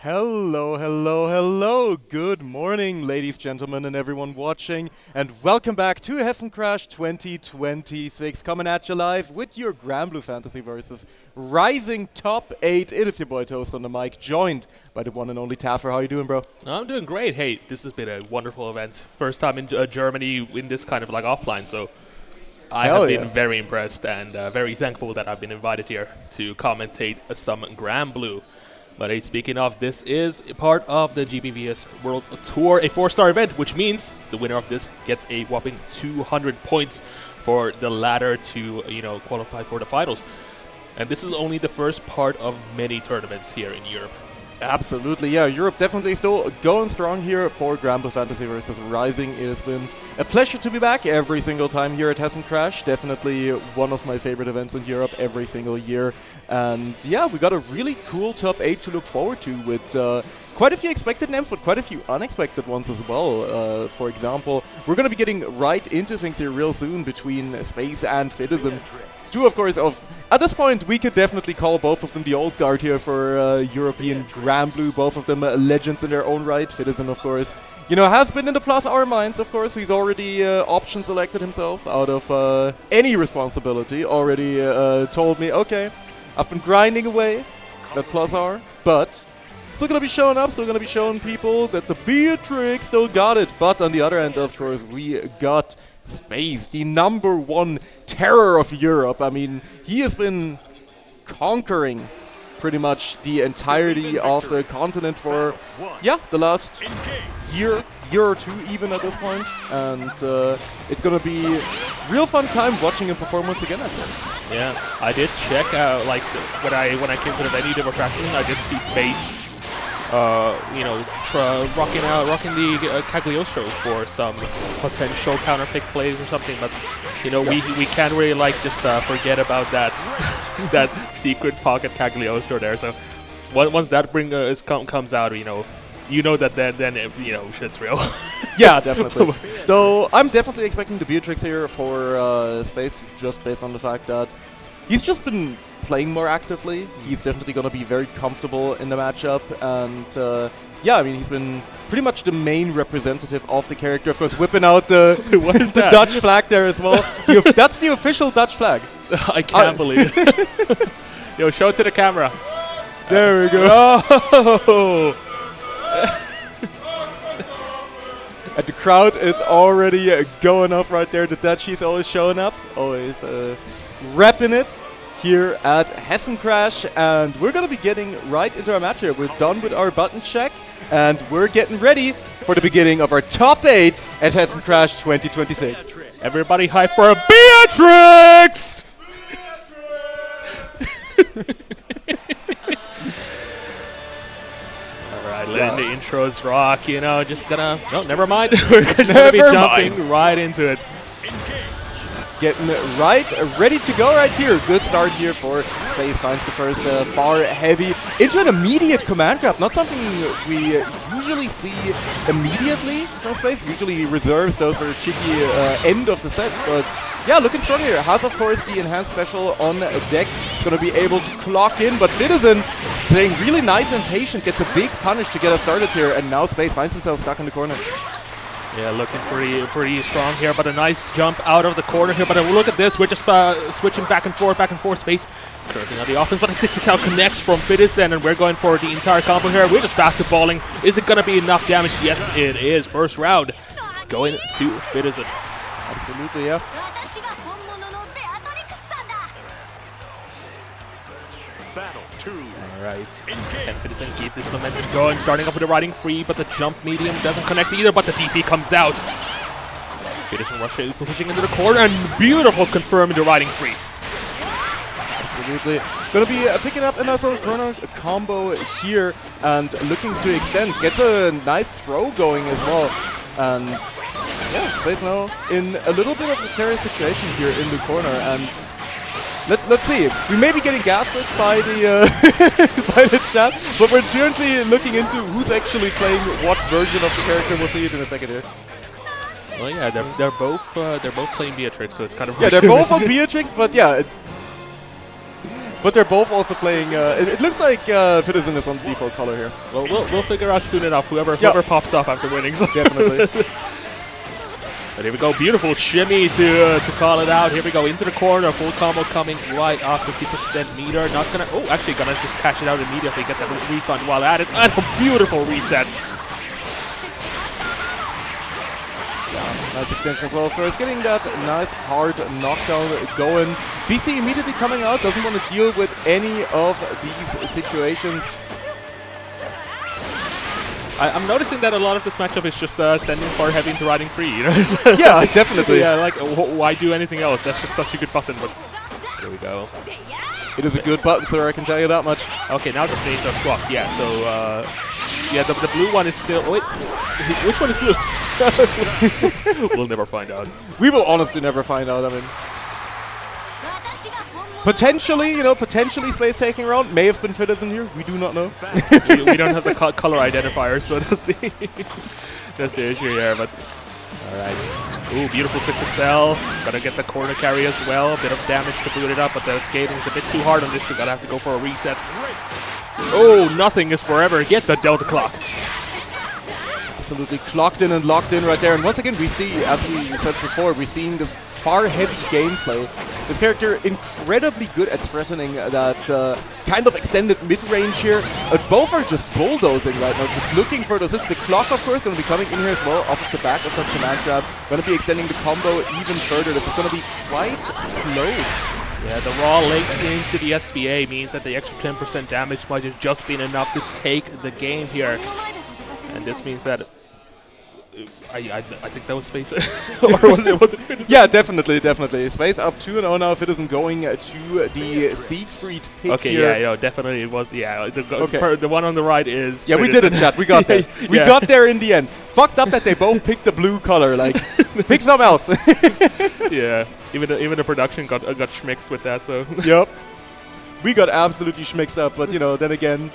Hello, hello, hello. Good morning, ladies, gentlemen, and everyone watching. And welcome back to Hessen Crash 2026. Coming at you live with your Grand Blue Fantasy versus Rising Top 8. It is your boy Toast on the mic, joined by the one and only Taffer. How you doing, bro? I'm doing great. Hey, this has been a wonderful event. First time in Germany in this kind of like offline, so I have been very impressed and very thankful that I've been invited here to commentate some Grand Blue. But hey, speaking of, this is a part of the GBVS World Tour, a 4-star event, which means the winner of this gets a whopping 200 points for the ladder to, qualify for the finals. And this is only the first part of many tournaments here in Europe. Absolutely, yeah. Europe definitely still going strong here for Grand Blue Fantasy versus Rising. It has been a pleasure to be back every single time here at Hessen Crash. Definitely one of my favorite events in Europe every single year. And yeah, we got a really cool top 8 to look forward to with quite a few expected names, but quite a few unexpected ones as well. For example, we're going to be getting right into things here real soon between Space and Citizen. Two, of course, at this point, we could definitely call both of them the old guard here for European Grand Blue. Both of them legends in their own right. Citizen, of course, has been in the plus our minds, of course. He's already option selected himself out of any responsibility. Already told me, okay, I've been grinding away that plus R, but still going to be showing up, still going to be showing people that the Beatrix still got it. But on the other end, of course, we got Space, the #1 terror of Europe. I mean, he has been conquering pretty much the entirety of the continent for, the last year or two even at this point. And it's going to be real fun time watching him perform once again, I think. Yeah, I did check out, when I came to the venue they were practicing, I did see Space rocking the Cagliostro for some potential counter pick plays or something. But we can't really just forget about that that secret pocket Cagliostro there. So once that comes out, that then shit's real. Yeah, definitely. Though I'm definitely expecting the Beatrix here for Space, just based on the fact that he's just been playing more actively. He's definitely going to be very comfortable in the matchup. And he's been pretty much the main representative of the character. Of course, whipping out the Dutch flag there as well. That's the official Dutch flag. I can't believe it. Show it to the camera. There we go. Oh! And the crowd is already going off right there. The Dutchies always showing up, always repping it here at Hessen Crash. And we're going to be getting right into our match here. We're done with our button check, and we're getting ready for the beginning of our top 8 at Hessen Crash 2026. Everybody hype for Beatrix! Alright, letting the intros rock, just gonna... No, never mind. We're just gonna be jumping right into it. Getting ready to go right here. Good start here for Space. Finds the first bar heavy into an immediate command grab. Not something we usually see immediately from Space. Usually reserves those for the cheeky end of the set. But yeah, looking strong here. Has, of course, the enhanced special on deck. Going to be able to clock in. But Citizen playing really nice and patient. Gets a big punish to get us started here. And now Space finds himself stuck in the corner. Yeah, looking pretty strong here, but a nice jump out of the corner here. But look at this, we're just switching back and forth, Space curving on the offense, but a 6-6 out connects from Citizen, and we're going for the entire combo here. We're just basketballing. Is it going to be enough damage? Yes, it is. First round going to Citizen. Absolutely, yeah. Alright, can Citizen keep this momentum going? Starting off with a riding free, but the jump medium doesn't connect either, but the DP comes out. Citizen pushing into the corner, and beautiful confirming the riding free. Absolutely. Gonna be picking up another corner combo here, and looking to extend. Gets a nice throw going as well. And yeah, Space now in a little bit of a precarious situation here in the corner, and let's see. We may be getting gaslit by the by the chat, but we're currently looking into who's actually playing what version of the character. We'll see it in a second here. Well, yeah, they're both playing Beatrix, so it's kind of they're both on Beatrix, but yeah, But they're both also playing. It looks like Citizen is on default color here. Well, we'll figure out soon enough. Whoever pops off after winning. So. Definitely. But here we go, beautiful shimmy to call it out. Here we go into the corner, full combo coming right off 50% meter. Not gonna, oh, actually gonna just cash it out immediately, get that refund while at it, and a beautiful reset. Nice extension as well, of course. Getting that nice hard knockdown going. BC immediately coming out, doesn't want to deal with any of these situations. I'm noticing that a lot of this matchup is just sending far heavy into riding free, you know? Yeah, definitely. Yeah, like, why do anything else? That's just such a good button, but here we go. It is a good button, sir, I can tell you that much. Okay, now the states are swapped, yeah, so, yeah, the blue one is still, wait, which one is blue? We'll never find out. We will honestly never find out, I mean. Potentially, you know, potentially Space taking around. May have been Citizen here. We do not know. we don't have the color identifier, so that's the issue here. But all right. Ooh, beautiful 6XL. Gotta get the corner carry as well. A bit of damage to boot it up, but the skating is a bit too hard on this, so gotta have to go for a reset. Oh, nothing is forever. Get the Delta Clock. Absolutely clocked in and locked in right there. And once again, we see, as we said before, we're seeing this far heavy gameplay. This character incredibly good at threatening that kind of extended mid-range here. Both are just bulldozing right now, just looking for those hits. The clock, of course, going to be coming in here as well, off of the back of that command grab. Going to be extending the combo even further. This is going to be quite close. Yeah, the raw link into the SBA means that the extra 10% damage might have just been enough to take the game here. And this means that I think that was Space. Or was it Citizen? Yeah, definitely. Space up 2-0 now. Citizen going to the Siegfried pick okay, here. yeah, definitely it was. Yeah, the one on the right is. Yeah, we did it, chat. We got there. We got there in the end. Fucked up that they both picked the blue color. Like, pick something else. Yeah, even the production got schmixed with that. So. Yep. We got absolutely schmixed up, but you know, then again.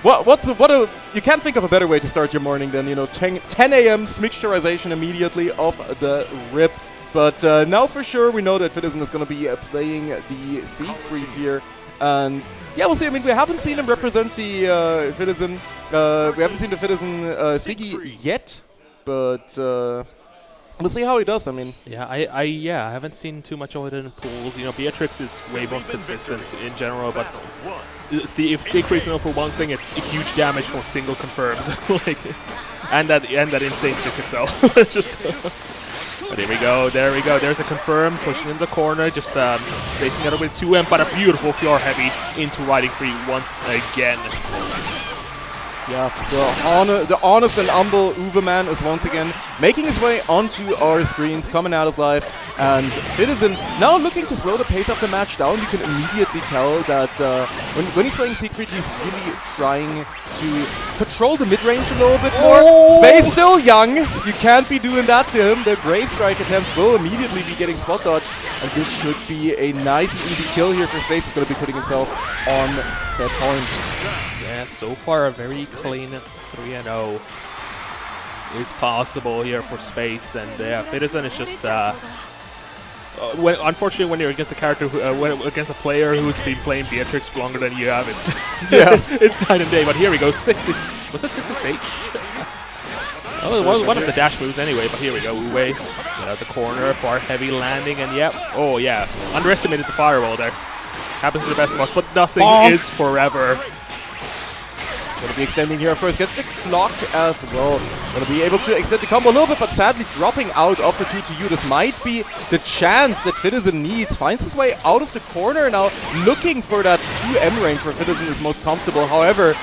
You can't think of a better way to start your morning than, you know, 10 a.m. mixturization immediately off the rip. But now for sure we know that Citizen is going to be playing the Siegfried here. And yeah, we'll see. I mean, we haven't seen him represent the Citizen. We haven't seen the Citizen Siggy yet, but we'll see how he does. I mean, yeah, I haven't seen too much of it in pools. You know, Beatrix is way more consistent in general, but see, if Siegfried's known for one thing, it's huge damage for single confirms, like, and that insane 6XL. Just. But here we go, there we go, there's the confirm, pushing in the corner, just facing it with 2M, but a beautiful floor heavy into riding free once again. Yeah, the honest and humble Uwe-man is once again making his way onto our screens, coming out of life, and Citizen now looking to slow the pace of the match down. You can immediately tell that when he's playing Siegfried, he's really trying to control the mid-range a little bit more. Space still young, you can't be doing that to him. The Grave Strike attempt will immediately be getting spot dodged, and this should be a nice and easy kill here for Space. He's going to be putting himself on set point. Yeah, so far a very clean 3-0 is possible here for Space, and yeah, Citizen is just unfortunately when you're against a character against a player who's been playing Beatrix longer than you have, it's it's night and day. But here we go, was that 668? Oh, it was one of the dash moves anyway, but here we go, Uwe, get out the corner, far heavy landing, and yep, oh yeah, underestimated the firewall there. Happens to the best of us, but nothing is forever. Going to be extending here, of course, gets the clock as well. Going to be able to extend the combo a little bit, but sadly dropping out of the 2-2. This might be the chance that Citizen needs. Finds his way out of the corner now, looking for that 2M range where Citizen is most comfortable. However,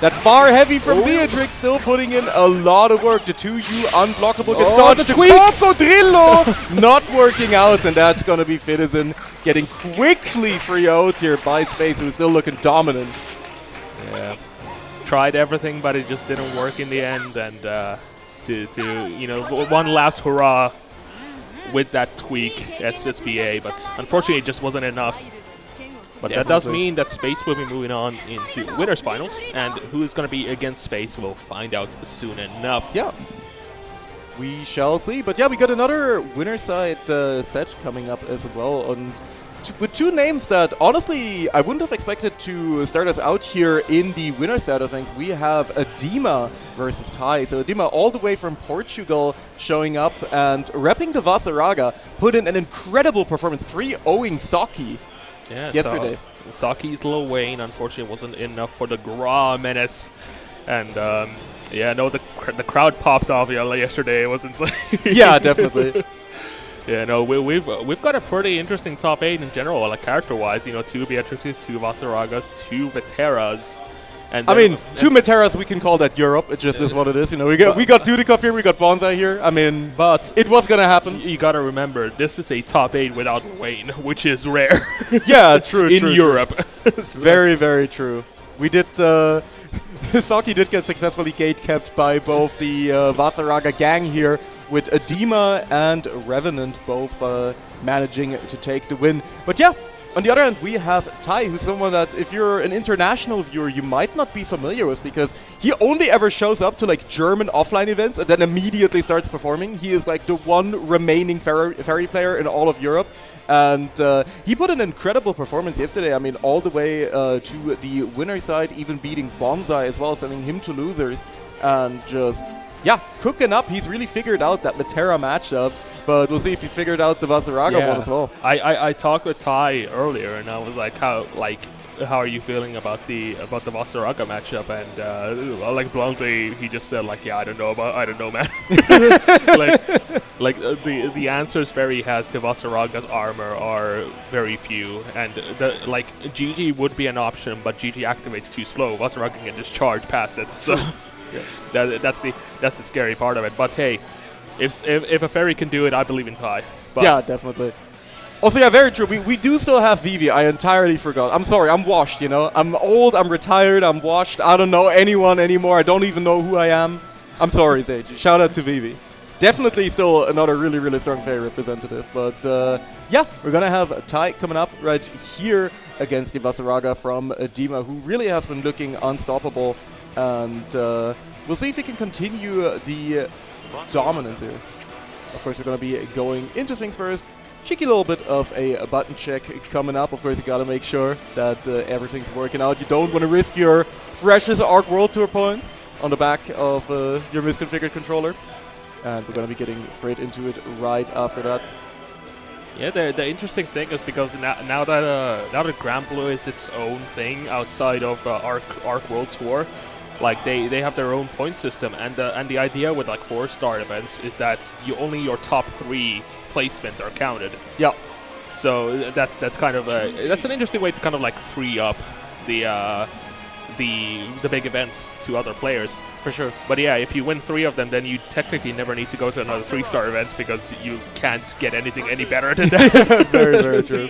that far heavy from Beatrix still putting in a lot of work. The 2U unblockable gets dodged. The Cocodrillo not working out, and that's going to be Citizen getting quickly free out here by Space, who's still looking dominant. Yeah. Tried everything, but it just didn't work in the end, and to you know, one last hurrah with that tweak SSBA, but unfortunately it just wasn't enough. But that does mean that Space will be moving on into winners finals, and who is going to be against Space we'll find out soon enough. Yeah, we shall see. But yeah, we got another winner side set coming up as well, and with two names that honestly I wouldn't have expected to start us out here in the winner side of things. We have Adema versus Tai. So Adema all the way from Portugal showing up and repping the Vasaraga, put in an incredible performance, 3-0ing Saki yesterday. So Saki's Lil Wayne unfortunately wasn't enough for the Gra Menace, and yeah, no, the crowd popped off yesterday. It was insane. Yeah, definitely. Yeah, no, we've got a pretty interesting top 8 in general, like character-wise. You know, 2 Beatrixes, 2 Vasaragas, 2 Veteras. And I mean, 2 Meteras, we can call that Europe. It just is what it is. You know, we got Dudikov here, we got Bonsai here. I mean, but it was gonna happen. You gotta remember, this is a top 8 without Wayne, which is rare. Yeah, true. In Europe. Very, very true. We did. Saki did get successfully gate kept by both the Vasaraga gang here, with Adema and Revenant both managing to take the win. But yeah, on the other hand, we have Tai, who's someone that if you're an international viewer, you might not be familiar with, because he only ever shows up to like German offline events and then immediately starts performing. He is like the one remaining ferry player in all of Europe. And he put an incredible performance yesterday. I mean, all the way to the winner side, even beating Bonsai as well, sending him to losers. And just, yeah, cooking up. He's really figured out that Metera matchup. But we'll see if he's figured out the Vasaraga one as well. I talked with Tai earlier, and I was like, how are you feeling about the Vasaraga matchup? And like bluntly, he just said like, yeah, I don't know, man. the answers Ferry has to Vasaraga's armor are very few, and like GG would be an option, but GG activates too slow. Vasaraga can just charge past it, so that's the scary part of it. But hey, if a Ferry can do it, I believe in Tai. But yeah, definitely. Also, yeah, very true. We do still have Vivi. I entirely forgot. I'm sorry. I'm washed, you know. I'm old. I'm retired. I'm washed. I don't know anyone anymore. I don't even know who I am. I'm sorry, Sage. Shout out to Vivi. Definitely still another really, really strong Fairy representative. But yeah, we're going to have Tai coming up right here against the Vasaraga from Adema, who really has been looking unstoppable. And we'll see if he can continue the dominance here. Of course, we're going to be going into things first. Cheeky little bit of a button check coming up. Of course, you got to make sure that everything's working out. You don't want to risk your precious Arc World Tour points on the back of your misconfigured controller. And we're going to be getting straight into it right after that. Yeah, the interesting thing is because now that Grand Blue is its own thing outside of Arc World Tour, like they have their own point system, and the idea with like 4-star events is that only your top 3 placements are counted. Yeah. So that's kind of that's an interesting way to kind of like free up the big events to other players. For sure. But yeah, if you win 3 of them, then you technically never need to go to another 3-star event because you can't get anything any better than that. Very, very true.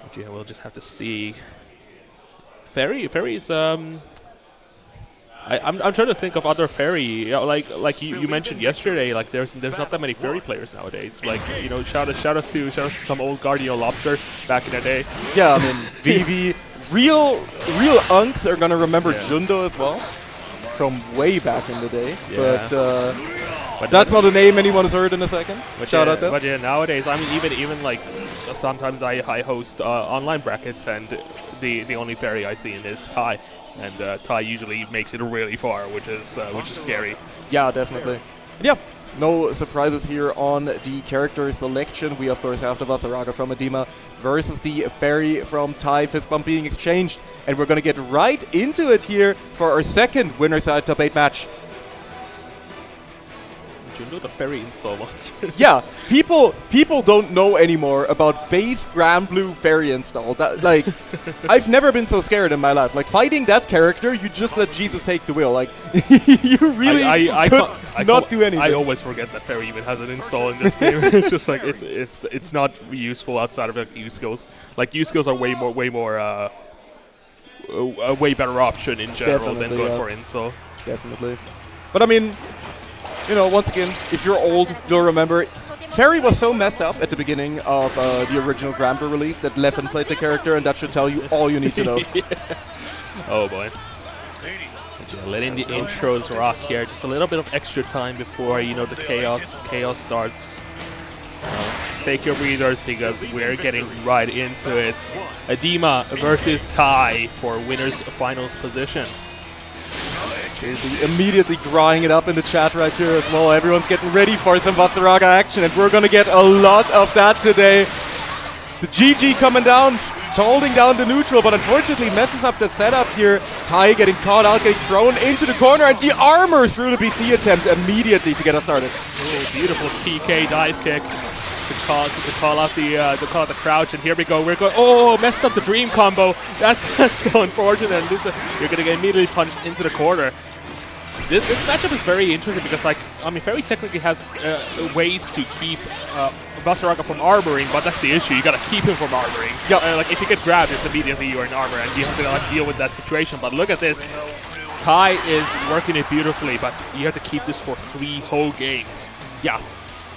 But yeah, we'll just have to see. Ferry's I'm trying to think of other Ferry, you know, like you mentioned yesterday, like there's not that many Ferry players nowadays. Like, you know, shout out to some old Guardian Lobster back in the day. Yeah, I mean Vivi, real unks are gonna remember Jundo as well from way back in the day. Yeah. But that's not a name anyone has heard in a second. But shout out there. But yeah, nowadays, I mean, even like sometimes I host online brackets, and the only Ferry I see in it is Tai. And Tai usually makes it really far, which is scary. Yeah, definitely. And yeah, no surprises here on the character selection. We of course have the Vasaraga from Adema versus the Ferry from Tai. Fist bump being exchanged, and we're gonna get right into it here for our second winner side top 8 match. Jundo the Ferry installment. Yeah, people don't know anymore about base Grand Blue Ferry install. That, like, I've never been so scared in my life. Like, fighting that character, you just let Jesus take the wheel. Like, you really could not do anything. I always forget that Ferry even has an install in this game. It's just like it's not useful outside of like U skills. Like U skills are way more a way better option in general than going for install. Definitely. But I mean, you know, once again, if you're old, you'll remember Ferry was so messed up at the beginning of the original Grand Blue release that Leffen played the character, and that should tell you all you need to know. Yeah. Oh boy. Letting the intros rock here. Just a little bit of extra time before, you know, the chaos starts. take your breathers because we're getting right into it. Adema versus Tai for winner's finals position. Immediately drawing it up in the chat right here as well. Everyone's getting ready for some Wasaraga action, and we're gonna get a lot of that today. The GG coming down, holding down the neutral, but unfortunately messes up the setup here. Tai getting caught out, getting thrown into the corner, and the armor through the BC attempt immediately to get us started. Oh, beautiful TK dive kick to call out the crouch, and here we go. We're going. Oh, messed up the dream combo. That's so unfortunate. And you're gonna get immediately punched into the corner. This matchup is very interesting because, like, I mean, Fairy technically has ways to keep Wasaraga from armoring, but that's the issue. You gotta keep him from armoring. Yeah, like if you get grabbed, it's immediately you're in armor, and you have to like deal with that situation. But look at this, Tai is working it beautifully, but you have to keep this for 3 whole games. Yeah.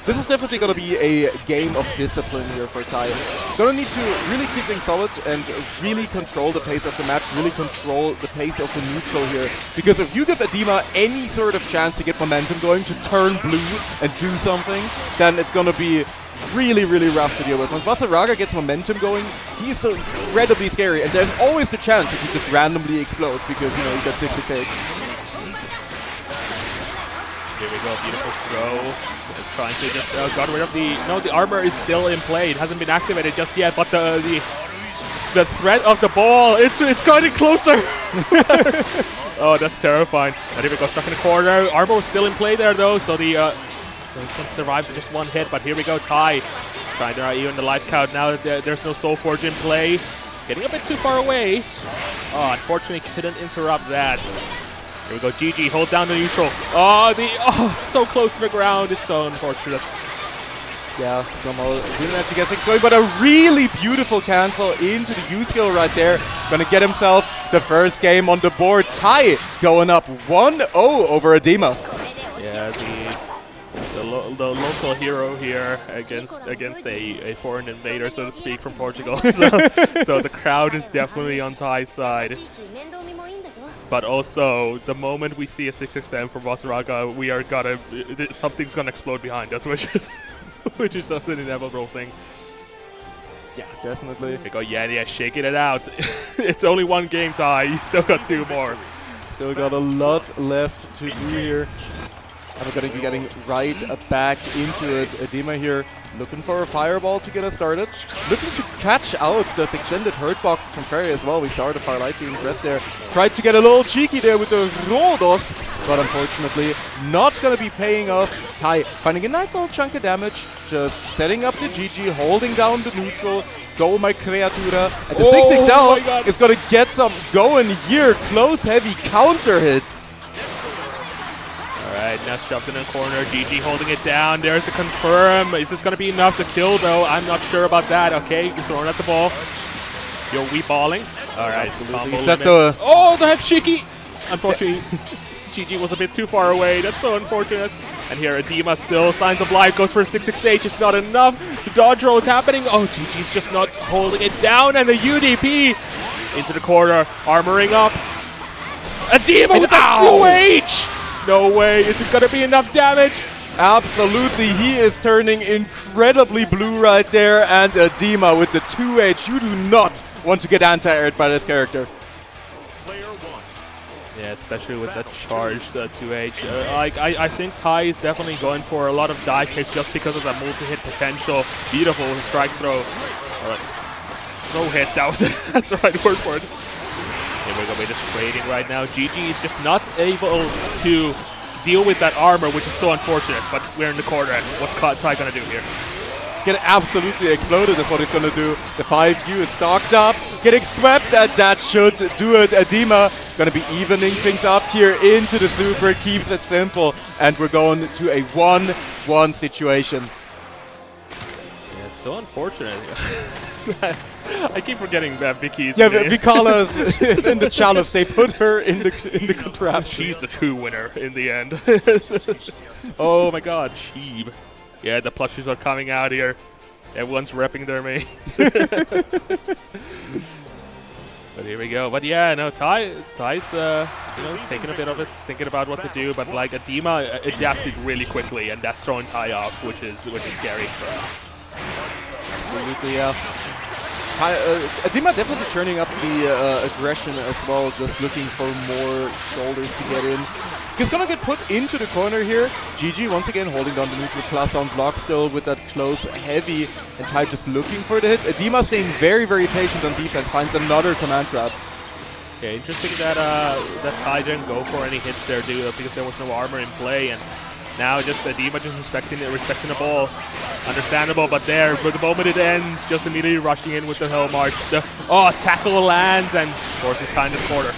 This is definitely going to be a game of discipline here for Tai. He's going to need to really keep things solid and really control the pace of the match, really control the pace of the neutral here. Because if you give Adema any sort of chance to get momentum going, to turn blue and do something, then it's going to be really, really rough to deal with. When Wasaraga gets momentum going, he's so incredibly scary, and there's always the chance that he just randomly explode because, you know, he got 668. Here we go, beautiful throw. Trying to just got rid of the... No, the armor is still in play. It hasn't been activated just yet, but the threat of the ball, it's getting closer. Oh, that's terrifying. And here we go, stuck in the corner. Armor was still in play there though, so the so he can survive just 1 hit. But here we go, Tai trying to even the life count now that there's no Soul Forge in play. Getting a bit too far away. Oh, unfortunately couldn't interrupt that. Here we go, GG, hold down the neutral. Oh, so close to the ground. It's so unfortunate. Yeah, somehow didn't have to get things going, but a really beautiful cancel into the U-skill right there. Gonna get himself the first game on the board. Tai going up 1-0 over Adema. Yeah, the local hero here against a foreign invader, so to speak, from Portugal. So the crowd is definitely on Tai's side. But also, the moment we see a 6XM from Wasaraga, we are something's gonna explode behind us, which is just an inevitable thing. Yeah, definitely. Here we go, yeah, shaking it out. It's only 1 game, Tai. You still got 2 more. Still got a lot left to do here. And we're going to be getting right back into it. Adema here looking for a fireball to get us started. Looking to catch out this extended hurt box from Ferry as well. We saw the Firelight being pressed there. Tried to get a little cheeky there with the Rodos, but unfortunately not going to be paying off. Tai finding a nice little chunk of damage, just setting up the GG, holding down the neutral. Go my creatura. And the 6XL is going to get some going here. Close heavy counter hit. Alright, Ness jumped in the corner, GG holding it down, there's the confirm. Is this going to be enough to kill though? I'm not sure about that. Okay, you're throwing at the ball. You're weeballing. Alright, oh, the Hefshiki! Unfortunately, GG was a bit too far away, that's so unfortunate. And here Adema still, signs of life, goes for a 668, just not enough. The dodge roll is happening. Oh, GG's just not holding it down, and the UDP into the corner, armoring up. Adema with the 2H! No way, is it gonna be enough damage? Absolutely, he is turning incredibly blue right there, and Adema with the 2H. You do not want to get anti-aired by this character. Yeah, especially with that charged 2H. I think Tai is definitely going for a lot of die kicks just because of that multi-hit potential. Beautiful strike throw. Throw hit, that's the right word for it. Here we go, we're just trading right now. GG is just not able to deal with that armor, which is so unfortunate, but we're in the corner. What's Tai gonna do here? Get absolutely exploded is what he's gonna do. The 5U is stocked up, getting swept, and that should do it. Adema gonna be evening things up here into the super, keeps it simple, and we're going to a 1-1 situation. Yeah, so unfortunate. I keep forgetting that Vicky's yeah, Vikala is in the chalice. They put her in the contraption. She's the true winner in the end. Oh my god, Sheeb. Yeah, the plushies are coming out here. Everyone's repping their mates. But here we go. But yeah, no, Tai's taking a bit of it, thinking about what to do. But like Adema adapted really quickly, and that's throwing Tai off, which is scary. Absolutely, yeah. Adima definitely turning up the aggression as well, just looking for more shoulders to get in. He's gonna get put into the corner here. GG once again holding down the neutral plus on block still with that close heavy, and Tai just looking for the hit. Adima staying very, very patient on defense, finds another command grab. Okay, interesting that that Tai didn't go for any hits there, because there was no armor in play, and now just Adima just respecting the ball. Understandable, but the moment it ends, just immediately rushing in with the hell march. Tackle lands and forces time to the corner.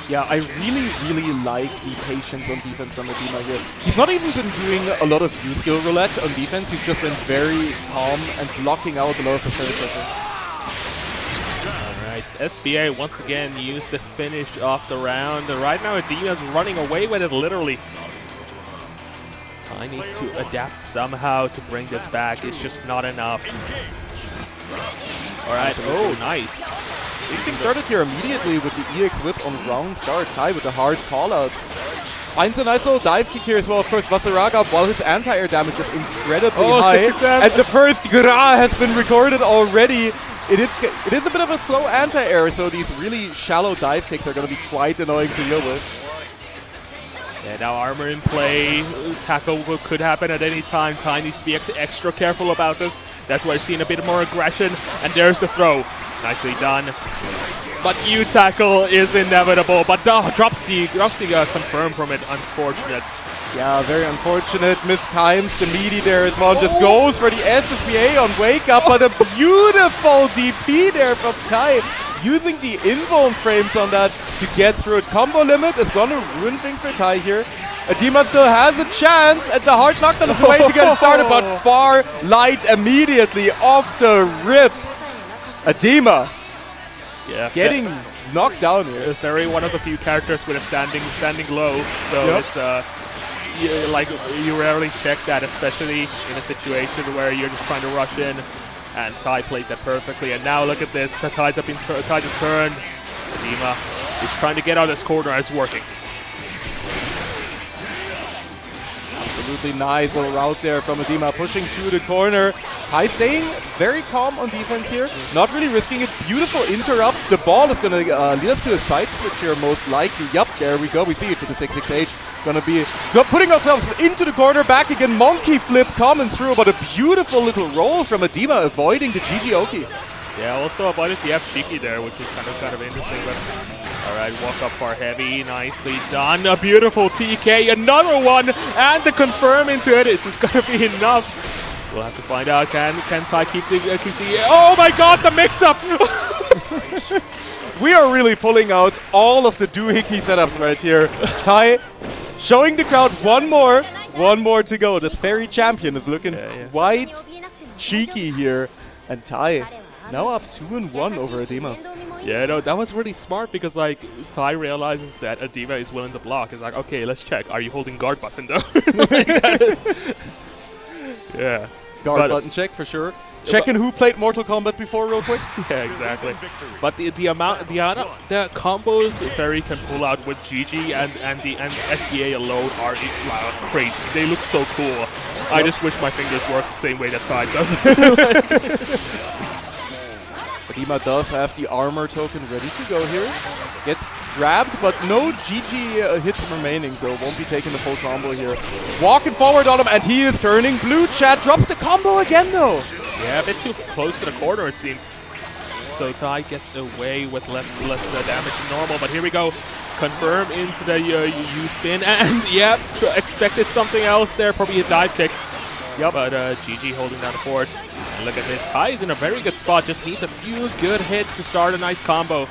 Yeah, I really, really like the patience on defense from Adima here. He's not even been doing a lot of U-skill roulette on defense, he's just been very calm and blocking out a lot of the surge pressure. Alright, SBA once again used to finish off the round. Right now Adima's running away with it, literally. Tai needs to adapt somehow to bring this back. It's just not enough. Alright, oh, nice. Big thing started here immediately with the EX whip on round start. Tai with a hard call out. Finds a nice little dive kick here as well. Of course, Vasaraga, while his anti-air damage is incredibly high. And the first Gra has been recorded already. It is a bit of a slow anti-air, so these really shallow dive kicks are going to be quite annoying to deal with. Yeah, now armor in play, tackle could happen at any time. Tai needs to be extra careful about this. That's why I've seen a bit more aggression, and there's the throw. Nicely done. But U-tackle is inevitable, but drops the confirm from it, unfortunate. Yeah, very unfortunate, mistimes the meaty there as well, just goes for the SSBA on wake up, but a beautiful DP there from Tai. Using the invuln frames on that to get through it. Combo limit is going to ruin things for Tai here. Adima still has a chance, and the hard knockdown is the way to get it started, but far light immediately off the rip. Adima getting knocked down here. Very one of the few characters with a standing low, so it's you rarely check that, especially in a situation where you're just trying to rush in. And Tai played that perfectly, and now look at this. Tai's up in Tai to turn. Adima is trying to get out of this corner, and it's working. Absolutely nice little route there from Adima, pushing to the corner. Tai staying very calm on defense here, not really risking it. Beautiful interrupt. The ball is going to lead us to a side switch here, most likely. Yup, there we go. We see it with the 668. Gonna be putting ourselves into the corner, back again. Monkey flip coming through, but a beautiful little roll from Adima, avoiding the GG Oki. Yeah, also avoided the F Shiki there, which is kind of interesting. But all right, walk up far heavy, nicely done. A beautiful TK, another one, and the confirm into it. Is this gonna be enough? We'll have to find out. Can Tai keep the oh my God, the mix-up! We are really pulling out all of the doohickey setups right here. Tai showing the crowd one more to go. This fairy champion is looking quite cheeky here, and Tai now up 2-1 over Adima. Yeah, no, that was really smart, because like Tai realizes that Adima is willing to block. It's like, okay, let's check. Are you holding guard button though? Yeah, guard button check for sure. Checking who played Mortal Kombat before real quick. Yeah, exactly. But the combos Ferry can pull out with GG and SBA alone are crazy. They look so cool. I just wish my fingers worked the same way that Tai does. Adima does have the armor token ready to go here. Gets grabbed, but no GG hits remaining, so won't be taking the full combo here. Walking forward on him, and he is turning blue. Chat drops the combo again, though. Yeah, a bit too close to the corner, it seems. So Tai gets away with less damage than normal, but here we go. Confirm into the U-spin, and yeah, expected something else there, probably a dive kick. Yep. But GG holding down the fort. And look at this, Tai is in a very good spot, just needs a few good hits to start a nice combo.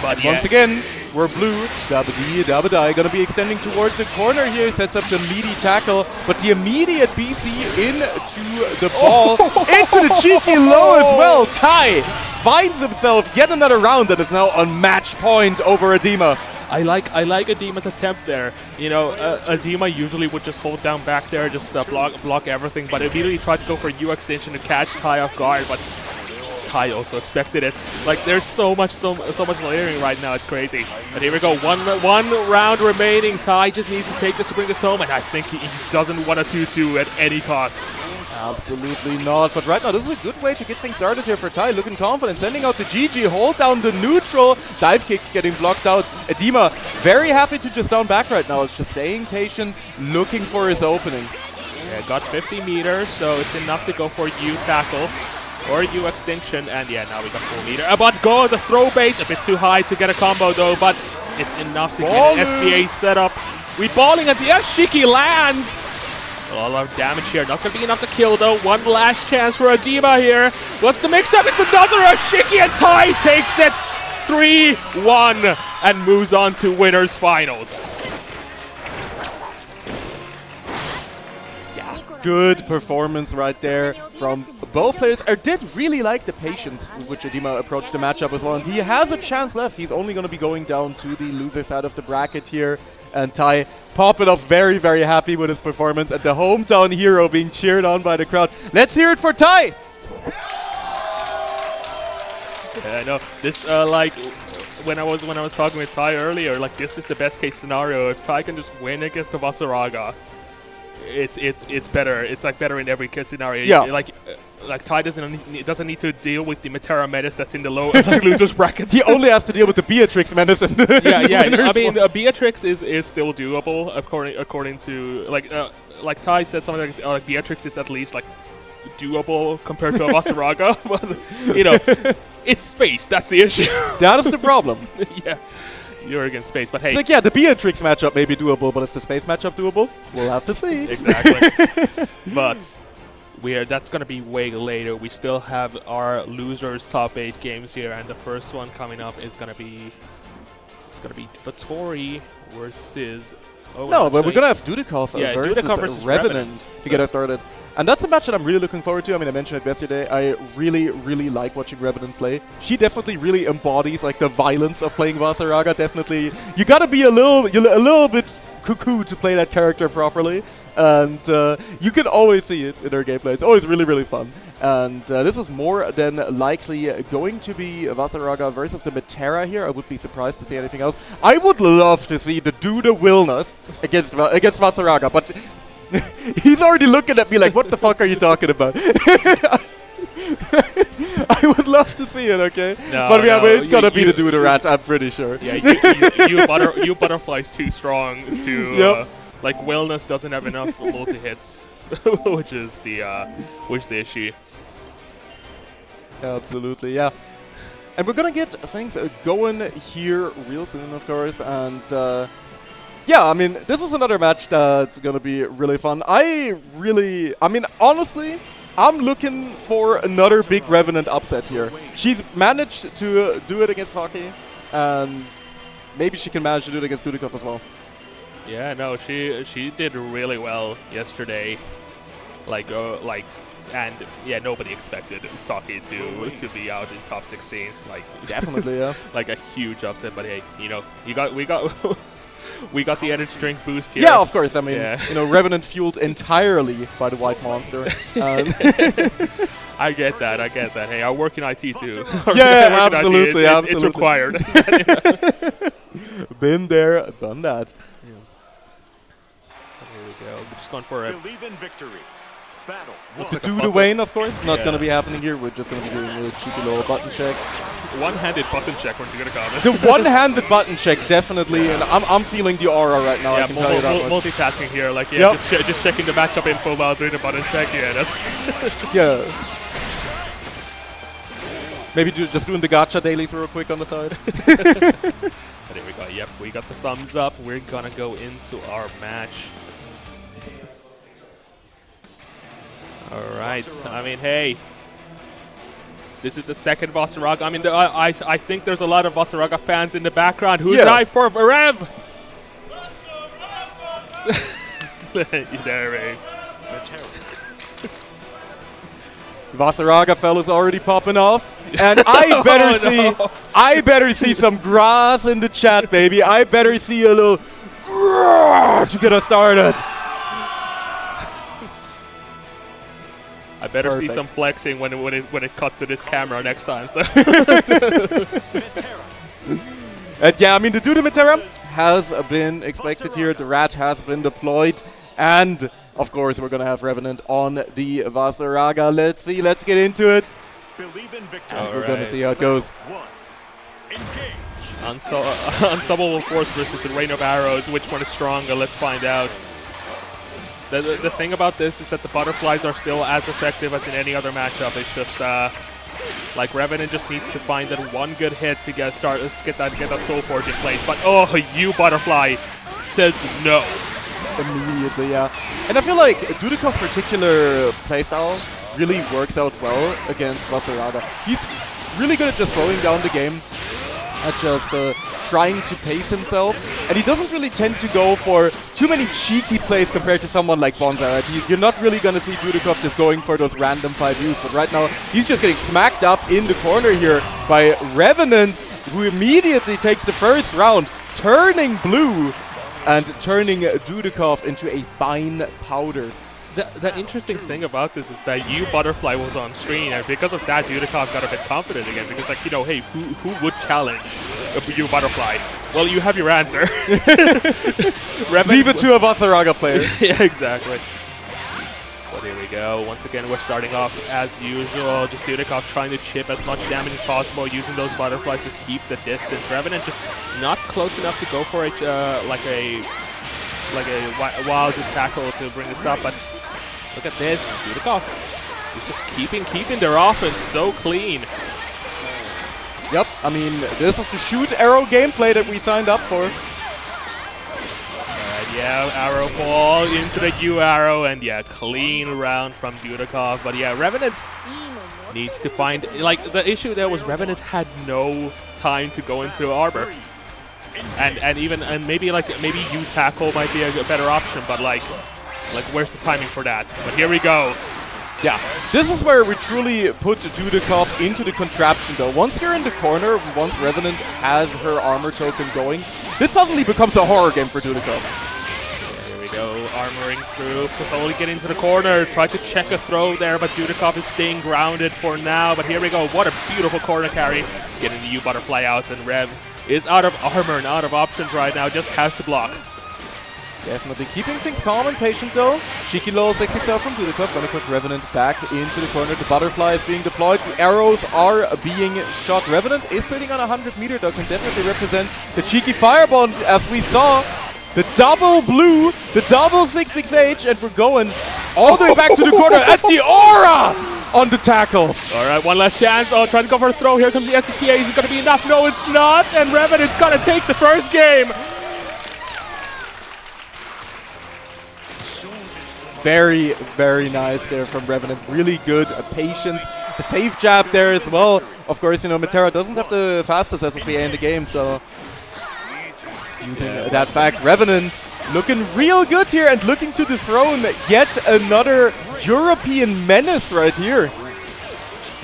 But once again, we're blue. Dabba-dee, dabba-die. Gonna be extending towards the corner here. Sets up the meaty tackle. But the immediate BC into the ball. Into the cheeky low as well. Tai finds himself yet another round and is now on match point over Adima. I like Adima's attempt there. You know, Adima usually would just hold down back there, just block everything. But immediately tried to go for U extension to catch Tai off guard. But Tai also expected it. Like, there's so much layering right now, it's crazy. But here we go, one round remaining. Tai just needs to take this to bring this home, and I think he doesn't want a 2-2 at any cost. Absolutely not. But right now, this is a good way to get things started here for Tai. Looking confident, sending out the GG, hold down the neutral. Dive kick getting blocked out. Edema very happy to just down back right now. It's just staying patient, looking for his opening. Yeah, got 50 meters, so it's enough to go for U tackle or U extinction. And yeah, now we got 4 meter. But go the throw bait, a bit too high to get a combo though, but it's enough to get an SBA setup. We balling at the Shiki lands. A lot of damage here, not going to be enough to kill though. One last chance for Edema here. What's the mix-up? It's another Ashiki, and Tai takes it 3-1 and moves on to winners finals. Yeah, good performance right there from both players. I did really like the patience with which Edema approached the matchup as well, and he has a chance left. He's only going to be going down to the loser side of the bracket here. And Tai popping off very, very happy with his performance, and the hometown hero being cheered on by the crowd. Let's hear it for Tai! Yeah, I know. This, like, when I was talking with Tai earlier, like, this is the best case scenario. If Tai can just win against the Vasaraga, it's better. It's like better in every case scenario. Yeah. Like Tai doesn't need to deal with the Metera menace that's in the low losers bracket. He only has to deal with the Beatrix menace. And I mean, Beatrix is still doable according to like Tai said something like Beatrix is at least like doable compared to a Vasaraga, but you know, it's space. That's the issue. That is the problem. Yeah. You're against space, but hey. It's like, yeah, the Beatrix matchup may be doable, but is the space matchup doable? We'll have to see. Exactly. But that's going to be way later. We still have our losers top 8 games here, and the first one coming up is going to be Vittori versus No, but we're going to have Dudikov versus Revenant to get us started. And that's a match that I'm really looking forward to. I mean, I mentioned it yesterday. I really, really like watching Revenant play. She definitely really embodies like the violence of playing Vasaraga. Definitely, you got to be a little bit cuckoo to play that character properly. And you can always see it in her gameplay. It's always really, really fun. And this is more than likely going to be Vasaraga versus the Metera here. I would be surprised to see anything else. I would love to see the Duda Wilness against Vasaraga, but he's already looking at me like, what the fuck are you talking about? I would love to see it, okay? No, but yeah, it's gonna be the Duda Rat, I'm pretty sure. Yeah, you Butterfly's too strong to... Yep. Like, Wellness doesn't have enough multi-hits, which is the issue. Absolutely, yeah. And we're gonna get things going here real soon, of course, and yeah, I mean, this is another match that's gonna be really fun. I mean, honestly, I'm looking for another big Revenant upset here. She's managed to do it against Saki, and maybe she can manage to do it against Dudikov as well. Yeah, no, she did really well yesterday. And yeah, nobody expected Saki to be out in top 16. Like definitely, yeah. Like a huge upset, but hey, you know, we got we got the energy drink boost here. Yeah, of course. I mean, you know, Revenant fueled entirely by the White Monster. I get that. Hey, I work in IT too. Yeah, absolutely, absolutely. It's required. Been there, done that. Yeah. Here we go. We're just going for a... Believe in victory. Battle. To do the Wayne, of course, not going to be happening here. We're just going to be doing a cheeky little button check. One-handed button check, weren't you going to call it? The one-handed button check, definitely, and I'm feeling the aura right now. Yeah, I can tell you that much. Multitasking here, like just checking the matchup info while doing the button check. Yeah, that's yeah. Maybe just doing the gacha dailies real quick on the side. But here we go. Yep, we got the thumbs up. We're gonna go into our match. All right. I mean, hey, this is the second Vasaraga. I mean, I think there's a lot of Vasaraga fans in the background. Who's I for Rev? There, Ray. Vasaraga fella's already popping off, and I better see some grass in the chat, baby. I better see a little to get us started. I better see some flexing when it cuts to this camera next time. So. And yeah, I mean, to do the Metera, has been expected here. The rat has been deployed. And, of course, we're going to have Revenant on the Vasaraga. Let's see. Let's get into it. Believe in victory. And we're going to see how it goes. Unstoppable Force versus the Rain of Arrows. Which one is stronger? Let's find out. The thing about this is that the butterflies are still as effective as in any other matchup. It's just like Revenant just needs to find that one good hit to get that Soul Forge in place. But oh, you butterfly says no. Immediately, yeah. And I feel like Dudikov's particular playstyle really works out well against Vasaraga. He's really good at just slowing down the game, at just trying to pace himself, and he doesn't really tend to go for too many cheeky plays compared to someone like Bonza. Right? You're not really going to see Dudikov just going for those random 5Us, but right now he's just getting smacked up in the corner here by Revenant, who immediately takes the first round, turning blue and turning Dudikov into a fine powder. The interesting thing about this is that you Butterfly was on screen, and because of that, Dudikov got a bit confident again. Because, like, you know, hey, who would challenge you Butterfly? Well, you have your answer. Leave it to a Vasaraga player. Yeah, exactly. So here we go. Once again, we're starting off as usual. Just Dudikov trying to chip as much damage as possible, using those butterflies to keep the distance. Revenant just not close enough to go for it, like a wild tackle to bring this up, but look at this, Dudikov is just keeping their offense so clean. Yep, I mean, this is the shoot arrow gameplay that we signed up for. Alright, yeah, arrow fall into the U arrow, and yeah, clean round from Dudikov. But yeah, Revenant needs to find, like, the issue there was Revenant had no time to go into armor. And maybe you tackle might be a better option, but like where's the timing for that? But here we go. Yeah, this is where we truly put Dudikov into the contraption though. Once you're in the corner, once Revenant has her armor token going, this suddenly becomes a horror game for Dudikov. Yeah, here we go, armoring through, slowly get into the corner, try to check a throw there, but Dudikov is staying grounded for now. But here we go, what a beautiful corner carry. Getting the U-Butterfly out, and Rev is out of armor and out of options right now, just has to block. Definitely keeping things calm and patient though. Cheeky low 6XL from Dudikov, gonna push Revenant back into the corner. The butterfly is being deployed, the arrows are being shot. Revenant is sitting on 100 meter though, can definitely represent the cheeky fireball as we saw. The double blue, the double 6XH, and we're going all the way back to the corner at the aura on the tackle. All right, one last chance. Oh, trying to go for a throw. Here comes the SSPA. Is it going to be enough? No, it's not. And Revenant's going to take the first game. Very, very nice there from Revenant. Really good patience. The safe jab there as well. Of course, you know, Metera doesn't have the fastest SSPA in the game, so using that fact, Revenant looking real good here and looking to dethrone yet another European menace right here.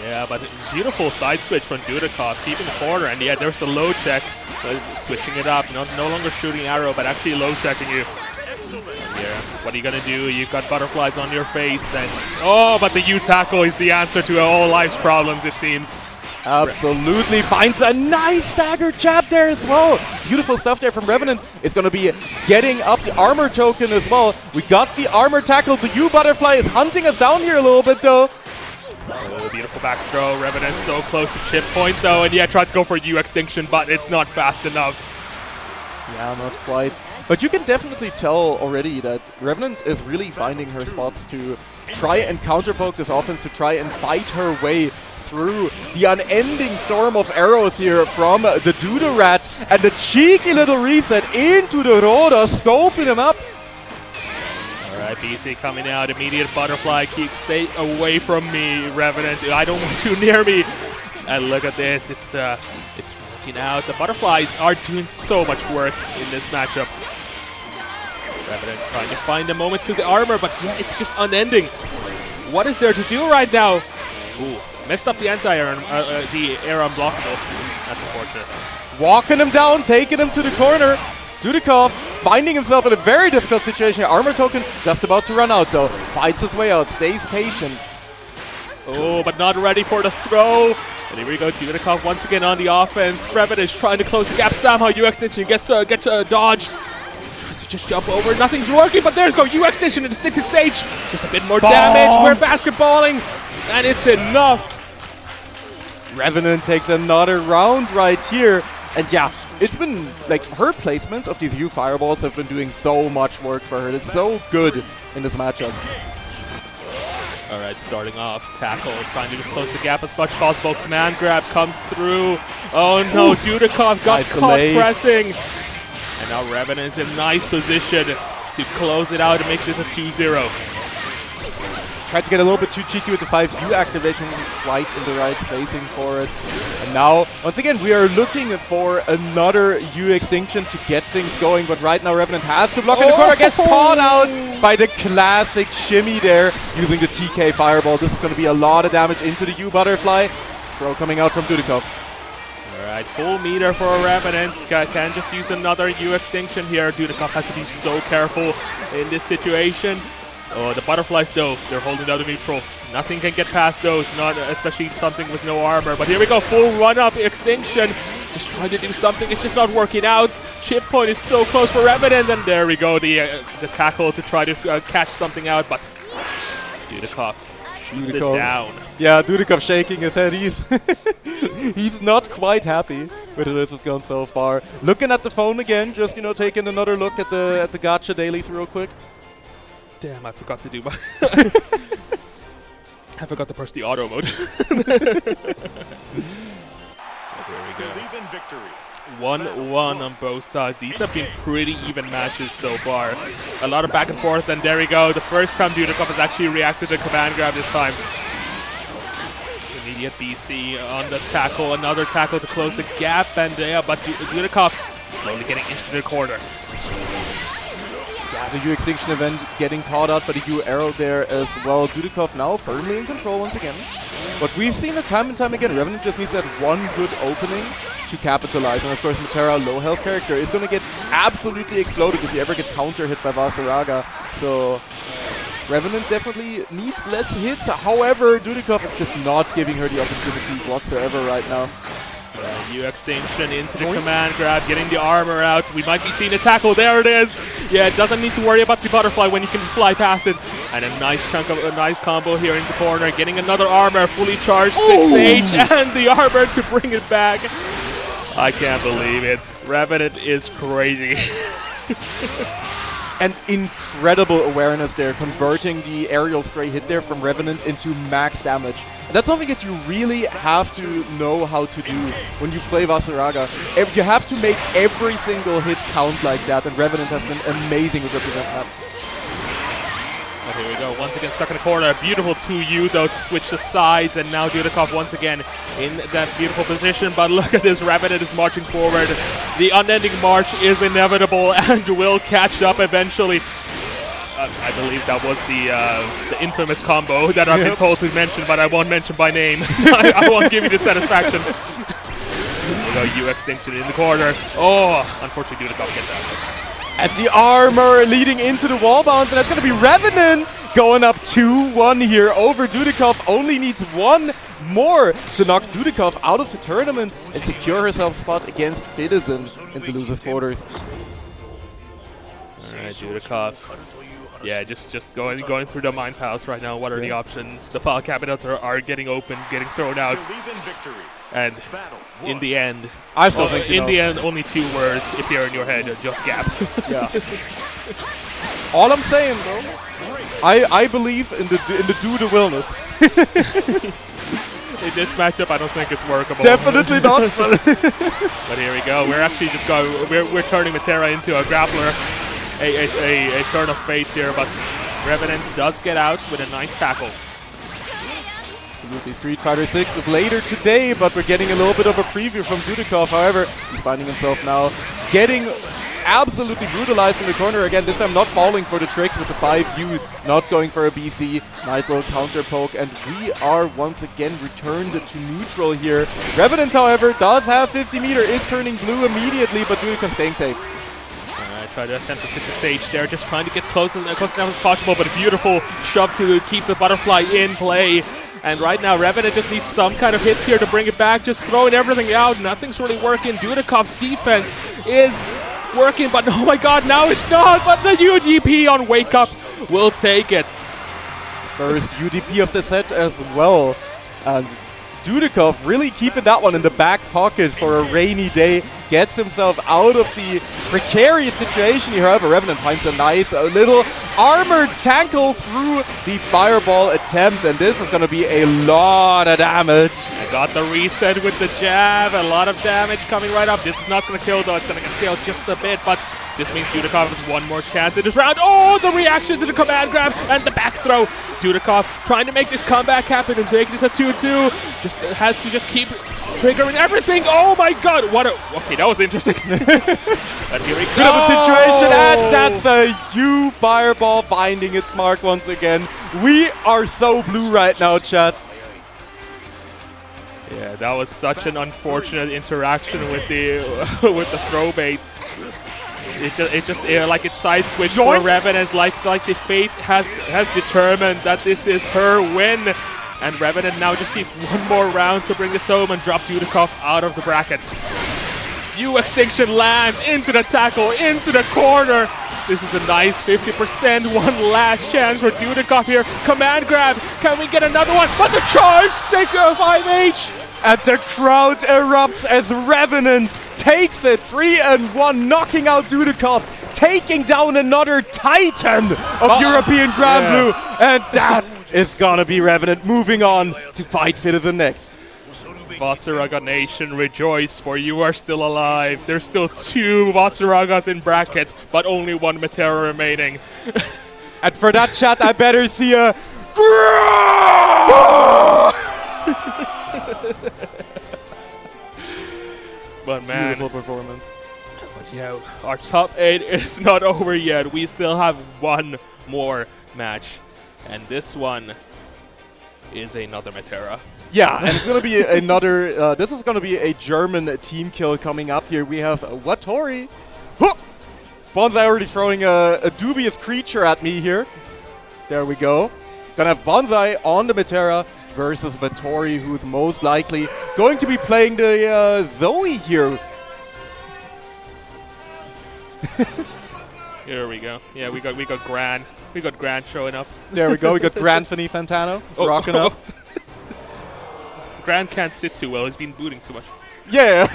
Yeah, but beautiful side switch from Dudikov, keeping the corner, and yeah, there's the low check, switching it up, no longer shooting arrow, but actually low checking you. Yeah, what are you gonna do? You've got butterflies on your face, and oh, but the U tackle is the answer to all life's problems, it seems. Absolutely, finds a nice staggered jab there as well. Beautiful stuff there from Revenant. Is going to be getting up the armor token as well. We got the armor tackle. The U-Butterfly is hunting us down here a little bit though. Oh, beautiful back throw. Revenant so close to chip point though, and yeah, tried to go for U extinction, but it's not fast enough. Yeah, not quite. But you can definitely tell already that Revenant is really finding her spots to try and counterpoke this offense, to try and fight her way through the unending storm of arrows here from the Duda-Rat, and the cheeky little reset into the Roda, scoping him up. Alright, BC coming out, immediate butterfly, stay away from me, Revenant, I don't want you near me. And look at this, it's working out. The butterflies are doing so much work in this matchup. Revenant trying to find a moment to the armor, but yeah, it's just unending. What is there to do right now? Ooh. Messed up the anti-air, the air unblockable. That's unfortunate. Walking him down, taking him to the corner. Dudikov finding himself in a very difficult situation. Armor token just about to run out though. Fights his way out, stays patient. Oh, but not ready for the throw. And here we go, Dudikov once again on the offense. Revenant is trying to close the gap somehow. UX Extinction gets dodged. Tries to just jump over. Nothing's working, but there's go UX Extinction into XXIII. Just a bit more damage. We're basketballing, and it's enough. Revenant takes another round right here. And yeah, it's been like her placements of these U fireballs have been doing so much work for her. It's so good in this matchup. All right, starting off, tackle, trying to just close the gap as much as possible. Command grab comes through. Oh no, Dudikov got Nice caught delay. pressing. And now Revenant is in nice position to close it out and make this a 2-0. Tried to get a little bit too cheeky with the 5U activation, quite in the right spacing for it. And now, once again, we are looking for another U extinction to get things going, but right now Revenant has to block in the corner, gets caught out by the classic shimmy there, using the TK Fireball. This is going to be a lot of damage into the U Butterfly. Throw coming out from Dudikov. Alright, full meter for Revenant. Can just use another U extinction here. Dudikov has to be so careful in this situation. Oh, the butterflies though, they're holding down the neutral. Nothing can get past those, not especially something with no armor. But here we go, full run-up extinction. Just trying to do something, it's just not working out. Chip point is so close for Revenant, and there we go, the tackle to try to catch something out, but Dudikov shoots it down. Yeah, Dudikov shaking his head. He's not quite happy with how this has gone so far. Looking at the phone again, just taking another look at the gacha dailies real quick. Damn, I forgot to do my... I forgot to press the auto mode. There we go. 1-1 on both sides. These have been pretty even matches so far. A lot of back and forth, and there we go. The first time Dudikov has actually reacted to command grab this time. Immediate BC on the tackle. Another tackle to close the gap, and but Dudikov slowly getting into the corner. Yeah, the U Extinction event getting caught out by the U arrow there as well. Dudikov now firmly in control once again. But we've seen it time and time again. Revenant just needs that one good opening to capitalize. And of course, Matera, low health character, is going to get absolutely exploded if he ever gets counter hit by Vasaraga. So Revenant definitely needs less hits. However, Dudikov is just not giving her the opportunity whatsoever right now. U extinction into the command grab, getting the armor out. We might be seeing a tackle. There it is. Yeah, it doesn't need to worry about the butterfly when you can just fly past it. And a nice chunk of a nice combo here in the corner. Getting another armor, fully charged 6H, and the armor to bring it back. I can't believe it. Revenant is crazy. And incredible awareness there, converting the aerial stray hit there from Revenant into max damage. And that's something that you really have to know how to do when you play Vasaraga. You have to make every single hit count like that, and Revenant has been amazing at representing that. But here we go, once again stuck in the corner. Beautiful 2U though to switch the sides, and now Dudikov once again in that beautiful position. But look at this, Revenant is marching forward. The unending march is inevitable and will catch up eventually. I believe that was the infamous combo that I've been told to mention, but I won't mention by name. I won't give you the satisfaction. Here we go, U extinction in the corner. Oh, unfortunately Dudikov gets out. At the armor leading into the wall bounce, and that's going to be Revenant going up 2-1 here over Dudikov. Only needs one more to knock Dudikov out of the tournament and secure herself spot against Citizen in the losers quarters. Alright, Dudikov. Yeah, just going through the mind palace right now. What are the options? The file cabinets are getting open, getting thrown out. And in the end, I still think in the end, only two words appear in your head: just gap. Yeah. All I'm saying, though, I believe in the do the willness. In this matchup, I don't think it's workable. Definitely not. But here we go. We're actually just going. We're turning Matera into a grappler. A turn of fate here, but Revenant does get out with a nice tackle. Absolutely. Street Fighter 6 is later today, but we're getting a little bit of a preview from Dudikov. However, he's finding himself now getting absolutely brutalized in the corner again. This time not falling for the tricks with the 5U, not going for a BC. Nice little counter poke, and we are once again returned to neutral here. Revenant, however, does have 50 meter, is turning blue immediately, but Dudikov staying safe. Try to attempt the XXIII there, just trying to get close enough as possible, but a beautiful shove to keep the butterfly in play. And right now, Revenant just needs some kind of hit here to bring it back, just throwing everything out. Nothing's really working. Dudikov's defense is working, but oh my god, now it's not. But the UGP on Wake Up will take it. First UDP of the set as well. And Dudikov really keeping that one in the back pocket for a rainy day. Gets himself out of the precarious situation here. However, Revenant finds a nice little armored tackle through the fireball attempt. And this is going to be a lot of damage. I got the reset with the jab. A lot of damage coming right up. This is not going to kill though. It's going to get scaled just a bit. But this means Dudikov has one more chance in this round. Oh, the reaction to the command grab and the back throw. Dudikov trying to make this comeback happen and take this at 2-2. Just has to just keep triggering everything. Oh my god, what a... Okay, that was interesting. And here we go. Bit of a situation, and that's a U fireball finding its mark once again. We are so blue right now, chat. Yeah, that was such an unfortunate interaction with the with the throw bait. It just like it side switched for Revenant, like the fate has determined that this is her win, and Revenant now just needs one more round to bring this home and drop Dudikov out of the bracket. U Extinction lands into the tackle, into the corner. This is a nice 50%. One last chance for Dudikov here. Command grab. Can we get another one? But the charge, 5H. And the crowd erupts as Revenant takes it 3-1, knocking out Dudikov, taking down another titan of European Grand Blue. And that is gonna be Revenant moving on to fight Citizen next. Vasaraga Nation, rejoice, for you are still alive. There's still 2 Vasaragas in brackets, but only 1 Metera remaining. And for that, chat, I better see a... But man, beautiful performance. But yeah, our top 8 is not over yet. We still have 1 more match, and this one is another Metera. Yeah, and it's gonna be another. This is gonna be a German team kill coming up here. We have Watori. Huh! Bonsai already throwing a dubious creature at me here. There we go. Gonna have Bonsai on the Metera versus Watori, who's most likely going to be playing the Zoe here. Here we go. Yeah, we got Gran. We got Gran showing up. There we go. We got Granthony Fantano rocking up. Gran can't sit too well. He's been booting too much. Yeah.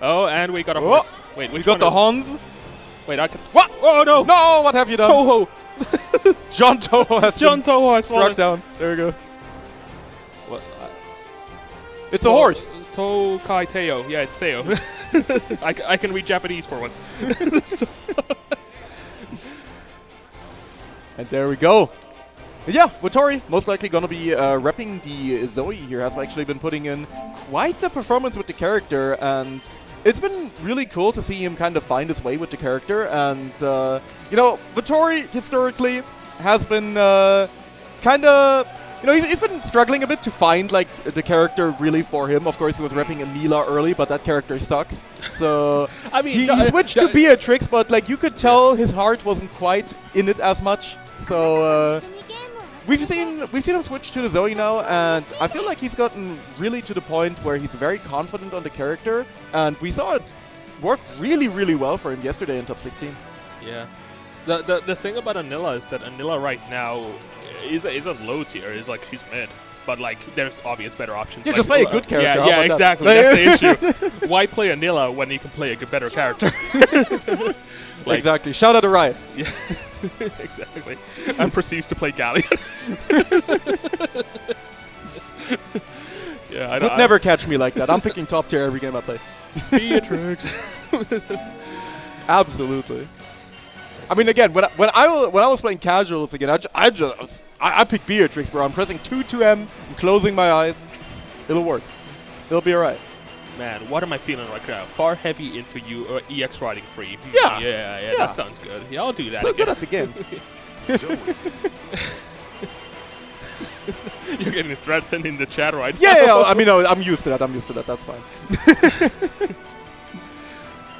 Oh, and we got a horse. Wait, we got the Hans. Wait, I can. What? Oh no! No! What have you done? Toho. John Toho has struck down. There we go. What? It's a horse. Tokai Teo. Yeah, it's Teo. I can read Japanese for once. And there we go. Yeah, Watori most likely gonna be repping the Zoe here. Has actually been putting in quite a performance with the character, and it's been really cool to see him kind of find his way with the character. And you know, Watori historically has been kind of, you know, he's been struggling a bit to find like the character really for him. Of course, he was repping Emila early, but that character sucks. So I mean, he switched to Beatrix, but like you could tell his heart wasn't quite in it as much. So we've seen him switch to the Zoe now, and I feel like he's gotten really to the point where he's very confident on the character, and we saw it work really, really well for him yesterday in top 16. Yeah. The thing about Anila is that Anila right now is a low tier. Is like she's mid, but like there's obvious better options. Yeah, like, just play a good character. Yeah, exactly. That's the issue. Why play Anila when you can play a better character? Like, exactly. Shout out to Riot. Yeah, exactly. And proceeds to play Galleon. Yeah, I Could never catch me like that. I'm picking top tier every game I play. Beatrix. Absolutely. I mean, again, when I was playing casuals again, I pick Beatrix, bro. I'm pressing 2-2M, I'm closing my eyes. It'll work. It'll be alright. Man, what am I feeling right now? Far heavy into you EX riding free. Yeah. Yeah, that sounds good. Yeah, I'll do that. So again. good at the game. You're getting threatened in the chat right now. Yeah, I mean, no, I'm used to that. That's fine.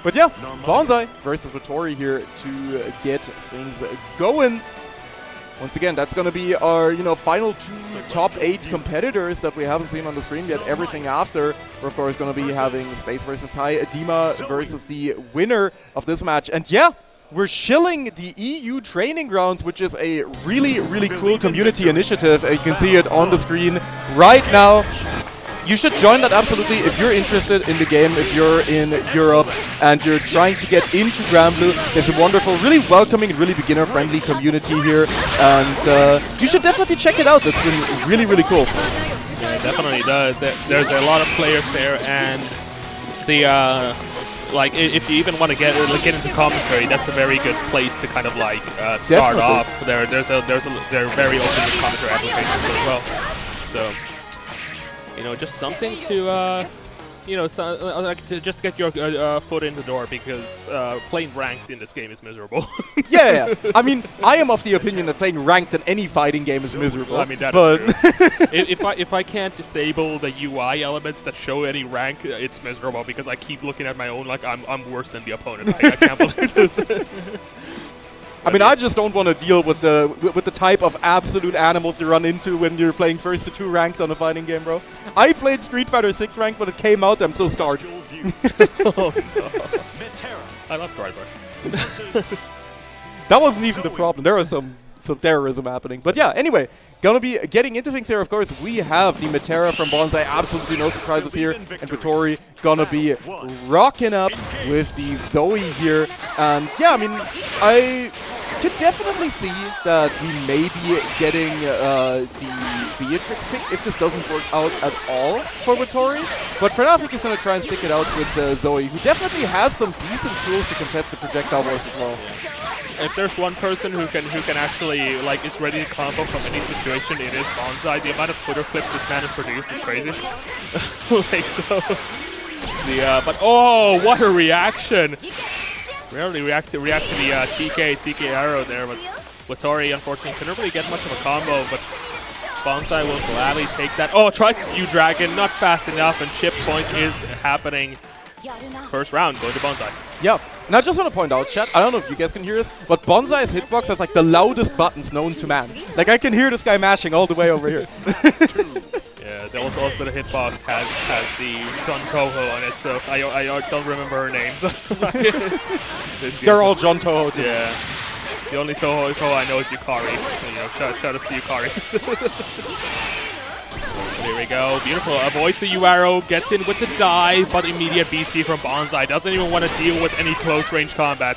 But yeah, Bonsai versus Watori here to get things going. Once again, that's going to be our, final 2 top 8 competitors that we haven't seen on the screen yet. Everything after, we're of course going to be having Space versus Ty, Dima versus the winner of this match. And yeah, we're shilling the EU Training Grounds, which is a really, really cool community initiative. You can see it on the screen right now. You should join that absolutely if you're interested in the game, if you're in Europe and you're trying to get into Granblue. There's a wonderful, really welcoming, really beginner-friendly community here, and you should definitely check it out. It's been really, really cool. Yeah, definitely. There's a lot of players there, and the like if you even want to get into commentary, that's a very good place to kind of like start off. They're very open to commentary applications as well. So. Just something to, just get your foot in the door, because playing ranked in this game is miserable. Yeah. I mean, I am of the opinion that playing ranked in any fighting game is miserable. I mean, that is true. If I can't disable the UI elements that show any rank, it's miserable, because I keep looking at my own like I'm worse than the opponent. I can't believe this. I mean, I just don't want to deal with the type of absolute animals you run into when you're playing first to 2 ranked on a fighting game, bro. I played Street Fighter 6 ranked, but it came out, I'm still scarred. Oh, no. I love Dry Brush. That wasn't even the problem. There was some terrorism happening. But yeah, anyway, gonna be getting into things here. Of course, we have the Metera from Bonsai. Absolutely no surprises here. And Vittori gonna be rocking up with the Zoe here. And yeah, I mean, I can definitely see that we may be getting the Beatrix pick if this doesn't work out at all for Vittori. But for now, I think he's gonna try and stick it out with Zoe, who definitely has some decent tools to contest the projectile voice as well. If there's one person who can actually is ready to combo from any situation, it is Bonsai. The amount of Twitter clips this man has produced is crazy. But oh, what a reaction! Rarely react to the TK arrow there, but Vittori unfortunately couldn't really get much of a combo, but Bonsai will gladly take that. Oh, tries to U-Dragon, not fast enough, and chip point is happening. First round, going to Bonsai. Yeah, and I just want to point out, chat, I don't know if you guys can hear this, but Bonsai's hitbox has like the loudest buttons known to man. Like, I can hear this guy mashing all the way over here. Yeah, there was also the hitbox has the John Toho on it, so I don't remember her name. So they're all John Toho too. Yeah. The only Toho I know is Yukari. Shout out to Yukari. Here we go. Beautiful. Avoids the U-Arrow, gets in with the die, but immediate BC from Bonsai. Doesn't even want to deal with any close-range combat.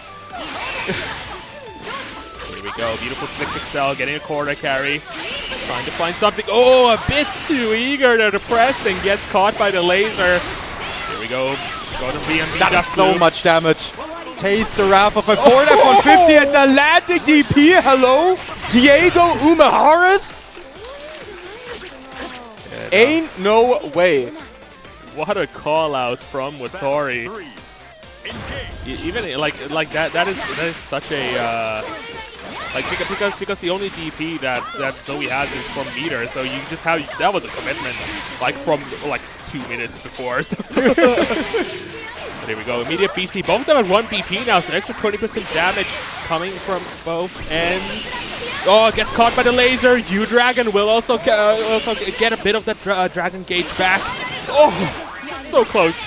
Here we go. Beautiful 6XL, getting a quarter carry. Trying to find something. Oh, a bit too eager to press and gets caught by the laser. Here we go. Go to BMB. That is so much damage. Taste the wrath of a forward F-150 at the landing DP. Hello? Diego Umaharas? Ain't no way. What a call out from Vittori. Even like that is such a because the only DP that Zoe has is from meter, so you just have that was a commitment from 2 minutes before. So. There we go, immediate BC. Both of them at 1 BP now, so extra 20% damage coming from both ends. Oh, gets caught by the laser. U-Dragon will also get a bit of that Dragon Gauge back. Oh, so close.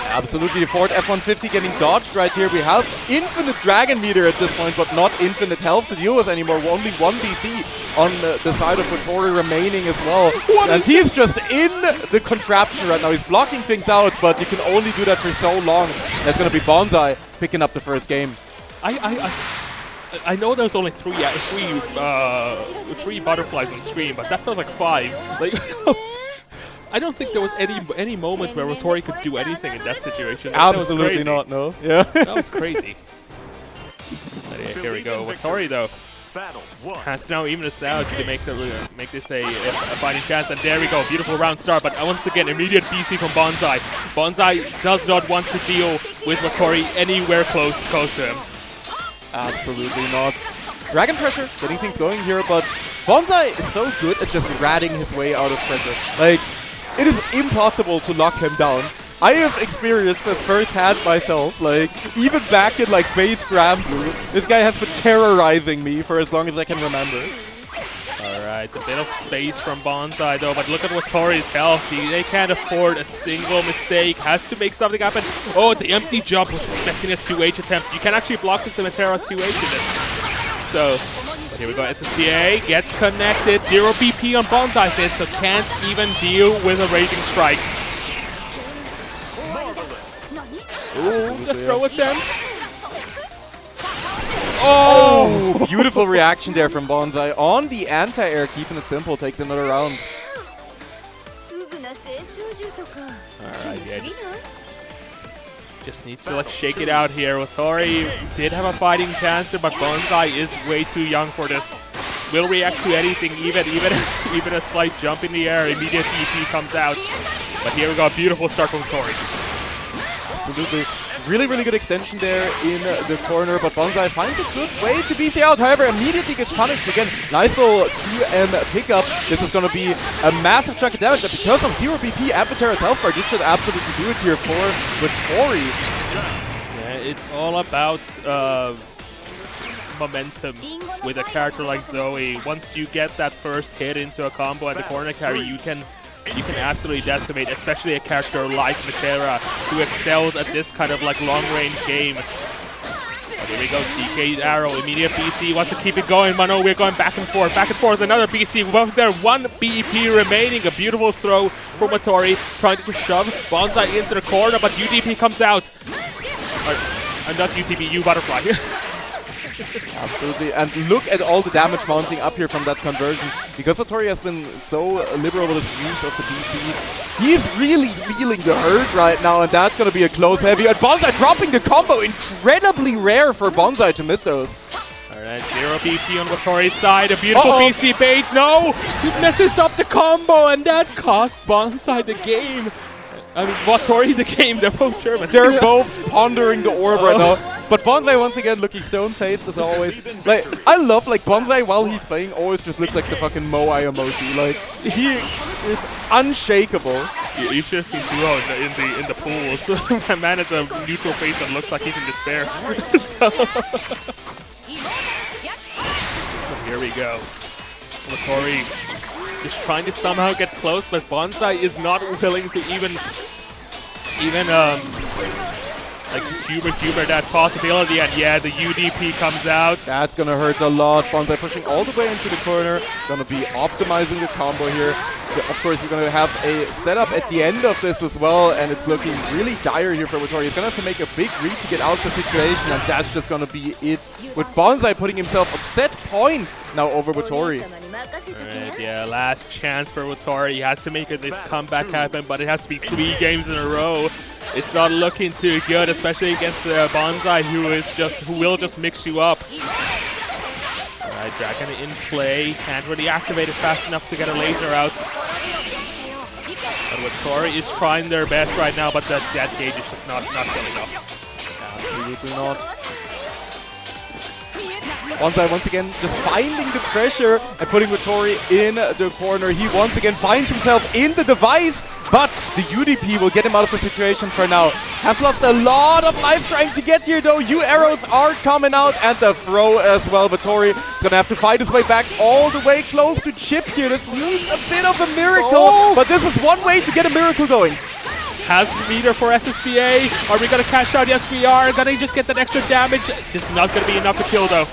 Absolutely, the forward F-150 getting dodged right here. We have infinite Dragon meter at this point, but not infinite health to deal with anymore. Only 1 DC on the side of Vittori remaining as well. And he's just in the contraption right now. He's blocking things out, but you can only do that for so long. That's going to be Bonsai picking up the first game. I know there's only three butterflies on screen, but that felt like 5. Like, I don't think there was any moment where Vittori could do anything in that situation. Absolutely not, no. Yeah. That was crazy. Here we go. Vittori, though, has to now even us out to make this a fighting chance. And there we go. Beautiful round start, but once again, immediate BC from Bonsai. Bonsai does not want to deal with Vittori anywhere close to him. Absolutely not. Dragon pressure, getting things going here, but Bonsai is so good at just ratting his way out of pressure. Like, it is impossible to lock him down. I have experienced this firsthand myself. Like, even back in like base Grand Blue, this guy has been terrorizing me for as long as I can remember. Alright, a bit of space from Bonsai though, but look at Watori's health. They can't afford a single mistake. Has to make something happen. Oh, the empty jump was expecting a 2H attempt. You can actually block the Cemetero's 2H in this. So, but here we go. SSBA gets connected. 0 BP on Bonsai hit, so can't even deal with a Raging Strike. Ooh, the throw attempt. Oh, beautiful reaction there from Bonsai on the anti-air, keeping it simple, takes another round. Alright, yeah, just needs to like shake it out here. Watori did have a fighting chance there, but Bonsai is way too young for this. Will react to anything, even a slight jump in the air, immediate EP comes out. But here we go, beautiful start from Watori. Absolutely. Really good extension there in the corner, but Bonsai finds a good way to BC out. However, immediately gets punished again. Nice little TM pickup. This is going to be a massive chunk of damage, and because of 0 BP and Patera's health bar, this should absolutely do it here for Watori. Yeah, it's all about momentum with a character like Zoe. Once you get that first hit into a combo at the corner carry, you can absolutely decimate, especially a character like Matera, who excels at this kind of like long-range game. But here we go, TK's arrow, immediate BC, wants to keep it going. Mano, we're going back and forth, another BC. Well, there, 1 BP remaining, a beautiful throw from Watori, trying to shove Bonsai into the corner, but UDP comes out. Not UTP, U Butterfly. Absolutely, and look at all the damage mounting up here from that conversion. Because Watori has been so liberal with his use of the DC, he's really feeling the hurt right now, and that's going to be a close heavy. And Bonsai dropping the combo, incredibly rare for Bonsai to miss those. Alright, 0 BP on Watori's side, a beautiful BC bait. No! He messes up the combo, and that cost Bonsai the game. I mean, Watori the game, they're both German. They're both pondering the orb right now. But Bonsai once again looking stone-faced as always. Like, I love like Bonsai while he's playing always just looks like the fucking Moai emoji. Like, he is unshakable. You should have seen Duo in the pools. That man has a neutral face that looks like he's in despair. So here we go. Watori just trying to somehow get close, but Bonsai is not willing to even like humor that possibility, and yeah, the UDP comes out. That's gonna hurt a lot. Bonsai pushing all the way into the corner. Gonna be optimizing the combo here. Of course, we're gonna have a setup at the end of this as well, and it's looking really dire here for Watori. He's gonna have to make a big read to get out of the situation, and that's just gonna be it. With Bonsai putting himself at set point now over Watori. Alright, yeah, last chance for Watori. He has to make this comeback happen, but it has to be 3 games in a row. It's not looking too good, especially against Bonsai, who will just mix you up. Alright, Dragon in play, can't really activate it fast enough to get a laser out. But Watori is trying their best right now, but that gauge is just not good enough. Absolutely not. Bonsai once again just finding the pressure and putting Watori in the corner. He once again finds himself in the device, but the UDP will get him out of the situation for now. Has lost a lot of life trying to get here though. U-arrows are coming out and the throw as well. Watori is going to have to fight his way back all the way close to Chip here. This needs a bit of a miracle, but this is one way to get a miracle going. Has meter for SSBA. Are we going to cash out? Yes, we are. Going to just get that extra damage. This is not going to be enough to kill though.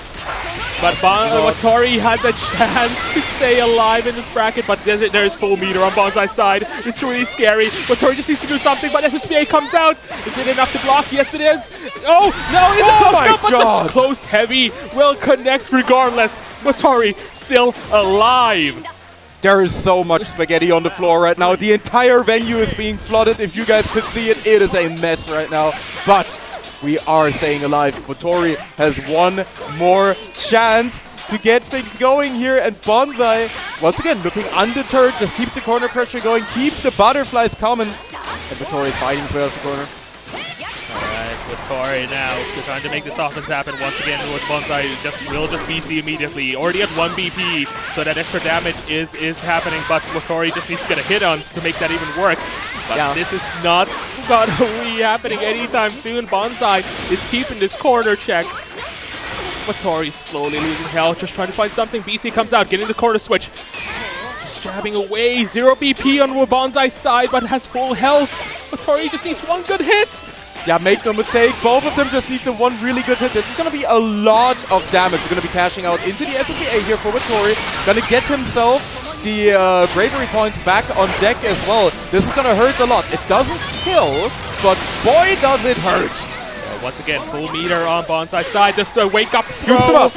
But Watori has a chance to stay alive in this bracket, but there's full meter on Bonsai's side. It's really scary. Watori just needs to do something, but SSBA comes out. Is it enough to block? Yes, it is. Oh, no, it's a close enough, but the close heavy will connect regardless. Watori still alive. There is so much spaghetti on the floor right now. The entire venue is being flooded. If you guys could see it, it is a mess right now. But we are staying alive. Watori has one more chance to get things going here, and Bonsai, once again, looking undeterred, just keeps the corner pressure going, keeps the butterflies coming, and Watori is fighting his way out the corner. Alright, Watori now trying to make this offense happen once again. With Bonsai will just BC immediately. Already at 1 BP, so that extra damage is happening, but Watori just needs to get a hit on to make that even work. But this is not gonna be happening anytime soon. Bonsai is keeping this corner check. Tori slowly losing health, just trying to find something. BC comes out, getting the corner switch. Just jabbing away. 0 BP on Bonsai's side, but has full health. Tori just needs one good hit. Yeah, make no mistake, both of them just need the one really good hit. This is going to be a lot of damage. They're going to be cashing out into the SSBA here for Tori. Going to get himself the bravery points back on deck as well. This is going to hurt a lot. It doesn't kill, but boy does it hurt. Once again, full meter on Bonsai's side, just a wake up throw. Scoops him up.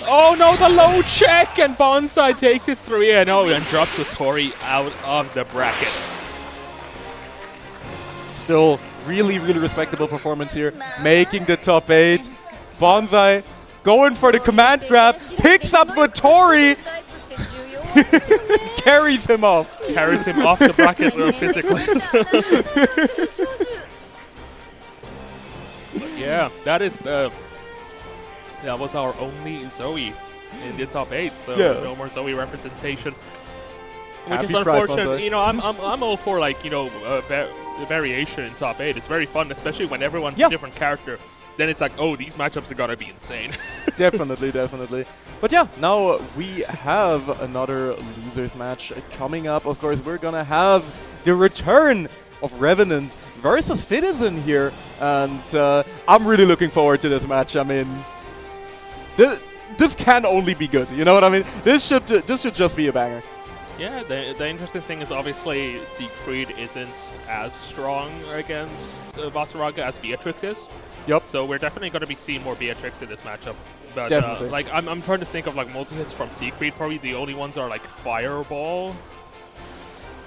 Oh no, the low check, and Bonsai takes it 3-0 and drops Tori out of the bracket. Still, really, really respectable performance here. Making the top 8. Bonsai going for the command grab, picks up Tori. Carries him off. Carries him off the bracket physically. Yeah, that was our only Zoe in the top 8, so no more Zoe representation, which is unfortunate. You know, I'm all for, like, you know, variation in top 8. It's very fun, especially when everyone's a different character. Then it's like, oh, these matchups are gonna be insane. Definitely. But yeah, now we have another losers match coming up. Of course, we're gonna have the return of Revenant versus Citizen here, and I'm really looking forward to this match. I mean, this can only be good. You know what I mean? This should just be a banger. Yeah, the interesting thing is obviously Siegfried isn't as strong against Vasaraga as Beatrix is. Yep. So we're definitely going to be seeing more Beatrix in this matchup. But definitely. Like I'm trying to think of like multi-hits from Siegfried. Probably the only ones are like Fireball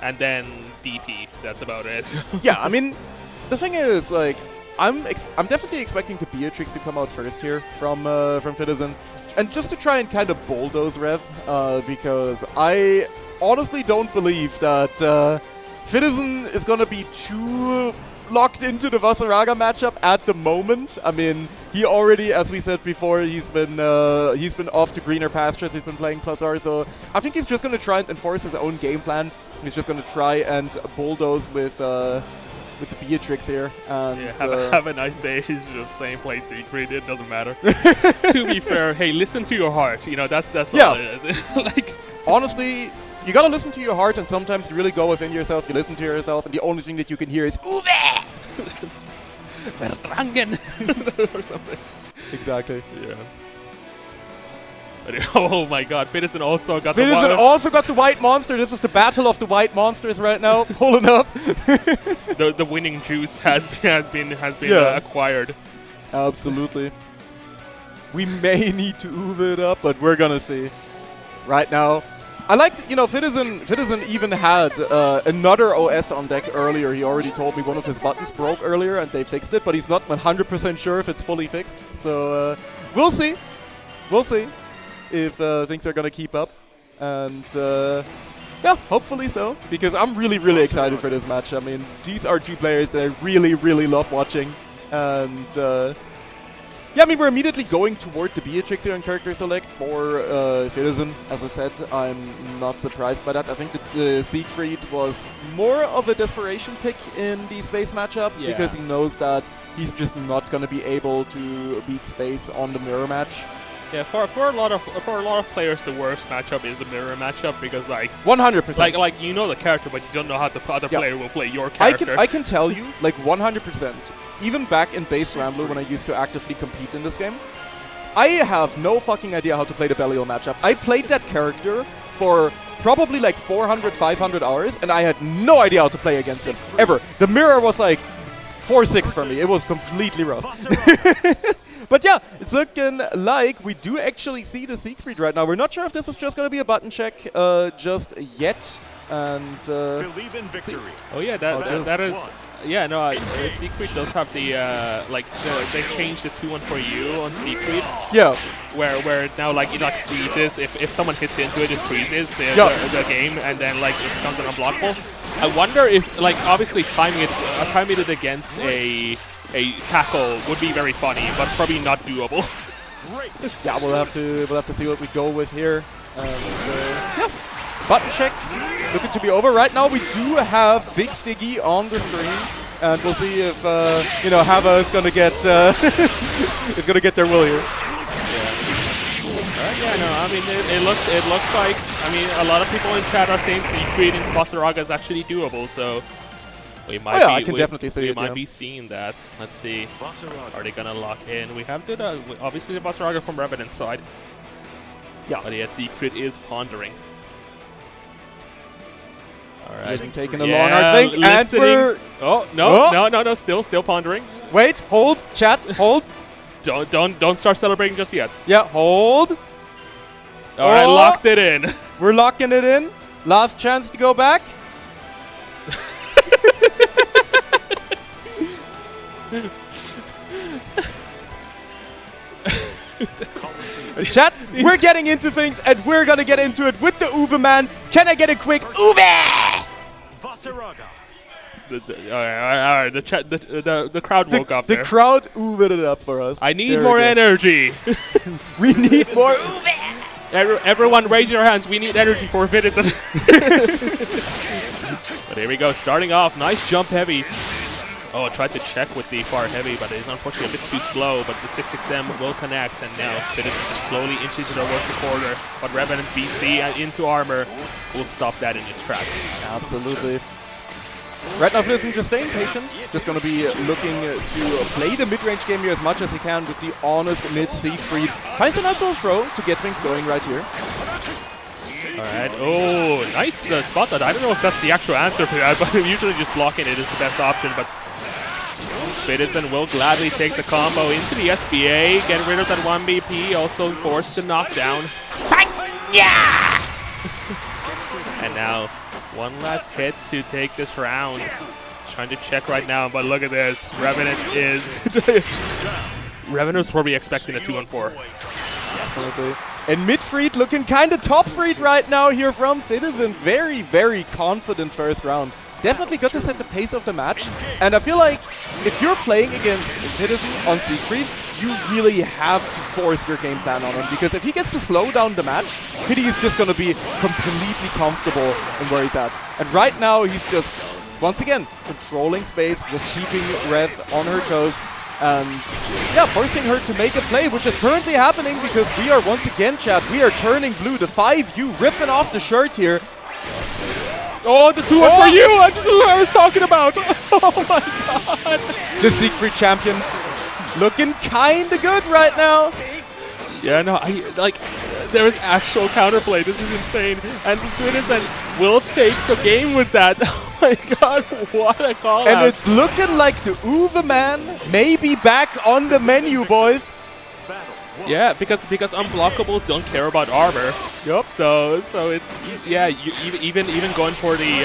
and then DP. That's about it. Yeah, I mean, the thing is, like, I'm definitely expecting the Beatrix to come out first here from Citizen, and just to try and kind of bulldoze Rev, because I honestly don't believe that Citizen is gonna be too locked into the Vasaraga matchup at the moment. I mean, he already, as we said before, he's been off to greener pastures. He's been playing +R, so I think he's just gonna try and enforce his own game plan. He's just gonna try and bulldoze with the Beatrix here. And yeah, have a nice day. He's just saying play Siegfried. It doesn't matter. To be fair, hey, listen to your heart. You know, that's all it is. Like, honestly, you gotta listen to your heart, and sometimes you really go within yourself. You listen to yourself, and the only thing that you can hear is Uwe! Verdrangen! Or something. Exactly. Yeah. Oh my god, Citizen also got the white monster. This is the battle of the white monsters right now. Pulling up. the winning juice has been acquired. Absolutely. We may need to Uwe it up, but we're gonna see. Right now, I like, you know, Citizen even had another OS on deck earlier. He already told me one of his buttons broke earlier and they fixed it, but he's not 100% sure if it's fully fixed. So we'll see. We'll see if things are going to keep up. And yeah, hopefully so, because I'm really, really excited for this match. I mean, these are two players that I really, really love watching. And yeah, I mean, we're immediately going toward the Beatrix here in character select for Citizen. As I said, I'm not surprised by that. I think that Siegfried was more of a desperation pick in the Space matchup, because he knows that he's just not going to be able to beat Space on the mirror match. Yeah, for a lot of players, the worst matchup is a mirror matchup, because like 100%, like you know the character, but you don't know how the other player will play your character. I can tell you, like 100%. Even back in Base Rambler, when I used to actively compete in this game, I have no fucking idea how to play the Belial matchup. I played that character for probably like 400, 500 hours, and I had no idea how to play against him, ever. The mirror was like 4-6 for me. It was completely rough. But yeah, it's looking like we do actually see the Siegfried right now. We're not sure if this is just going to be a button check just yet. And believe in victory. Oh yeah, that is. Yeah, no, Siegfried does have the they changed the 2-1 for you on Siegfried. Yeah. Where now like it like freezes if someone hits into it, it freezes the game, and then like it becomes an unblockable. I wonder if like obviously timing it against a tackle would be very funny, but probably not doable. Yeah, we'll have to see what we go with here. And, yeah. Button check looking to be over. Right now we do have Big Siggy on the screen, and we'll see if you know, Hava is gonna get is gonna get their will here. Yeah, no, I mean, it looks like, I mean, a lot of people in chat are saying creating Basaraga is actually doable, so we might I can definitely see it, might be seeing that. Let's see, are they gonna lock in? We have the obviously the Basaraga from Revenant's side. Yeah. But yeah, Siegfried is pondering. All right, taking a long hard think, and we're no, still pondering. Wait, hold, chat, hold. Don't start celebrating just yet. Yeah, hold. All right, locked it in. We're locking it in. Last chance to go back. Chat, we're getting into things, and we're gonna get into it with the Uwe man. Can I get a quick Uwe? Vasaraga. All right, the crowd woke up there. The crowd Uwe'd it up for us. I need more energy. We need more Uwe. Everyone raise your hands. We need energy for Vidison. But here we go. Starting off. Nice jump heavy. Oh, tried to check with the far heavy, but it's unfortunately a bit too slow. But the 6XM will connect, and now Vidison just slowly inches towards the corner. But Revenant's BC into armor will stop that in its tracks. Absolutely. Right now, Vidison just staying patient. Just going to be looking to play the mid-range game here as much as he can with the honest mid-Siegfried. Finds a nice little throw to get things going right here. Alright, oh, nice spot that. I don't know if that's the actual answer for that, but usually just blocking it is the best option. But Vidison will gladly take the combo into the SBA, get rid of that 1 BP, also force the knockdown. And now, one last hit to take this round. Trying to check right now, but look at this. Revenant is... Revenant's probably expecting a 2-on-4. Absolutely. And mid-Fried looking kind of top-Fried right now here from Vidison. Very, very confident first round. Definitely got to set the pace of the match. And I feel like if you're playing against Vidison on Siegfried, you really have to force your game plan on him. Because if he gets to slow down the match, Fiddy is just going to be completely comfortable in where he's at. And right now, he's just, once again, controlling space, just keeping Rev on her toes. And yeah, forcing her to make a play, which is currently happening because we are once again, chat, we are turning blue. The 5U ripping off the shirt here. Oh, the 2-1 for you! This is what I was talking about! Oh my god! The Siegfried champion looking kinda good right now. Yeah, no, there is actual counterplay. This is insane. And Vidison will take the game with that. Oh my god, what a call And out. it's looking like the Uwe man may be back on the menu, boys. Yeah, because unblockables don't care about armor. Yup. So it's, yeah, even going for the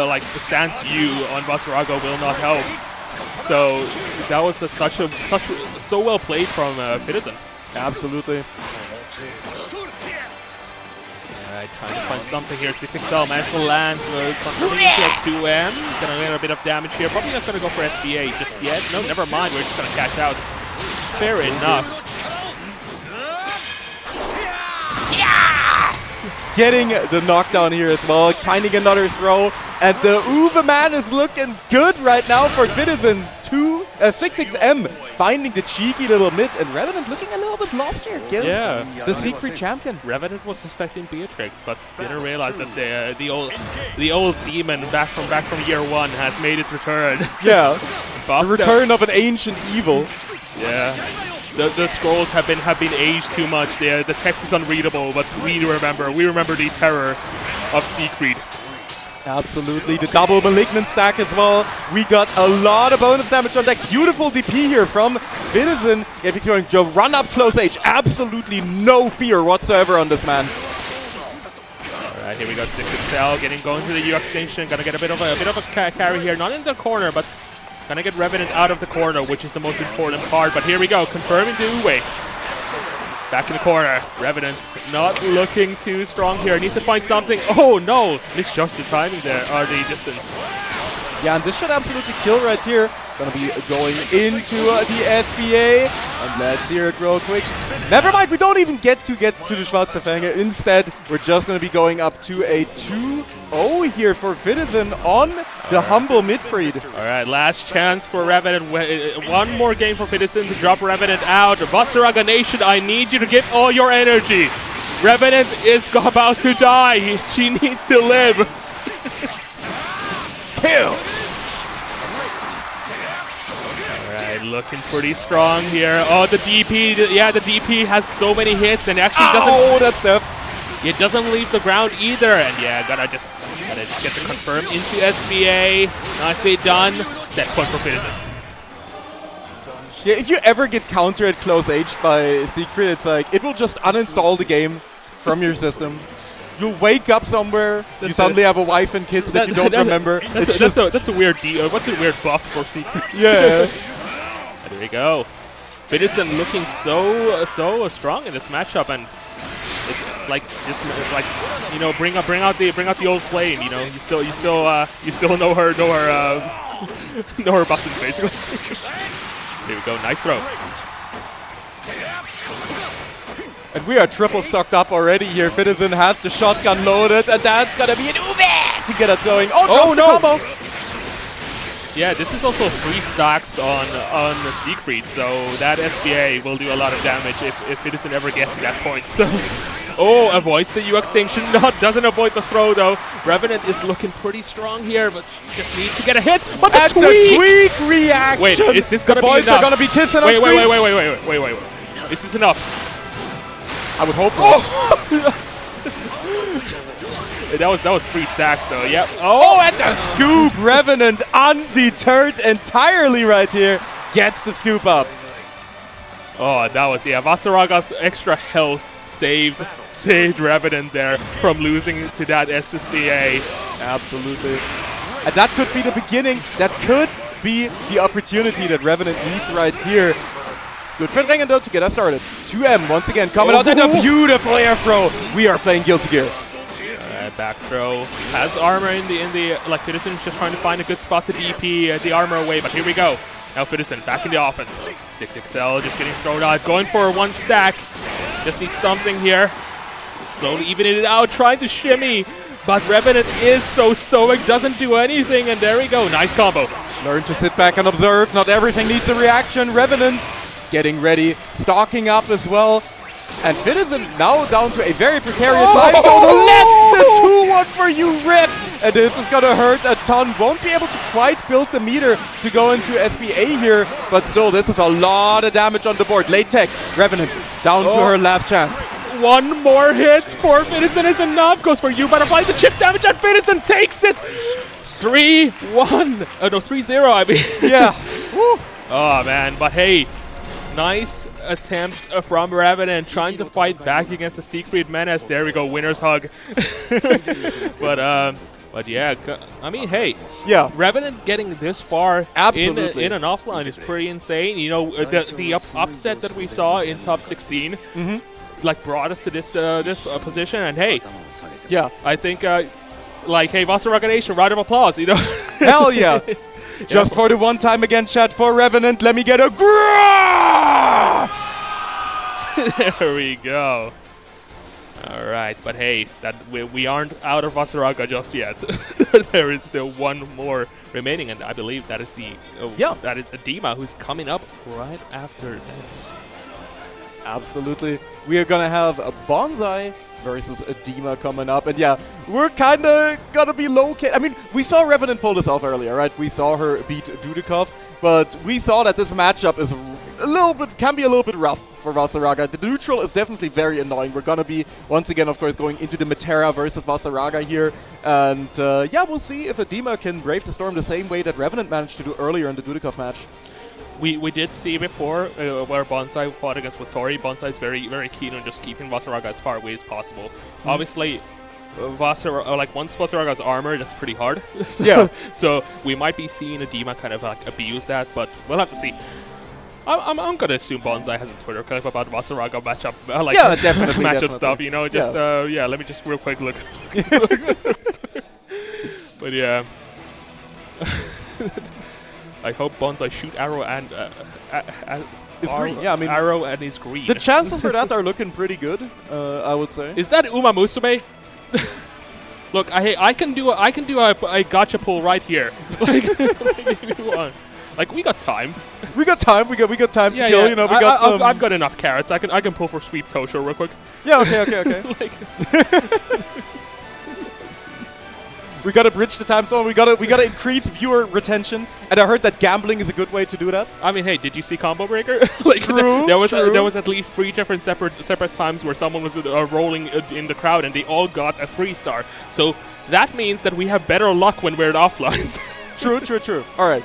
like the stance U on Basaraga will not help. So that was so well played from Vidison. Absolutely. Alright, trying to find something here. 6XL managed to land, continuing to a 2M. Gonna get a bit of damage here. Probably not gonna go for SBA just yet. No, never mind. We're just gonna catch out. Fair enough. Getting the knockdown here as well, finding another throw, and the Uwe man is looking good right now for Vidison. 6XM finding the cheeky little mid, and Revenant looking a little bit lost here against the Siegfried champion. Revenant was suspecting Beatrix, but didn't realize that the old demon back from year one has made its return. Yeah, the return of an ancient evil. Yeah. The scrolls have been aged too much. The text is unreadable, but we remember the terror of Siegfried. Absolutely, the double malignant stack as well. We got a lot of bonus damage on that. Beautiful DP here from Vidison. Getting going to run up close H. Absolutely no fear whatsoever on this man. Alright, here we go. 6XL going to the U extension. Gonna get a bit of a carry here. Not in the corner, but gonna get Revenant out of the corner, which is the most important part. But here we go, confirming the Uwe. Back in the corner. Revenant not looking too strong here. Needs to find something. Oh no! Misjudged the timing there, or the distance. Yeah, and this should absolutely kill right here. Gonna be going into the SBA. And let's hear it real quick. Never mind, we don't even get to the Schwarze Fänge. Instead, we're just gonna be going up to a 2-0 here for Citizen on the humble Midfried. Alright, last chance for Revenant. One more game for Citizen to drop Revenant out. Wasserraga Nation, I need you to give all your energy. Revenant is about to die. She needs to live. Kill! Alright, looking pretty strong here. Oh, the DP, yeah, the DP has so many hits and actually doesn't. Oh, that's tough. It doesn't leave the ground either. And yeah, gotta just get the confirm into SBA. Nicely done. Set point for Citizen. Yeah, if you ever get countered at close age by Siegfried, it's like, it will just uninstall the game from your system. You'll wake up somewhere, you suddenly have a wife and kids that you don't remember. That's a weird what's a weird buff for Secret? Yeah. There we go. Citizen looking so strong in this matchup, and it's like this, like, you know, bring out the old flame. You know, you still know her know her buttons basically. There we go, nice throw. And we are triple stocked up already here. Citizen has the shotgun loaded, and that's gonna be an Uwe to get us going. Oh no! Combo. Yeah, this is also 3 stacks on the Siegfried, so that SBA will do a lot of damage if Citizen ever gets to that point. So, oh, avoids the U extinction, doesn't avoid the throw though. Revenant is looking pretty strong here, but just needs to get a hit. But the tweak reaction. Wait, is this gonna be enough? The boys are gonna be kissing on screen. Wait. Is this enough? I would hope not. That was 3 stacks though, yep. Oh, and the scoop! Revenant, undeterred entirely right here, gets the scoop up. Oh, that was, yeah, Wasserraga's extra health saved Revenant there from losing to that SSBA. Absolutely. And that could be the beginning, that could be the opportunity that Revenant needs right here. Good for Drängen though to get us started. 2M once again coming out, and a beautiful air throw. We are playing Guilty Gear. Back throw, has armor in the like Citizen's just trying to find a good spot to DP the armor away, but here we go. Now Citizen back in the offense. 6XL just getting thrown out, going for a 1 stack. Just needs something here. Slowly evening it out, trying to shimmy. But Revenant is so stoic, doesn't do anything, and there we go. Nice combo. Learn to sit back and observe. Not everything needs a reaction. Revenant getting ready, stocking up as well. And Citizen now down to a very precarious life total. Let's the 2-1 for you, Rip! And this is gonna hurt a ton. Won't be able to quite build the meter to go into SBA here, but still, this is a lot of damage on the board. Late tech, Revenant down to her last chance. 1 more hit for Citizen is enough. Goes for you, but applies the chip damage, and Citizen takes it. 3-1. Oh no, 3-0. I mean. Yeah. Oh man, but hey. Nice attempt from Revenant trying to fight back against the Siegfried menace. There we go, winner's hug. But yeah, I mean, hey, yeah, Revenant getting this far absolutely in an offline is pretty insane. You know, the upset that we saw in top 16, like brought us to this position. And hey, yeah, I think like hey, Wasserraga Nation, round of applause. You know, hell yeah. Just for the one time again, chat, for Revenant, let me get a grrrr! There we go. All right, but hey, that we aren't out of Wasserraga just yet. There is still 1 more remaining, and I believe that is that is Adema, who's coming up right after this. Absolutely. We are gonna have a Bonsai versus Adema coming up, and yeah, we're kinda gonna be low-key. I mean, we saw Revenant pull this off earlier, right? We saw her beat Dudikov, but we saw that this matchup is can be a little bit rough for Wasserraga. The neutral is definitely very annoying. We're gonna be once again, of course, going into the Metera versus Wasserraga here, and yeah, we'll see if Adema can brave the storm the same way that Revenant managed to do earlier in the Dudikov match. We did see before where Bonsai fought against Watori. Bonsai is very, very keen on just keeping Wasserraga as far away as possible. Obviously, once Wasserraga's armor, that's pretty hard. So we might be seeing Adema kind of like abuse that, but we'll have to see. I'm gonna assume Bonsai has a Twitter clip about Wasserraga matchup, matchup stuff. You know, just yeah. Let me just real quick look. But yeah. I hope Bonsai shoot arrow and It's green. Yeah, I mean, arrow and is green. the chances for that are looking pretty good. I would say. Is that Uma Musume? Look, I can do a gotcha pull right here. Like we got time. We got time. We got time to kill. Yeah. You know, we got some. I've got enough carrots. I can pull for Sweep Tosho real quick. Yeah. Okay. Like, we gotta bridge the time zone. We gotta increase viewer retention. And I heard that gambling is a good way to do that. I mean, hey, did you see Combo Breaker? Like, True. There was at least 3 different separate times where someone was rolling in the crowd, and they all got a 3-star. So that means that we have better luck when we're at offlines. True. All right.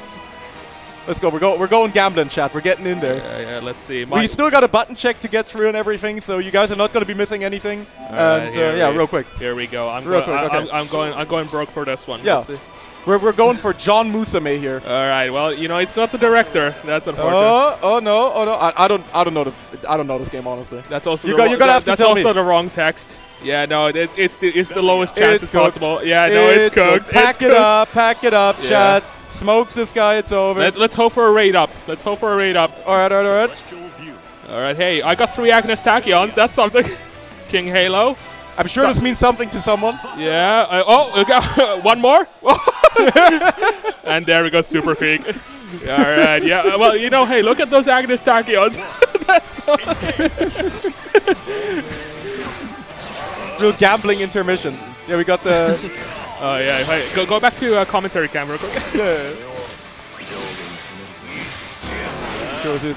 Let's go. We're going gambling, chat. We're getting in there. Yeah. Let's see. We still got a button check to get through and everything, so you guys are not going to be missing anything. And real quick. Here we go. I'm going broke for this one. Yeah. Let's see. We're going for John Musume here. All right. Well, you know, it's not the director. That's unfortunate. Oh no. I don't know this game, honestly. That's also you're gonna have to tell me. That's also the wrong text. Yeah, no, it's the lowest chances possible. Yeah, no, it's cooked. Pack it up, chat. Smoke this guy, it's over. Let's hope for a raid up. All right. All right, hey, I got 3 Agnes Tachyons. That's something. King Halo. I'm sure this means something to someone. Yeah. We got one more. And there we go, Super Creek. All right, yeah. Well, you know, hey, look at those Agnes Tachyons. Real gambling intermission. Yeah, we got the... Oh, yeah. Hey, go back to commentary camera real quick. Yeah.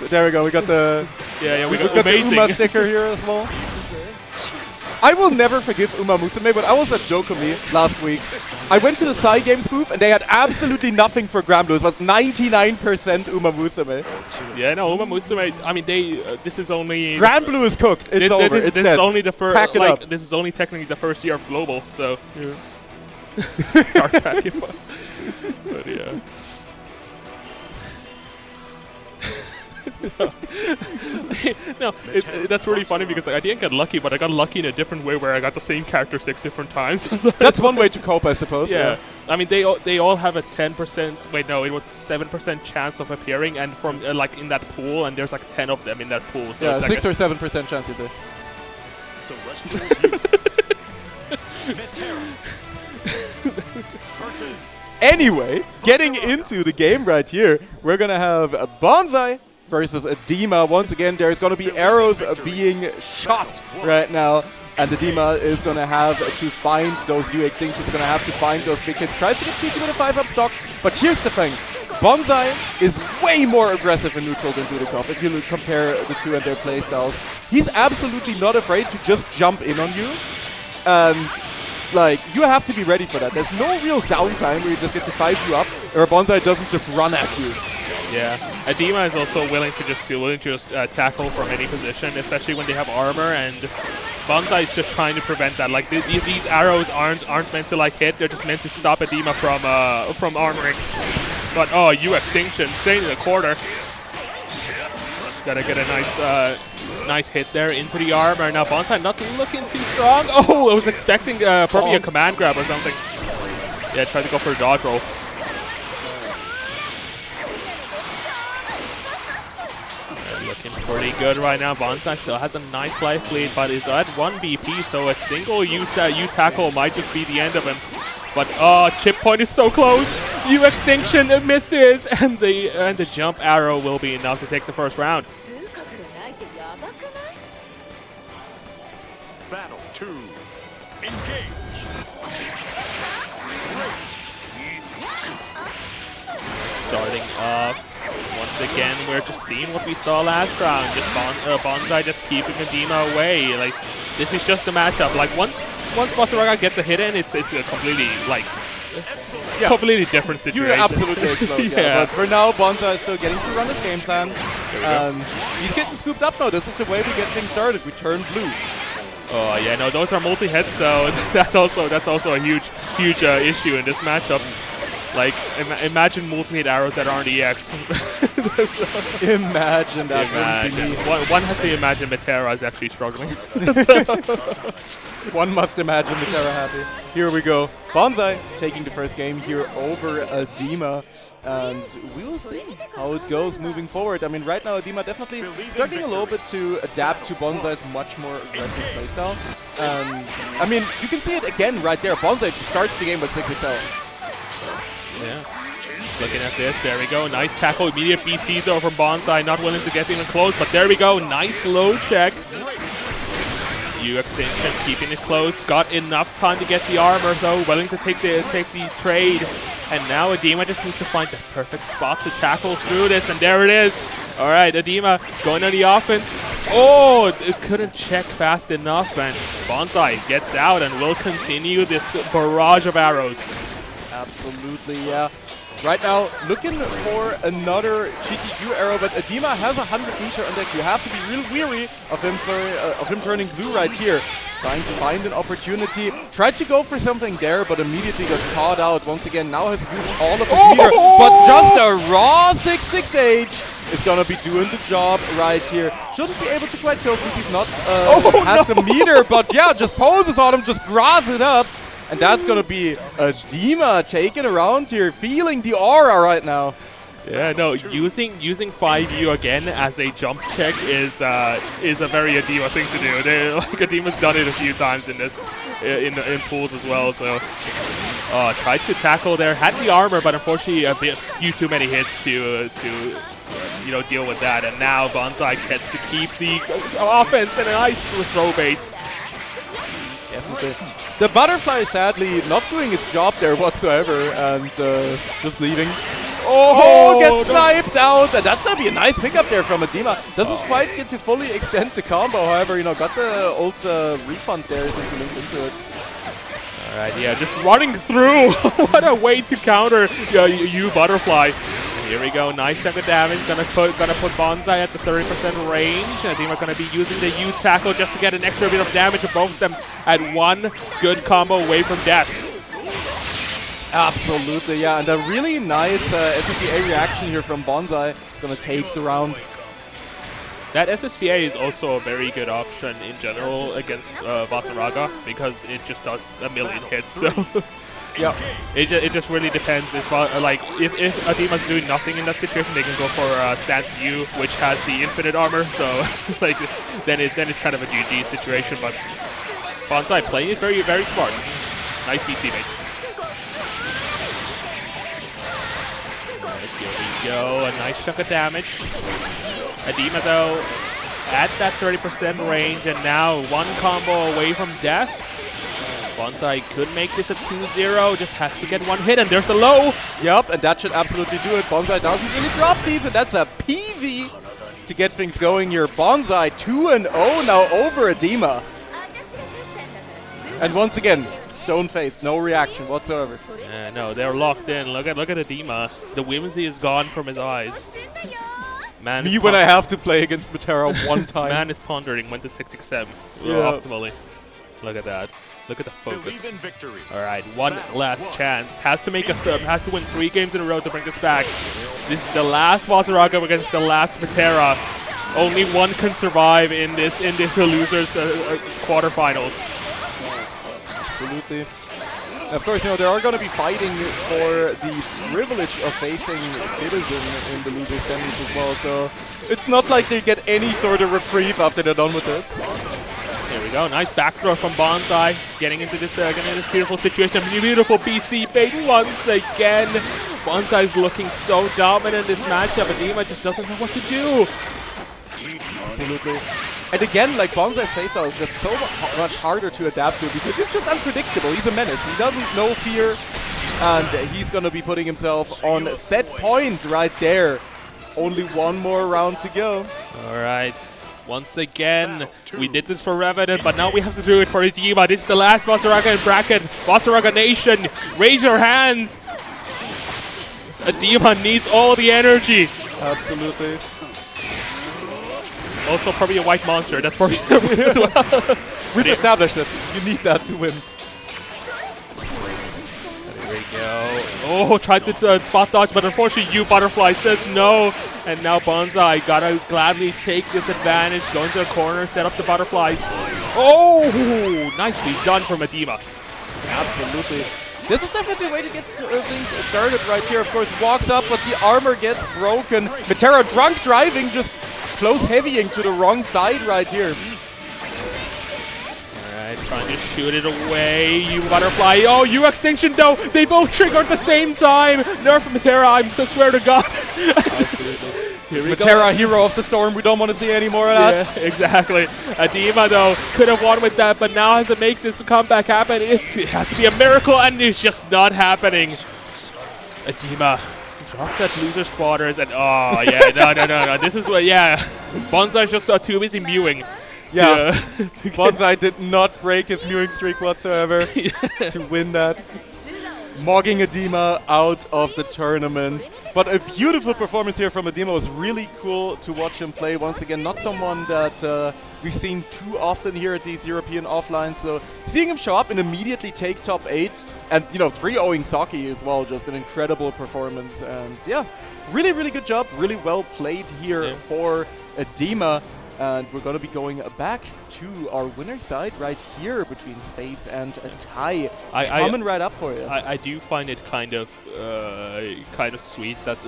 There we go. We got the... Yeah, we got the Uma sticker here as well. I will never forgive Uma Musume, but I was at Dokumi last week. I went to the Psy Games booth, and they had absolutely nothing for Granblue. It was 99% Uma Musume. Yeah, no, Uma Musume, I mean, this is only... Granblue is cooked. It's over. It's dead. Is only the first... Pack it up. This is only technically the first year of Global, so... Yeah. Start packing up. But yeah. No, that's really funny because I didn't get lucky, but I got lucky in a different way where I got the same character 6 different times. That's one way to cope, I suppose. Yeah. I mean, they all have a 10%. Wait, no, it was 7% chance of appearing, and from like in that pool, and there's like 10 of them in that pool. So yeah, it's 6 or 7% chance, you say. So Anyway, getting into the game right here, we're gonna have Bonsai versus Adema. Once again, there's gonna be arrows being shot right now, and Adema is gonna have to find those new extinctions, gonna have to find those big hits. Tries to get cheeky with a 5-up stock, but here's the thing. Bonsai is way more aggressive in neutral than Dudikov if you compare the two and their playstyles. He's absolutely not afraid to just jump in on you, and like, you have to be ready for that. There's no real downtime where you just get to 5 you up, or Bonsai doesn't just run at you. Yeah, Adema is also willing to just tackle from any position, especially when they have armor, and Bonsai is just trying to prevent that. Like these arrows aren't meant to like hit; they're just meant to stop Adema from armoring. But oh, you extinction, staying in the quarter. Gotta get a nice hit there into the armor. Now Bonsai not looking too strong. Oh, I was expecting probably a command grab or something. Yeah, try to go for a dodge roll. Looking pretty good right now. Bonsai still has a nice life lead, but is at 1 BP, so a single U tackle might just be the end of him. But chip point is so close. U extinction misses, and the jump arrow will be enough to take the first round. Battle 2. Engage. Starting off. Once again, we're just seeing what we saw last round. Just Bonsai just keeping Adema away. Like, this is just a matchup. Like, once Masaraga gets a hit in, it's a completely, like, completely different situation. You absolutely explode, yeah. But for now, Bonsai is still getting to run his game plan. He's getting scooped up now. This is the way we get things started. We turn blue. Oh yeah, no, those are multi-hits, so that's also a huge issue in this matchup. Like, imagine multi-hit arrows that aren't EX. Imagine that. Imagine. One has to imagine Metera is actually struggling. One must imagine Metera happy. Here we go. Bonsai taking the first game here over Adema. And we will see how it goes moving forward. I mean, right now Adema definitely struggling a little bit to adapt to Bonsai's much more aggressive playstyle. I mean, you can see it again right there. Bonsai just starts the game with 6XL. Yeah. Looking at this, there we go. Nice tackle, immediate BC though from Bonsai, not willing to get even close, but there we go. Nice low check. U extension, keeping it close. Got enough time to get the armor though, willing to take the trade. And now Adema just needs to find the perfect spot to tackle through this, and there it is. All right, Adema going on the offense. Oh, it couldn't check fast enough, and Bonsai gets out and will continue this barrage of arrows. Absolutely, yeah. Right now, looking for another cheeky U arrow, but Adema has 100 meter on deck. You have to be real weary of him turning blue right here. Trying to find an opportunity. Tried to go for something there, but immediately got caught out. Once again, now has used all of his meter. But just a raw 6-6H is gonna be doing the job right here. Shouldn't be able to quite kill since he's not at the meter, but yeah, just poses on him, just grabs it up. And that's gonna be Adema taking around here, feeling the aura right now. Yeah, no, using 5U again as a jump check is a very Adema thing to do. Like Adema's done it a few times in this in pools as well. So tried to tackle there, had the armor, but unfortunately a few too many hits to deal with that. And now Bonsai gets to keep the offense and a nice throw bait. Definitely. The butterfly sadly not doing its job there whatsoever and just leaving. Oh, gets sniped out, and that's gonna be a nice pickup there from Adema. Doesn't quite get to fully extend the combo, however, got the old refund there since he linked into it. All right, yeah, just running through. What a way to counter you butterfly. Here we go, nice chunk of damage. Gonna put Bonsai at the 30% range. Adema gonna be using the U tackle just to get an extra bit of damage to both of them at one good combo away from death. Absolutely, yeah, and a really nice SSPA reaction here from Bonsai. It's gonna take the round. That SSPA is also a very good option in general against Vasaraga because it just does a million hits. So yeah, it just really depends. It's like if Adema's doing nothing in that situation, they can go for Stance U, which has the infinite armor. So like then it's kind of a GG situation. But Bonsai playing it very, very smart. Nice BC mate. Here we go, a nice chunk of damage. Adema though at that 30% range, and now one combo away from death. Bonsai could make this a 2-0, just has to get one hit, and there's the low. Yep, and that should absolutely do it. Bonsai doesn't really drop these, and that's a peasy to get things going here. Bonsai 2-0 now over Adema. And once again, stone-faced, no reaction whatsoever. No, they're locked in. Look at Adema. The whimsy is gone from his eyes. Man, me when I have to play against Metera one time. Man is pondering when to 6XM optimally. Look at that. Look at the focus. All right, one last chance. Has to make has to win 3 games in a row to bring this back. This is the last Vasaraga against the last Metera. Only one can survive in this losers quarterfinals. Absolutely. Of course, they are going to be fighting for the privilege of facing Citizen in the loser semis as well, so it's not like they get any sort of reprieve after they're done with this. There we go, nice back throw from Bonsai, getting into this beautiful situation. Beautiful BC bait once again. Bonsai's looking so dominant in this matchup, Adema just doesn't know what to do. Absolutely. And again, like, Bonsai's playstyle is just so much harder to adapt to because it's just unpredictable. He's a menace. He doesn't know fear, and he's going to be putting himself on set point right there. Only one more round to go. All right. Once again, we did this for Revenant, but now we have to do it for Adema. This is the last Vasaraga in bracket. Vasaraga Nation, raise your hands. Adema needs all the energy. Absolutely. Also, probably a white monster. That's probably as well. We've established this. You need that to win. There we go. Oh, tried to spot dodge, but unfortunately U Butterfly says no. And now Bonsai gotta gladly take this advantage, go into the corner, set up the butterflies. Oh, nicely done from Adema. Absolutely. This is definitely a way to get things started right here. Of course, walks up, but the armor gets broken. Metera drunk driving, just close heavying to the wrong side right here. Alright, trying to shoot it away. U Butterfly. Oh, U Extinction though. They both trigger at the same time. Nerf Metera, I swear to God. Here we Metera, hero of the storm. We don't want to see any more of that. Yeah, exactly. Adema, though, could have won with that, but now has to make this comeback happen. It has to be a miracle, and it's just not happening. Adema drops at loser's quarters, and oh, yeah, no. This is what, yeah. Bonsai's just too busy mewing. Yeah, Bonsai did not break his mewing streak whatsoever to win that. Mogging Adema out of the tournament. But a beautiful performance here from Adema. It was really cool to watch him play. Once again, not someone that we've seen too often here at these European offlines. So seeing him show up and immediately take top 8 and, 3-0ing Saki as well. Just an incredible performance. And yeah, really, really good job. Really well played here for Adema. And we're going to be going back to our winner side right here between Space and Tai. Coming right up for you. I do find it kind of sweet that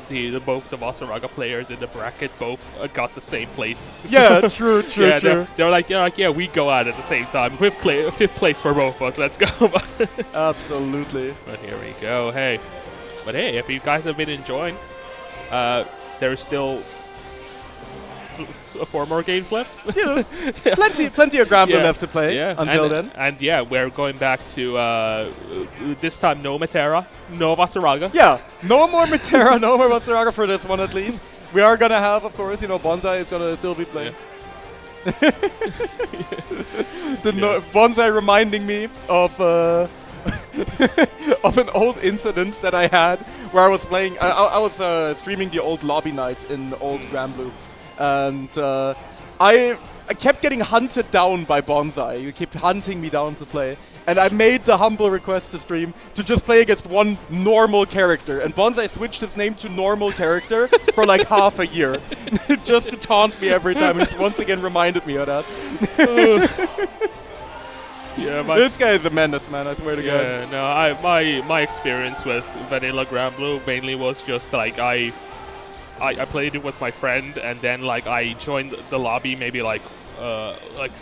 both the Wasaraga players in the bracket both got the same place. Yeah, true. They're like, yeah, we go out at the same time. Fifth place for both of us. Let's go. Absolutely. But here we go. Hey, if you guys have been enjoying, there's still 4 more games left. Yeah. Plenty of Granblue left to play until then. And yeah, we're going back to this time no Metera, no Wasaraga. Yeah, no more Metera, no more Wasaraga for this one at least. We are gonna have, of course, Bonsai is gonna still be playing. Yeah. Bonsai reminding me of of an old incident that I had where I was playing. I was streaming the old lobby night in old Granblue. And I kept getting hunted down by Bonsai. He kept hunting me down to play. And I made the humble request to stream to just play against one normal character. And Bonsai switched his name to normal character for like half a year. Just to taunt me every time. And once again reminded me of that. Yeah, this guy is a menace, man, I swear to God. Yeah, no, my experience with Vanilla Granblue mainly was just like I played it with my friend, and then like I joined the lobby maybe like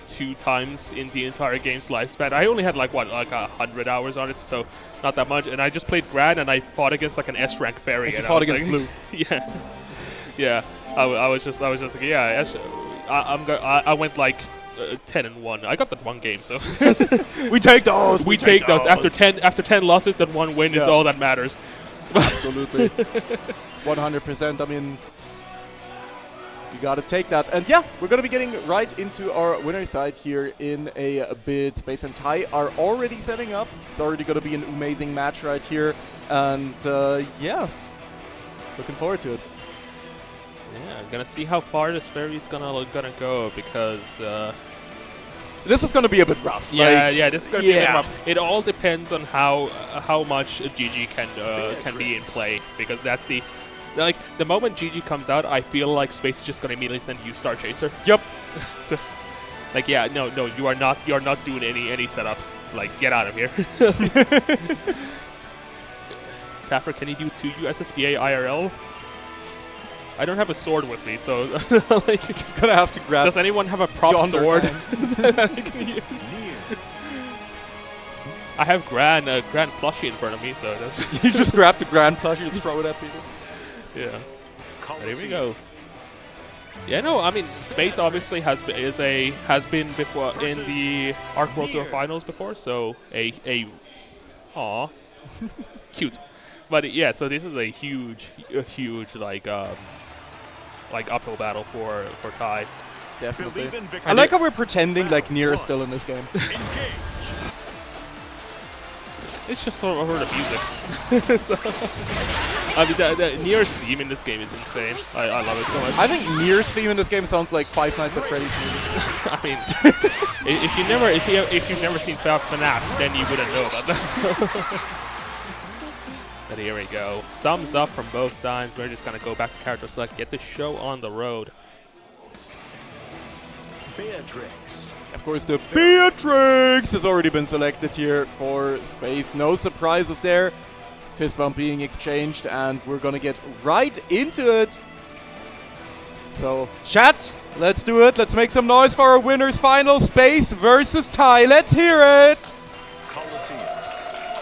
2 times in the entire game's lifespan. I only had like 100 hours on it, so not that much. And I just played Gran, and I fought against like an S-rank fairy. And you fought against Blue. Yeah. I was just like, yeah. I went like 10-1. I got that one game, so we take those. We take those. After 10 losses, that one win is all that matters. Absolutely. 100%. I mean, you got to take that. And yeah, we're going to be getting right into our winner side here in a bit. Space and Tai are already setting up. It's already going to be an amazing match right here. And yeah, looking forward to it. Yeah, I'm going to see how far this fairy's gonna go, because this is going to be a bit rough. Yeah, this is going to be a bit rough. It all depends on how much GG can be in play, because that's the moment GG comes out, I feel like Space is just going to immediately send you Star Chaser. Yep. So, like, yeah, no, you're not doing any setup. Like, get out of here. Tapper, can you do 2 USSBA IRL? I don't have a sword with me, so like, you're gonna have to grab. Does anyone have a prop sword that I can use? I have Grand plushie in front of me, so that's you just grab the Grand plushie and throw it at people. Yeah. Here we go. Yeah, no, I mean, Space obviously has been before in the Arc World Tour Finals before, so aw, cute. But yeah, so this is a huge like uphill battle for Tai. Definitely. I like how we're pretending like Nier is still in this game. It's just sort of over the music. So, I mean, the Nier's theme in this game is insane. I love it so much. I think Nier's theme in this game sounds like Five Nights at Freddy's music. I mean, if you've never seen FNAF, then you wouldn't know about that. But here we go. Thumbs up from both sides. We're just going to go back to character select, get the show on the road. Beatrix. Of course, the Beatrix has already been selected here for space. No surprises there. Fist bump being exchanged, and we're gonna get right into it. So, chat, let's do it. Let's make some noise for our winners final. Space versus TIE. Let's hear it. Coliseum.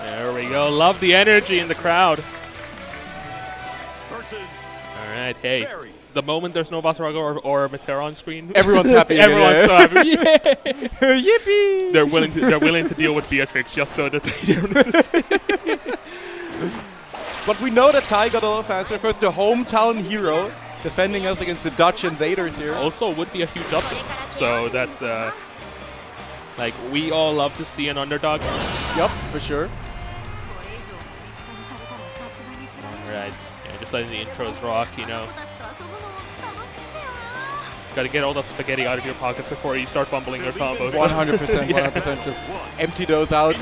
There we go. Love the energy in the crowd. Versus All right, hey. Fairy. The moment there's no Vasarago or Matera on screen, Everyone's happy. Everyone's so happy. Yeah. Yippee! They're willing to deal with Beatrix just so that they don't have to say. But we know that TIE got a lot of fans. Of course, the hometown hero defending us against the Dutch invaders here. Also would be a huge upset. So that's like we all love to see an underdog. Yup, for sure. Alright, yeah, just letting the intros rock, you know. Gotta get all that spaghetti out of your pockets before you start fumbling your combos. 100%, 100%. Just empty those out.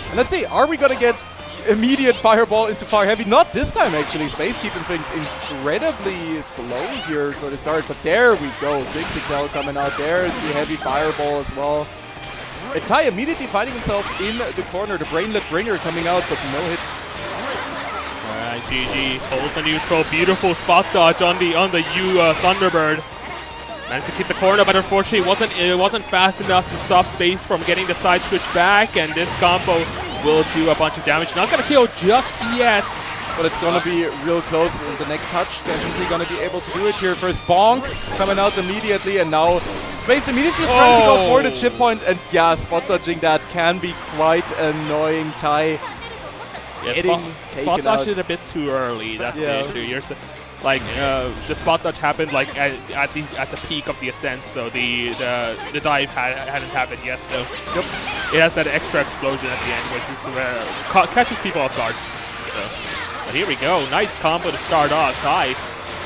And let's see, are we gonna get immediate fireball into fire heavy? Not this time, actually. Space keeping things incredibly slow here for the start. But there we go. XXIII coming out. There's the heavy fireball as well. And TIE immediately finding himself in the corner. The Brainlet Bringer coming out, but no hit. Alright, GG. Hold the neutral. Beautiful spot dodge on the Thunderbird. Managed to keep the corner, but unfortunately it wasn't fast enough to stop Space from getting the side switch back, and this combo will do a bunch of damage. Not gonna kill just yet. But it's gonna be real close. The next touch definitely gonna be able to do it here. First bonk coming out immediately, and now Space immediately is trying to go for the chip point, and yeah, spot dodging that can be quite annoying. TIE getting spot taken dodge out. is a bit too early. That's the issue. Like the spot dodge happened like at the peak of the ascent, so the dive hadn't happened yet. So it has that extra explosion at the end, which is catches people off guard. So, but here we go, nice combo to start off. TIE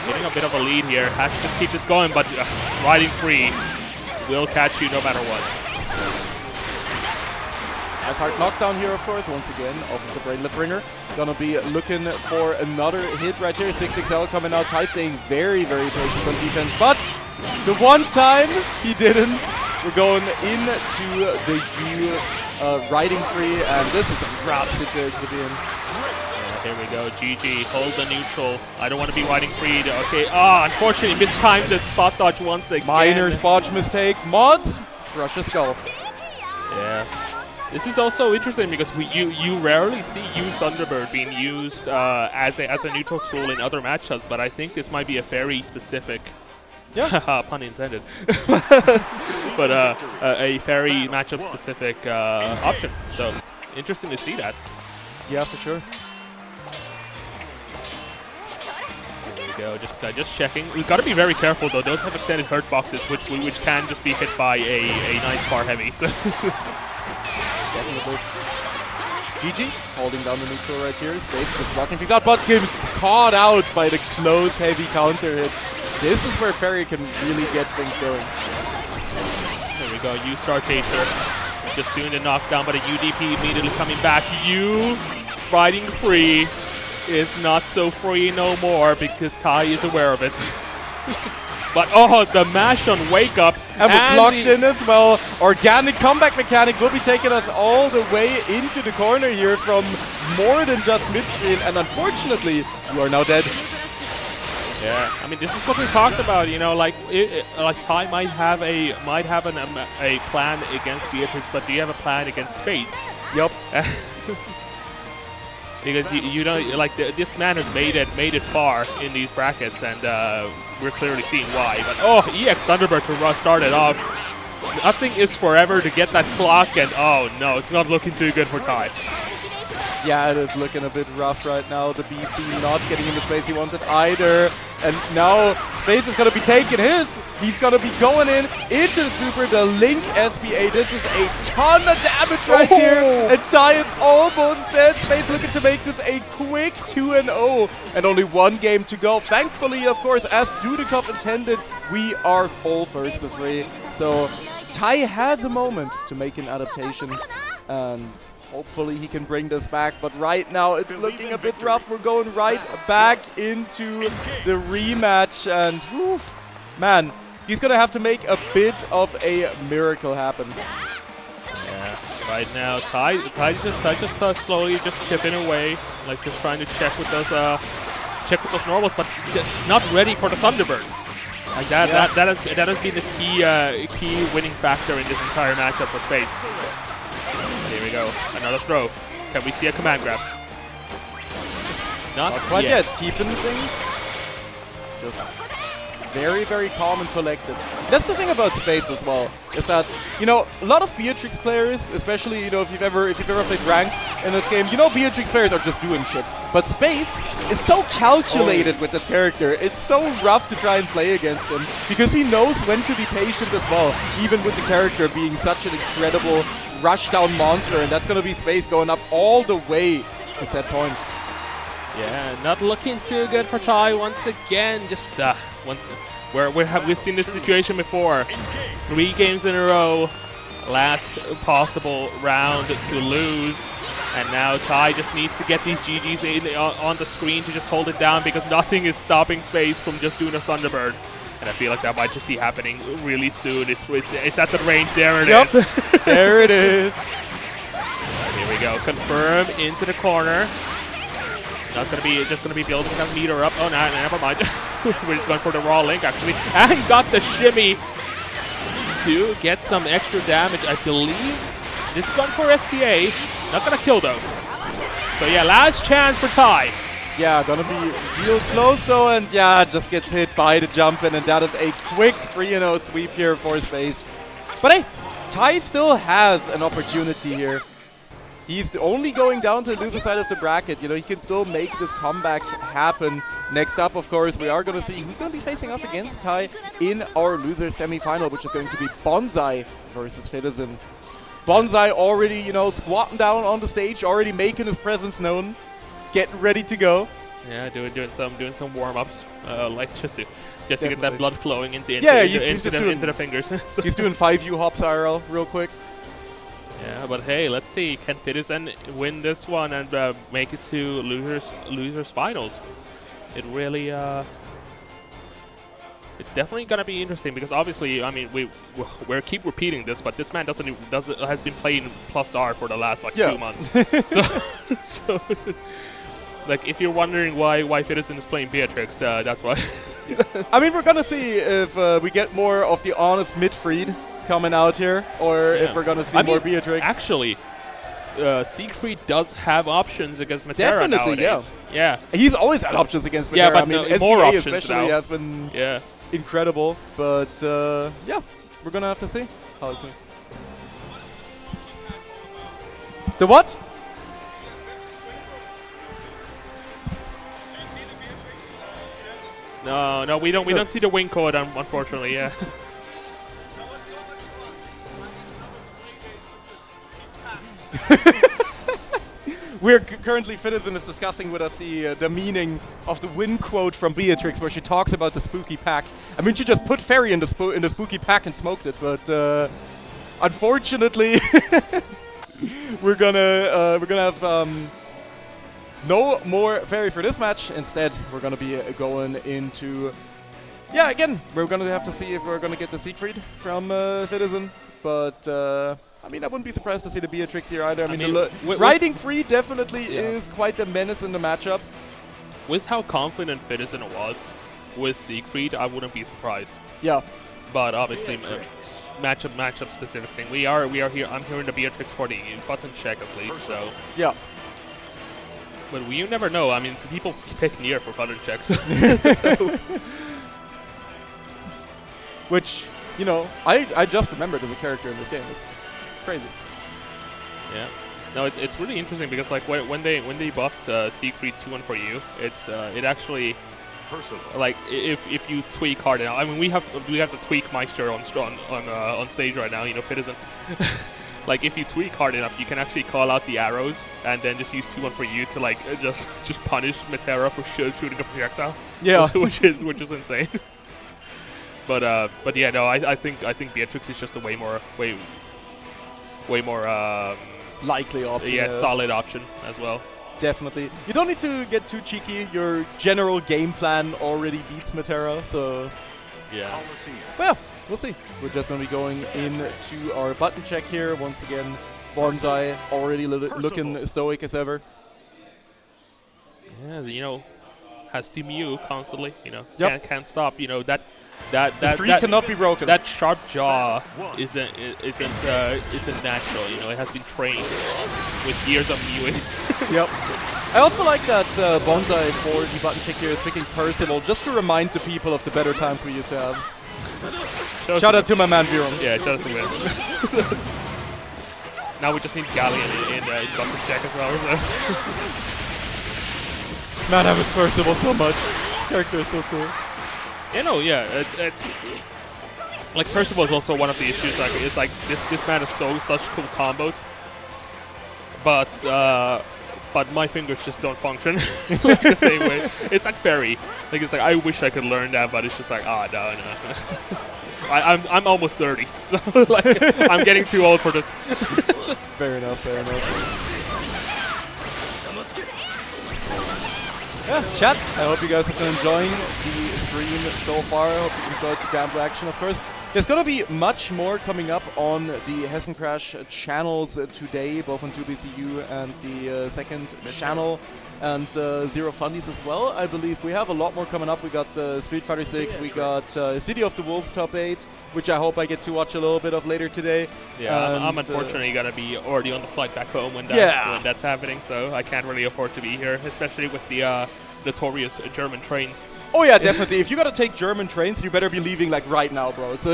getting a bit of a lead here. Has to just keep this going, but riding free will catch you no matter what. Nice hard knockdown here, of course, once again, off of the Brainlet Bringer. Gonna be looking for another hit right here. XXIII coming out. TIE staying very, very patient on defense, but the one time he didn't. We're going into the U riding free, and this is a rough situation to be in. Here we go, GG, hold the neutral. I don't want to be riding free. Okay, unfortunately mistimed the spot dodge once again. Minor spot mistake. Mods, crush a skull. Yeah. This is also interesting because you rarely see U Thunderbird being used as a neutral tool in other matchups, but I think this might be a very specific, pun intended, but a very matchup specific option. So interesting to see that. Yeah, for sure. There we go. Just checking. We've got to be very careful though. Those have extended hurt boxes, which can just be hit by a nice far heavy. So. Definitely. GG holding down the neutral right here. Space just blocking things out, but Gibbs caught out by the close heavy counter hit. This is where Ferry can really get things going. There we go. U-Star Chaser just doing the knockdown, but a UDP immediately coming back. U riding free is not so free no more because TIE is aware of it. But the mash on Wake Up. And we're blocked in as well. Organic comeback mechanic will be taking us all the way into the corner here from more than just mid-screen. And unfortunately, you are now dead. Yeah, I mean, this is what we talked about. You know, like TIE might have a plan against Beatrix, but do you have a plan against Space? Yup. Because you know, like this man has made it far in these brackets, and we're clearly seeing why. But EX Thunderbird to start it off. Nothing is forever to get that clock, and oh no, it's not looking too good for TIE. Yeah, it is looking a bit rough right now. The BC not getting in the space he wanted either. And now Space is going to be taking his. He's going to be going into the super, the Link SBA. This is a ton of damage right here. And TIE is almost dead. Space looking to make this a quick 2-0. And only one game to go. Thankfully, of course, as Dudikov intended, we are full first to 3. So TIE has a moment to make an adaptation. And Hopefully he can bring this back, but right now it's looking a bit rough. We're going right back into the rematch, and whew, man, he's gonna have to make a bit of a miracle happen. Yeah, right now Ty just slowly just chipping away, like just trying to check with those normals, but just not ready for the Thunderbird. Like that, that has been the key winning factor in this entire matchup for Space. And here we go, another throw. Can we see a command grab? Not quite yet. Keeping things just very, very calm and collected. That's the thing about Space as well, is that, you know, a lot of Beatrix players, especially, you know, if you've ever played ranked in this game, you know Beatrix players are just doing shit. But Space is so calculated with this character. It's so rough to try and play against him, because he knows when to be patient as well, even with the character being such an incredible rushdown monster, and that's going to be Space going up all the way to set point. Yeah, not looking too good for Ty once again. Just we've seen this situation before. 3 games in a row, last possible round to lose, and now Ty just needs to get these GGs on the screen to just hold it down, because nothing is stopping Space from just doing a Thunderbird. And I feel like that might just be happening really soon. It's at the range. There it is. There it is. Here we go. Confirm into the corner. Not gonna be just gonna be building that meter up. Oh no, never mind. We're just going for the raw link actually, and got the shimmy to get some extra damage. I believe this is going for SPA. Not gonna kill though. So yeah, last chance for Ty. Yeah, gonna be real close though, and yeah, just gets hit by the jump in, and that is a quick 3-0 sweep here for Space. But hey, Ty still has an opportunity here. He's only going down to the loser side of the bracket. You know, he can still make this comeback happen. Next up, of course, we are going to see who's going to be facing off against Ty in our loser semi-final, which is going to be Bonsai versus HESSEN. Bonsai already, you know, squatting down on the stage, already making his presence known, getting ready to go. Yeah, doing some warm-ups, like just to get that blood flowing into the fingers. So he's doing 5U hops IRL real quick. Yeah, but hey, let's see. Can HESSEN win this one and make it to losers finals? It really, it's definitely gonna be interesting, because obviously, I mean, we keep repeating this, but this man has been playing plus R for the last like 2 months. so like, if you're wondering why HESSEN is playing Beatrix, that's why. I mean, we're gonna see if we get more of the honest Midfried coming out here, or if we're gonna see more Beatrix. Actually, Siegfried does have options against Metera nowadays. Yeah. He's always had options against Metera. Yeah, but I mean, no, more options especially now. has been incredible. But yeah, we're gonna have to see how it's going. The what? No, we don't see the wing code, unfortunately. Yeah. We're currently, HESSEN is discussing with us the meaning of the win quote from Beatrix, where she talks about the spooky pack. I mean, she just put Fairy in the spooky pack and smoked it, but unfortunately, we're gonna have no more Fairy for this match. Instead, we're gonna be going into, yeah, again, we're gonna have to see if we're gonna get the Siegfried from HESSEN, but. I mean, I wouldn't be surprised to see the Beatrix here either. I mean riding free definitely is quite the menace in the matchup. With how confident HESSEN was with Siegfried, I wouldn't be surprised. Yeah. But obviously, matchup specific thing. We are here. I'm hearing the Beatrix for the button check at least. So yeah. But you never know. I mean, people pick Nier for button checks. Which, you know, I just remembered as a character in this game. It's crazy. Yeah. No, it's really interesting, because like when they buffed Siegfried 2-1 for you, it actually, like, if you tweak hard enough. I mean, we have to tweak Meister on stage right now. You know, HESSEN. Like, if you tweak hard enough, you can actually call out the arrows and then just use 2-1 for you to like just punish Metera for shooting a projectile. Yeah. which is insane. But yeah, no, I think Beatrix is just a way more likely option. Yeah, solid option as well. Definitely. You don't need to get too cheeky. Your general game plan already beats Matera, so Yeah. Coliseum. well, we'll see. We're just going to be going into our button check here. Once again, Bonsai already looking stoic as ever. Yeah, you know, has to Mew constantly. You know, Yep. can't stop. You know that The streak cannot be broken. That sharp jaw isn't natural. You know, it has been trained with years of mewing. Yep. I also like that Bonsai for the button check here is picking Percival just to remind the people of the better times we used to have. Shout out to my man Virum. Yeah, just a win. Now we just need Galleon in button check as well. So. Man, I miss Percival so much. This character is so cool. You know, yeah, it's like Percival is also one of the issues. Like, it's like this man has such cool combos, but my fingers just don't function like the same way. It's like Fairy. Like it's like I wish I could learn that, but it's just like no. I'm almost 30, so like I'm getting too old for this. Fair enough, fair enough. Yeah, chat, I hope you guys have been enjoying the stream so far. I hope you enjoyed the gamble action, of course. There's going to be much more coming up on the Hessen Crash channels today, both on 2BCU and the second channel, and Zero Fundies as well. I believe we have a lot more coming up. We got Street Fighter 6, we got City of the Wolves Top 8, which I hope I get to watch a little bit of later today. Yeah, I'm unfortunately going to be already on the flight back home when that's happening, so I can't really afford to be here, especially with the notorious German trains. Oh yeah, definitely. If you gotta take German trains, you better be leaving like right now, bro. So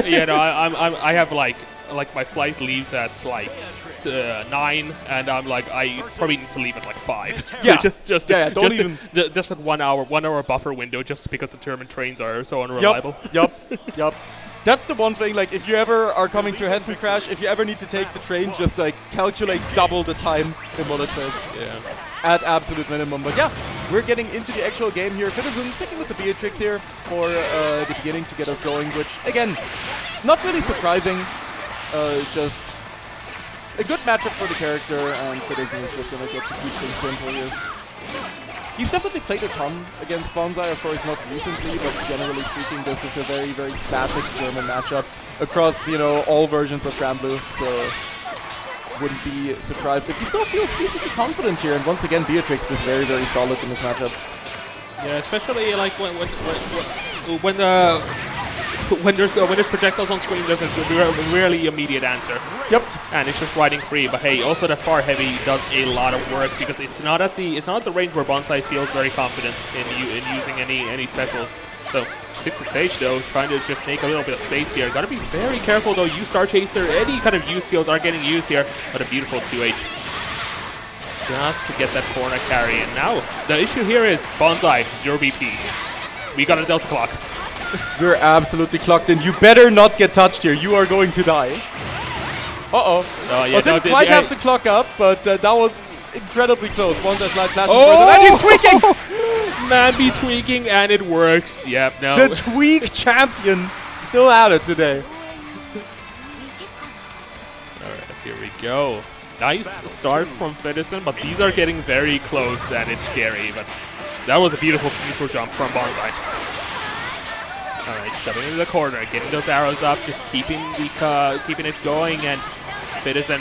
yeah, no, I have like my flight leaves at like 9, and I'm like I probably need to leave at like 5. Yeah, so just that 1 hour buffer window, just because the German trains are so unreliable. Yup. That's the one thing. Like, if you ever are coming to Hessen Crash, if you ever need to take the train, just like calculate double the time in what it says. Yeah. At absolute minimum. But yeah, we're getting into the actual game here. Citizen sticking with the Beatrix here for the beginning to get us going, which, again, not really surprising. Just a good matchup for the character, and Citizen is just going to get to keep things simple here. He's definitely played a ton against Bonsai, of course not recently, but generally speaking, this is a very, very classic German matchup across, you know, all versions of Grand Blue, so wouldn't be surprised if he still feels decently confident here. And once again, Beatrix was very, very solid in this matchup. Yeah, especially like when there's projectiles on screen, there's a really immediate answer. Yep. And it's just riding free. But hey, also that far heavy does a lot of work because it's not at the range where Bonsai feels very confident in using any specials. So 6XH though, trying to just make a little bit of space here. Gotta be very careful though. Use Star Chaser. Any kind of use skills are getting used here. But a beautiful 2H. Just to get that corner carry. And now the issue here is Bonsai 0 BP. We got a Delta clock. We're absolutely clocked in. You better not get touched here. You are going to die. Uh-oh. Yeah, didn't quite have the clock up, but that was incredibly close. Bonsai slide flashing oh! and he's tweaking! Man be tweaking, and it works. Yep, no. The tweak champion still at it today. Alright, here we go. Nice start from Fedison, but these are getting very close, and it's scary. But that was a beautiful neutral jump from Bonsai. Alright, shoving into the corner, getting those arrows up, just keeping it going, and Fedison,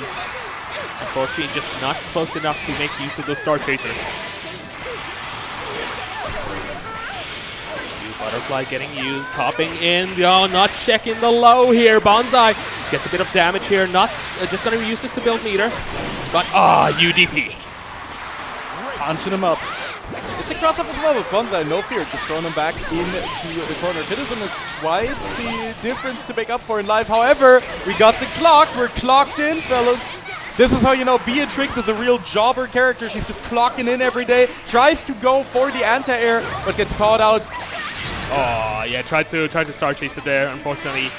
unfortunately, just not close enough to make use of those Star Chasers. Butterfly getting used, hopping in, not checking the low here. Bonsai gets a bit of damage here, not just going to use this to build meter, but UDP. Punching him up. It's a cross-up as well with Bonsai, no fear, just throwing him back into the corner. Citizen is quite the difference to make up for in life. However, we got the clock, we're clocked in, fellas. This is how you know Beatrix is a real jobber character. She's just clocking in every day, tries to go for the anti-air, but gets caught out. Oh yeah, tried to Star Chaser there. Unfortunately,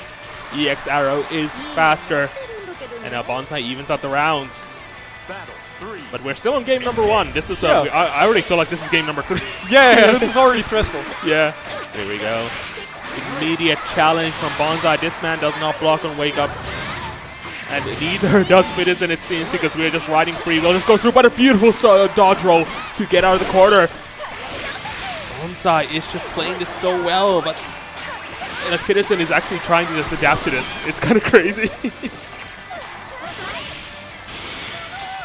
EX Arrow is faster, and now Bonsai evens out the rounds. But we're still in game number 1. This is I already feel like this is game number 3. Yeah, this is already stressful. Yeah, here we go. Immediate challenge from Bonsai. This man does not block on wake up. And neither does Citizen, it seems, because we're just riding free. We'll just go through, but a beautiful dodge roll to get out of the corner. Bonsai is just playing this so well, but Citizen is actually trying to just adapt to this. It's kind of crazy.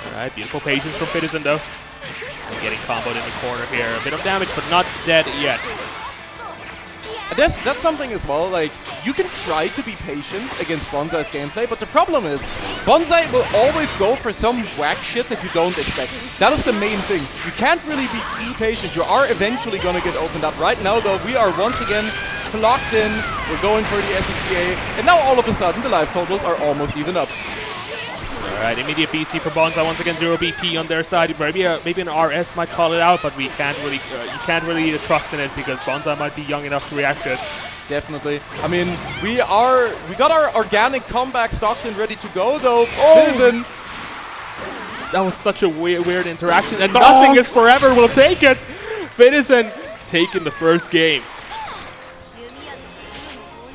Alright, beautiful patience from Citizen though. And getting comboed in the corner here. A bit of damage, but not dead yet. That's something as well, like, you can try to be patient against Bonsai's gameplay, but the problem is, Bonsai will always go for some whack shit that you don't expect. That is the main thing. You can't really be too patient. You are eventually going to get opened up. Right now, though, we are once again clocked in. We're going for the SSBA, and now all of a sudden, the life totals are almost even up. Alright, immediate BC for Bonsai. Once again, 0 BP on their side. Maybe an RS might call it out, but we can't really, you can't really trust in it because Bonsai might be young enough to react to it. Definitely. I mean, we got our organic comeback stocked and ready to go, though. Citizen. That was such a weird interaction, and nothing is forever. We'll take it. Citizen taking the first game.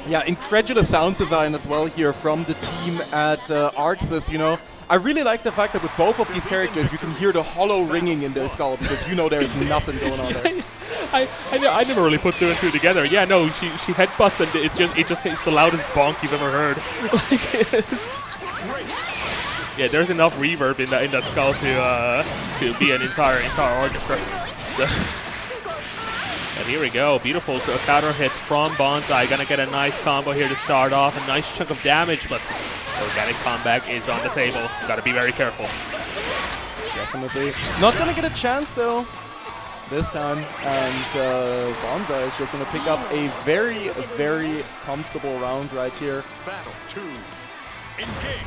Yeah, incredulous sound design as well here from the team at Arxis, you know. I really like the fact that with both of these characters you can hear the hollow ringing in their skull because you know there's nothing going on there. I never really put 2 and 2 together. Yeah, no, she headbutts and it just hits the loudest bonk you've ever heard. Yeah, there's enough reverb in that skull to be an entire orchestra. And here we go, beautiful counter hit from Bonsai. Gonna get a nice combo here to start off, a nice chunk of damage, but organic comeback is on the table. Gotta be very careful. Definitely. Not gonna get a chance though this time, and Bonsai is just gonna pick up a very, very comfortable round right here. Battle 2. Engage.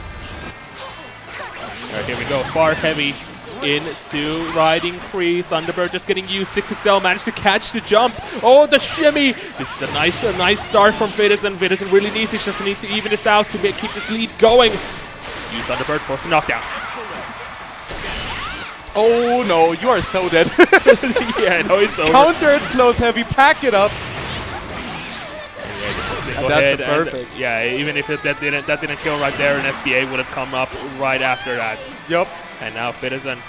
Alright, here we go, far heavy into riding free. Thunderbird just getting used. XXIII managed to catch the jump. Oh, the shimmy! This is a nice start from Citizen. Citizen really needs this, just needs to even this out to keep this lead going. Use Thunderbird, force a knockdown. Oh no, you are so dead. Yeah, no, it's over. Counter it, close heavy, pack it up. And that's perfect. Yeah, even if that didn't kill right there, an SBA would have come up right after that. Yup. And now Citizen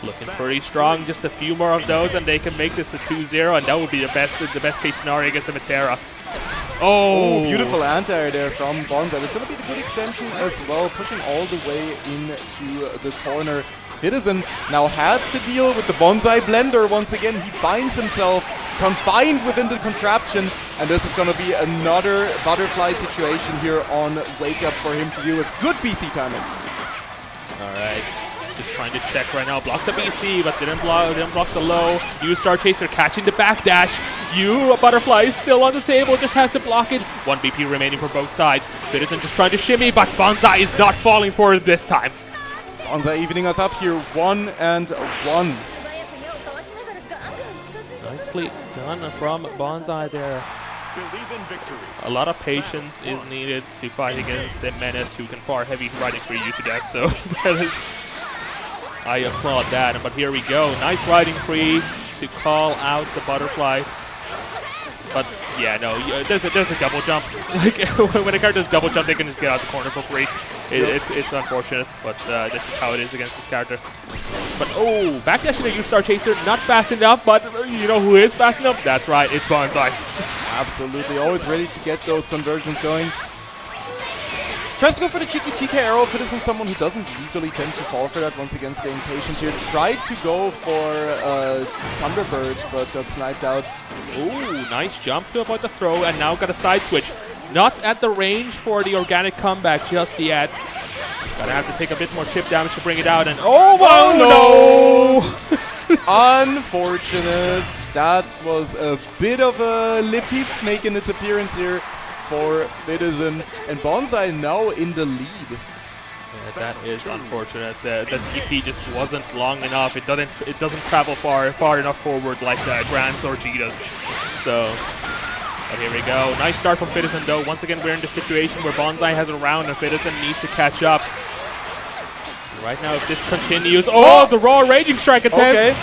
looking pretty strong. Just a few more of those, and they can make this a 2-0, and that would be the best case scenario against the Matera. Oh, beautiful anti-air there from Bonsai. It's going to be the good extension as well, pushing all the way into the corner. Citizen now has to deal with the Bonsai blender once again. He finds himself confined within the contraption, and this is going to be another butterfly situation here on Wake Up for him to deal with. Good BC timing. All right. Just trying to check right now. Block the BC, but didn't block the low. Star Chaser catching the backdash. Butterfly is still on the table, just has to block it. 1 BP remaining for both sides. Citizen just trying to shimmy, but Bonsai is not falling for it this time. Bonsai evening us up here, 1-1. Nicely done from Bonsai there. Believe in victory. A lot of patience is needed to fight against the menace who can far heavy riding for you to death, so I applaud that. But here we go. Nice riding free to call out the butterfly. But yeah, no, there's a double jump. Like when a character does double jump, they can just get out the corner for free. It's unfortunate, but this is how it is against this character. But oh, backdashing a Star Chaser, not fast enough, but you know who is fast enough? That's right, it's Bonsai. Absolutely, always ready to get those conversions going. Tries to go for the cheeky TK arrow. If it isn't someone who doesn't usually tend to fall for that, once again staying patient here. Tried to go for Thunderbird, but got sniped out. Ooh, nice jump to avoid the throw, and now got a side switch. Not at the range for the organic comeback just yet. Gonna have to take a bit more chip damage to bring it out, and oh no! Unfortunate. That was a bit of a lippy making its appearance here for Citizen, and Bonsai now in the lead. Yeah, that is unfortunate. The TP just wasn't long enough. It doesn't travel far enough forward like Grants or G does. So, but here we go. Nice start from Citizen though. Once again, we're in the situation where Bonsai has a round and Citizen needs to catch up. Right now, if this continues, the raw raging strike attempt. Okay.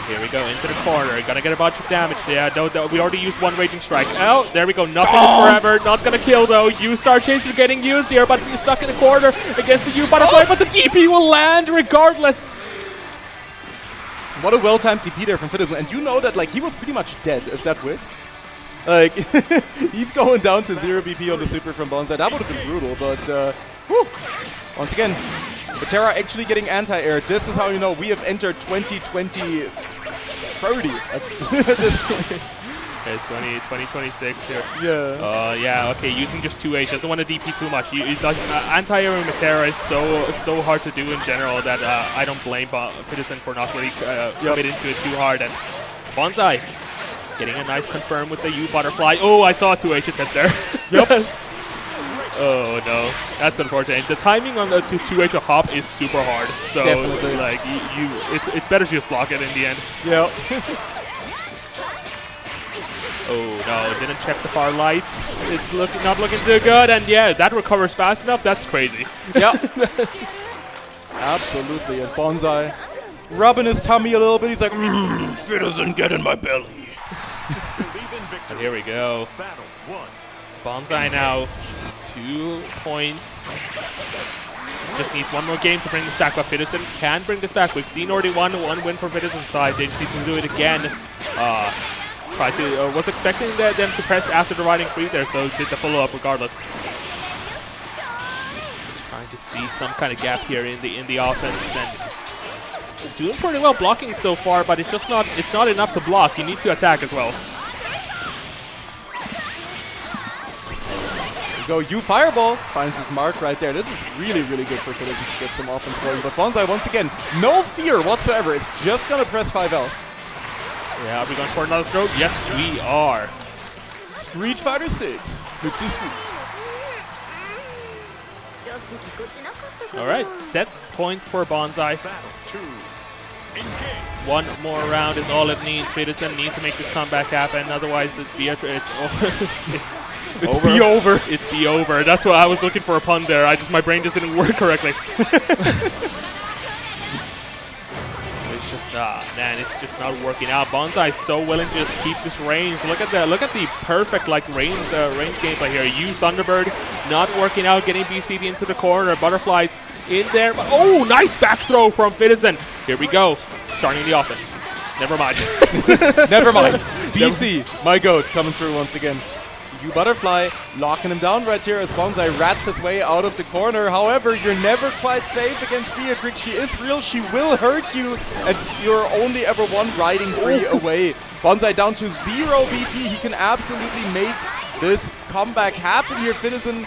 Here we go, into the corner. Gonna get a bunch of damage. Yeah, we already used one Raging Strike. Oh, there we go. Nothing is forever. Not gonna kill, though. U-Star Chaser getting used here, but he's stuck in the corner against the U-Butterfly, but the DP will land regardless. What a well-timed TP there from Citizen. And you know that, like, he was pretty much dead if that whiffed. Like, he's going down to 0 BP on the super from Bonsai. That would have been brutal, but, whew. Once again, Terra actually getting anti-air. This is how you know we have entered 2020 30 at this point. Okay, 2026 here. Yeah. Yeah, okay, using just 2H. Doesn't want to DP too much. Anti-air with Terra is so hard to do in general that I don't blame Citizen for not really committing to it too hard. And Bonsai getting a nice confirm with the U-Butterfly. Oh, I saw a 2H attempt there. Yep. Oh no, that's unfortunate. The timing on the 2H a hop is super hard. So definitely, like it's better to just block it in the end. Yeah. Oh no, didn't check the far light. It's not looking too good, and yeah, that recovers fast enough. That's crazy. Yeah. Absolutely, and Bonsai rubbing his tummy a little bit. He's like, Citizen, get in my belly. And here we go. Bonsai now 2 points. Just needs one more game to bring this back, but Citizen can bring this back. We've seen already one win for Citizen's side. They just need to do it again. Was expecting them to press after the riding free there, so did the follow-up regardless. Just trying to see some kind of gap here in the offense, and doing pretty well blocking so far, but it's just not enough to block. You need to attack as well. Go U-Fireball finds his mark right there. This is really, really good for Citizen to get some offense going. But Bonsai, once again, no fear whatsoever. It's just going to press 5L. Yeah, are we going for another throw? Yes, we are. Street Fighter 6 with this week. All right, set point for Bonsai. One more round is all it needs. Citizen needs to make this comeback happen. Otherwise, it's over. It's be over. It's be over. That's why I was looking for a pun there. My brain just didn't work correctly. It's just man, it's just not working out. Bonsai is so willing to just keep this range. Look at the perfect like range gameplay here. You Thunderbird not working out, getting BCD into the corner. Butterflies in there. Oh, nice back throw from Citizen. Here we go. Starting the offense. Never mind. Never mind. BC, my goat, coming through once again. U-Butterfly locking him down right here as Bonsai rats his way out of the corner. However, you're never quite safe against Beatrix. She is real. She will hurt you, and you're only ever one riding free away. Bonsai down to 0 BP. He can absolutely make this comeback happen here. Citizen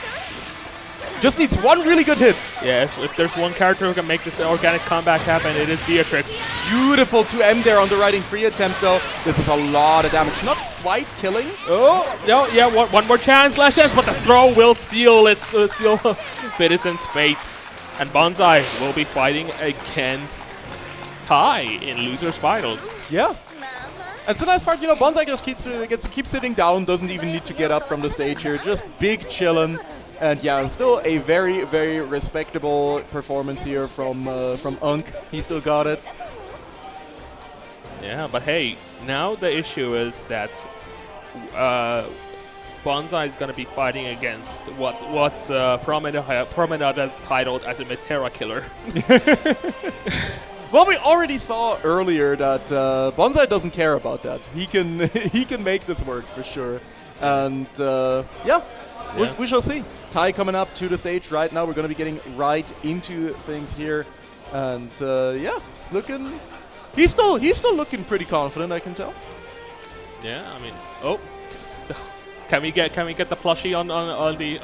just needs one really good hit. Yeah, if there's one character who can make this organic comeback happen, it is Beatrix. Beautiful 2M there on the riding free attempt, though. This is a lot of damage. Not quite killing. Oh, no, yeah, one more chance, last chance, but the throw will seal Citizen's fate. And Bonsai will be fighting against Tai in losers finals. Yeah. And the nice part, you know, Bonsai just gets to keep sitting down, doesn't even need to get up from the stage here, just big chillin'. And yeah, still a very, very respectable performance here from Unk. He still got it. Yeah, but hey, now the issue is that Bonsai is going to be fighting against what's Promenade has titled as a Metera killer. Well, we already saw earlier that Bonsai doesn't care about that. He can make this work for sure. And yeah. We shall see. Tai coming up to the stage right now. We're going to be getting right into things here. And yeah, it's looking... He's still looking pretty confident, I can tell. Yeah, I mean... Oh. Can we get the plushie on the...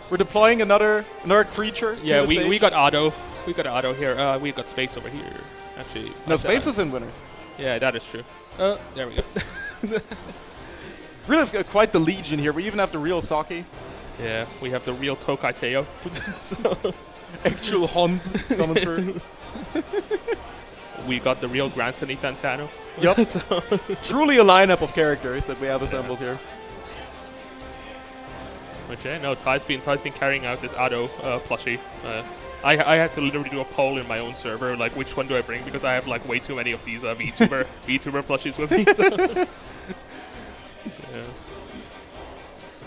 We're deploying another creature to the stage. we got auto. We got auto here. We got space over here. Actually... No, space is in winners. Yeah, that is true. There we go. Really, quite the legion here. We even have the real Saki. Yeah, we have the real Tokai Teo. So actual Hons coming through. We got the real Granthony Fantano. Yep. So truly a lineup of characters that we have assembled here. Which no, Ty's been carrying out this auto plushie. I had to literally do a poll in my own server, like which one do I bring, because I have like way too many of these VTuber plushies with me. So. Yeah.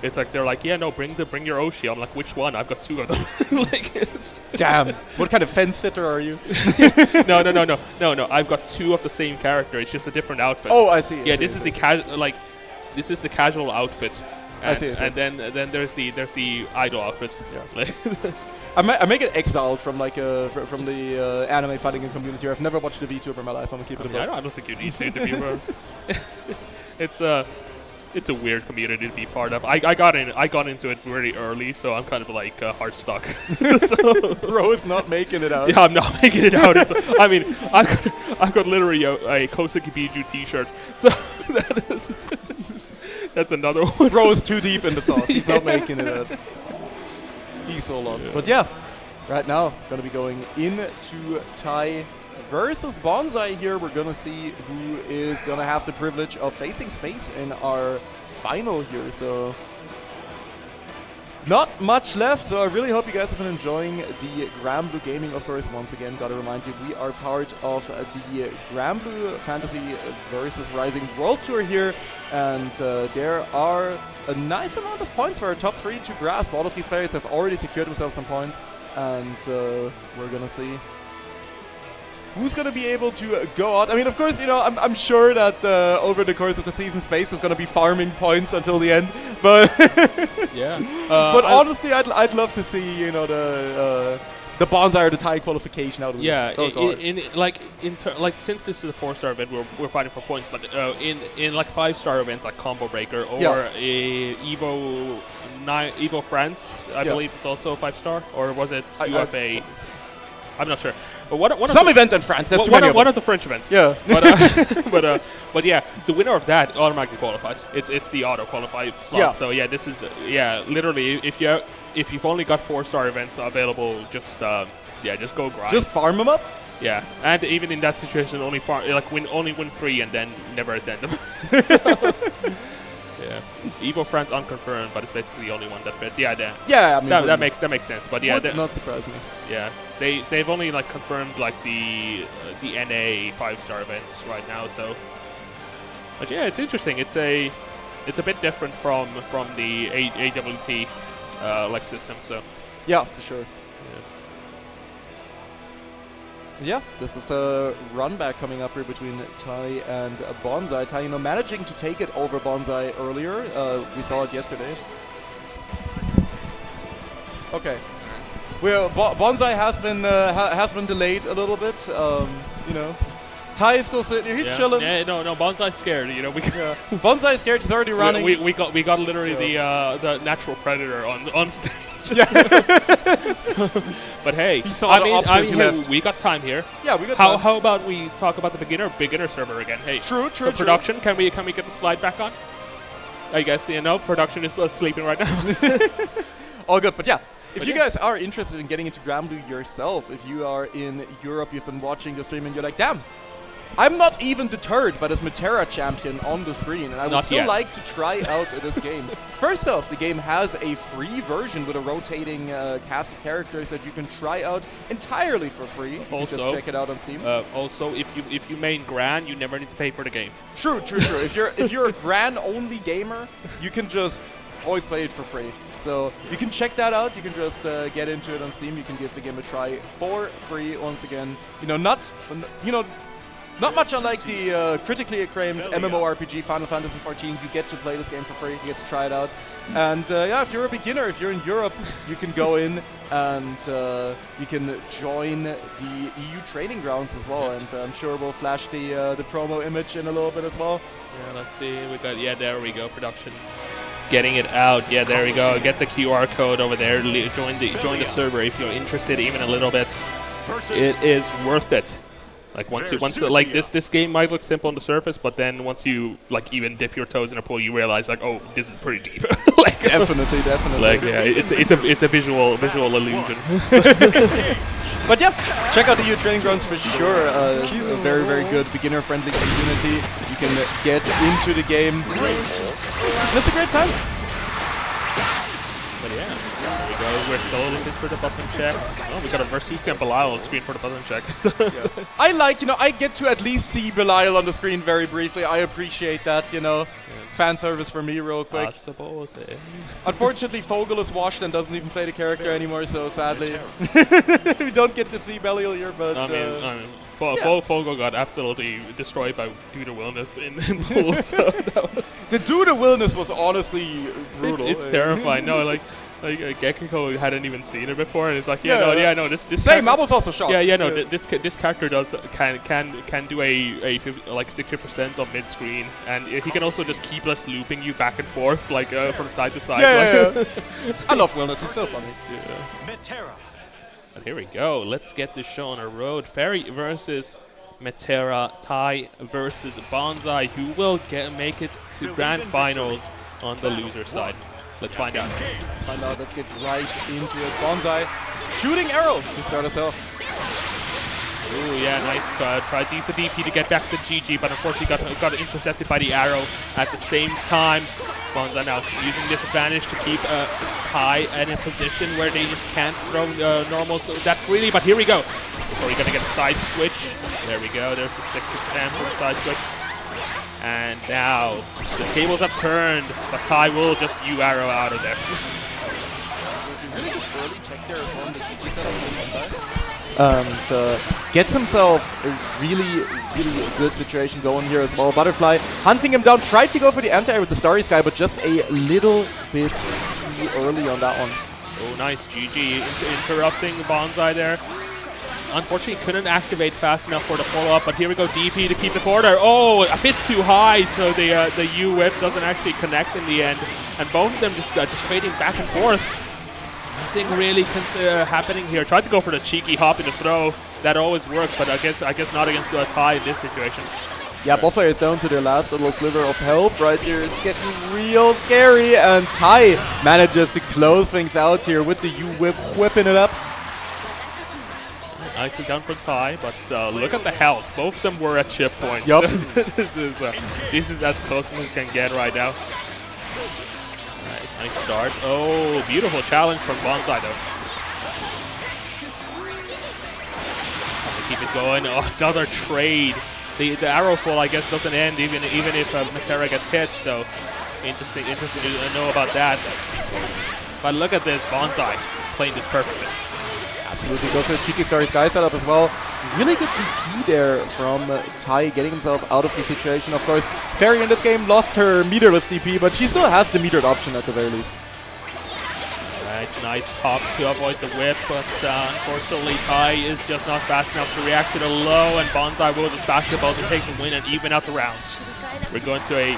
It's like they're like, yeah, no, bring your Oshi. I'm like, which one? I've got 2 of them. Like, damn. What kind of fence sitter are you? No. I've got 2 of the same character. It's just a different outfit. Oh, I see. Yeah, this is the casual outfit. And, I see. And then there's the idol outfit. Yeah. I make it exiled from like from the anime fighting community. I've never watched a VTuber in my life. I'm gonna keep it. I don't think you need to be honest. It's a weird community to be part of. I got into it really early, so I'm kind of like hard stuck. So Bro is not making it out. Yeah, I'm not making it out. I mean, I've got literally a Kosuke Biju T-shirt. So that's another one. Bro is too deep in the sauce. He's not making it out. He's so lost. Yeah. But yeah, right now gonna be going into Ty versus Bonsai here. We're gonna see who is gonna have the privilege of facing Space in our final here. So not much left, so I really hope you guys have been enjoying the Granblue Gaming. Of course, once again, gotta remind you, we are part of the Granblue Fantasy versus Rising World Tour here, and there are a nice amount of points for our top 3 to grasp. All of these players have already secured themselves some points, and we're gonna see who's going to be able to go out. I mean, of course, you know, I'm sure that over the course of the season, Space is going to be farming points until the end. But yeah. But honestly, I'd love to see, you know, the Bonsai or the Thai qualification out of yeah, this. like since this is a 4-star event, we're fighting for points. But in like 5-star events like Combo Breaker or Evo France, I believe it's also a 5-star, or was it UFA? I'm not sure. But some event in France. There's too many of them. One of the French events. Yeah. But yeah, the winner of that automatically qualifies. It's the auto qualify slot. Yeah. So yeah, this is literally if you've only got 4-star events available, just just go grind. Just farm them up. Yeah, and even in that situation, only win 3 and then never attend them. Yeah, Evo France unconfirmed, but it's basically the only one that fits. Yeah, I mean, that makes sense. But yeah, would not surprise me. Yeah, they've only like confirmed like the NA 5-star events right now. So, but yeah, it's interesting. It's a bit different from the AWT like system. So yeah, for sure. Yeah, this is a run back coming up here between Ty and Bonsai. Ty, you know, managing to take it over Bonsai earlier. We saw it yesterday. Okay. Well, Bonsai has been delayed a little bit. You know, Ty is still sitting here. He's chilling. Yeah, no, Bonsai's scared. You know, Bonsai's scared. He's already running. We got literally the natural predator on stage. Yeah. But hey, we got time here. Yeah, we got time. How about we talk about the beginner server again? Hey, true. Production, can we get the slide back on? I guess production is sleeping right now. All good, but yeah. If you guys are interested in getting into Granblue yourself, if you are in Europe, you've been watching the stream and you're like, damn, I'm not even deterred by this Metera champion on the screen, and I would still like to try out this game. First off, the game has a free version with a rotating cast of characters that you can try out entirely for free. Also, just check it out on Steam. Also, if you main Gran, you never need to pay for the game. True. if you're a Gran only gamer, you can just always play it for free. So you can check that out. You can just get into it on Steam. You can give the game a try for free. Once again, not much unlike the critically acclaimed MMORPG Final Fantasy XIV. You get to play this game for free. You get to try it out. And if you're a beginner, if you're in Europe, you can go in and you can join the EU training grounds as well. And I'm sure we'll flash the promo image in a little bit as well. Yeah, let's see. We got there we go. Production. Getting it out. Yeah, there we go. Get the QR code over there. Join the server if you're interested even a little bit. It is worth it. Like once this game might look simple on the surface, but then once you like even dip your toes in a pool, you realize like, oh, this is pretty deep. Like, definitely. Like it's a visual illusion. But yeah, check out the EU Training Grounds for sure. It's a very, very good beginner-friendly community. You can get into the game. And it's a great time. But yeah, there we go. We're still looking for the button check. Oh, we got a Versusi and Belial on screen for the button check. Yeah. I like, I get to at least see Belial on the screen very briefly. I appreciate that, Fan service for me real quick. I suppose. Unfortunately, Fogel is washed and doesn't even play the character anymore, so sadly we don't get to see Belial here, but... I mean, Fogel got absolutely destroyed by Duda Wellness in pools. So that was the Duda Wellness was honestly brutal. It's terrifying. No, like Gekiko hadn't even seen it before, and it's like, this same. I was also shocked. This character can do a 60% on mid screen, and he can also just keep us looping you back and forth from side to side. Yeah. I love Wellness. It's so funny. Yeah. Metera. And here we go. Let's get this show on the road. Ferry versus Metera, Tai versus Bonsai, who will make it to grand finals on the loser side. Let's find out. Let's get right into it. Bonsai shooting arrow to start us off. Ooh, yeah, nice. Tried to use the DP to get back to GG, but unfortunately got intercepted by the arrow at the same time. Bonsai now using this advantage to keep Tai in a position where they just can't throw normals that freely, but here we go. Before we're going to get a side switch. There we go. There's the 6-6 for the side switch. And now the tables have turned, but Tai will just arrow out of there. Gets himself a really good situation going here as well. Butterfly hunting him down, tried to go for the anti-air with the Starry Sky, but just a little bit too early on that one. Oh, nice. GG interrupting Bonsai there. Unfortunately, couldn't activate fast enough for the follow-up, but here we go, DP to keep the quarter. Oh, a bit too high, so the U-whip doesn't actually connect in the end. And both of them just fading back and forth. Nothing really happening here. Tried to go for the cheeky hop in the throw. That always works, but I guess not against Tai in this situation. Yeah, both players down to their last little sliver of health right here. It's getting real scary, and Tai manages to close things out here with the U-whip, whipping it up. Nicely done for Tai, but look at the health. Both of them were at chip point. Yup. This is as close as we can get right now. Alright, nice start. Oh, beautiful challenge from Bonsai though. Keep it going. Oh, another trade. The arrow fall, I guess, doesn't end even if Metera gets hit. So interesting to know about that. But look at this, Bonsai playing this perfectly. Absolutely, goes for the cheeky Starry Sky setup as well. Really good DP there from Tai, getting himself out of the situation. Of course, Fairy in this game lost her meterless DP, but she still has the metered option at the very least. Alright, nice hop to avoid the whip, but unfortunately Tai is just not fast enough to react to the low, and Bonsai will just back the ball to take the win and even out the rounds. We're going to a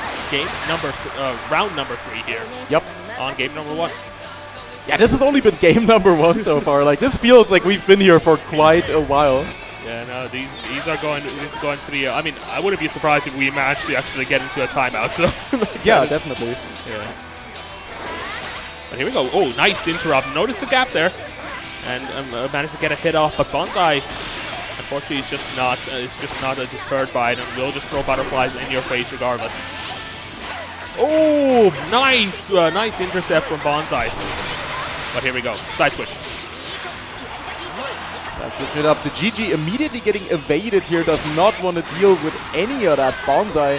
round number 3 here. Yep. On game number 1. Yeah, this has only been game number 1 so far. This feels like we've been here for quite a while. Yeah, no, these are going to the. I mean, I wouldn't be surprised if we managed to actually get into a timeout. So. Yeah, definitely. Yeah. But here we go. Oh, nice interrupt. Notice the gap there, and managed to get a hit off. But Bonsai, unfortunately, is just not deterred by it, and will just throw butterflies in your face regardless. Oh, nice, nice intercept from Bonsai. But here we go, side switch. Side switch it up. The GG immediately getting evaded here, does not want to deal with any of that. Bonsai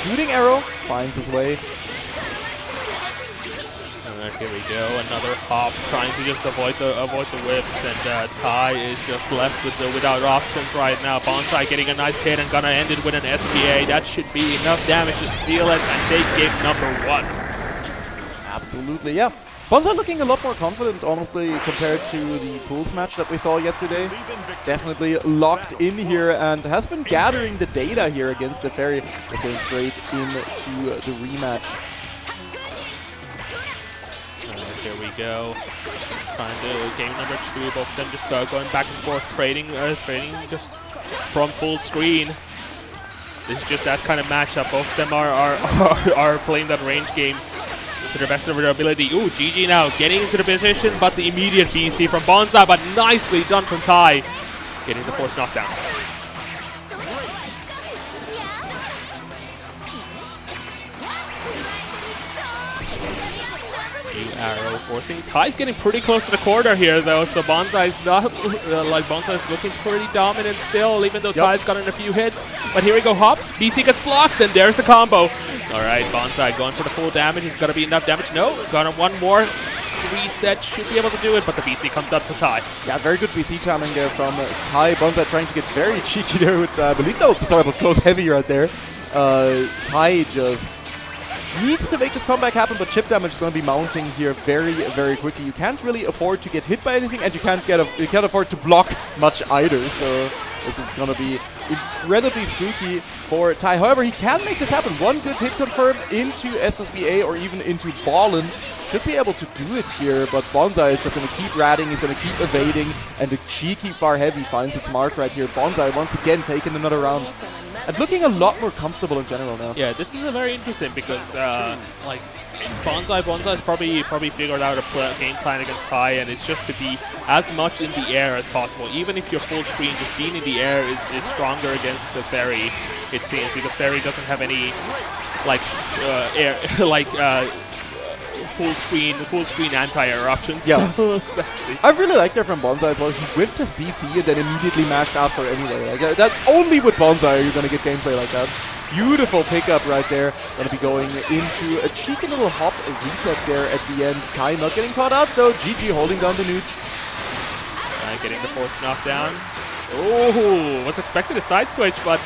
shooting arrow, finds his way. And here we go, another hop, trying to just avoid the whips, and Tai is just left without options right now. Bonsai getting a nice hit and gonna end it with an SBA. That should be enough damage to steal it and take game number 1. Absolutely, yeah. Bonsai looking a lot more confident, honestly, compared to the pools match that we saw yesterday. Definitely locked in here and has been gathering the data here against the Fairy. Just going straight into the rematch. Here we go. Trying to game number 2. Both of them just going back and forth, trading just from full screen. This is just that kind of matchup. Both of them are playing that range game to the best of their ability. Ooh, GG now getting into the position, but the immediate BC from Bonsai, but nicely done from Tai, getting the force knockdown. New arrow forcing. Ty's getting pretty close to the corner here though, so Bonsai's not Bonsai's looking pretty dominant still, even though Ty's gotten a few hits. But here we go, hop. BC gets blocked, and there's the combo. Alright, Bonsai going for the full damage. It's gonna be enough damage. No, got one more. Reset should be able to do it, but the BC comes up to Ty. Yeah, very good BC timing there from Ty. Bonsai trying to get very cheeky there with, I believe that was the start of close heavy right there. Ty just needs to make this comeback happen, but chip damage is going to be mounting here very, very quickly. You can't really afford to get hit by anything, and you can't afford to block much either. So this is going to be incredibly spooky for Ty. However, he can make this happen. One good hit confirm into SSBA or even into Ballin. Should be able to do it here, but Bonsai is just going to keep ratting, he's going to keep evading, and the cheeky far heavy finds its mark right here. Bonsai once again taking another round. And looking a lot more comfortable in general now. Yeah, this is a very interesting because like Bonsai's probably figured out a game plan against Ty, and it's just to be as much in the air as possible. Even if you're full screen, just being in the air is stronger against the Fairy, it seems, because Fairy doesn't have any like full screen anti-air options. Yeah. I really like that from Bonsai as well. He whiffed his BC and then immediately mashed after anyway. Like that only with Bonsai are you gonna get gameplay like that. Beautiful pickup right there. Gonna be going into a cheeky little hop reset there at the end. Ty not getting caught out though. GG holding down the nooch. Getting the force knockdown. Oh, was expecting a side switch, but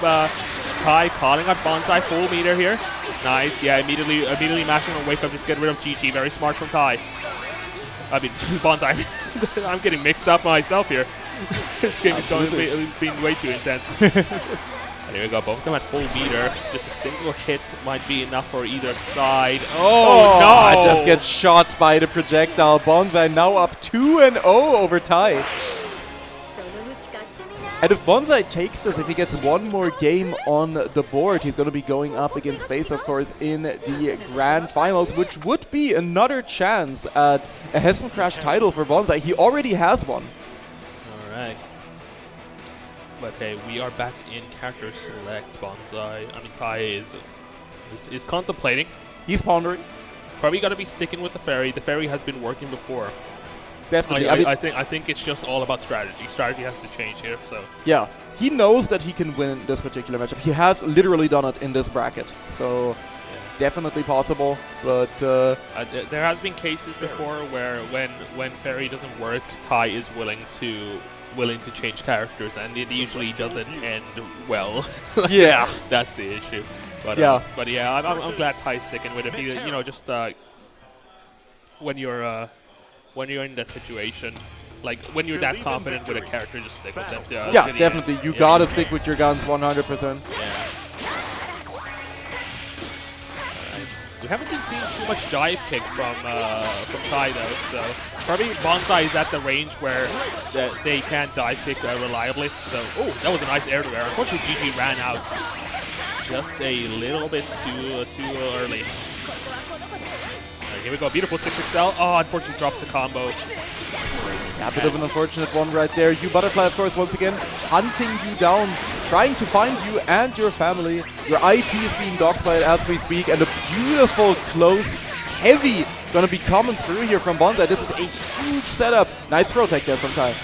Ty calling out Bonsai full meter here. Nice, yeah, immediately mashing on wake up, just get rid of GG. Very smart from Ty. I mean, Bonsai. I'm getting mixed up myself here. This game is being way too intense. And here we go, both of them at full meter. Just a single hit might be enough for either side. Oh no! Just gets shot by the projectile. Bonsai now up 2-0 over Ty. And if Bonsai takes this, if he gets one more game on the board, he's going to be going up against Space, of course, in the Grand Finals, which would be another chance at a Hessen Crash title for Bonsai. He already has one. All right. But hey, we are back in character select. Bonsai, I mean, Ty is contemplating. He's pondering. Probably got to be sticking with the Fairy. The Fairy has been working before. Definitely. I think it's just all about strategy. Strategy has to change here. So yeah, he knows that he can win this particular matchup. He has literally done it in this bracket. So definitely possible. But there has been cases before where when Fairy doesn't work, Ty is willing to change characters, and it usually doesn't end well. Yeah, that's the issue. But yeah, I'm glad Ty's sticking with it. You know, just when you're in that situation, like when you're that confident with a character, just stick with it. Yeah, definitely. You gotta stick with your guns 100%. Yeah. We haven't been seeing too much dive kick from Ty though, so probably Bonsai is at the range where they can't dive kick reliably. So, oh, that was a nice air to air. Unfortunately, GG ran out just a little bit too early. Here we go, beautiful 6XL. Oh, unfortunately drops the combo. Yeah, a bit of an unfortunate one right there. You Butterfly, of course, once again, hunting you down, trying to find you and your family. Your IP is being dogspotted as we speak, and a beautiful, close, heavy gonna be coming through here from Bonsai. This is a huge setup. Nice throw tech there from Ty.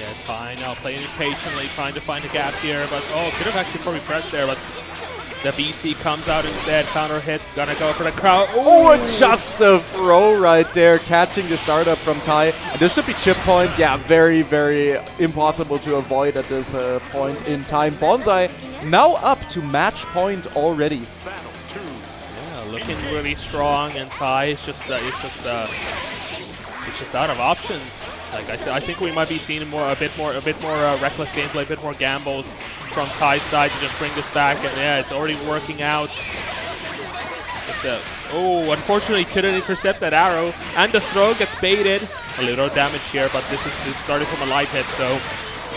Yeah, Ty now playing patiently, trying to find a gap here, but could have actually probably pressed there, but the BC comes out instead, counter hits, gonna go for the crowd. Oh, just a throw right there, catching the startup from Ty. And this should be chip point. Yeah, very, very impossible to avoid at this point in time. Bonsai now up to match point already. Yeah, looking really strong, and Ty is just out of options. Like I think we might be seeing a bit more reckless gameplay, a bit more gambles from Ty's side to just bring this back, and yeah, it's already working out. Unfortunately, couldn't intercept that arrow, and the throw gets baited. A little damage here, but this started from a light hit, so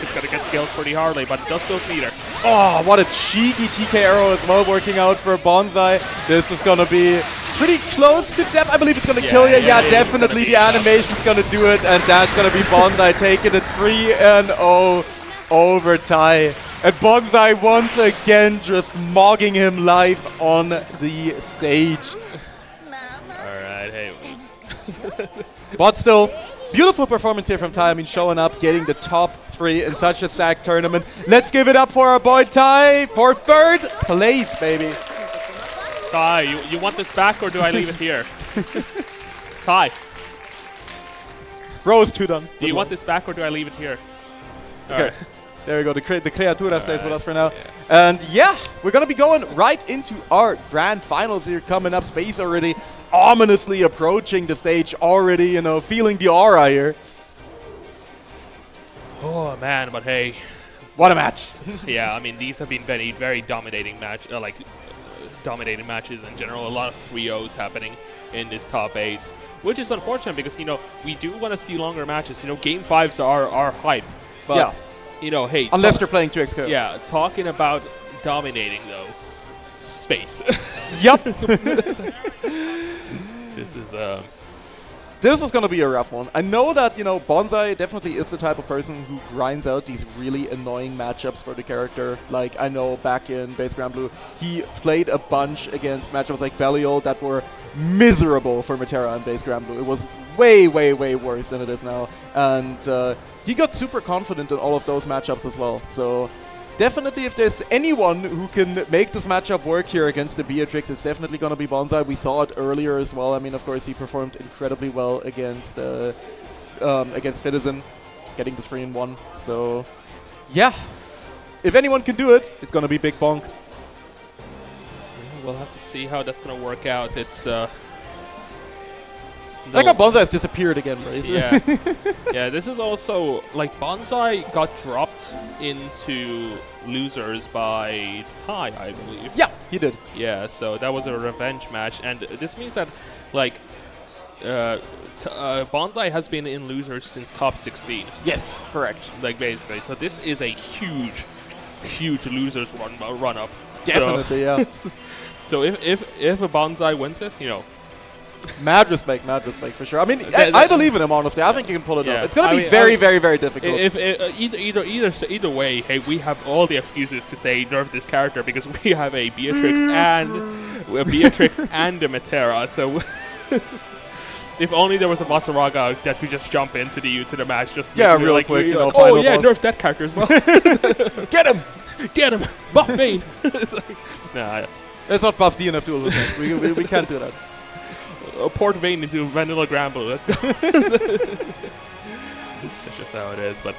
it's gonna get scaled pretty hardly, but it does build meter. Oh, what a cheeky TK arrow as well working out for Bonsai. This is gonna be pretty close to death. I believe it's gonna kill you. Yeah, definitely the animation's gonna do it, and that's gonna be Bonsai taking it 3-0 over Ty. And Bonsai once again just mogging him live on the stage. Alright, hey. But still, beautiful performance here from Ty. I mean, showing up, getting the top 3 in such a stacked tournament. Let's give it up for our boy Ty for 3rd place, baby. Ty, you want this back or do I leave it here? Ty, Bro is 2 done. do you want this back or do I leave it here? Okay. Alright. There we go. The Creatura stays with us for now. Yeah. And yeah, we're going to be going right into our grand finals here coming up. Space already ominously approaching the stage already, you know, feeling the aura here. Oh man, but hey. What a match. Yeah, I mean, these have been very dominating dominating matches in general. A lot of 3-0s happening in this top 8, which is unfortunate because, you know, we do want to see longer matches. You know, game 5s are hype, but, Yeah. you know, hey. Unless they're playing 2x. Yeah, talking about dominating, though, space. Yup. This is, This is going to be a rough one. I know that, you know, Bonsai definitely is the type of person who grinds out these really annoying matchups for the character. Like, I know back in Base Grand Blue, he played a bunch against matchups like Belial that were miserable for Metera and Base Grand Blue. It was way worse than it is now. And he got super confident in all of those matchups as well. So definitely, if there's anyone who can make this matchup work here against the Beatrix, it's definitely going to be Bonsai. We saw it earlier as well. I mean, of course, he performed incredibly well against Citizen, getting the 3-1. So, yeah, if anyone can do it, it's going to be Big Bonk. we'll have to see how that's going to work out. It's Like how Bonsai has disappeared again, right? Yeah. Yeah, this is also, like, Bonsai got dropped into losers by Ty, I believe. Yeah, he did. Yeah, so that was a revenge match, and this means that, like, Bonsai has been in losers since top 16. Yes, correct. Like, basically. So this is a huge losers run up. Definitely, yeah. So if a Bonsai wins this, you know, Mad respect for sure. I mean, I believe in him, honestly. I think he can pull it off. It's going to be very difficult. Either way, hey, we have all the excuses to say nerf this character because we have a Beatrix and a Metera. So if only there was a Vasaraga that could just jump into the match, just real like, quick, you know, like, final oh yeah, boss. nerf that character as well. Get him, buff Vayne. It's like, nah, It's not buff DNF duel. we can't do that. Port Vayne into vanilla Gramble. Let's go. That's just how it is. But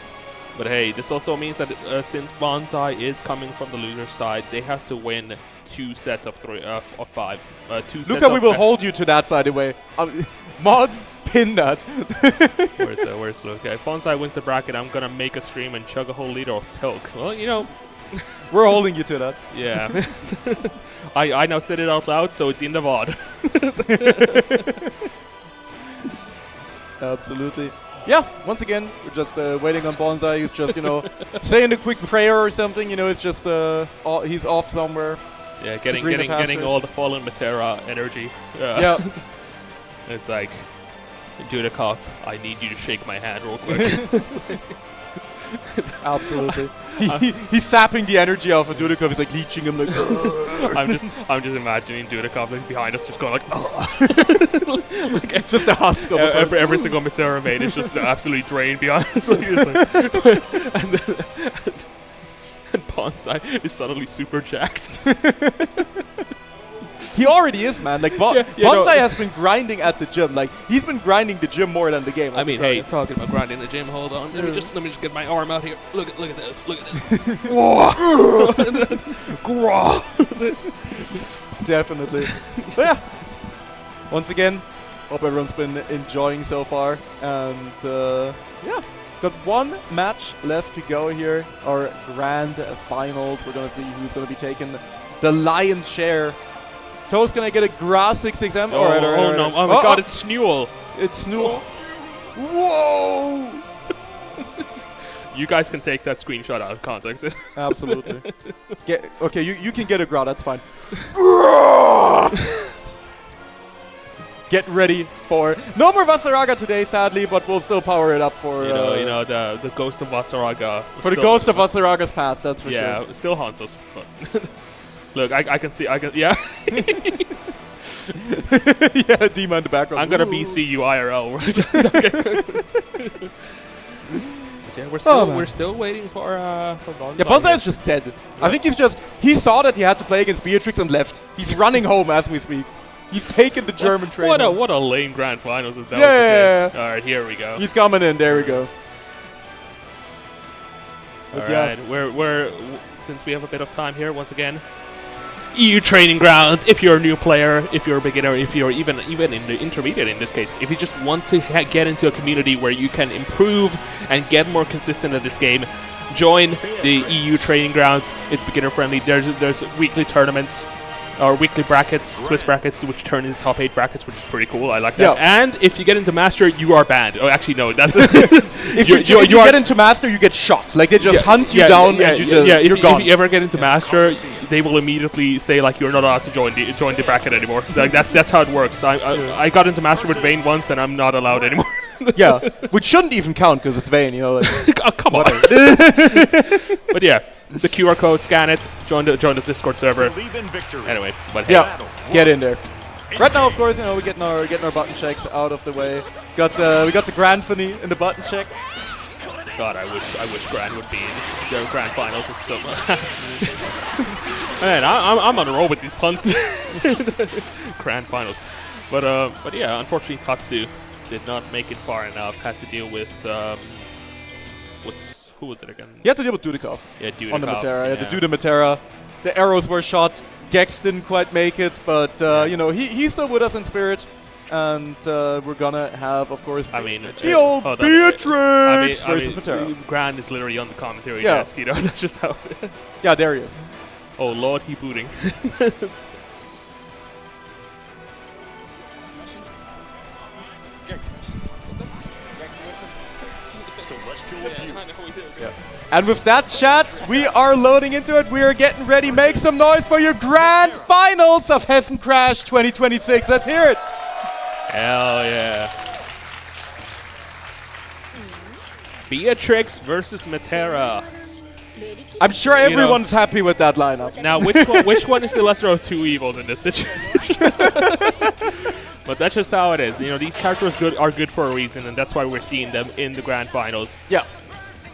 hey, this also means that since Bonsai is coming from the loser side, they have to win 2 sets of 5. 2 sets Luca, we will of hold you to that, by the way. Mods, pin that. Where's Luca? If Bonsai wins the bracket, I'm gonna make a stream and chug a whole liter of Pilk. Well, you know. We're holding you to that. Yeah. I now said it out loud, so it's in the VOD. Absolutely. Yeah, once again, we're just waiting on Bonsai. He's just, you know, saying a quick prayer or something. You know, it's just he's off somewhere. Yeah, getting all the fallen Metera energy. Yeah. It's like, Dudikoff, I need you to shake my hand real quick. Absolutely. He's sapping the energy off of Dudikoff. He's like leeching him like. I'm just imagining Dudikoff like behind us, just going like, like just a husk of every single Metera mate is just absolutely drained behind us. Like, and Bonsai is suddenly super jacked. He already is, man. Like Bonsai has been grinding at the gym. Like he's been grinding the gym more than the game. I mean, hey, talking about grinding the gym. Hold on, let me just get my arm out here. Look at this. Look at this. Definitely. So yeah. Once again, hope everyone's been enjoying so far, and yeah. Got 1 match left to go here. Our grand finals. We're gonna see who's gonna be taking the lion's share. Toast, can I get a grass 6XM? Oh, Alright. No. Oh my god, it's Snuel. It's Snuel. Whoa! You guys can take that screenshot out of context. Absolutely. Okay, you can get a Gra, that's fine. Get ready for... No more Vasaraga today, sadly, but we'll still power it up for... You know, the ghost of Vasaraga. For the ghost of Vasaraga's past, that's for sure. Yeah, still haunts us. But look, I can see, yeah. Yeah, Dima in the background. I'm gonna BC you IRL. Yeah, we're still waiting for Bonsai. Yeah, Bonsai is just dead. I think he saw that he had to play against Beatrix and left. He's running home as we speak. He's taken the German train. What a lame grand finals if that was the case. All right, here we go. He's coming in. There we go. All right, we're since we have a bit of time here once again. EU training grounds. If you're a new player, if you're a beginner, if you're even in the intermediate in this case, if you just want to get into a community where you can improve and get more consistent at this game, join the EU training grounds. It's beginner friendly. There's weekly tournaments or weekly brackets, Swiss brackets, which turn into top 8 brackets, which is pretty cool. I like that. Yeah. And if you get into Master, you are banned. Oh, actually, no. That's if you get into Master, you get shot. Like, they just hunt you down and you're gone. If you ever get into Master, they will immediately say, like, you're not allowed to join the bracket anymore. Like, that's how it works. I got into Master with Vayne once, and I'm not allowed anymore. Yeah, which shouldn't even count because it's Vayne, you know. Like, oh, come on. But yeah. The QR code, scan it, join the Discord server. Anyway, but hey. Yeah, get in there. Right now, of course, you know, we're getting our button checks out of the way. We got the Grand Finale in the button check. God, I wish Grand would be in the Grand Finals. It's so much. Man, I'm on a roll with these puns. Grand Finals, but yeah, unfortunately, Tatsu did not make it far enough. Had to deal with who was it again? You had to deal with Dudikov. Yeah, Dudikov. On the Matera. Yeah, the Duda Matera. The arrows were shot. Gex didn't quite make it, but you know, he's still with us in spirit. And we're gonna have, of course, the old Beatrix versus Matera. Grand is literally on the commentary desk, you know, that's just how. Yeah, there he is. Oh Lord, he booting. Yeah. And with that, chat, we are loading into it. We are getting ready. Make some noise for your grand finals of Hessen Crash 2026. Let's hear it. Hell yeah. Beatrix versus Matera. I'm sure everyone's happy with that lineup. Now, which one is the lesser of two evils in this situation? But that's just how it is. You know, these characters are good for a reason, and that's why we're seeing them in the grand finals. Yeah.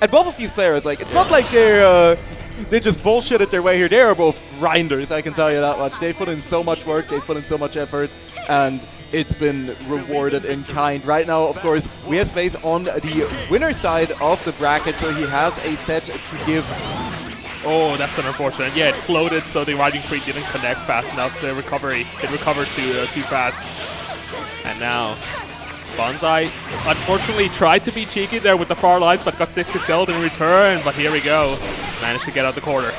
And both of these players, like, it's not like they just bullshitted their way here. They are both grinders, I can tell you that much. They've put in so much work, they've put in so much effort, and it's been rewarded in kind. Right now, of course, we have space on the winner side of the bracket, so he has a set to give. Oh, that's unfortunate. Yeah, it floated, so the riding tree didn't connect fast enough. It recovered too fast. And now, Bonsai unfortunately tried to be cheeky there with the far lines, but got 6-6L'd in return. But here we go. Managed to get out the corner.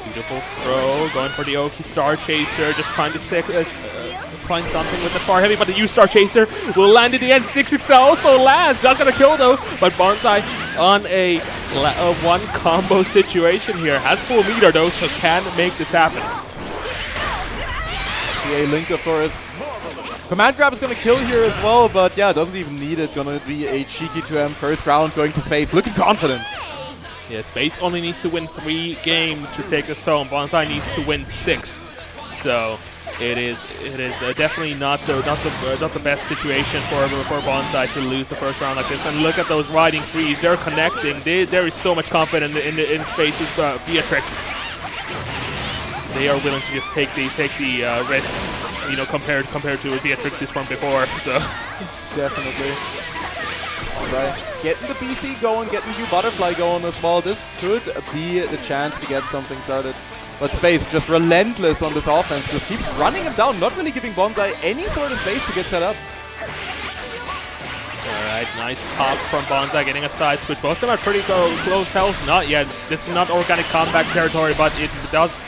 Beautiful throw. Going for the Oki Star Chaser. Just trying to find something with the far heavy, but the U-Star Chaser will land in the end. 6-6 also lands. Not going to kill though, but Bonsai on a one combo situation here. Has full meter though, so can make this happen. Link, of course. Command grab is going to kill here as well, but yeah, doesn't even need it. Going to be a cheeky 2M first round, going to space, looking confident. Yeah, space only needs to win 3 games to take us home. Bonsai needs to win 6. So it is definitely not the best situation for Bonsai to lose the first round like this. And look at those riding frees; they're connecting. There is so much confidence in space's Beatrix. They are willing to just take the risk, you know, compared to Beatrix's from before. So definitely. Right. Getting the BC going, getting the Butterfly going as well. This could be the chance to get something started. But Space just relentless on this offense, just keeps running him down, not really giving Bonsai any sort of space to get set up. Alright, nice hop from Bonsai, getting a side switch. Both of them are pretty close health. Not yet. This is not organic comeback territory, but it does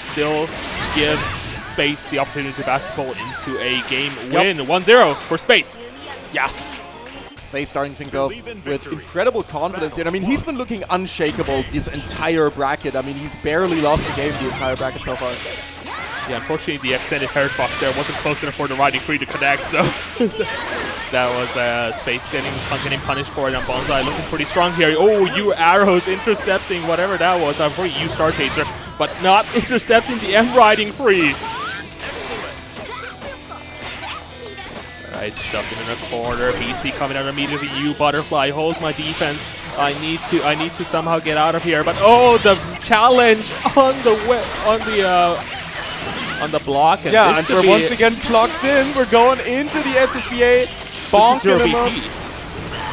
still give Space the opportunity to basketball into a game win. 1-0 for Space. Yeah. Space starting things off with incredible confidence here. I mean, he's been looking unshakable this entire bracket. I mean, he's barely lost a game the entire bracket so far. Yeah, unfortunately, the extended hurt box there wasn't close enough for the riding free to connect, so that was Space getting punished for it, and Bonsai looking pretty strong here. Oh, you arrows intercepting whatever that was. For you Star Chaser. but not intercepting the M riding free. Alright, stuck in a corner. BC coming out immediately. U butterfly, hold my defense. I need to somehow get out of here. But oh, the challenge on the block. And yeah, and we're once again clocked in. We're going into the SSBA. Bonking him up.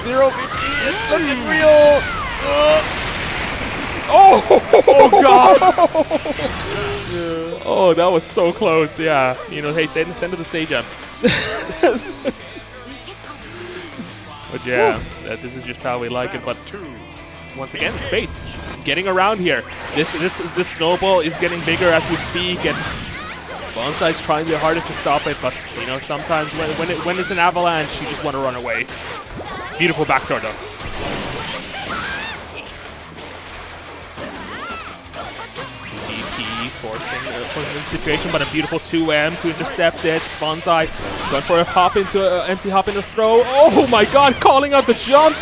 0 BP. It's looking real. Oh God. Oh, that was so close. Yeah, you know, hey, send to the stage jump. But yeah, this is just how we like it. But once again, space getting around here. This snowball is getting bigger as we speak, and Bonsai's trying their hardest to stop it. But you know, sometimes when it's an avalanche, you just want to run away. Beautiful backdoor though. Forcing the situation, but a beautiful 2M to intercept it. Bonsai going for a hop into empty hop into throw. Oh my God! Calling out the jump.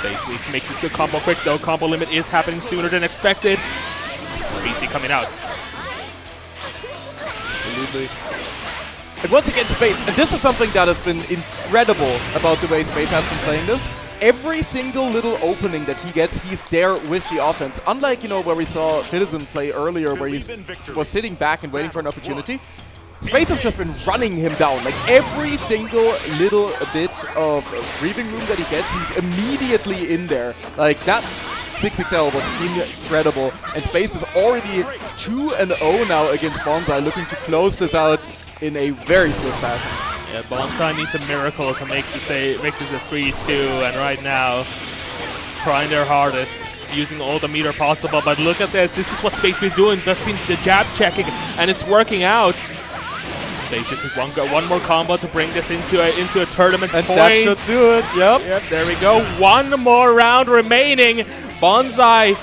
Space needs to make this a combo quick though. Combo limit is happening sooner than expected. BC coming out. Absolutely. And once again, Space, and this is something that has been incredible about the way Space has been playing this. Every single little opening that he gets, he's there with the offense. Unlike, you know, where we saw Citizen play earlier, where he was sitting back and waiting for an opportunity. Space has just been running him down. Like, every single little bit of breathing room that he gets, he's immediately in there. Like, that 6XL was incredible. And Space is already 2-0 now against Bonsai, looking to close this out in a very swift fashion. Yeah, Bonsai needs a miracle to make this a 3-2, and right now, trying their hardest, using all the meter possible. But look at this. This is what Space been doing. Just been the jab checking, and it's working out. Space just needs one more combo to bring this into a tournament and point. That should do it. Yep. There we go. One more round remaining. Bonsai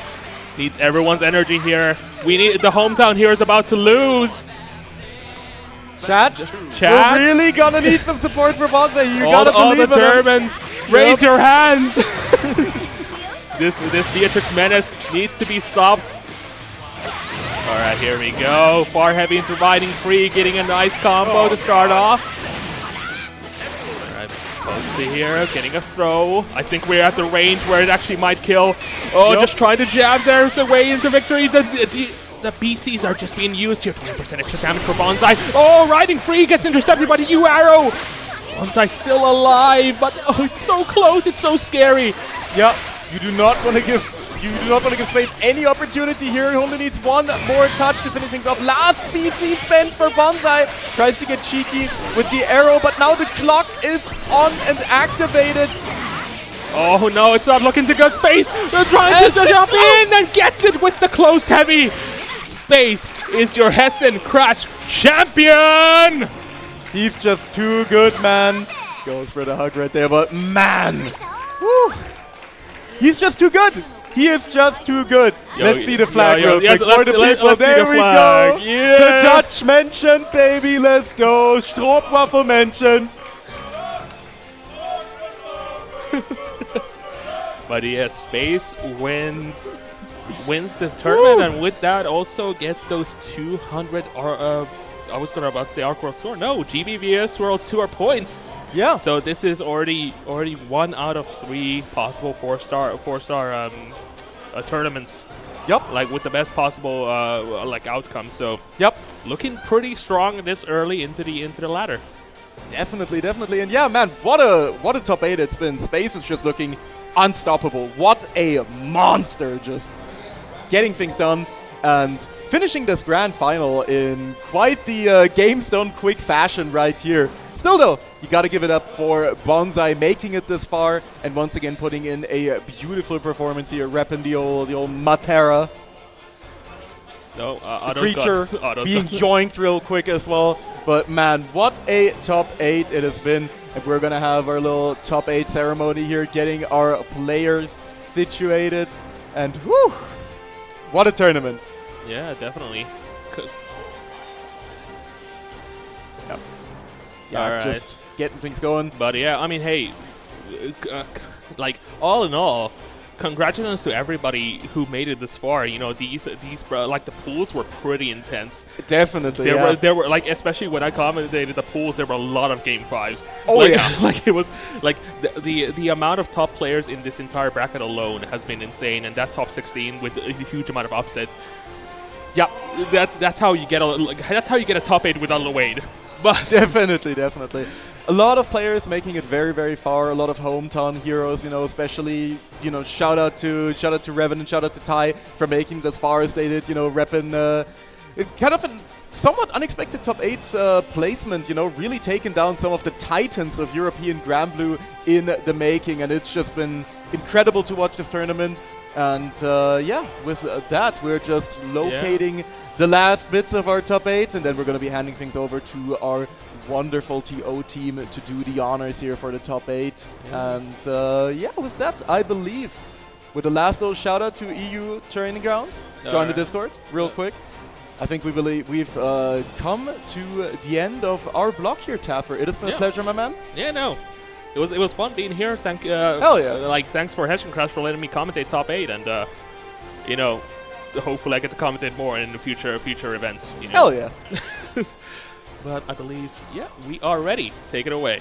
needs everyone's energy here. We need the hometown here is about to lose. Chat, we're really gonna need some support for Bonsai. You gotta believe all the Germans, raise your hands. This Beatrix Menace needs to be stopped. All right, here we go. Far heavy into riding free, getting a nice combo to start off. All right, close to here, getting a throw. I think we're at the range where it actually might kill. Oh, just trying to jab there's a way into victory. The BCs are just being used here. 20% extra damage for Bonsai. Oh, riding free gets intercepted by the U arrow. Bonsai still alive, but oh, it's so close. It's so scary. Yep. You do not want to give Space any opportunity here. He only needs one more touch to finish things off. Last BC spent for Bonsai. Tries to get cheeky with the arrow, but now the clock is on and activated. Oh no, it's not looking too good. Space trying to jump in and gets it with the close heavy. Space is your Hessen Crash champion! He's just too good, man. Goes for the hug right there, but man! Woo. He's just too good! He is just too good. Let's see the flag real quick for the people. There we go! Yeah. The Dutch mentioned, baby, let's go! Stroopwafel mentioned! But yeah, Space wins the tournament, and with that also gets those 200 I was gonna about to say Arc World Tour. No, GBVS World Tour points. Yeah. So this is already 1 out of 3 possible four-star tournaments. Yep. Like with the best possible like outcome. So yep. Looking pretty strong this early into the ladder. Definitely. And yeah, man, what a top 8 it's been. Space is just looking unstoppable. What a monster, just getting things done and finishing this grand final in quite the games done quick fashion right here. Still though, you gotta give it up for Bonsai making it this far and once again putting in a beautiful performance here, repping the old Matera. No, the creature being yoinked real quick as well. But man, what a top 8 it has been. And we're gonna have our little top 8 ceremony here, getting our players situated. And whew, what a tournament. Yeah, definitely. Yep. Yeah, just getting things going. But yeah, I mean, hey, like all in all, congratulations to everybody who made it this far. You know, these like the pools were pretty intense. Definitely, there were like, especially when I commentated the pools, there were a lot of game 5s. Oh like, yeah, like it was like the amount of top players in this entire bracket alone has been insane, and that top 16 with a huge amount of upsets. Yeah, that's how you get a top 8 without a Wade. But definitely. A lot of players making it very, very far. A lot of hometown heroes, you know, especially, you know, shout out to Revan and shout out to Ty for making it as far as they did, you know, repping kind of a somewhat unexpected top 8 placement, you know, really taking down some of the titans of European Grand Blue in the making, and it's just been incredible to watch this tournament. And yeah, with that, we're just locating the last bits of our top 8, and then we're going to be handing things over to our wonderful TO team to do the honors here for the top 8. And yeah, with that, I believe, with the last little shout out to EU Training Grounds, join the Discord real quick. I think we've come to the end of our block here, Taffer. It has been a pleasure, my man. Yeah, no. It was fun being here. Hell yeah. Like, thanks for HESSEN Crash for letting me commentate top 8, and you know, hopefully I get to commentate more in the future events. You know? Hell yeah. But I believe, we are ready. Take it away.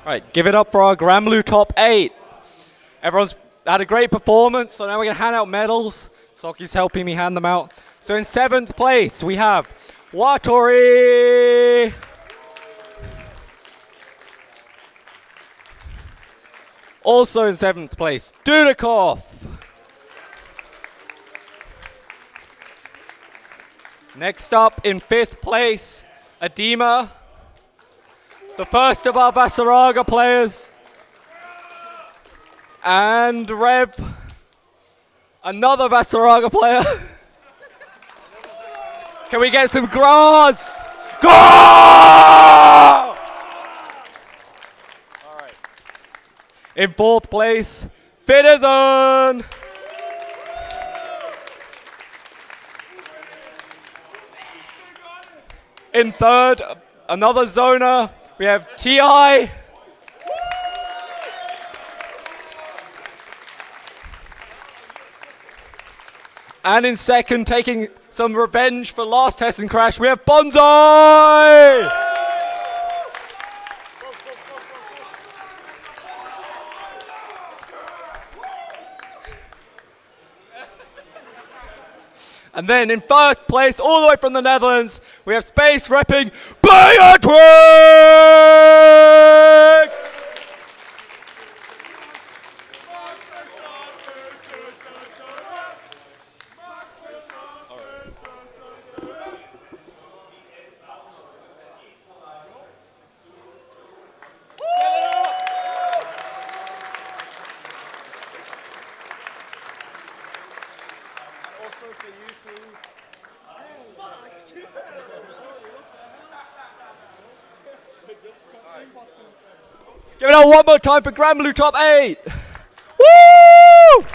Right, give it up for our Grand Blue top 8. Everyone's had a great performance, so now we're going to hand out medals. Soki's helping me hand them out. So in 7th place, we have Watori. Also in 7th place, Dudikov. Next up in 5th place, Adema, the first of our Vasaraga players. And Rev, another Vasaraga player. Can we get some grass? Go! All right. In 4th place, Citizen. In 3rd, another Zona, we have TI. And in 2nd, taking some revenge for last HESSEN Crash, we have Bonsai! And then in 1st place, all the way from the Netherlands, we have Space repping Beatrix! Give it up one more time for Grand Blue top 8. Woo!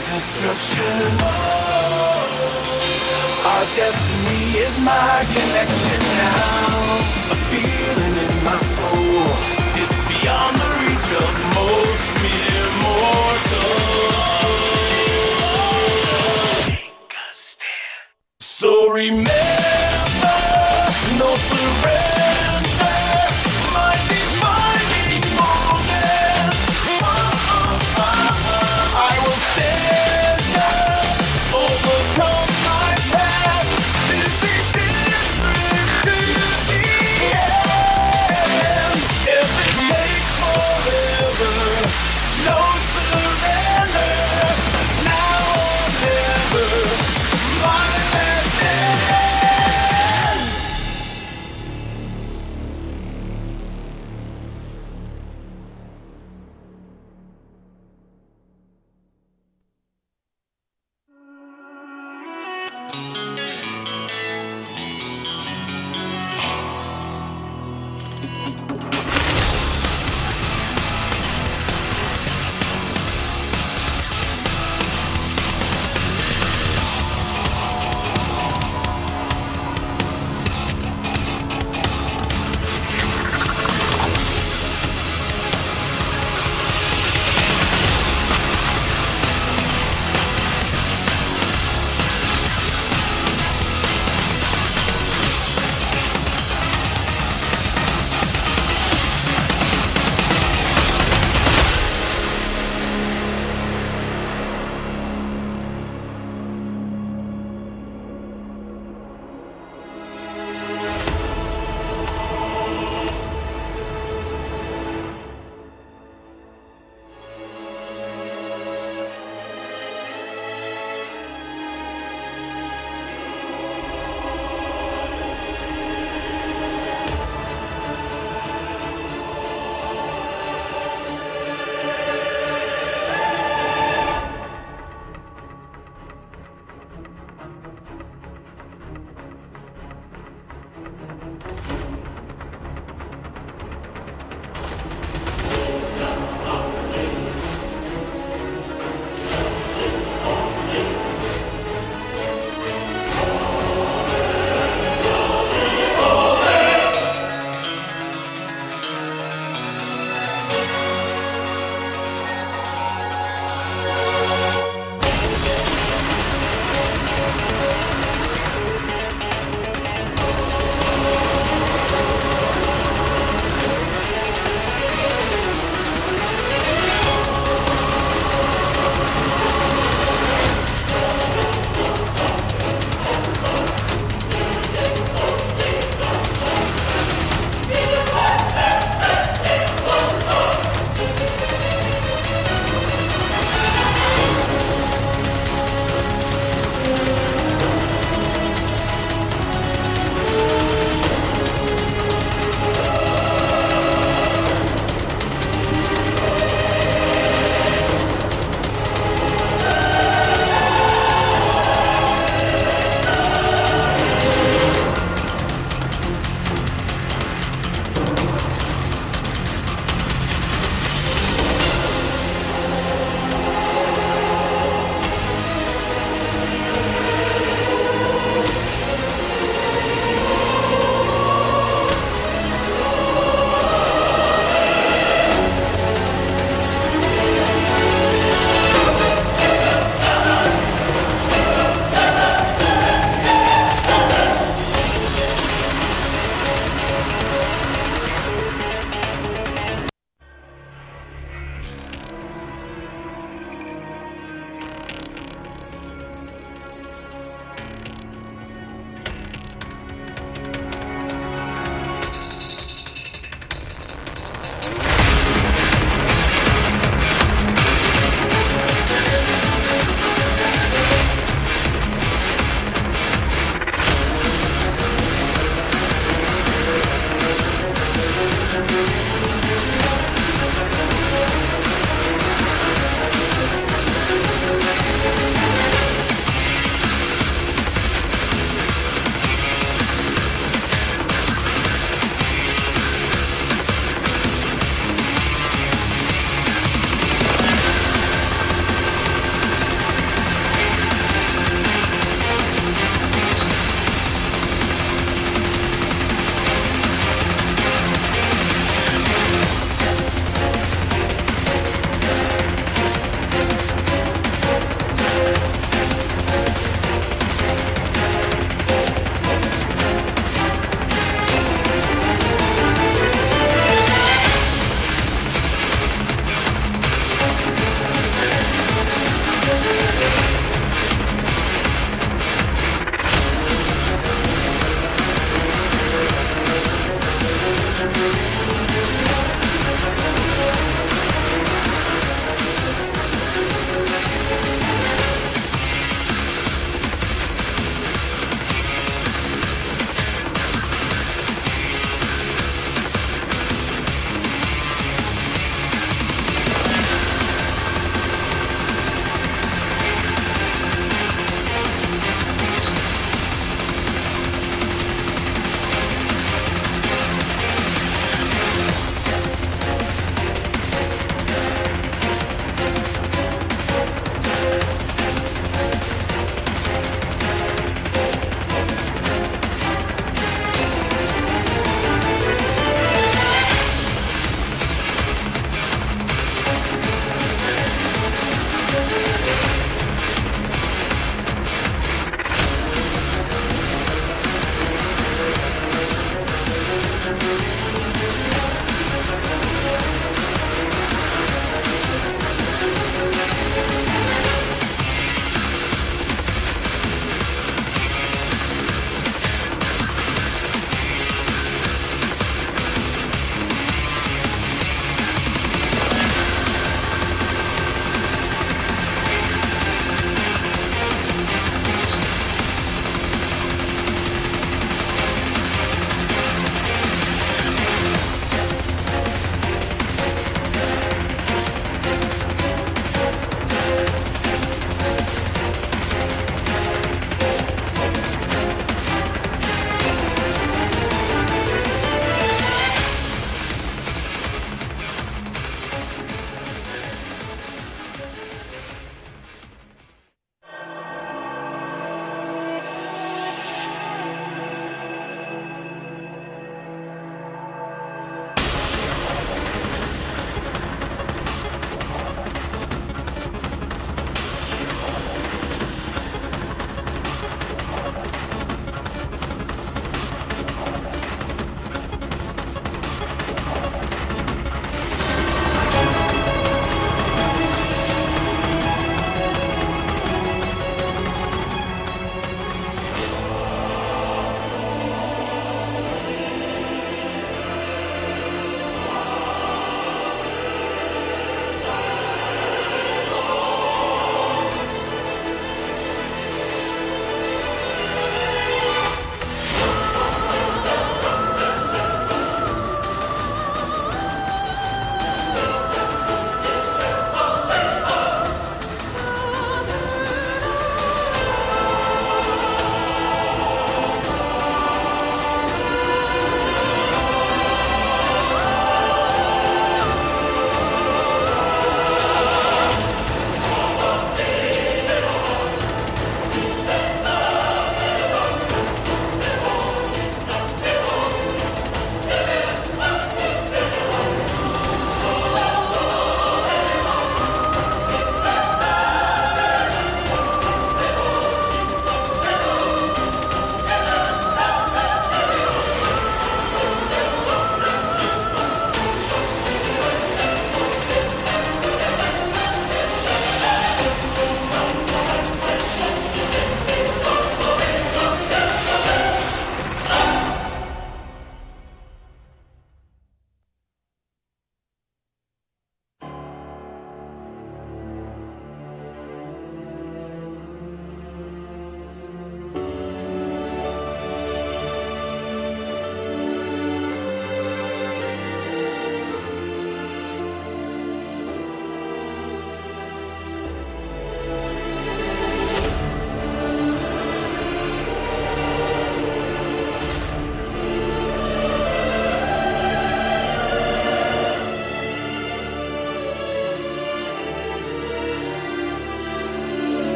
Destruction. Our destiny is my connection now. A feeling in my soul. It's beyond the reach of most. So remember, no surrender, my defining moment. I will stand up, overcome my past, this is different to the end. If it takes forever, no surrender, now or never. My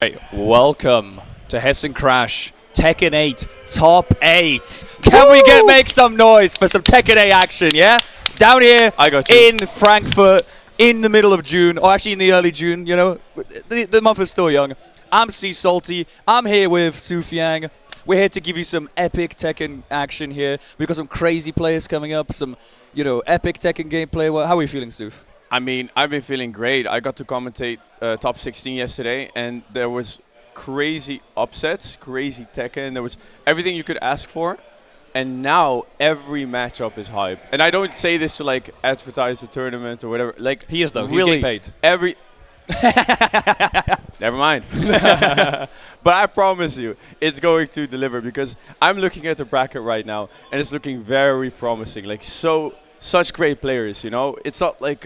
Hey, welcome to Hessen Crash Tekken 8 Top 8. Can we make some noise for some Tekken 8 action, yeah? Down here I got you. in Frankfurt in the middle of June, or actually in the early June, you know, the month is still young. I'm C Salty. I'm here with Sufyang. We're here to give you some epic Tekken action here. We've got some crazy players coming up, some, you know, epic Tekken gameplay. Well, how are you feeling, Suf? I mean, I've been feeling great. I got to commentate top 16 yesterday, and there was crazy upsets, crazy Tekken. There was everything you could ask for, and now every matchup is hype. And I don't say this to like advertise the tournament or whatever. Like He is though. Really, He's getting paid. every. Never mind. But I promise you, it's going to deliver because I'm looking at the bracket right now, and it's looking very promising. Like such great players, you know. It's not like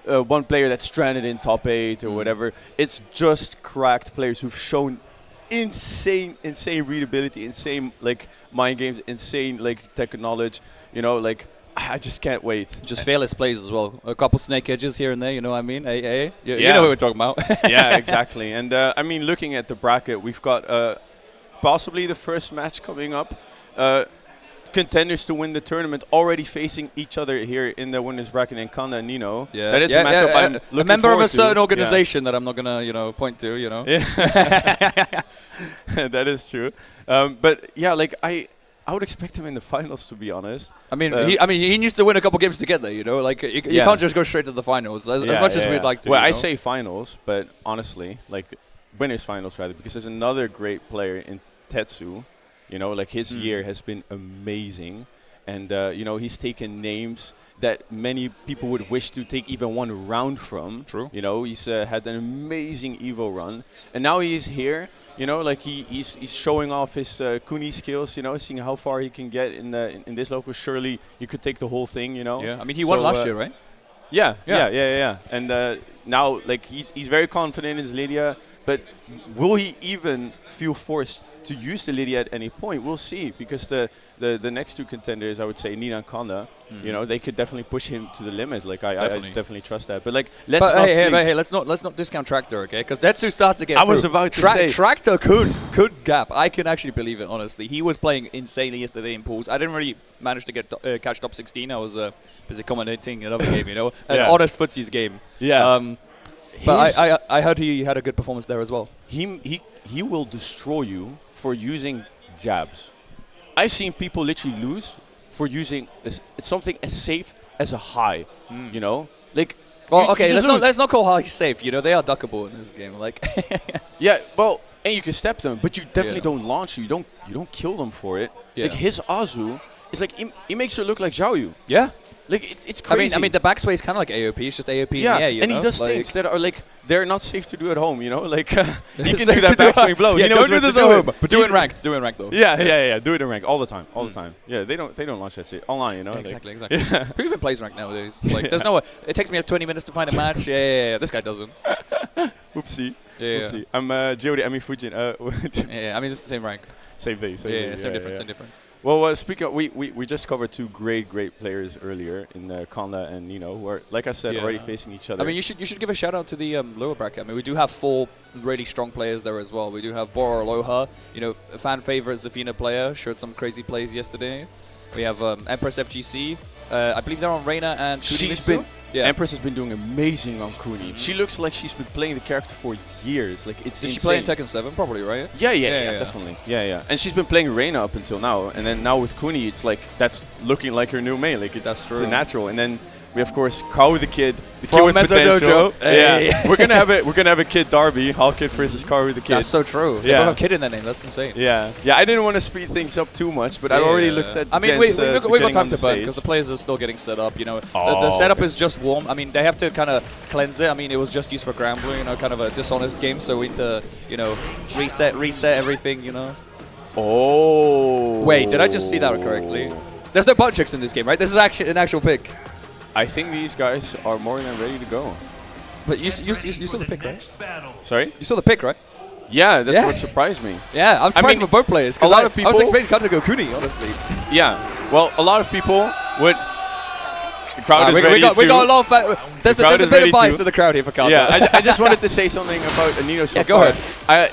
one player that's stranded in top 8 or whatever. It's just cracked players who've shown insane readability, insane like mind games, insane like tech knowledge. You know, like I just can't wait. Just fearless plays as well. A couple snake edges here and there, you know what I mean? Hey. You Yeah. know what we're talking about. Yeah, exactly. And I mean, looking at the bracket, we've got possibly the first match coming up. Contenders to win the tournament already facing each other here in the winners bracket in Kanda and Nino. Yeah. That is a matchup I'm looking a member of forward a certain to. organization that I'm not gonna, you know, point to, you know. Yeah. That is true. But yeah, like I would expect him in the finals, to be honest. I mean, he needs to win a couple games to get there, you know. Like you Yeah. can't just go straight to the finals as much as we'd like to. Well, you I know? say finals, but honestly, like winners finals rather, because there's another great player in Tetsu. You know, like his year has been amazing. And, you know, he's taken names that many people would wish to take even one round from. True. You know, he's had an amazing Evo run. And now he's here, you know, like he's showing off his Kuni skills, you know, seeing how far he can get in this local. Surely you could take the whole thing, you know. Yeah, I mean, he won last year, right? Yeah. And now, like, he's very confident in his Lydia. But will he even feel forced to use the Lydia at any point? We'll see, because the next two contenders, I would say Nina and Kanda, you know, they could definitely push him to the limit. Like I definitely trust that. But like, let's let's not discount Tractor, okay? Because Tetsu starts to get. I was about to say Tractor could gap. I can actually believe it, honestly. He was playing insanely yesterday in pools. I didn't really manage to get catch top 16. I was busy commentating another game, you know, an honest footsies game. Yeah. But I heard he had a good performance there as well. He will destroy you for using jabs. I've seen people literally lose for using something as safe as a high. You know, like. Well, okay, let's not call high safe. You know, they are duckable in this game. Like. Yeah, well, and you can step them, but you definitely don't launch. You don't kill them for it. Yeah. Like his Azu is like he makes her look like Zhao Yu. Yeah. Like it's crazy. I mean, the backsway is kind of like AOP. It's just AOP in the air, you and know? he does like things that are like they're not safe to do at home. You know, like he can do that backswing blow. Yeah, he knows don't do what this to at do. home, but do it in ranked. Do it in ranked though. Yeah. Do it in rank all the time, all the time. Yeah, they don't launch that shit online. You know. Exactly. Who even plays ranked nowadays? Like, there's no. It takes me 20 minutes to find a match. Yeah. This guy doesn't. Oopsie. Yeah. Oopsie. I'm Jody Emi Fujin. Yeah. I mean, it's the same rank. Same thing. Same difference. Well, speaking of, we just covered two great players earlier in Kanda and Nino, who are, like I said, already facing each other. I mean, you should give a shout out to the lower bracket. I mean, we do have 4 really strong players there as well. We do have Bora Aloha, you know, a fan favorite Zafina player, showed some crazy plays yesterday. We have Empress FGC. I believe they're on Reina and Kunimitsu. Empress has been doing amazing on Kuni. She looks like she's been playing the character for years. Like it's. Did insane. she play in Tekken 7? Probably, right? Yeah, definitely. Yeah. And she's been playing Reina up until now, and then now with Kuni, it's like that's looking like her new main. Like it's a natural. And then we of course Kawu the kid, the kid with potential. Yeah, we're gonna have a kid derby, Hall Kid versus Kawu the kid. That's so true. They both have kid in their name. That's insane. Yeah. I didn't want to speed things up too much, but I already looked at. I mean, we've got time to burn because the players are still getting set up. You know, the setup is just warm. I mean, they have to kind of cleanse it. I mean, it was just used for Grand Blue. You know, kind of a dishonest game, so we need to, you know, reset everything. You know. Oh. Wait, did I just see that correctly? There's no butt checks in this game, right? This is actually an actual pick. I think these guys are more than ready to go. But you saw the pick, right? Sorry? You saw the pick, right? Yeah, that's what surprised me. Yeah, I'm surprised for both players. A lot of people. I was expecting Kanta to go Kuni, honestly. Yeah. Well, a lot of people would. The crowd is we ready got too. a lot of there's crowd a is bit ready of bias too. in the crowd here for Kanda. Yeah, I just wanted to say something about Nino so Yeah, go far. ahead.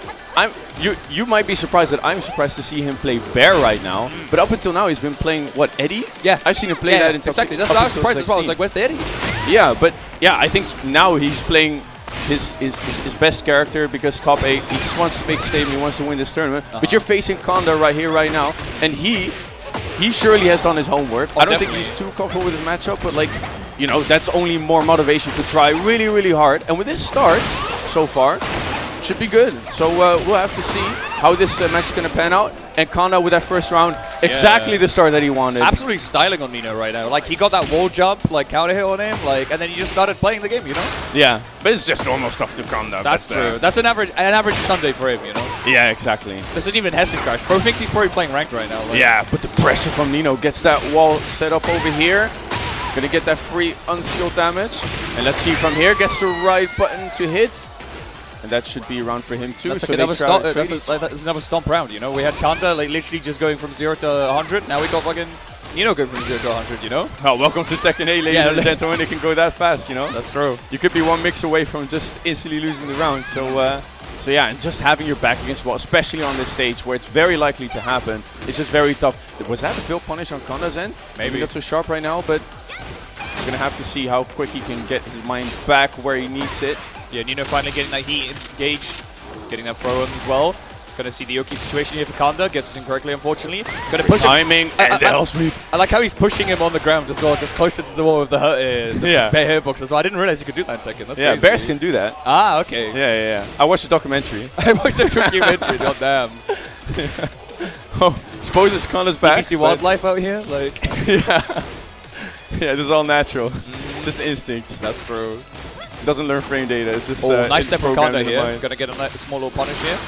You might be surprised that I'm surprised to see him play Bear right now. But up until now, he's been playing, what, Eddie? Yeah. I've seen him play that in top exactly. six, That's up I was until surprised as well. I was 16. like, where's the Eddie? Yeah, but yeah, I think now he's playing his best character because top 8. He just wants to make a statement. He wants to win this tournament. But you're facing Kanda right here, right now, and he surely has done his homework. I don't think he's too comfortable with his matchup, but like, you know, that's only more motivation to try really, really hard. And with this start so far, should be good. So we'll have to see how this match is going to pan out. And Kanda with that first round, exactly the start that he wanted. Absolutely styling on Nino right now. Like, he got that wall jump, like, counter hit on him, like, and then he just started playing the game, you know? Yeah, but it's just normal stuff to Kanda. That's true. That's an average Sunday for him, you know? Yeah, exactly. This isn't even Hessen Crash. Bro thinks he's probably playing ranked right now. Like. Yeah, but the pressure from Nino gets that wall set up over here. Gonna get that free unskilled damage. And let's see from here, gets the right button to hit. And that should be around for him too. That's so like another they try- stomp. That's another stomp round, you know? We had Kanda like literally just going from 0 to 100. Now we got fucking Nino going from 0 to 100, you know? Oh, welcome to Tekken 8, ladies and gentlemen. It can go that fast, you know? That's true. You could be one mix away from just instantly losing the round. So yeah, and just having your back against the wall, especially on this stage where it's very likely to happen, it's just very tough. Was that a field punish on Kanda's end? Maybe not so sharp right now, but we're gonna have to see how quick he can get his mind back where he needs it. Yeah, Nino finally getting that heat engaged, getting that throw in as well. Gonna see the Yoki situation here for Kanda. Guesses incorrectly, unfortunately. Gonna push him. Timing and the L sweep. I like how he's pushing him on the ground as well, just closer to the wall with the bear hitbox as well. I didn't realize you could do that in Tekken. That's Yeah, crazy. bears can do that. Ah, okay. Yeah. I watched the documentary. I watched the documentary. God damn. Oh, supposes Kanda's back. You see wildlife out here, like. Yeah, this is all natural. It's just instinct. That's true. It doesn't learn frame data. It's just nice step from programmed Kanda in the here. mind. Gonna get a small little punish here.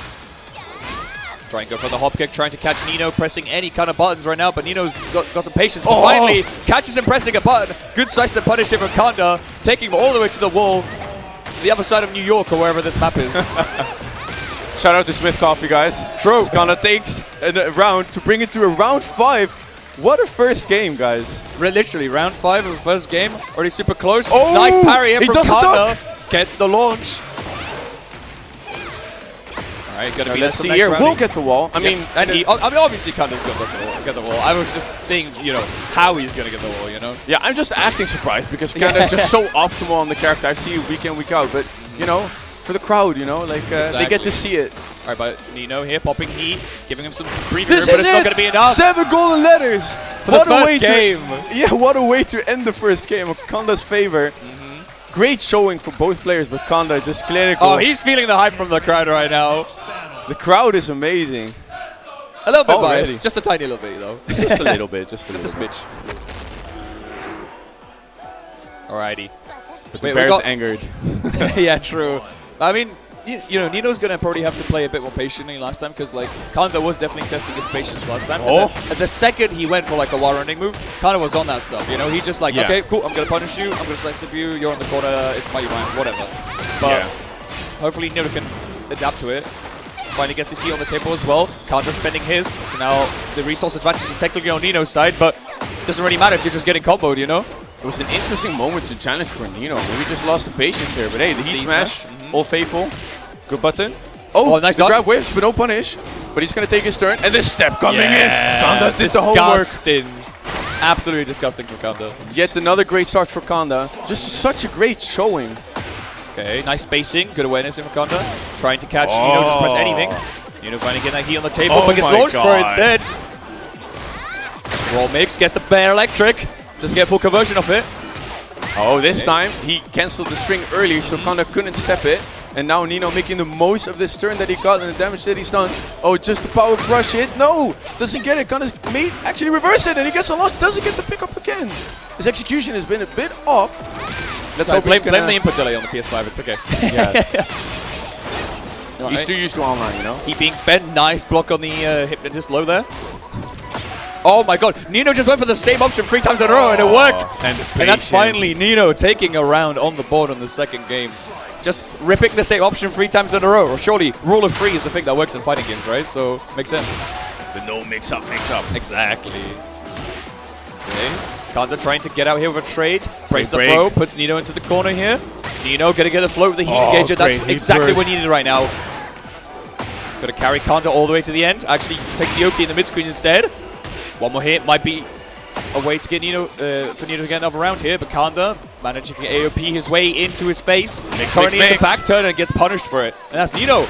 Try and go for the hop kick, trying to catch Nino, pressing any kind of buttons right now, but Nino's got some patience. But finally, catches him pressing a button. Good slice to punish him from Kanda, taking him all the way to the wall, the other side of New York or wherever this map is. Shout out to Smith Coffee, guys. True. Kanda takes a round to bring it to a round 5. What a first game, guys. Literally, round 5 of the first game. Already super close. Oh, nice parry here he from does a Kanda. Gets the launch. Alright, gonna be Let's some see next here. round. We'll get the wall. I mean, obviously Kanda's gonna get the wall. I was just saying, you know, how he's gonna get the wall, you know? yeah, I'm just acting surprised because Kanda's just so optimal on the character. I see it week in, week out. But, you know, for the crowd, you know, like they get to see it. Alright, but Nino here popping heat, giving him some breathing room, but it's not gonna be enough. 7 golden letters For the first game. Yeah, what a way to end the first game of Kanda's favor. Great showing for both players, but Kanda just clinical. Oh, he's feeling the hype from the crowd right now. The crowd is amazing. A little bit Already. biased, just a tiny little bit though. Just a little bit, just a Just a little smidge. Alrighty. bit. Wait, The bear's angered. Yeah, true. I mean, you know, Nino's gonna probably have to play a bit more patiently last time because like Kanda was definitely testing his patience last time. Oh. And the second he went for like a wall running move, Kanda was on that stuff. You know, he just like, Yeah. okay, cool, I'm gonna punish you, I'm gonna slice tip you, you're on the corner, it's my round, whatever. But hopefully Nino can adapt to it. Finally gets his heat on the table as well. Kanda spending his, so now the resource advantage is technically on Nino's side, but it doesn't really matter if you're just getting comboed, you know? It was an interesting moment to challenge for Nino. Maybe just lost the patience here, but hey, the heat Heat smash, smash. all faithful. Good button. Oh, nice the dodge. grab waves, but no punish. But he's gonna take his turn, and this step coming in. Kanda did the homework. Disgusting. Absolutely disgusting for Kanda. Yet another great start for Kanda. Just such a great showing. Okay, nice spacing, good awareness in Kanda. Trying to catch Nino, just press anything. Nino finally getting that heat on the table, Oh but gets my launched for it God. instead. Roll mix, gets the bear electric. Doesn't get full conversion of it. Oh, this time he cancelled the string early, so Kanda couldn't step it. And now Nino making the most of this turn that he got and the damage that he's done. Oh, just the power crush hit. No, doesn't get it. Kanda's made actually reverse it, and he gets a loss. Doesn't get the pickup again. His execution has been a bit off. Let's So hope blame he's gonna- the input delay on the PS5, it's okay. Yeah. Alright. He's too used to online, you know. Heat being spent, nice block on the Hypnotist low there. Oh my god, Nino just went for the same option 3 times in a row and it worked! And that's finally Nino taking a round on the board on the second game. Just ripping the same option 3 times in a row. Or surely, rule of 3 is the thing that works in fighting games, right? So, makes sense. The no mix up, mix up. Exactly. Okay. Kanda trying to get out here with a trade. Breaks the break. throw, puts Nino into the corner here. Nino gonna get a float with the heat Oh, engager. That's great heat exactly what burst. needed right now. Gonna carry Kanda all the way to the end. Actually, take the Oki in the mid-screen instead. One more hit might be a way to get Nino, for Nino to get another round here, but Kanda managing to AOP his way into his face. Currently into back turn and gets punished for it. And that's Nino.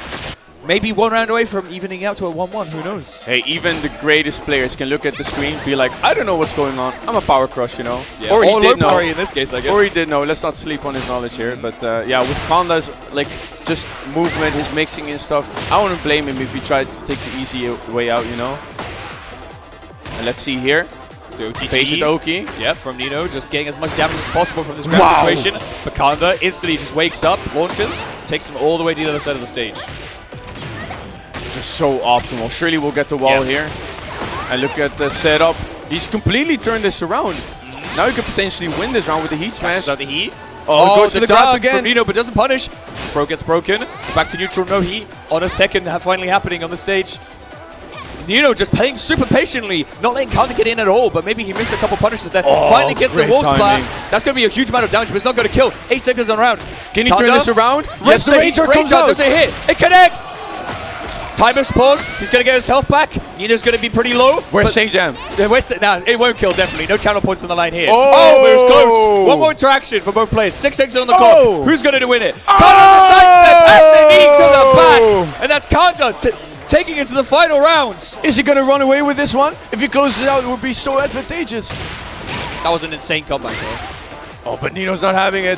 Maybe one round away from evening out to a 1-1, who knows? Hey, even the greatest players can look at the screen, be like, I don't know what's going on. I'm a power crush, you know. Yeah. Or he low did know. parry in this case, I guess. Or he did know. Let's not sleep on his knowledge here. But yeah, with Kanda's like just movement, his mixing and stuff, I wouldn't blame him if he tried to take the easy way out, you know. And let's see here. The OTG. Patient Oki. Yep, from Nino, just getting as much damage as possible from this grab situation. But Kanda instantly just wakes up, launches, takes him all the way to the other side of the stage. Just so optimal. Surely we'll get the wall here. And look at the setup. He's completely turned this around. Now he could potentially win this round with the heat smash. Smashes out the heat. Oh, goes for the grab dodge again. from Nino, but doesn't punish. Throw gets broken. Back to neutral, no heat. Honest Tekken finally happening on the stage. Nino just playing super patiently, not letting Kanda get in at all, but maybe he missed a couple punishes there. Finally gets the great wall splat. timing. That's going to be a huge amount of damage, but it's not going to kill. 8 seconds on round. Can he turn this around? Yes, the Ranger comes out. Does it hit? It connects! Timer's paused. He's going to get his health back. Nino's going to be pretty low. Where's St. Jam? Nah, it won't kill, definitely. No channel points on the line here. Oh! But it was close. One more interaction for both players. 6 seconds on the Oh! clock. Who's going to win it? Kanda sidestep and the knee to the back. And that's Kanda taking it to the final rounds. Is he going to run away with this one? If he closes it out, it would be so advantageous. That was an insane comeback, though. Oh, but Nino's not having it.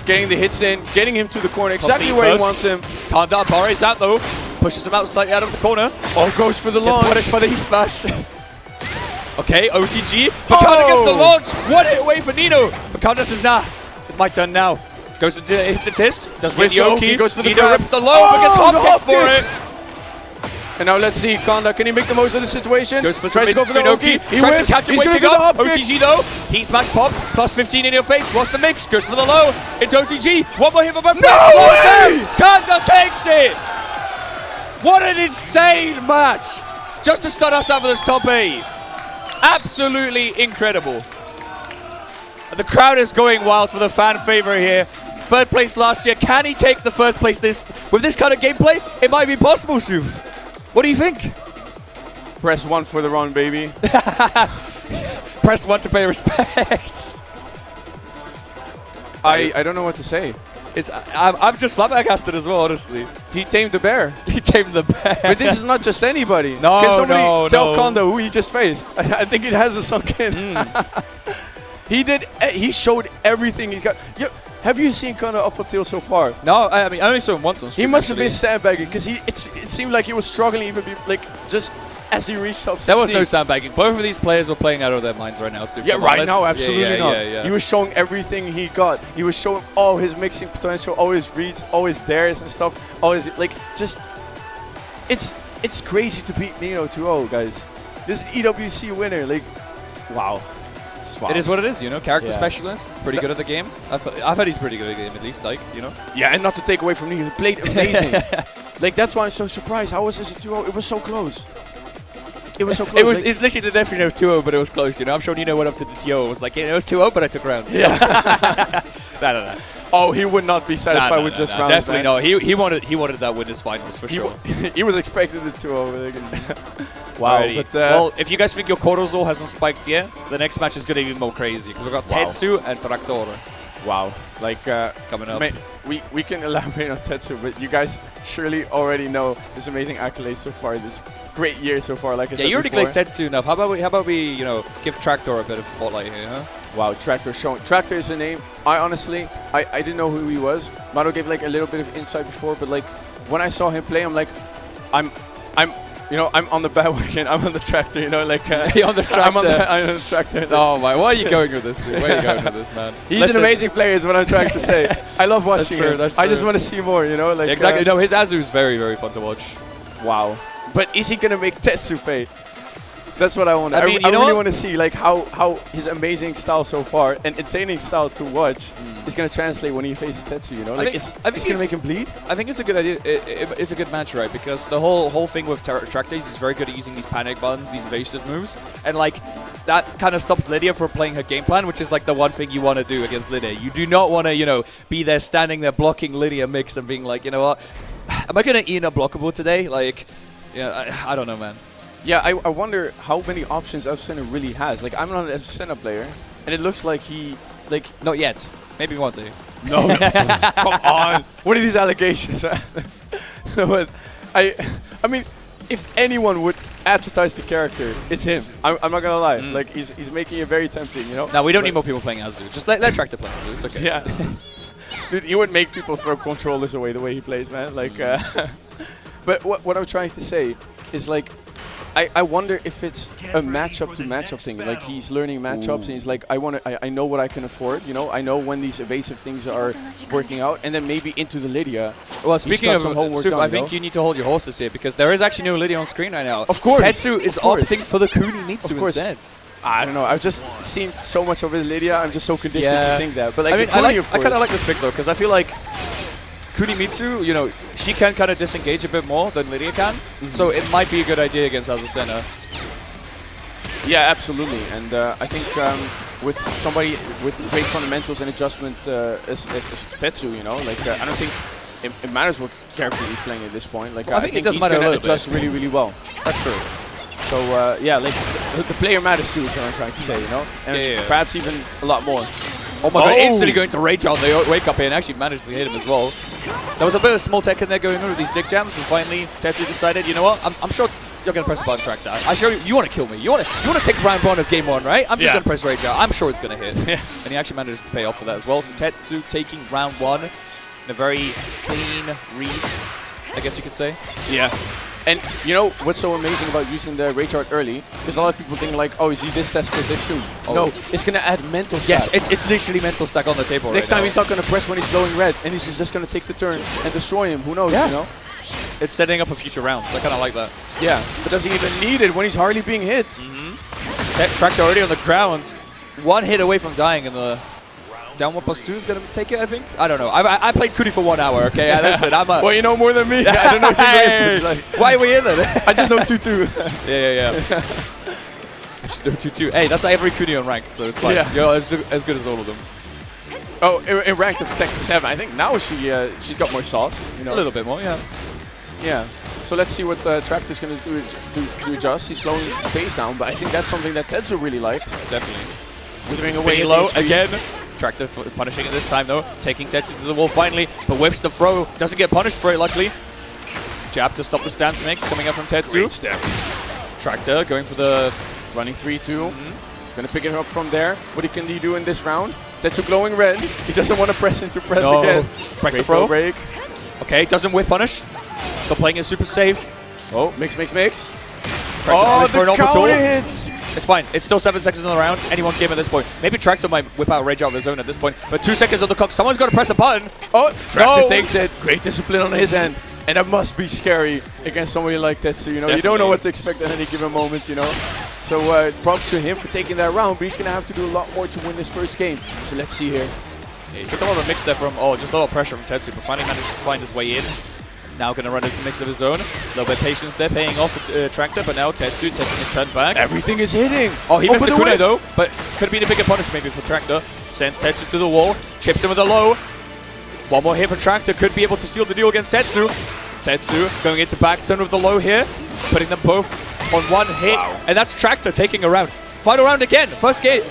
Getting the hits in, getting him to the corner, exactly Feet where first. he wants him. Kanda barres that, though. Pushes him out slightly out of the corner. Oh, goes for the Gets launch. punished by the heat smash. Okay, OTG. But Kanda gets the launch. One hit away for Nino. But Kanda says, nah, it's my turn now. Goes to hypnotist. Doesn't get the Oki. Goes for the Nino grab. rips the low, but gets hop kicked for it. And now let's see, Kanda, can he make the most of the situation? Goes for some Tries to go for the mid-screen Oki. Oki. He Tries wins. to catch him He's gonna waking do the up. hop kick. OTG though. Heat smash pop. Plus 15 in your face. What's the mix? Goes for the low. It's OTG. One more hit for both players. Slow it down. Kanda takes it. What an insane match. Just to start us out for this top 8. Absolutely incredible. And the crowd is going wild for the fan favorite here. Third place last year. Can he take the first place with this kind of gameplay? It might be possible, Suf. What do you think? Press 1 for the run, baby. Press 1 to pay respects. I don't know what to say. I'm just flabbergasted as well, honestly. He tamed the bear. He tamed the bear. But this is not just anybody. No, Can somebody no, tell no. Kanda who he just faced? I think it has a sunk in. He showed everything he's got. Have you seen Kanda up until so far? No, I mean, I only saw him once on stream. He must have actually. been sandbagging because it seemed like he was struggling even just as he reached up. There was no sandbagging. Both of these players were playing out of their minds right now. So Yeah, come on, right let's- now, absolutely not. Yeah. He was showing everything he got. He was showing all his mixing potential, all his reads, all his dares and stuff. All his it's crazy to beat Nino 2-0, guys. This EWC winner, wow. Wow. It is what it is, Character Yeah. specialist, pretty good at the game. I've heard he's pretty good at the game, at least, Yeah, and not to take away from Nino, he played amazing. That's why I'm so surprised. How was this a 2-0? It was so close. It was so close. It's literally the definition of 2-0, but it was close, I'm sure Nino went up to the TO and was like, it was 2-0, but I took rounds. Yeah. No. Oh, he would not be satisfied with just rounds. Definitely man. no. He wanted that win as finals for sure. He was expecting the 2-0. Wow. Alrighty. But, well, if you guys think your cortisol hasn't spiked yet, the next match is going to be even more crazy because we've got Wow. Tetsu and Tractor wow. coming up. We can elaborate on Tetsu, but you guys surely already know his amazing accolades so far, this great year so far, like I said Yeah, you already before. glazed Tetsu enough. How about we give Tractor a bit of spotlight here, huh? Wow, Tractor showing. Tractor is a name. I didn't know who he was. Mado gave a little bit of insight before, but when I saw him play, I'm like, I'm on the bandwagon. I'm on the Tractor. You're on the Tractor. I'm on the Tractor. Oh my! Why are you going with this? Where are you going with this, man? He's an amazing player, is what I'm trying to say. I love watching true, him. that's I just true. want to see more. Exactly. No, his Azu is very, very fun to watch. Wow. But is he gonna make Tetsu pay? That's what I want. I mean, I you know really what? want to see like how his amazing style so far and entertaining style to watch is gonna translate when he faces Tetsu. You know, like think- it's I think gonna it's- make him bleed. I think it's a good idea. It's a good match, right? Because the whole thing with Tractor is very good at using these panic buttons, these evasive moves, and like that kind of stops Lydia from playing her game plan, which is like the one thing you want to do against Lydia. You do not want to, be there standing there blocking Lydia mix and being like, you know what, am I gonna eat unblockable today? Like, I don't know, man. Yeah, I wonder how many options HESSEN really has. Like I'm not a HESSEN player, and it looks like he like Not yet. Maybe one day. no, come on. What are these allegations? But I mean, if anyone would advertise the character, it's him. I'm not gonna lie. Like he's making it very tempting, you know. Now we don't But- need more people playing Azu. Just let Tractor play Azu. It's okay. Yeah. Dude, he would make people throw controllers away the way he plays, man. Like, but what I'm trying to say is like, I wonder if it's a matchup to matchup thing. Like he's learning matchups and he's like, I know what I can afford. You know, I know when these evasive things are working out, and then maybe into the Lydia. Well, speaking got of some homework Suf, done, I think you need to hold your horses here because there is actually no Lydia on screen right now. Of course. Tetsu is Of course. opting for the Kunimitsu Of course. instead. I don't know. I've just seen so much of his Lydia. I'm just so conditioned Yeah. to think that. But like, I mean, the Kuni, of I course. kind of like this pick though because I feel like Kunimitsu, she can kind of disengage a bit more than Lydia can, so it might be a good idea against Azucena. Yeah, absolutely. And I think with somebody with great fundamentals and adjustment as Tetsu, like I don't think it matters what character he's playing at this point. Like Well, I think it does he's matter a gonna little bit. adjust really, really well. That's true. So yeah, like the player matters too, is what I'm trying to say, and Yeah. perhaps even a lot more. Oh my god, Oh! instantly going to rage on the wake up here and actually managed to hit him as well. There was a bit of small tech in there going on with these dig jams, and finally Tetsu decided, you know what, I'm sure you're going to press the button track that. I show you want to kill me. You want to take round one of game one, right? I'm just going to press rage out. I'm sure it's going to hit. And he actually manages to pay off for that as well. So Tetsu taking round one in a very clean read, I guess you could say. Yeah. And you know what's so amazing about using the rage art early? Because a lot of people think like, oh, is he this test for this too? Oh. No, it's gonna add mental stack. Yes, it's literally mental stack on the table Next right time now. he's not gonna press when he's glowing red, and he's just gonna take the turn and destroy him. Who knows? Yeah. You know? It's setting up for future rounds. I kind of like that. Yeah. But does he even need it when he's hardly being hit? Tractor already on the ground. One hit away from dying, and the down 1+2 is going to take it, I think. I don't know. I played Kuni for 1 hour, okay? Listen, I'm a... Well, you know more than me. I don't know if Hey, you're like, why are we in then? I just know 2-2. yeah. Just do 2-2. Hey, that's like every Kuni on ranked, so it's fine. Yeah. You're as good as all of them. Oh, in ranked of Tech 7, I think now she's got more sauce. You know? A little bit more, yeah. Yeah. So let's see what Tractor's going to do to adjust. He's slowing the pace down, but I think that's something that Tetsu really likes. Definitely. Withering Spinning at low HP. again. Tractor punishing it this time though, taking Tetsu to the wall finally, but whiffs the throw, doesn't get punished for it luckily. Jab to stop the stance mix coming up from Tetsu. Great step. Tractor going for the... Running 3-2. Gonna pick it up from there. What can he do in this round? Tetsu glowing red. He doesn't want to press into press No. again. Break the Great throw. break. Okay, doesn't whip punish. Still playing it super safe. Oh, mix. Tractor Oh, punished for an the orbital. counter hits. It's fine. It's still 7 seconds in the round. Anyone's game at this point. Maybe Tractor might whip out Rage out of his zone at this point. But 2 seconds on the clock. Someone's got to press a button. Oh, Tractor No. takes it. Great discipline on his end. And that must be scary against somebody like Tetsu. You know, you don't know Definitely. what to expect at any given moment, So props to him for taking that round, but he's going to have to do a lot more to win this first game. So let's see here. He took a lot of mix there from... Oh, just a lot of pressure from Tetsu, but finally managed to find his way in. Now going to run his mix of his own. A little bit of patience there, paying off with Tractor, but now Tetsu taking his turn back. Everything is hitting. Oh, he missed but the the kunai whiff. though, but could have been a bigger punish maybe for Tractor. Sends Tetsu to the wall, chips him with a low. One more hit for Tractor, could be able to seal the deal against Tetsu. Tetsu going into back turn with the low here, putting them both on one hit, and that's Tractor taking a round. Final round again, first game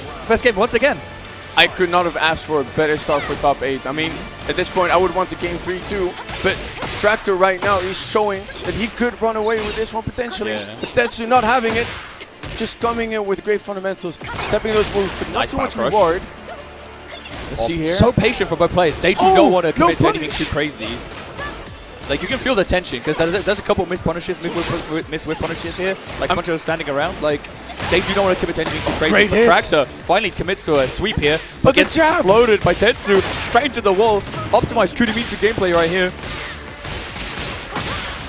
once again. I could not have asked for a better start for top 8. I mean, at this point, I would want to game 3 too. But Tractor right now is showing that he could run away with this one potentially. Yeah. But Tetsu not having it, just coming in with great fundamentals, stepping those moves, but not Nice too much back rush. reward. Let's see here. So patient for both players. They do Oh, not want to no commit to anything punish. too crazy. Like, you can feel the tension, because there's a couple missed punishes, missed whip punishes here. Like, a bunch of them standing around. Like, they do not want to commit to anything too crazy. Great But hit. Tractor finally commits to a sweep here, But but the gets jab. floated by Tetsu straight into the wall. Optimized Kunimitsu gameplay right here.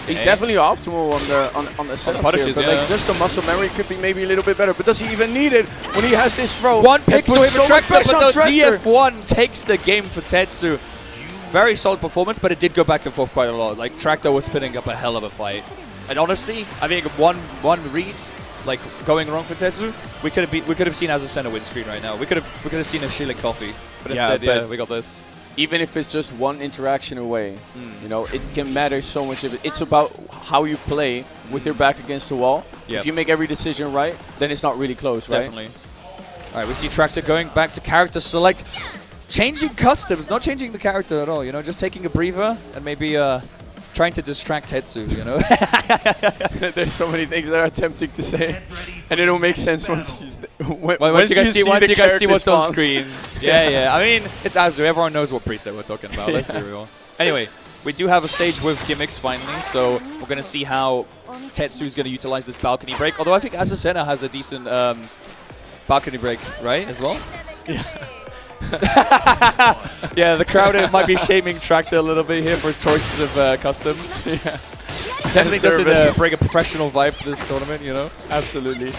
He's definitely optimal on the setup punishes, here, but like just the muscle memory could be maybe a little bit better. But does he even need it when he has this throw? One pick to puts him, so much Tractor, pressure on but the Tractor. DF1 takes the game for Tetsu. Very solid performance, but it did go back and forth quite a lot. Like, Tractor was putting up a hell of a fight. And honestly, I think one read, like going wrong for Tetsu, we could have seen as a center win screen right now. We could have seen a shilling coffee, but instead, we got this. Even if it's just one interaction away, you know, it can matter so much. It's about how you play with your back against the wall. Yep. If you make every decision right, then it's not really close, right? Definitely. All right, we see Tractor going back to character select, changing customs, not changing the character at all. You know, just taking a breather and maybe trying to distract Tetsu. You know. There's so many things that are tempting to say, and it don't make sense once once you guys see what's on spawn. screen. Yeah. I mean, it's Azu. Everyone knows what preset we're talking about. Let's be real. Anyway, we do have a stage with gimmicks finally, so we're going to see how Tetsu's going to utilize this balcony break. Although I think Azucena has a decent balcony break, right, as well? Yeah. Yeah, the crowd might be shaming Tractor a little bit here for his choices of customs. Yeah. Definitely doesn't bring a professional vibe to this tournament, you know? Absolutely.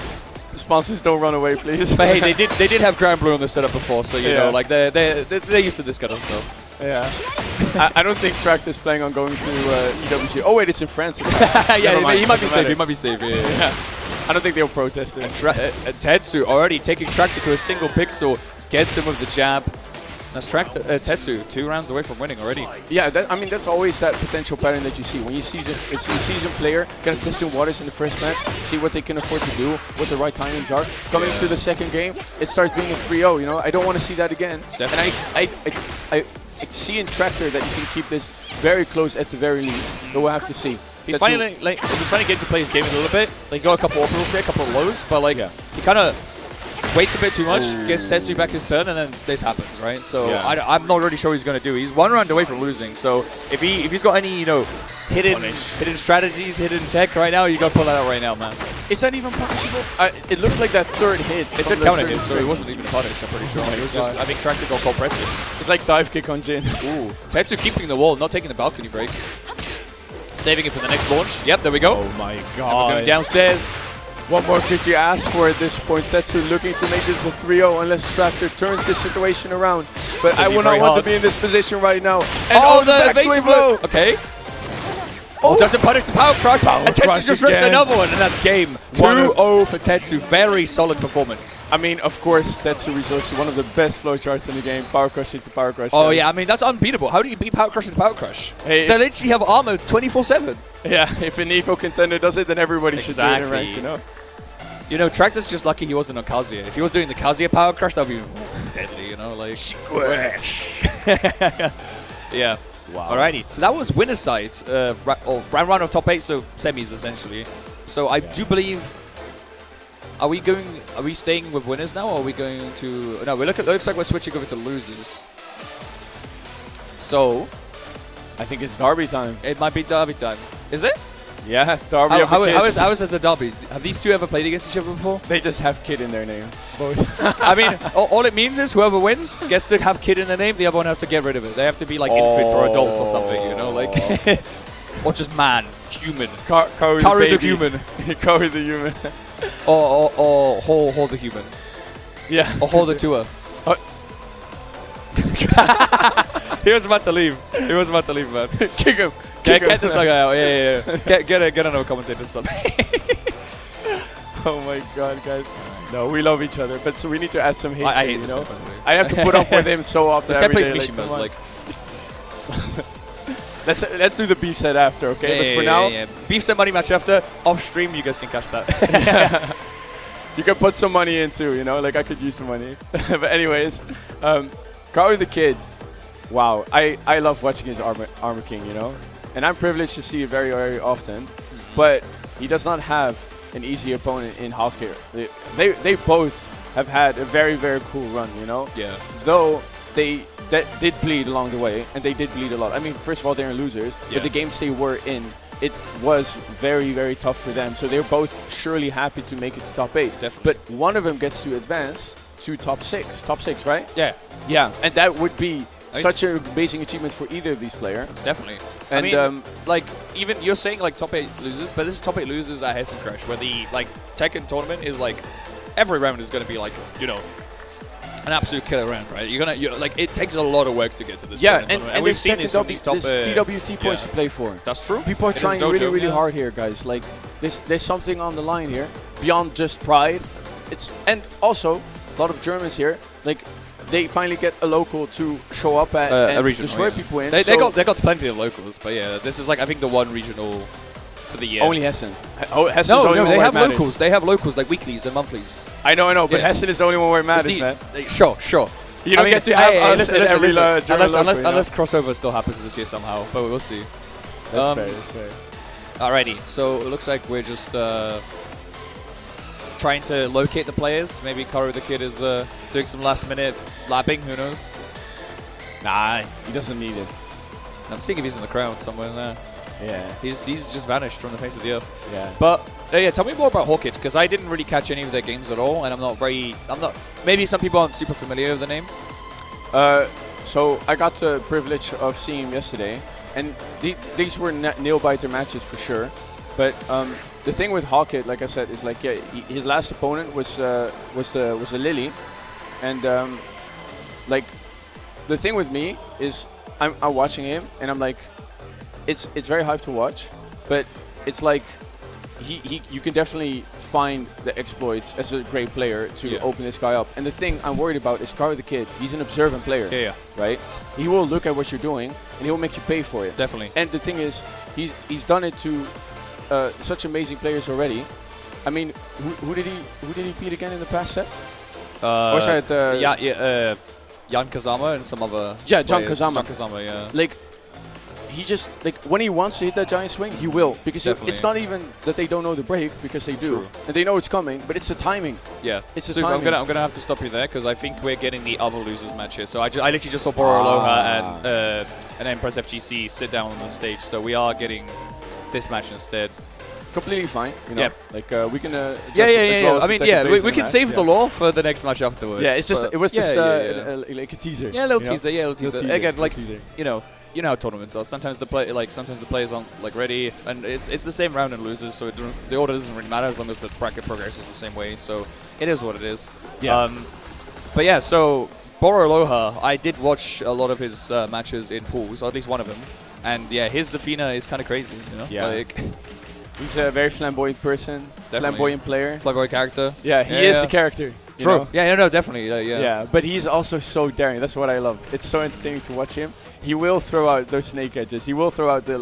The sponsors don't run away, please. But hey, they did have Grand Blue on the setup before, so you know, like they're used to this kind of stuff. Yeah. I don't think Tractor's planning on going to EWC. Oh wait, it's in France. Yeah, he might be safe. He might be safe. Yeah. I don't think they'll protest it. And Tetsu already taking Tractor to a single pixel, gets him with the jab. That's Tetsu 2 rounds away from winning already. Yeah, I mean that's always that potential pattern that you see when you see a seasoned player kind of testing waters in the first match, see what they can afford to do, what the right timings are. Coming to the second game, it starts being a 3-0. You know, I don't want to see that again. Definitely. And I see in Tractor that you can keep this very close at the very least. But we'll have to see. He's finding getting to play his game a little bit. Like, got a couple of openers there, a couple of lows, but like he kind of waits a bit too much, gets Tetsu back his turn, and then this happens, right? So I'm not really sure what he's going to do. He's one round away from losing. So if he's got any hidden strategies, hidden tech right now, you got to pull that out right now, man. Is that even punishable? It looks like that third hit. It said counter hit, so it wasn't even punished. I'm pretty sure. It was just, I think Tractor got called pressing. It's like dive kick on Jin. Ooh, Tetsu keeping the wall, not taking the balcony break. Saving it for the next launch. Yep, there we go. Oh my And god. we're going downstairs. What more could you ask for at this point? Tetsu looking to make this a 3-0 unless Tractor turns this situation around. But I will not want to be in this position right now. And the backswing blow. Okay. Oh, doesn't punish the power crush. And Tetsu just rips another one, and that's game. 2-0 for Tetsu. Very solid performance. I mean, of course, Tetsu resorts to one of the best flowcharts in the game. Power crush into power crush. Oh, yeah. I mean, that's unbeatable. How do you beat power crush into power crush? Hey, They literally have armor 24/7. yeah, if an eco contender does it, then everybody should do it in rank, you know? You know, Tractor's just lucky he wasn't on Kazuya. If he was doing the Kazuya power crush, that would be deadly, you know? Like, yeah. Wow. Alrighty, so that was winner's side, round one of top 8, so semis essentially. So I do believe, are we staying with winners now, or are we going to, no, it looks like we're switching over to losers. So, I think it's derby time. it might be derby time. Is it? Yeah, derby of the kids. How is this a derby? Have these two ever played against each other before? They just have kid in their name. Both. I mean, all it means is whoever wins gets to have kid in their name, the other one has to get rid of it. They have to be like infant or adult or something, you know, like, or just man, human. Karu the human. Karu the human. Or hold the human. Yeah. Or hold the tour. He was about to leave. He was about to leave, man. Kick him. Get this guy out. Yeah. Get another commentator or something. Oh my god, guys. No, we love each other, but so we need to add some hate. I hate you this know? guy, by the way. I have to put up with him so often. This guy every plays day, Mishima, come on. like. Let's do the beef set after, okay? But for now, beef set money match after off stream. You guys can cast that. you can put some money in too. You know, like I could use some money. But anyways, Karu the kid. Wow, I love watching his Armor King. You know, and I'm privileged to see it very, very often. But he does not have an easy opponent in Hawk here. They both have had a very, very cool run. You know. Yeah. Though they did bleed along the way, and they did bleed a lot. I mean, first of all, they're losers, but the games they were in, it was very, very tough for them. So they're both surely happy to make it to top 8. Definitely. But one of them gets to advance to top 6. Top 6, right? Yeah. Yeah, and that would be such an amazing achievement for either of these players. Definitely. And I mean, like, even you're saying like top 8 losers, but this is top 8 losers at Hessen Crash, where the like Tekken tournament is like every round is going to be like, you know, an absolute killer round, right? You're like, it takes a lot of work to get to this. yeah, tournament, and we've seen this from these top. TWT points yeah. to play for. That's true. People are It is trying dojo, really, really yeah. hard here, guys. Like, there's something on the line here beyond just pride. And also a lot of Germans here. Like, they finally get a local to show up at A and regional, destroy yeah. people in. They so got plenty of locals, but yeah, this is like I think the one regional for the year. only Hessen. Hessen's no, the only no, one they where have it matters. locals. They have locals like weeklies and monthlies. I know, but Yeah. Hessen is the only one where it matters, man. Sure. You don't get to have us listen, at every listen. German local, you know? Unless crossover still happens this year somehow, but we'll see. That's fair. Alrighty, so it looks like we're just trying to locate the players. Maybe Karu the Kid is doing some last-minute lapping. Who knows? Nah, he doesn't need it. I'm seeing if he's in the crowd somewhere in there. Yeah. He's just vanished from the face of the earth. Yeah. But yeah, tell me more about Hawkit, because I didn't really catch any of their games at all, and I'm not. Maybe some people aren't super familiar with the name. So I got the privilege of seeing him yesterday, and these were nail-biter matches for sure. But the thing with Hawkit, like I said, is like his last opponent was a Lily, and like the thing with me is I'm watching him and I'm like, it's very hype to watch, but it's like you can definitely find the exploits as a great player to open this guy up. And the thing I'm worried about is Karu the Kid. He's an observant player. Yeah. Right? He will look at what you're doing and he will make you pay for it. Definitely. And the thing is, he's done it to such amazing players already. I mean, who did he beat again in the past set? Was it Jan Kazama and some other. Yeah, Jan players. Kazama. Jan Kazama, yeah. Like, he just, like, when he wants to hit that giant swing, he will. Because Definitely. it's not even that they don't know the break, because they do. True. And they know it's coming, but it's the timing. Yeah, It's the Super, timing. I'm gonna have to stop you there because I think we're getting the other losers match here. So I literally just saw Boro Aloha and Empress FGC sit down on the stage. So we are getting this match instead. Completely fine, you know. Yep. Like we can. As Yeah. well as I the mean, Tekken yeah, base we in can the save match, the yeah. law for the next match afterwards. Yeah, it's just but it was just yeah. like a teaser. Yeah, a little you know? teaser. Yeah, a little teaser. teaser, Again, like teaser. you know how tournaments are. Sometimes the players aren't like ready, and it's the same round and losers, so the order doesn't really matter as long as the bracket progresses the same way. So it is what it is. Yeah. But yeah, so Boro Aloha, I did watch a lot of his matches in pools, or at least one of them, and yeah, his Zafina is kind of crazy. You know, Yeah. like He's a very flamboyant person, flamboyant player. flamboyant character. Yeah, he is the character. you True. know? Yeah, no, definitely. Yeah. Yeah, but he's also so daring. That's what I love. It's so entertaining to watch him. He will throw out those snake edges. He will throw out the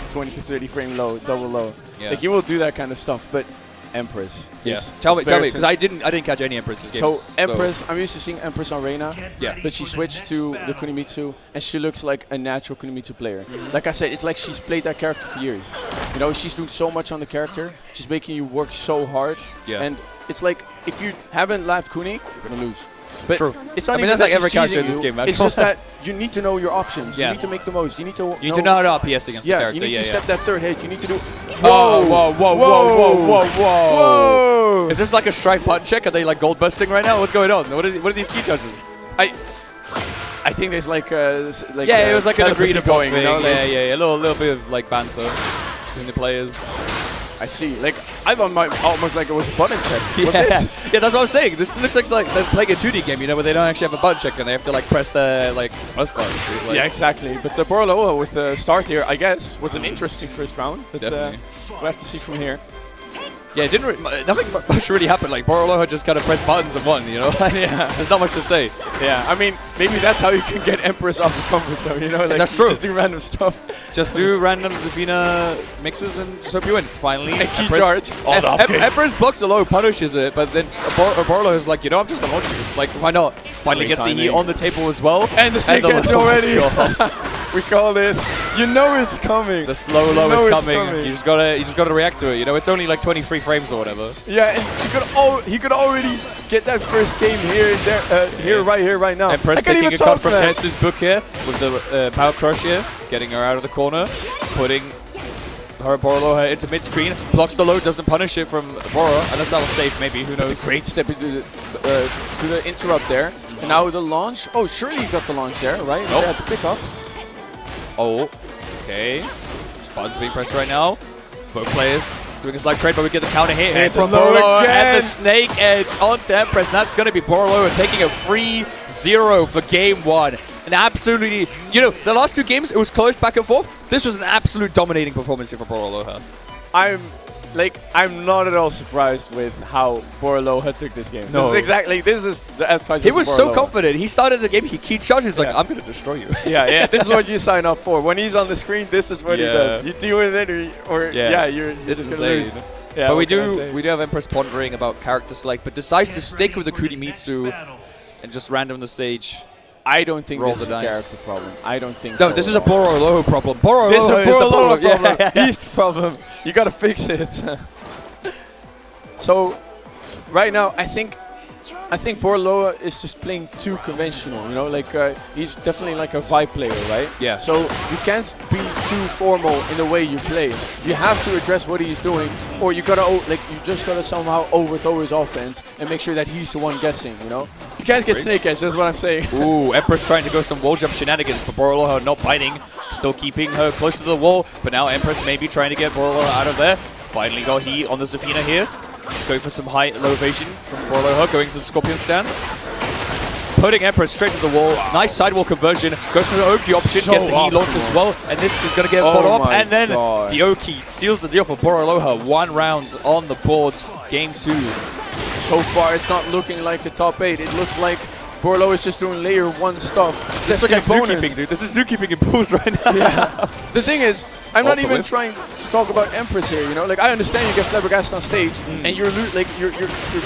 20 to 30 frame low, double low. Yeah. Like he will do that kind of stuff. But Empress. Yeah. is Tell me, very because I didn't catch any Empress's games. So Empress, I'm used to seeing Empress on Reina. Yeah. But she switched to the Kunimitsu, and she looks like a natural Kunimitsu player. Like I said, it's like she's played that character for years. You know, she's doing so much on the character. She's making you work so hard. Yeah. And it's like, if you haven't lapped Kuni, you're gonna lose. But True. it's not I mean, even that's like that every she's character in teasing this you. game, It's just that you need to know your options. Yeah. You need to make the most. You need to You need to know how to RPS against the yeah, character. you need Yeah, to yeah. step that third hit. You need to do. Whoa. Whoa. Whoa! Is this like a strike punch check? Are they like gold busting right now? What's going on? What are these key judges? I think there's like Yeah, it was like an telepathy agreed upon going, thing. you know, like- Yeah. A little bit of like banter between the players. I see. Like I thought almost like it was a button check. Was Yeah, it? yeah, that's what I'm saying. This looks like they're playing a 2D game, you know, where they don't actually have a button check and they have to like press the like plus buttons. It's like- Yeah, exactly. But the Borloa with the start here, I guess, was an interesting first round. But Definitely. we'll have to see from here. Yeah, it didn't nothing much really happened. Like Boro Aloha just kind of pressed buttons and won, you know. Yeah. There's not much to say. Yeah, I mean, maybe that's how you can get Empress off the comfort zone, you know? Like, That's true. Just do random stuff. Just do random Zafina mixes and just hope you win. Finally, And key charge. Empress blocks the low, punishes it, but then Borlo is like, you know, I'm just gonna launch you. Like, why not? Finally Great gets the heat timing. on the table as well. And the snake edge low- already. God. We call it. You know it's coming. The slow low You know is it's coming. coming. You just gotta react to it. You know, it's only like 23 frames or whatever. Yeah, and he could already get that first game here and there, right now. Empress I can't taking even a talk, cut from man. Tetsu's book here with the power crush here, getting her out of the corner, putting her Boroloha into mid screen, blocks the load, doesn't punish it from Boro, unless that was safe, maybe, who knows. Great step into the interrupt there. And now the launch. Oh, surely he got the launch there, right? Nope. They had to pick up. Oh, Okay. Buttons being pressed right now. Both players doing a slight trade, but we get the counter hit here from low Boroloa again. and the Snake Edge onto Empress. And that's going to be Boroloa taking a 3-0 for game 1. And absolutely, you know, the last 2 games, it was close back and forth. This was an absolute dominating performance here for Boroloa. I'm not at all surprised with how Boroloa took this game. No. This is the advertisement. He was so Boroloa. confident. He started the game, he keyed charge, he's like, Yeah. I'm going to destroy you. Yeah. This is what you sign up for. When he's on the screen, this is what he Yeah. does. You deal with it, or you're It's just gonna lose. insane. Yeah, But we what can I say? do have Empress pondering about character select, but decides to stick with the Kurimitsu and just random the stage. I don't think Roll this is the a dice. character problem. I don't think No, so this at is a all. Boroloa problem. Boroloa This is a is the Boroloa problem. problem. Yeah. He's the problem. You gotta fix it. So, right now, I think Boroloa is just playing too conventional. You know, like he's definitely like a vibe player, right? Yeah. So you can't be too formal in the way you play. You have to address what he's doing, or you gotta you just gotta somehow overthrow his offense and make sure that he's the one guessing. You know, you can't get snake edge. That's what I'm saying. Ooh, Empress trying to go some wall jump shenanigans, but Boroloa not biting. Still keeping her close to the wall, but now Empress maybe trying to get Boroloa out of there. Finally got heat on the Zafina here. Going for some high low evasion from Boroloa, going for the Scorpion stance. Putting Empress straight to the wall. Nice sidewall conversion. Goes for the Oki option, So gets the heat launch as well. And this is going to get followed up. my And then God. the Oki seals the deal for Boroloa. 1 round on the board. Game 2. So far, it's not looking like a top 8. It looks like Boroloa is just doing layer 1 stuff. This is like opponents. zookeeping, dude. This is zookeeping in pools right now. The thing is, I'm Oh, not for even whip. trying to talk about Empress here. You know, like I understand you get flabbergasted on stage, and you're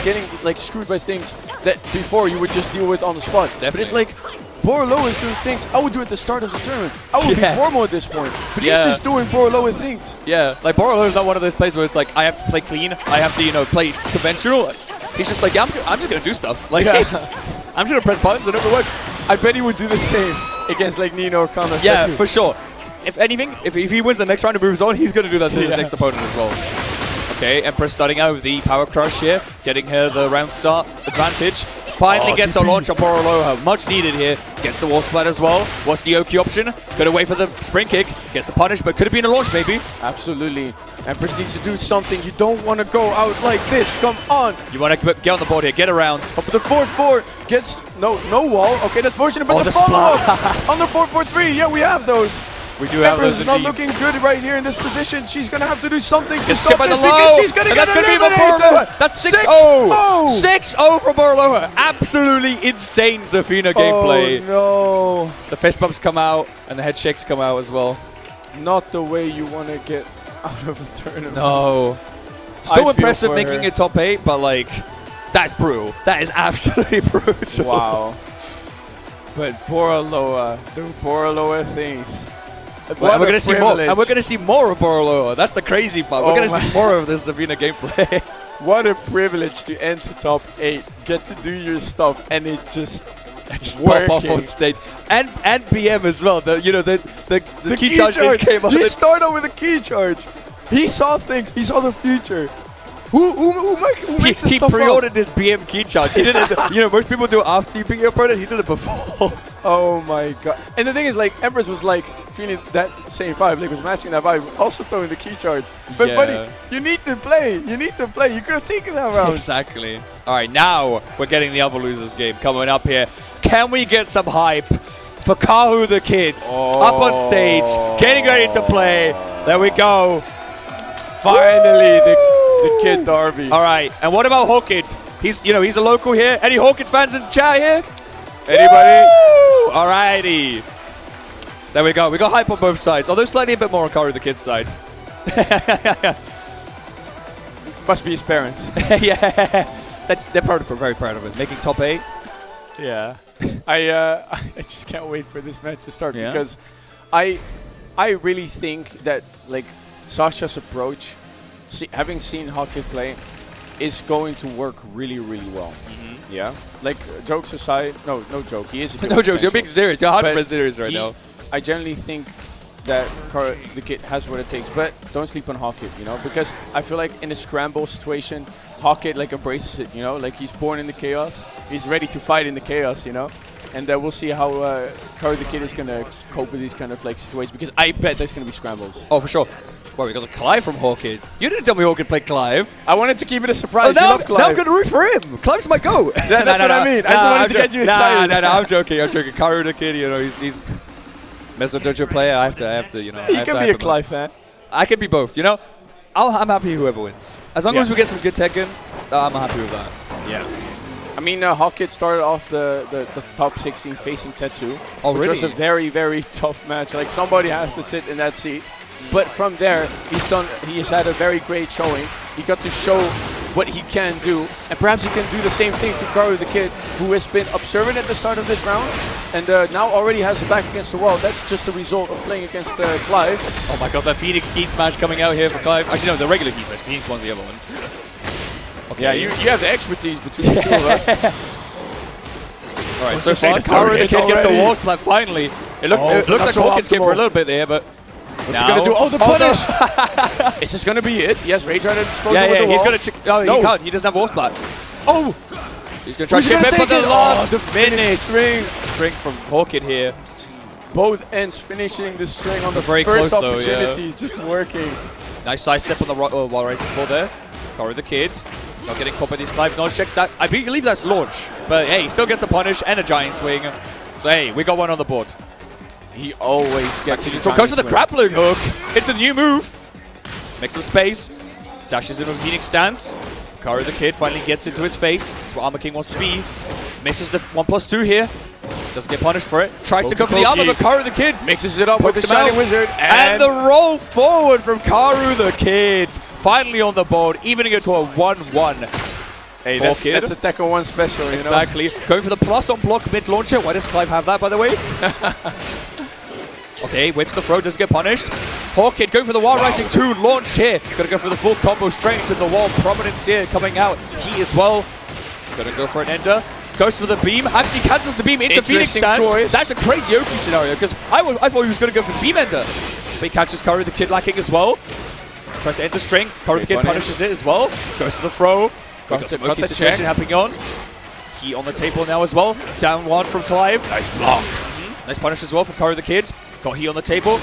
getting like screwed by things that before you would just deal with on the spot. But it's Definitely. like Boroloa is doing things I would do at the start of the tournament. I would Yeah. be formal at this point, but Yeah. he's just doing Boroloa things. Yeah, like Boroloa is not one of those players where it's like, I have to play clean, I have to, you know, play conventional. He's just like, yeah, I'm just going to do stuff. Like, I'm just going to press buttons and it works. I bet he would do the same against like Nino or Connor. Yeah, for sure. If anything, if he wins the next round and moves on, he's going to do that to his Yeah. next opponent as well. Okay, Empress starting out with the Power Crush here, getting her the round start advantage. Finally gets a launch on Boroloa, much needed here. Gets the wall splat as well. What's the Oki option? Could have waited for the spring kick. Gets the punish, but could have been a launch maybe. Absolutely. Empress needs to do something. You don't want to go out like this. Come on. You want to get on the board here, get around. Up for the 4-4. Gets no wall. Okay, that's fortunate. But Oh, the the follow-up on the 4-4-3. Yeah, we have those. We do have Empress those is not indeed. looking good right here in this position. She's going to have to do something to Gets stop hit by this the because low. she's going to And get that's gonna be eliminated. Boroloa. That's 6-0. 6-0 for Boroloa. Absolutely insane Zafina gameplay. Oh, The fist bumps come out and the head shakes come out as well. no. Not the way you want to get out of a tournament. No. I Still feel impressive for making her. it top 8, but like, that's brutal. That is absolutely brutal. Wow. But Boroloa, do Boroloa things. And we're What a gonna see more. privilege. And we're gonna see more of Boroloa. That's the crazy part. We're Oh gonna my- see more of this Zafina gameplay. What a privilege to enter top 8, get to do your stuff, and it just Just pop off on working. stage. And BM as well. The The key charge came out. You start off with a key charge. He saw things. He saw the future. Who makes this He stuff up? pre-ordered this BM key charge. He did it. You know, most people do it after you pick your opponent. He did it before. Oh my god. And the thing is, like, Empress was like feeling that same vibe, like was matching that vibe, also throwing the key charge. But Yeah. buddy, you need to play. You need to play. You could have taken that round. Exactly. All right, now we're getting the other losers game coming up here. Can we get some hype for Kahu the Kids up on stage, getting ready to play? There we go. Finally, the Kid Derby. All right, and what about Hawkins? He's a local here. Any Hawkins fans in chat here? Anybody? Woo! All righty. There we go. We got hype on both sides, although slightly a bit more on Kahu the Kids' side. Must be his parents. Yeah, they're probably very proud of it. Making top 8. Yeah. I just can't wait for this match to start Yeah? because I really think that like Sasha's approach, having seen Hockey play, is going to work really, really well. Yeah. Like jokes aside, no joke. He is a No jokes. You're being serious. You're 100% But serious right he- now. I generally think that the kid has what it takes, but don't sleep on Hawkit, you know, because I feel like in a scramble situation, Hawkit like embraces it, you know, like he's born in the chaos, he's ready to fight in the chaos, you know. And we'll see how Karu the Kid is going to cope with these kind of like situations, because I bet there's going to be scrambles. Oh, for sure. Well, we got a Clive from Hawkins. You didn't tell me Hawkins played Clive. I wanted to keep it a surprise. Oh, You love Clive. now I'm going to root for him. Clive's my go. Yeah, that's what I mean. I just wanted to get you excited. No, I'm joking. I'm joking. Karu the Kid, you know, he's Mr. Dojo player. I have to, you know. You can be a Clive fan. I can be both, you know. I'm happy whoever wins. As long as we get some good Tekken, I'm happy with that. Yeah. I mean, Hawkid started off the top 16 facing Tetsu, Oh, which was a really? very, very tough match. Like, somebody has to sit in that seat. But from there, he has had a very great showing. He got to show what he can do, and perhaps he can do the same thing to Karu the Kid, who has been observant at the start of this round, and now already has the back against the wall. That's just a result of playing against Clive. Oh my god, that Phoenix Heat Smash coming out here for Clive. Actually, no, the regular Heat Smash. Phoenix one's the other one. Okay. Yeah, you have the expertise between the two of us. Alright, so say far, the Karu the Kid gets the already. wall splat finally. It looked not like so Hawkins came for a optimal. little bit there, but What's he gonna do? Oh, the punish! Is this gonna be it? Yes, Rage Rider disposal yeah, with the he's wall. gonna. No. He can't. He doesn't have wall splat. Oh! He's gonna try to Who's chip gonna in, but take the it? last Oh, the finish string. string from Hawkins here. Both ends finishing the string on the Very first close though, opportunities, just working. Nice side step on the while racing floor there. Karu the Kid. Not getting caught by these Clive knowledge checks. That I believe that's launch, but hey, he still gets a punish and a giant swing. So hey, we got one on the board. He always gets He the goes for the swing. grappling hook. It's a new move. Makes some space. Dashes in with Phoenix stance. Karu the Kid finally gets into his face. That's what Armor King wants to be. Misses the 1+2 here. Doesn't get punished for it. Tries to go for the armor, but Karu the Kid Mixes it up with pokes the him Shining out. Wizard. And the roll forward from Karu the Kid. Finally on the board, evening it to a 1-1. Hey, that's a Tekken 1 special, you know? Exactly. Going for the plus on block mid launcher. Why does Clive have that, by the way? Okay, whips the throw, doesn't get punished. Hawkid going for the wall rising 2 launch here. Gonna go for the full combo straight into the wall. Prominence here coming out. He as well. Gonna go for an ender. Goes for the beam. Actually cancels the beam into Phoenix Interesting stance. choice. That's a crazy Oki scenario because I thought he was gonna go for the beam ender. But he catches Karu the Kid lacking as well. Tries to enter string. Karu the Kid punishes it as well. Goes for the throw. Got some Oki situation happening on. He on the table now as well. Down 1 from Clive. Nice block. Nice punish as well from Karu the Kid. Got he on the table.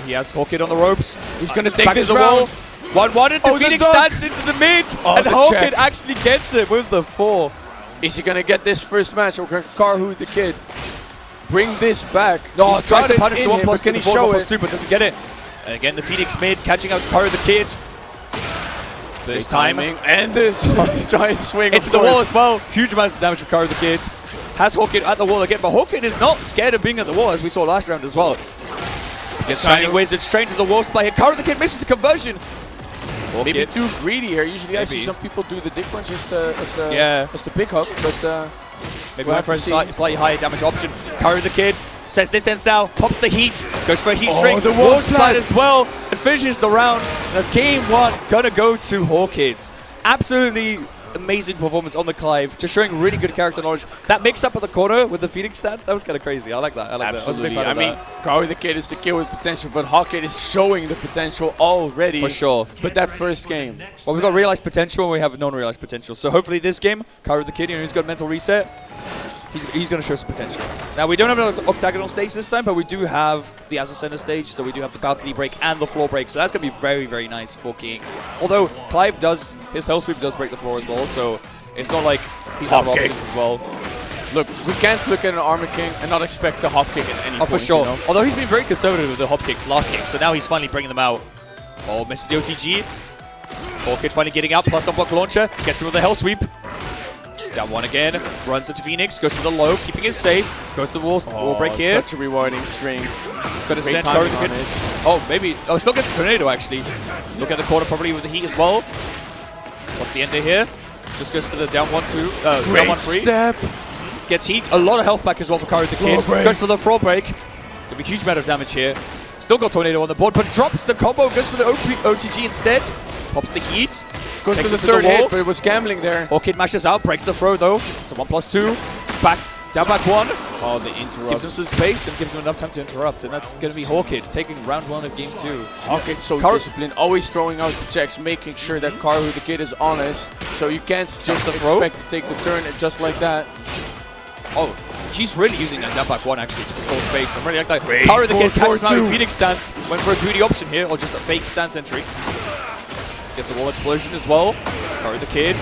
He has Hawkid on the ropes. He's gonna take Back this to the wall. round. 1-1 into Oh, the Phoenix dunk. stance into the mid. Oh, and the Hawkid check. actually gets it with the 4. Is he gonna get this first match, or can Karu the Kid bring this back? No, He's tries got to it punish in the him, 1+2, but can he the 4, show it? 1+2, but doesn't get it. And again, the Phoenix mid catching out Karu the Kid. This time and the giant swing into the wall as well. Huge amounts of damage for Karu the Kid. Has Hawkid at the wall again, but Hawkid is not scared of being at the wall, as we saw last round as well. Gets Shining Wizard straight to the wall splat here. Karu the Kid misses the conversion. Maybe too greedy here. Usually I see Maybe. some people do the difference as Yeah. the big hook, but Maybe we'll went for a have to see. slightly higher damage option. Karu the Kid says this ends now, pops the heat, goes for a heat string, the wall wall splat slide. as well, and finishes the round. That's game 1, gonna go to Hawkid. Absolutely amazing performance on the Clive, just showing really good character knowledge. That mix up at the corner with the Phoenix stance, that was kind of crazy. I like that. I like absolutely. that. I was a big fan I of mean, that. Karu the Kid is the kid with potential, but Hawkid is showing the potential already. For sure. But that first game, Well, we've got realized potential and we have non-realized potential. So hopefully this game, Karu the Kid, you know, he's got mental reset. He's going to show some potential. Now, we don't have an octagonal stage this time, but we do have the as a center stage, so we do have the balcony break and the floor break. So that's going to be very, very nice for King. Although Clive does, his hell sweep does break the floor as well, so it's not like he's out of Hop kick. options as well. look, we can't look at an Armor King and not expect the hop kick at any Oh, point. for sure. You know? Although he's been very conservative with the hop kicks last game, so now he's finally bringing them out. Oh, misses the OTG. Hawkid finally getting out, plus on block launcher, gets him with the hell sweep. Down 1 again, runs into Phoenix, goes to the low, keeping it safe, goes to the wall break here. Such a rewarding string. Gonna Great send timing Karu the on Kid. it. Oh, maybe. Oh, still gets the tornado actually. Look at the corner properly with the heat as well. What's the ender here? Just goes for the down 1-2. Down Great 1-3. step. Gets heat. A lot of health back as well for Karu the Kid. break. Goes for the floor break. Gonna be a huge amount of damage here. Still got tornado on the board, but drops the combo. Goes for the OTG instead. Pops the heat. Goes Takes for it the to third wall. hit, but it was gambling there. Hawkid mashes out, breaks the throw though. It's a 1+2. Back, down back 1. Oh, the interrupt. Gives him some space and gives him enough time to interrupt. And that's going to be Hawkid taking round 1 of game 2. Hawkid so Karu- disciplined, always throwing out the checks, making sure that Karu the Kid is honest. So you can't just the throw? expect to take the turn just like that. Oh, he's really using that back one actually to control space. I'm really like that. Karu the Kid catches him out in Phoenix stance. Went for a greedy option here, or just a fake stance entry. Gets the wall explosion as well. Karu the Kid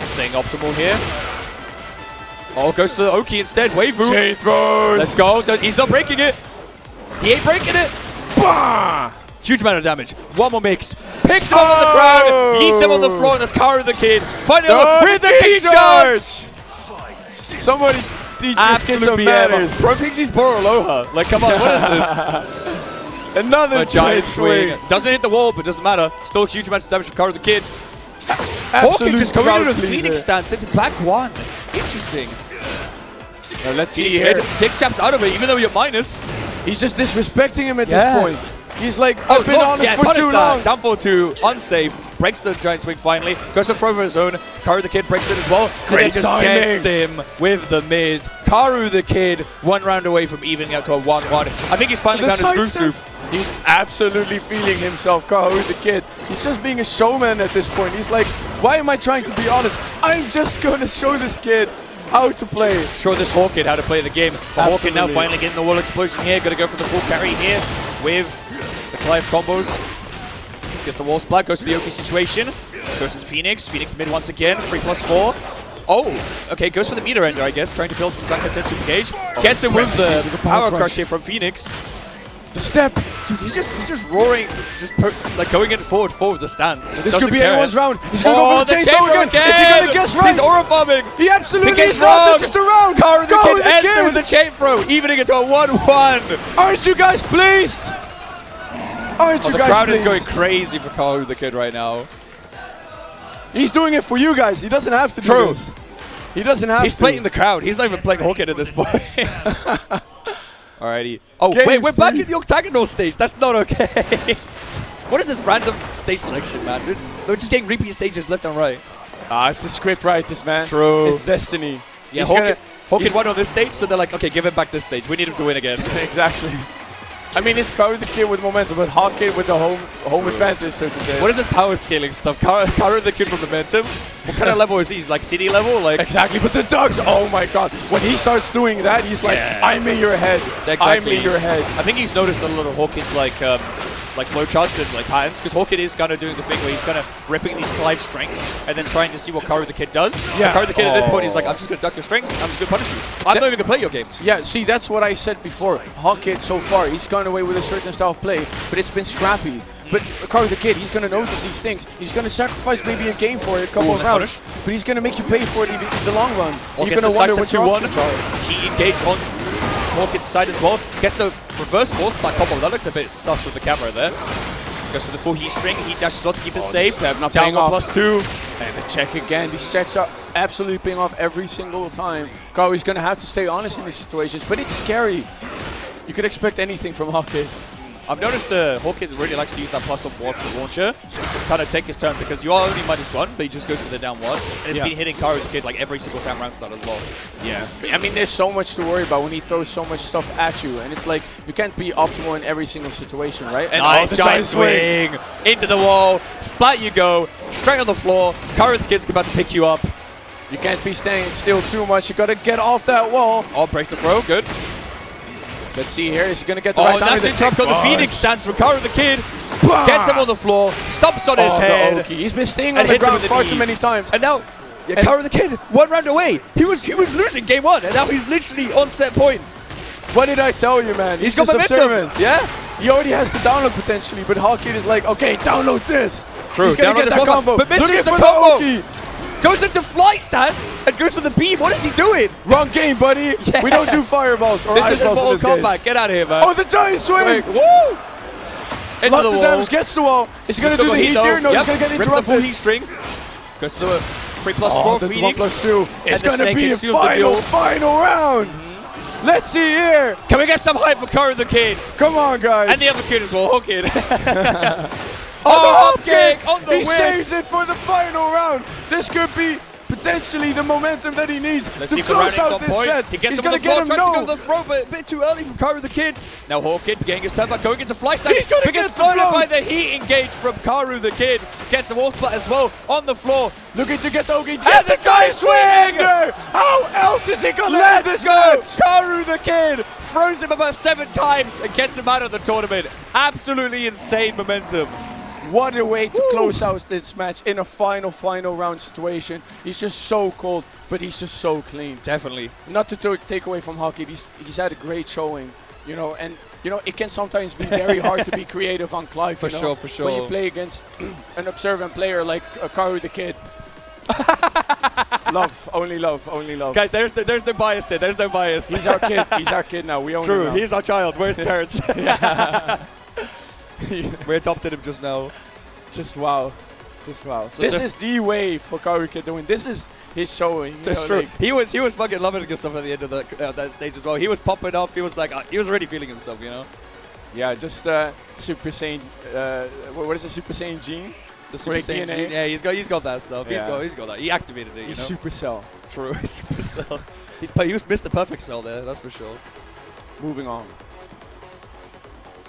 staying optimal here. Oh, goes to the Oki instead. Waifu. Chain throws. Let's go. He's not breaking it. He ain't breaking it. Bah! Huge amount of damage. One more mix. Picks him up on the ground. Eats him on the floor. And that's Karu the Kid. Finally with the key charge. Somebody teach this kid some manners. Bro thinks he's Boro Aloha. Like, come on, what is this? Another A giant swing. Doesn't hit the wall, but doesn't matter. Still huge amounts of damage from Karu the Kid. Hawkins just coming into the Phoenix stance into back one. Interesting. Now let's see Phoenix here. mid, takes chaps out of it, even though you're minus. He's just disrespecting him at this point. He's like, Oh, I've been on this for too long. Down for two, unsafe. Breaks the giant swing finally. Goes to throw for his own. Karu the Kid breaks it as well. Great and then just timing. gets him with the mid. Karu the Kid, one round away from evening out to a 1-1. I think he's finally found his groove soup. He's absolutely feeling himself, Karu the Kid. He's just being a showman at this point. He's like, why am I trying to be honest? I'm just going to show this kid how to play. Show this Hawkid how to play the game. But Hawkid now finally getting the wall explosion here. Gonna go for the full carry here with the Clive combos. Gets the wall splat, goes to the Oki situation. Goes to Phoenix. Phoenix mid once again. 3+4. Oh, okay, goes for the meter ender, I guess. Trying to build some Sanka Tetsu engage. Gets him with the power crush here from Phoenix. The step. Dude, he's just roaring, like going in forward with the stance. Just This doesn't could be care. anyone's round. He's going to go for the chain throw again. Is he going to guess right? He's aura bombing. He absolutely He gets is not. wrong. This is the round. Karu the Go Kid with the ends it kid. with the chain throw, evening it to a 1-1. Aren't you guys pleased? Aren't Oh, you the guys crowd pleased? is going crazy for Karu the Kid right now. He's doing it for you guys. He doesn't have to do True. this. He doesn't have He's to. playing the crowd. He's not even playing Hawkid at this point. Alrighty. Oh, Game wait, we're back three. in the octagonal stage. That's not okay. What is this random stage selection, man? They're just getting repeat stages left and right. It's the script writers, man. True. It's destiny. Yeah, He's gonna- Hawkid won on this stage, so they're like, okay, give him back this stage. We need him to win again. Exactly. I mean, it's Karu the Kid with momentum, but Hawkid with the home advantage, so to say. What is this power scaling stuff? Karu the Kid with momentum? What kind of level is he? He's like city level? Like Exactly, but the dogs, oh my god. When he starts doing that, he's like, Yeah. I'm in your head. Exactly. I'm in your head. I think he's noticed a lot of Hawkins like flowcharts and like patterns, because Hawkid is kind of doing the thing where he's kind of ripping these Clive strengths and then trying to see what Karu the Kid does. Yeah. Karu the Kid at this point is like, I'm just going to duck your strengths, I'm just going to punish you. I'm not even going to play your games. Yeah, see, that's what I said before. Hawkid, so far, he's gone away with a certain style of play, but it's been scrappy. But Karu the Kid, he's going to notice these things. He's going to sacrifice maybe a game for it, a couple of nice rounds, punish. but he's going to make you pay for it in the long run. Or You're gets going the to wonder sidestep what your 2-1. options are. He engaged on Hawkid's side as well. Gets the reverse force splat combo. That looked a bit sus with the camera there. Goes for the full heat string. He dashes well to keep it safe. Step not Down paying 1+2. And the check again. These checks are absolutely paying off every single time. Karu's going to have to stay honest in these situations, but it's scary. You could expect anything from Hawkid. I've noticed Hawkins really likes to use that plus-up launcher to kind of take his turn, because you are only -1, but he just goes for the down one. And it's been hitting Karu the Kid like every single time round start as well. Yeah. I mean, there's so much to worry about when he throws so much stuff at you. And it's like, you can't be optimal in every single situation, right? And Nice the giant swing into the wall. Splat you go. Straight on the floor. Karu the Kid's about to pick you up. You can't be staying still too much. You got to get off that wall. Oh, breaks the throw. Good. Let's see here. Is he going to get the Oh, right time? that's interrupt on the Phoenix stance from Karu the Kid. Gets him on the floor. Stomps on his head. He's been staying And on the hits him ground with the far knee. too many times. And now, Karu the Kid, 1 round away. He was losing game 1, and now he's literally on set point. What did I tell you, man? He's got just momentum. observant. Yeah. He already has the download potentially, but Hawkid is like, okay, download this. True. He's going to Download get this that one, combo. but misses Looking the for combo. Oki. Goes into fly stance and goes for the beam. What is he doing? Wrong game, buddy. Yeah. We don't do fireballs or This ice is a balls in Mortal this game. Kombat. Get out of here, man. Oh, the giant swing. Woo! Into Lots the of wall. damage, gets the wall. Is he going to do the heat here? No, he's going to get Rips the full interrupted. heat string. Goes to the 3+4 Oh, the Phoenix. 1+2. It's the going to Snake be King a steals the duel. final round. Let's see here. Can we get some hype for Karu the Kid? Come on, guys. And the other kid as well, Hawkid. Oh, hop kick on the He whiff. saves it for the final round. This could be potentially the momentum that he needs Let's to see if the close rounding's out on this point. set. He gets He's him on gonna the floor, get him, tries to go no. to the throw, but a bit too early from Karu the Kid. Now Hawkid getting his turn back, going into fly stack. He's gonna But gets get the floated by float. the heat engage from Karu the Kid. Gets the wall splat as well on the floor. Looking to get the Ogi. And the giant swing! How else is he gonna Let's let this go! match? Karu the Kid throws him about 7 times and gets him out of the tournament. Absolutely insane momentum. What a way to close out this match in a final round situation. He's just so cold, but he's just so clean. Definitely. Not to take away from hockey, he's had a great showing, you know, and you know it can sometimes be very hard to be creative on Clive. For you know, sure, for sure. When you play against an observant player like Karu the Kid. Love, only love, only love. Guys, there's no bias here. There's no bias. He's our kid. He's our kid now. We own him True. now. He's our child. Where's parents? We adopted him just now. Just wow. Just wow. So this Sif- is the way for Karu Kid to win. This is his showing. you That's know, true. like- He was fucking loving himself at the end of that stage as well. He was popping off. He was like he was already feeling himself, you know. yeah, just Super Saiyan. What is it? Super Saiyan gene? The Super Break Saiyan DNA. gene. Yeah, he's got that stuff. He's Yeah. got that. He activated it. You He's know. Supercell. True. He's Super Cell. He was Mr. Perfect Cell there. That's for sure. Moving on.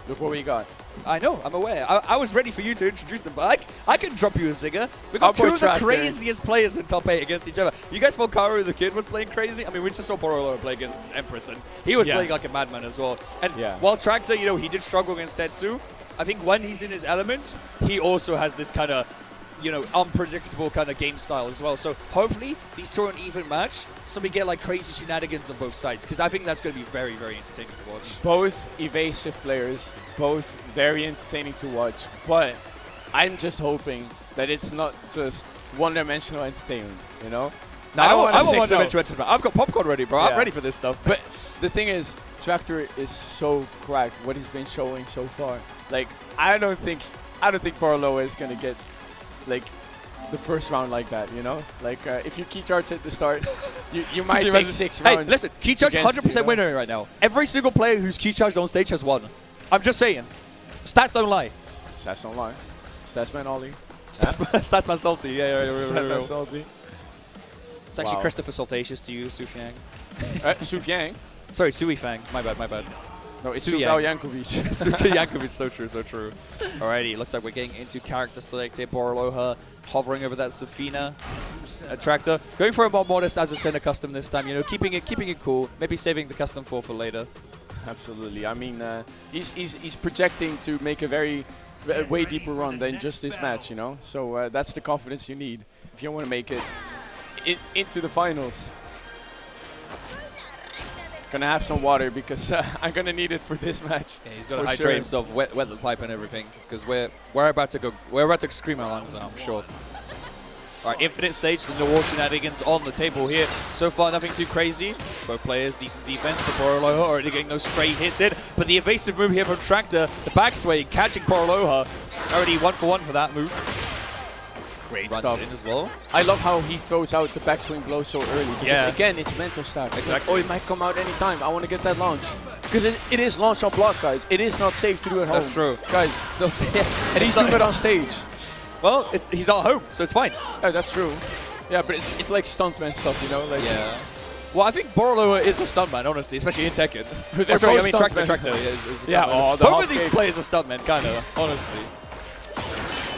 Look what we got. I know. I'm aware. I was ready for you to introduce them, but I can drop you a zinger. We got Our two boy of the Tractor. craziest players in top 8 against each other. You guys thought Karu the Kid was playing crazy? I mean, we just saw Borolo play against Empress, and he was playing like a madman as well. And Yeah. while Tractor, you know, he did struggle against Tetsu, I think when he's in his element, he also has this kind of, you know, unpredictable kind of game style as well. So hopefully these two are an even match, so we get like crazy shenanigans on both sides, because I think that's going to be very, very entertaining to watch. Both evasive players, both very entertaining to watch. But I'm just hoping that it's not just one-dimensional entertainment, you know? I want want a 6-0. one-dimensional entertainment. I've got popcorn ready, bro. Yeah. I'm ready for this stuff. But the thing is, Tractor is so cracked what he's been showing so far. Like I don't think Barlow is gonna get like the first round like that, you know? Like if you key charge at the start, you might take 6 Hey, rounds. listen, key charge against 100% you, know? winner right now. Every single player who's key charged on stage has won. I'm just saying. Stats don't lie. Stats don't lie. Statsman Ollie. Statsman salty. Yeah. Statsman Salty. It's actually Wow. Christopher Saltatius to you, Su Fiang. Su Fiang. Sorry, Sui Fang. My bad. No, it's Su Su Yang. Jankovic. Suka Yankovic, so true. Alrighty, looks like we're getting into character select here. Boroloha hovering over that Safina Tractor. Going for a more modest as a center custom this time, you know, keeping it cool. Maybe saving the custom for later. Absolutely. I mean, he's projecting to make a way deeper run than just this match, you know. So that's the confidence you need if you want to make it into the finals. Gonna have some water because I'm gonna need it for this match. Yeah, he's got to for hydrate sure. himself, wet the pipe and everything, because we're about to scream our lungs out, I'm sure. All right, infinite stage, the wall shenanigans on the table here. So far, nothing too crazy. Both players, decent defense. The Boroloha already getting those straight hits in, but the evasive move here from Tractor, the back sway, catching Boroloha. Already 1-for-1 for that move. Great Runs stuff. in as well. I love how he throws out the backswing blow so early. Because Yeah. again, it's mental stack. It's Exactly. like, oh, it might come out anytime. I want to get that launch. Because it is launch on block, guys. It is not safe to do at home. That's true. Guys. And he's doing it on stage. Well, he's not home, so it's fine. Yeah, that's true. Yeah, but it's like stuntman stuff, you know? Like, Yeah. Well, I think Boroloha is a stuntman, honestly, especially in Tekken. They're Sorry, I both mean stuntmen. Tractor is the Yeah, stuntman. oh, the Both hot of these cake. players are stuntmen, kind of, honestly.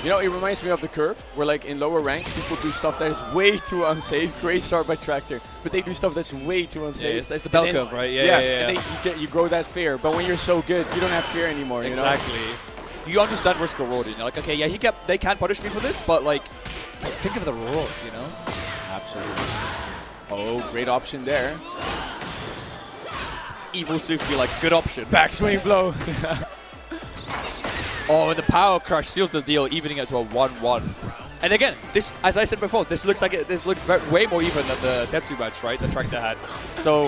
You know, it reminds me of the curve, where like in lower ranks, people do stuff that is way too unsafe. Great start by Tractor, but they do stuff that's way too unsafe. Yeah, it's the bell And then- curve, right? Yeah. And then you grow that fear. But when you're so good, you don't have fear anymore. Exactly. You understand risk reward. You're like, okay, yeah, they can punish me for this, but like, think of the rewards, you know? Absolutely. Oh, great option there. Evil Sufi, like, good option. Backswing blow. Oh, and the power crush seals the deal, evening it to a 1-1. And again, this, as I said before, this looks way more even than the Tetsu match, right? The Tractor had. So,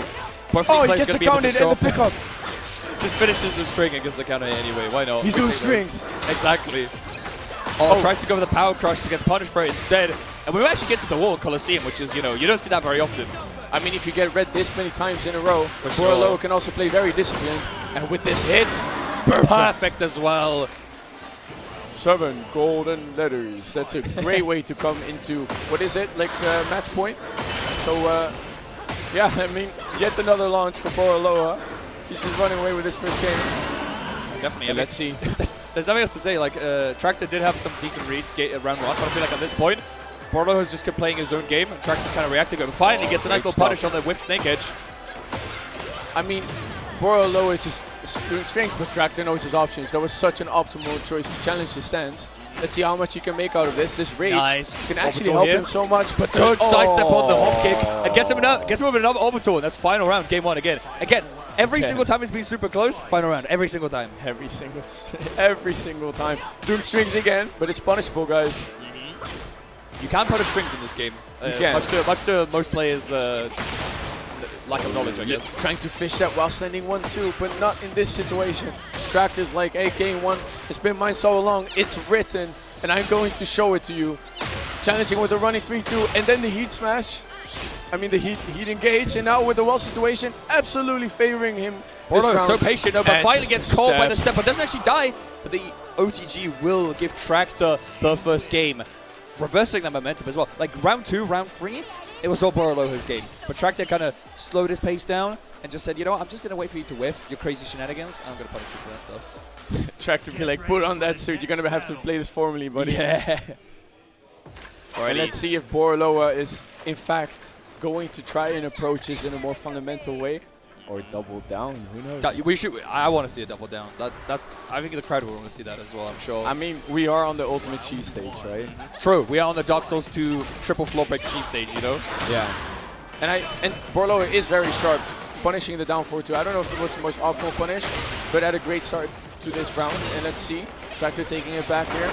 both Oh, these he players gets going to the be able counter to show and the off. pickup. Just finishes the string and gets the counter anyway. Why not? He's We doing take those. strings. Exactly. Oh, tries to go with the power crush, but gets punished for it instead. And we actually get to the wall in Colosseum, which is, you know, you don't see that very often. I mean, if you get red this many times in a row, sure. Borolo can also play very disciplined. And with this hit, Perfect as well. 7 golden letters. That's a great way to come into, what is it, like match point. So, yeah, I mean, yet another launch for Boraloa. He's just running away with his first game. Definitely. And let's see. There's nothing else to say. Like, Tractor did have some decent reads round 1, but I feel like at this point, Boraloa has just kept playing his own game, and Tractor's kind of reacting. But finally gets a nice little punish on the whiff snake edge. I mean, Boraloa is just doing strength, but Tractor knows his options. That was such an optimal choice to challenge the stance. Let's see how much he can make out of this. This rage can actually help him so much, but good sidestep on the hop kick and gets him with another orbital. And that's final round, game 1 again. Again, every single time it's been super close, final round, every single time. Every single time. Doing strings again, but it's punishable, guys. You can punish strings in this game. You can. Much to most players' lack of knowledge, I guess. Trying to fish that while sending 1-2, but not in this situation. Tractor's like, hey, game 1, it's been mine so long, it's written, and I'm going to show it to you. Challenging with the running 3-2, and then the heat smash. I mean, the heat engage, and now with the wall situation, absolutely favoring him. Boraloa is so patient, though, but And finally just gets caught by step. the step, but doesn't actually die. But the OTG will give Tractor the first game, reversing that momentum as well. Like round 2, round 3, it was all Boraloa's game. But Tractor kind of slowed his pace down and just said, you know what, I'm just going to wait for you to whiff your crazy shenanigans, and I'm going to punish you for that stuff. Tractor be like, put on that suit, you're going to have to play this formally, buddy. Yeah. And let's see if Boraloa is, in fact, going to try and approach this in a more fundamental way. Or double down, who knows? I want to see a double down. I think the crowd will want to see that as well, I'm sure. I mean, we are on the ultimate cheese stage, right? True, we are on the Dark Souls 2 triple floor break cheese stage, you know? Yeah. And Boraloa is very sharp, punishing the down 4-2. I don't know if it was the most optimal punish, but had a great start to this round. And let's see, Tractor taking it back here.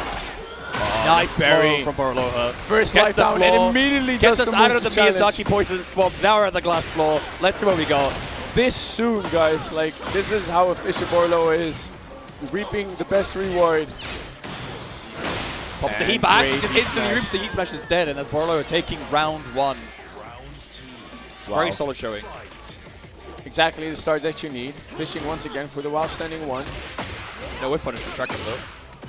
Nice parry from Boraloa. First life down and immediately gets does us the out move of the to challenge. Miyazaki poison swamp. Now we're at the glass floor. Let's see what we got. This soon, guys. Like, this is how efficient Boraloa is. Reaping the best reward. Pops the heat, but actually just instantly reaps the heat smash instead, and that's Boraloa taking round 1. Wow. Very solid showing. Exactly the start that you need. Fishing once again for the while standing 1. No whiff punish from Tractor though.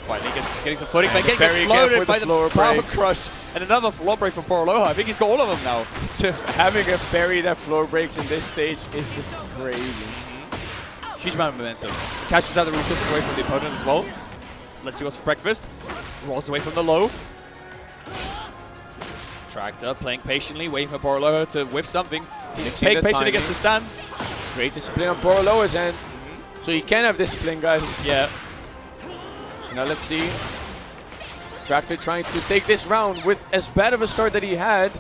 Finally getting some footing, but gets very floated careful by with the the floor power break. crush. And another floor break from Boraloa. I think he's got all of them now. Having a parry that floor breaks in this stage is just crazy. Huge amount of momentum. Cashes out the resistance away from the opponent as well. Let's see what's for breakfast. Rolls away from the low. Tractor playing patiently, waiting for Boraloa to whiff something. He's Mixing paying the patient timing. against the stance. Great discipline on Boraloa's end. So you can have discipline, guys. Yeah. Now let's see. Tractor trying to take this round with as bad of a start that he had.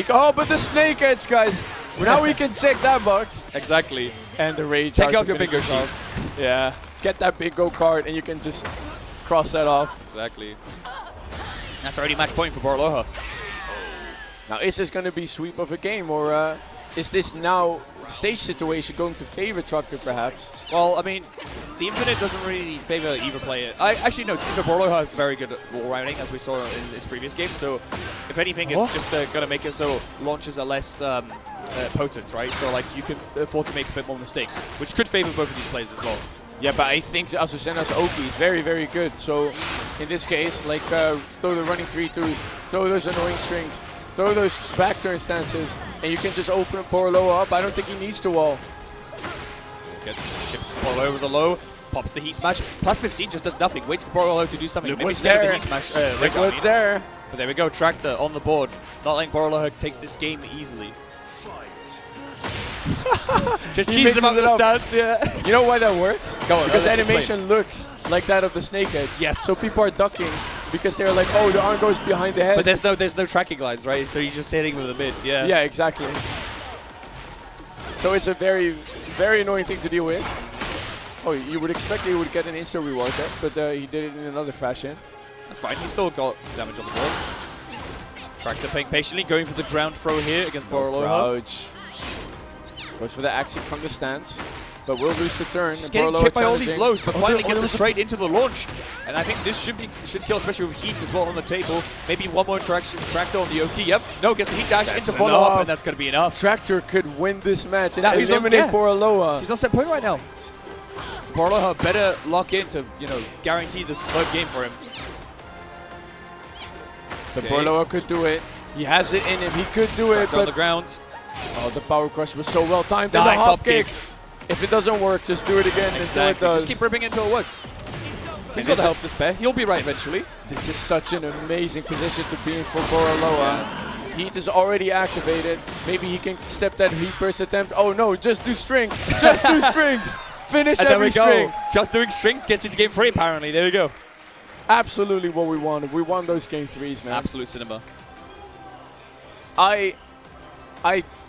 Oh, but the snake edge, guys. Now we can check that box. Exactly. And the rage. Take out off to your finish bingo us sheet. off. Yeah. Get that bingo card and you can just cross that off. Exactly. That's already match point for Boraloa. Now, is this going to be sweep of a game, or is this now stage situation going to favor Tractor, perhaps? Well, I mean, the Infinite doesn't really favor either player. Actually, no, Boraloa has very good wall rounding, as we saw in his previous game. So, if anything, it's just going to make it so launches are less potent, right? So, like, you can afford to make a bit more mistakes, which could favor both of these players as well. Yeah, but I think Azucena's Oki is very, very good. So, in this case, like, throw the running 3-2s, throw those annoying strings, throw those back turn stances, and you can just open Boraloa up. I don't think he needs to wall. Get chips Boraloa over the low, pops the heat smash. Plus 15 just does nothing. Waits for Boraloa to do something. Look Maybe what's instead of there. the heat smash. Look what's there. But there we go, Tractor on the board. Not letting Boraloa take this game easily. Just He cheese him up mixes the it up. stance, yeah. You know why that works? Go on, because the explain. animation looks like that of the snake edge. Yes. So people are ducking because they're like, oh, the arm goes behind the head. But there's no tracking lines, right? So he's just hitting with a mid, yeah. Yeah, exactly. So it's a very, very annoying thing to deal with. Oh, you would expect he would get an instant reward there, but he did it in another fashion. That's fine. He still got some damage on the board. Tractor playing patiently, going for the ground throw here against Boraloa. Crouch. Goes for the axis from the stance, but will lose the turn. Just getting Boraloa chipped by all these challenging. lows, but finally there gets it was a- straight into the launch. And I think this should kill, especially with heat as well on the table. Maybe one more interaction, Tractor on the Oki. Yep, no, gets the heat dash into follow up, and that's going to be enough. Tractor could win this match and Now he's on- eliminate yeah. Boraloa. He's on set point right now. So Boraloa better lock in to, guarantee this third game for him. But Okay. Borloa could do it. He has it in him. He could do it, Tracked on the but ground. oh, the power crush was so well timed. Nice And the hop hop kick. kick. If it doesn't work, just do it again until it Exactly. does. Just keep ripping until it works. He's got the health to spare. He'll be right eventually. This is such an amazing position to be in for Borloa. Heat is already activated. Maybe he can step that heat burst attempt. Oh no, just do strings. Just do strings. Finish And there every we go. string. Just doing strings gets you to game 3 apparently. There you go. Absolutely what we wanted. We won those game 3s, man. Absolute cinema. I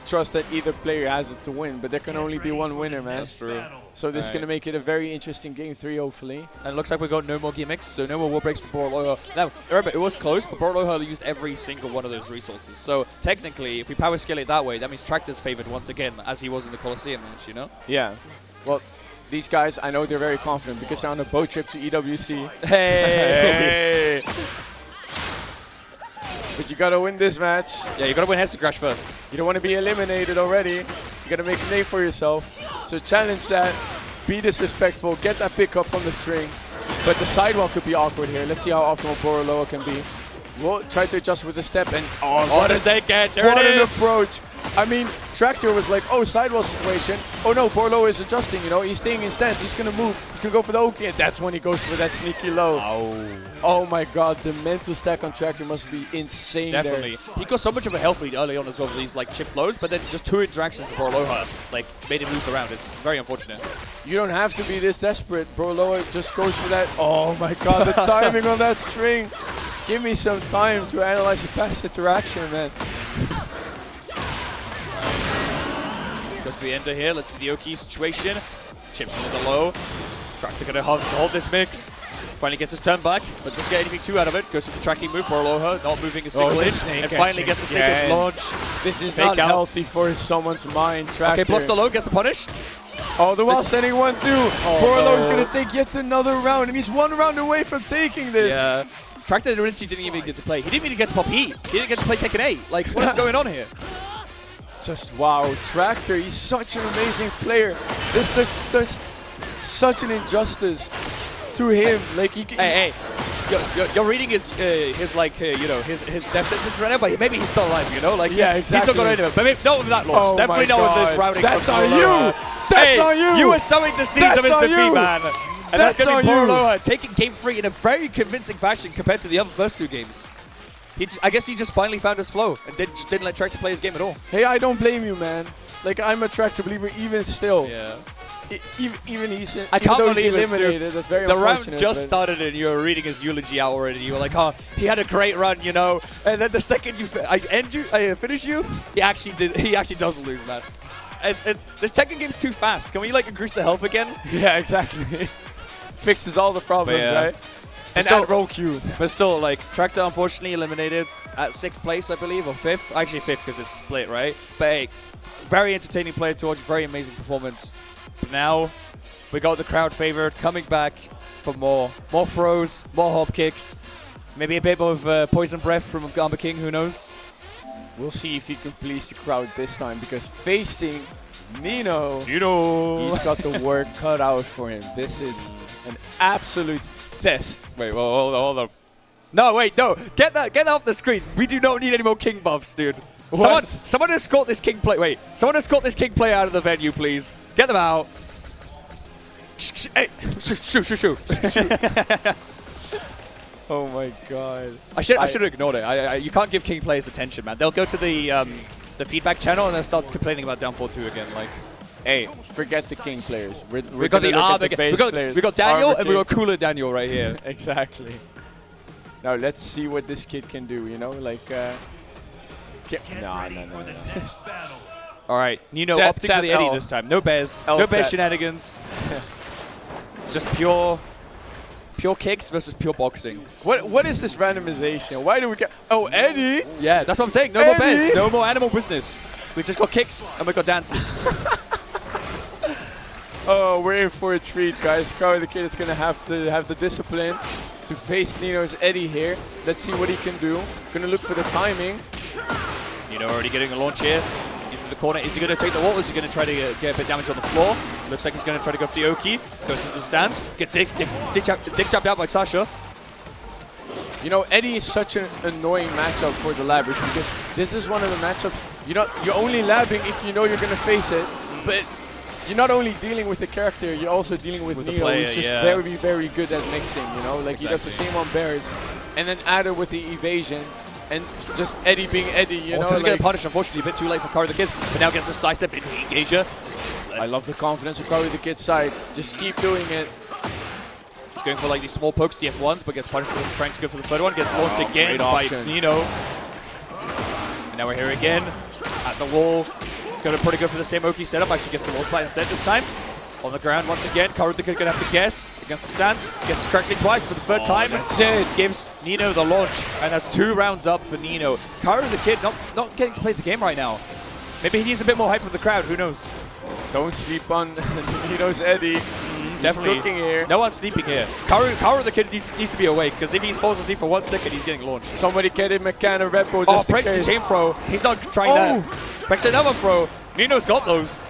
trust that either player has it to win, but there can only be one winner, man. That's true. So this is Right. going to make it a very interesting game 3, hopefully. And it looks like we got no more gimmicks, so no more wall breaks for Borloa. Now, remember, it was close, but Borloa used every single one of those resources. So technically, if we power scale it that way, that means Tractor's favored once again, as he was in the Colosseum match, you know? Yeah. Well, these guys, I know they're very confident because they're on a boat trip to EWC. Hey! But you got to win this match. Yeah, you gotta win HESSEN Crash first. You don't want to be eliminated already. You got to make a name for yourself. So challenge that. Be disrespectful. Get that pick up from the string. But the sidewalk could be awkward here. Let's see how optimal Borloa can be. We'll try to adjust with the step. And What does they get? There what it an is! approach. I mean, Tractor was like, oh, sidewall situation. Oh no, Borloa is adjusting, you know. He's staying in stance. He's going to move. He's going to go for the Oki. And that's when he goes for that sneaky low. Oh my god, the mental stack on Tractor must be insane there. Definitely. He got so much of a health lead early on as well with these like chip lows, but then just 2 interactions with Borloa like made him move around. It's very unfortunate. You don't have to be this desperate. Borloa just goes for that. Oh my god, the timing on that string. Give me some time to analyze your past interaction, man. Goes to the ender here. Let's see the Oki situation. Chips into the low. Tractor gonna hold this mix. Finally gets his turn back, but doesn't get anything too out of it. Goes for the tracking move. Borloa not moving a single inch. And finally gets the snake launch. This is Fake not out. healthy for someone's mind. Tractor. Okay, blocks the low, gets the punish. Oh, the while standing 1-2. Borloa is going to take yet another round, and he's 1 round away from taking this. Yeah. Tractor didn't even get to play. He didn't even get to pop heat. He didn't get to play Tekken 8. Like, what is going on here? Just wow, Tractor, he's such an amazing player. There's such an injustice to him. Like Hey, you're reading his you know, his death sentence right now, but maybe he's still alive, you know? Like, yeah, he's still got anything. But maybe not with that launch. Oh Definitely my not with this God. routing. That's from on Borloa. you. That's Hey, on you. You were sowing the seeds That's of his on defeat, you. man. And that's going to be on you. Borloa taking game 3 in a very convincing fashion compared to the other first 2 games. I guess he just finally found his flow and just didn't let Tractor play his game at all. Hey, I don't blame you, man. Like, I'm a Tractor believer even still. Yeah. Even he's I can't though he's believe this, eliminated. That's very the round unfortunate, just but- started and you were reading his eulogy out already. You were like, oh, he had a great run, you know. And then the second I finish you, he actually does lose, man. This Tekken game's too fast. Can we like increase the health again? Yeah, exactly. Fixes all the problems, But yeah. right? And still- add roll Q. But still, like, Tractor unfortunately eliminated at 6th place, I believe, or 5th. Actually 5th because it's split, right? But hey, very entertaining player to watch, very amazing performance. But now, we got the crowd favorite coming back for more throws, more hop kicks, maybe a bit of poison breath from Gamba King, who knows? We'll see if he can please the crowd this time, because facing Nino, Nino! he's got the work cut out for him. This is an absolute test. Wait, well, hold on. No, wait, no. Get that off the screen. We do not need any more King buffs, dude. What? Someone escort this King player. Wait, someone escort this King player out of the venue, please. Get them out. Hey, shoo. Oh my god. I should have ignored it. You can't give King players attention, man. They'll go to the feedback channel and they'll start complaining about Downfall 2 again. Like, Hey, forget the King players. we got the gonna look Arm at the again. base We got players. Daniel Armor and we got King. Cooler Daniel right here. Exactly. Now let's see what this kid can do, you know? Like, no. All right, Nino Chat- opting chat for the Eddie L. this time. No bears. L No bears chat. shenanigans. Just pure kicks versus pure boxing. What is this randomization? Why do we get... Oh, Eddie! Yeah, that's what I'm saying. No more Eddie! bears. No more animal business. We just got kicks and we got dancing. Oh, we're in for a treat, guys. Carl the kid is going to have the discipline to face Nino's Eddie here. Let's see what he can do. Going to look for the timing. Nino already getting a launch here. Into the corner. Is he going to take the wall? Is he going to try to get a bit of damage on the floor? Looks like he's going to try to go for the Oki. Goes into the stands. Gets dick chopped out by Sasha. You know, Eddie is such an annoying matchup for the labbers because this is one of the matchups, you're only labbing if you know you're going to face it, but you're not only dealing with the character, you're also dealing with Neo, player, who's just yeah. very, very good at mixing, you know? Like, he does the Exactly. same on Bears, and then added with the evasion, and just Eddie being Eddie, you know? Just Like, get punished, unfortunately, a bit too late for Karu the Kid, but now gets a sidestep into the engager. I love the confidence of Curry the Kid's side. Just keep doing it. He's going for like these small pokes, DF1s, but gets punished for trying to go for the third one. Gets launched again great by option. Nino. And now we're here again at the wall. Going to probably go for the same Oki setup. Actually gets the wall splat instead this time. On the ground once again. Karu the Kid going to have to guess against the stance. Guesses correctly twice for the third time. That's it. Gives Nino the launch. And that's 2 rounds up for Nino. Karu the Kid not getting to play the game right now. Maybe he needs a bit more hype from the crowd. Who knows? Don't sleep on Nino's Eddie. Definitely. Cooking here. No one's sleeping here. Karu the Kid needs to be awake, because if he falls asleep for 1 second, he's getting launched. Somebody get him a can of Red Bull Oh, just in breaks the case. chain throw. He's not trying that. Breaks another throw. Nino's got those.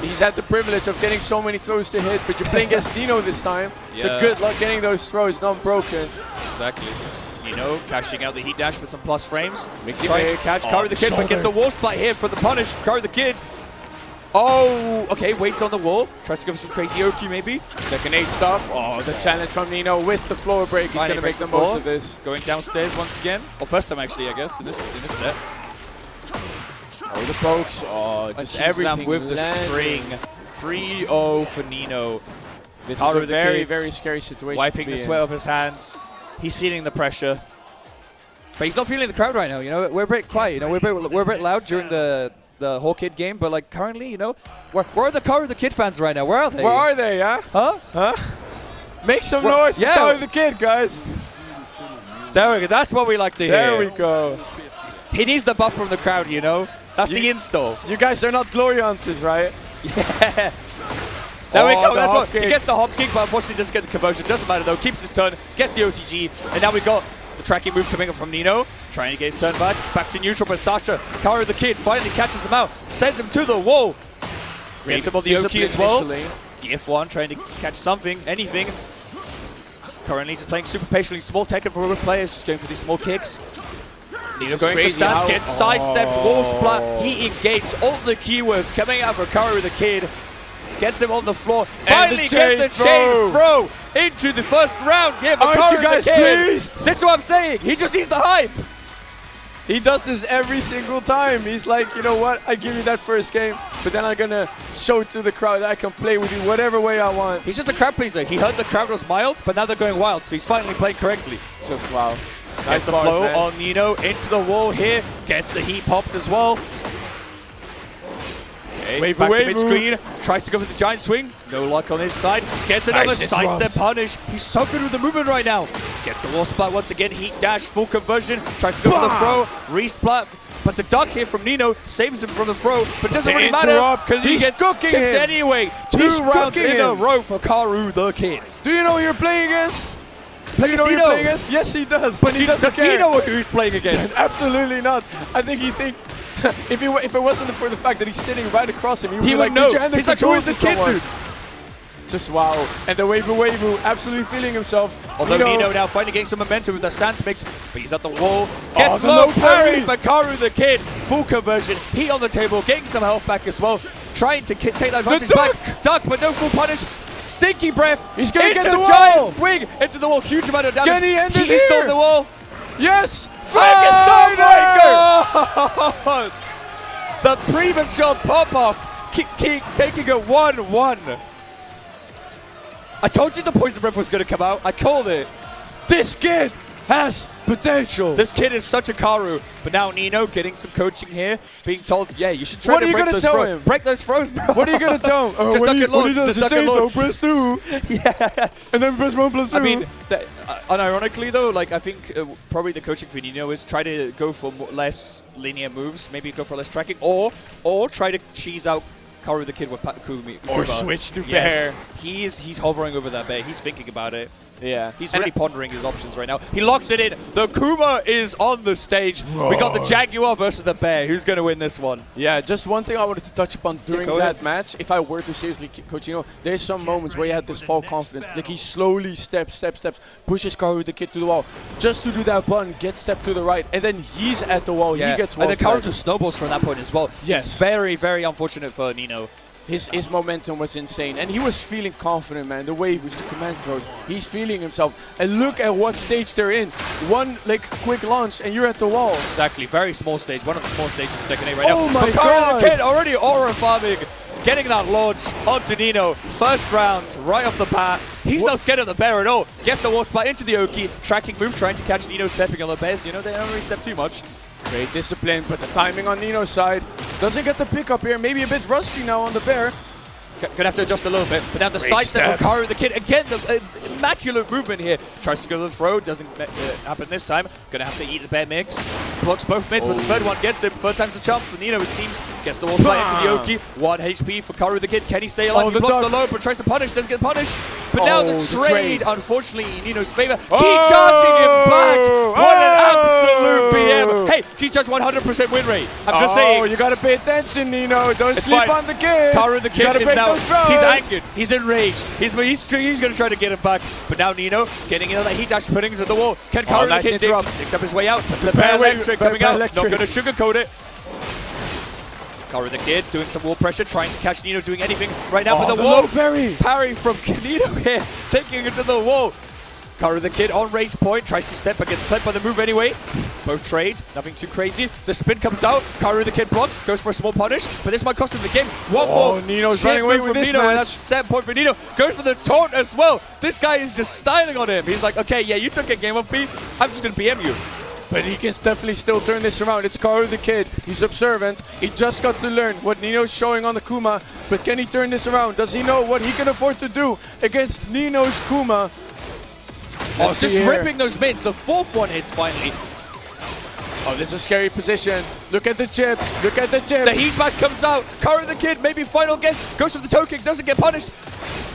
He's had the privilege of getting so many throws to hit, but you're playing against Nino this time. So Yeah. good luck getting those throws not broken. Exactly. Nino cashing out the heat dash with some plus frames. Mixy Trying to mix. catch Oh, Karu the Kid, but gets the wall splat here for the punish. Karu the Kid. Oh, okay, waits on the wall. Tries to go for some crazy Oki maybe. Second 8 stuff. Oh, the challenge from Nino with the floor break. He's Finally going to make breaks the the most floor. of this. Going downstairs once again. Or first time actually, I guess, in this set. Oh, the pokes. Oh, just everything with the landing. string. 3-0 for Nino. This Karu is a the very, Kid very scary situation. wiping to the be sweat in. off his hands. He's feeling the pressure. But he's not feeling the crowd right now, you know. We're a bit quiet, you know. We're a bit loud during the whole Kid game, but like currently, you know, where are the Karu the Kid fans right now? Where are they? Where are they, huh? Huh? Make some Well, noise yeah. for Karu the Kid, guys. There we go. That's what we like to hear. There we go. He needs the buff from the crowd, you know. That's the install. You guys are not glory hunters, right? Yeah. There we Oh, go. the That's hop what he kick. gets the hop kick, but unfortunately doesn't get the conversion. Doesn't matter though. Keeps his turn. Gets the OTG, and now we got the tracking move coming up from Nino. Trying to get his turn back. Back to neutral, but Sasha, Karu the Kid, finally catches him out. Sends him to the wall. Gets him on the Oki as well. Initially. DF1 trying to catch something, anything. Currently just playing super patiently. Small Tekken for other players, just going for these small kicks. Nino just going for crazy stance, how- gets sidestep, wall splat, he engaged, all the keywords coming out for Karu the Kid. Gets him on the floor, finally gets the chain throw into the first round here for Aren't Karu you guys the Kid. pleased? This is what I'm saying, he just needs the hype. He does this every single time. He's like, you know what? I give you that first game, but then I'm going to show to the crowd that I can play with you whatever way I want. He's just a crowd pleaser. He heard the crowd was mild, but now they're going wild, so he's finally playing correctly. Just wow. Gets the bars, flow man. on Nino into the wall here. Gets the heat popped as well. Okay, Wave back away, to mid-screen. Tries to go for the giant swing. No luck on his side. Gets another Nice, it sidestep drops. punish. He's so good with the movement right now. Gets the wall splat once again. Heat dash, full conversion. Tries to go for the throw. Resplat. But the duck here from Nino saves him from the throw. But doesn't They really matter interrupt 'cause he he's gets cooking chipped him. anyway. Two He's rounds cooking in a him. row for Karu the Kid. Do you know who you're playing against? Play Do you know who against you're Nino. playing against? Yes, he does. But he doesn't Does care. he know who he's playing against? Absolutely not. I think he thinks if it wasn't for the fact that he's sitting right across him, he would He be would like, know. "Put your hand in He's like, control who is to this kid, someone." dude? Just wow. And the Wavoo absolutely feeling himself. Although Nino now finally getting some momentum with that stance mix, but he's at the wall. Gets the low low parry, parry. but Karu the Kid, full conversion, heat on the table, getting some health back as well. Trying to take that advantage back. Duck, but no full punish. Stinky breath. He's gonna into get the giant wall. swing into the wall. Huge amount of damage. Can he end it He's still here? on the wall. Yes! Frankenstein breaker! The premature pop-off, taking a 1-1. I told you the poison breath was going to come out. I called it. This kid has potential. This kid is such a Karu. But now Nino getting some coaching here, being told, yeah, you should try What to are you break gonna those tell throws. him? Break those throws, bro. What are you gonna tell him? Just duck and launch. Just duck and launch. Press 2. Yeah. And then press 1+2. I mean, unironically though, like I think probably the coaching for Nino is try to go for less linear moves, maybe go for less tracking, or try to cheese out Karu the Kid with Kumi. Or Kuba. switch to Yes. bear. He's hovering over that bear. He's thinking about it. Yeah. He's really pondering his options right now. He locks it in. The Kuma is on the stage. We got the Jaguar versus the Bear. Who's going to win this one? Yeah, just one thing I wanted to touch upon during that match. If I were to seriously coach, there's some moments where he had this fall confidence. Like he slowly steps, pushes Karu the Kid to the wall. Just to do that button, get step to the right, and then he's at the wall. He gets one. And the Karu just snowballs from that point as well. Yes. It's very, very unfortunate for Nino. His momentum was insane, and he was feeling confident, man. The way he was to command throws, he's feeling himself. And look at what stage they're in. One quick launch, and you're at the wall. Exactly, very small stage. One of the small stages of Tekken 8 right now. Oh my God! God! The Kid already aura farming, getting that launch onto Nino. First round, right off the bat. He's not scared of the Bear at all. Gets the wall spot into the Oki. Tracking move, trying to catch Nino stepping on the Bears. They don't really step too much. Great discipline, but the timing on Nino's side doesn't get the pickup here. Maybe a bit rusty now on the Bear. Gonna have to adjust a little bit. But now the sidestep from Karu the Kid. Again, the immaculate movement here. Tries to go to the throw. Doesn't happen this time. Gonna have to eat the Bear mix. Blocks both mids, but the third one gets him. Third time's the charm for Nino, it seems. Gets the wall spot into the Oki. 1 HP for Karu the Kid. Can he stay alive? He blocks the low, but tries to punish. Doesn't get punished. But now the trade, unfortunately, in Nino's favor. Key charging him back. What an absolute BM. Hey, Key charge 100% win rate. I'm just saying. Oh, you gotta pay attention, Nino. Don't sleep on the Kid. Karu the Kid is now. He's angered. He's enraged. He's going to try to get him back. But now Nino getting into that heat dash, putting it to the wall. Can Karu the Kid digs up his way out? The Bear Electric coming out. Not going to sugarcoat it. Karu the Kid doing some wall pressure, trying to catch Nino doing anything right now. But the wall parry from Nino here, taking it to the wall. Karu the Kid on raise point, tries to step but gets clipped by the move anyway. Both trade, nothing too crazy. The spin comes out, Karu the Kid blocks, goes for a small punish, but this might cost him the game. One more. Nino's running away with this Nino, match. and that's 7 point for Nino. Goes for the taunt as well. This guy is just styling on him. He's like, okay, yeah, you took a game off me. I'm just going to BM you. But he can definitely still turn this around. It's Karu the Kid. He's observant. He just got to learn what Nino's showing on the Kuma. But can he turn this around? Does he know what he can afford to do against Nino's Kuma? Oh, just ripping those mids. The fourth one hits finally. Oh, this is a scary position. Look at the chip. Look at the chip. The heat smash comes out. Karu the Kid, maybe final guess. Goes for the toe kick. Doesn't get punished.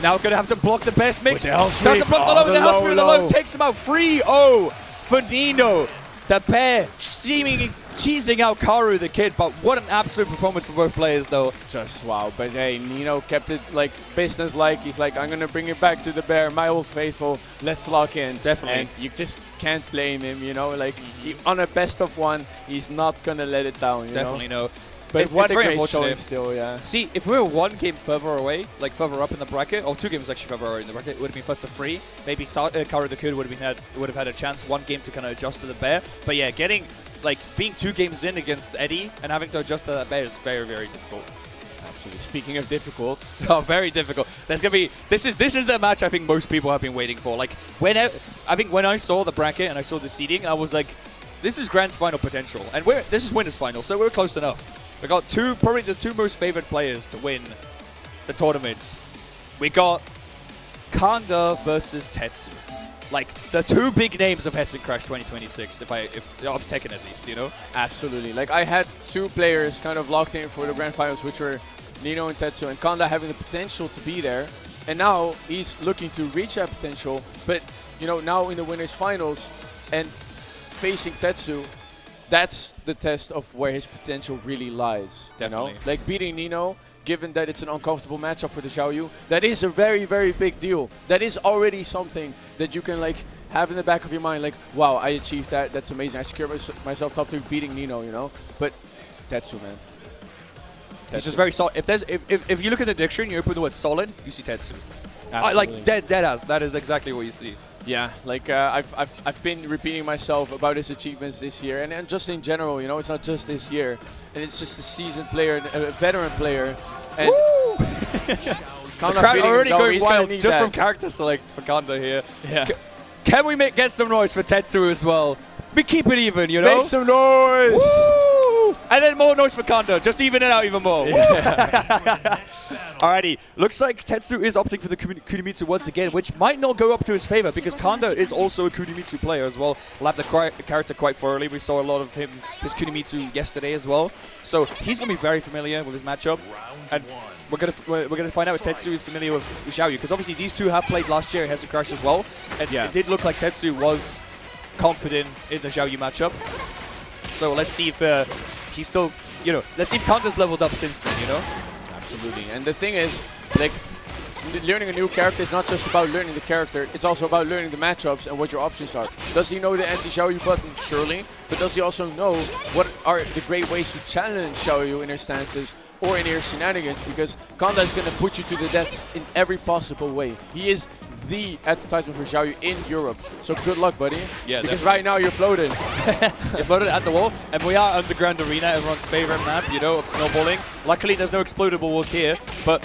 Now going to have to block the best mix. Doesn't block the low. The house through the low. Takes him out. 3-0 for Nino. The Bear seemingly cheesing out Karu the Kid, but what an absolute performance for both players though. Just wow. But hey, Nino kept it like business-like. He's like, I'm going to bring it back to the Bear, my old faithful. Let's lock in. Definitely. And you just can't blame him, like on a best of one, he's not going to let it down, Definitely no. But it's what a very great unfortunate. showing still, yeah. See, if we were one game further away, like further up in the bracket, or 2 games actually further away in the bracket, it would have been first to 3. Maybe Karu the Kid would have had a chance, 1 game to kind of adjust to the Bear. But yeah, being 2 games in against Eddie and having to adjust to that Bear is very, very difficult. Absolutely. Speaking of difficult, very difficult. There's gonna be this is the match I think most people have been waiting for. Like when I saw the bracket and I saw the seeding, I was like, this is Grand's final potential, and this is winners final, so we're close enough. We got probably the 2 most favored players to win the tournaments. We got Kanda versus Tetsu. Like the 2 big names of Hessen Crash 2026, of Tekken at least, Absolutely. Like I had 2 players kind of locked in for the grand finals, which were Nino and Tetsu, and Kanda having the potential to be there. And now he's looking to reach that potential, but now in the winners finals and facing Tetsu, that's the test of where his potential really lies. Definitely. Like beating Nino, given that it's an uncomfortable matchup for the Xiaoyu, that is a very, very big deal. That is already something that you can have in the back of your mind, like, wow, I achieved that. That's amazing. I secured myself top 3 beating Nino, But Tetsu, man. It's just very solid. If you look at the dictionary and you open the word solid, you see Tetsu. Absolutely. That is exactly what you see. Yeah, I've been repeating myself about his achievements this year, and just in general, it's not just this year, and it's just a seasoned player, a veteran player, and the crowd already going wild just from character select for Kanda here. Yeah. Can we get some noise for Tetsu as well? We keep it even, Make some noise! Woo! And then more noise for Kanda, just even it out even more. Alrighty, looks like Tetsu is opting for the Kunimitsu once again, which might not go up to his favor because Kanda is also a Kunimitsu player as well. Lapped the character quite thoroughly. We saw a lot of his Kunimitsu yesterday as well. So he's going to be very familiar with his matchup. And we're gonna find out if Tetsu is familiar with Xiaoyu, because obviously these two have played last year in HESSEN Crash as well. And it did look like Tetsu was confident in the Xiaoyu matchup. So let's see if he's still, let's see if Kanda's leveled up since then, Absolutely. And the thing is, like, learning a new character is not just about learning the character, it's also about learning the matchups and what your options are. Does he know the anti-Xiaoyu button? Surely. But does he also know what are the great ways to challenge Xiaoyu in her stances or in her shenanigans? Because Kanda is going to put you to the death in every possible way. He is the advertisement for Xiaoyu in Europe. So good luck, buddy. Yeah, because right now you're floating. You're floated at the wall, and we are Underground Arena, everyone's favorite map, of snowballing. Luckily, there's no explodable walls here, but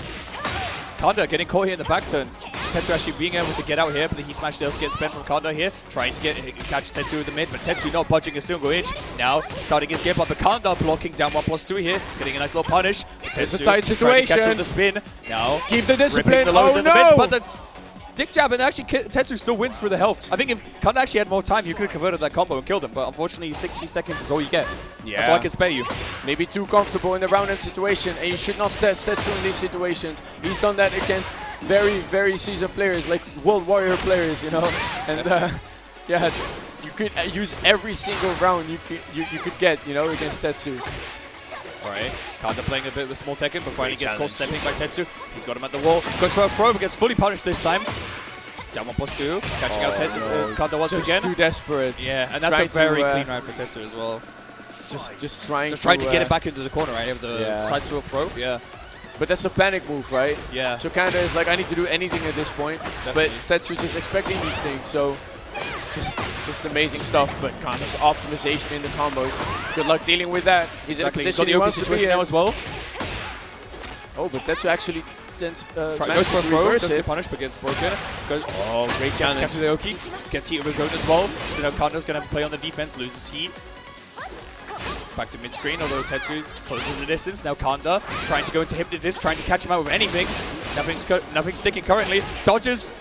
Kanda getting caught here in the back turn. Tetsu actually being able to get out here, but the heat smash does get spent from Kanda here, trying to catch Tetsu in the mid, but Tetsu not budging a single inch. Now starting his game up, but Kanda blocking down 1+2 here, getting a nice little punish. It's a tight situation. Trying to catch her with the spin. Now keep the discipline. The lows Oh in the mid, no! but the dick jab, and actually Tetsu still wins through the health. I think if Kanda actually had more time, you could have converted that combo and killed him, but unfortunately 60 seconds is all you get. Yeah. That's all I can spare you. Maybe too comfortable in the round end situation, and you should not test Tetsu in these situations. He's done that against very, very seasoned players, like World Warrior players, And yeah, you could use every single round you could get, against Tetsu. Alright, Kanda playing a bit with small Tekken, but finally gets caught stepping by Tetsu. He's got him at the wall. Goes for a throw, but gets fully punished this time. Down 1+2, catching out Kanda once again. Too desperate. Yeah, and that's a very clean round for Tetsu as well. Just trying to get it back into the corner, right? Of the side swap throw. Yeah. But that's a panic move, right? Yeah. So Kanda is like, I need to do anything at this point. Definitely. But Tetsu just expecting these things, so just amazing stuff. But Kanda's optimization in the combos. Good luck dealing with that. He's in a position he wants to be in now as well. Oh, but Tetsu actually goes for a throw, doesn't get punished, but gets broken. Great challenge. Catches the Oki, gets heat of his own as well. So now Kanda's going to have to play on the defense, loses heat. Back to mid-screen, although Tetsu closes the distance. Now Kanda trying to go into Hypnotist, trying to catch him out with anything. Nothing sticking currently. Dodges,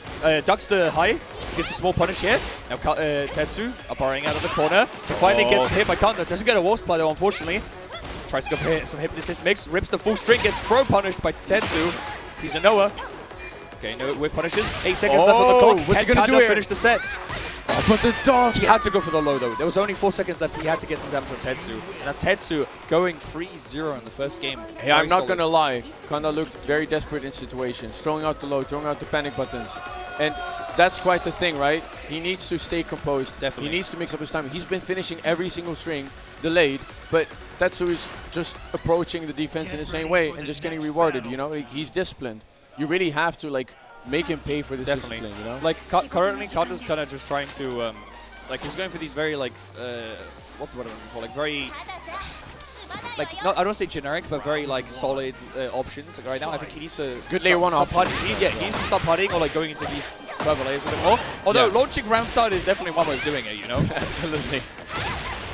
ducks the high, gets a small punish here. Now Tetsu barring out of the corner. Finally gets hit by Kanda. Doesn't get a wall supply though, unfortunately. Tries to go for some Hypnotist mix, rips the full string, gets throw punished by Tetsu. He's a Noah. Okay, no whip punishes. 8 seconds left on the clock. What's he gonna do here? Finish the set? Oh, but the dog! He had to go for the low though. There was only 4 seconds left. He had to get some damage on Tetsu. And that's Tetsu going 3-0 in the first game. Hey, I'm not gonna lie. Kanda looked very desperate in situations. Throwing out the low, throwing out the panic buttons. And that's quite the thing, right? He needs to stay composed. Definitely. He needs to mix up his timing. He's been finishing every single string delayed, but Tetsu is just approaching the defense in the same way and just getting rewarded, Like, he's disciplined. You really have to, like, make him pay for this discipline, Like, currently, Kanda's kind of just trying to, he's going for these very, what's the word I'm looking for? Like, very, I don't want to say generic, but very, solid options right now. I think he needs to layer one option. He needs to stop putting or, going into these further layers a bit more. Although, launching round start is definitely one way of doing it, Absolutely.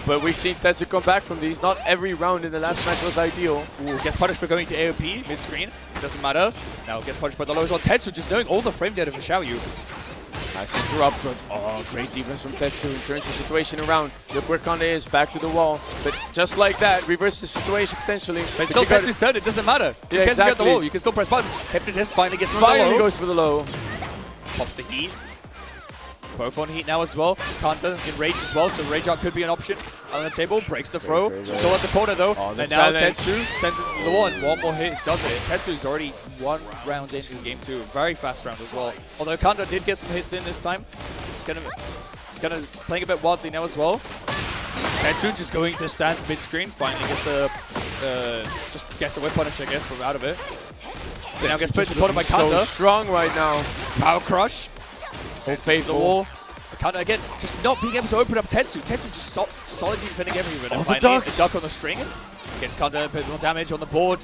But we've seen Tetsu come back from these. Not every round in the last match was ideal. Ooh, gets punished for going to AOP mid-screen. Doesn't matter. Now gets punished by the low as well. Tetsu just knowing all the frame data for Xiaoyu. Nice interrupt, but great defense from Tetsu. Turns the situation around. Look where Kanda is, back to the wall. But just like that, reverse the situation potentially. But still Tetsu's turn, it doesn't matter. Yeah, you can't get the wall, you can still press buttons. Hypnotist finally gets from the low. Finally goes for the low. Pops the heat. Both on heat now as well. Kanda in rage as well, so rage out could be an option on the table. Breaks the throw. Still at the corner though. And now Tetsu sends it to the wall. One more hit does it. Tetsu's already 1 round into game 2. Very fast round as well. Although Kanda did get some hits in this time. He's gonna playing a bit wildly now as well. Tetsu just going to stance mid-screen. Finally gets the just gets a whip punish, I guess, from out of it. Now gets put in the corner by Kanda. So strong right now. Power crush. So faithful. The wall. Kanda again, just not being able to open up Tetsu. Tetsu just solidly defending everyone. And finally, the duck on the string. Gets Kanda a bit more damage on the board.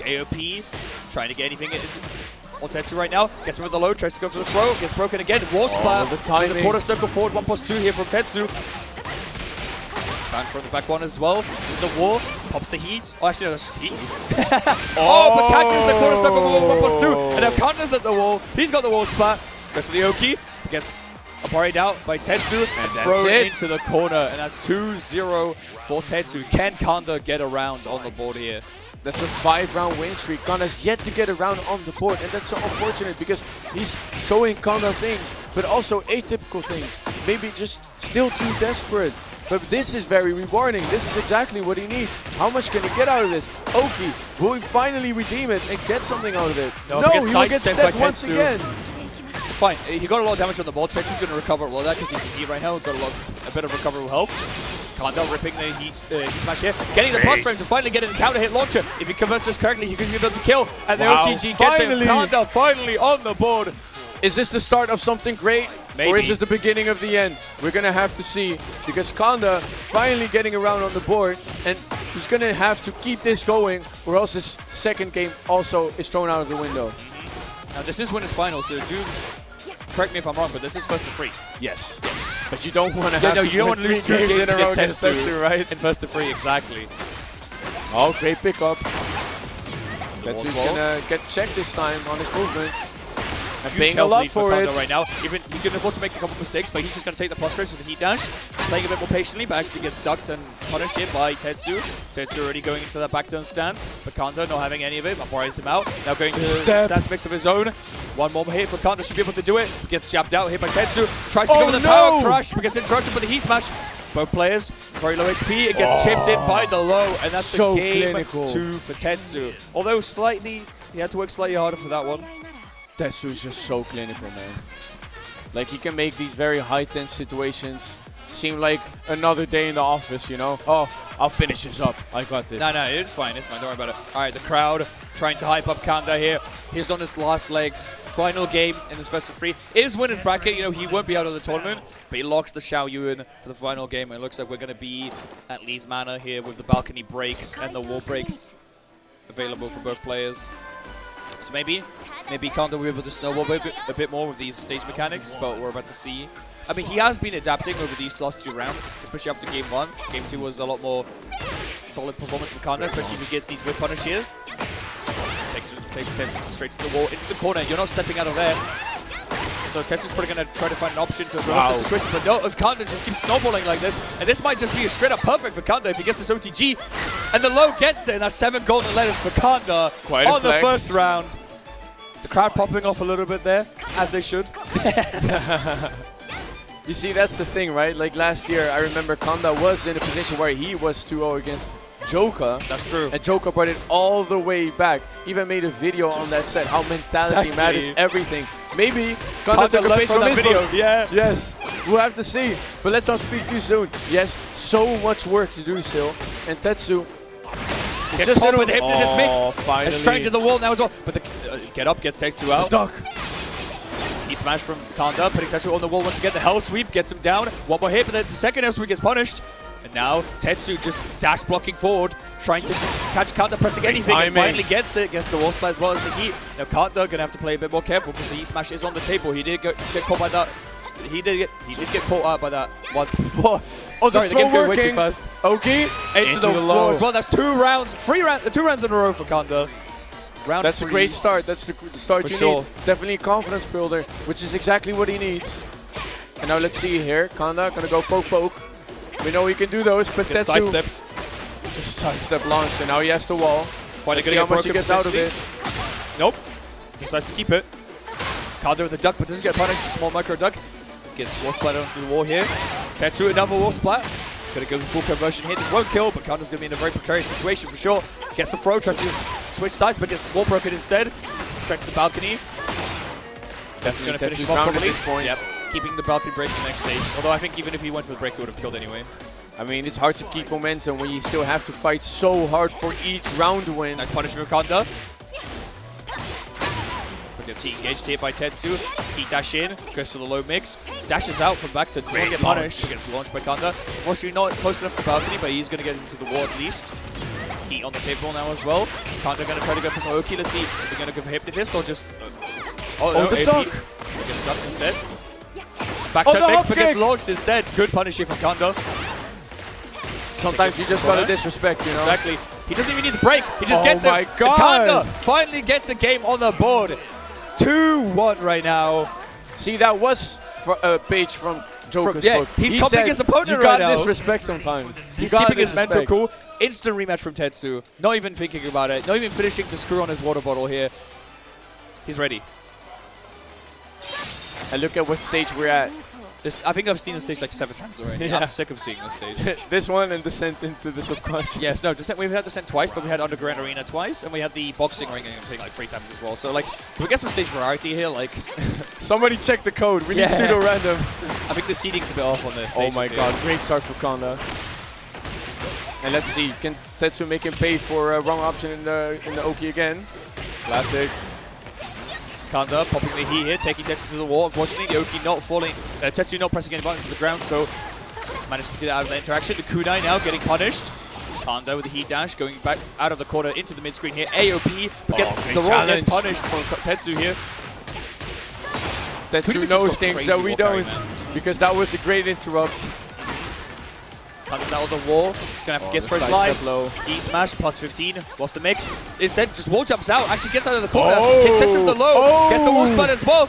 AOP, trying to get anything on Tetsu right now. Gets him with the low, tries to go for the throw. Gets broken again. Wall splat. The quarter circle forward, 1+2 here from Tetsu. Back from the back one as well. The wall. Pops the heat. Oh, actually, no, that's just heat. But catches the corner circle for 1+2. And now Kanda's at the wall. He's got the wall splat. Goes to the Oki. Gets parried out by Tetsu and thrown into the corner. And that's 2-0 for Tetsu. Can Kanda get around on the board here? That's a 5-round win streak. Kanda's yet to get around on the board, and that's so unfortunate because he's showing Kanda things, but also atypical things. Maybe just still too desperate. But this is very rewarding. This is exactly what he needs. How much can he get out of this? Oki, will he finally redeem it and get something out of it? No, he will get stepped once again. It's fine. He got a lot of damage on the board. Tetsu's going to recover a lot of that because he's in heat right now. Got a bit of recoverable health. Kanda ripping the heat smash here. Getting the plus frames and finally getting the counter hit launcher. If he converts this correctly, he can be able to kill. And the OTG gets him. Kanda finally on the board. Is this the start of something great? Maybe. Or is this the beginning of the end? We're going to have to see, because Kanda finally getting around on the board, and he's going to have to keep this going, or else his second game also is thrown out of the window. Now this is winners final, so do correct me if I'm wrong, but this is first to 3. Yes. But you don't want to have you don't want to lose 2 games against Tetsu, right? In first to 3, exactly. Oh, great pickup. Tetsu's going to get checked this time on his movements. And paying a lot for it right now. Even he can afford to make a couple mistakes, but he's just going to take the plus rates with the heat dash, playing a bit more patiently, but actually gets ducked and punished here by Tetsu. Tetsu already going into that back turn stance, but Kanda not having any of it, Vaporized him out. Now going to stance mix of his own. One more hit for Kanda, should be able to do it. Gets jabbed out, hit by Tetsu. Tries to go with the power crush, but gets interrupted by the heat smash. Both players very low HP. It gets chipped in by the low, and that's so the game clinical. 2 for Tetsu. Although slightly, he had to work slightly harder for that one. Tetsu is just so clinical, man. Like, he can make these very high-tense situations seem like another day in the office, you know? Oh, I'll finish this up. I got this. No, it's fine. Don't worry about it. All right, the crowd trying to hype up Kanda here. He's on his last legs. Final game in his first to 3. Is winner's bracket. You know, he won't be out of the tournament, but he locks the Xiao Yuan for the final game. And it looks like we're going to be at Lee's Manor here with the balcony breaks and the wall breaks available for both players. So maybe Kanda will be able to snowball a bit more with these stage mechanics, but we're about to see. I mean, he has been adapting over these last 2 rounds, especially after game 1. Game 2 was a lot more solid performance from Kanda, especially if he gets these whip punish here. Takes Tetsu straight to the wall, into the corner. You're not stepping out of there. So Tetsu's probably going to try to find an option to reverse the situation, but no, if Kanda just keeps snowballing like this, and this might just be a straight up perfect for Kanda if he gets this OTG, and the low gets it, and that's 7 golden letters for Kanda on the first round. The crowd popping off a little bit there, as they should. You see, that's the thing, right? Like last year, I remember Kanda was in a position where he was 2-0 against Joka. That's true. And Joka brought it all the way back. Even made a video on that set, how mentality matters everything. Maybe Kanda took a page from his video. Yeah. Yes, we'll have to see. But let's not speak too soon. Yes, so much work to do still. And Tetsu gets just caught with the hypnotist mix. Finally. And straight to the wall now as well. But the get up gets Tetsu out. Duck. He smashed from Kanda, putting Tetsu on the wall once again. The hell sweep gets him down. One more hit, but then the second hell sweep gets punished. And now Tetsu just dash blocking forward, trying to catch Kanda pressing anything, and finally gets it. Gets the wall splat as well as the heat. Now Kanda gonna have to play a bit more careful because the heat smash is on the table. He did get caught by that. He did get caught out by that once before. Oh, sorry, the game's going way too fast. Okay, into the floor as well. That's 2 rounds, 2 rounds in a row for Kanda. That's a great start. That's the start you need. Definitely a confidence builder, which is exactly what he needs. And now let's see here. Kanda gonna go poke. We know he can do those, but Tetsu just sidestep launch, and now he has the wall. Finally see how much he gets out of it. Nope. Decides to keep it. Kanda with the duck, but doesn't get punished. A small micro duck. Gets wall splat onto the wall here. Tetsu another wall splat. Gonna go the full conversion here. This won't kill, but Kanda's gonna be in a very precarious situation for sure. Gets the throw, tries to switch sides, but gets wall broken instead. Straight to the balcony. Definitely gonna finish him off probably. At this point. Yep. Keeping the balcony break for the next stage. Although I think even if he went for the break, he would have killed anyway. I mean, it's hard to keep momentum when you still have to fight so hard for each round win. Nice punishment from Kanda. But gets heat engaged here by Tetsu. Heat dash in, goes to the low mix. Dashes out from back to not get punished. He gets launched by Kanda. Unfortunately not close enough to the balcony, but he's going to get into the wall at least. Heat on the table now as well. Kanda going to try to go for some Oki. Let's see, is he going to go for Hypnotist or just... no, the duck! Gets ducked instead. Back to mix, but gets launched instead. Good punish here from Kanda. Sometimes you just gotta disrespect, you know? Exactly. He doesn't even need the break. He just gets it. Oh my God. Kanda finally gets a game on the board. 2-1 right now. See, that was a page from Joker's Yeah, book. he's He copying said, his opponent you right got now. disrespect sometimes. He's You gotta keeping his mental disrespect. cool. Instant rematch from Tetsu. Not even thinking about it. Not even finishing to screw on his water bottle here. He's ready. And look at what stage we're at. I think I've seen this stage like 7 times already. Yeah. I'm sick of seeing this stage. This one and Descent into the Subconscious. Yes, no, we've had Descent twice, but we had Underground Arena twice, and we had the boxing ring, I think, like 3 times as well. So, like, can we get some stage variety here? Like, Somebody check the code. We need pseudo-random. I think the seeding's a bit off on this. Oh my god, great start for Kanda. And let's see, can Tetsu make him pay for a wrong option in the Oki again? Classic. Kanda popping the heat here, taking Tetsu to the wall. Unfortunately, the Oki not falling, Tetsu not pressing any buttons to the ground, so managed to get out of the interaction. The kunai now getting punished. Kanda with the heat dash, going back out of the corner into the mid-screen here. AOP, but gets the roll gets punished for Tetsu here. Tetsu knows things that we don't, because that was a great interrupt. Kanda's out of the wall. He's going to have to guess for his life. E-smash plus 15. Lost the mix. Instead, just wall jumps out. Actually gets out of the corner. Hits Tetsu with the low. Gets the wall spot as well.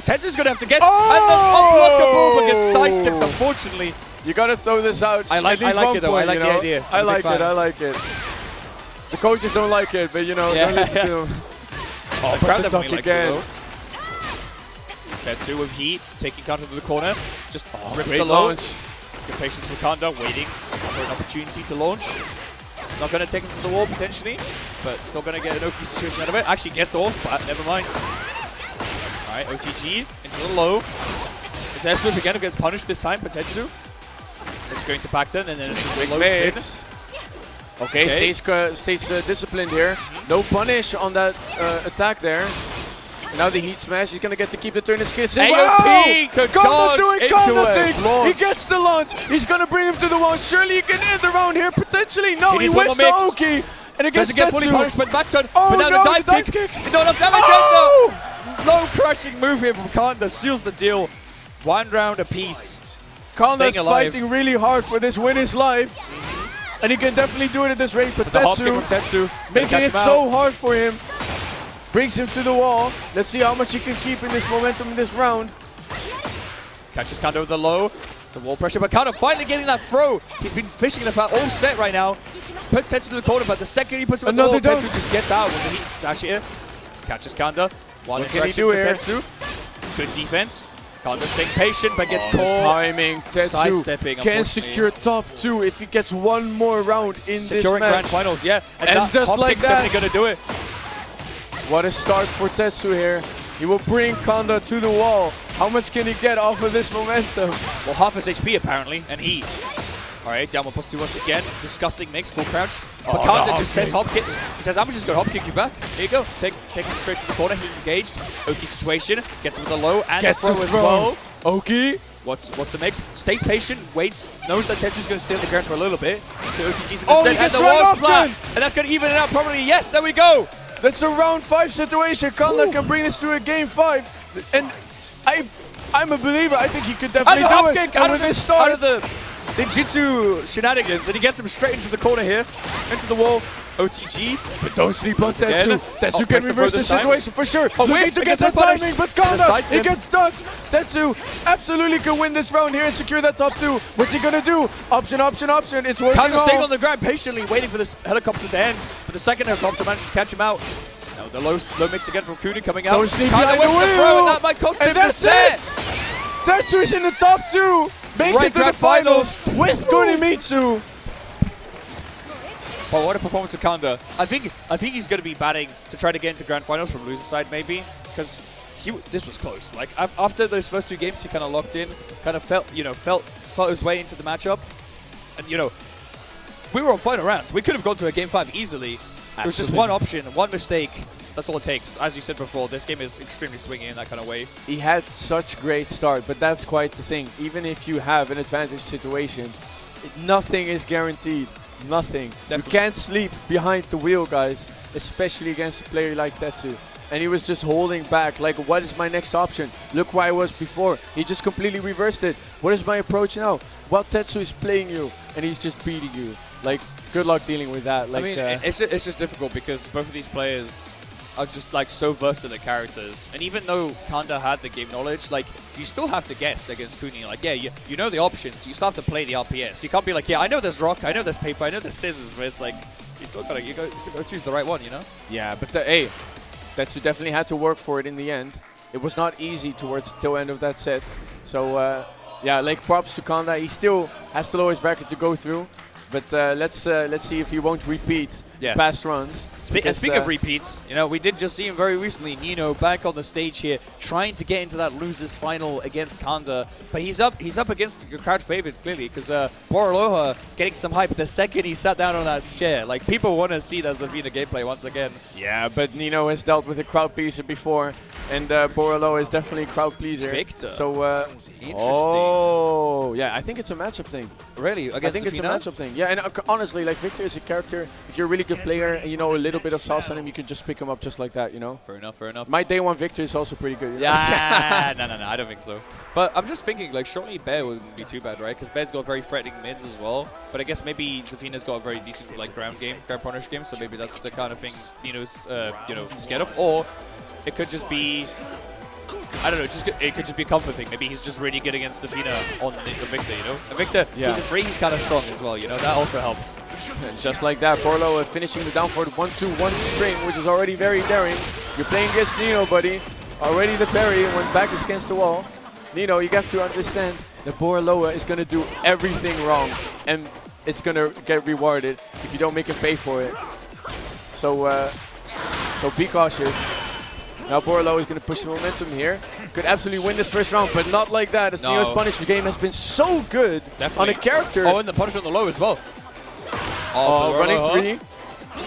Tetsu's going to have to guess. And the unblockable, but gets sidestepped, unfortunately. You gotta throw this out. I like it though. I like the idea. I like it. I like it. The coaches don't like it, but you know, don't listen to them. Oh, the crowd definitely likes again. it though. Tetsu with heat, taking Kanda to the corner. Just rips great the low. launch. Good patience for Kanda, waiting for an opportunity to launch. Not going to take him to the wall potentially, but still going to get an Oki situation out of it. Actually gets the wall, but never mind. Alright, OTG into the low. Tetsu again gets punished this time, Tetsu. It's going to Pacton and then it's a low spin. Okay, stays disciplined here. No punish on that attack there. And now the heat smash, he's gonna get to keep the turn and skits in. AOP to dodge doing into Kanda it. things. He gets the launch. He's gonna bring him to the wall. Surely he can end the round here, potentially. No, he wins the Oki. And it gets doesn't get fully punished, but back turn. Oh, but now no, the dive kick. Not enough damage. And the low crushing move here from Kanda seals the deal. 1 round apiece. Kanda's Staying alive. fighting really hard for this win his life. And he can definitely do it at this rate, but The hop kick from Tetsu Tetsu. making it so hard for him. Brings him to the wall. Let's see how much he can keep in this momentum in this round. Catches Kanda with the low. The wall pressure, but Kanda finally getting that throw. He's been fishing the foul all set right now. Puts Tetsu to the corner, but the second he puts him on the wall, Tetsu just gets out with the heat dash here. Catches Kanda. One What can he interaction do for here? Tetsu. Good defense. Kanda staying patient, but gets caught. Timing. Tetsu Sidestepping, can unfortunately. secure top 2 if he gets one more round in Securing this grand match. finals, yeah. And that just hop like kick's that. definitely going to do it. What a start for Tetsu here. He will bring Kanda to the wall. How much can he get off of this momentum? Well, half his HP apparently, and heat. Alright, down 1+2 once again. Disgusting mix, full crouch. But Kanda just says hop kick. He says, I'm just going to hop kick you back. Here you go. Take him straight to the corner. He engaged. Oki situation. Gets him with a low and Gets a throw the as throw. well. Oki. What's the mix? Stays patient, waits, knows that Tetsu's going to stay on the ground for a little bit. So OTG's Oh, instead, he and gets the right wall splat. option. And that's going to even it out probably. Yes, there we go. That's a round 5 situation. Kanda can bring this to a game 5. And I'm a believer. I think he could And definitely the do hop it. kick And out with of, this the, start, out of the ninjutsu shenanigans, and he gets him straight into the corner here, into the wall. OTG, but don't sleep on again. Tetsu. Tetsu can press the reverse the furthest time. situation for sure. Oh, Looking wait, to it get gets that punished. timing, but The Kanda, side he step. gets stuck. Tetsu absolutely can win this round here and secure that top 2. What's he gonna do? Option, option, option. It's working Kanda staying all. on the ground patiently, waiting for this helicopter to end, but the second helicopter manages to catch him out. Now the low mix again from Kunin coming out. Don't sleep Kanda behind the wins the throw, wheel. and that might cost him And the that's set. it. Tetsu is in the top 2. Makes Right, it to the grand finals finals. with Kunimitsu. Oh, what a performance of Kanda. I think he's going to be batting to try to get into grand finals from loser's side maybe, because this was close. Like after those first 2 games, he kind of locked in, kind of felt his way into the matchup, and we were on final rounds. We could have gone to a game 5 easily. It was just one option, one mistake. That's all it takes. As you said before, this game is extremely swingy in that kind of way. He had such a great start, but that's quite the thing. Even if you have an advantage situation, nothing is guaranteed. Nothing. Definitely. You can't sleep behind the wheel, guys, especially against a player like Tetsu. and he was just holding back. Like, what is my next option? Look where I was before. He just completely reversed it. What is my approach now? Well, Tetsu is playing you, and he's just beating you. Like, good luck dealing with that. Like, I mean, it's just difficult because both of these players are just like so versatile at characters. And even though Kanda had the game knowledge, like, you still have to guess against Kuni. Like, yeah, you know the options. You still have to play the RPS. You can't be like, yeah, I know there's rock, I know there's paper, I know there's scissors, but it's like, you still gotta choose the right one, you know? yeah, but hey, Tetsu definitely had to work for it in the end. It was not easy towards the tail end of that set. So, yeah, like, props to Kanda. He still has the lowest bracket to go through. But let's see if he won't repeat past runs. And speaking of repeats, you know, we did just see him very recently, Nino, back on the stage here, trying to get into that losers final against Kanda. But he's up against a crowd favorite, clearly, because Boraloha getting some hype the second he sat down on that chair. Like, people want to see that Zafina gameplay once again. Yeah, but Nino has dealt with a crowd pleaser before, and Boraloha is definitely a crowd pleaser. Victor. So, Interesting. Oh, yeah, I think it's a matchup thing. Really? I think it's a matchup thing. Yeah, and honestly, like, Victor is a character, if you're a really good player and you know a little bit of sauce on him, you can just pick him up just like that, you know? Fair enough, fair enough. My day one Victor is also pretty good. You know? Yeah, no, I don't think so. But I'm just thinking, like, surely Bear wouldn't be too bad, right? Because Bear's got very threatening mids as well. But I guess maybe Zafina's got a very decent, like, ground punish game, so maybe that's the kind of thing Nino's, you know, scared of. Or it could just be, I don't know, it could just be a comfort thing. Maybe he's just really good against Zafina on the Victor, you know? And Victor, Season 3, he's kind of strong as well, you know? That also helps. And just like that, Borlo finishing the down for the 1-2-1 string, which is already very daring. You're playing against Nino, buddy. Already the parry when back is against the wall. Nino, you have to understand that Boraloa is going to do everything wrong, and it's going to get rewarded if you don't make him pay for it. So be cautious. Now Boraloa is going to push the momentum here. Could absolutely win this first round, but not like that, as Nino's punish game has been so good on a character. Oh, and the punish on the low as well. Oh, running three.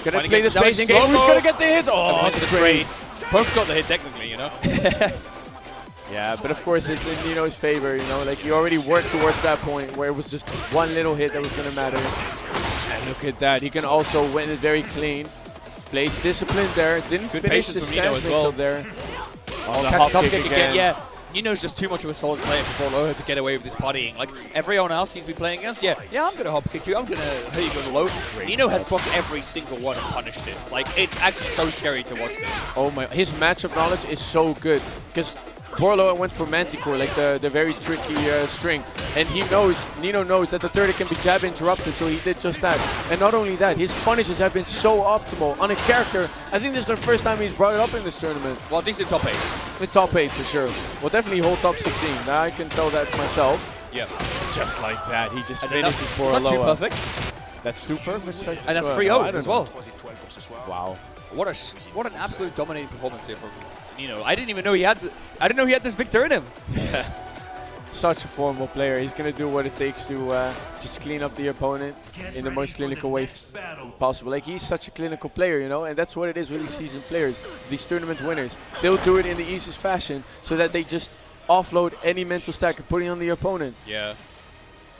Gonna play the spacing game. Who's going to get the hit? Oh, the straight. Both got the hit technically, you know? Yeah, but of course it's in Nino's favor, you know, like he already worked towards that point where it was just one little hit that was going to matter. And look at that, he can also win it very clean. Plays discipline there, didn't good finish the patience from Nino as stance well. up there. Oh, the Catch hop kick again. Yeah, Nino's just too much of a solid player for Boraloha to get away with this partying. Like everyone else he's been playing against, yeah, I'm going to hop kick you, I'm going to hit you on the low. Nino has blocked every single one and punished it. Like, it's actually so scary to watch this. Oh my, his matchup knowledge is so good, because Boraloha went for Manticore, like the very tricky string, and Nino knows that the 30 can be jab interrupted, so he did just that. And not only that, his punishes have been so optimal on a character. I think this is the first time he's brought it up in this tournament. Well, at least in top 8. In top 8 for sure. Well, definitely hold top 16. Now I can tell that myself. Yeah. Just like that, he just finishes Boraloha. Is that two perfects? That's two perfects. And that's 3-0 as well. Wow. What an absolute dominating performance here from Nino. I didn't even know he had this Victor in him. Such a formal player. He's going to do what it takes to just clean up the opponent in the most clinical way possible. Like, he's such a clinical player, you know, and that's what it is with these seasoned players, these tournament winners. They'll do it in the easiest fashion so that they just offload any mental stack and put it on the opponent. Yeah.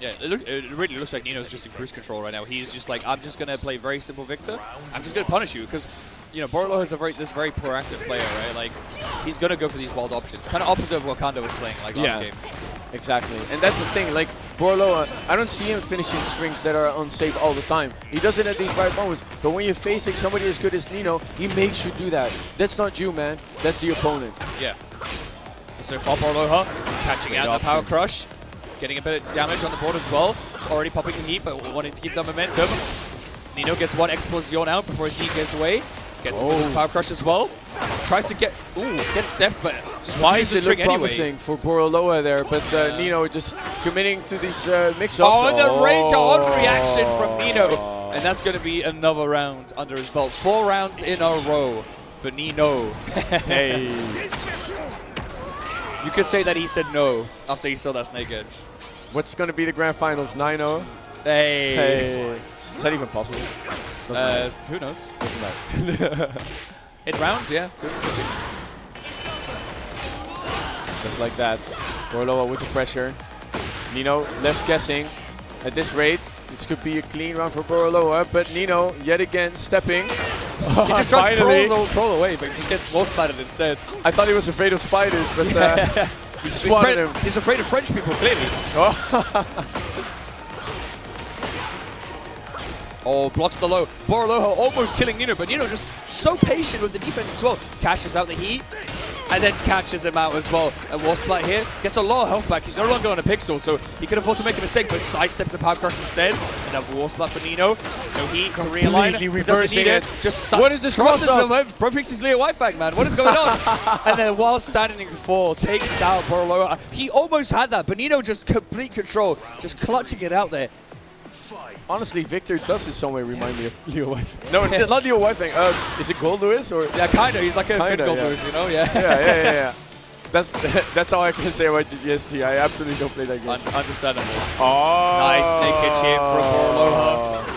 Yeah, it really looks like Nino's just in cruise control right now. He's just like, I'm just going to play very simple Victor. I'm just going to punish you because, you know, Boraloha is this very proactive player, right? Like, he's going to go for these wild options. Kind of opposite of what Kanda was playing like last game. Exactly. And that's the thing, like, Boraloha, I don't see him finishing strings that are unsafe all the time. He does it at these right moments. But when you're facing somebody as good as Nino, he makes you do that. That's not you, man. That's the opponent. Yeah. So far, Boraloha catching out the power crush. Getting a bit of damage on the board as well. Already popping the heat, but wanting to keep that momentum. Nino gets one explosion out before his heat gets away. Gets a bit of power crush as well. Tries to gets stepped, but just why is the it string look promising for Boraloha there, but Nino just committing to these mix-ups. Oh, and the rage on reaction from Nino. And that's going to be another round under his belt. 4 rounds in a row for Nino. Hey. You could say that he said no after he saw that snake edge. What's going to be the grand finals? 9-0? Hey. Is that even possible? Who knows? Doesn't matter. In rounds, yeah. Just like that. Boraloha with the pressure. Nino left guessing. At this rate, this could be a clean round for Boraloha, but Nino yet again stepping. He just tries to Finally. crawl away, but he just gets wall splattered instead. I thought he was afraid of spiders, but he swatted him. He's afraid of French people, clearly. Oh, blocks the low. Boroloho almost killing Nino, but Nino just so patient with the defense as well. Cashes out the heat, and then catches him out as well. And Warsplat here gets a lot of health back. He's no longer on a pixel, so he can afford to make a mistake, but sidesteps the Power Crush instead. And then Warsplat for Nino. No heat to realign. Completely He doesn't reversing need it. Just What is this crosses cross-up? him. Bro thinks he's Leo Whitefang, man. What is going on? And then while standing in fall, takes out Boroloho. He almost had that, but Nino just complete control, just clutching it out there. Honestly, Victor does in some way remind me of Leo White. No, not Leo White. Is it Gold Lewis or? Yeah, kind of. He's like a Finn Kinda, Gold yeah. Lewis, you know? Yeah. Yeah. That's all I can say about GGST. I absolutely don't play that game. Understandable. Oh, Nice snake hit here for Boroloho.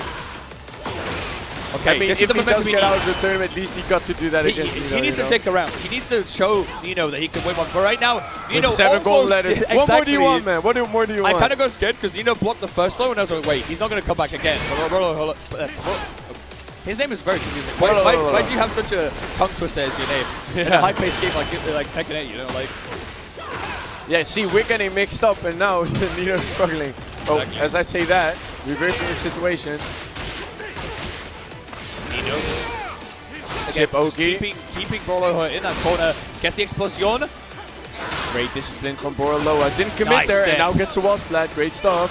Okay, I mean, this if is the he does momentum get out of needs. the tournament, at least he got to do that against Nino. He needs you to know? take a round. He needs to show Nino that he can win one. But right now, Nino With 7 gold almost letters. exactly. What more do you want, man? What more do you I want? kind of got scared because Nino blocked the first low, and I was like, wait, he's not going to come back again. His name is very confusing. Why do you have such a tongue twister as your name in a high-paced game like Tekken 8? You know, like. Yeah, see, we're getting mixed up, and now Nino's struggling. Oh, Exactly. as I say that, reversing the situation. Nino just Chip just Oki. keeping Boroloho in that corner. Gets the explosion. Great discipline from Boroloa. Didn't commit Nice there, step. and now gets the wall splat. Great stuff.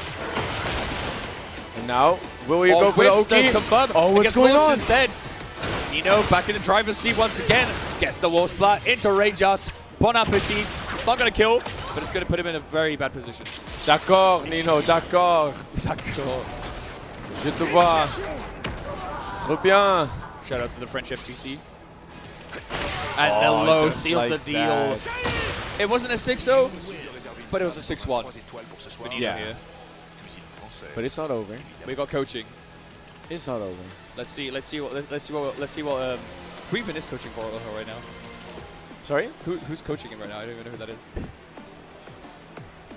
And now, will we go for the whips Oki? confirm. Oh, what's Gets going launched on? instead. Nino back in the driver's seat once again. Gets the wall splat into rage out. Bon appetit. It's not going to kill, but it's going to put him in a very bad position. D'accord, Nino, d'accord. Je te vois. Trop bien. Shout out to the French FGC. And the Oh, low just seals like the deal. that. It wasn't a 6-0, but it was a 6-1. For Nino Yeah. here. But it's not over. We got coaching. It's not over. Let's see what who even is coaching Boroloho right now? Sorry? Who's coaching him right now? I don't even know who that is.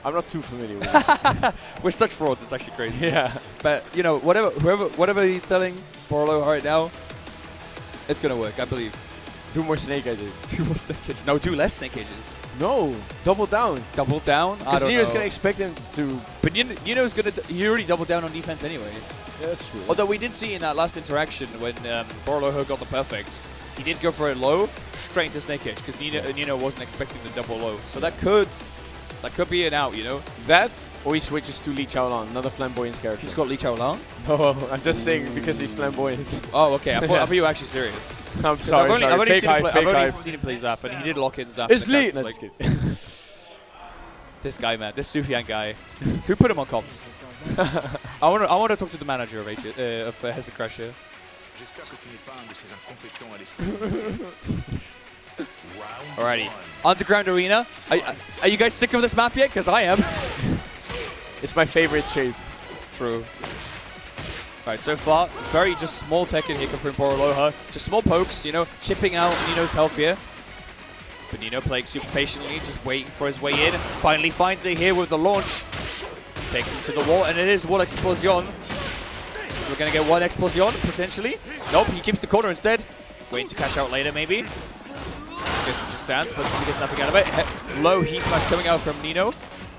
I'm not too familiar with it. We're such frauds, it's actually crazy. Yeah. But you know, whatever he's telling Boroloho right now, it's gonna work, I believe. 2 more snake edges. 2 more snake cages. No, 2 less snake cages. No, double down. Double down? I Because don't Nino's know. gonna expect him to. But Nino's gonna. He already doubled down on defense anyway. Yeah, that's true. Although we did see in that last interaction when Boroloho got the perfect, he did go for a low straight into snake edge because Nino wasn't expecting the double low. So that could be an out, you know. That, or he switches to Li Chaolan, another flamboyant character. He's got Li Chaolan. No, I'm just saying because he's flamboyant. Oh, okay. I thought you were actually serious. I'm 'Cause sorry, I've only fake seen him hype, play, fake I've only hype. seen him play Zap, and he did lock in Zap. It's and Lee! that's No, like, just kidding. this guy, man, this Sufyan guy. Who put him on comms? I want to talk to the manager of Hessen Crash here. Alrighty, Underground Arena. Are you guys sick of this map yet? Because I am. It's my favorite shape. True. Alright, so far, very just small tech in here from Boroloho. Just small pokes, you know, chipping out Nino's health here. But Nino playing super patiently, just waiting for his way in. Finally finds it here with the launch. Takes him to the wall, and it is one explosion. So we're going to get one explosion, potentially. Nope, he keeps the corner instead. Waiting to cash out later, maybe. Guess he just stands, but he gets nothing out of it. Low heat smash coming out from Nino.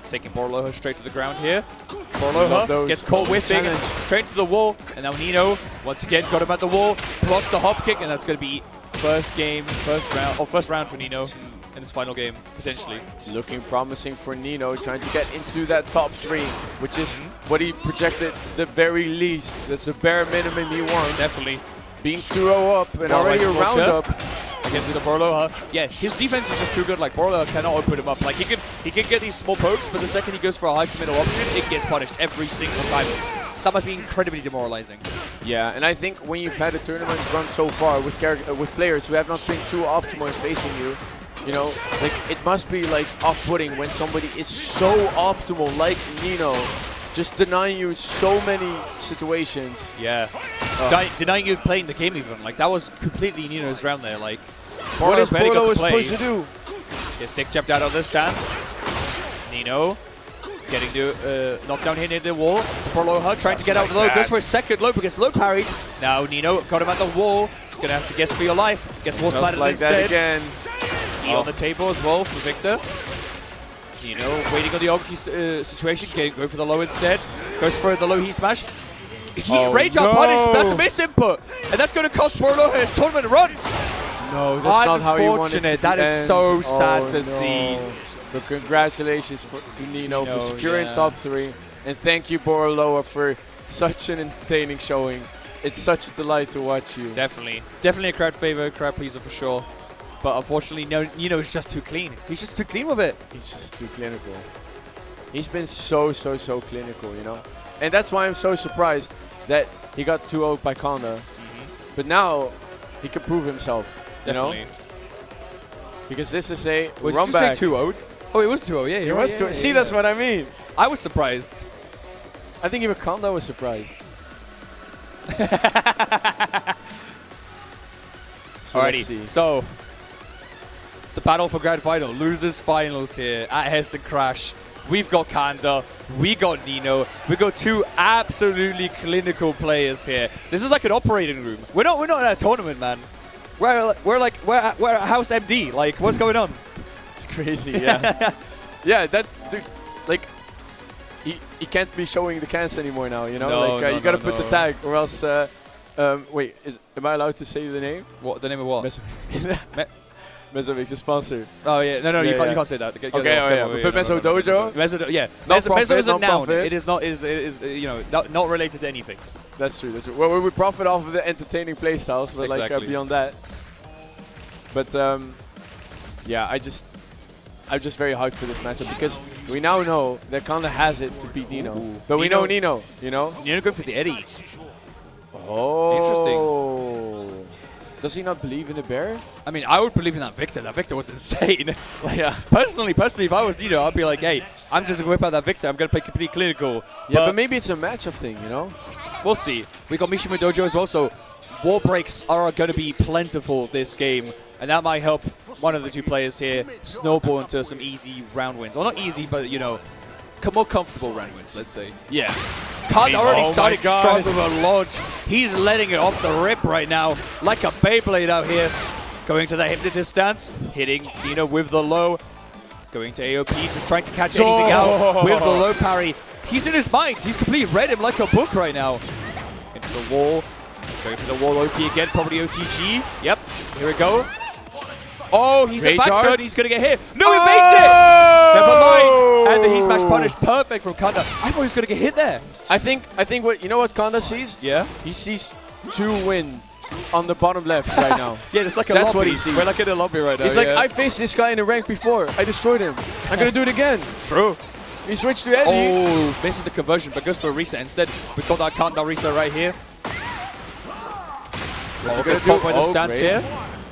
Taking Boroloho straight to the ground here. Boroloho gets caught whiffing straight to the wall. And now Nino, once again, got him at the wall. Blocks the hop kick, and that's going to be first round for Nino in his final game, potentially. Looking promising for Nino, trying to get into that top 3, which is what he projected the very least. That's the bare minimum he wants. Definitely. Being 2-0 up and already a round up. Against Boroloho. Yeah, his defense is just too good. Like, Boroloho cannot open him up. Like, he can get these small pokes, but the second he goes for a high committal option, it gets punished every single time. That must be incredibly demoralizing. Yeah, and I think when you've had a tournament run so far with players who have not been too optimal in facing you, you know, like it must be like off-putting when somebody is so optimal, like Nino, just denying you so many situations. Yeah. Denying you playing the game even. Like, that was completely Nino's round there. Like, What is barely got Polo to play. supposed to do? Gets dick jabbed out of this stance. Nino getting the knockdown here near the wall. Boroloho trying to get out the low. Goes for a second low, but gets low parried. Now Nino got him at the wall. gonna have to guess for your life. Guess what's Just battle like that instead. again. E on the table as well for Victor. Waiting on the Oggy situation, going for the low instead. Goes for the low heat smash. Rage out punish, that's a miss input. And that's going to cost Borlo his tournament run. No, that's not how you want it to That is end. so sad Oh, to no. see. But congratulations to Nino for securing yeah. top 3. And thank you, Borloa, for such an entertaining showing. It's such a delight to watch you. Definitely. Definitely a crowd favorite, crowd pleaser for sure. But unfortunately, Nino is just too clean. He's just too clean with it. He's just too clinical. He's been so clinical, you know? And that's why I'm so surprised that he got 2-0 by Conda. But now, he can prove himself, you know? Because this is a run back. Did you say 2-0? Oh, it was 2-0, yeah. It was 2-0. See, that's what I mean. I was surprised. I think even Conda was surprised. Alrighty, so the battle for grand final, losers finals here at Hessen Crash. We've got Kanda, we got Nino, we got 2 absolutely clinical players here. This is like an operating room. We're not in a tournament, man. We're at House MD. Like, what's going on? It's crazy, yeah. Yeah, that dude, like, he can't be showing the cans anymore now, you know? No, like, no, you gotta no, put the tag, or else. Wait, am I allowed to say the name? What, the name of what? Mesovic, the sponsor. Oh yeah, no, Yeah, you can't say that. Okay, we put Meso Dojo. Yeah, Non-profit, Meso is a noun. non-profit. It is not, not related to anything. That's true. That's true. Well, we profit off of the entertaining playstyles, but like Exactly. beyond that. But yeah, I'm just very hyped for this matchup because we now know that Kanda has it to beat Nino. But we know Nino, you know? Nino going for the Eddie. Oh. Interesting. Does he not believe in the bear? I mean, I would believe in that Victor. That Victor was insane. Yeah. Personally, if I was Nino, I'd be like, hey, I'm just going to whip out that Victor. I'm going to play complete clinical. Yeah, but maybe it's a matchup thing, you know? We'll see. We got Mishima Dojo as well, so wall breaks are going to be plentiful this game. And that might help one of the 2 players here snowball into some easy round wins. Well, not easy, but, you know, more comfortable round wins, let's say. Yeah. Khan already started strong with a launch. He's letting it off the rip right now, like a Beyblade out here. Going to the hypnotist stance, hitting Nino with the low. Going to AOP, just trying to catch anything out with the low parry. He's in his mind. He's completely read him like a book right now. Into the wall. Going for the wall OP again, probably OTG. Yep, here we go. Oh, he's a back third. He's going to get hit. No, he faked it! Never mind. And the heat smash punish, perfect from Kanda. I thought he was going to get hit there. I think what, you know what Kanda sees? Yeah? He sees 2 win on the bottom left right now. Yeah, it's like a That's lobby. what he sees. We're like in a lobby right now. He's like, I faced this guy in the rank before. I destroyed him. I'm going to do it again. True. He switched to Eddie. Oh, misses the conversion, but goes for a reset instead. We've got that Kanda reset right here. What's he Gets gonna caught do? by the stance great. here.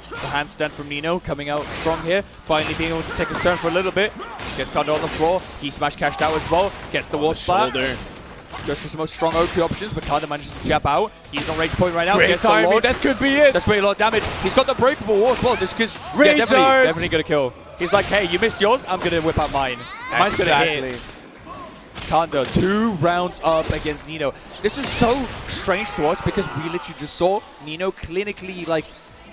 The handstand from Nino coming out strong here. Finally being able to take his turn for a little bit. Gets Kanda on the floor. He smash cashed out as well. Gets the wall splat. Goes for some more strong OP options, but Kanda manages to jab out. He's on rage point right now. Great Gets the timing. launch. That could be it. That's really a lot of damage. He's got the breakable wall as well. This is Rage art. definitely gonna kill. He's like, hey, you missed yours. I'm gonna whip out mine. Mine's gonna hit. Kanda 2 rounds up against Nino. This is so strange to watch because we literally just saw Nino clinically like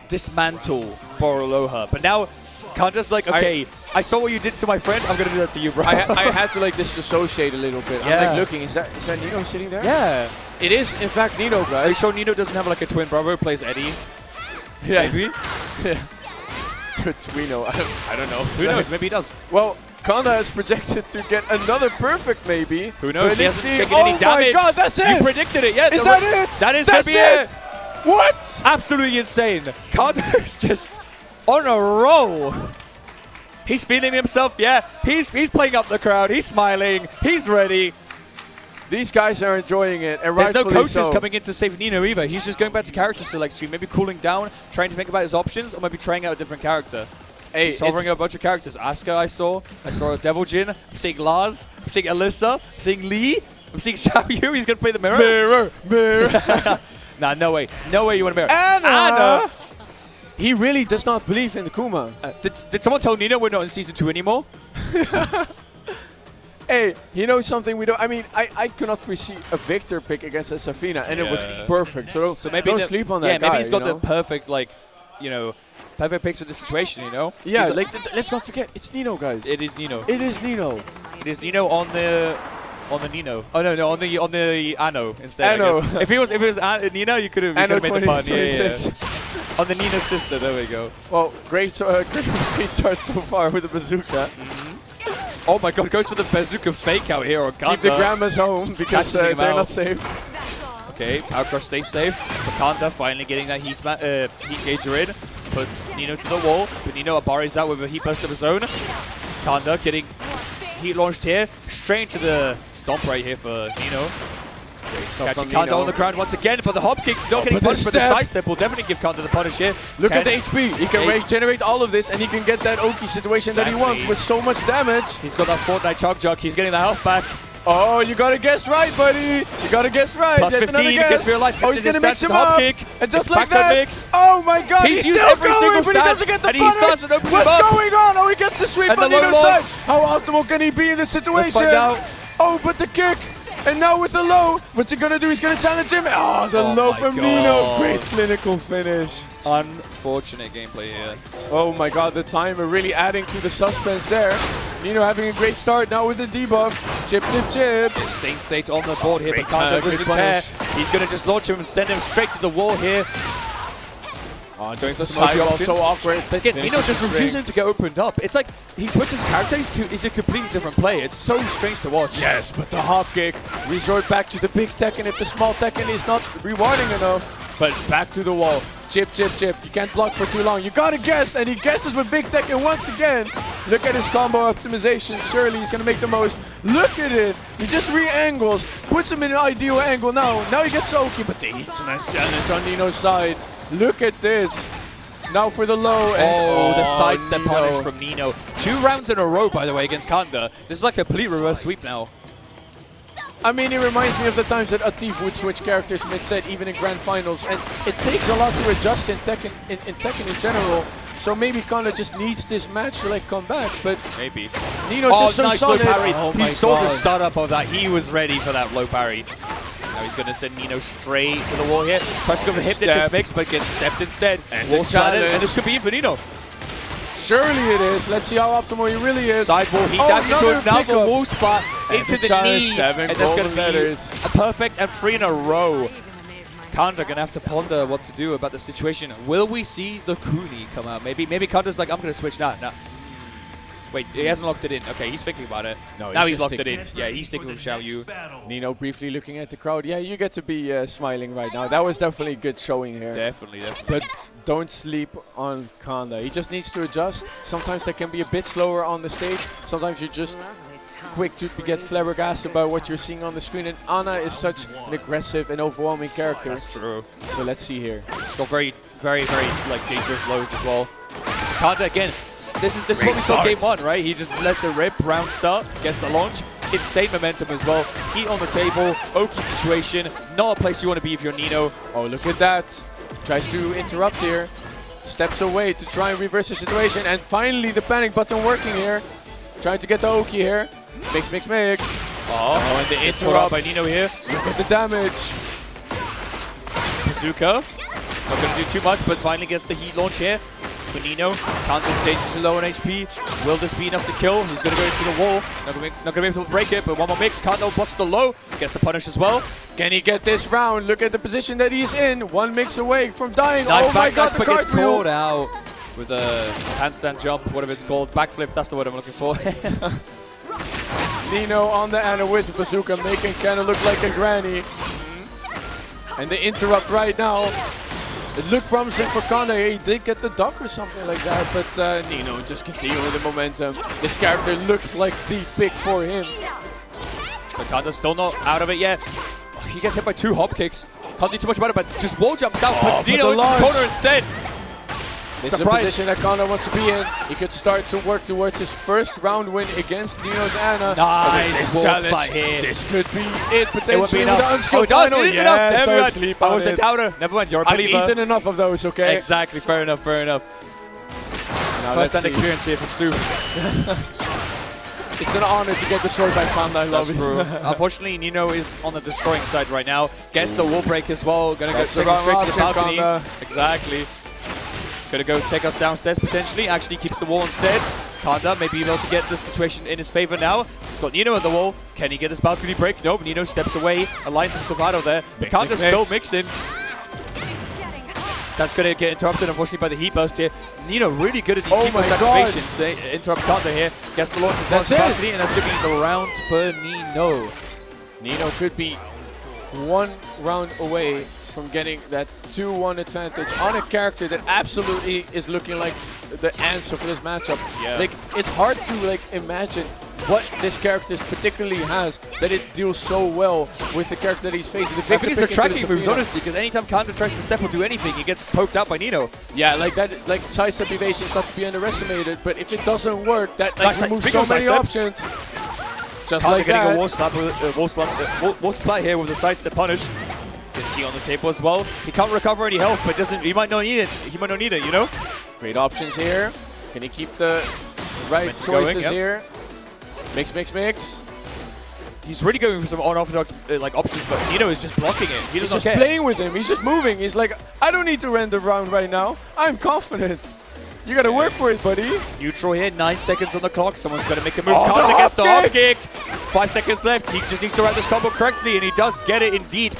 dismantle Boroloha. But now Kanda's like, okay, I saw what you did to my friend. I'm gonna do that to you, bro. I had to like disassociate a little bit. Yeah. I'm like looking. Is that Nino sitting there? Yeah. It is in fact Nino, Are you guys. sure Nino doesn't have like a twin brother who plays Eddie? Yeah. Maybe? We know. I don't know. Who knows? Maybe he does. Well, Kanda is projected to get another perfect, maybe. Who knows? But He let's hasn't see. taken Oh any damage. my God, that's You it. predicted it, yeah. Is that it? That is That's gonna be it. What? Absolutely insane. Kanda is just on a roll. He's feeling himself, yeah. He's playing up the crowd. He's smiling. He's ready. These guys are enjoying it, and There's no rightfully coaches so. coming in to save Nino either. He's just going back to character select screen, maybe cooling down, trying to think about his options, or maybe trying out a different character. Hey, He's hovering a bunch of characters. Asuka, I saw a Devil Jin. I'm seeing Lars. I'm seeing Alyssa. I'm seeing Lee. I'm seeing Xiao Yu. He's going to play the mirror. Mirror. Nah, no way. No way you want a mirror. Anna. He really does not believe in the Kuma. Did someone tell Nino we're not in Season 2 anymore? Hey, he knows something we don't. I mean, I could not foresee a Victor pick against a Safina, and it was perfect. So maybe don't sleep on that yeah, guy. maybe he's got you know? the perfect, like, you know, perfect picks for the situation, you know? Yeah, He's like let's not forget, it's Nino, guys. it is Nino. It is Nino. It is Nino on the Nino. Oh no, on the Anno instead. Anno. I guess. If it was Nino, you could have made the pun. Yeah. On the Nino's sister. There we go. Well, great start so far with the bazooka. Oh my God, goes for the bazooka fake out here on Kanda. Keep the grandmas home because Catches him they're out. not safe. Okay, Outcross stays safe. Kanda finally getting that heat gauger in. Puts Nino to the wall. But Nino Abari's out with a heat burst of his own. Kanda getting heat launched here. Straight into the stomp right here for Nino. Catching Kanda on the ground once again for the hop kick. Not getting punished, but the side step will definitely give Kanda the punish here. Look at the HP. He can regenerate all of this, and he can get that Oki situation that he wants with so much damage. He's got that Fortnite chug jug. He's getting the health back. Oh, you gotta guess right, buddy. You gotta guess right. Plus There's 15 another gets for your life. Oh, he's gonna mix him hop up. kick. And just It's like back to that. mix. Oh my God. He's still used every going, single but he doesn't stat, get the and he punish. starts to open him What's up. going on? Oh, he gets the sweep And on the low Nino's side. launch. How optimal can he be in this situation? Let's find out. Oh, but the kick. And now with the low, what's he gonna do? He's gonna challenge him. Oh, the low my from God. Nino. Great clinical finish. Unfortunate gameplay here. Oh my God, the timer really adding to the suspense there. Nino having a great start now with the debuff. Chip, chip, chip. Stain State on the board here, Great but Kanda great doesn't care. punish. He's going to just launch him and send him straight to the wall here. Oh, going for some OP sidewall, options. so awkward. But again, Finishes Nino just the string. refusing to get opened up. It's like he switches characters. He's a completely different player. It's so strange to watch. Yes, but the hop kick. Resort back to the big Tekken if the small Tekken is not rewarding enough. But back to the wall. Chip, chip, chip. You can't block for too long. You gotta guess, and he guesses with big Tekken once again. Look at his combo optimization. Surely he's gonna make the most. Look at it. He just re-angles, puts him in an ideal angle now. Now he gets Soki, but the heat smash challenge on Nino's side. Look at this. Now for the low. Oh, the sidestep Nino. punish from Nino. 2 rounds in a row, by the way, against Kanda. This is like a complete reverse sweep now. I mean, it reminds me of the times that Atif would switch characters mid-set, even in grand finals, and it takes a lot to adjust in Tekken in general. So maybe Kanda just needs this match to like come back, but Maybe. Nino just so nice low solid. parry. Oh He my saw the God. startup of that. He was ready for that low parry. Now he's going to send Nino straight to the wall here. Tries to go for the Hypnotist Step. mix, but gets stepped instead. And Wall the splattered, challenge. and this could be it for Nino. Surely it is. Let's see how optimal he really is. Sidewall, he Oh, dashes into another another pickup. wall spot And into the the challenge, knee. 7 And that's going to golden be letters. a perfect and 3 in a row. Kanda going to have to ponder what to do about the situation. Will we see the Kuni come out? Maybe Kanda's like, I'm going to switch now. No. Wait, he hasn't locked it in. Okay, he's thinking about it. No, now he's he's just locked it in. thinking. Yeah, he's sticking with Xiao Yu. Nino briefly looking at the crowd. Yeah, you get to be smiling right now. That was definitely a good showing here. Definitely. But don't sleep on Kanda. He just needs to adjust. Sometimes they can be a bit slower on the stage. Sometimes you're just quick to get flabbergasted by what you're seeing on the screen. And Ana is such an aggressive and overwhelming character. That's true. So let's see here. He's got very like dangerous lows as well. Kanda again. This is what we saw game 1, right? He just lets it rip, round start, gets the launch. Insane momentum as well. Heat on the table, Oki situation. Not a place you want to be if you're Nino. Oh, look at that. Tries to interrupt here. Steps away to try and reverse the situation. And finally the panic button working here. Trying to get the Oki here. Mix, mix, mix. Oh, and the hit caught out by Nino here. Look at the damage. Bazooka. Not going to do too much, but finally gets the heat launch here. For Nino, Kanda's dangerously low on HP. Will this be enough to kill? He's going to go into the wall. Not going to be able to break it, but one more mix. Kanda blocks the low. Gets the punish as well. Can he get this round? Look at the position that he's in. One mix away from dying. Nice Oh my back God, dash, the but gets cartwheel. caught out with a handstand jump, whatever it's called. Backflip, that's the word I'm looking for. Nino on the Ana with the bazooka, making kind of look like a granny. And they interrupt right now. It looked promising for Kanda. He did get the duck or something like that, but Nino just continuing with the momentum. This character looks like the pick for him. But Kanda's still not out of it yet. He gets hit by 2 hop kicks. Can't do too much about it, but just wall jumps out. Puts but Nino the into the launch. corner instead. This is a Surprise. position that Kanda wants to be in. He could start to work towards his first round win against Nino's Ana. Nice wall challenge. spot here. This could be it potentially. It would be with enough. the unskilled it does. final. It is Yes, enough. Never don't mind. sleep I on was a it. doubter. Never mind. You're a I've believer. eaten enough of those, okay? Exactly. Fair enough. Fair enough. Now First let's hand see. experience here for Sue. It's an honor to get destroyed by Kanda. I love That's it. true. Unfortunately, Nino is on the destroying side right now. Gets the wall break as well. Gonna go That's the take us wrong straight to the option, balcony. Kanda. Exactly. Gonna go take us downstairs potentially. Actually keeps the wall instead. Kanda may be able to get the situation in his favor now. He's got Nino on the wall. Can he get his balcony break? Nope. Nino steps away, aligns himself out of there. But Kanda's still mixing. That's going to get interrupted, unfortunately, by the heat burst here. Nino really good at these heat burst activations. They interrupt Kanda here. Gets the launch as well, and that's looking the round for Nino. Nino could be one round away from getting that 2-1 advantage on a character that absolutely is looking like the answer for this matchup. Yeah. Like, it's hard to like imagine what this character particularly has that it deals so well with the character that he's facing. I think it's the tracking moves, honestly, because anytime Kanda tries to step or do anything, he gets poked out by Nino. Yeah, like that, like sidestep evasion is not to be underestimated, but if it doesn't work, that like, Nice, removes speaking so of many sidesteps, options. Just Kanda like getting that. a wall supply here with the sidestep punish. Can see on the table as well. He can't recover any health, but doesn't. He might not need it. He might not need it, you know? Great options here. Can he keep the right Momentum choices going, yep. here? Mix, mix, mix. He's really going for some unorthodox like options, but Nino is just blocking it. He He's doesn't just care. playing with him. He's just moving. He's like, I don't need to run the round right now. I'm confident. You gotta work for it, buddy. Neutral here, 9 seconds on the clock. Someone's got to make a move. Oh, Kanda the gets the hop hop kick. 5 seconds left. He just needs to write this combo correctly, and he does get it indeed.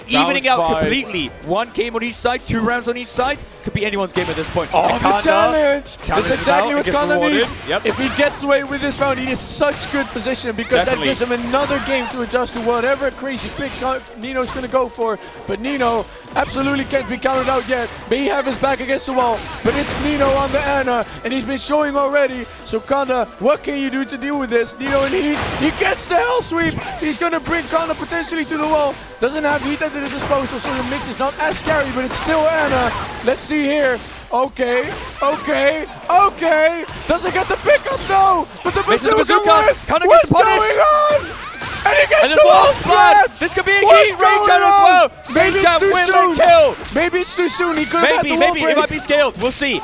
Evening out 5. completely. 1 game on each side, 2 rounds on each side. Could be anyone's game at this point. Oh, And the Kanda challenge! That's challenges exactly out what and gets Kanda rewarded. needs. Yep. If he gets away with this round, he is such good position because Definitely. that gives him another game to adjust to whatever crazy pick Nino's going to go for. But Nino absolutely can't be counted out yet. May have his back against the wall, but it's Nino on the Ana, and he's been showing already. So Kanda, what can you do to deal with this? Nino in heat, he gets the hell sweep. He's going to bring Kanda potentially to the wall. Doesn't have heat at his disposal, so the mix is not as scary, but it's still Ana. Let's see here. Okay, okay, okay. Doesn't get the pickup though, but the Misses the bazooka bazooka. wins. Kanda What's gets punished. going on? And he gets And the this wall wall splat. splat. This could be a What's key. Rage going out as on? well. Maybe Rage it's too will soon. the kill. Maybe it's too soon. He could have had the wall Maybe break. it might be scaled. We'll see.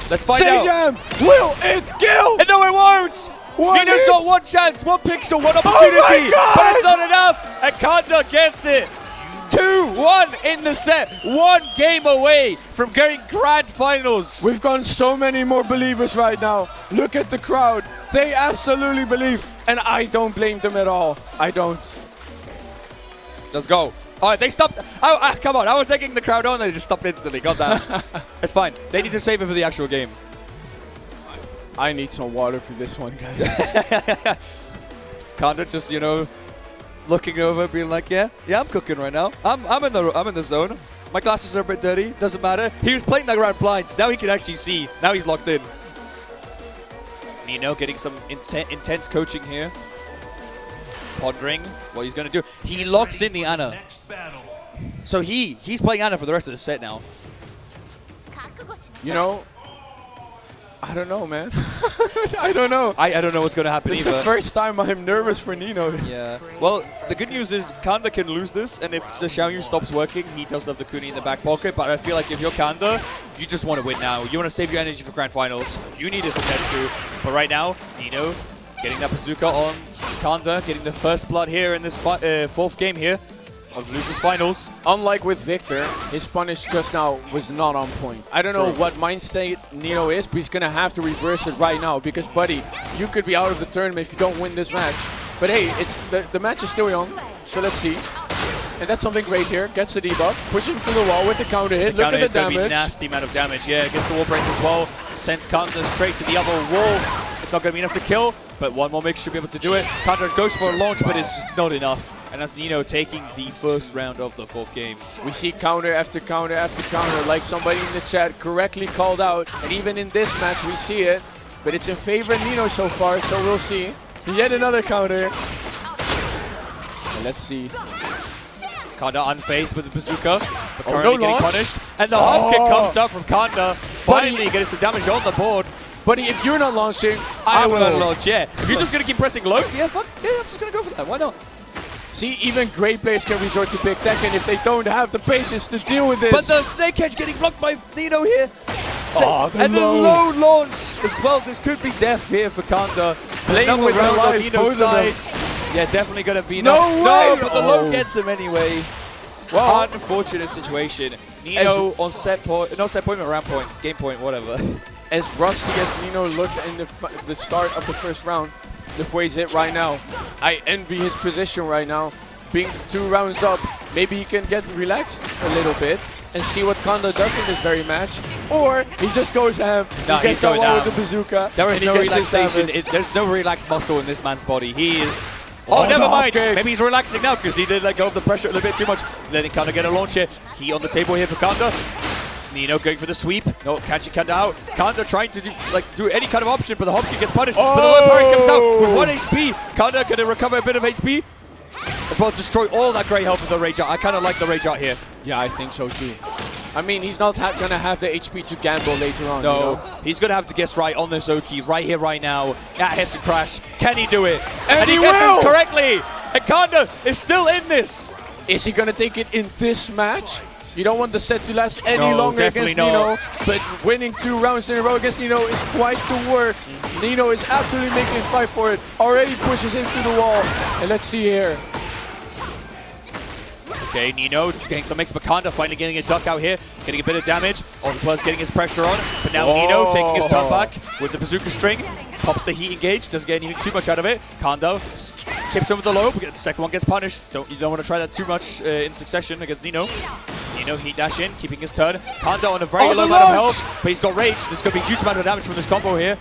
Let's find out. Sejam, will it kill? And no, it won't. One Nino's hit. got 1 chance, 1 pixel, 1 opportunity, God. but it's not enough. And Kanda gets it. 2-1 in the set. 1 game away from getting grand finals. We've got so many more believers right now. Look at the crowd. They absolutely believe. And I don't blame them at all. I don't. Let's go. All right, they stopped. Oh, come on. I was taking the crowd on. They just stopped instantly. Got that. It's fine. They need to save it for the actual game. I need some water for this one, guys. Kanda just, you know, looking over, being like, yeah, I'm cooking right now. I'm in the zone. My glasses are a bit dirty. Doesn't matter. He was playing that round blind. Now he can actually see. Now he's locked in. Nino getting some intense coaching here. Pondering what he's going to do. He locks in the Ana. So he's playing Ana for the rest of the set now. You know, I don't know, man. I don't know. I don't know what's going to happen This is either. the first time I'm nervous for Nino. Yeah. Well, the good news is Kanda can lose this, and if the Xiaoyu stops working, he does have the Kuni in the back pocket. But I feel like if you're Kanda, you just want to win now. You want to save your energy for grand finals. You need it for Tetsu. But right now, Nino getting that bazooka on Kanda, getting the first blood here in this 4th game here of losers finals. Unlike with Victor, his punish just now was not on point. I don't know what mind state Nino is, but he's going to have to reverse it right now because, buddy, you could be out of the tournament if you don't win this match. But hey, it's the match is still young, so let's see. And that's something great here. Gets the debuff, pushing through the wall with the counter hit. Look at the It's going to be damage. nasty amount of damage. Yeah, gets the wall break as well. Sends Kanda straight to the other wall. It's not going to be enough to kill, but 1 more mix should be able to do it. Kanda goes for a launch, but it's just not enough. And that's Nino taking the first round of the 4th game. We see counter after counter after counter, like somebody in the chat correctly called out. And even in this match, we see it. But it's in favor of Nino so far, so we'll see. Yet another counter. And let's see. Kanda unfazed with the bazooka, but Oh, currently no getting launch. punished. And the hop kick comes out from Kanda. Finally getting some damage on the board. Buddy, if you're not launching, I will will. launch, yeah. If you're just going to keep pressing lows, yeah, fuck, yeah, I'm just going to go for that. Why not? See, even great players can resort to big tech, and if they don't have the patience to deal with this. But the snake edge getting blocked by Nino here. And the low launch as well. This could be death here for Kanda. Playing Another with round their on lives, Nino's both of them. side. Yeah, definitely going to be No way! but the low gets him anyway. Well, Unfortunate situation. Nino on set point, not set point, but round point, game point, whatever. as rusty as Nino looked in the start of the first round, look where he's at right now. I envy his position right now. Being 2 rounds up, maybe he can get relaxed a little bit and see what Kanda does in this very match. Or he just goes ham, No, he he's gets that going one down. with the bazooka. There is and he no gets this relaxation. damage. There's no relaxed muscle in this man's body. He is. Oh, never the mind. hop kick. Maybe he's relaxing now because he did let go of the pressure a little bit too much. Letting Kanda get a launch here. He on the table here for Kanda. Nino going for the sweep. No, catching Kanda out. Kanda trying to do any kind of option, but the hop kick gets punished. But the low parry comes out with 1 HP. Kanda going to recover a bit of HP. As well, destroy all that great health with the Rage Art. I kind of like the Rage Art here. Yeah, I think so too. I mean, he's not gonna have the HP to gamble later on. No, you know? he's going to have to guess right on this Oki right here, right now at Hessen Crash. Can he do it? And he he guesses will! correctly. And Kanda is still in this. Is he gonna take it in this match? You don't want the set to last any No, longer definitely against Nino, not. but winning 2 rounds in a row against Nino is quite the work. Nino is absolutely making a fight for it. Already pushes him to the wall. And let's see here. Okay, Nino getting some mix, but Kanda finally getting his duck out here, getting a bit of damage, as well as getting his pressure on. But now Nino taking his turn back with the bazooka string, pops the heat engage, doesn't get anything too much out of it. Kanda chips him with the low, but the second one gets punished. You don't want to try that too much in succession against Nino. Nino heat dash in, keeping his turn. Kanda on a very low amount of health, but he's got rage. There's going to be a huge amount of damage from this combo here.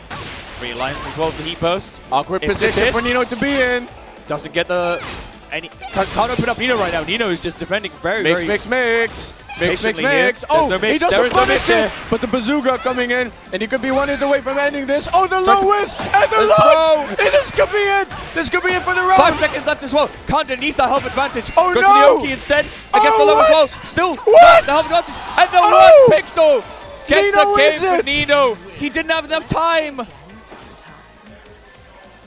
Realigns as well with the heat burst. Awkward If position this for Nino to be in. doesn't get the can't open up Nino right now. Nino is just defending very Mix. patiently here. Oh, There's no mix. he doesn't There is no punish mix it. here. But the bazooka coming in, and he could be 1 hit away from ending this. Oh, the Tries to- lowest and the launch! And this could be it. This could be it for the round. 5 seconds left as well. Kanda needs the health advantage. Oh, Goes no. for the Oki instead. Against the low as what? well. Still What? the health advantage. And the Oh. 1 pixel gets Nino the game wins for it. Nino. He didn't have enough time.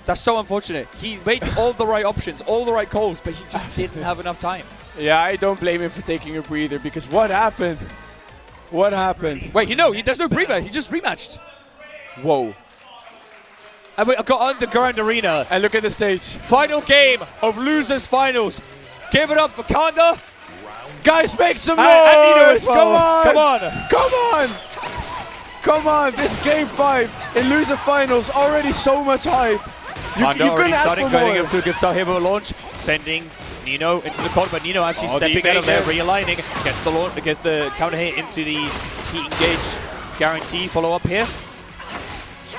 That's so unfortunate. He made all the right options, all the right calls, but he just didn't have enough time. Yeah, I don't blame him for taking a breather because what happened? What happened? Wait, there's no breather. He just rematched. Whoa. And we got Underground Arena. And look at the stage. Final game of Losers Finals. Give it up for Kanda. Guys, make some noise! And Nino as well. Come on! Come on. Come on! Come on! This game 5 in loser finals already so much hype. You Kanda already couldn't ask starting for going more. up to a good start here with a launch, sending Nino into the corner, but Nino actually stepping out of there, realigning, gets the launch, gets the counter hit into the heat engage guarantee follow up here.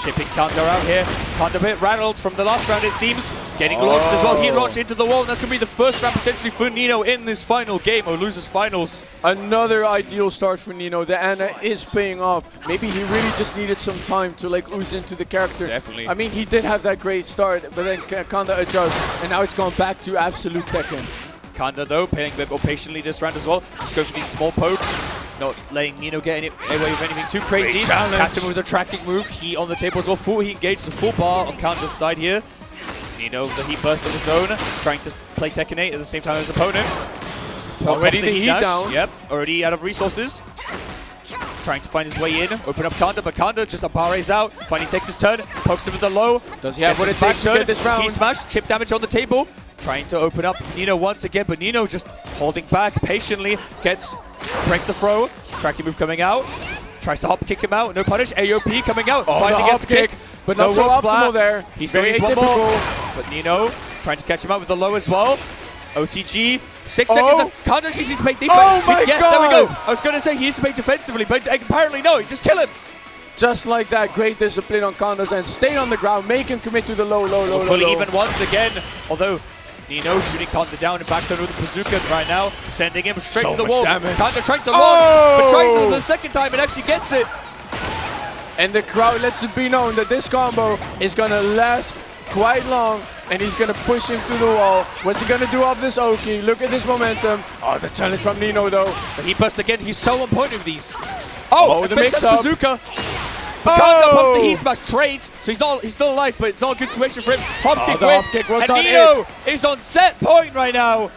Chipping Kanda out here. Kanda a bit rattled from the last round, it seems. Getting launched as well. He launched into the wall, and that's going to be the first round potentially for Nino in this final game of Losers Finals. Another ideal start for Nino. The Ana is paying off. Maybe he really just needed some time to like ooze into the character. Definitely. I mean, he did have that great start, but then Kanda adjusts, and now it's gone back to absolute Tekken. Kanda though, playing a bit more patiently this round as well. Just going for these small pokes. Not letting Nino get away with anything too crazy. Catch him with a tracking move. Heat on the table as well. Full heat engaged, the full bar on Kanda's side here. Nino, the heat burst of his own, trying to play Tekken 8 at the same time as his opponent. Already the heat dash. down. Yep, already out of resources. Trying to find his way in, open up Kanda, but Kanda just barres out. Finally takes his turn, pokes him with the low. Does he have Gets what his it back takes to turn. get this round? He smashed, chip damage on the table. Trying to open up Nino once again, but Nino just holding back patiently. Breaks the throw. Tracking move coming out. Tries to hop kick him out. No punish. AOP coming out. Oh, Finally the gets a hop kick. but not so roll optimal splat. there. He still Very needs one more. atypical. But Nino trying to catch him out with the low as well. OTG. 6 seconds left. Kanda needs to make defense. Oh my yes, God. there we go. I was going to say he needs to make defensively, but apparently no. He just kill him. Just like that, great discipline on Kanda's end. Stay on the ground, make him commit to the low. Fully even once again. Although Nino shooting Kanda down and back down with the bazookas right now, sending him straight So to the much wall. damage. Kanda trying to launch, but tries it for the second time and actually gets it. And the crowd lets it be known that this combo is gonna last quite long, and he's gonna push him to the wall. What's he gonna do off this Oki? Look at this momentum. Oh, the challenge from Nino though. But he burst again. He's so on point with these. Oh, the fix mix-up. bazooka. But Kanda pops the heat smash trades, so he's still alive, but it's not a good situation for him. Hop kick the wins, hop kick was and not Nino is on set point right now.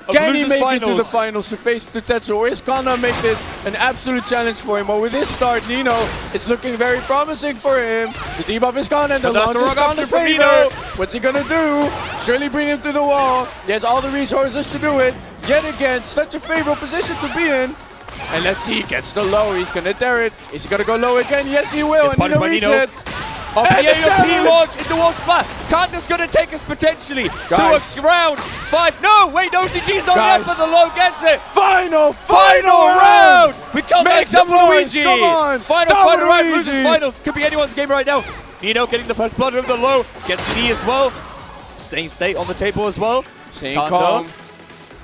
of Can he losers make finals. it to the finals to face Tetsu, or is gonna make this an absolute challenge for him? But with this start, Nino, it's looking very promising for him. The debuff is gone and the But that's launch the is wrong gone to option for favor. Nino. What's he gonna do? Surely bring him to the wall. He has all the resources to do it. Yet again, such a favorable position to be in. And let's see, he gets the low. He's gonna dare it. Is he gonna go low again? Yes, he will. It's And Nino punished reads by Nino. it. Off And the the AOP challenge. launch into wall splat. Kanda's going to take us potentially Guys. to a round 5. No, wait, OTG's not Guys. there, but the low gets it. Final Round! We can't Make make some double noise, Luigi! come on, Final double round, Luigi. losers finals. Could be anyone's game right now. Nino getting the first blood of the low. Gets Lee as well. Staying state on the table as well. Staying Kanda. calm.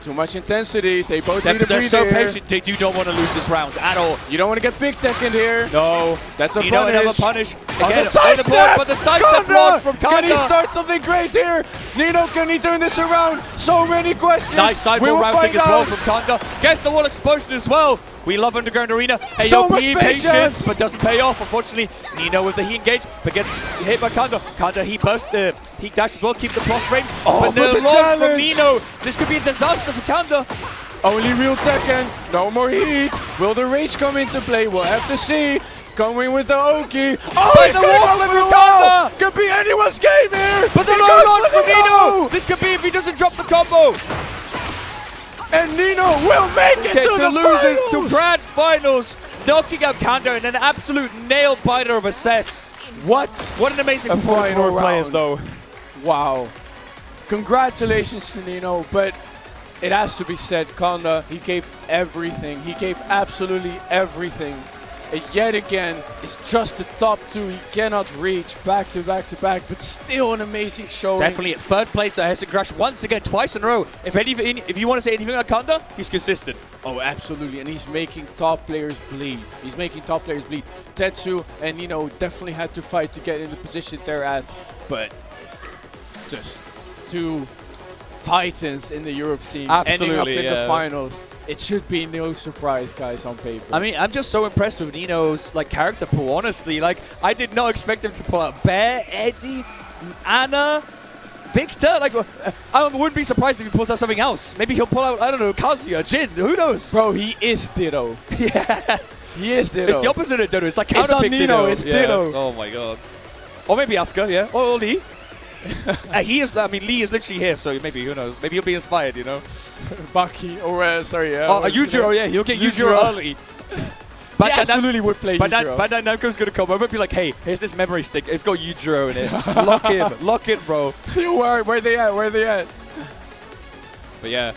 Too much intensity. They both need a They're breather so here. patient. They don't want to lose this round at all. You don't want to get big tech in here. No. That's a Nino another punish. punish. Oh, Again, the side on the board, but the side step Kanda! launch from Can he Kanda. start something great here? Nino, can he turn this around? So many questions. Nice side We wall will routing find as well out. from Kanda. Gets the wall explosion as well. We love Underground Arena. So AOP much patience, patience. but doesn't pay off. Unfortunately, Nino with the heat engage, but gets hit by Kanda. Kanda heat burst, heat dash as well, keep the cross range. Oh, but but the the loss from challenge. Nino. This could be a disaster for Kanda. Only real Tekken. No more heat. Will the rage come into play? We'll have to see. Coming with the Oki. Oh, But he's the gonna wall go flip for the from wall. Kanda. Could be anyone's game here. But the He low goes launch for from the Nino. low. This could be if he doesn't drop the combo. And Nino will make it Okay, to the lose it to finals. grand finals, knocking out Kanda in an absolute nail biter of a set. What? What an amazing A performance final for our players, round. though. Wow. Congratulations to Nino, but it has to be said, Kanda, he gave everything. He gave absolutely everything. And yet again, it's just the top two. He cannot reach back to back to back, but still an amazing showing. Definitely at third place at HESSEN Crash once again, twice in a row. If you want to say anything about Kanda, he's consistent. Oh, absolutely. And he's making top players bleed. He's making top players bleed. Tetsu and Nino definitely had to fight to get in the position they're at. But just two titans in the Europe scene ending up Absolutely, in yeah. the finals. It should be no surprise, guys, on paper. I mean, I'm just so impressed with Nino's character pool, honestly. I did not expect him to pull out Bear, Eddie, Anna, Victor. I wouldn't be surprised if he pulls out something else. Maybe he'll pull out, I don't know, Kazuya, Jin, who knows? Bro, he is Ditto. Yeah. He is Ditto. It's the opposite of Ditto. It's like It's not counterpick Nino, Ditto. it's Yeah. Ditto. Oh my god. Or maybe Asuka, yeah. Or Lee. He is, Lee is literally here, so maybe, who knows. Maybe he'll be inspired, you know. Baki, or sorry, Oh, Yujiro, yeah, he'll get Yujiro Yujiro. early. He absolutely would play But Yujiro. Bandai Namco's gonna come over and be like, hey, here's this memory stick. It's got Yujiro in it. Lock in, bro. Where they at? Where they at? But yeah,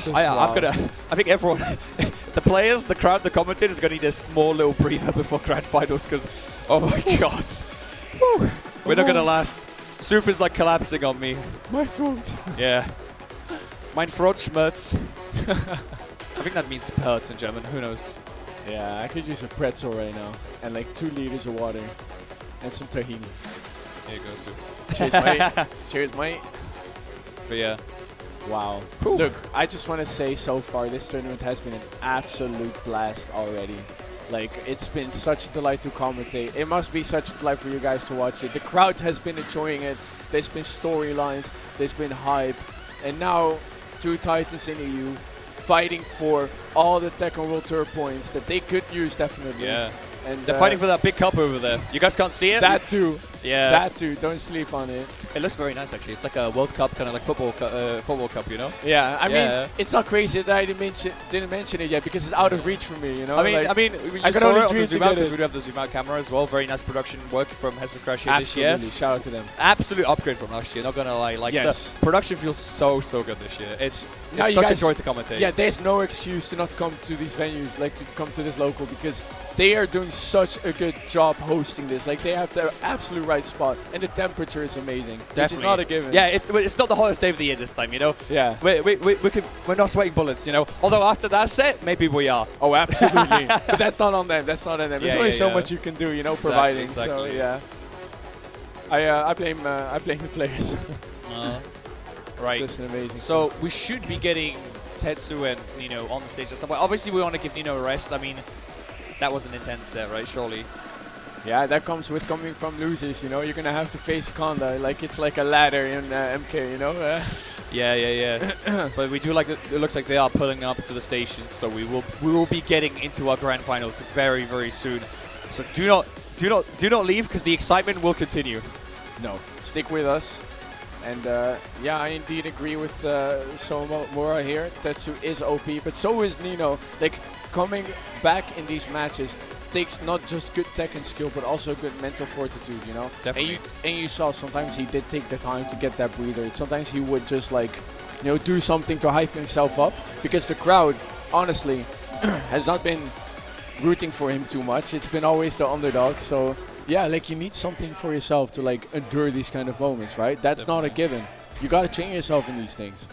I think everyone, the players, the crowd, the commentators, are gonna need a small little breather before grand finals because, oh my god, we're not gonna last. Suf is collapsing on me. My throat. Yeah, mein Throat schmerz. I think that means hurts in German. Who knows? Yeah, I could use a pretzel right now. And 2 liters of water. And some tahini. There you go, Suf. Cheers, mate. Cheers, mate. But yeah. Wow. Whew. Look, I just want to say so far, this tournament has been an absolute blast already. It's been such a delight to commentate. It must be such a delight for you guys to watch it. The crowd has been enjoying it. There's been storylines. There's been hype. And now, 2 titans in EU fighting for all the Tekken World Tour points that they could use, definitely. Yeah. And They're fighting for that big cup over there. You guys can't see it? that too. Yeah. That too. Don't sleep on it. It looks very nice, actually. It's like a World Cup, kind of like football cup, you know? Yeah, I Yeah. mean, it's not crazy that I didn't mention it yet because it's out of reach for me, you know? I mean, I you could saw only it on dream the to zoom out get because it. we do have the zoom out camera as well. Very nice production work from HESSEN Crash here this year. Absolutely. Shout out to them. Absolute upgrade from last year, not gonna lie. Yes. The production feels so good this year. It's Now you such a guys- joy to commentate. Yeah, there's no excuse to not come to these venues, to come to this local because they are doing such a good job hosting this. They have the absolute right spot and the temperature is amazing, which is not a given. Yeah, it's not the hottest day of the year this time, you know? Yeah. We're not sweating bullets, you know? Although after that set, maybe we are. Oh, absolutely. But that's not on them. That's not on them. There's Yeah, only yeah, so yeah. much you can do, providing. exactly. So yeah. I blame the players. Right. Just an amazing. So we should be getting Tetsu and Nino on the stage at some point. Obviously, we want to give Nino a rest. I mean, that was an intense set, right? Surely. Yeah, that comes with coming from losers, you know. You're gonna have to face Konda like it's like a ladder in MK, you know. Yeah. But we do like it looks like they are pulling up to the stations, so we will be getting into our grand finals very, very soon. So do not leave, because the excitement will continue. No, stick with us. And yeah, I indeed agree with Somomura here. Tetsu is OP, but so is Nino. Like, coming back in these matches takes not just good tech and skill, but also good mental fortitude, you know? Definitely. And you saw sometimes he did take the time to get that breather. Sometimes he would just, like, you know, do something to hype himself up, because the crowd, honestly, has not been rooting for him too much. It's been always the underdog, so yeah, like, you need something for yourself to, like, endure these kind of moments, right? That's not a given. You gotta train yourself in these things.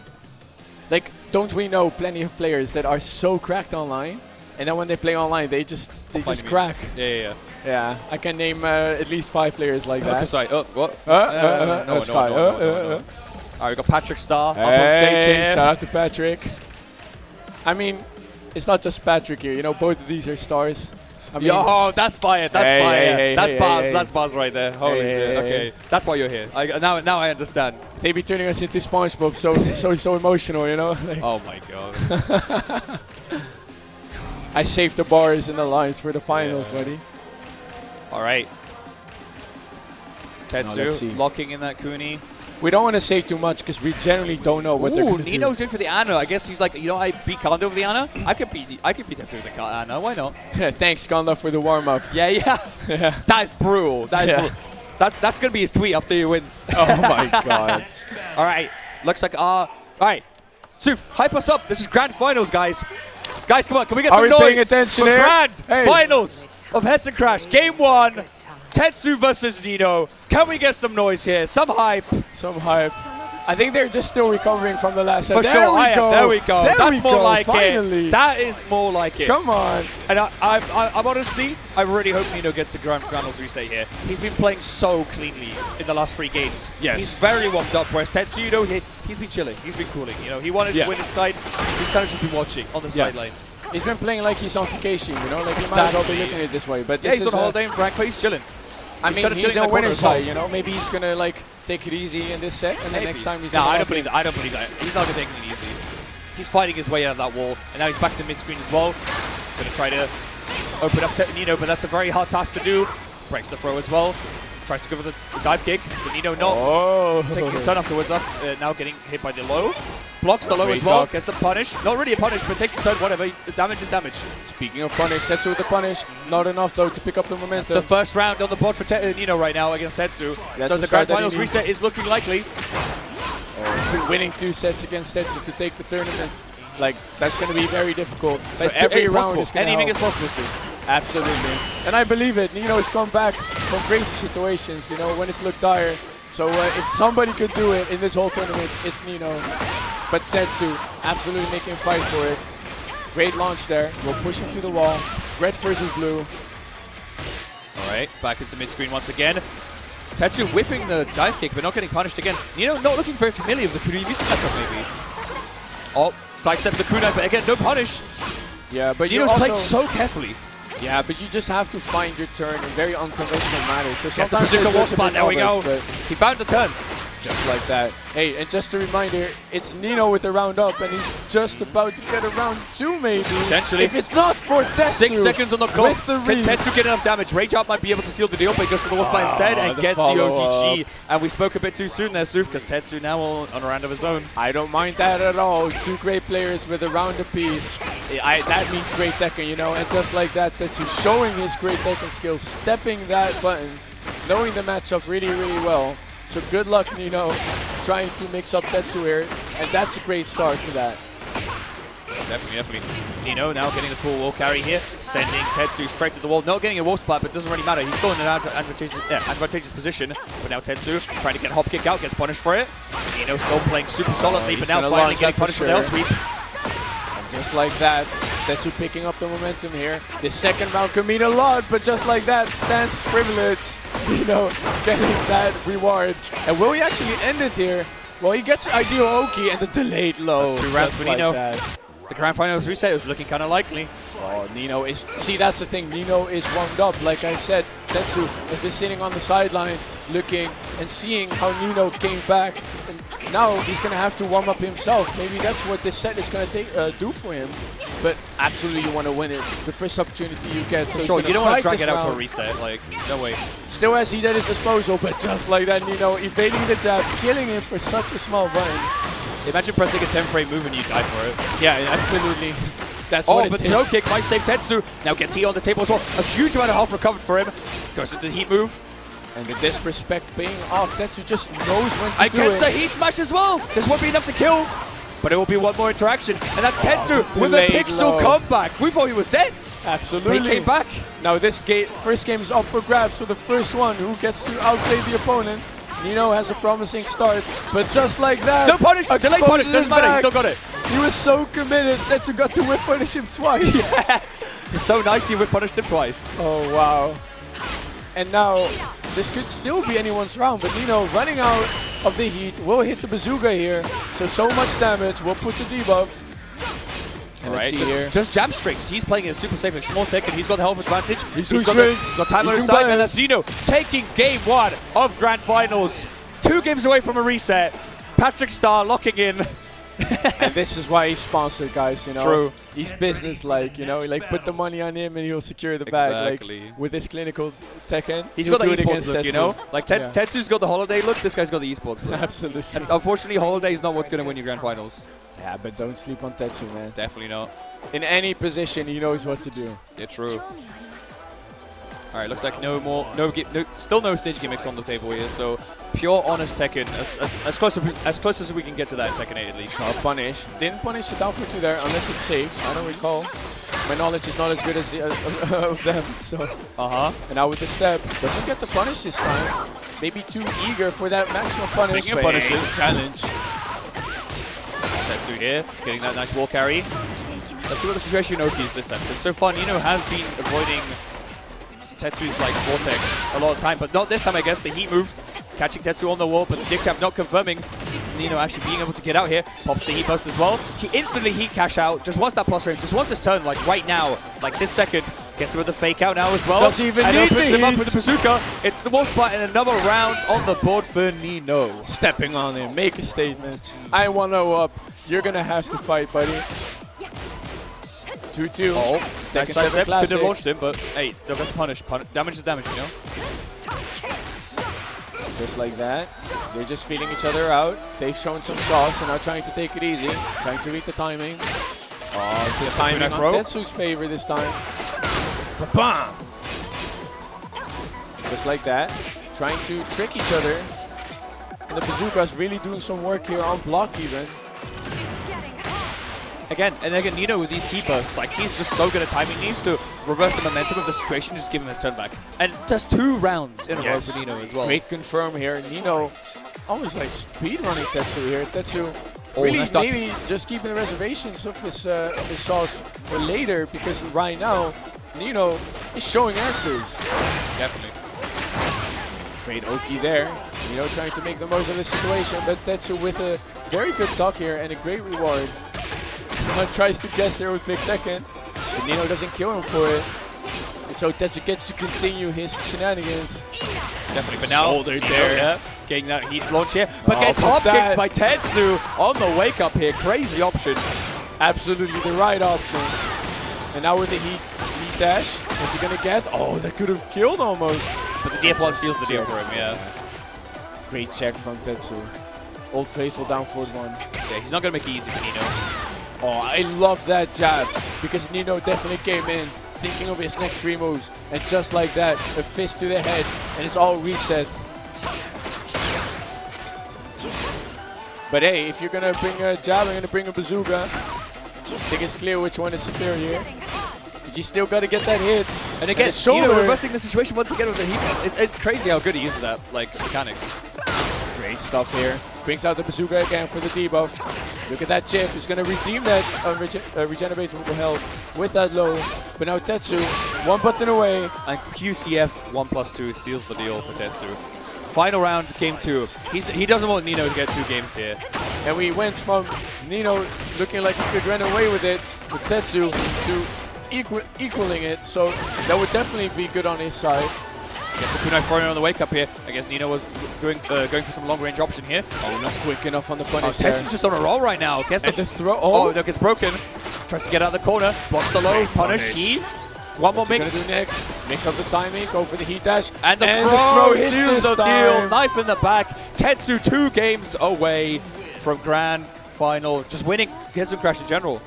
Like, don't we know plenty of players that are so cracked online, and then when they play online, they just crack. Yeah, I can name at least 5 players like that. Sorry. Oh, what? No, Sky. Alright, we got Patrick Starr up on stage here. Shout out to Patrick. I mean, it's not just Patrick here. You know, both of these are stars. I mean, Yo, that's fire. That's fire. hey, That's hey, bars. hey. That's bars right there. Holy shit. Okay, that's why you're here. Now I understand. They be turning us into SpongeBob, so emotional, you know. Like, Oh my god. I saved the bars and the lines for the finals, buddy. All right. let's see. Tetsu locking in that Kuni. We don't want to say too much because we generally don't know what they're Ooh, going to do. Nino's good for the Ana. I guess he's like, you know, I beat Kanda over the Ana. I could beat Tetsu with the Ana. Why not? Thanks, Konda, for the warm-up. Yeah. That is brutal. That's gonna be his tweet after he wins. Oh my god. All right. Looks like all right. Suf, hype us up. This is grand finals, guys. Guys, come on. Can we get Are some we noise paying attention for here? grand Hey. finals of HESSEN Crash Game 1? Tetsu versus Nino. Can we get some noise here? Some hype. Some hype. I think they're just still recovering from the last set. For sure, There we go. There That's we more go, like finally. it. That is more like it. Come on. And I'm honestly, I really hope Nino gets a grand finals reset here. He's been playing so cleanly in the last 3 games. Yes. He's very warmed up, whereas Tetsu, you know, he's been chilling. He's been cooling. You know, he wanted to win his side. He's kind of just been watching on the sidelines. He's been playing like he's on vacation, you know? Like, he might as well be looking at it this way. But Yeah, this he's on is holiday in Frankfurt. He's chilling. I He's mean, kinda he's chilling in on the corner winner's as well. side, you know? Maybe he's going to, like, take it easy in this set, and then next time he's No, going to... I don't believe that. I don't believe that. He's not going to take it easy. He's fighting his way out of that wall, and now he's back to mid-screen as well. Going to try to open up to Nino, but that's a very hard task to do. Breaks the throw as well. Tries to go for the dive kick, but Nino not taking his turn afterwards. Now getting hit by the low. Blocks the low as well, gets the punish. Not really a punish, but takes the turn, whatever. Damage is damage. Speaking of punish, Tetsu with the punish. Not enough, though, to pick up the momentum. The first round on the board for Nino right now against Tetsu. That's So the the start grand that he finals needs. reset is looking likely. Winning 2 sets against Tetsu to take the tournament. Like, that's going to be very difficult. So It's every round possible. is going to Anything help. is possible, Sue. Absolutely. And I believe it. Nino's come back from crazy situations, you know, when it's looked dire. So if somebody could do it in this whole tournament, it's Nino. But Tetsu absolutely making a fight for it. Great launch there. We'll push him to the wall. Red versus blue. All right, back into mid-screen once again. Tetsu whiffing the dive kick, but not getting punished again. Nino not looking very familiar with the previous matchup, maybe. Oh, sidestep the kunai, but again, no punish. Yeah, but you Nino's also... played so carefully. Yeah, but you just have to find your turn in very unconventional manner. So Gets the sometimes bazooka it wall looks a spot, bit there we go. obvious, but He found the turn. just like that. Hey, and just a reminder, it's Nino with the round up, and he's just about to get a round 2, maybe. Potentially. If it's not for Tetsu. 6 seconds on the clock. with the Can read. Tetsu get enough damage? Rage Out might be able to seal the deal, but he goes for the wall spot instead and the gets the follow-up. OGG. And we spoke a bit too soon there, Suf, because Tetsu now on a round of his own. I don't mind that at all. 2 great players with a round apiece. That means great Tekken, you know. And just like that, Tetsu showing his great Tekken skills, stepping that button, knowing the matchup really, really well. So good luck, Nino, trying to mix up Tetsu here. And that's a great start to that. Definitely. Nino now getting the full wall carry here, sending Tetsu straight to the wall. Not getting a wall spot, but doesn't really matter. He's still in an advantageous position. But now Tetsu trying to get a hop kick out, gets punished for it. Nino still playing super solidly, but now gonna finally launch getting that punished for for the L sure. sweep. And just like that, Tetsu picking up the momentum here. The second round could mean a lot, but just like that, stands privilege. Nino getting that reward. And will he actually end it here? Well, he gets ideal Oki and the delayed low. That's 2 rounds just for like Nino. that. The grand finals reset is looking kind of likely. Oh, Nino is... See, that's the thing. Nino is warmed up. Like I said, Tetsu has been sitting on the sideline looking and seeing how Nino came back. And now he's going to have to warm up himself. Maybe that's what this set is going to do for him. But absolutely you want to win it. The first opportunity you get. So Sure, you don't want to drag it out to a round. reset. Like, no way. Still has heat at his disposal, but just like that, Nino evading the jab, killing him for such a small button. Imagine pressing a 10-frame move and you die for it. Yeah, absolutely. That's what but it is. no kick might save Tetsu. Now gets heat on the table as well. A huge amount of health recovered for him. Goes to the heat move. And the disrespect paying off. Tetsu just knows when to do Against it. the heat smash as well. This won't be enough to kill. But it will be one more interaction. And that's Tetsu with a delayed pixel low. comeback. We thought he was dead. Absolutely. He came back. Now this first game is up for grabs, so the first one who gets to outplay the opponent. Nino has a promising start, but just like that, No punish, delay punish, doesn't matter, he still got it. He was so committed that you got to whip punish him twice. It's so nice you would punish him twice. Oh wow. And now this could still be anyone's round, but Nino running out of the heat will hit the bazooka here. So much damage, we'll put the debuff. And let's see here. Just jab strings. He's playing it super safe, like small tech, and he's got the health advantage. He's got strings. got time He's on his doing side, and balance. that's Nino taking game 1 of Grand Finals. 2 games away from a reset. Patrick Starr locking in. And this is why he's sponsored, guys, you know. True. He's business-like, you know, like put the money on him and he'll secure the bag. Exactly. Like with his clinical Tekken. He's he'll got the do it esports against look, you Tetsu. know? Like Yeah. Tetsu's got the holiday look, this guy's got the esports look. Absolutely. And unfortunately, holiday is not what's going to win you Grand Finals. Yeah, but don't sleep on Tetsu, man. Definitely not. In any position, he knows what to do. Yeah, true. Alright, looks like still no stage gimmicks on the table here, so pure honest Tekken, as close as we can get to that in Tekken 8 at least. Sharp punish. Didn't punish the down for 2 there, unless it's safe. I don't recall. My knowledge is not as good as the of them, so. And now with the step, doesn't get the punish this time. Maybe too eager for that maximum punish. Speaking of but punishes. hey, challenge. Tetsu here, getting that nice wall carry. Let's see what the situation Oki is this time, because so far Nino has been avoiding Tetsu's like vortex a lot of time, but not this time I guess. The heat move, catching Tetsu on the wall, but the dick tap not confirming. Nino actually being able to get out here, pops the heat burst as well. He instantly heat cash out, just wants that plus range, just wants his turn like right now, like this second. Gets him with the fake out now as well. Doesn't even and need opens the him up heat. with the bazooka. It's the most spot and another round on the board for Nino. Stepping on him, make a statement. I 1-0 up. You're gonna have to fight, buddy. 2-2. Oh, Tekken nice 7 side step. Could classic. have launched him, but hey, still gets punished. Damage is damage, you know? Just like that. They're just feeling each other out. They've shown some sauce and are trying to take it easy. Trying to read the timing. Oh, the timing on throw. Tetsu's favor this time. Ba-bam! Just like that. Trying to trick each other. And the bazooka's really doing some work here on block even. Again, Nino with these heat bursts, like he's just so good at timing. He needs to reverse the momentum of the situation, just give him his turn back. And just 2 rounds in a row for Nino as well. Great confirm here. Nino almost like speed running Tetsu here. Tetsu Oh, really nice duck. maybe just keeping the reservations of his sauce for later, because right now Nino is showing answers. Definitely. Great Oki there. Nino trying to make the most of the situation, but Tetsu with a very good duck here and a great reward. Someone tries to guess there with Big Tekken, but Nino doesn't kill him for it. And so Tetsu gets to continue his shenanigans. Definitely, but now Shouldered there. Yeah, getting that heat launch here, but Oh, gets but hop kicked that- by Tetsu on the wake up here. Crazy option. Absolutely the right option. And now with the heat dash, what's he gonna get? Oh, that could have killed almost. But the DF1 seals the deal for him, yeah. Great check from Tetsu. Old Faithful down forward 1. Yeah, he's not going to make it easy for Nino. Oh, I love that jab, because Nino definitely came in thinking of his next 3 moves. And just like that, a fist to the head, and it's all reset. But hey, if you're gonna bring a jab, I'm gonna bring a bazooka. I think it's clear which one is superior. But you still gotta get that hit. And again, his shoulder. Nino reversing the situation once again with the heat burst. It's crazy how good he uses that, like, mechanics. Great stuff here. Brings out the bazooka again for the debuff. Look at that chip. He's going to redeem that regeneratable health with that low. But now Tetsu, 1 button away. And QCF 1+2 seals the deal for Tetsu. Final round, game 2. He doesn't want Nino to get 2 games here. And we went from Nino looking like he could run away with it, with Tetsu, to equaling it. So that would definitely be good on his side. Get the kunai foreigner on the wake up here. I guess Nino was going for some long range option here. Oh, not quick enough on the Oh, punish there. Tetsu's just on a roll right now. Gets And the the throw. Oh, no, gets broken. Tries to get out of the corner. Blocks the low. Punish. He. One more What's he mix. gonna do next? Mix up the timing, go for the heat dash. And the and throw hits seals this the deal. time. Knife in the back. Tetsu 2 games away from grand final. Just winning Hessen Crash in general.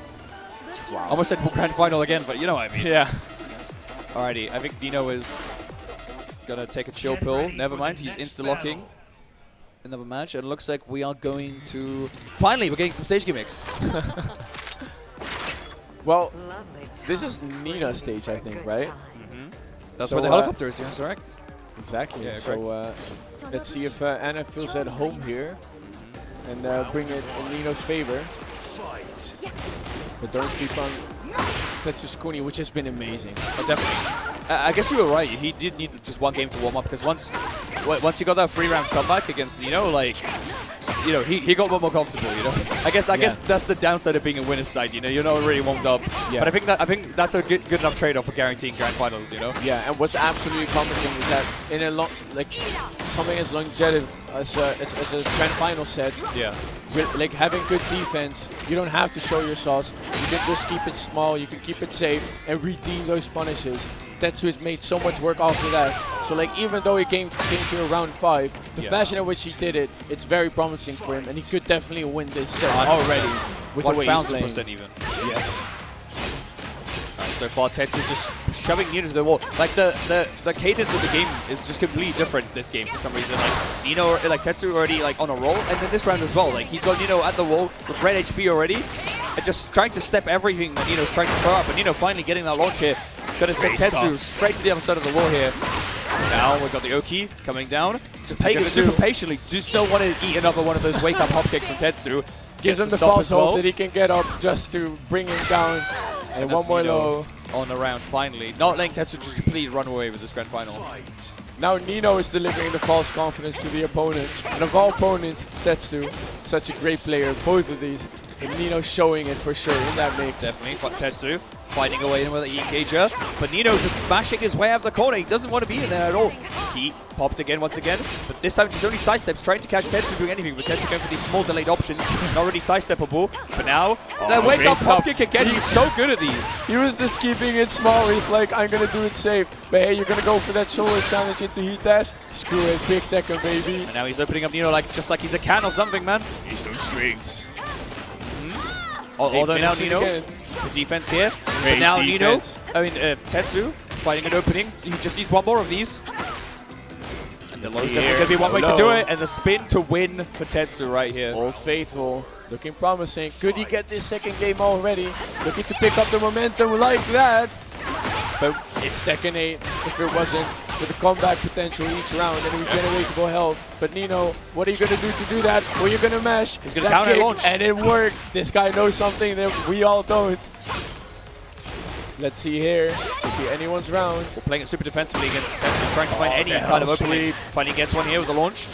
Wow. Almost said grand final again, but you know what I mean. Yeah. Alrighty, I think Nino is gonna take a chill pill. Never mind, he's insta-locking another match, and it looks like we are going to... Finally, we're getting some stage gimmicks. Well, this is Nina's stage, I think, right? That's So, where the helicopter is, yeah, correct. Exactly. Yeah, so let's see if Anna feels at home here and bring it in Nino's favor. But don't sleep on Tetsu's Kuni, which has been amazing. Oh, definitely. I guess you were right. He did need just one game to warm up, because once he got that 3-round comeback against Nino, like, you know, he got more comfortable. You know, I guess that's the downside of being a winner's side. You know, you're not really warmed up. Yeah. But I think that's a good enough trade-off for guaranteeing grand finals. You know. Yeah, and what's absolutely promising is that in a something as longevity as a grand final set, Yeah. like having good defense, you don't have to show your sauce. You can just keep it small, you can keep it safe, and redeem those punishes. Tetsu has made so much work after that. So like even though he came to a round 5, the fashion in which he did it, it's very promising for him, and he could definitely win this set already with the way he's playing. 1000% even. Yes. So far, Tetsu just shoving Nino to the wall. Like the cadence of the game is just completely different this game for some reason. Like Nino, like Tetsu already like on a roll, and then this round as well. Like he's got Nino at the wall with red HP already, and just trying to step everything that Nino's trying to throw up. And Nino finally getting that launch here. Gonna send Tetsu straight to the other side of the wall here. Now we've got the Oki coming down. Just playing it super patiently. Just don't want to eat another one of those wake up hop kicks from Tetsu. Gives him the false hope that he can get up just to bring him down. And one more low. On the round finally. Not letting Tetsu just completely run away with this grand final. Now Nino is delivering the false confidence to the opponent. And of all opponents, it's Tetsu. Such a great player, both of these. And Nino showing it for sure in that mix. Definitely, but Tetsu fighting away in with the engager. But Nino just mashing his way out of the corner. He doesn't want to be in there at all. He popped again once again. But this time just only sidesteps, trying to catch Tetsu doing anything. But Tetsu going for these small delayed options. Not really sidesteppable. But now, the wake up pop kick again. He's so good at these. He was just keeping it small. He's like, I'm going to do it safe. But hey, you're going to go for that shoulder challenge into heat dash. Screw it, big Tekken, baby. And now he's opening up Nino like just like he's a can or something, man. He's no strings. Although now Nino, the defense here. But now defense. Tetsu fighting an opening. He just needs one more of these. And the low's definitely going to be one way to do it. And the spin to win for Tetsu right here. Old Faithful, looking promising. Could he get this second game already? Looking to pick up the momentum like that. But it's Tekken 8 if it wasn't for the comeback potential each round and regeneratable health. But Nino, what are you going to do that? Well, you're going to mash. He's going to counter launch. And it worked. This guy knows something that we all don't. Let's see here. Could be anyone's round. We're playing it super defensively against Tetsu, trying to find any kind of opening. Finally gets one here with the launch.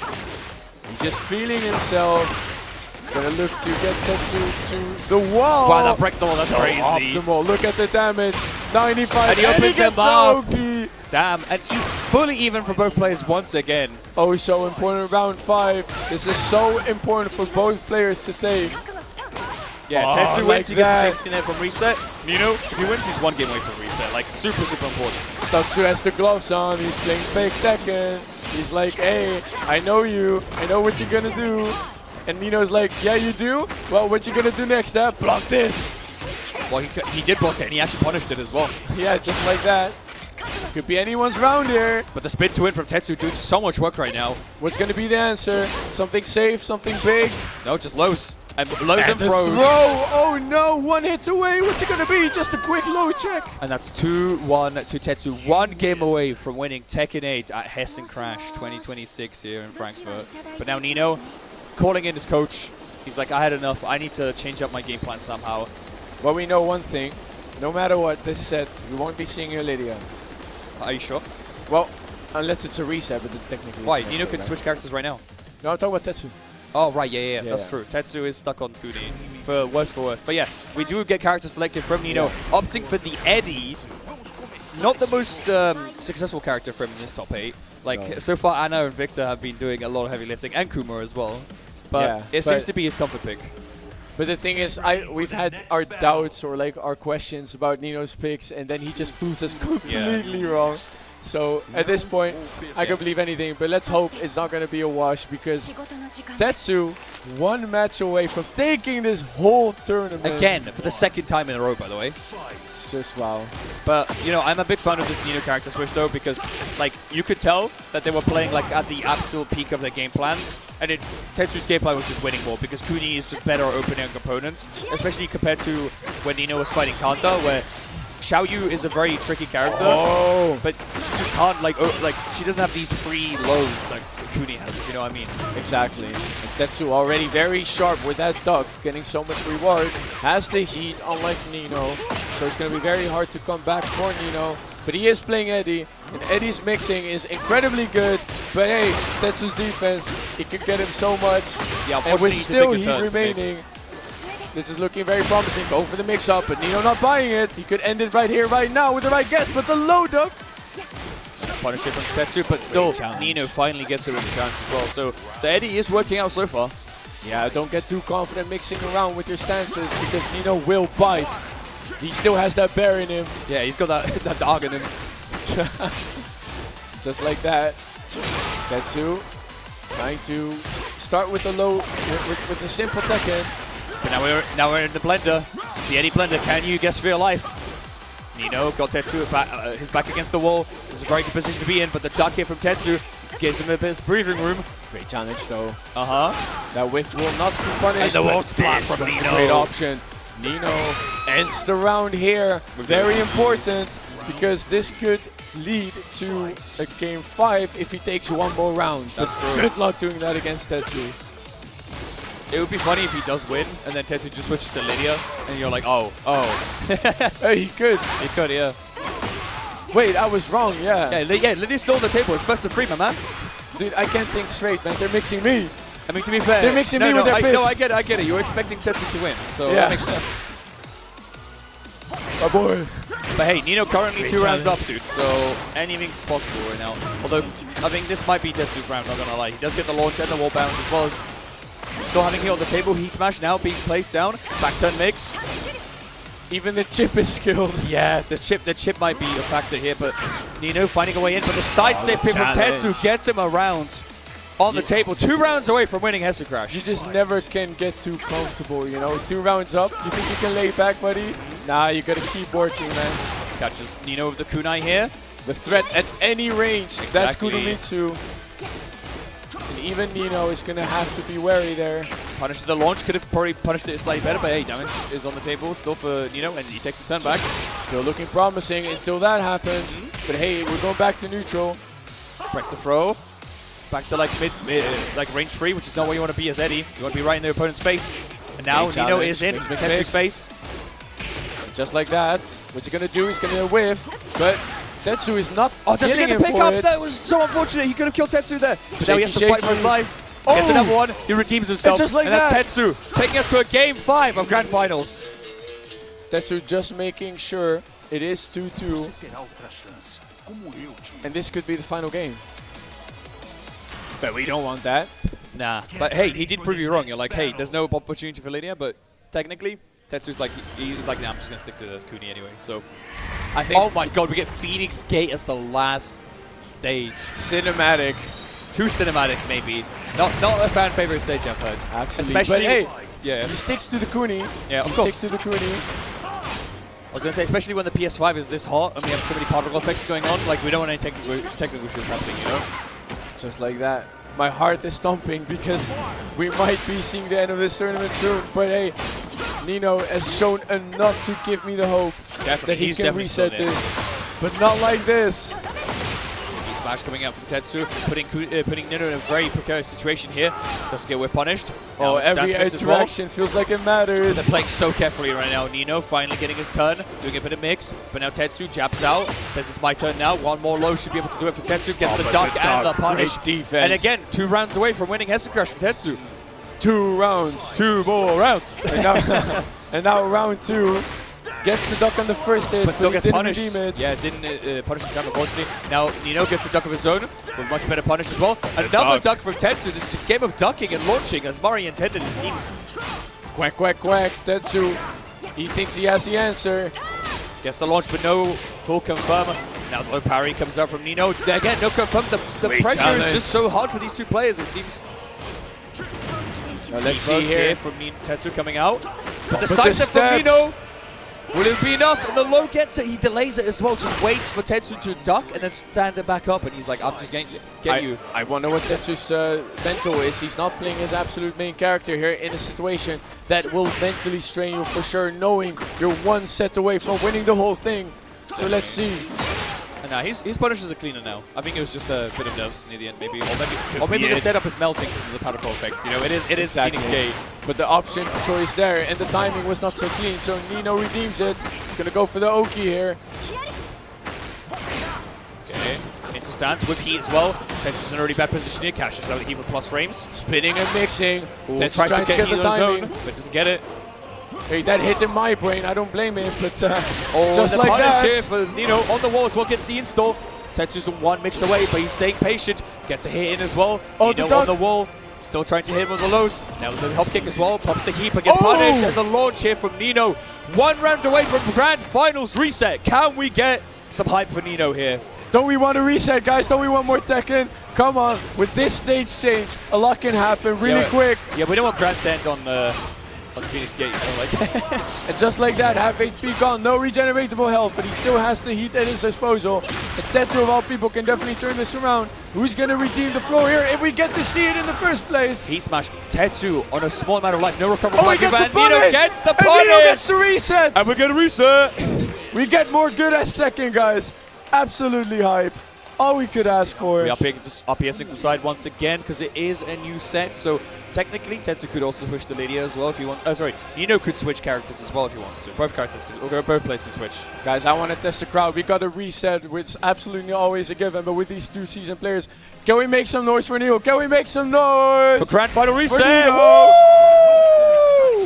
He's just feeling himself. Gonna look to get Tetsu to the wall. Wow, that breaks the wall. That's so crazy. Optimal. Look at the damage. 95. And he opens him up. OP. Damn, and fully even for both players once again. Oh, so important round 5. This is so important for both players to take. Yeah, Tetsu wins, like he gets that. a safety net from reset. Nino, if he wins, he's one game away from reset. Like, super important. Tetsu has the gloves on. He's playing fake Tekken. He's like, hey, I know you. I know what you're gonna do. And Nino's like, yeah, you do? Well, what you gonna do next, Block this. Well, he did block it, and he actually punished it as well. Yeah, just like that. Could be anyone's round here. But the spin to win from Tetsu doing so much work right now. What's gonna be the answer? Something safe, something big? No, just lows. And lows and throws. Throw! Oh no, one hit away. What's it gonna be? Just a quick low check. And that's 2-1 to Tetsu. One game away from winning Tekken 8 at Hessen Crash 2026 here in Frankfurt. But now Nino calling in his coach. He's like, I had enough. I need to change up my game plan somehow. Well, we know one thing. No matter what, this set, we won't be seeing Lydia. Are you sure? Well, unless it's a reset, but technically Why? it's Nino not can so, switch characters right now. No, I'm talking about Tetsu. Oh, right, yeah, that's true. Tetsu is stuck on Kuni, for worse for worse. But yeah, we do get character selected from Nino, opting for the Eddie. Not the most successful character for him in this top 8. Like, so far Anna and Victor have been doing a lot of heavy lifting, and Kuma as well. But it seems to be his comfort pick. But the thing is, we've had our doubts or like our questions about Nino's picks, and then he just proves us completely wrong. So at this point, I can believe anything, but let's hope it's not going to be a wash, because Tetsu, one match away from taking this whole tournament. Again, for the second time in a row, by the way. It's just wow. But, you know, I'm a big fan of this Nino character switch, though, because, like, you could tell that they were playing, like, at the absolute peak of their game plans, and Tetsu's game plan was just winning more, because Kuni is just better at opening opponents, especially compared to when Nino was fighting Kanta, where Xiaoyu is a very tricky character, but she just can't, like, she doesn't have these free lows like Kuni has, if you know what I mean. Exactly. And Tetsu already very sharp with that duck, getting so much reward. Has the heat, unlike Nino, so it's going to be very hard to come back for Nino. But he is playing Eddie, and Eddie's mixing is incredibly good. But hey, Tetsu's defense, it could get him so much. Yeah, and with still heat remaining, this is looking very promising. Go for the mix-up, but Nino not buying it. He could end it right here, right now with the right guess, but the low duck. Punish it from Tetsu, but still, Nino finally gets it with the challenge as well. So the Eddie is working out so far. Yeah, don't get too confident mixing around with your stances, because Nino will bite. He still has that bear in him. Yeah, he's got that dog in him. Just like that. Tetsu trying to start with the low, with the simple Tekken. But now we're in the blender. The Eddie blender. Can you guess for your life? Nino got Tetsu his back against the wall. This is a very good position to be in, but the duck here from Tetsu gives him a bit of breathing room. Great challenge though. That whiff will not be punished. And the wall splat from Nino. Great option. Nino ends the round here. Very important, because this could lead to a game 5 if he takes one more round. That's true. Good luck doing that against Tetsu. It would be funny if he does win, and then Tetsu just switches to Lydia, and you're like, oh. Hey, he could. He could, yeah. Wait, I was wrong, yeah. Yeah, Lydia's still on the table. It's first to 3, my man. Dude, I can't think straight, man. They're mixing me. I mean, to be fair, they're mixing me with their picks. No, I get it. You were expecting Tetsu to win, so that makes sense. My boy. But hey, Nino currently 2 rounds up, dude, so anything's possible right now. Although, I think this might be Tetsu's round, not gonna lie. He does get the launch and the wall bound, as well as still having here on the table. He smash now, being placed down. Back turn mix. Even the chip is skilled. Yeah, the chip might be a factor here, but Nino finding a way in. But the side step pick from Tetsu gets him around on the table. 2 rounds away from winning HESSEN Crash. You just never can get too comfortable, you know. 2 rounds up, you think you can lay back, buddy? Nah, you gotta keep working, man. Catches Nino with the kunai here. The threat at any range. Exactly. That's Kudomitsu. And even Nino is gonna have to be wary there. Punished the launch, could have probably punished it slightly better, but hey, damage is on the table still for Nino, and he takes a turn back. Still looking promising until that happens. But hey, we're going back to neutral. Breaks the throw. Back to like like range 3, which is not where you want to be as Eddie. You want to be right in the opponent's face. And now Nino is in Tetsu's face. Just like that. What's he gonna do? He's gonna whiff, but Tetsu is not. Oh, doesn't get the pick up. That was so unfortunate. He could have killed Tetsu there. But now he has to fight for his life. Gets another one. He redeems himself. Just like and that's Tetsu taking us to a game 5 of Grand Finals. Tetsu just making sure it is 2-2. And this could be the final game. But we don't want that. Nah. But hey, he did prove you wrong. You're like, hey, there's no opportunity for Lydia, but technically, Tetsu's like, he's like, nah, I'm just going to stick to the Kuni anyway. So I think, oh my god, we get Phoenix Gate as the last stage. Cinematic. Too cinematic, maybe. Not a fan favorite stage, I've heard. Actually, especially, but hey, yeah, he sticks to the Kuni. Yeah, of he course. sticks to the Kuni. I was going to say, especially when the PS5 is this hot and we have so many particle effects going on, like we don't want any technical issues happening, you know? Just like that. My heart is stomping because we might be seeing the end of this tournament soon. But hey, Nino has shown enough to give me the hope that he can reset this. But not like this. Smash coming out from Tetsu, putting Nino in a very precarious situation here. Doesn't get whip punished. Oh, every interaction feels like it matters. They're playing so carefully right now. Nino finally getting his turn, doing a bit of mix. But now Tetsu jabs out, says it's my turn now. One more low should be able to do it for Tetsu. Gets the duck and the punish. Defense. And again, 2 rounds away from winning HESSEN Crash for Tetsu. 2 rounds. 2 more rounds. And now round 2. Gets the duck on the first hit, But still he gets didn't punished. redeem it. Yeah, didn't punish in time, unfortunately. Now Nino gets a duck of his own with much better punish as well. Another duck from Tetsu. This is a game of ducking and launching as Mari intended, it seems. Quack, quack, quack. Tetsu, he thinks he has the answer. Gets the launch, but no full confirm. Now the low parry comes out from Nino. Again, no confirm. The pressure challenge. is just so hard for these two players, it seems. Now let's see First here. from Tetsu coming out. But the the side step from steps. Nino. Will it be enough? And the low gets it. He delays it as well. Just waits for Tetsu to duck and then stand it back up. And he's like, I'm just going to get you. I wonder what Tetsu's mental is. He's not playing his absolute main character here in a situation that will mentally strain you for sure, knowing you're 1 set away from winning the whole thing. So let's see. And now his punish is a cleaner now. I think it was just a bit of nerves near the end, maybe. Or maybe the setup is melting because of the powder effects. You know, it is Exactly. Phoenix Gate. But the option choice there and the timing was not so clean, so Nino redeems it. He's gonna go for the Oki here. Okay. Into stance with heat as well. Tetsu's in a really bad position here. Cashes out the heat with plus frames. Spinning and mixing. Ooh, Tetsu tries trying to get the heat on his own, timing. but doesn't get it. Hey, that hit in my brain. I don't blame him, but just the like punish that. here for Nino on the wall as well. Gets the install. Tetsu's on 1 mixed away, but he's staying patient. Gets a hit in as well. Oh, Nino the on the wall. Still trying to hit him with the lows. Now the hop kick as well. Pops the heat, but gets punished. And the launch here from Nino. 1 round away from Grand Finals reset. Can we get some hype for Nino here? Don't we want to reset, guys? Don't we want more Tekken? Come on, with this stage change, a lot can happen really quick. Yeah, we don't want grandstand on Phoenix Gate. You know, like. And just like that, half HP gone, no regeneratable health, but he still has the heat at his disposal. And Tetsu of all people can definitely turn this around. Who's going to redeem the floor here if we get to see it in the first place? Heat smash. Tetsu on a small amount of life. No recovery. Oh, he gets the Nino punish! gets the And Nino gets punish! the reset! And we're going to reset. We get more good as Tekken, guys. Absolutely hype. All we could ask for. We are RPSing the side once again because it is a new set. So technically, Tetsu could also switch to Lydia as well if you want. Oh, sorry. Nino could switch characters as well if he wants to. Both characters, or both players can switch. Guys, I want to test the crowd. We got a reset, which is absolutely always a given. But with these 2 seasoned players, can we make some noise for Neo? Can we make some noise? For Grand Final For reset! Neo?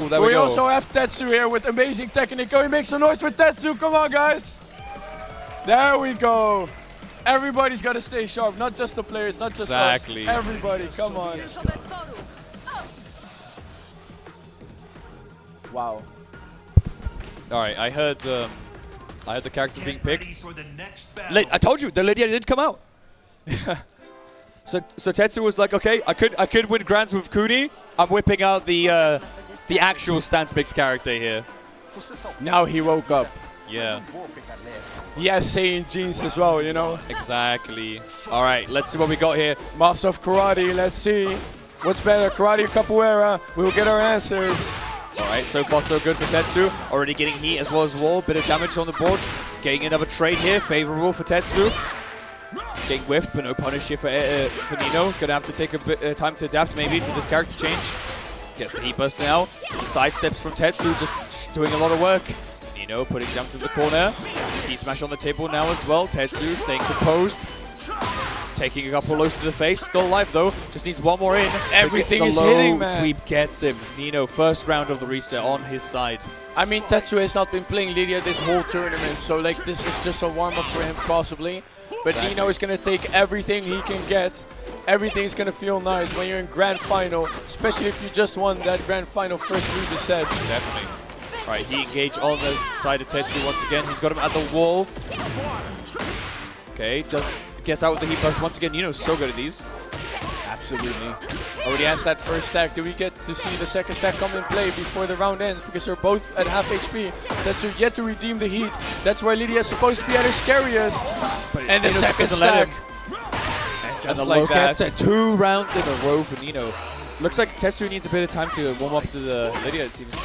Ooh, there we we go. also have Tetsu here with amazing technique. Can we make some noise for Tetsu? Come on, guys. There we go. Everybody's got to stay sharp, not just the players, not just Exactly. us. Everybody, come on. Wow. All right, I heard the characters being picked. I told you, the Lydia did come out. so Tetsu was like, okay, I could win Grands with Kuni. I'm whipping out the actual stance mix character here. Now he woke up. Yeah, He has Saiyan jeans as well, you know. exactly. All right, let's see what we got here. Masters of Karate, let's see. What's better, Karate or Capoeira? We'll get our answers. All right, so far so good for Tetsu. Already getting heat as well as wall. Bit of damage on the board. Getting another trade here, favorable for Tetsu. Getting whiffed, but no punish here for Nino. Gonna have to take a bit time to adapt maybe to this character change. Gets the heat burst now. The side steps from Tetsu, just doing a lot of work. Nino putting jump to the corner. Heat smash on the table now as well. Tetsu staying composed. Taking a couple lows to the face. Still alive though. Just needs 1 more in. Everything The is low hitting, man. sweep gets him. Nino, first round of the reset on his side. I mean, Tetsu has not been playing Lydia this whole tournament, so like this is just a warm-up for him possibly. But Nino is going to take everything he can get. Everything's going to feel nice when you're in Grand Final, especially if you just won that Grand Final first loser set. Definitely. All right, he engaged on the side of Tetsu once again. He's got him at the wall. Okay, gets out with the heat burst once again. Nino's so good at these. Absolutely. Already has that first stack. Do we get to see the second stack come in play before the round ends? Because they're both at half HP. Tetsu yet to redeem the heat. That's where Lydia is supposed to be at her scariest. And the Nino second doesn't let stack. him. And And just the like low that. gets it. 2 rounds in a row for Nino. Looks like Tetsu needs a bit of time to warm up to the Lydia, it seems.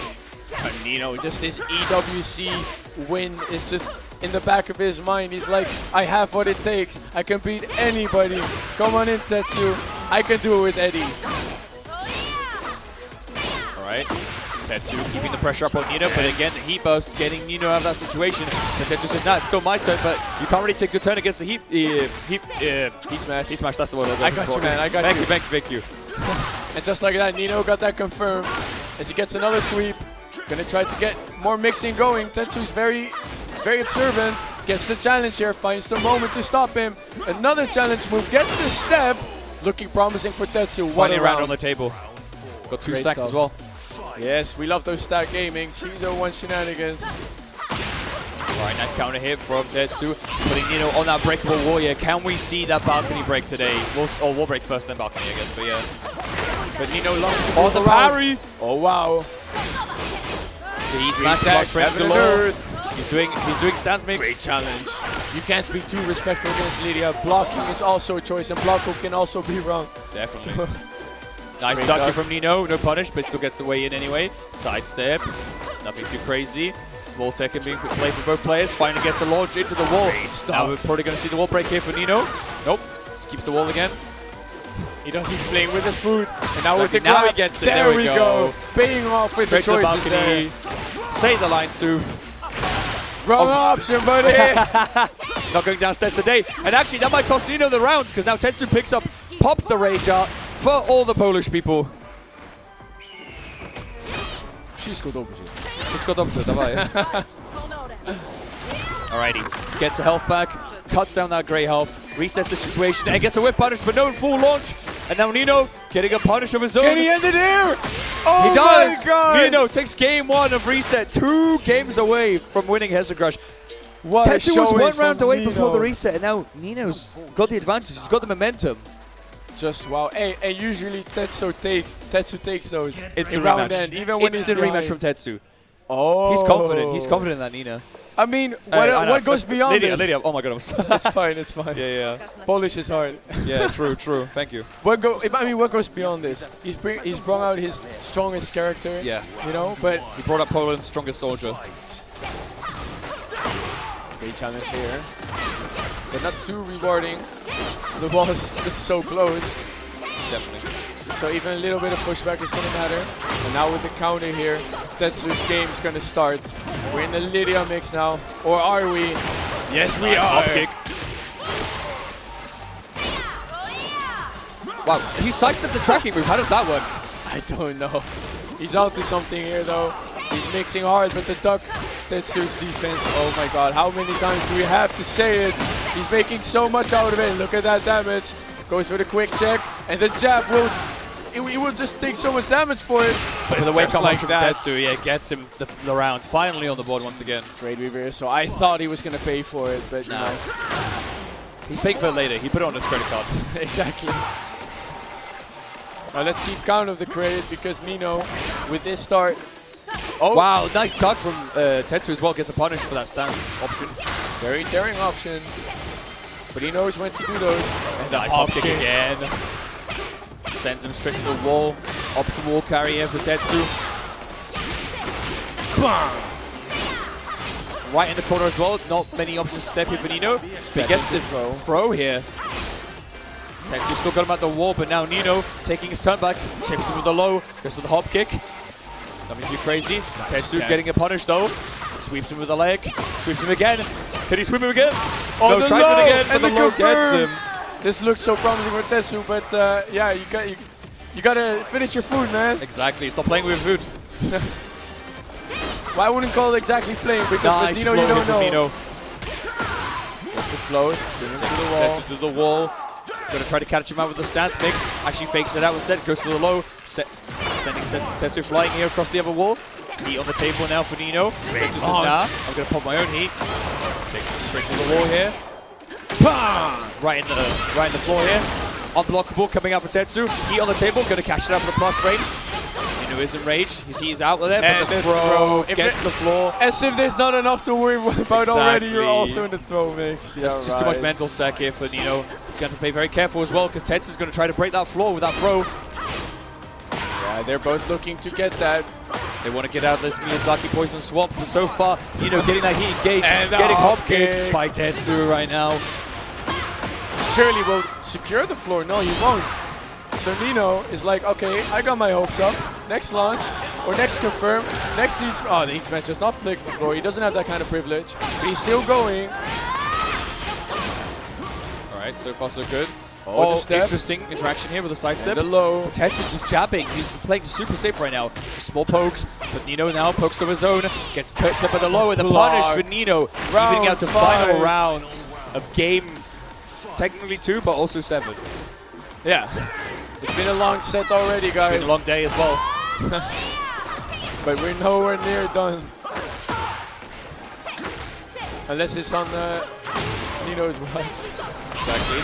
And Nino, just his EWC win is just in the back of his mind. He's like, I have what it takes. I can beat anybody. Come on in, Tetsu. I can do it with Eddie. All right. Tetsu keeping the pressure up on Nino, but again, the heat burst getting Nino out of that situation. But Tetsu says, nah, it's still my turn, but you can't really take your turn against the heat smash. Heat smash, that's the word I was I looking got for. you, man. I got Thank you. you. And just like that, Nino got that confirmed as he gets another sweep. Gonna try to get more mixing going. Tetsu's very observant. Gets the challenge here, finds the moment to stop him. Another challenge move, gets the step. Looking promising for Tetsu. One Finally round on round. the table. Got 2 Great stacks stuff. as well. Yes, we love those stack gaming. Caesar 1 shenanigans. Alright, nice counter hit from Tetsu. Putting Nino on that breakable wall here. Can we see that balcony break today? Wall break first, then balcony, I guess. But yeah. But Nino lost the On the round. parry! Oh wow. He's smash Stacks, blocks heaven and galore. earth. He's doing stance mix. Great challenge. You can't be too respectful against Lydia. Blocking is also a choice, and block hook can also be wrong. Definitely. Nice Straight ducky up. from Nino. No punish, but still gets the way in anyway. Sidestep. Nothing too crazy. Small tech and being played for both players. Finally gets the launch into the wall. Now we're probably going to see the wall break here for Nino. Nope. Just keeps the wall again. He's playing with his food. And now with the Exactly. Now grab. he gets it. There, There we we go. go. Paying off with Straight to the the choices balcony. there. Say the line, Soof. Wrong option, buddy. Not going downstairs today. And actually, that might cost Nino the round, because now Tetsu picks up, pops the rage out for all the Polish people. Wszystko dobrze. Wszystko dobrze, dawaj. Alrighty, gets a health back, cuts down that grey health, resets the situation, and gets a whip punish, but no full launch. And now Nino getting a punish of his own. Can he end it here? Oh He does! my god! Nino takes game 1 of reset, 2 games away from winning HESSEN Crush. What a Tetsu was showing 1 from round away Nino. before the reset, and now Nino's got the advantage, he's got the momentum. Just wow. Hey, and usually Tetsu takes those. Instant in round rematch. end, even when Instant he's rematch behind. from Tetsu. Oh. He's confident in that Nina. I mean, I know. what goes beyond Lydia, this? Lydia, oh my god, I'm so It's fine, it's fine. yeah. Polish is hard. Yeah, true, thank you. What goes beyond this? He's brought out his strongest character. Yeah. You know, but He brought up Poland's strongest soldier. great challenge here. But not too rewarding. The ball is just so close. Definitely. So even a little bit of pushback is going to matter. And now with the counter here, Tetsu's game is going to start. We're in the Lydia mix now. Or are we? Yes, we Nice are. hop kick. Wow, he sidestepped the tracking move. How does that work? I don't know. He's onto something here though. He's mixing hard with the duck. Tetsu's defense. Oh my god, how many times do we have to say it? He's making so much out of it. Look at that damage. Goes for the quick check. And the jab will... He will just take so much damage for it. But the way just come like from that. Tetsu, yeah, gets him the round. Finally on the board once again. Great reversal. I thought he was going to pay for it, but Nah. you know. He's paying for it later. He put it on his credit card. Exactly. Now let's keep count of the credit because Nino, with this start... Oh, Wow, nice duck from Tetsu as well. Gets a punish for that stance option. very daring option. But he knows when to do those. And the Nice hop kick again. Sends him straight to the wall. Up to wall carry here for Tetsu. Right in the corner as well. Not many options to step here for Nino. He gets the throw here. Tetsu still got him at the wall, but now Nino taking his turn back. Chips him with the low. Goes to the hop kick. Nothing too crazy. Tetsu getting a punish though. Sweeps him with the leg. Sweeps him again. Can he sweep him again? Oh, no, the tries low! it again, but And the the low gets confirm! him. This looks so promising for Tetsu, but yeah, you gotta finish your food, man. Exactly. Stop playing with food. Well, I wouldn't call it exactly playing because Nice with Nino you flow don't here from know. Nino. That's the float. Bring him to the wall. Tetsu to the wall. Gonna try to catch him out with the stance mix. Actually fakes it out instead. Goes for the low. Sending Tetsu flying here across the other wall. Heat on the table now for Nino. Tetsu says, nah, I'm gonna pop my own heat. Takes it straight to the wall here. Bam! Right in the floor here. Unblockable coming out for Tetsu. Heat on the table. Gonna cash it out for the plus range. Nino is in rage. His heat is out there, And but the the throw throw. If gets it- the floor. As if there's not enough to worry about already, you're Exactly. also in the throw mix. Yeah, Just too much mental stack here for Nino. He's going to play very careful as well because Tetsu's going to try to break that floor with that throw. Yeah, they're both looking to get that. They want to get out of this Miyazaki Poison Swamp, but so far, Nino getting that heat engaged, And the getting hop hop kicked kick. by Tetsu right now. Surely will secure the floor. No, he won't. So Nino is like, okay, I got my hopes up. Next launch, or next confirm, next heat. Oh, the heat smash just off click the floor. He doesn't have that kind of privilege, but he's still going. All right, so far so good. Oh, the step. interesting interaction here with the side step. The low. Tetsu just jabbing. He's playing super safe right now. Just small pokes, but Nino now pokes to his own. Gets cooked up at the low, and the punish for Nino. Evening out to final rounds of game, technically 2, but also 7. Yeah. It's been a long set already, guys. Been a long day as well. But we're nowhere near done. Unless it's on Nino's watch. Exactly.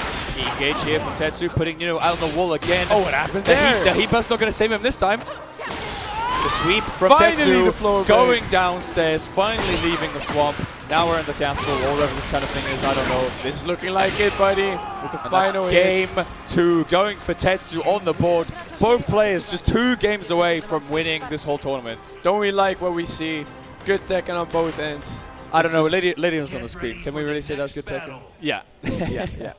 Engage here from Tetsu, putting Nino out on the wall again. Oh, what happened there? The heat burst not going to save him this time. The sweep from Finally the floor Tetsu, going downstairs, finally leaving the swamp. Now we're in the castle, or whatever this kind of thing is, I don't know. It's looking like it, buddy. With the And final that's hit. game 2, going for Tetsu on the board. Both players just 2 games away from winning this whole tournament. Don't we like what we see? Good Tekken on both ends. I don't know, Lady was on the screen. Can we really say that's good Tekken? Yeah. yeah.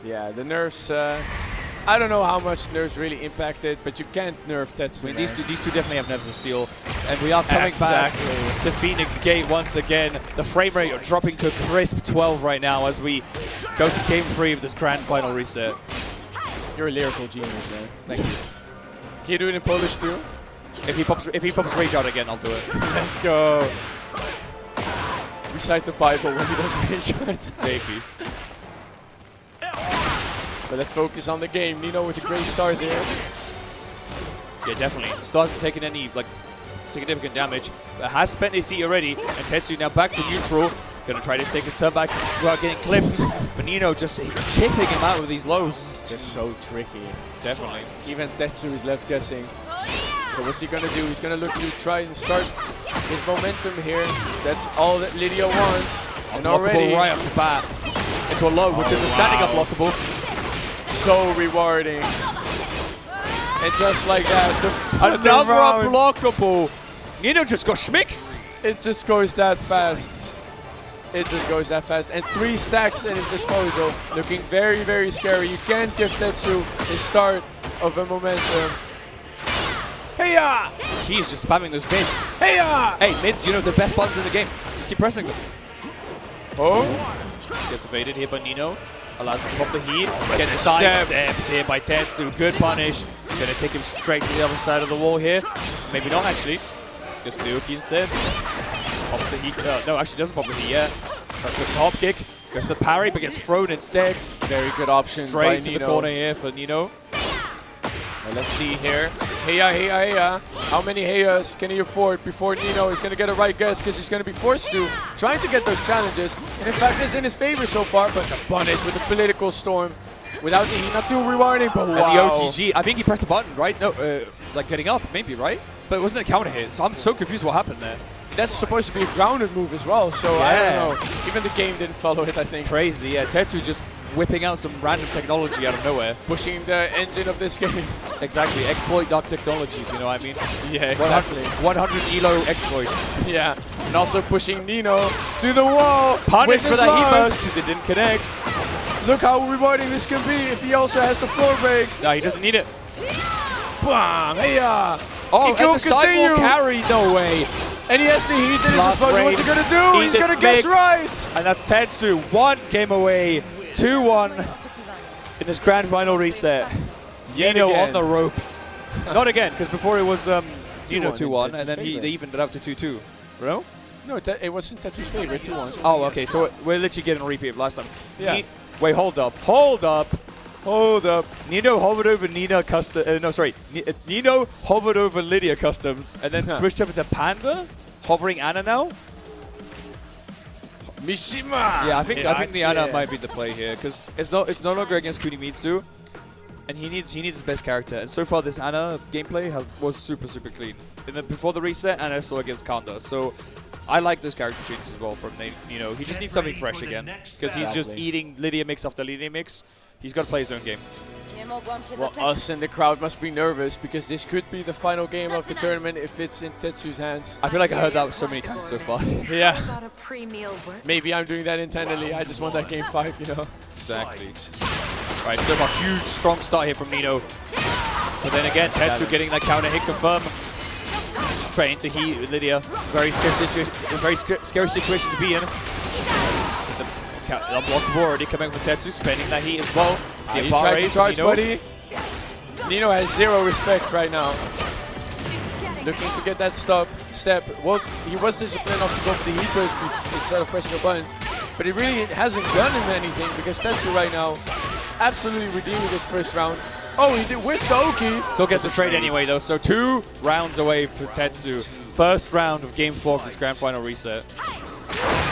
Yeah, the nerfs. I don't know how much nerfs really impacted, but you can't nerf Tetsu. I mean, these two definitely have Nerves of Steel, and we are coming back to Phoenix Gate once again. The frame rate are dropping to a crisp 12 right now as we go to game 3 of this grand final reset. You're a lyrical genius, man. Thank you. Can you do it in Polish too? If he pops Rage out again, I'll do it. Let's go. Recite the Bible when he does Rage out. Maybe. But let's focus on the game. Nino with a great start there. Yeah, definitely. Still hasn't taken any significant damage, but has spent his heat already. And Tetsu now back to neutral. Gonna try to take his turn back without getting clipped. But Nino just chipping him out with these lows. Just so tricky. Definitely. Even Tetsu is left guessing. So what's he gonna do? He's gonna look to try and start his momentum here. That's all that Lydia wants. And already right off the bat into a low, which is a standing unblockable. So rewarding. And just like that, Another unblockable. Nino just got schmixed. It just goes that fast. It just goes that fast. And 3 stacks at his disposal. Looking very, very scary. You can't give Tetsu the start of a momentum. Hey-ya! He's just spamming those mids. Hey-ya! Hey, mids, you know, the best buttons in the game. Just keep pressing them. Oh. Gets evaded here by Nino. Allows him to pop the heat. Gets step. sidestepped here by Tetsu. Good punish. Gonna take him straight to the other side of the wall here. Maybe not, actually. Just the Uki instead. Pops the heat. No, actually doesn't pop the heat yet. That's the top kick. Goes for the parry, but gets thrown instead. Very good option. Straight to the corner here for Nino. Well, let's see here. Heya, heya, heya. How many heyas can he afford before Nino is going to get a right guess, because he's going to be forced to. Trying to get those challenges. And in fact, it's in his favor so far, but the punish with the political storm. Without the heat, not too rewarding, but wow. And the OTG, I think he pressed the button, right? No, like getting up, maybe, right? But it wasn't a counter hit, so I'm so confused what happened there. That's supposed to be a grounded move as well, so I don't know. Even the game didn't follow it, I think. Crazy, yeah. Tetsu just whipping out some random technology out of nowhere. Pushing the engine of this game. Exactly, exploit dark technologies, you know what I mean? Yeah, exactly. 100 elo exploits. Yeah, and also pushing Nino to the wall. Punish for that heat burst. burst because it didn't connect. Look how rewarding this can be if he also has the floor break. No, he doesn't need it. Bam! Hey-ya! Oh, He and can the sidewall continue. carry, no way. And he has the heat in his Last disposal. What's he frames. gonna do? Eat He's this gonna guess mix. right. And that's Tetsu, 1 game away, 2-1 in this grand final reset. Nino again. on the ropes. Not again, because before it was Nino 2-1, Tetsu's and then they favorite. evened it out to 2-2. No? No, it wasn't Tetsu's favorite, 2-1. Oh, okay, so we're literally getting a repeat of last time. Yeah. Wait, hold up. Hold up. Hold up. Nino hovered over Nina custom. Nino hovered over Lydia customs, and then switched over to Panda, hovering Anna now. Mishima. Yeah, I think the Anna might be the play here, because it's no longer against Kunimitsu, and he needs his best character. And so far, this Anna gameplay was super clean. And then before the reset, Anna still against Kanda. So I like this character change as well from Nino. He just needs something fresh again, because he's just eating Lydia mix after Lydia mix. He's got to play his own game. Well, us in the crowd must be nervous, because this could be the final game of the tournament if it's in Tetsu's hands. I feel like I heard that so many times so far. Yeah. Maybe I'm doing that internally. I just want that game 5, you know. Exactly. Right, so a huge, strong start here from Nino. But then again, Tetsu getting that counter hit confirm. Straight into heat with Lydia. Very scary situation to be in. The unblockable already coming from Tetsu, spending that heat as well. You tried to charge, buddy. Nino has zero respect right now. Looking to get that step. Well, he was disciplined enough to go for the heat burst instead of pressing a button. But it really hasn't done him anything because Tetsu right now absolutely redeeming this first round. Oh, he did whisk the Oki. Still gets the trade anyway though, so 2 rounds away for Tetsu. First round of game 4 of this grand final reset.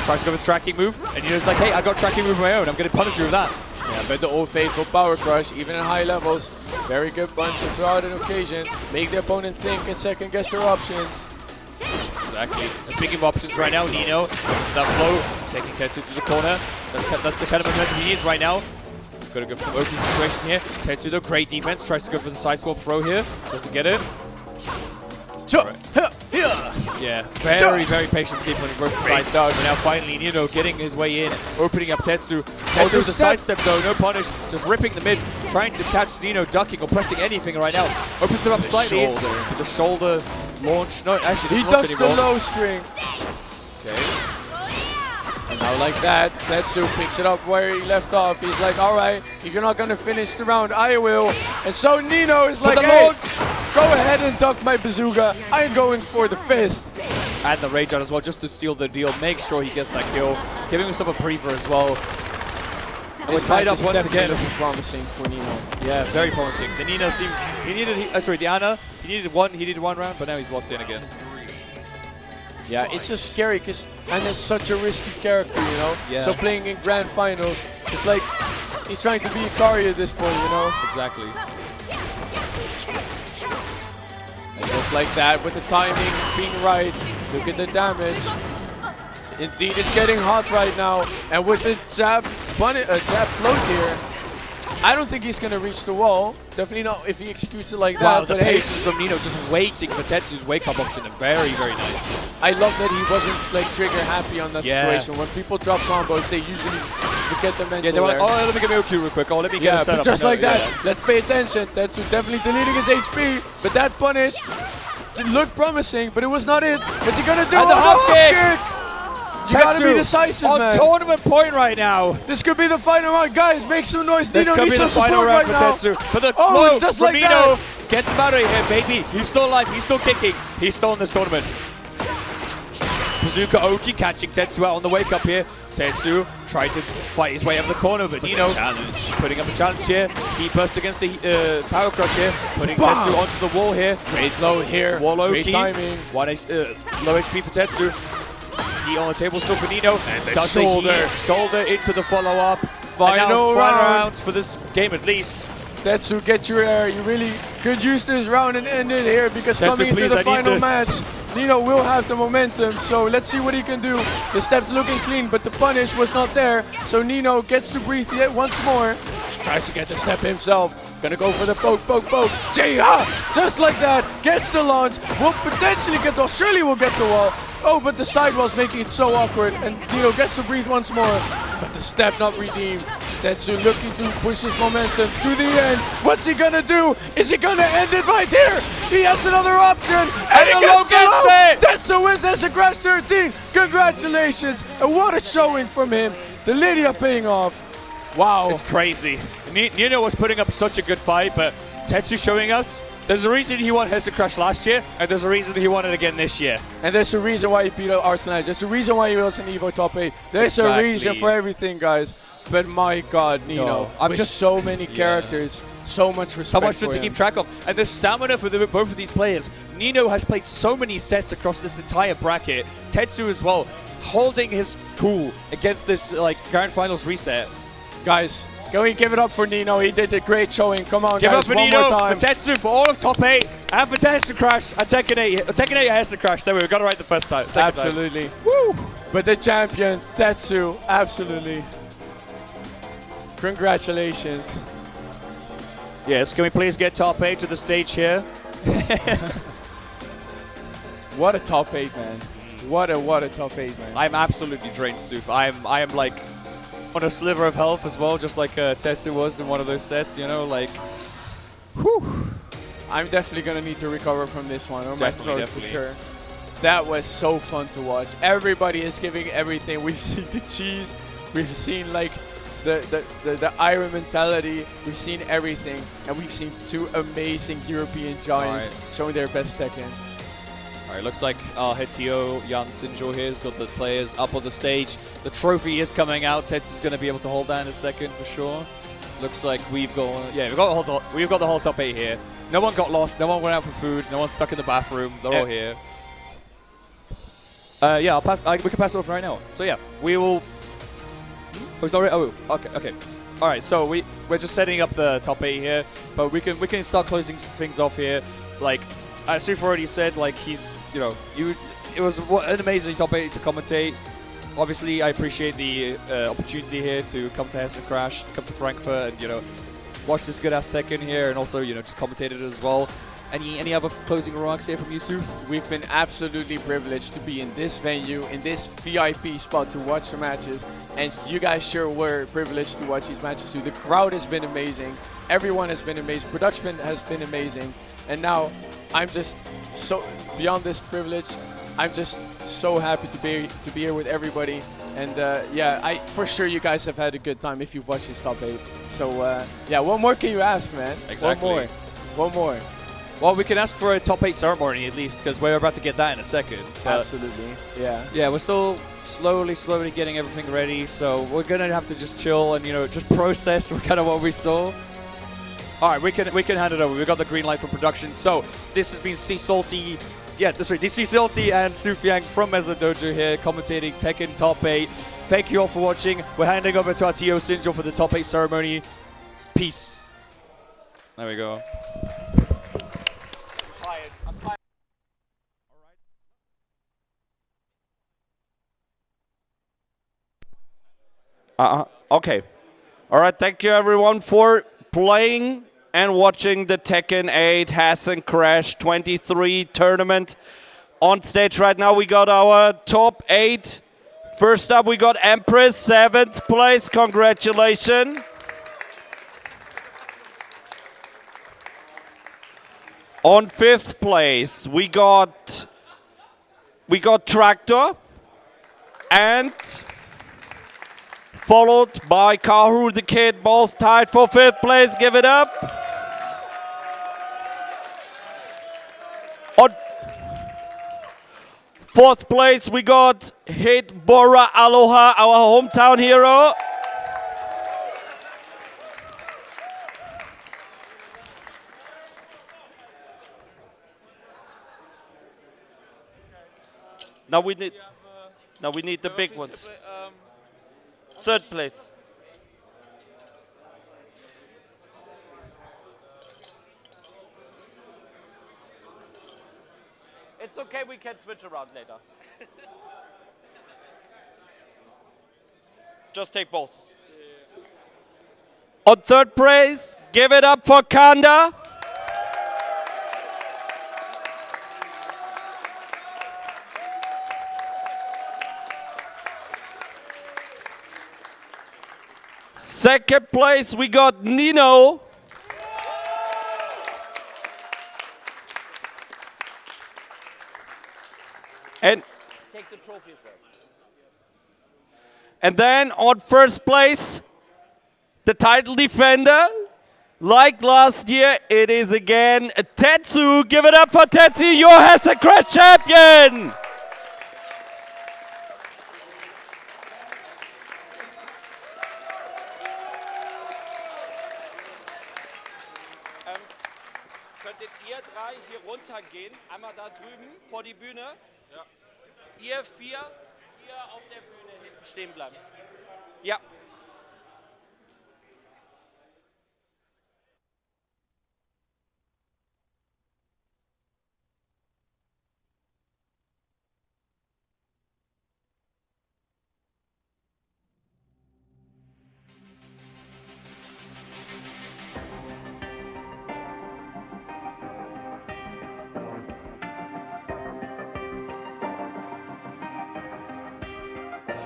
Tries to go with tracking move, and Nino's like, hey, I got tracking move of my own, I'm going to punish you with that. Yeah, but the old faithful power crush, even in high levels, very good bunch to throw out an occasion, make the opponent think and second guess their options. Exactly. Speaking of options right now, Nino, that flow, taking Tetsu to the corner. That's the kind of momentum he needs right now. Gotta go for some open situation here. Tetsu though, great defense, tries to go for the side swap throw here, doesn't get it. Yeah, very patient keep on both sides down. But now finally Nino getting his way in, opening up Tetsu. Tetsu with a sidestep though, no punish, just ripping the mid, trying to catch Nino ducking or pressing anything right now. Opens him up slightly with the shoulder launch. No, actually he ducks the low string. Okay. And now like that, Tetsu picks it up where he left off. He's like, alright, if you're not gonna finish the round, I will. And so Nino is like, hey, go ahead and duck my bazooka. I'm going for the fist. And the rage out as well, just to seal the deal. Make sure he gets that kill. Giving himself a breather as well. And we're tied up once again. Looking promising for Nino. Yeah, very promising. The Nino seems, the Ana, he needed one round, but now he's locked in again. Yeah, it's just scary because Ana's such a risky character, you know? Yeah. So playing in grand finals, it's like he's trying to be Ikari at this point, you know? Exactly. And just like that, with the timing being right, look at the damage. Indeed, it's getting hot right now. And with the jab float here, I don't think he's going to reach the wall. Definitely not if he executes it like that. Wow, the but patience from Nino just waiting for Tetsu's wake-up option. Very nice. I love that he wasn't like trigger happy on that situation. When people drop combos, they usually forget the mental. Yeah, they were like, oh, let me get my Q real quick. Oh, let me get a setup. Just like that. Let's pay attention. Tetsu definitely deleting his HP, but that punish looked promising, but it was not it. What's he gonna do? And the hop kick! You gotta be decisive, on man. tournament point right now. This could be the final round. Guys, make some noise. This Nino could be needs the some final support round right for now. Tetsu. But the oh, just from like Nino that. gets him out of here, baby. He's still alive. He's still kicking. He's still in this tournament. Bazooka Oki catching Tetsu out on the wake up here. Tetsu trying to fight his way up the corner, but Nino putting up a challenge here. He burst against the power crush here, putting Tetsu onto the wall here. Great low here. Wall Great Oki. timing. Low HP for Tetsu. He on the table still for Nino. And the does shoulder into the follow up. Final rounds for this game at least. Tetsu, get your air. You really could use this round and end it here because Tetsu, coming into please, the I need final this. match, Nino will have the momentum. So let's see what he can do. The steps looking clean, but the punish was not there. So Nino gets to breathe yet once more. Tries to get the step himself. Gonna go for the poke. Jaya! Just like that. Gets the launch. Will potentially get the Australia will get the wall. Oh, but the sidewall's making it so awkward. And Nino gets to breathe once more. But the step not redeemed. Tetsu looking to push his momentum to the end. What's he gonna do? Is he gonna end it right here? He has another option. And he gets it! Tetsu wins HESSEN Crash 13. Congratulations. And what a showing from him. The Lydia paying off. Wow. It's crazy. Nino was putting up such a good fight, but Tetsu showing us there's a reason he won HESSEN Crash last year, and there's a reason he won it again this year. And there's a reason why he beat Arsenal. There's a reason why he was in Evo top 8. There's a reason for everything, guys. But my God, Nino, I'm just so many characters, so much respect. So much to keep track of, and the stamina for both of these players. Nino has played so many sets across this entire bracket. Tetsu as well, holding his cool against this grand finals reset. Guys, can we give it up for Nino? He did a great showing. Come on, give guys, up for one Nino, more time. for Tetsu, for all of top 8, and for HESSEN Crash, and Tekken 8 HESSEN Crash. There we got it right the first time. Absolutely. Woo! But the champion, Tetsu, absolutely. Congratulations. Yes, can we please get top 8 to the stage here? What a top 8, man. What a top 8, man. I'm absolutely drained, Suf. I am like on a sliver of health as well, just like Tetsu was in one of those sets, you know, like, whew. I'm definitely going to need to recover from this one, or my throat for sure. That was so fun to watch. Everybody is giving everything. We've seen the cheese We've seen like the Iron mentality. We've seen everything, and we've seen two amazing European giants showing their best Tekken. Alright, looks like our head TO, Jan Sinjo here, has got the players up on the stage. The trophy is coming out. Tets is going to be able to hold that in a second for sure. Looks like we've got the whole top 8 here. No one got lost, no one went out for food, no one's stuck in the bathroom, they're all here. Yeah, we can pass it off right now. So yeah, we will... Oh, it's not ready? Oh, okay. Alright, so we're just setting up the top 8 here, but we can start closing things off here. Like, as Suf already said, like it was an amazing top 8 to commentate. Obviously, I appreciate the opportunity here to come to Hessen Crash, come to Frankfurt, and watch this good ass Tekken here, and also just commentate it as well. Any other closing remarks here from you, Suf? We've been absolutely privileged to be in this venue, in this VIP spot to watch the matches, and you guys sure were privileged to watch these matches too. The crowd has been amazing, everyone has been amazing, production has been amazing, and now I'm just so beyond this privilege. I'm just so happy to be here with everybody, and yeah, for sure you guys have had a good time if you've watched this top 8. So yeah, what more can you ask, man? Exactly. One more. Well, we can ask for a top 8 ceremony at least, because we're about to get that in a second. Absolutely, yeah. Yeah, we're still slowly getting everything ready, so we're gonna have to just chill and just process kind of what we saw. All right, we can hand it over. We got the green light for production. So this has been Salty. Yeah, this is Salty and Sufyang from Meza Dojo here, commentating Tekken Top 8. Thank you all for watching. We're handing over to our TO Sinjo for the Top 8 ceremony. Peace. There we go. I'm tired. Okay. All right, thank you everyone for playing and watching the Tekken 8 Hessen Crash 23 tournament. On stage right now we got our top 8. First up we got Empress, 7th place, congratulations. On 5th place we got Tractor, and followed by Kahu the Kid, both tied for 5th place. Give it up. On 4th place, we got Hit Bora Aloha, our hometown hero. Now we need the big ones. 3rd place. It's okay, we can switch around later. Just take both. On 3rd place, give it up for Kanda. Second place, we got Nino. And take the trophy as well. And then on 1st place, the title defender. Like last year, it is again Tetsu. Give it up for Tetsu, your Hessen Crash champion. Könntet ihr 3 hier runtergehen, einmal da drüben vor die Bühne. Ja. Ihr 4 hier auf der Bühne hinten stehen bleiben. Ja.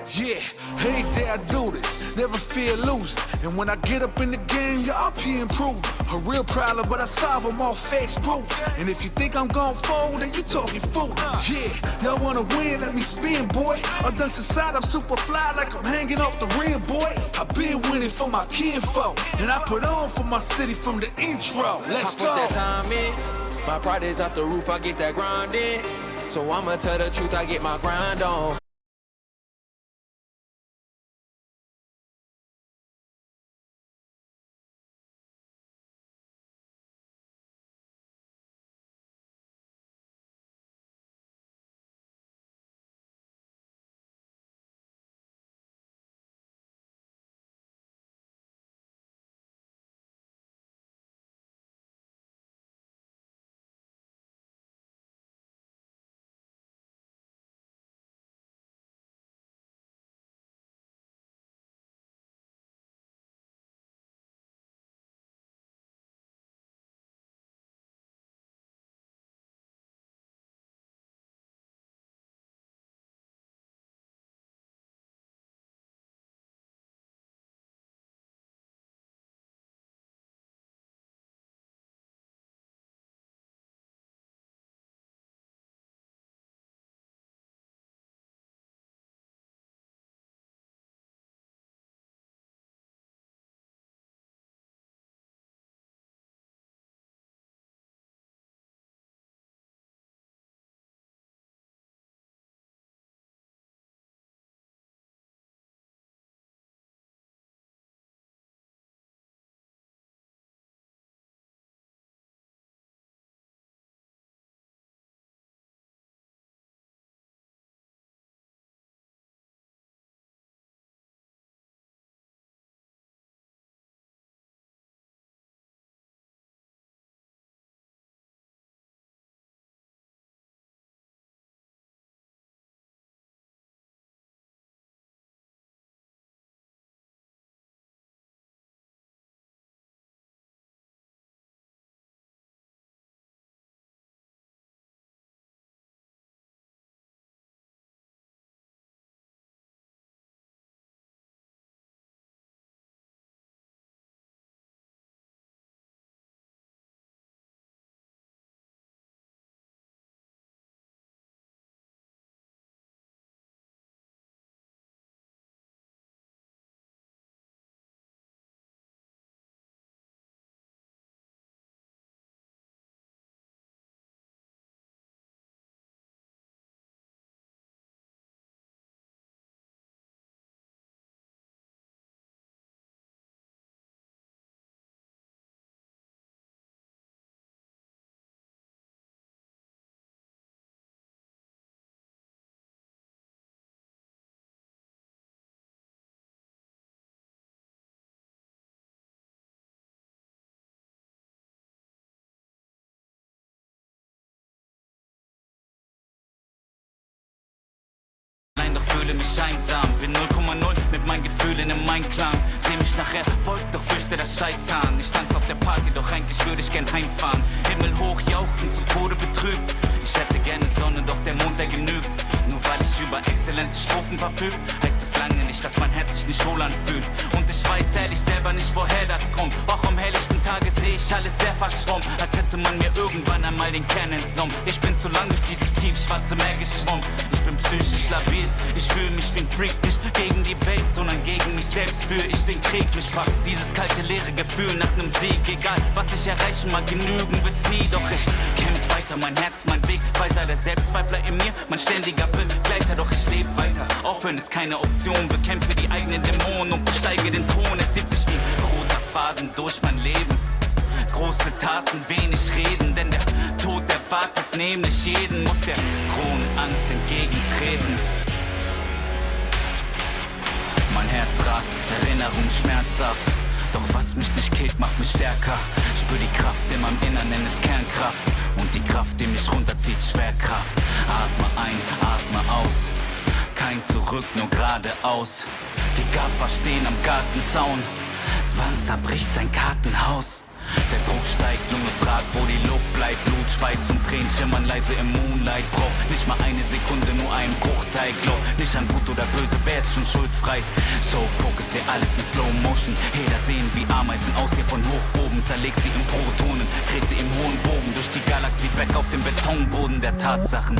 Yeah, every day I do this, never fear losing. And when I get up in the game, yeah, I'll be improved. A real problem, but I solve them all facts proof. And if you think I'm gon' fold, then you talking fool. Yeah, y'all wanna win, let me spin, boy. I dunks inside, I'm super fly like I'm hanging off the rim, boy. I been winning for my kinfolk, and I put on for my city from the intro. Let's go. I put that time in, my pride is out the roof, I get that grind in. So I'ma tell the truth, I get my grind on. Doch fühle mich einsam, bin 0,0 mit meinen Gefühlen im Einklang. Seh mich nachher, folgt doch fürchte das Scheitern. Ich tanz auf der Party, doch eigentlich würde ich gern heimfahren. Himmel hoch jauchzen, zu Tode betrübt. Ich hätte gerne Sonne, doch der Mond, der genügt. Nur weil ich über exzellente Strophen verfüg, heißt das lange nicht, dass mein Herz sich nicht wohl anfühlt. Und ich weiß ehrlich selber nicht, woher das kommt. Auch am helllichten Tage sehe ich alles sehr verschwommen, als hätte man mir irgendwann einmal den Kern entnommen. Ich bin zu lang durch dieses tiefschwarze Meer geschwommen. Ich bin psychisch labil, ich fühle mich wie ein Freak. Nicht gegen die Welt, sondern gegen mich selbst führe ich den Krieg. Mich packt dieses kalte, leere Gefühl nach nem Sieg. Egal, was ich erreichen mag, genügen wird's nie. Doch ich kämpf weiter, mein Herz, mein Weg. Weiser der Selbstzweifler in mir, mein ständiger Begleiter. Doch ich lebe weiter, aufhören ist keine Option. Bekämpfe die eigenen Dämonen und besteige den Thron. Es zieht sich wie ein roter Faden durch mein Leben. Große Taten, wenig reden, denn der Tod erwartet nämlich jeden. Muss der rohen Angst entgegentreten. Mein Herz rast, Erinnerung schmerzhaft. Doch was mich nicht killt, macht mich stärker. Spür die Kraft in meinem Innern, nenn es Kernkraft. Und die Kraft, die mich runterzieht, Schwerkraft. Atme ein, atme aus. Kein Zurück, nur geradeaus. Die Gaffer stehen am Gartenzaun. Wann zerbricht sein Kartenhaus? Der Druck steigt, Junge fragt, wo die Luft bleibt. Blut, Schweiß und Tränen schimmern leise im Moonlight. Braucht nicht mal eine Sekunde, nur einen Bruchteil. Glaub nicht an gut oder böse, wer ist schon schuldfrei? So fokussier alles in Slow Motion. Heder sehen wie Ameisen aus hier von hoch oben. Zerleg sie in Protonen, dreht sie im hohen Bogen durch die Galaxie weg auf dem Betonboden der Tatsachen.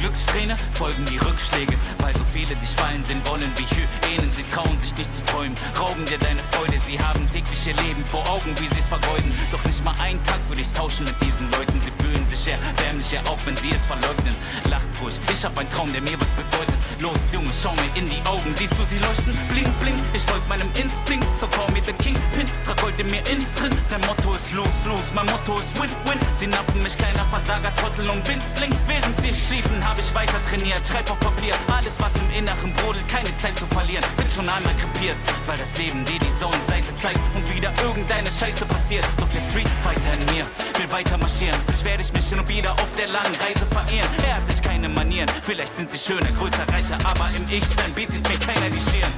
Glückssträhne folgen die Rückschläge, weil so viele dich fallen sehen wollen wie Hyänen. Sie trauen sich nicht zu träumen, rauben dir deine Freude. Sie haben täglich ihr Leben vor Augen, wie sie's vergeuden. Doch nicht mal einen Tag würde ich tauschen mit diesen Leuten. Sie fühlen sich erbärmlicher, auch wenn sie es verleugnen. Lacht ruhig, ich hab einen Traum, der mir was bedeutet. Los Junge, schau mir in die Augen, siehst du sie leuchten? Bling, bling, ich folg meinem Instinkt, so call me the Kingpin. Trag Gold in mir innen drin, dein Motto ist los, los, mein Motto ist win, win. Sie nappen mich, kleiner Versager, Trottel und Winzling. Während sie schliefen, hab ich weiter trainiert, schreib auf Papier, alles was im Inneren brodelt, keine Zeit zu verlieren. Bin schon einmal krepiert, weil das Leben dir die Zone-Seite zeigt und wieder irgendeine Scheiße passiert. Doch der Street Fighter in mir will weiter marschieren. Vielleicht werde ich mich hin und wieder auf der langen Reise verehren. Er hat nicht keine Manieren, vielleicht sind sie schöner, größer, reicher, aber im Ich-Sein bietet mir keiner die Stirn.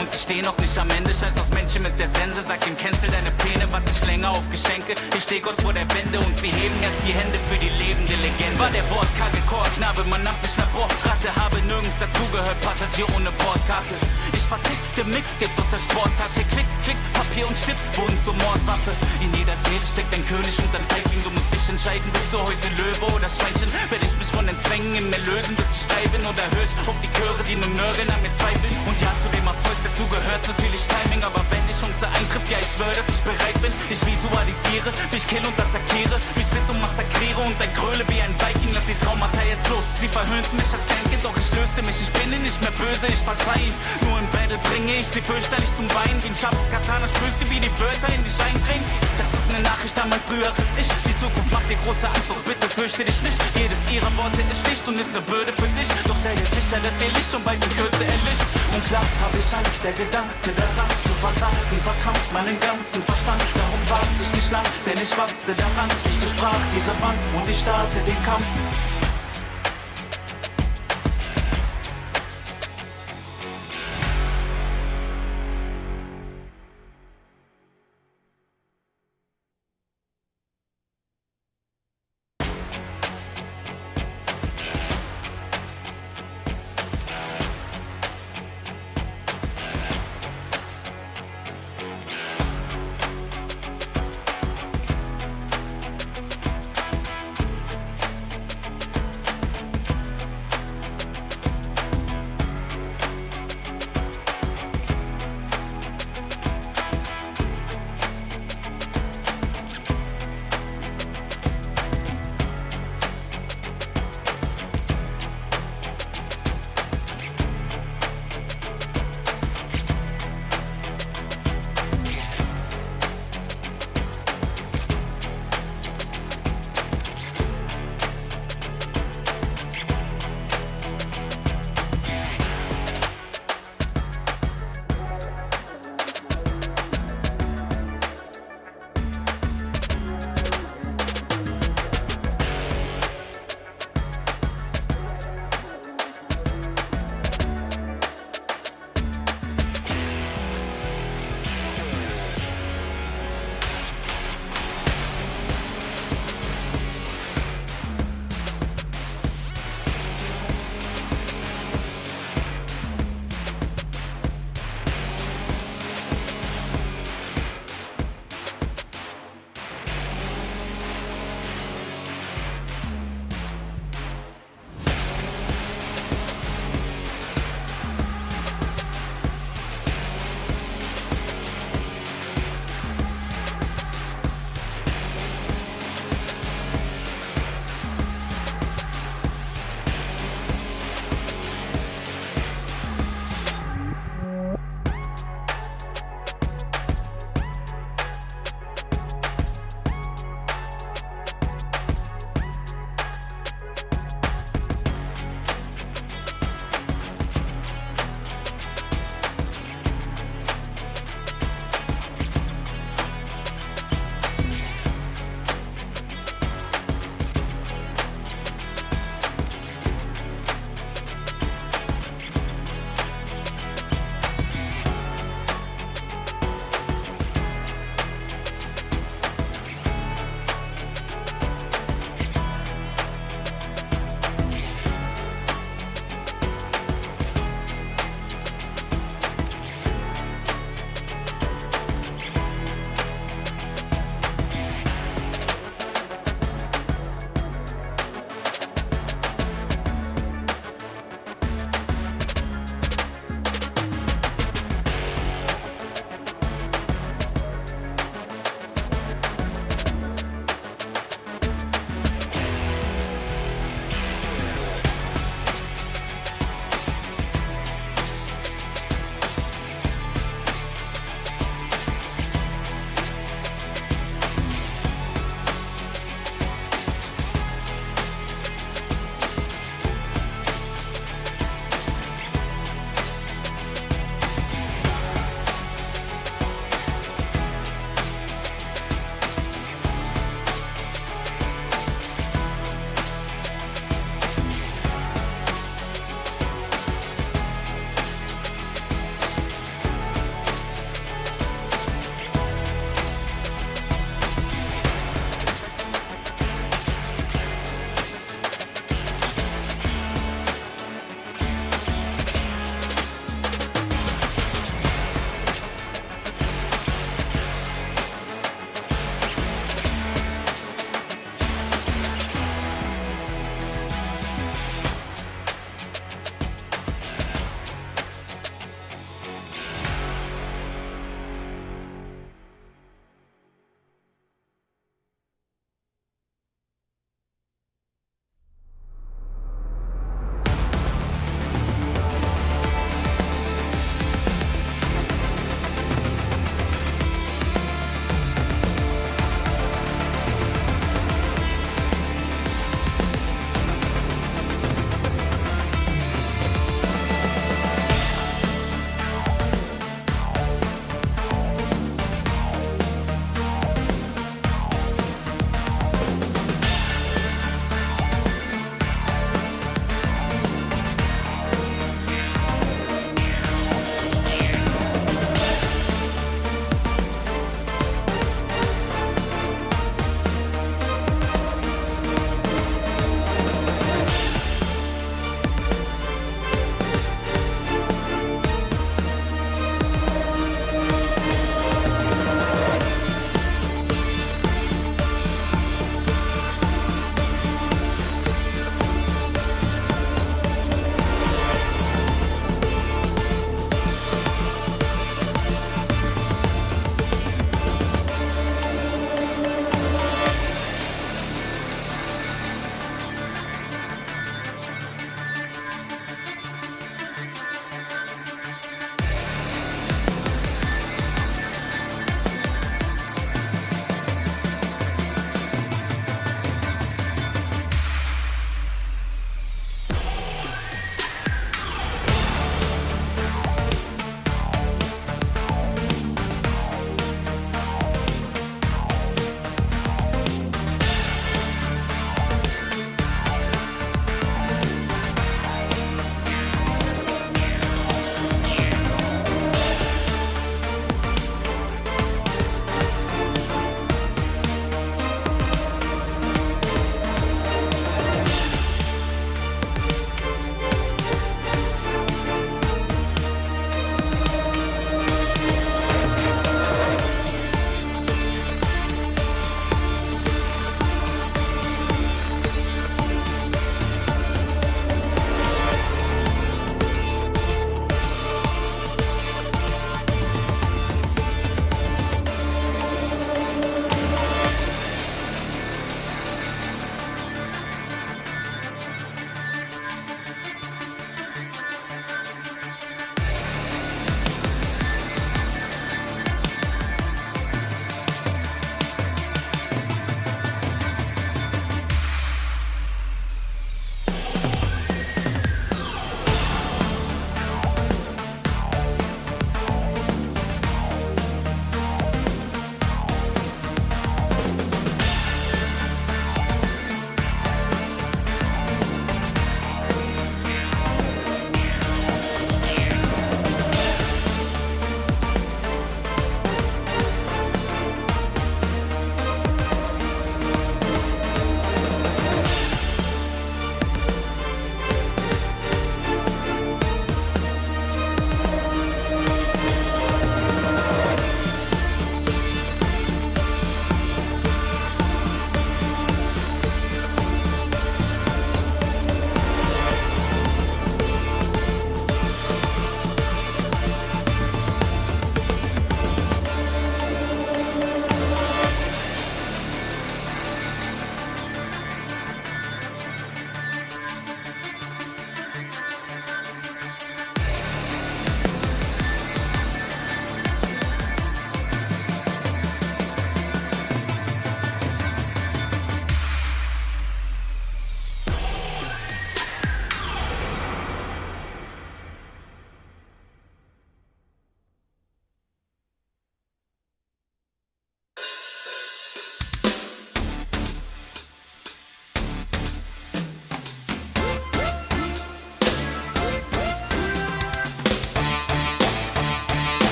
Und ich steh noch nicht am Ende, scheiß aus Menschen mit der Sense. Sag ihm, cancel deine Pläne, warte ich länger auf Geschenke. Ich steh kurz vor der Wende und sie heben erst die Hände für die lebende Legende. War der wortkarge Chorknabe, man nannte mich Laborratte. Habe nirgends dazugehört, Passagier ohne Bordkarte. Ich vertickte Mixtapes aus der Sporttasche. Klick, klick, Papier und Stift wurden zur Mordwaffe. In jeder Seele steckt ein König und ein Feigling. Du musst dich entscheiden, bist du heute Löwe oder Schweinchen. Werd ich mich von den Zwängen in mir lösen, bis ich frei bin? Oder hör ich auf die Chöre, die nur nörgeln, an mir zweifeln? Und ja, zu dem Erfolg dazu gehört natürlich Timing, aber wenn die Chance eintrifft, ja, ich schwör, dass ich bereit bin. Ich visualisiere, wie ich kill und attackiere, wie ich split und massakriere und ein Gröle wie ein Viking. Lass die Traumata jetzt los. Sie verhöhnten mich als Kleinkind, doch ich löste mich. Ich bin ihnen nicht mehr böse, ich verzeih ihnen. Nur im Battle bringe ich sie fürchterlich zum Weinen. Wie ein scharfes Katana spürst du, wie die Wörter in dich eindringen. Das ist eine Nachricht an mein früheres Ich. Die Zukunft macht dir große Angst, doch bitte fürchte dich nicht. Jedes ihrer Worte ist schlicht und ist eine Bürde für dich. Doch sei dir sicher, dass ihr Licht schon bald in Kürze erlischt. Und klar hab ich Angst, der Gedanke daran zu versagen verkrampft meinen ganzen Verstand. Darum warte ich nicht lang, denn ich wachse daran. Ich durchbrach diese Wand und ich starte den Kampf.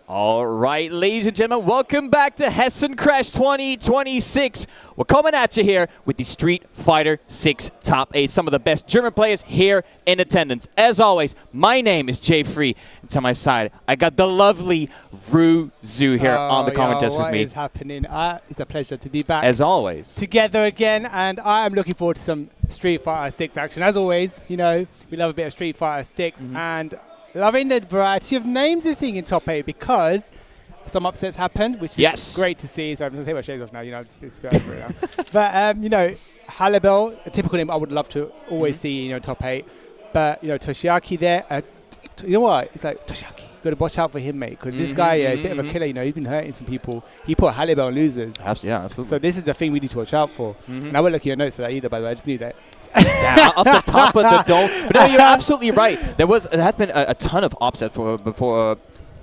All right, ladies and gentlemen, welcome back to Hessen Crash 2026. We're coming at you here with the Street Fighter 6 Top 8. Some of the best German players here in attendance. As always, my name is Jay Free, and to my side, I got the lovely Ruzu here on the comment desk with me. What is happening? It's a pleasure to be back. As always. Together again, and I am looking forward to some Street Fighter 6 action. As always, you know, we love a bit of Street Fighter 6, and loving the variety of names we're seeing in top 8 because some upsets happened, which is great to see. So I'm going to take my shades off now, you know, it's over it now. But, you know, Halibel, a typical name I would love to always see, you know, top 8. But, you know, Toshiaki there, you know what? It's like, Toshiaki, got to watch out for him, mate, because this guy, a bit of a killer, you know, he's been hurting some people. He put Halibel on losers. Yeah, absolutely. So this is the thing we need to watch out for. And I won't look at your notes for that either, by the way. I just knew that. Off the top of the dome. But no, you're absolutely right. There has been a ton of upsets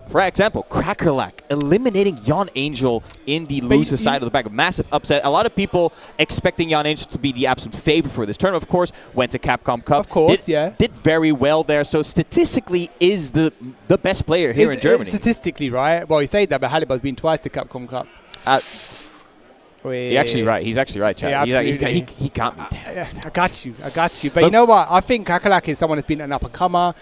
for example, Crackerlack eliminating Jan Angel in the loser side of the bracket. Massive upset. A lot of people expecting Jan Angel to be the absolute favorite for this tournament. Of course, went to Capcom Cup. Of course, did very well there. So statistically, is the best player here in Germany. Statistically, right? Well, you say that, but Halibel's been twice to Capcom Cup. He's actually right. He's actually right, Chad. Yeah, he can't be. I got you. But you know what? I think Kakalak is someone who's been an up-and-comer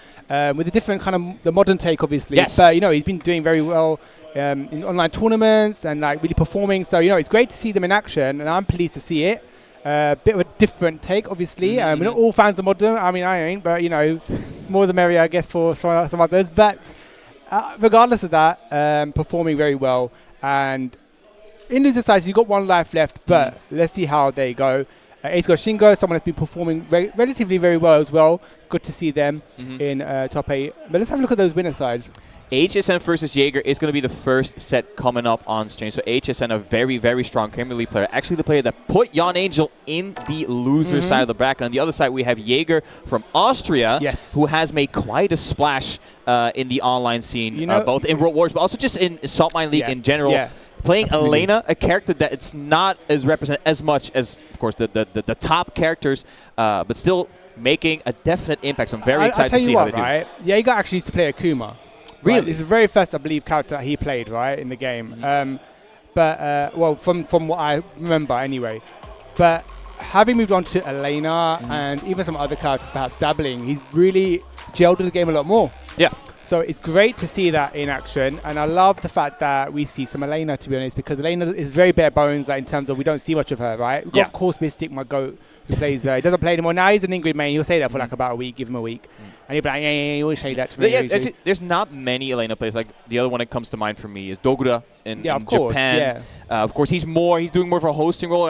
with a different kind of the modern take, obviously. Yes. But, you know, he's been doing very well in online tournaments and, like, really performing. So, you know, it's great to see them in action, and I'm pleased to see it. Bit of a different take, obviously. We're not all fans of modern. I mean, I ain't, but, you know, more the merrier, I guess, for some others. But regardless of that, performing very well. And in loser side, you've got one life left, but let's see how they go. Ace Go Shingo, someone that's been performing relatively very well as well. Good to see them in top 8. But let's have a look at those winner sides. HSN versus Jaeger is going to be the first set coming up on stream. So HSN, a very, very strong Premier League player. Actually the player that put Jan Angel in the loser side of the bracket. On the other side, we have Jaeger from Austria, who has made quite a splash in the online scene, you know, both in World Wars, but also just in Salt Mine League in general. Playing Elena, a character that it's not as represented as much as, of course, the top characters, but still making a definite impact. So I'm very excited to see how they do. Right? Jaeger actually used to play Akuma. Really? Right? It's the very first, I believe, character that he played, right, in the game. Well, from what I remember anyway. But having moved on to Elena and even some other characters perhaps dabbling, he's really gelled with the game a lot more. Yeah. So it's great to see that in action, and I love the fact that we see some Elena, to be honest, because Elena is very bare bones, like, in terms of we don't see much of her, right? We've got, of course, Mystic, my goat, who plays, he doesn't play anymore. Now he's an Ingrid main. He'll say that for like about a week, give him a week. And he'll be like, you always say that to me. There's not many Elena players. Like, the other one that comes to mind for me is Dogura in course, Japan. Of course, he's doing more of a hosting role.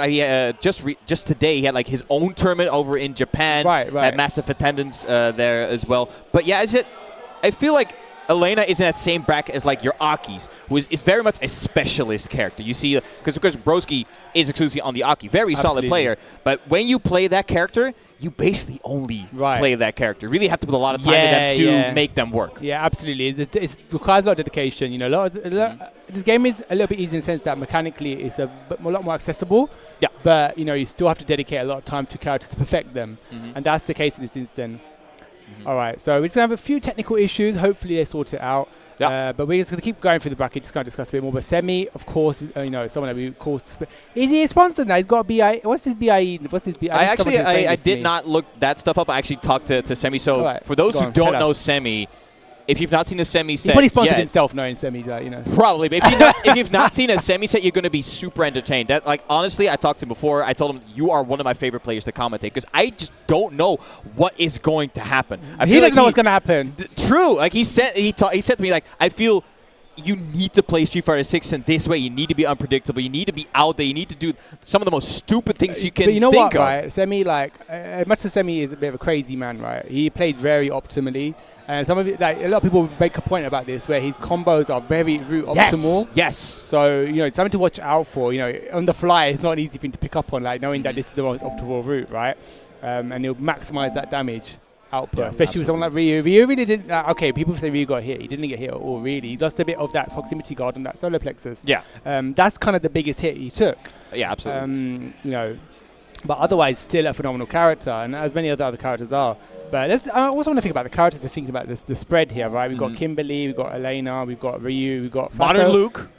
Just today, he had like his own tournament over in Japan. Right. Had massive attendance there as well. But yeah, I feel like Elena is in that same bracket as like your Aki's, who is very much a specialist character. You see, because Broski is exclusively on the Aki, very solid player. But when you play that character, you basically only play that character. You really have to put a lot of time in them to make them work. Yeah, absolutely. It requires a lot of dedication. You know, this game is a little bit easier in the sense that mechanically it's a lot more accessible. Yeah. But you know, you still have to dedicate a lot of time to characters to perfect them, and that's the case in this instance. All right, so we're just going to have a few technical issues. Hopefully they sort it out. But we're just going to keep going through the bracket, just going to discuss a bit more. But Semi, of course, you know, someone that we, of course... Is he a sponsor now? He's got BI... What's his BIE? I did not look that stuff up. I actually talked to Semi. So for those who don't know Semi... If you've not seen a Semi set, he probably sponsored himself knowing Semi, you know. Probably, but if you've not seen a Semi set, you're going to be super entertained. That, like, honestly, I talked to him before. I told him you are one of my favorite players to commentate because I just don't know what is going to happen. He doesn't know what's going to happen. True, like he said to me, like, I feel you need to play Street Fighter 6 in this way. You need to be unpredictable. You need to be out there. You need to do some of the most stupid things you can think of. But you know what, right? Semi, like, as much as Semi is a bit of a crazy man, right? He plays very optimally. And some of it, like, a lot of people make a point about this, where his combos are very route optimal. Yes. So, you know, it's something to watch out for. You know, on the fly, it's not an easy thing to pick up on, like, knowing that this is the most optimal route, right? And he'll maximize that damage output, especially with someone like Ryu. Ryu really didn't... okay, people say Ryu got hit. He didn't get hit at all, really. He lost a bit of that proximity guard on that solar plexus. Yeah. That's kind of the biggest hit he took. Yeah, absolutely. You know, but otherwise, still a phenomenal character, and as many other characters are. But I also want to think about the characters, just thinking about the spread here, right? We've got Kimberly, we've got Elena, we've got Ryu, we've got Modern Faso. Luke.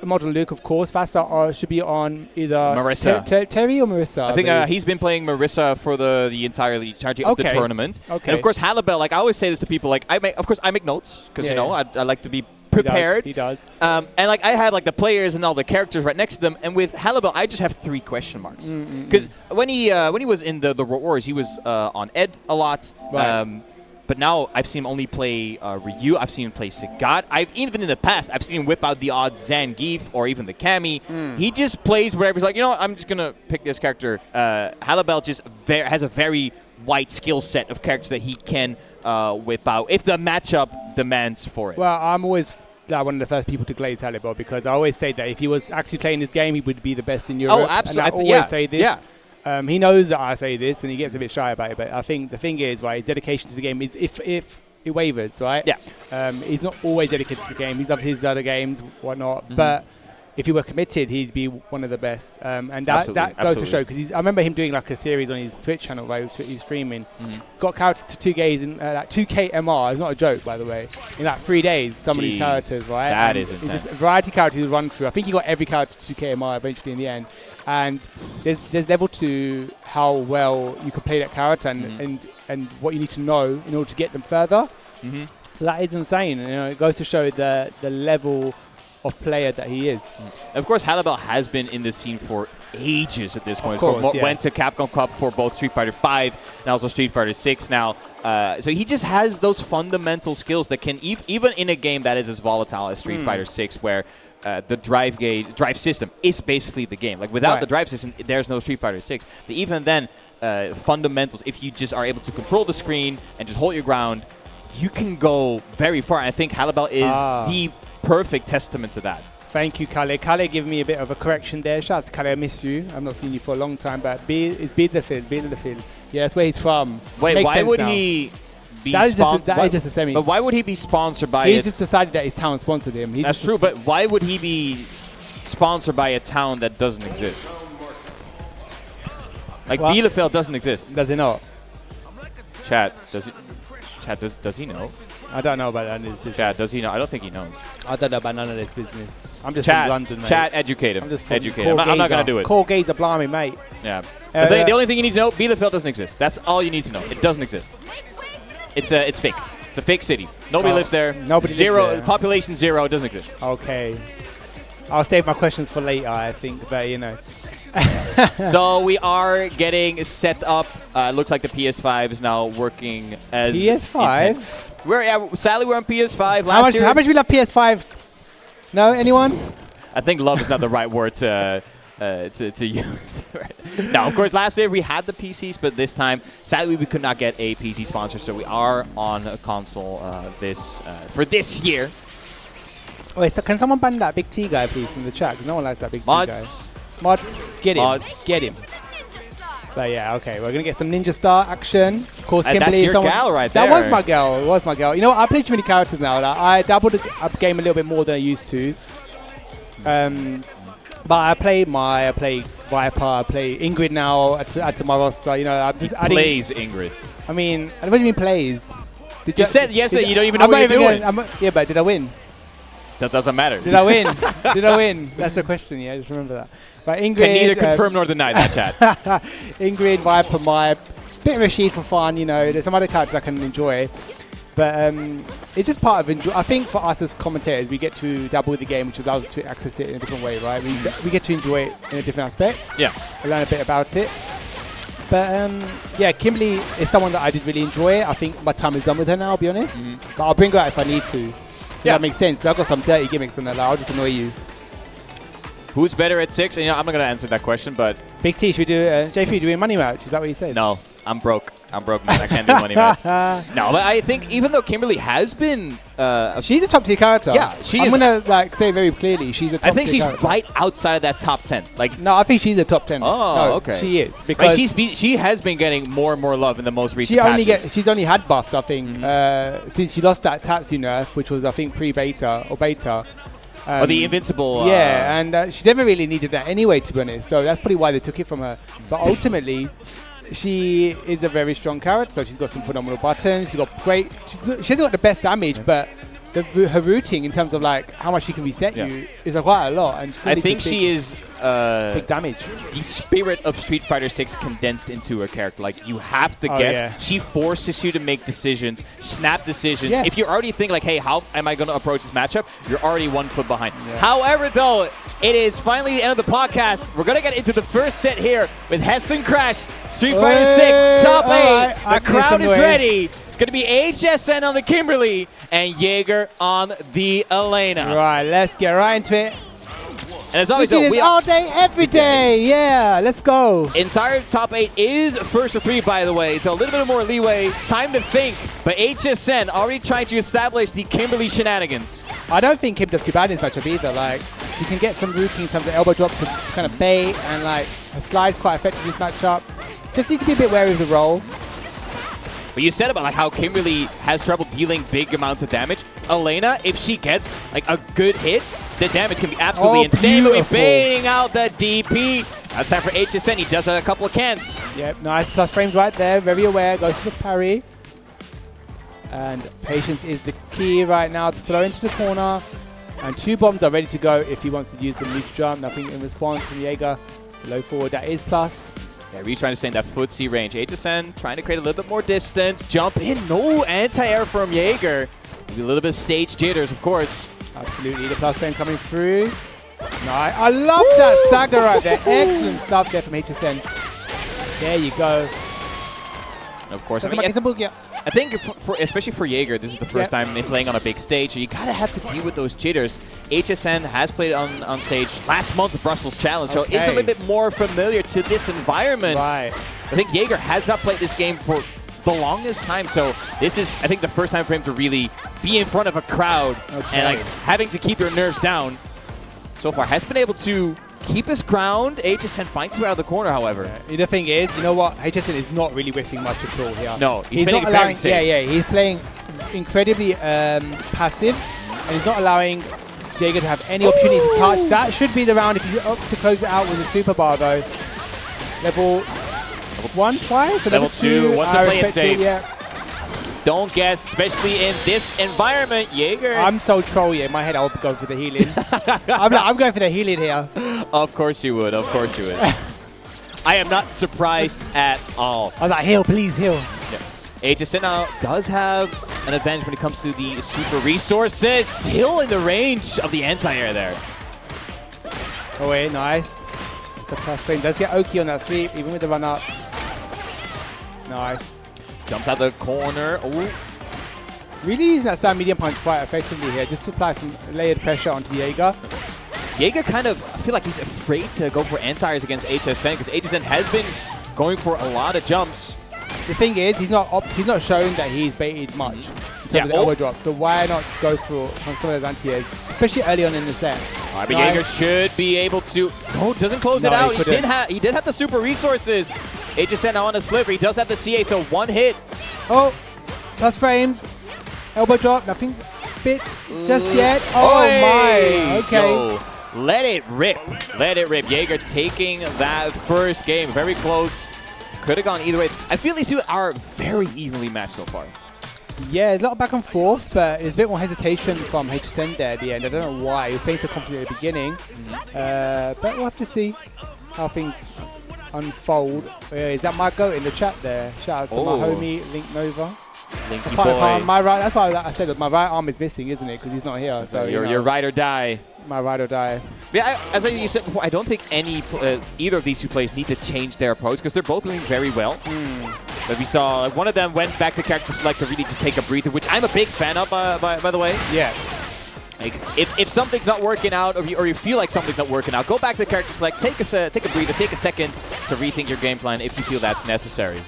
Modern Luke, of course. Fasa should be on either Marissa. Terry or Marissa. I think he's been playing Marissa for the entirety of the tournament. Okay. And of course, Halibel, like I always say this to people, like I make notes because you know I like to be prepared. He does. And like I have like the players and all the characters right next to them, and with Halibel, I just have 3 question marks because when he was in the Road Wars, he was on Ed a lot. Right. But now I've seen him only play Ryu. I've seen him play Sagat. Even in the past, I've seen him whip out the odd Zangief or even the Kami. He just plays wherever he's like, you know what, I'm just going to pick this character. Halibel just has a very wide skill set of characters that he can whip out if the matchup demands for it. Well, I'm always one of the first people to glaze Halibel because I always say that if he was actually playing this game, he would be the best in Europe. Oh, absolutely. And I always say this. Yeah. He knows that I say this, and he gets a bit shy about it. But I think the thing is, right, his dedication to the game is if it wavers, right? Yeah. He's not always dedicated to the game. He's up his other games, whatnot. But if he were committed, he'd be one of the best. And that goes to show because I remember him doing like a series on his Twitch channel where he was streaming. Got characters to 2Ks in like 2K MR. It's not a joke, by the way. In like 3 days, some of these characters, right? That is intense. Just a variety of characters to run through. I think he got every character to 2K MR eventually in the end. And there's level to how well you can play that character and what you need to know in order to get them further. So that is insane. You know, it goes to show the level of player that he is. Of course, Halibel has been in this scene for ages at this point. Of course, Went to Capcom Cup for both Street Fighter V and also Street Fighter VI now. So he just has those fundamental skills that can, even in a game that is as volatile as Street Fighter VI, where the drive system is basically the game. Like without the drive system, there's no Street Fighter VI. But even then, fundamentals, if you just are able to control the screen and just hold your ground, you can go very far. I think Halibel is the perfect testament to that. Thank you, Kale. Kale gave me a bit of a correction there. Shouts to Kale, I miss you. I've not seen you for a long time, but it's Bielefeld. Yeah, that's where he's from. Wait, Makes why sense would now. he be that is just a semi. But why would he be sponsored by He's just decided that his town sponsored him. That's true, but why would he be sponsored by a town that doesn't exist? Like Bielefeld doesn't exist. Does it not? Chat, does he know? I don't know about none of this business. Chat, does he know? I don't think he knows. I don't know about none of this business. I'm just from London, mate. Chat, educate him. I'm just educate him. I'm not going to do it. Core gays are blimey, mate. Yeah. The only thing you need to know, Bielefeld doesn't exist. That's all you need to know. It doesn't exist. It's fake. It's a fake city. Nobody lives there. Nobody lives there. Population 0. It doesn't exist. Okay. I'll save my questions for later, I think, but you know. So we are getting set up. Looks like the PS5 is now working as PS5? Sadly, we're on PS5 last year. How much we love PS5? No, anyone? I think love is not the right word to use. Now, of course, last year we had the PCs, but this time, sadly, we could not get a PC sponsor, so we are on a console for this year. Wait, so can someone ban that Big T guy, please, from the chat? Because no one likes that Big T guy. Mods, get him. Get him. But yeah, okay, we're gonna get some Ninja Star action. Of course, Kimberly is your gal right there. That was my girl. It was my girl. You know what? I play too many characters now. Like, I doubled up game a little bit more than I used to. But I play Viper. I play Ingrid now. Add to my roster. You know, I'm just adding. Plays Ingrid. I mean, what do you mean plays? You said yesterday you don't even know what you're doing. Yeah, but did I win? That doesn't matter. Did I win? Did I win? That's the question. Yeah, just remember that. But Ingrid can neither confirm nor deny that, chat. Ingrid, Viper, Maya, bit of Rashid for fun. You know, there's some other characters I can enjoy, but it's just part of I think for us as commentators, we get to dabble with the game, which allows us to access it in a different way, right? We get to enjoy it in a different aspect. Yeah. Learn a bit about it. But yeah, Kimberly is someone that I did really enjoy. I think my time is done with her now, I'll be honest. But I'll bring her out if I need to. Yeah, that makes sense. But I've got some dirty gimmicks on there. I'll just annoy you. Who's better at 6? And, you know, I'm not going to answer that question, but... Big T, should we do J3, do we a money match? Is that what you said? No, I'm broke. I'm broke, man. I can't do money match. No, but I think even though Kimberly has been... she's a top tier character. Yeah, she is. I'm going to say very clearly, she's a top tier I think she's character. right outside of that top 10. Like, no, I think she's a top 10. Oh, okay. She is. Because she has been getting more and more love in the most recent patches. She's only had buffs, I think, since she lost that Tatsu nerf, which was, I think, pre-beta or beta. Or the invincible. Yeah, and she never really needed that anyway, to be honest. So that's probably why they took it from her. But ultimately, she is a very strong character, so she's got some phenomenal buttons. She's got great. She hasn't got the best damage, but her routing in terms of like how much she can reset you is quite a lot. And I think she is big damage. The spirit of Street Fighter 6 condensed into her character. Like, you have to guess. Yeah. She forces you to make decisions, snap decisions. Yeah. If you already think like, hey, how am I going to approach this matchup? You're already 1 foot behind. Yeah. However, though, it is finally the end of the podcast. We're going to get into the first set here with HESSEN Crash, Street Fighter 6, top 8. The crowd is ready. It's going to be HSN on the Kimberly and Jaeger on the Elena. Right, let's get right into it. And as always, we all day, every day. Yeah, let's go. Entire top 8 is first to 3, by the way, so a little bit more leeway. Time to think. But HSN already trying to establish the Kimberly shenanigans. I don't think Kim does too bad in this matchup either. Like, she can get some routing in terms of elbow drop to kind of bait, and like her slide's quite effective in this matchup. Just need to be a bit wary of the roll. But you said about like how Kimberly has trouble dealing big amounts of damage. Elena, if she gets like a good hit, the damage can be absolutely insane. But we're baiting out the DP. That's time for HSN. He does a couple of cans. Yep, nice plus frames right there. Very aware. Goes to the parry. And patience is the key right now to throw into the corner. And 2 bombs are ready to go if he wants to use the neutral jump. Nothing in response from Jaeger. Low forward, that is plus. Yeah, really trying to stay in that footsie range. HSN trying to create a little bit more distance. Jump in. No anti-air from Jaeger. Maybe a little bit of stage jitters, of course. Absolutely. The plus frame coming through. Nice. I love that stagger right there. Excellent stuff there from HSN. There you go. And of course, I think, especially for Jaeger, this is the first time they're playing on a big stage, so you gotta have to deal with those jitters. HSN has played on stage last month with Brussels Challenge, so it's a little bit more familiar to this environment. Right. I think Jaeger has not played this game for the longest time, so this is, I think, the first time for him to really be in front of a crowd and like having to keep your nerves down. So far, has been able to keep his ground. HSN finds you out of the corner, however. Yeah. The thing is, you know what? HSN is not really whiffing much at all here. No, he's playing not very allowing, safe. Yeah, he's playing incredibly passive, and he's not allowing Jaeger to have any opportunity to touch. That should be the round if you opt to close it out with a super bar, though. Level 1 twice? Level 2, once I play it safe. Yeah. Don't guess, especially in this environment, Jaeger. I'm so troll, yeah. In my head, I would go for the healing. I'm going for the healing here. Of course you would. Of course you would. I am not surprised at all. I was like, heal, please, heal. Yeah. HSN now does have an advantage when it comes to the super resources. Still in the range of the anti-air there. Oh, wait, nice. The plus frame does get Oki on that sweep, even with the run-up. Nice. Jumps out the corner. Ooh. Really using that stand medium punch quite effectively here, just to apply some layered pressure onto Jaeger. Jaeger kind of, I feel like he's afraid to go for anti-airs against HSN, because HSN has been going for a lot of jumps. The thing is, he's not shown that he's baited much in terms of the elbow drop, so why not go for some of those anti-airs, especially early on in the set. All right, but Jaeger should be able to. Oh, doesn't close it out. He did have the super resources. HSN now on a sliver. He does have the CA, so 1 hit. Oh, plus frames. Elbow drop, nothing bit just yet. Oh my, okay. Yo, let it rip. Let it rip. Jaeger taking that first game. Very close. Could have gone either way. I feel these two are very evenly matched so far. Yeah, a lot of back and forth, but there's a bit more hesitation from HSN there at the end. I don't know why. He was playing so confident at the beginning. But we'll have to see how things unfold. Is that my goat in the chat there? Shout out to my homie, Link Nova. Linky boy. My right, that's why I said that my right arm is missing, isn't it? Because he's not here. So your ride or die. My ride or die. Yeah, as you said before, I don't think either of these two players need to change their approach, because they're both doing very well. But we saw one of them went back to character select to really just take a breather, which I'm a big fan of, by the way. Yeah. Like, if something's not working out, or you feel like something's not working out, go back to character select, take a breather, take a second to rethink your game plan if you feel that's necessary.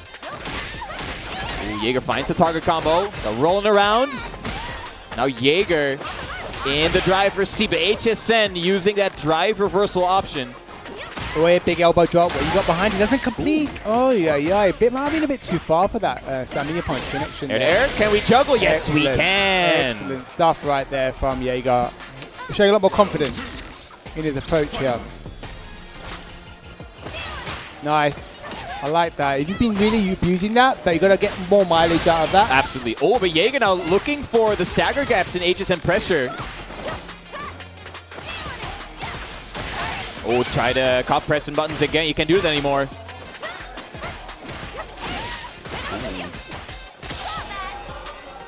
Ooh, Jaeger finds the target combo. They're rolling around. Now Jaeger in the driver's seat, but HSN using that drive reversal option. Away, big elbow drop. What you got behind it doesn't complete. Oh, yeah. Might have been a bit too far for that stamina punch connection. There. Can we juggle? Yes, we can. Excellent stuff right there from Jaeger. Showing a lot more confidence in his approach here. Nice. I like that. He's just been really abusing that, but you got to get more mileage out of that. Absolutely. Oh, but Jaeger now looking for the stagger gaps in HSN pressure. Oh, try to cop pressing buttons again. You can't do that anymore.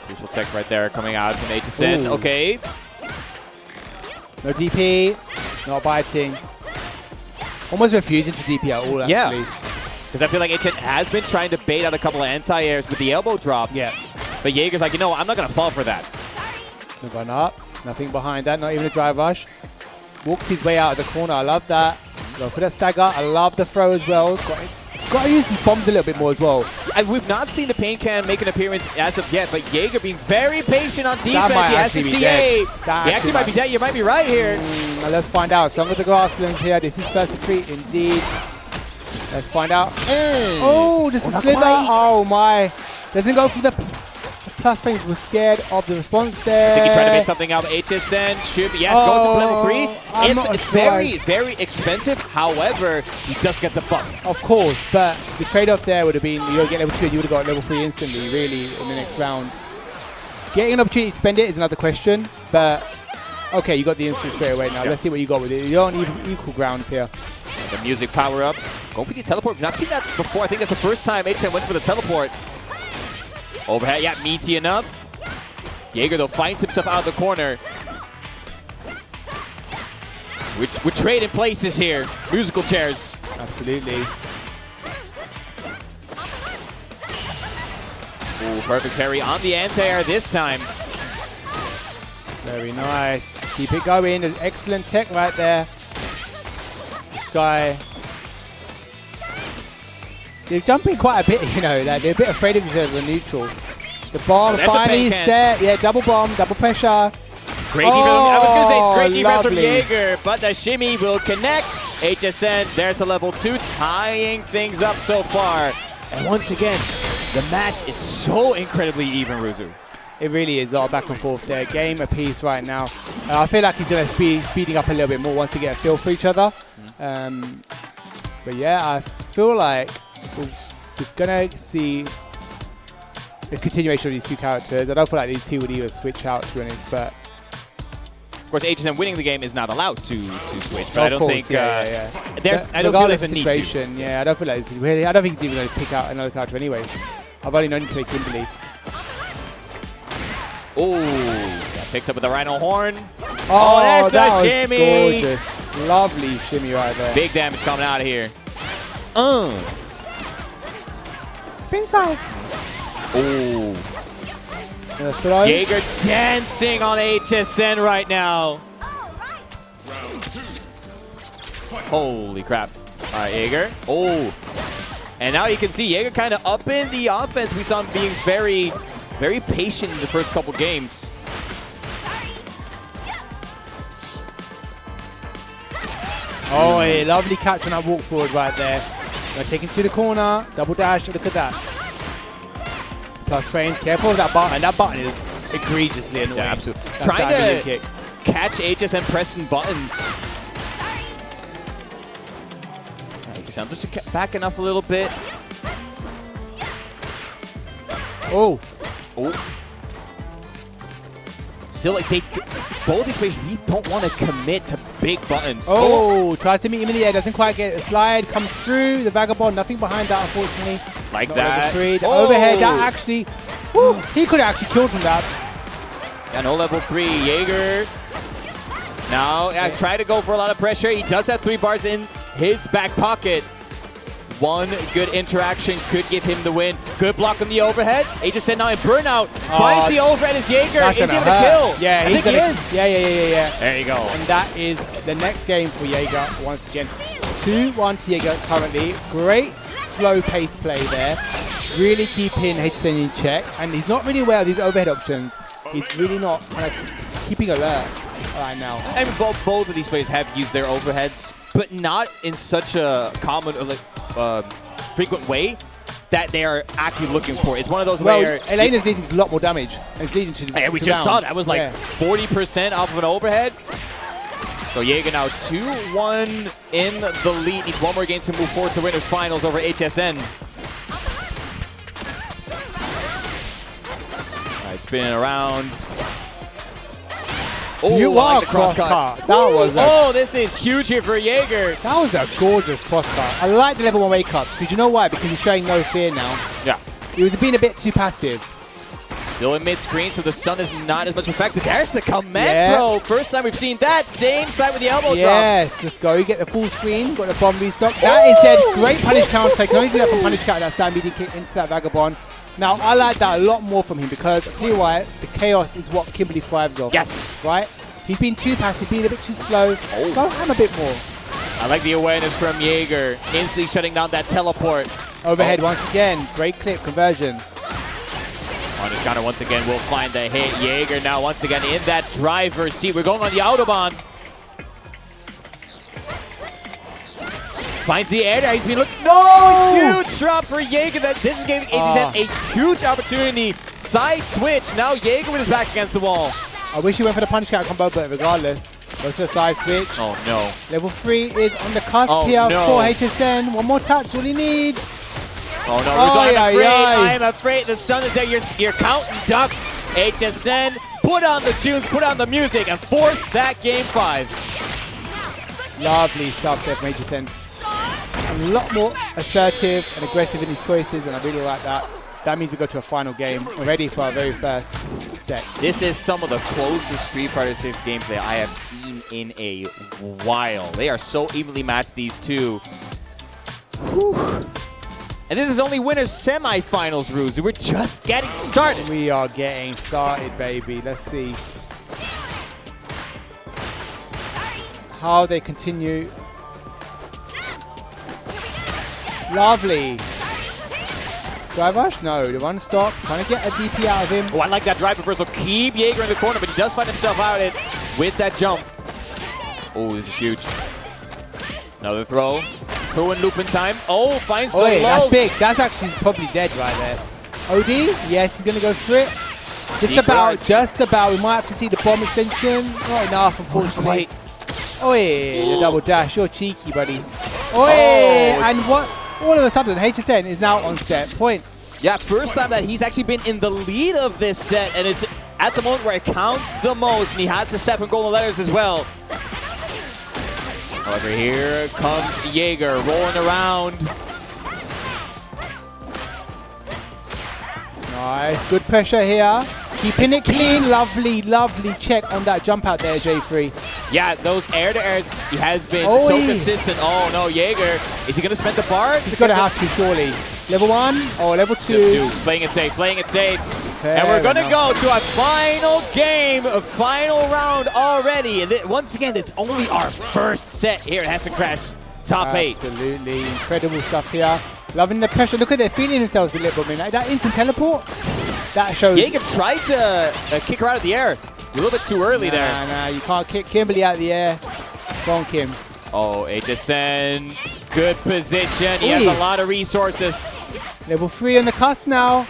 Crucial tech right there coming out from HSN. Ooh. Okay. No DP, not biting. Almost refusing to DP at all, actually. Because I feel like HSN has been trying to bait out a couple of anti-airs with the elbow drop. Yeah. But Jaeger's like, you know what? I'm not going to fall for that. No run up. Nothing behind that. Not even a drive rush. Walks his way out of the corner. I love that. Go for that stagger. I love the throw as well. Got to use these bombs a little bit more as well. And we've not seen the pain can make an appearance as of yet, but Jaeger being very patient on defense. That He has the CA. He actually might be dead. You might be right here. Now let's find out. Some of the grasslands here. This is first retreat indeed. Let's find out. Oh, just a slither. Oh my. Doesn't go for the plus frames. Was scared of the response there. I think he tried to make something out of HSN. Should be, yes, goes to level 3. It's very, very expensive. However, he does get the buff. Of course, but the trade-off there would have been you get level 2, you would have got level 3 instantly, really, in the next round. Getting an opportunity to spend it is another question, but okay, you got the instant straight away now. Let's see what you got with it. You don't even equal grounds here. The music power up. Go for the teleport. We've not seen that before. I think that's the first time HSN went for the teleport. Overhead, yeah, meaty enough. Jaeger, though, finds himself out of the corner. We're trading places here. Musical chairs. Absolutely. Ooh, perfect parry on the anti-air this time. Very nice. Keep it going. An excellent tech right there. This guy. They're jumping quite a bit, you know, like they're a bit afraid of each other neutral. The bomb finally set. Yeah, double bomb, double pressure. Great defense. I was going to say great defense from Jaeger, but the shimmy will connect. HSN, there's the level 2, tying things up so far. And once again, the match is so incredibly even, Ruzu. It really is a lot of back and forth there. Game apiece right now. I feel like he's going to speeding up a little bit more once they get a feel for each other. But yeah, I feel like we're going to see a continuation of these two characters. I don't feel like these two would either switch out, to be honest, but... Of course, HSN winning the game is not allowed to switch, but I don't think... I don't feel there's a need to. Yeah, I don't feel like this is really... I don't think he's even going to pick out another character anyway. I've only known him to play Kimberly. Oh, that picks up with the Rhino Horn. Oh, there's that the shimmy. Gorgeous. Lovely shimmy right there. Big damage coming out of here. Spin side. Oh. Jaeger dancing on HSN right now. Holy crap. All right, Jaeger. Oh. And now you can see Jaeger kind of up in the offense. We saw him being very, very patient in the first couple games. Oh, a lovely catch on that walk forward right there. Taking to the corner, double dash, look at that. Plus frames, careful of that button. That button is egregiously annoying. Yeah, absolutely. That's Trying to kick. catch HSN pressing buttons. HSN just backing up a little bit. Oh. Still, like both these players really don't want to commit to big buttons. Oh, tries to meet him in the air, doesn't quite get it. A slide comes through the Vagabond, nothing behind that, unfortunately. Like Not that. level 3. The overhead, that actually, woo, he could have actually killed from that. And no level 3, Jaeger. Now, I try to go for a lot of pressure. He does have 3 bars in his back pocket. One good interaction could give him the win. Good block on the overhead. HSN now in burnout. Finds the overhead as Jaeger. Is he going to kill? Yeah, I think he is. Yeah. There you go. And that is the next game for Jaeger once again. 2-1 to Jaeger currently. Great slow pace play there. Really keeping HSN in check. And he's not really aware of these overhead options. He's really not kind of keeping alert right now. I mean, both of these players have used their overheads, but not in such a common, frequent way that they are actually looking for. It's one of those where Elena's leading to a lot more damage. And it's leading to we just saw that was like 40% off of an overhead. So Jaeger now 2-1 in the lead. Needs one more game to move forward to winners finals over HSN. All right, spinning around. Oh, You I are like the cross cross-cut. cut. That was Oh, this is huge here for Jaeger. That was a gorgeous cross-cut. I like the level 1 wake-ups, because you know why? Because he's showing no fear now. Yeah. He was being a bit too passive. Still in mid-screen, so the stun is not as much effective. There's the command Yeah. throw. First time we've seen that. Same side with the elbow drop. Yes, let's go. You get the full screen, got the bomb restock. That is dead. Great punish counter. You can only do that from punish counter, that stand medium kick into that Vagabond. Now, I like that a lot more from him because, I'll tell you why, the chaos is what Kimberly thrives off. Yes. Right? He's been too passive, being a bit too slow. Go ham a bit more. I like the awareness from Jaeger. Instantly shutting down that teleport. Overhead once again. Great clip, conversion. On his counter once again, we'll find the hit. Jaeger now once again in that driver's seat. We're going on the Autobahn. Finds the air there. He's been looking. No! Huge drop for Jaeger. This is giving HSN a huge opportunity. Side switch. Now Jaeger with his back against the wall. I wish he went for the punish counter combo, but regardless, goes for a side switch. Oh no. Level 3 is on the cusp Oh, here no. for HSN. One more touch, all he needs. Oh no, I'm afraid the stun is there. You're counting ducks. HSN, put on the tunes, put on the music, and force that game 5. Lovely stuff there from HSN. A lot more assertive and aggressive in his choices, and I really like that. That means we go to a final game, ready for our very first set. This is some of the closest Street Fighter 6 gameplay I have seen in a while. They are so evenly matched, these two. Whew. And this is only winners semifinals, Ruzi. We're just getting started. We are getting started, baby. Let's see how they continue. Lovely. Drive rush? No, the one stop. Trying to get a DP out of him. Oh, I like that drive reversal. Keep Jaeger in the corner, but he does find himself out it with that jump. Oh, this is huge. Another throw. Throw and loop in time. Oh, finds the low. That's big. That's actually probably dead right there. OD? Yes, he's going to go for it. Just about. We might have to see the bomb extension. Not enough, unfortunately. Oh, the double dash. You're cheeky, buddy. Oh, and what? All of a sudden, HSN is now on set point. Yeah, first time that he's actually been in the lead of this set, and it's at the moment where it counts the most, and he had to set from golden letters as well. However, here comes Jaeger rolling around. Nice, good pressure here. Keeping it clean, lovely, lovely check on that jump out there, J3. Yeah, those air-to-airs, he has been so consistent. Oh no, Jaeger, is he going to spend the bar? He's going to have to, surely. Level 1 or level 2? Playing it safe, playing it safe. And we're going to go to a final game, a final round already. And once again, it's only our first set here at Hessen Crash Top 8. Absolutely, incredible stuff here. Loving the pressure. Look at they're feeling themselves a little bit. That instant teleport, that shows. Jaeger tried to kick her out of the air. A little bit too early there. Nah, you can't kick Kimberly out of the air. Go on, Kim. Oh, HSN, good position. He has a lot of resources. Level 3 on the cusp now.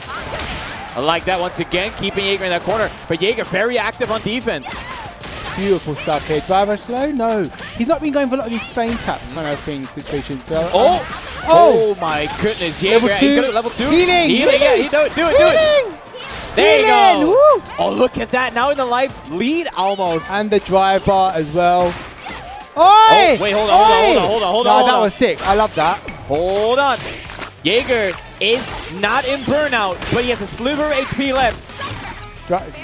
I like that once again, keeping Jaeger in that corner. But Jaeger very active on defense. Beautiful stuff here. Driver slow? No. He's not been going for a lot of these flame tap kind of things, situations. Oh my goodness. Jaeger, level 2. Level 2. Healing. Yeah, do it. There you go. Woo. Oh, look at that. Now in the life lead almost. And the drive bar as well. Oi! Oh, wait, hold on. That was sick. I love that. Hold on. Jaeger is not in burnout, but he has a sliver of HP left.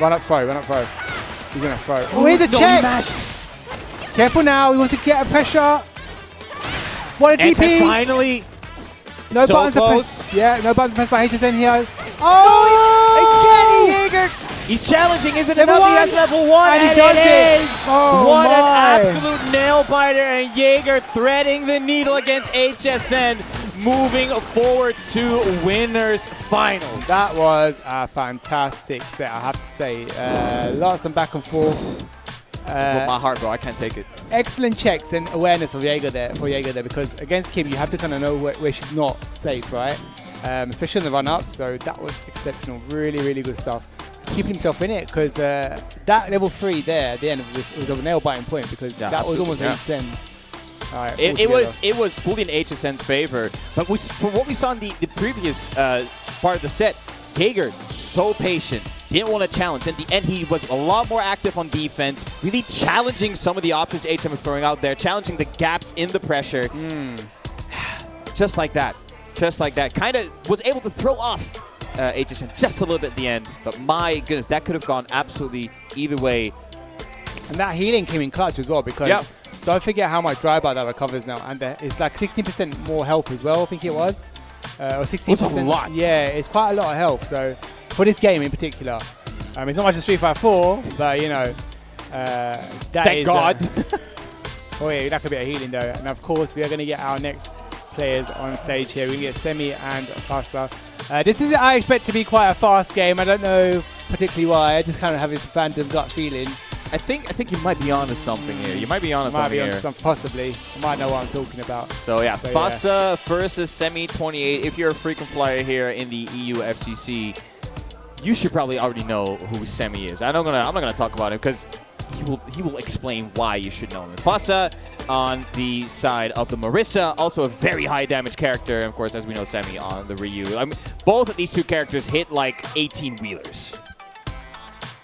Run up throw. He's going to throw. Oh, here's the check. He mashed. Careful now. He wants to get a pressure. What a DP. And finally. No so buttons close. pressed. Yeah, no buttons pressed by HSN here. Oh! Again, Jaeger. He's challenging. Is it enough? He has level 1. And he does it. Oh, what an absolute nail biter. And Jaeger threading the needle against HSN. Moving forward to winners finals. That was a fantastic set, I have to say. Lots of back and forth. Well, my heart, bro, I can't take it. Excellent checks and awareness of Jaeger there because against Kim you have to kind of know where she's not safe, right? Especially in the run-up. So that was exceptional. Really, really good stuff. keeping himself in it, because that level 3 there at the end was a nail-biting point, because that was almost HESSEN. Right, it was fully in HSN's favor, but from what we saw in the previous part of the set, Jaeger so patient, didn't want to challenge. In the end, he was a lot more active on defense, really challenging some of the options HM was throwing out there, challenging the gaps in the pressure. Just like that. Just like that. Kind of was able to throw off HSN just a little bit at the end, but my goodness, that could have gone absolutely either way. And that healing came in clutch as well, because don't forget how much dry bar that recovers now, and it's like 16% more health as well, I think it was. Or 16%. That's a lot. Yeah, it's quite a lot of health. So for this game in particular, it's not much as Street Fighter 4, but you know, thank God. Oh yeah, that could be a healing though. And of course, we are going to get our next players on stage here. We get Semi and Fasta. This is, I expect, to be quite a fast game. I don't know particularly why. I just kind of have this random gut feeling. I think you might be onto something here. You might be onto something here. Possibly. I might know what I'm talking about. So yeah, Fasa versus Semi 28. If you're a frequent flyer here in the EU FCC, you should probably already know who Semi is. I'm not gonna talk about him because he will explain why you should know him. Fasa on the side of the Marissa, also a very high damage character. And of course, as we know, Semi on the Ryu. I mean, both of these two characters hit like 18 wheelers.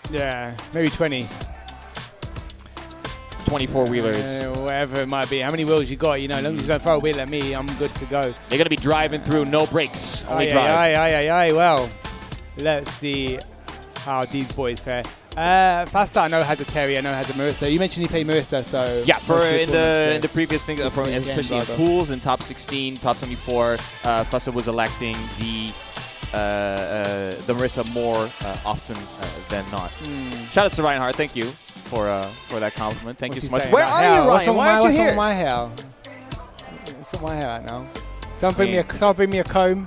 Yeah, maybe 20. 24 wheelers. Whatever it might be. How many wheels you got? You know, as long as you don't throw a wheel at me, I'm good to go. They're going to be driving through, no brakes, only drive. Well, let's see how these boys fare. Fasta, I know, has a Terry, I know, has a Marissa. You mentioned he played Marissa, so... Yeah, in the previous thing, especially in pools, in top 16, top 24, Fasta was electing the Marissa more often than not. Shout out to Reinhardt, thank you for that compliment. Thank you so much. Where are you, Ryan? Why aren't you here? What's on my hair? What's on my hair right now? Someone bring me a comb.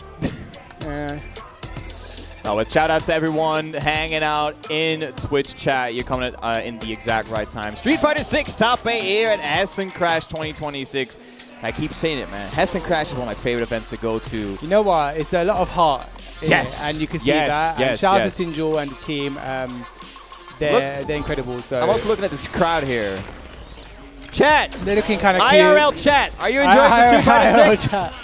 No, but shout outs to everyone hanging out in Twitch chat. You're coming in the exact right time. Street Fighter 6 top 8 here at Hessen Crash 2026. I keep saying it, man. Hessen Crash is one of my favorite events to go to. You know what? It's a lot of heart. Yes. And you can see that. Yes. Shout out to Sinjul and the team. They're incredible. So I'm also looking at this crowd here. Chat. They're looking kind of cute. IRL chat. Are you enjoying the Street Fighter 6?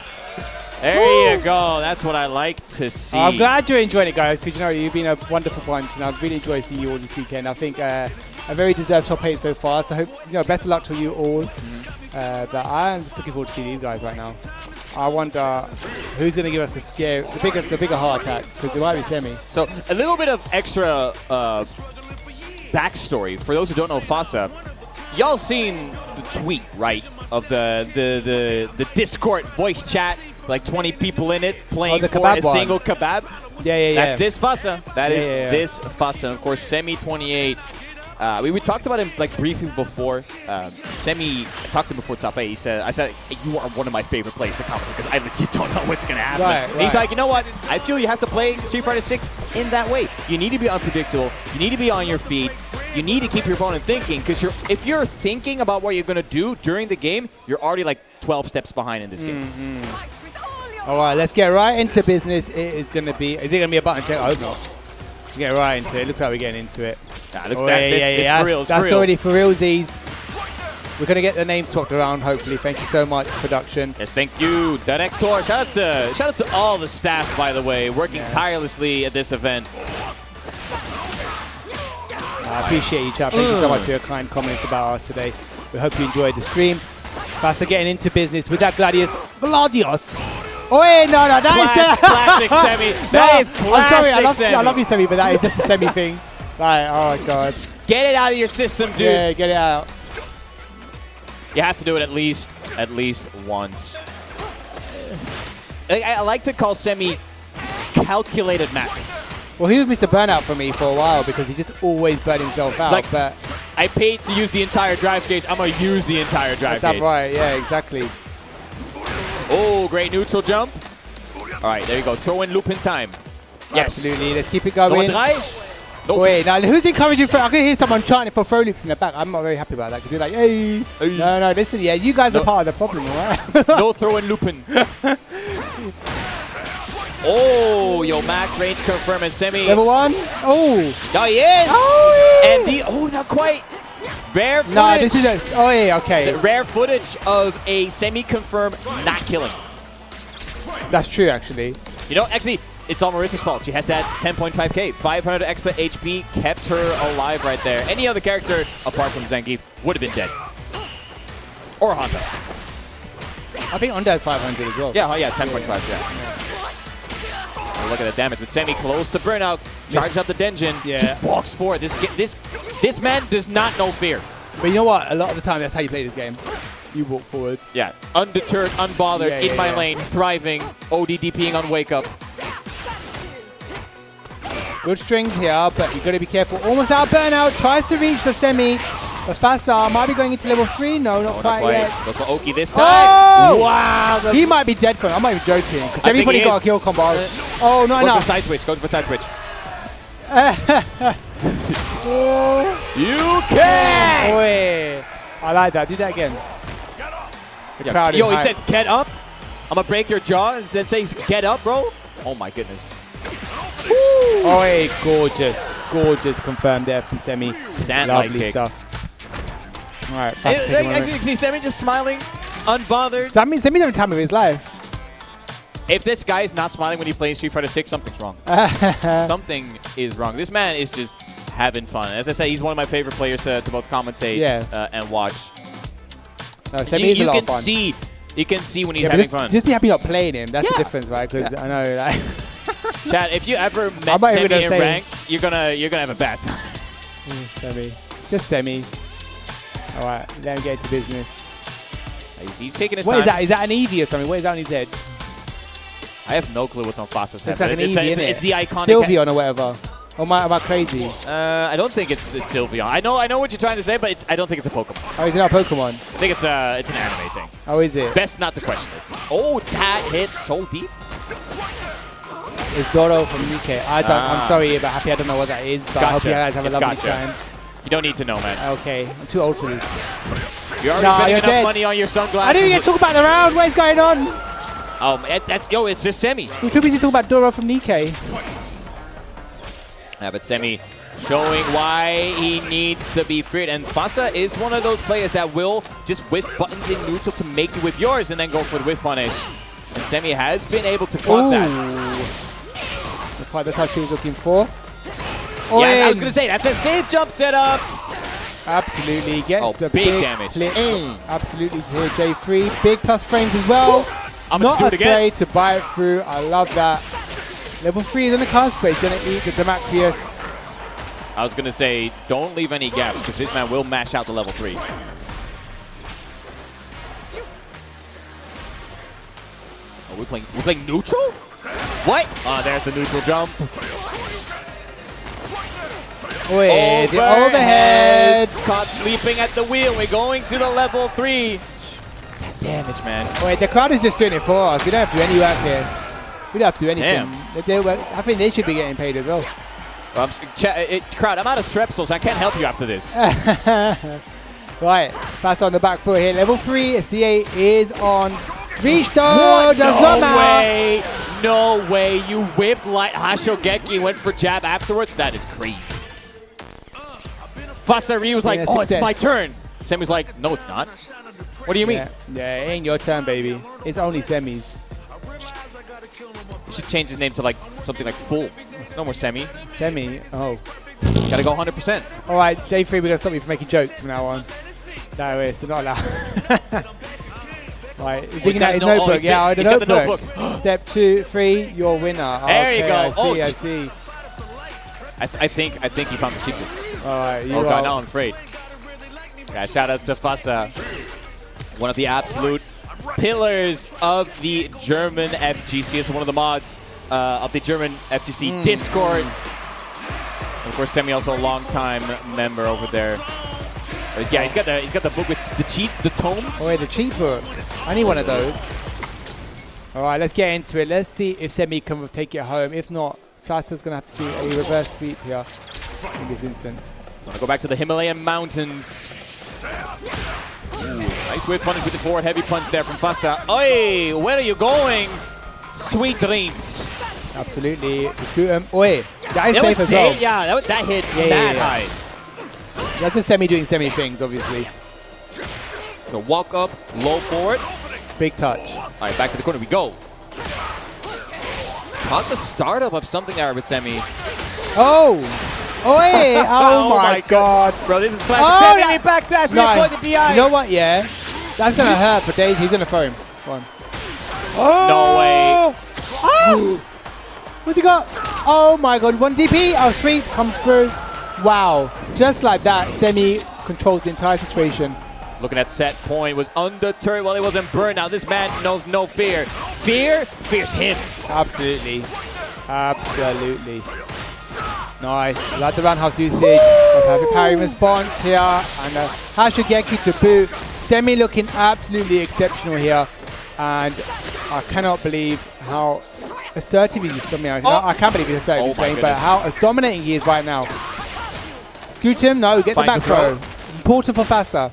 There you go. That's what I like to see. I'm glad you're enjoying it, guys, because you know you've been a wonderful bunch, and I've really enjoyed seeing you all this weekend. I think a very deserved top 8 so far. So I hope best of luck to you all. But I'm just looking forward to seeing these guys right now. I wonder who's going to give us the bigger heart attack, because it might be Semi. So a little bit of extra backstory for those who don't know Fasa. Y'all seen the tweet, right, of the Discord voice chat? Like 20 people in it playing for a single kebab. Yeah. That's this Fasa. That is this Fasa. Of course, Semi 28. We talked about him like briefly before. Semi, I talked to him before top 8. I said, you are one of my favorite players to comment because I legit don't know what's gonna happen. Right. He's like, you know what? I feel you have to play Street Fighter 6 in that way. You need to be unpredictable. You need to be on your feet. You need to keep your opponent thinking, because if you're thinking about what you're gonna do during the game, you're already like 12 steps behind in this game. All right, let's get right into business. Is it going to be a button check? I hope not. Let's get right into it. Looks like we're getting into it. For real. That's already for realsies. We're going to get the name swapped around, hopefully. Thank you so much, production. Yes, thank you, Director. Shout out to all the staff, by the way, working tirelessly at this event. I appreciate you, chat. Thank you so much for your kind comments about us today. We hope you enjoyed the stream. Faster getting into business with that Gladius. Oh, wait, no, that is classic Semi. That is classic Semi. I love you, Semi, but that is just a Semi thing. Right, oh my God. Get it out of your system, dude. Yeah, get it out. You have to do it at least once. I like to call Semi calculated madness. Well, he was Mr. Burnout for me for a while because he just always burned himself out. But I paid to use the entire drive gauge. I'm going to use the entire drive gauge. That's right, yeah, exactly. Oh, great neutral jump. All right, there you go. Throw in loop in time. Yes. Absolutely. Let's keep it going. Nope. Wait, now who's encouraging for? I can hear someone chanting for throw loops in the back. I'm not very happy about that because you're like, hey. No, listen, you guys are part of the problem, all right? No throw in looping. Oh, yo, max range confirm and Semi. Level 1. Oh. Oh, he is. Oh, yeah. And the, not quite. Rare footage. No, this is oh yeah, okay. Rare footage of a Semi-confirm not killing. That's true, actually. You know, actually, it's all Marissa's fault. She has that 10.5k. 500 extra HP kept her alive right there. Any other character, apart from Zangief, would have been dead. Or Honda. I think Honda has 500 as well. Yeah, oh yeah, 10.5, yeah. Oh, look at the damage. But Semi close to burnout. Charges up the Denjin. Yeah. Just walks forward. This man does not know fear. But you know what? A lot of the time, that's how you play this game. You walk forward. Yeah. Undeterred, unbothered, in my lane, thriving, ODDPing on wake up. Good strings here, but you got to be careful. Almost out burnout. Tries to reach the Semi. But Fasa might be going into level 3. No, not quite yet. Goes for Oki this time. Oh! Wow. He might be dead for him. I'm not even joking. Because everybody got a kill combo. Oh, not enough. Go for side switch. Go for side switch. You can! Oi. I like that. Do that again. Yo, he said, get up. I'm going to break your jaw and then says, get up, bro. Oh, my goodness. Oi, gorgeous. Gorgeous confirmed there from Semi. Stand-like kick. Stuff. All right. Actually, you see Semi just smiling, unbothered. That means Semi don't tell me his life. If this guy is not smiling when he plays Street Fighter 6, something's wrong. Something is wrong. This man is just having fun. As I said, he's one of my favorite players to both commentate and watch. No, Semi is a lot of fun. You can see when he's having fun. Just be happy not playing him. That's the difference, right? Because I know, like. Chad, if you ever met Semi in ranked, you're gonna have a bad time. Semi, just Semi. All right, let him get into business. He's taking his time. What is that? Is that an Eevee or something? What is that on his head? I have no clue what's on Fasta's head. It's like an Eevee, isn't it? It's the iconic Sylveon or whatever. Or am I crazy? I don't think it's Sylveon. I know what you're trying to say, but I don't think it's a Pokemon. Oh, is it not a Pokemon? I think it's an anime thing. Oh, is it? Best not to question it. Oh, that hit so deep. It's Doro from UK. I'm sorry, but happy I don't know what that is. But I hope you guys have a lovely time. You don't need to know, man. Okay, I'm too old for this. You're already spending enough money on your sunglasses. I didn't even talk about the round. What is going on? Oh, it's just Semi. We're too busy talking about Doro from Nikkei. Yeah, but Semi showing why he needs to be feared. And Fasa is one of those players that will just whip buttons in neutral to make you with yours and then go for the whip punish. And Semi has been able to clock that. That's how she was looking for. Yeah, I was going to say, that's a safe jump setup. Absolutely. Gets the big damage. Absolutely here, J3. Big plus frames as well. I'm not afraid to buy it through. I love that. Level 3 is on the cusp, but he's going to eat the Demacius. I was going to say, don't leave any gaps, because this man will mash out the level 3. Oh, we're playing neutral? What? There's the neutral jump. Wait, the overhead. Caught sleeping at the wheel. We're going to the level 3. That damage, man. Wait, the crowd is just doing it for us. We don't have to do any work here. We don't have to do anything. I think they should be getting paid as well. Crowd, I'm out of Strepsils. So I can't help you after this. Right, pass on the back foot here. Level 3, C8 is on. Reach though, does not matter. No way. You whiffed light Hashogeki, went for jab afterwards. That is crazy. Fasari was like, oh, it's my turn. Semi's like, no, it's not. What do you mean? Yeah, it ain't your turn, baby. It's only Semi's. You should change his name to like something like Full. No more Semi. Semi? Oh. Gotta go 100%. Alright, J3, we're gonna stop you from making jokes from now on. No, it's not allowed. Right, he's thinking that his notebook. Yeah, the notebook. Step 2, 3, your winner. There you go. I see. I think he found the secret. Alright, oh god, now I'm afraid. Yeah, shout out to Fasa. One of the absolute pillars of the German FGC. It's one of the mods of the German FGC Discord. And of course, Semi also a long-time member over there. Yeah, he's got the book with the cheats, the tomes. Oh, wait, the cheat book. I need one of those. All right, let's get into it. Let's see if Semi can take it home. If not, Shasta's going to have to do a reverse sweep here in this instance. Gonna go back to the Himalayan mountains. Ooh, nice whip punish with the forward heavy punch there from Fasa. Oi, where are you going? Sweet dreams. Absolutely. The Scootum. Oi, that is It was safe as well. safe, yeah, that hit Yeah. high. That's just Semi doing Semi things, obviously. So walk up, low forward. Big touch. All right, back to the corner we go. Caught the startup of something there with Semi. Oh! Oi! Oh, my God. Bro, this is classic. Semi backdash, we No, avoid the DI. you know what, yeah? That's going to hurt for Days. He's going to throw him. Go on. No way. Oh! What's he got? Oh my God, 1 DP. Oh, sweet. Comes through. Wow. Just like that, Semi controls the entire situation. Looking at set point, was undeterred while he wasn't burned. Now this man knows no fear. Fear fears him. Absolutely. Absolutely. Nice. Like the roundhouse usage. Have a parry response here. And a Hashigeki to boot. Semi looking absolutely exceptional here. And I cannot believe how assertive he is. I can't believe he's assertive he's playing, but how dominating he is right now. Scoot him. No, get the back throw. Important for Fasa.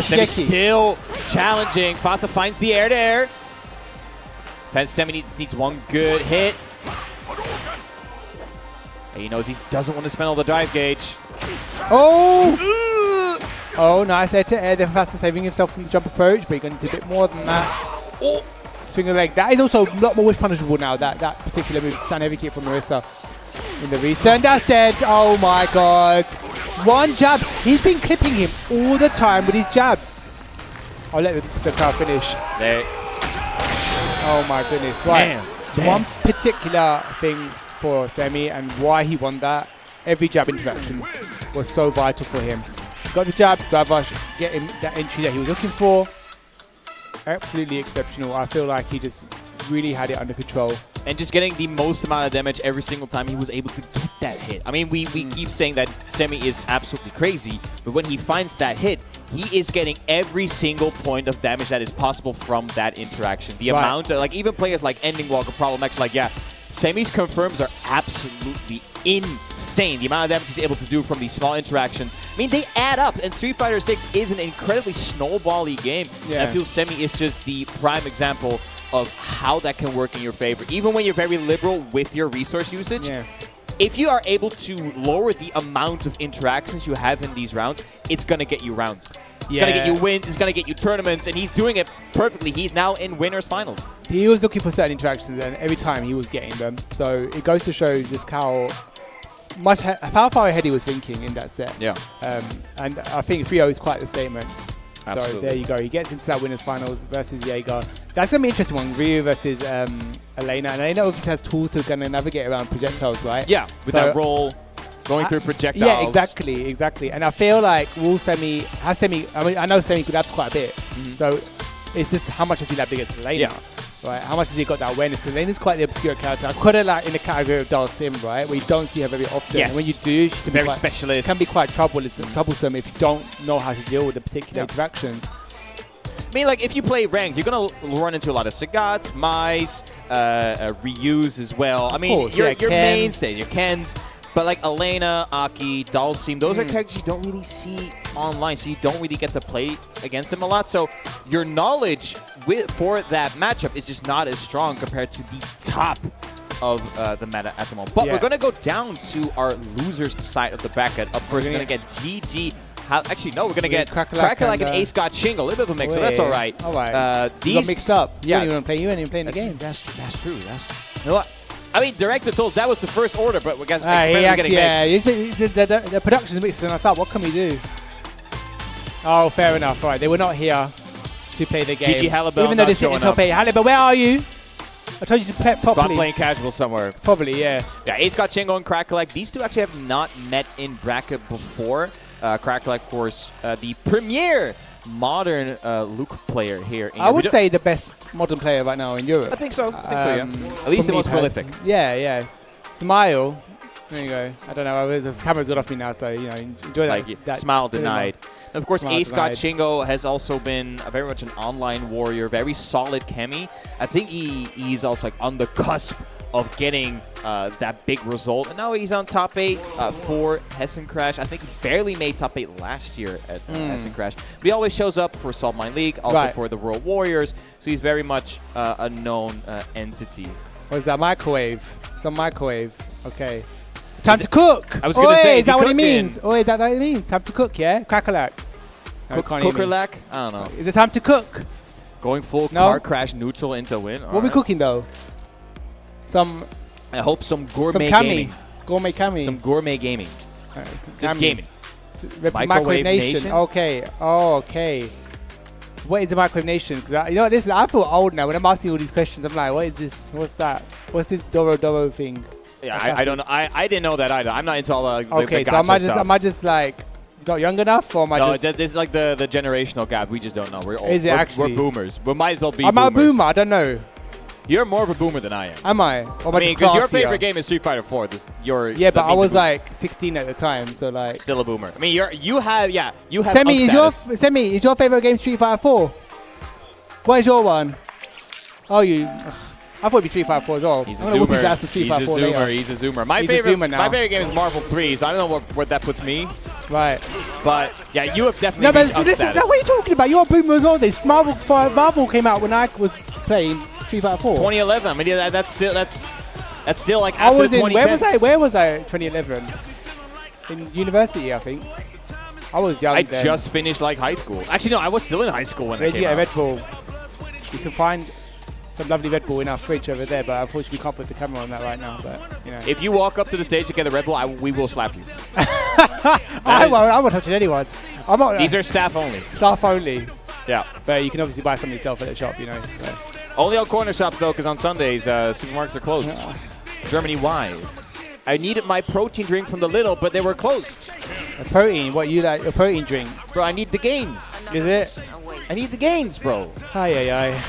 Semi still challenging. Fasa finds the air to air. Semi needs one good hit. And he knows he doesn't want to spend all the drive gauge. Oh! Oh, nice air to air. Then Fasa saving himself from the jump approach, but he's going to do a bit more than that. Oh! Swing a leg. That is also a lot more whiff punishable now, that particular move. Stand heavy kick from Marissa in the reset. And that's dead. Oh my God. One jab. He's been clipping him all the time with his jabs. I'll let the crowd finish. There. Oh my goodness. Right. Damn. One particular thing for Semi and why he won that, every jab interaction was so vital for him. Got the jab, dive rush, getting that entry that he was looking for. Absolutely exceptional. I feel like he just really had it under control. And just getting the most amount of damage every single time he was able to get that hit. I mean, we keep saying that Semi is absolutely crazy, but when he finds that hit, he is getting every single point of damage that is possible from that interaction. The amount of, like, even players like Ending Walker, Problem X, like, yeah, Semi's confirms are absolutely insane. The amount of damage he's able to do from these small interactions. I mean, they add up, and Street Fighter 6 is an incredibly snowball-y game. Yeah. And I feel Semi is just the prime example of how that can work in your favor. Even when you're very liberal with your resource usage, if you are able to lower the amount of interactions you have in these rounds, it's going to get you rounds. It's going to get you wins, it's going to get you tournaments, and he's doing it perfectly. He's now in winners finals. He was looking for certain interactions, and every time he was getting them. So it goes to show just how far ahead he was thinking in that set. Yeah. And I think 3-0 is quite the statement. Absolutely. So there you go. He gets into that winners finals versus Jaeger. That's going to be an interesting one. Ryu versus Elena. And Elena obviously has tools to kind of navigate around projectiles, right? Yeah, with that roll, going through projectiles. Yeah, exactly. And I feel like Semi, I mean, I know Semi could have quite a bit. So it's just how much has he labbed against Elena? Yeah. Right, how much has he got that awareness? Elena's quite the obscure character. I quite like in the category of Dal Sim, right? Where you don't see her very often. Yes. And when you do, she can very be quite, specialist. Can be quite troublesome if you don't know how to deal with the particular interactions. I mean, like, if you play ranked, you're going to run into a lot of Sagats, Mice, Ryus as well. I mean, your mainstay, your Kens. But like Elena, Aki, Dalsim, those are characters you don't really see online, so you don't really get to play against them a lot. So your knowledge for that matchup is just not as strong compared to the top of the meta at the moment. But we're going to go down to our losers side of the bracket. Up first, we're going to get GG. Actually, no, we're going to get Crackalack and Ace Scott Ching, a little bit of a mix, so that's all right. All right. These got mixed up. You ain't even playing the game. That's true. You know what? I mean, Director told that was the first order, but we're getting mixed. The production's mixing us up. What can we do? Oh, fair enough. Right, they were not here to play the game. GG Halibel, even though they sit in top 8. Halibel, where are you? I told you to prep properly. I'm playing casual somewhere. Probably, yeah. Yeah, Ace Scott Chingo and Crackalack. These two actually have not met in bracket before. Crackalack, of course, the premier modern Luke player here in Europe. I would say the best modern player right now in Europe. I think so. Yeah. At least the most prolific. Yeah. Smile. There you go. I don't know. The camera's got off me now, so enjoy that. Smile denied. And of course, Ace Scott Chingo has also been very much an online warrior, very solid Kemi. I think he's also like on the cusp of getting that big result. And now he's on top 8 for Hessen Crash. I think he barely made top 8 last year at Hessen Crash. But he always shows up for Salt Mine League, also for the World Warriors. So he's very much a known entity. Or is that microwave? Some microwave. Okay. Time to cook. I was going to say, is that what it means? Oh, is that what it means? Time to cook, yeah? Crackalack. Cookerlack? I don't know. Is it time to cook? Going full car crash neutral into win. What are we cooking though? Some. I hope some gourmet some gaming. Gourmet cami. Some gourmet gaming. Just gaming. Microwave Nation. Okay. Oh, okay. What is the Microwave Nation? Because you know, listen, I feel old now. When I'm asking all these questions, I'm like, what is this? What's that? What's this Doro thing? Yeah, I don't know. I didn't know that either. I'm not into all the okay, the so am I stuff. just like not young enough, or am I no, just? this is like the generational gap. We just don't know. We're old. Is it actually? We're boomers. We might as well be. I'm boomers. a boomer. I don't know. You're more of a boomer than I am. Am I? Or I mean, because your favorite game is Street Fighter 4. Yeah, but I was like 16 at the time, so like. Still a boomer. I mean, you have. Semi, is your favorite game Street Fighter 4? What is your one? Oh, you. I thought it'd be Street Fighter 4 as well. He's a zoomer. Street Fighter 4 He's a zoomer. My favorite game is Marvel 3, so I don't know where that puts me. Right. But yeah, you have definitely. No, but listen, what are you talking about? You're a boomer as well. This Marvel came out when I was playing Street Fighter 4. 2011. I mean, that's still like I after was in. 2010. Where was I? 2011. In university, I think. I was young. I then. just finished like high school. Actually, no, I was still in high school when Where it did you came get a out. Red Bull? You can find some lovely Red Bull in our fridge over there, but unfortunately we can't put the camera on that right now. But you know. If you walk up to the stage to get a Red Bull, we will slap you. I won't touch anyone. I'm not. These are staff only. Staff only. Yeah. But you can obviously buy some yourself at the shop, you know. So. Only on corner shops though, because on Sundays supermarkets are closed. Germany-wide. I needed my protein drink from the Lidl, but they were closed. A protein? What, you like a protein drink? Bro, I need the gains. Is it? I need the gains, bro. Aye.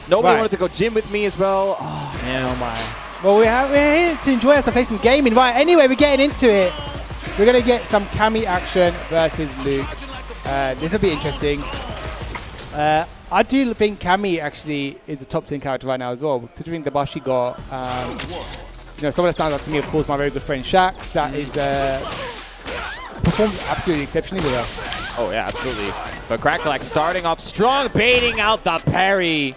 Nobody wanted to go gym with me as well. Oh, man. Oh, my. Well, we're here to enjoy us and play some gaming. Right, anyway, we're getting into it. We're going to get some Cammy action versus Luke. This will be interesting. I do think Cammy actually is a top 10 character right now as well, considering the buff she got. You know, someone that stands out to me, of course, my very good friend Shax. That is performed absolutely exceptionally with her. Oh, yeah, absolutely. But Crackalack starting off strong, baiting out the parry.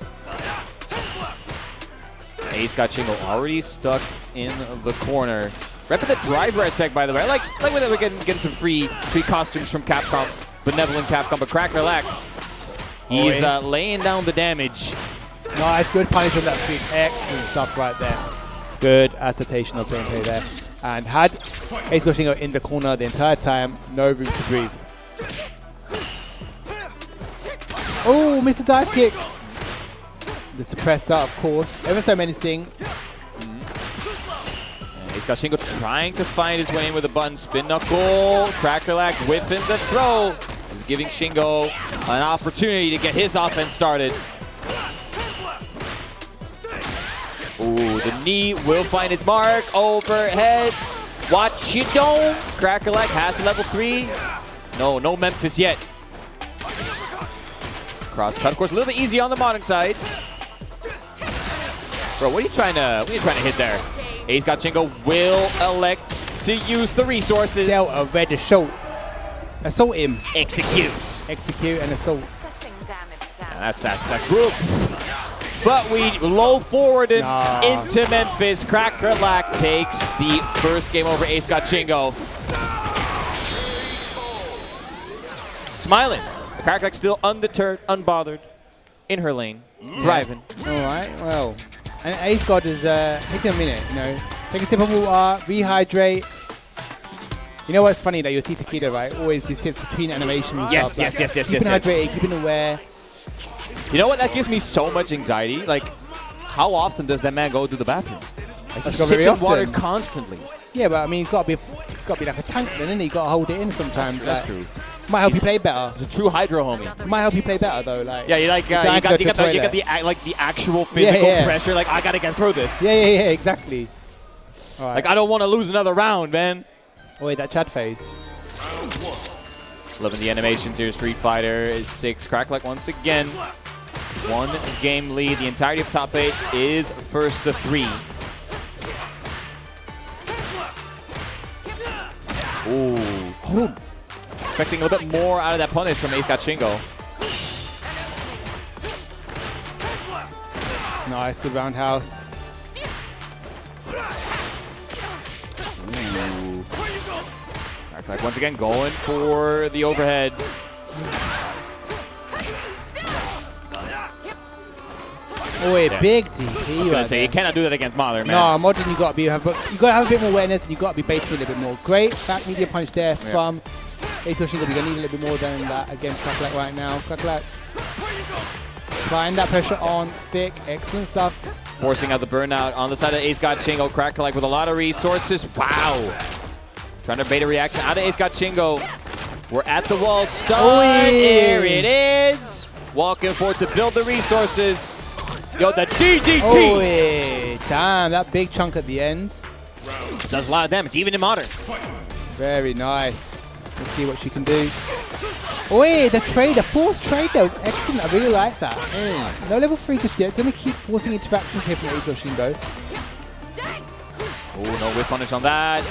Ace got Shingo already stuck in the corner. Repping the driver attack, by the way. I like when we're getting some free costumes from Capcom, benevolent Capcom, but Crackalack, he's laying down the damage. Nice, good punish from that sweep. Excellent stuff right there. Good assertion of gameplay there. And had Ace Goshingo in the corner the entire time, no room to breathe. Oh, missed a dive kick. The suppressor, of course. Ever so menacing. Ace Goshingo trying to find his way in with a button. Spin knuckle. Crackalack whipping the throw. Is giving Shingo an opportunity to get his offense started. Ooh, the knee will find its mark. Overhead. Watch it dome. Crackalack has a level 3. No Memphis yet. Cross cut, of course, a little bit easy on the modern side. Bro, what are you trying to hit there? Ace Goshingo will elect to use the resources. Delta red assault. Assault him. Execute and assault. Yeah, that's that group. But we low forward into Memphis. Crackalack takes the first game over Ace Goshingo. Smiling. Crackalack still undeterred, unbothered, in her lane, thriving. All right, well. And Ace God is taking a minute, you know. Take a sip of water, rehydrate. You know what's funny that you'll see Takedo, right? Always just sits between animations and Yes. Keeping hydrated, keeping aware. You know what? That gives me so much anxiety. Like, how often does that man go to the bathroom? Like, he's sipping water constantly. Yeah, but I mean, it's got to be like a tank then, isn't it? You got to hold it in sometimes. That's true. Might help you play better. He's a true hydro homie. Might help you play better though. Like yeah, you got the actual physical pressure. Like, I gotta get through this. Yeah, exactly. All right. Like, I don't want to lose another round, man. Oh wait, that Chad phase. Loving the animations here. Street Fighter is 6. Crackalack once again. 1 game lead. The entirety of top 8 is first to 3. Ooh. Expecting a little bit more out of that punish from Ace Goshingo. Nice, good roundhouse. Crackback once again going for the overhead. Oh, a big DP right You cannot do that against Modern, man. No, Modern, you gotta have a bit more awareness, and you gotta be baiting a little bit more. Great back media punch there from Ace Shingo. We're gonna need a little bit more than that against Crackback right now. Crackback applying that pressure on Thick. Excellent stuff. Forcing out the burnout on the side of Ace God Shingo. Crackback with a lot of resources. Wow. Trying to bait a reaction out of Ace God Shingo. We're at the wall. Stun. There it is. Walking forward to build the resources. Yo, the DDT! Oh, damn, that big chunk at the end. Does a lot of damage, even in Modern. Very nice. Let's see what she can do. Oh, the trade, the forced trade there was excellent. I really like that. No level 3 just yet. Gonna keep forcing interactions here from Ace Shingo. Oh, no whip punish on that.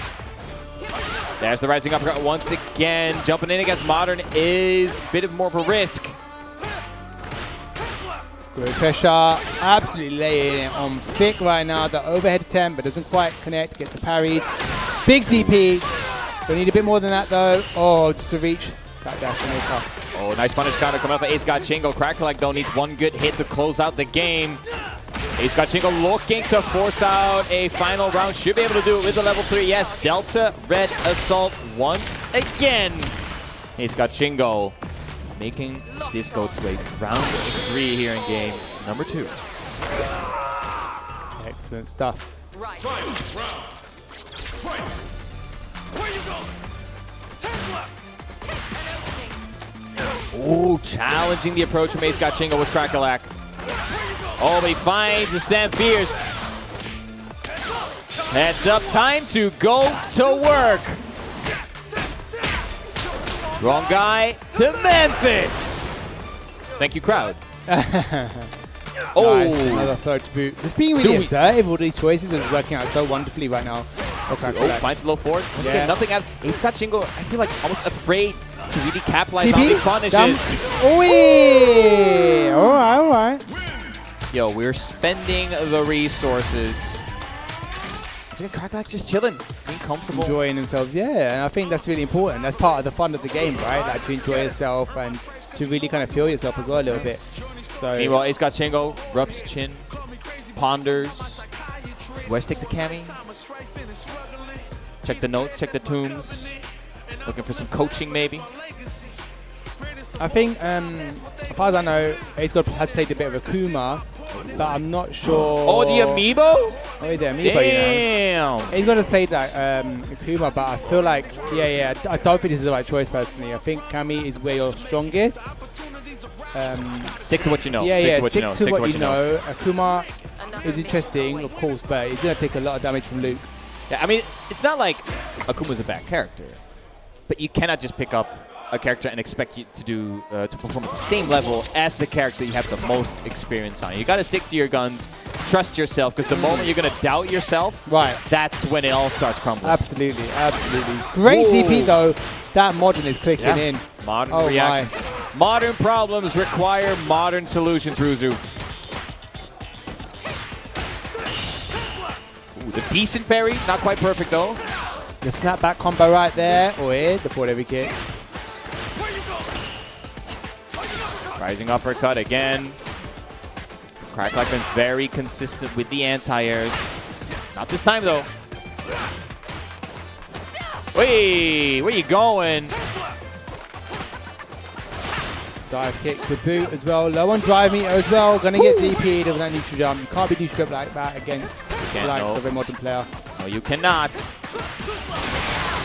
There's the rising uppercut once again. Jumping in against Modern is a bit of more of a risk. Great pressure, absolutely laying it on Thick right now. The overhead attempt, but doesn't quite connect. Gets the parried. Big DP. We need a bit more than that though. Oh, just to reach. Oh, nice punish counter coming up for Ace God Shingo. Crackback though needs one good hit to close out the game. Ace God Shingo looking to force out a final round. Should be able to do it with the level 3. Yes, Delta Red Assault once again. Ace God Shingo making this go to a round 3 here in game number 2. Excellent stuff. Ooh, challenging the approach from Ace God Shingo with Crackback. Oh, but he finds the stand fierce. Heads up, time to go to work. Wrong guy to Memphis. Thank you, crowd. Oh, nice. Another third boot. Just being really assertive, all these choices, and it's working out so wonderfully right now. Okay, finds the low forward. Yeah. Nothing out. Ace God Shingo, I feel like almost afraid to really capitalize on these punishes. Oh, all right. Yo, we're spending the resources. Crackback just chilling, being comfortable. Enjoying themselves, yeah. And I think that's really important. That's part of the fun of the game, right? Like to enjoy yourself and to really kind of feel yourself as well a little bit. So meanwhile, Ace God Shingo rubs chin, ponders. Where's take the Kami? Check the notes, check the tombs. Looking for some coaching, maybe. I think, as far as I know, Ace God has played a bit of a Kuma, but I'm not sure. Oh, the amiibo? Oh, the amiibo, damn. You know. Ace God has played like Kuma, but I feel like, I don't think this is the right choice personally. I think Kami is where you're strongest. Stick to what you know. Stick to what you know. Akuma is interesting, of course, but it's going to take a lot of damage from Luke. Yeah, I mean, it's not like Akuma's a bad character, but you cannot just pick up a character and expect you to do to perform at the same level as the character you have the most experience on. You got to stick to your guns, trust yourself, because the moment you're gonna doubt yourself, right, that's when it all starts crumbling. Absolutely. Great DP though. That Modern is clicking in. Modern reaction. Modern problems require modern solutions, Ruzu. Ooh, the decent parry, not quite perfect though. The snapback combo right there. Oh, yeah, the forward heavy kick. Rising uppercut again. Crackback been very consistent with the anti-airs. Not this time though. Wait, where you going? Dive kick to boot as well. Low on drive meter as well. Gonna get DP'd with that neutral jump. You can't be neutral like that against the likes of a modern player. No, you cannot.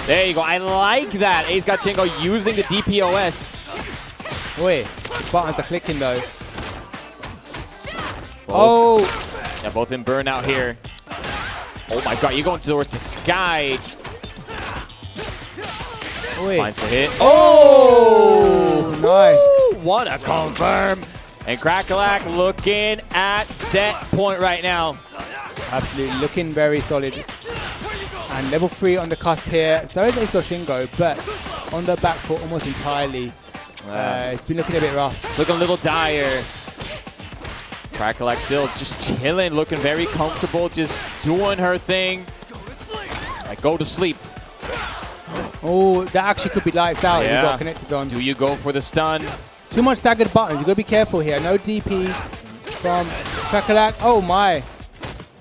There you go. I like that. Ace God Shingo using the DPOS. Wait, buttons are clicking though. Both. Yeah, both in burnout here. Oh my god, you're going towards the sky. Wait. Finds the hit. Oh, nice. What a confirm. And Crackback looking at set point right now. Absolutely, looking very solid. And level 3 on the cusp here. So is Ace God Shingo, but on the back foot almost entirely. It's been looking a bit rough. Looking a little dire. Crackback still just chilling, looking very comfortable, just doing her thing. Like, go to sleep. Oh, that actually could be lights out. Yeah. You got connected on. Do you go for the stun? Too much staggered buttons. You got to be careful here. No DP from Kakalak. Oh my.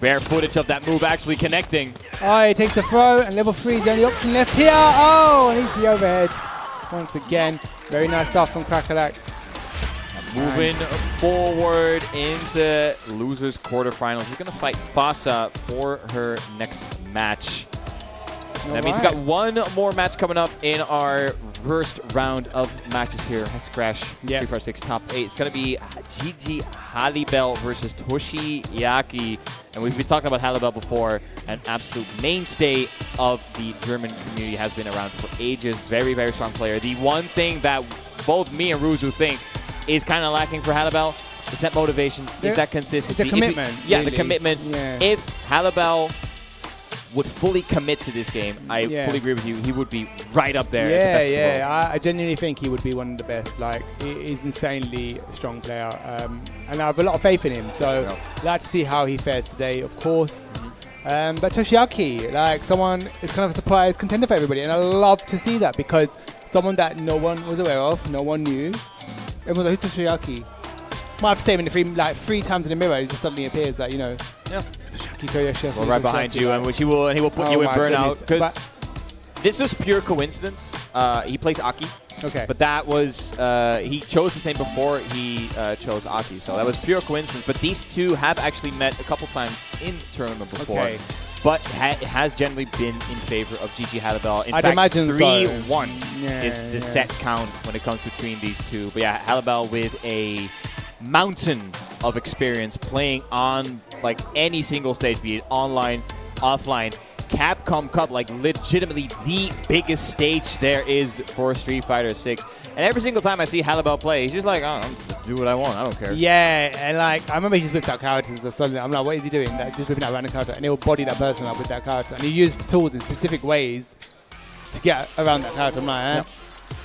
Rare footage of that move actually connecting. Oh, he takes the throw, and level 3 is the only option left here. Oh, and he's the overhead once again. Very nice stuff from Kakalak. Moving forward into losers quarterfinals. He's going to fight Fasa for her next match. That means we've got one more match coming up in our first round of matches here. Hess Crash 346 top 8. It's going to be Gigi Halibel versus Toshiaki. And we've been talking about Halibel before. An absolute mainstay of the German community, has been around for ages. Very, very strong player. The one thing that both me and Ruzu think is kind of lacking for Halibel is that motivation, is that consistency. It's a commitment. The commitment. Yeah. If Halibel would fully commit to this game, I fully agree with you. He would be right up there. Yeah, at the best in the world. I genuinely think he would be one of the best. Like, he's an insanely strong player, and I have a lot of faith in him. So, glad to see how he fares today, of course. But Toshiaki, like, someone is kind of a surprise contender for everybody, and I love to see that because someone that no one was aware of, no one knew. Everyone's like, who's Toshiaki? Might have to say him in three times in the mirror. He just suddenly appears, like, you know. Yeah. Well, right behind you, and he will put you in burnout. Because this is pure coincidence. He plays Aki. Okay. But that was he chose his name before he chose Aki, so that was pure coincidence. But these two have actually met a couple times in tournament before. Okay. But it has generally been in favor of Gigi Halibel. In I'd fact, imagine 3-1 is the set count when it comes between these two. But yeah, Halibel with a mountain of experience playing on like any single stage, be it online, offline. Capcom Cup, like legitimately the biggest stage there is for Street Fighter 6. And every single time I see Halibel play, he's just like, oh, I'll do what I want. I don't care. Yeah, and like, I remember he just whips out characters or something. I'm like, what is he doing? Like, just whipping out random character. And he'll body that person up with that character. And he used tools in specific ways to get around that character. I'm like, eh?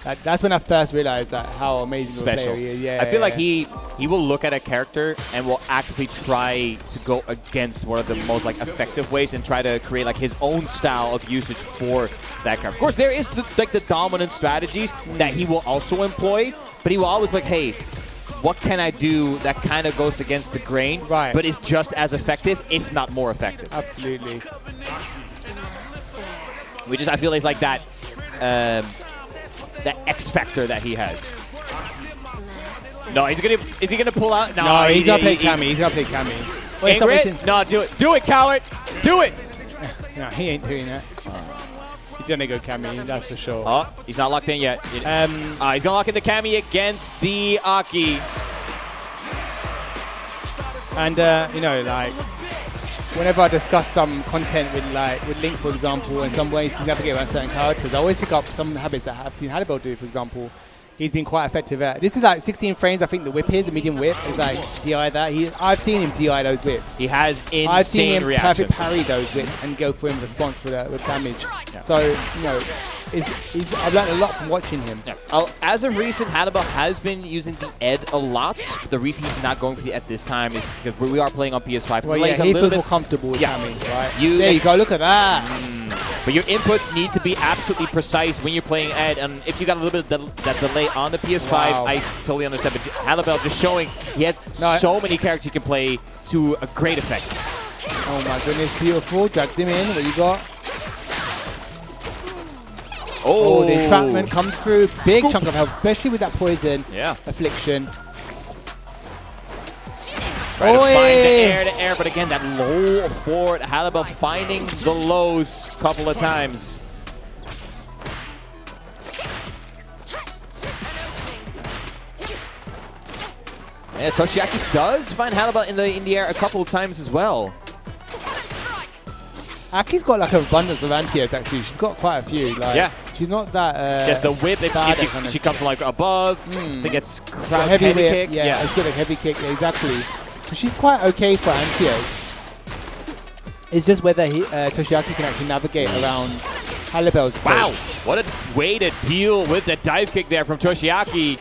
Like, that's when I first realized that how amazing of a player he is. Yeah, I feel like he will look at a character and will actively try to go against one of the most like effective ways and try to create like his own style of usage for that character. Of course, there is the dominant strategies that he will also employ, but he will always like, hey, what can I do that kind of goes against the grain, but is just as effective, if not more effective? Absolutely. I feel it's like that. That X factor that he has. No, is he gonna pull out? No, he's gonna play Cammy. He's gonna play Cammy. Wait, Ingrid? No, do it, coward. Do it. No, he ain't doing that. He's gonna go Cammy, that's for sure. Oh, he's not locked in yet. He's gonna lock in the Cammy against the Aki. And you know, like, whenever I discuss some content with Link, for example, and some ways to navigate around certain characters, I always pick up some habits that I've seen Halibel do. For example, he's been quite effective at. This is like 16 frames. I think the whip is the medium whip is like DI that. I've seen him DI those whips. He has insane I've seen him reactions. perfect parry those whips and go for him response with damage. Yeah. So you know, I've learned a lot from watching him. Yeah. As of recent, Halibel has been using the Ed a lot. The reason he's not going for the Ed this time is because we are playing on PS5. Well, yeah, he feels more comfortable with Cammy, right? There you go, look at that. But your inputs need to be absolutely precise when you're playing Ed. And if you got a little bit of that delay on the PS5, I totally understand. But Halibel just showing he has so many characters he can play to a great effect. Oh my goodness, beautiful. Drags him in. What you got? Oh, the entrapment comes through. Big chunk of health, especially with that poison affliction. Trying to find the air, but again, that low forward. Halibel finding the lows a couple of times. Yeah, Toshiaki does find Halibel in the air a couple of times as well. Aki's got like an abundance of anti-airs actually. She's got quite a few. Like, she's not that. Just the whip. If she comes from like above, I think it's crouch heavy whip. kick. Yeah, it's good like heavy kick. Yeah, exactly. So she's quite okay for anti-airs. It's just whether Toshiaki can actually navigate around Halibel's face. Wow, what a way to deal with the dive kick there from Toshiaki.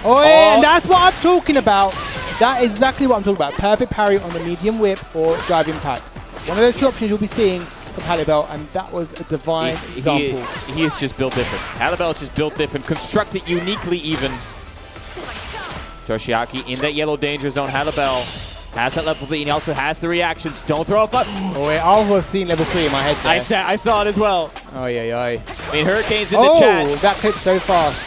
Oh, yeah, and that's what I'm talking about. That is exactly what I'm talking about. Perfect parry on the medium whip or drive impact. One of those two options you'll be seeing from Halibel, and that was a divine example. He is just built different. Halibel is just built different, constructed uniquely even. Toshiaki in that yellow danger zone. Halibel has that level 3, and he also has the reactions. Don't throw a foot. Oh wait, I'll have seen level 3 in my head there. I saw it as well. Oh yeah. I mean, Hurricane's in the chat. Oh, that clipped so fast.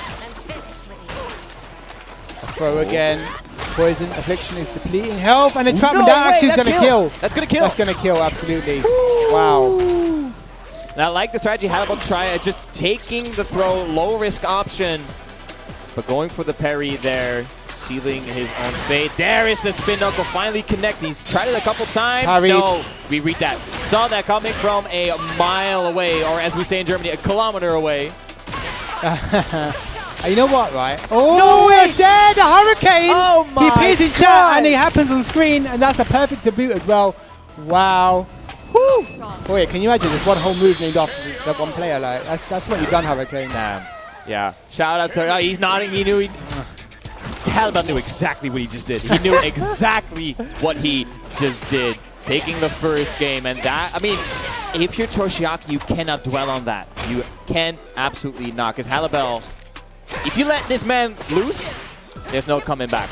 A throw again. Poison Affliction is depleting health, and entrapment that actually is going to kill. That's going to kill. That's going to kill, absolutely. Wow. And I like the strategy Halibel try just taking the throw, low risk option, but going for the parry there, sealing his own fate. There is the spin knuckle finally connecting. He's tried it a couple times. Parried. No, we read that. Saw that coming from a mile away, or as we say in Germany, a kilometer away. You know what, right? Oh, No way! it's there, the Hurricane! Oh my He appears in God. chat and he happens on screen, and that's a perfect debut as well. Wow. Woo! Oh yeah, can you imagine this one whole move named after that one player? Like that's what you've done, Hurricane. Damn. Yeah. Shout out to he's nodding. He knew Halibel knew exactly what he just did. He knew exactly what he just did. Taking the first game, and that, I mean, if you're Toshiaki, you cannot dwell on that. You can absolutely not, because Halibel, if you let this man loose, there's no coming back.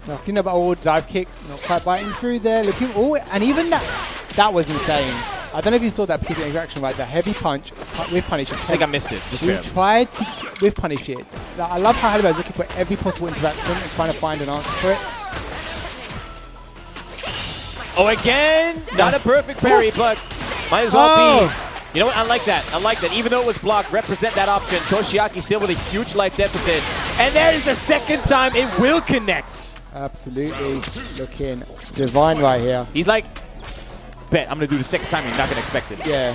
Knocking about all dive kick, not quite biting through there. Looking, oh, and even that was insane. I don't know if you saw that particular interaction, right? The heavy punch with punish. I think I missed it. Just we barely. tried to with punish it. Like, I love how Halibel is looking for every possible interaction and trying to find an answer for it. Oh, again! Not a perfect parry, but might as well be. You know what? I like that. I like that. Even though it was blocked, represent that option. Toshiaki still with a huge life deficit. And that is the second time it will connect. Absolutely. Looking divine right here. He's like, bet, I'm going to do the second time. You're not going to expect it. Yeah.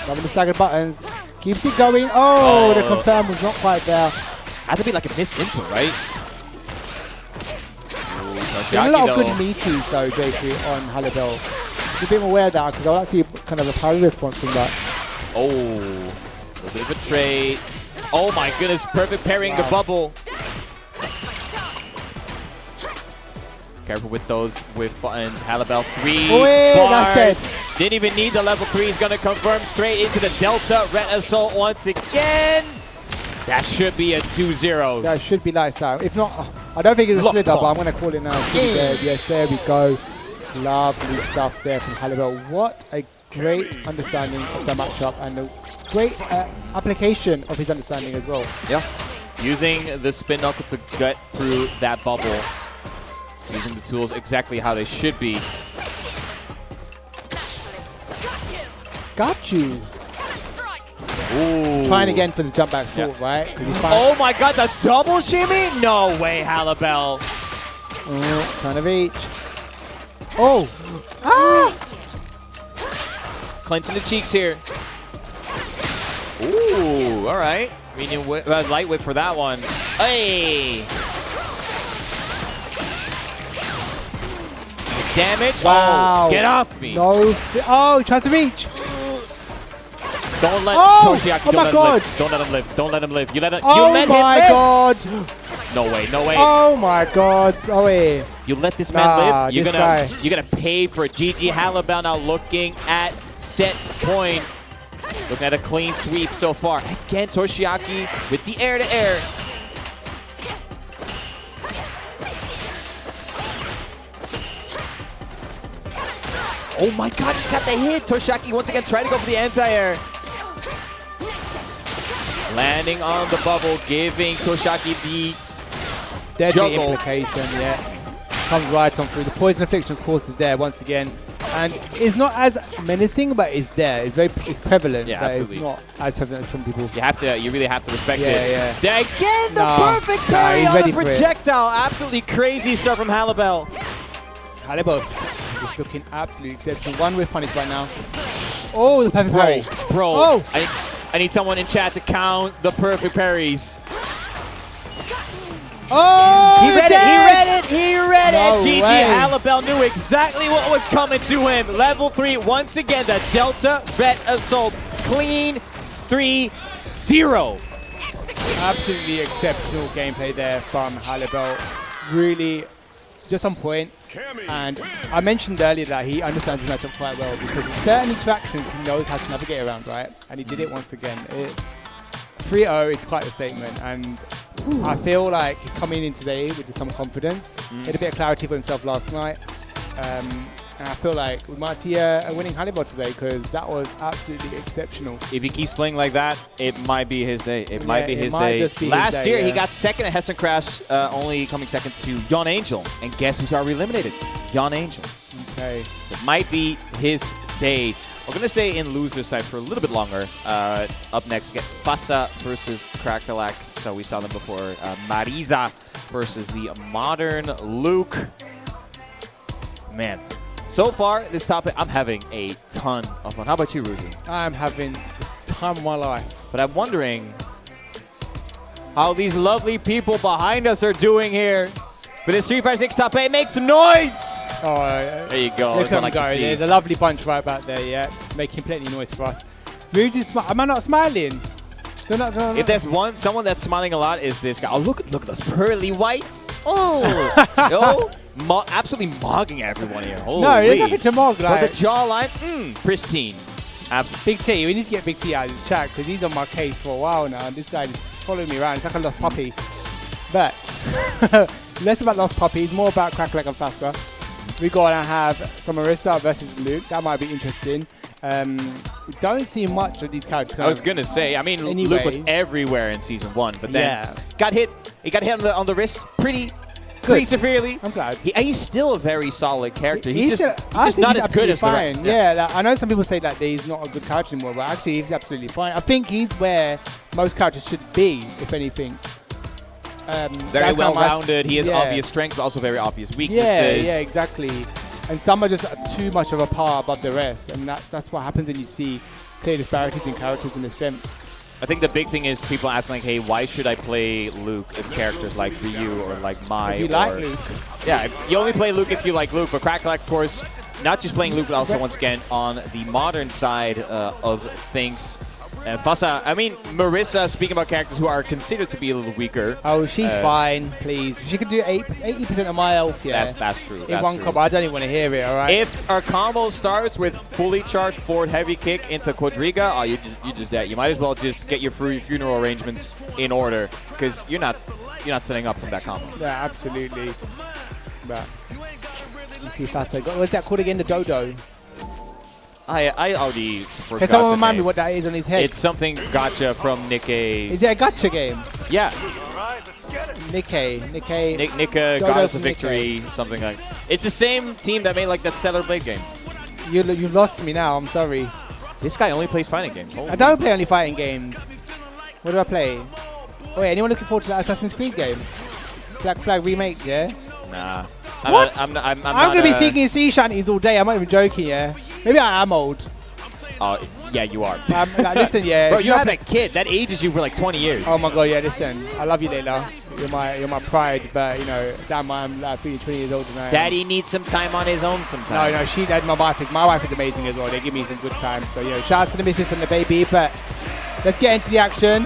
Loving the staggered buttons. Keeps it going. Oh, the confirm was not quite there. Had to be like a missed input, right? There's a lot of good meaties though, JP, on Halibel. A bit more aware of that because I like to see kind of a parry response from that. Oh, a little bit of a trade. Oh my goodness, perfect parrying the bubble. Careful with those whiff buttons. Halibel 3 bars. That's Didn't even need the level 3. He's going to confirm straight into the Delta Red Assault once again. That should be a 2-0. That should be lights out. If not, I don't think it's a slither, but I'm going to call it now. Yes, there we go. Lovely stuff there from Halibel. What a great understanding of the matchup and a great application of his understanding as well. Yeah. Using the spin knuckle to get through that bubble. Using the tools exactly how they should be. Got you. Ooh. Trying again for the jump back short, right? Oh my god, the double shimmy? No way, Halibel. Trying to reach. Oh! Ah! Clenching the cheeks here. Ooh, all right. Medium whip, light whip for that one. Hey! Damage. Wow. Oh, get off me. No. Oh, he tries to reach. Don't let Toshiaki. Oh my god. Don't let him live. Don't let him live. You let him. Oh you let my him live. god. No way. No way. Oh my god. Oh wait. You let this man live. You're gonna pay for it. GG Halibel now looking at set point. Looking at a clean sweep so far. Again, Toshiaki with the air to air. Oh my god, he got the hit. Toshiaki once again trying to go for the anti-air. Landing on the bubble, giving Toshiaki the deadly juggle. implication, yeah. Comes right on through. The poison affliction, of course, is there once again. And it's not as menacing, but it's there. It's prevalent. Yeah, but absolutely. It's not as prevalent as some people. You really have to respect Yeah, it. yeah. There again, the perfect parry he's on ready the for it. projectile. Absolutely crazy stuff from Halibel. Halibel is looking absolutely exceptional. One with punish right now. Oh, the perfect parry. Bro, Oh. I need someone in chat to count the perfect parries. Oh, He read it. He read No it. GG way. Halibel knew exactly what was coming to him. Level 3, once again, the Delta Red Assault. Clean 3-0. Absolutely exceptional gameplay there from Halibel. Really just on point. And I mentioned earlier that he understands his matchup quite well because in certain interactions he knows how to navigate around, right? And he did it once again. 3-0 is quite a statement, and I feel like he's coming in today with some confidence. He had a bit of clarity for himself last night. And I feel like we might see a winning Halibut today because that was absolutely exceptional. If he keeps playing like that, it might be his day. It might be his might day. just be Last his day, year, he got second at Hessen Crash, only coming second to Jan Angel. And guess who's already eliminated? Jan Angel. Okay. It might be his day. We're going to stay in loser side for a little bit longer. Up next, we get Fassa versus Krakelak. So we saw them before. Marisa versus the modern Luke. Man. So far, this topic, I'm having a ton of fun. How about you, Ruzi? I'm having the time of my life. But I'm wondering how these lovely people behind us are doing here for this Street Fighter 6 top 8. Make some noise! Oh, there you go. Look at like them go. There's a lovely bunch right back there, yeah. Making plenty of noise for us. Ruzi's am I not smiling? If there's someone that's smiling a lot, is this guy. Oh, look at those pearly whites. Oh, absolutely mogging everyone here. Holy. No, there's nothing to mog. But the jawline, pristine. Big T, we need to get Big T out of this chat because he's on my case for a while now. And this guy is following me around. It's like a lost puppy. But less about lost puppies, more about Krakelak and Fassa. We're going to have some Marisa versus Luke. That might be interesting. We don't see much of these characters. I was going to say, I mean, anyway. Luke was everywhere in Season 1, but then got hit. He got hit on the wrist pretty severely. I'm glad. He's still a very solid character. He's just not not as good as the fine. rest. Yeah, I know some people say that he's not a good character anymore, but actually he's absolutely fine. I think he's where most characters should be, if anything. Very well-rounded. He has obvious strengths, but also very obvious weaknesses. Yeah, exactly. And some are just too much of a par above the rest, and that's what happens when you see clear disparities in characters and their strengths. I think the big thing is people asking, like, hey, why should I play Luke if characters like Ryu or like Mai? If you like Luke. Yeah, you only play Luke if you like Luke, but Krakelak, of course, not just playing Luke, but also, once again, on the modern side of things. And Fassa, I mean, Marisa, speaking about characters who are considered to be a little weaker. Oh, she's fine, please. She could do 80% of my health, yeah. That's true. In one combo, I don't even want to hear it, all right? If our combo starts with fully charged forward heavy kick into Quadriga, oh, you just dead. You might as well just get your funeral arrangements in order, because you're not setting up from that combo. Yeah, absolutely. But you see Fassa. What's that called again? The dodo. I already forgot. Can someone remind me what that is on his head? It's something gotcha from Nikkei. Is it a gotcha game? Yeah. Nikkei. Nika, Goddess of Victory, something like. It's the same team that made like that Stellar Blade game. You lost me now. I'm sorry. This guy only plays fighting games. Holy. I don't play only fighting games. What do I play? Oh, wait, anyone looking forward to that Assassin's Creed game? Black Flag remake, yeah? Nah. What? I'm going to be seeking sea shanties all day. I'm not even joking, yeah? Maybe I am old. Oh, yeah, you are. Like, listen, yeah. Bro, you have a kid. That ages you for like 20 years. Oh, my God, yeah, listen. I love you, Layla. You're my pride, but, you know, damn, I'm like 20 years older than I am. Daddy needs some time on his own sometimes. No, my wife is amazing as well. They give me some good time. So, you know, shout out to the missus and the baby, but let's get into the action.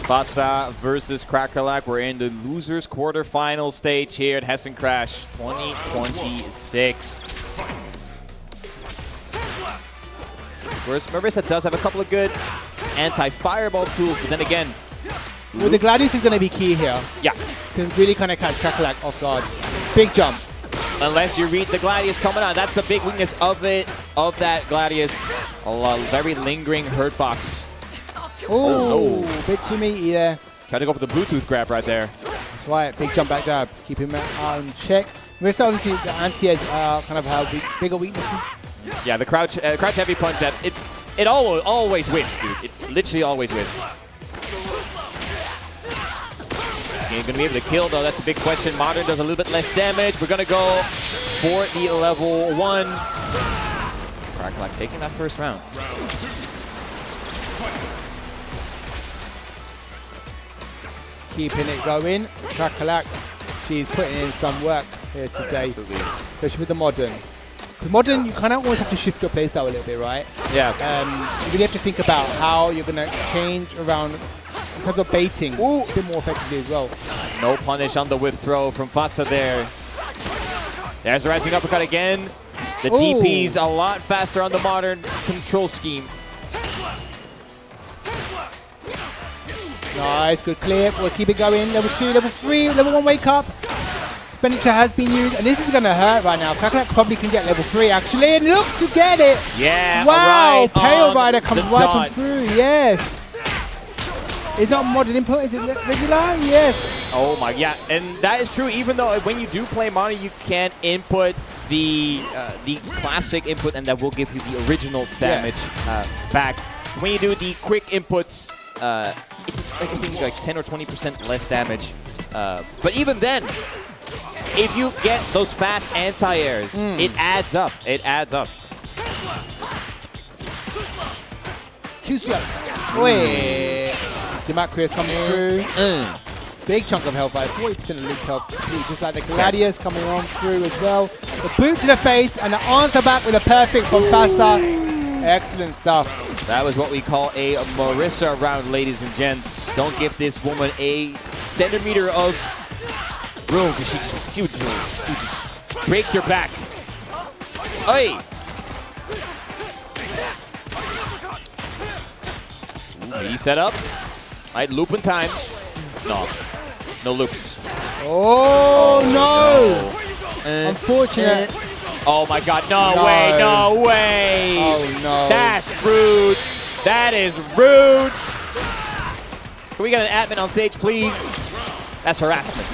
Fassa versus Krakelak. We're in the losers quarterfinal stage here at Hessen Crash 2026. Whereas Marisa does have a couple of good anti-fireball tools, but then again, well, the Gladius is going to be key here. Yeah. To really kind of catch Krakelak off guard. Big jump. Unless you read the Gladius coming on. That's the big weakness of that Gladius. A very lingering hurt box. Oh, bit too meaty there. Try to go for the Bluetooth grab right there. That's right, big jump back jab. Keep him on check. Marisa obviously the anti-edge kind of have bigger weaknesses. Yeah, the crouch heavy punch, that it always whips, dude. It literally always whips. You're going to be able to kill, though. That's a big question. Modern does a little bit less damage. We're going to go for the level 1. Krakelak taking that first round. Keeping it going. Krakelak, she's putting in some work here today. Absolutely. Especially with the modern. The modern, you kind of always have to shift your playstyle a little bit, right? Yeah. You really have to think about how you're going to change around in terms of baiting a bit more effectively as well. No punish on the whip throw from Fasa there. There's the rising uppercut again. The DP's a lot faster on the modern control scheme. Nice, good clip. We'll keep it going. Level 2, level 3, level 1 wake up. Expenditure has been used, and this is going to hurt right now. Kakarot probably can get level 3 actually, and look to get it. Yeah, wow, right Pale Rider comes right dot. on through, yes. It's not modern input, is it regular? Yes. Oh my, yeah, and that is true. Even though when you do play mono, you can input the classic input, and that will give you the original damage back. When you do the quick inputs, it's like, I think like 10 or 20% less damage. But even then, if you get those fast anti-airs, it adds up. It adds up. Too slow. Wait. Demetrius coming through. Big chunk of health, 40% of Luke's health. Just like the Gladius coming on through as well. The boot to the face and the answer back with a perfect from Fasa. Excellent stuff. That was what we call a Marissa round, ladies and gents. Don't give this woman a centimeter of room, because she would just break your back. Hey! He set up. Right, loop in time. No. No loops. Oh, no! Unfortunate. Oh my god, no way, no way! Oh no. That's rude. That is rude. Can we get an admin on stage, please? That's harassment.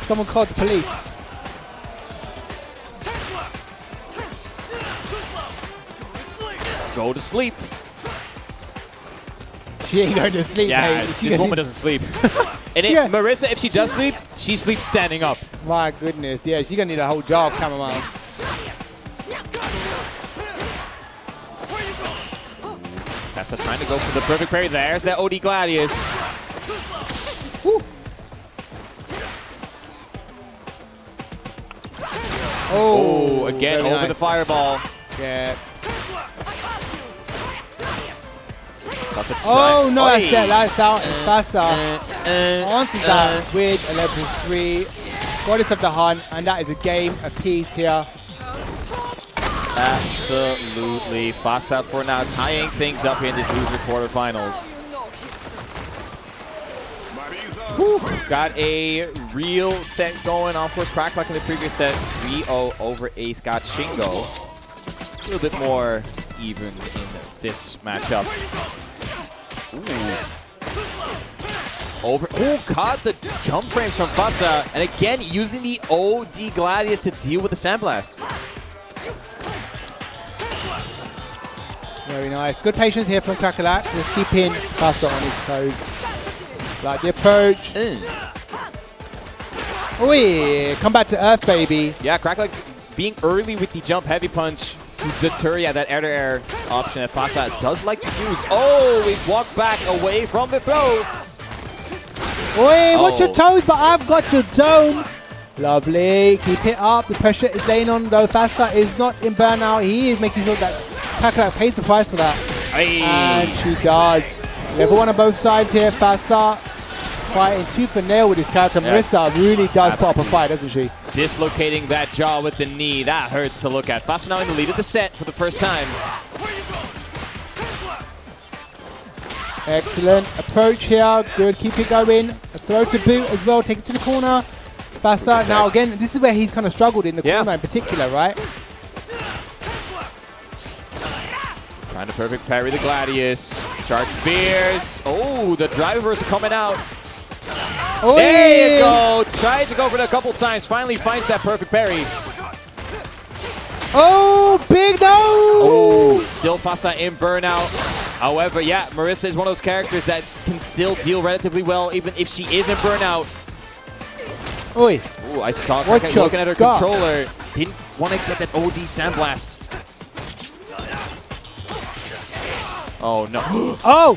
Someone called the police. Go to sleep. She ain't going to sleep, yeah, mate. this woman doesn't sleep. And Marissa, if she does sleep, she sleeps standing up. My goodness, yeah, she's going to need a whole job, Chamomile. That's trying to go for the perfect parry. There's that OD Gladius. Woo. Oh, again over the fireball. Yeah. Oh no, that's out. Faster. Answers that with a level 3. Goddess of the Hunt, and that is a game, a piece here. Absolutely. Fast out for now, tying things up in this loser quarterfinals. Whew. Got a real set going. Of course, Crack like in the previous set, 3-0 over Ace got Shingo. A little bit more even in this matchup. Caught the jump frames from Fasa, and again using the OD Gladius to deal with the Sandblast. Very nice. Good patience here from Kakalak. Just keeping Fasa on his toes. Like the approach. Oh yeah, come back to earth, baby. Yeah, Cracklock being early with the jump heavy punch to deter that air-to-air option that Fasa does like to use. Oh, we walked back away from the throw. Oi, watch your toes, but I've got your dome. Lovely. Keep it up. The pressure is laying on, though. Fasa is not in burnout. He is making sure that Kakarot pays the price for that. Aye. And she does. Level 1 on both sides here. Fasa fighting tooth and nail with his character. Yeah. Marissa really does put up a fight, doesn't she? Dislocating that jaw with the knee. That hurts to look at. Fasa now in the lead of the set for the first time. Excellent. Approach here. Good. Keep it going. A throw to boot as well. Take it to the corner. Fasa. Now, again, this is where he's kind of struggled in the corner in particular, right? Trying to perfect parry the Gladius. Charge spears. Oh, the drivers are coming out. Oh, there you go. Tried to go for it a couple times. Finally finds that perfect parry. Oh, big no! Oh, still Fasa in burnout. However, yeah, Marissa is one of those characters that can still deal relatively well even if she is in burnout. Oi. Ooh, I saw her looking at her controller. Didn't want to get that OD Sandblast. Oh, no. Oh!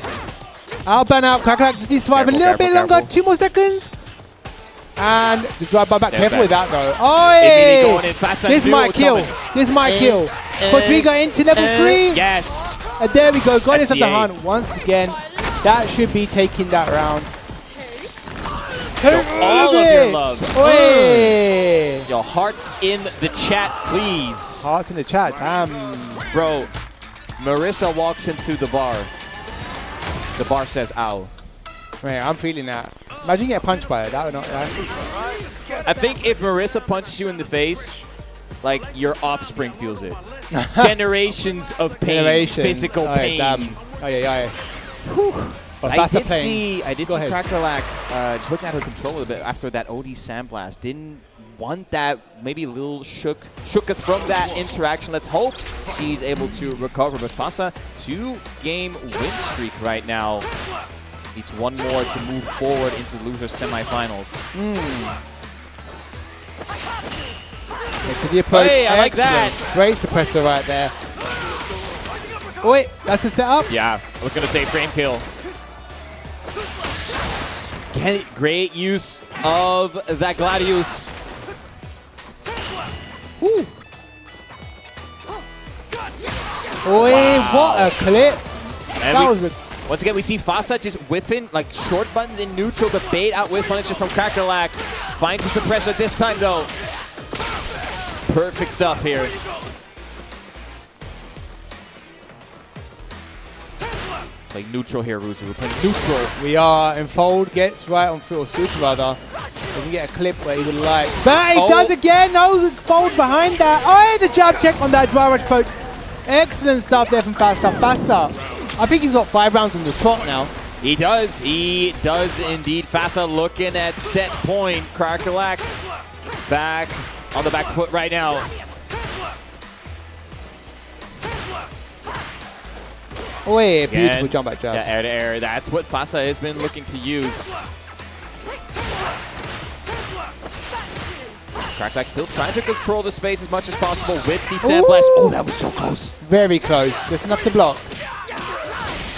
I'll burn out. Kakarot just needs to survive a little bit longer. 2 more seconds. And the drive by back. Careful with that, though. Oh, this might kill. This might kill. Quadriga into level 3. Yes. And there we go. Goddess of the Hunt once again. That should be taking that round. All of your love. Oi. Your hearts in the chat, please. Hearts in the chat. Bro, Marissa walks into the bar. The bar says, ow. Man, I'm feeling that. Imagine you get punched by it. That would not. I think if Marissa punches you in the face, like your offspring feels it. Generations of pain, physical pain. Damn. Oh yeah. I did see Crackerlack just looking at her control a little bit after that OD sandblast. Didn't want that, maybe a little shooketh from that interaction. Let's hope she's able to recover. But Fasa, 2-game win streak right now. Needs one more to move forward into the loser semifinals. Hey, I like that. Great suppressor right there. Oh, wait, that's the setup? Yeah, I was going to say frame kill. Great use of that Gladius. Woo. Oi, what a clip. Once again, we see Fasa just whiffing like short buttons in neutral to bait out with punishes from Crackerlack. Finds the suppressor this time though. Perfect stuff here. Playing neutral here, Ruzu. We're playing neutral. We are, and Fold gets right on foot, or Scooter rather. We can get a clip where he would like. But he does again. No, Fold behind that. Oh, the jab check on that dry rush poke. Excellent stuff there from Fasa. I think he's got 5 rounds on the trot now. He does indeed. Fasa looking at set point. Crackerlack back on the back foot right now. Oh, yeah, beautiful jump back jab. Yeah, air to air. That's what Fasa has been looking to use. Crackerlack still trying to control the space as much as possible with the sandblast. Oh, that was so close. Very close. Just enough to block.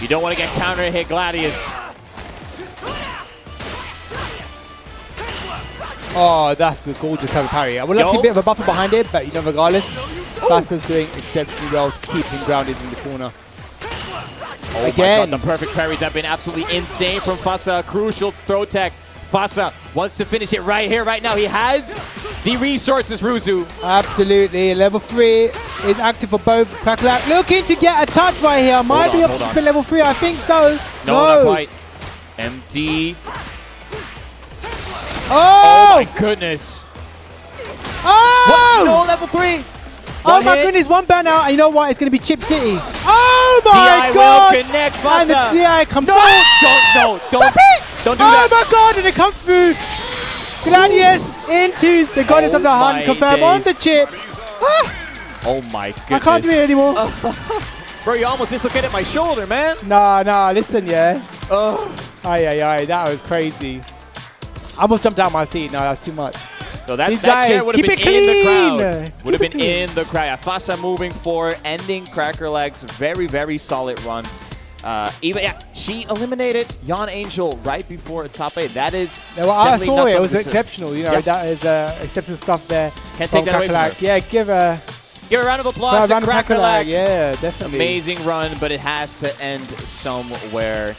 You don't want to get counter hit Gladius. Oh, that's the gorgeous cover parry. I would love to see a bit of a buffer behind it, but you know, regardless, Fasta's doing exceptionally well to keep him grounded in the corner. Oh again. My God, the perfect parries have been absolutely insane from Fasa. Crucial throw tech. Fasa wants to finish it right here, right now. He has the resources, Ruzu. Absolutely. Level 3 is active for both. Crackerlack looking to get a touch right here. Might be up to level 3. I think so. No, not quite. Empty. Oh my goodness. Oh! What? No, level 3. Oh my goodness, one burnout, and you know what? It's going to be Chip City. Oh my God! Will connect, Fasa. And the DI comes Don't do that. Oh my God, and it comes through. Gladius into the goddess of the hunt, confirm on the chip. Oh my goodness. I can't do it anymore. Bro, you almost dislocated my shoulder, man. Nah, listen, yeah. Aye, that was crazy. I almost jumped out my seat. No, that's too much. So that chair would have been in the crowd. Would have been in the crowd. Fasa moving forward, ending Crackerlack's very, very solid run. She eliminated Jan Angel right before top 8. That is I saw it. It was exceptional. You know, that is exceptional stuff there. Can't take that away from her. Yeah, give a round of applause to Crackerlack. Yeah, definitely. Amazing run, but it has to end somewhere.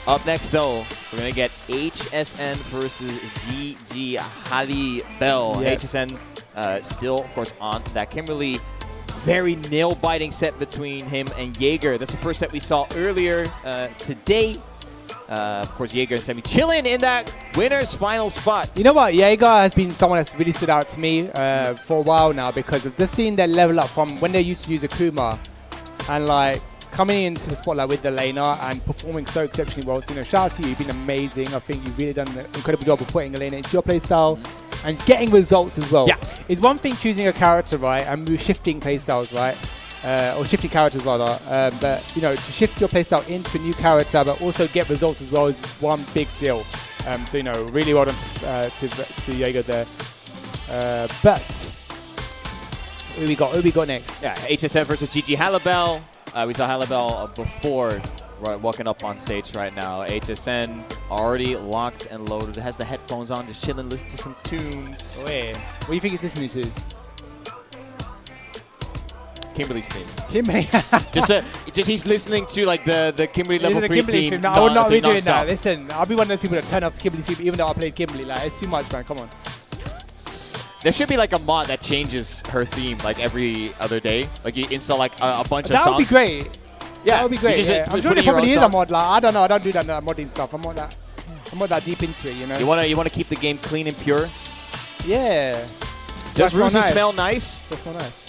Up next, though, we're going to get HSN versus GG Halibel. Yep. HSN still, of course, on that Kimberly. Very nail-biting set between him and Jaeger. That's the first set we saw earlier today. Of course, Jaeger and Semi chilling in that winner's final spot. You know what? Jaeger has been someone that's really stood out to me for a while now because of just seeing their level up from when they used to use Akuma and like coming into the spotlight with the laner and performing so exceptionally well. So, you know, shout out to you. You've been amazing. I think you've really done an incredible job of putting a laner into your playstyle and getting results as well. Yeah. It's one thing choosing a character, right, and shifting playstyles, right? Or shifting characters rather, but you know, to shift your playstyle into a new character but also get results as well is one big deal. So you know, really well done to Jaeger there. But who we got next? Yeah, HSN versus GG Halibel. We saw Halibel before walking up on stage right now. HSN already locked and loaded. It has the headphones on, just chilling, listening to some tunes. Wait, what do you think he's listening to? Kimberly stream. Kimberly. just he's listening to like the Kimberly level 3 Kimberly team. no, I would not be doing non-stop. that. Listen, I'll be one of those people that turn off Kimberly stream even though I played Kimberly. Like, it's too much, man. Come on. There should be like a mod that changes her theme like every other day. Like you install like a bunch of That songs. would be great. Yeah, that would be great. you just Yeah. I'm put sure in there your probably own is a songs. mod. Like, I don't know. I don't do that modding stuff. I'm not that deep into it, you know. You wanna keep the game clean and pure. Yeah. Does smell Rusu nice. smell nice? Does smell nice.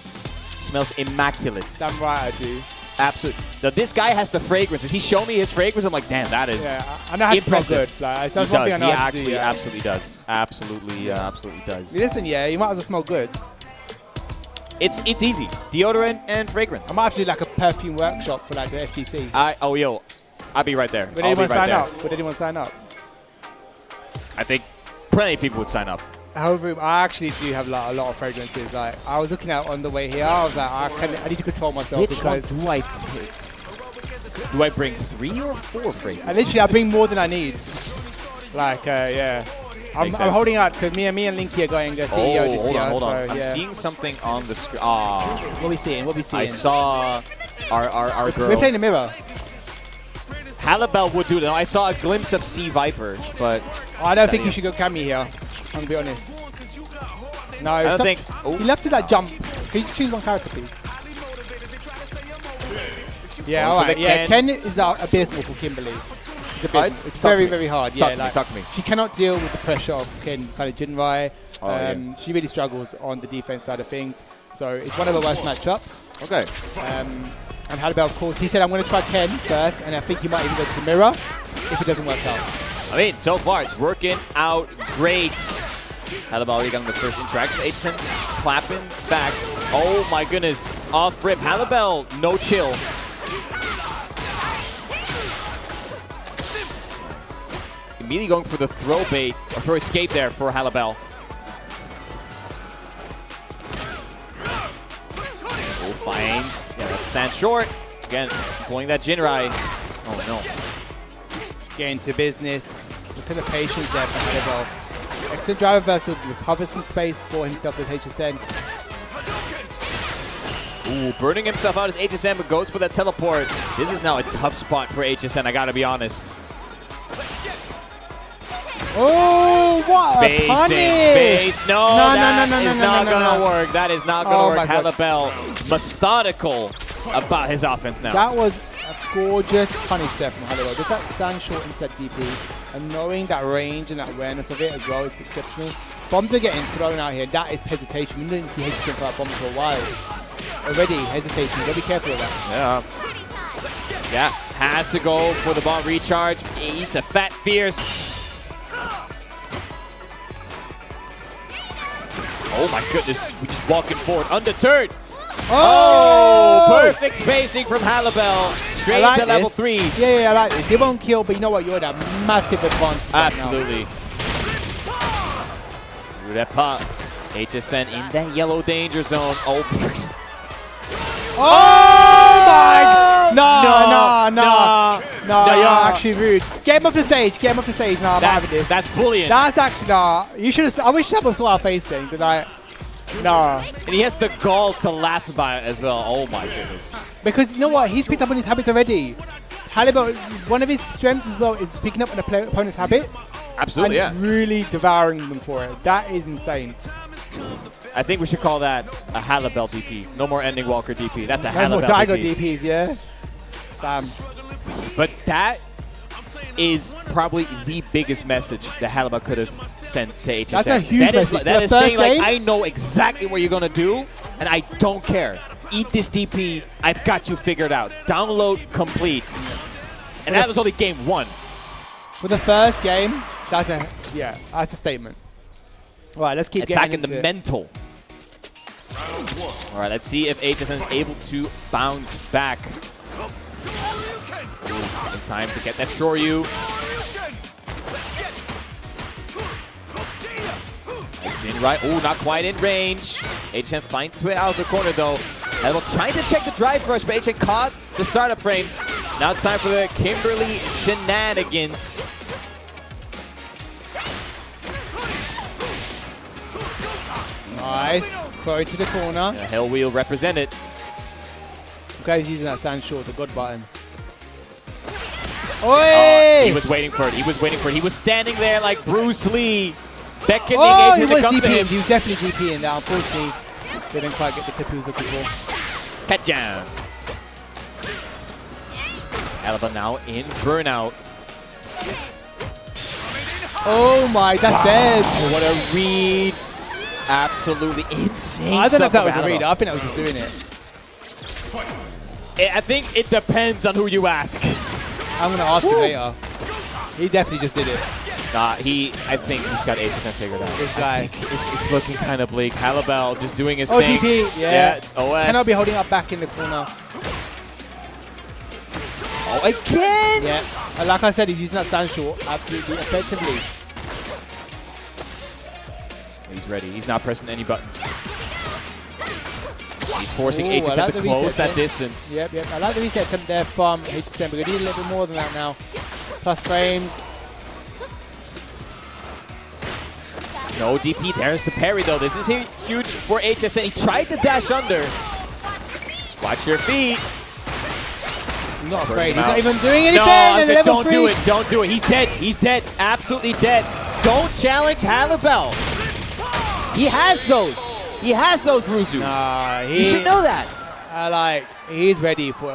Smells immaculate. Damn right I do. Absolutely. Now this guy has the fragrances. He showed me his fragrance. I'm like, damn, that is Yeah, I know how to smell impressive. good. Like, He that's one does. thing I know He how to do, actually yeah. absolutely does. Absolutely does. Listen, yeah, you might as well smell good. It's easy. Deodorant and fragrance. I might have to do like a perfume workshop for like the FGC. I'll be right there. Would I'll anyone be right sign there. up? Would anyone sign up? I think plenty of people would sign up. However, I actually do have like, a lot of fragrances. Like I was looking at on the way here, I was like, I need to control myself Which one because do I pick? Do I bring 3 or 4 fragrances? literally I bring more than I need. Like yeah, I'm sense. holding out to me and Linky are going CEO this year. Hold on. So, I'm yeah. seeing something on the screen. What we seeing? What we seeing? I saw our girl. We're playing the mirror. Halibel would do that. I saw a glimpse of Sea Viper, but I don't think you should go Cammy here. I'm gonna be honest. No, I don't stop- think. Oh. He loves to like jump. Can you just choose one character, please? Yeah, Going for alright. the Yeah, Ken. Ken is abysmal for Kimberly. It's abysmal. It's Talk to very, me. very hard. Talk Yeah, to me, like talk to me. she cannot deal with the pressure of Ken kind of Jinrai. Oh, yeah. She really struggles on the defense side of things. So it's one of the worst matchups. Okay. And Halibel, of course, he said, I'm going to try Ken first, and I think he might even go to the mirror if it doesn't work out. I mean, so far it's working out great. Halibel already got on the first interaction. HESSEN clapping back. Oh my goodness. Off rip. Halibel, no chill. Immediately going for the throw bait, or throw escape there for Halibel. Oh, finds. Yeah, that stands short. Again, pulling that Jinrai. Oh no. Getting to business. Look at the patience there for Halibel. Excellent driver versus recovers some space for himself with HSN. Ooh, burning himself out as HSN, but goes for that teleport. This is now a tough spot for HSN, I gotta be honest. Oh, what Space a punish! space. No, that is not no, gonna no. work. That is not gonna Oh work. my God. Halibel, methodical about his offense now. That was a gorgeous punish there from Halibel. Just that stand short into that DP, and knowing that range and that awareness of it as well is exceptional. Bombs are getting thrown out here. That is hesitation. We didn't see HSN throw out bombs for a while. Already hesitation. Gotta be careful of that. Yeah, has to go for the bomb recharge. He eats a fat fierce. Oh my goodness, we're just walking forward, undeterred. Oh, perfect spacing from Halibel. Straight I like to level this. 3. Yeah, I like this. It won't kill, but you know what? You're at a massive advantage right now. Absolutely. Repa, HSN in that yellow danger zone. Oh, Oh my! No, you're actually rude. Get him off the stage. Get him off the stage. No, I'm out of this. That's bullying. That's actually no. You should have. I wish someone saw our face thing, but like, no. And he has the gall to laugh about it as well. Oh my goodness. Because you know what? He's picked up on his habits already. Halibel, one of his strengths as well is picking up on the opponent's habits. Absolutely, yeah. And really devouring them for it. That is insane. I think we should call that a Halibel DP. No more Ending Walker DP. That's a No more Halibel Daigo DP. DPs, yeah. Damn. But that is probably the biggest message that Halibel could have sent to HSN. That's a huge that is, message. that For the is first saying, like, game? I know exactly what you're going to do, and I don't care. Eat this DP. I've got you figured out. Download complete. And that was only game 1. For the first game, that's a statement. All right, let's keep attacking getting the into it. mental. All right, let's see if HSN is able to bounce back. Ooh, in time to get that Shoryu. Right. Oh, not quite in range. HSN finds his way out of the corner though. Halibel trying to check the drive first, but HSN caught the startup frames. Now it's time for the Kimberly shenanigans. Nice. Throw it to the corner. Yeah, Hell Wheel represented. Guy's using that stand short, the God button. He was waiting for it. He was waiting for it. He was standing there like Bruce Lee, beckoning He AJ to was come to DPing. him. He was definitely DPing that. Unfortunately, didn't quite get the tip he was looking for. Cut down. Alaba now in burnout. Oh my, that's dead. Oh, what a read. Absolutely insane. I don't know if that stuff was a from read. Alaba. I think I was just doing it. I think it depends on who you ask. I'm going to ask him later. He definitely just did it. I think he's got HSN figured out. This guy. It's looking kind of bleak. Halabel just doing his Oh, thing. DP. Yeah. OS. Cannot be holding up back in the corner. Oh, again? Yeah. And like I said, he's using that stand short absolutely effectively. He's ready. He's not pressing any buttons. He's forcing Ooh, I HSN like to the close reset that there. distance. Yep. I like the reset attempt there from HSN, but we need a little bit more than that now. Plus frames. No DP. There's the parry, though. This is huge for HSN. He tried to dash under. Watch your feet. Not Burst afraid. him He's not out. even doing anything. No, I said Level don't three. do it. Don't do it. He's dead. He's dead. Absolutely dead. Don't challenge Halabel. He has those. He has those, Ruzu. Nah, You should know that. He's ready for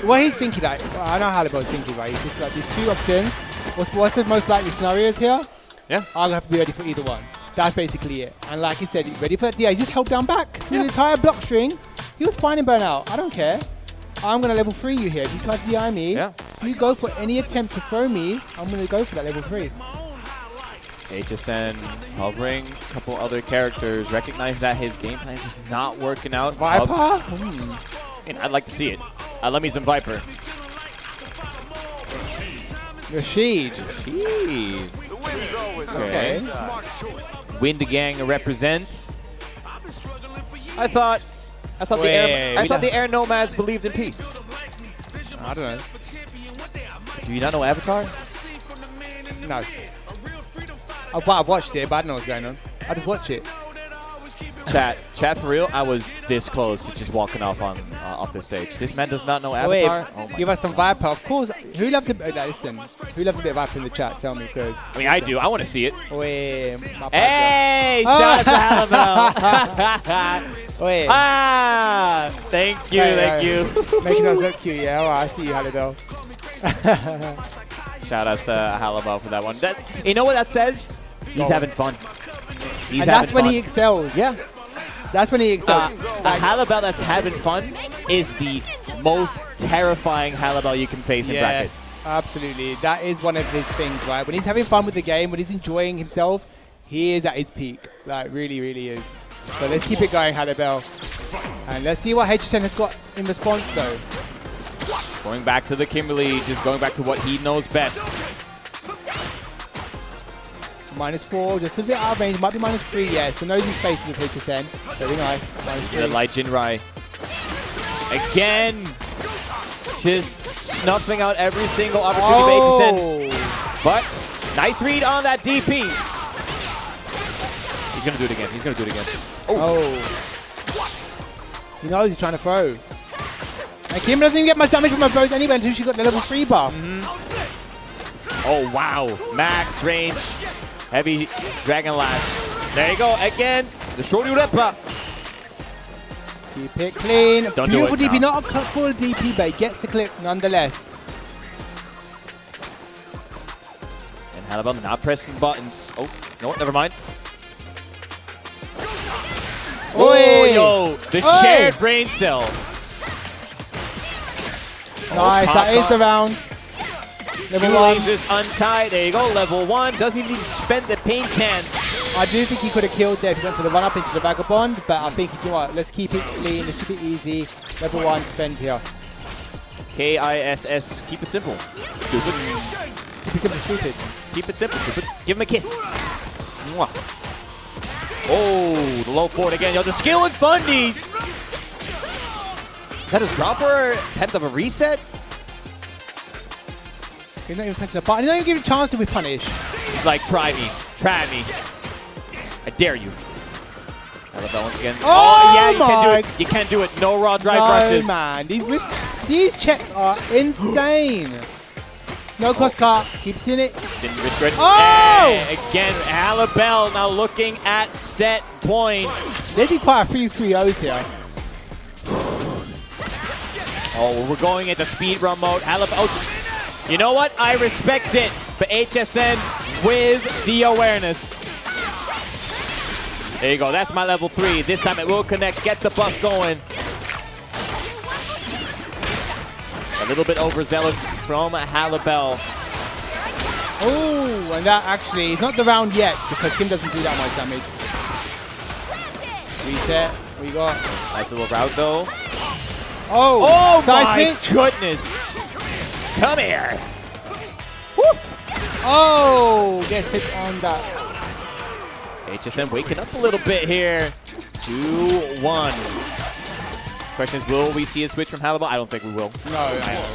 what he's thinking. Like, I know how Halibel's thinking, right? He's just like these two options. What's the most likely scenarios here? Yeah. I'll have to be ready for either one. That's basically it. And like he said, he's ready for that. Yeah, he just held down back through the entire block string. He was fine in burnout. I don't care. I'm gonna level 3 you here. If you try to DI me, if you go for any attempt to throw me, I'm gonna go for that level 3. HSN hovering, a couple other characters, recognize that his game plan is just not working out. Viper? And I'd like to see it. Let me some Viper. Rashid. Okay. Wind Gang represent. I thought the Air Nomads believed in peace. I don't know. Do you not know Avatar? No. I've watched it, but I don't know what's going on. I just watch it. Chat for real. I was this close to just walking off the stage. This man does not know Avatar. Wait, give us some Viper. Of course. Who loves a listen? Who loves a bit of Viper in the chat? Tell me, because I mean, I do. I want to see it. Wait, hey, shout out to Halabel. Wait. Thank you. Making us look cute, yeah. Oh, I see you, Halibel. Shout out to Halabel for that one. You know what that says? He's having fun. And that's when he excels. Yeah. That's when he excels. A Halabel that's having fun is the most terrifying Halabel you can face in bracket. Yes, absolutely. That is one of his things, right? When he's having fun with the game, when he's enjoying himself, he is at his peak. Like, really, really is. So let's keep it going, Halibel. And let's see what HSN has got in response, though. Going back to the Kimberly, just going back to what he knows best. -4, just a bit out of range. Might be -3, yeah. So nosy space with HSN. Very nice. The -3. light Jinrai. Again, just snuffing out every single opportunity for HSN. But nice read on that DP. He's going to do it again. He's going to do it again. Oh. He knows he's trying to throw. And Kim doesn't even get much damage from her throws anyway until she got the level 3 buff. Oh, wow. Max range. Heavy Dragon Lash. There you go. Again, the Shoryu Repa. Keep it clean. Don't Beautiful do it DP, now. not a full DP, but he gets the clip nonetheless. And Halabel not pressing buttons. Oh, no, never mind. Oh, Oi. yo. The Oi. shared brain cell. Nice, that is the round. Level 1. Shoelaces untied. There you go. Level 1. Doesn't even need to spend the paint can. I do think he could have killed there if he went for the run-up into the Vagabond, but I think, you know what, let's keep it clean, let's keep it easy. Level 1 spend here. KISS. Keep it simple. Stupid. Keep it simple, stupid. Keep it simple, stupid. Give him a kiss. Mwah. Oh, the low forward again. Yo, the skill and fundies. Is that a drop or attempt of a reset? He's not even pressing the button. He's not even giving a chance to be punished. He's like, try me. Try me. I dare you. Halibel once again. Oh yeah, you can't do my- it. You can't do it. No raw drive No, rushes. man. These checks are insane. No cross cut. Keep seeing it. Didn't risk it. Oh! Again, Halibel now looking at set point. They did quite a few 3-0s here. Oh, we're going into speed run mode. Halibel. Oh, you know what? I respect it. But HSN with the awareness. There you go. That's my level 3. This time it will connect. Get the buff going. A little bit overzealous from Halibel. Oh, and that actually is not the round yet because Kim doesn't do that much damage. Reset. What you got? Nice little route though. Oh, my seismic. goodness. Come here. Oh, gets hit on that. HSN waking up a little bit here. 2-1. Question is, will we see a switch from Halibel? I don't think we will. No,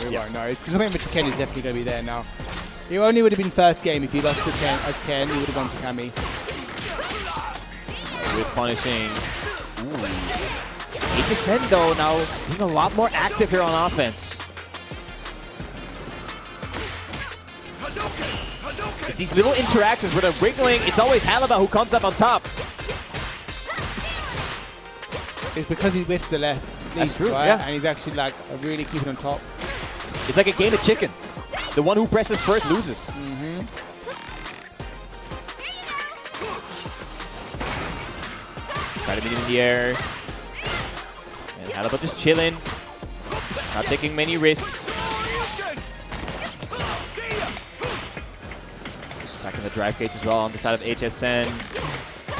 we won't. No, it's commitment to Ken is definitely going to be there now. It only would have been first game if he lost to Ken. As Ken, he would have gone to Cammy. With punishing. Ooh. HSN though now being a lot more active here on offense. It's these little interactions where they're wriggling. It's always Halibel who comes up on top. It's because he whiffs the less. That's true, right? yeah. And he's actually like really keeping on top. It's like a game of chicken. The one who presses first loses. Try to meet him in the air. And Halibel just chilling. Not taking many risks. Attacking the drive cage as well on the side of HSN.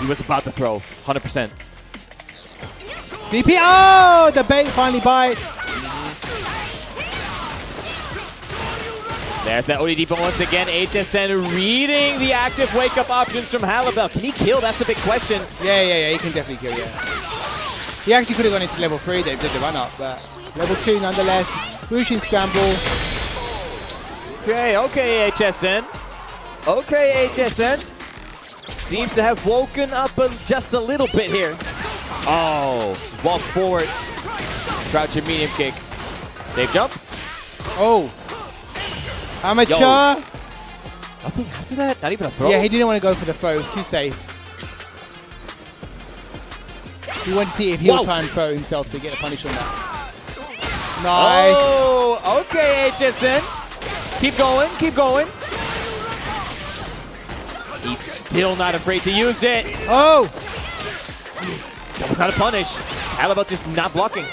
He was about to throw, 100%. VP, oh, the bait finally bites. There's that ODD, but once again, HSN reading the active wake-up options from Halibel. Can he kill? That's the big question. Yeah, he can definitely kill, yeah. He actually could have gone into level 3, they did the run-up, but level 2 nonetheless. Russian scramble. Okay, HSN. Okay, HSN. Seems to have woken up just a little bit here. Oh, walk forward. Crouching medium kick. Safe jump. Oh. Amateur. Yo. Nothing after that? Not even a throw? Yeah, he didn't want to go for the throw. It was too safe. He wanted to see if he would try and throw himself to get a punish on that. Nice. Oh, okay, HSN. Keep going, keep going. He's still not afraid to use it. Oh. That was not a punish. Halibel just not blocking.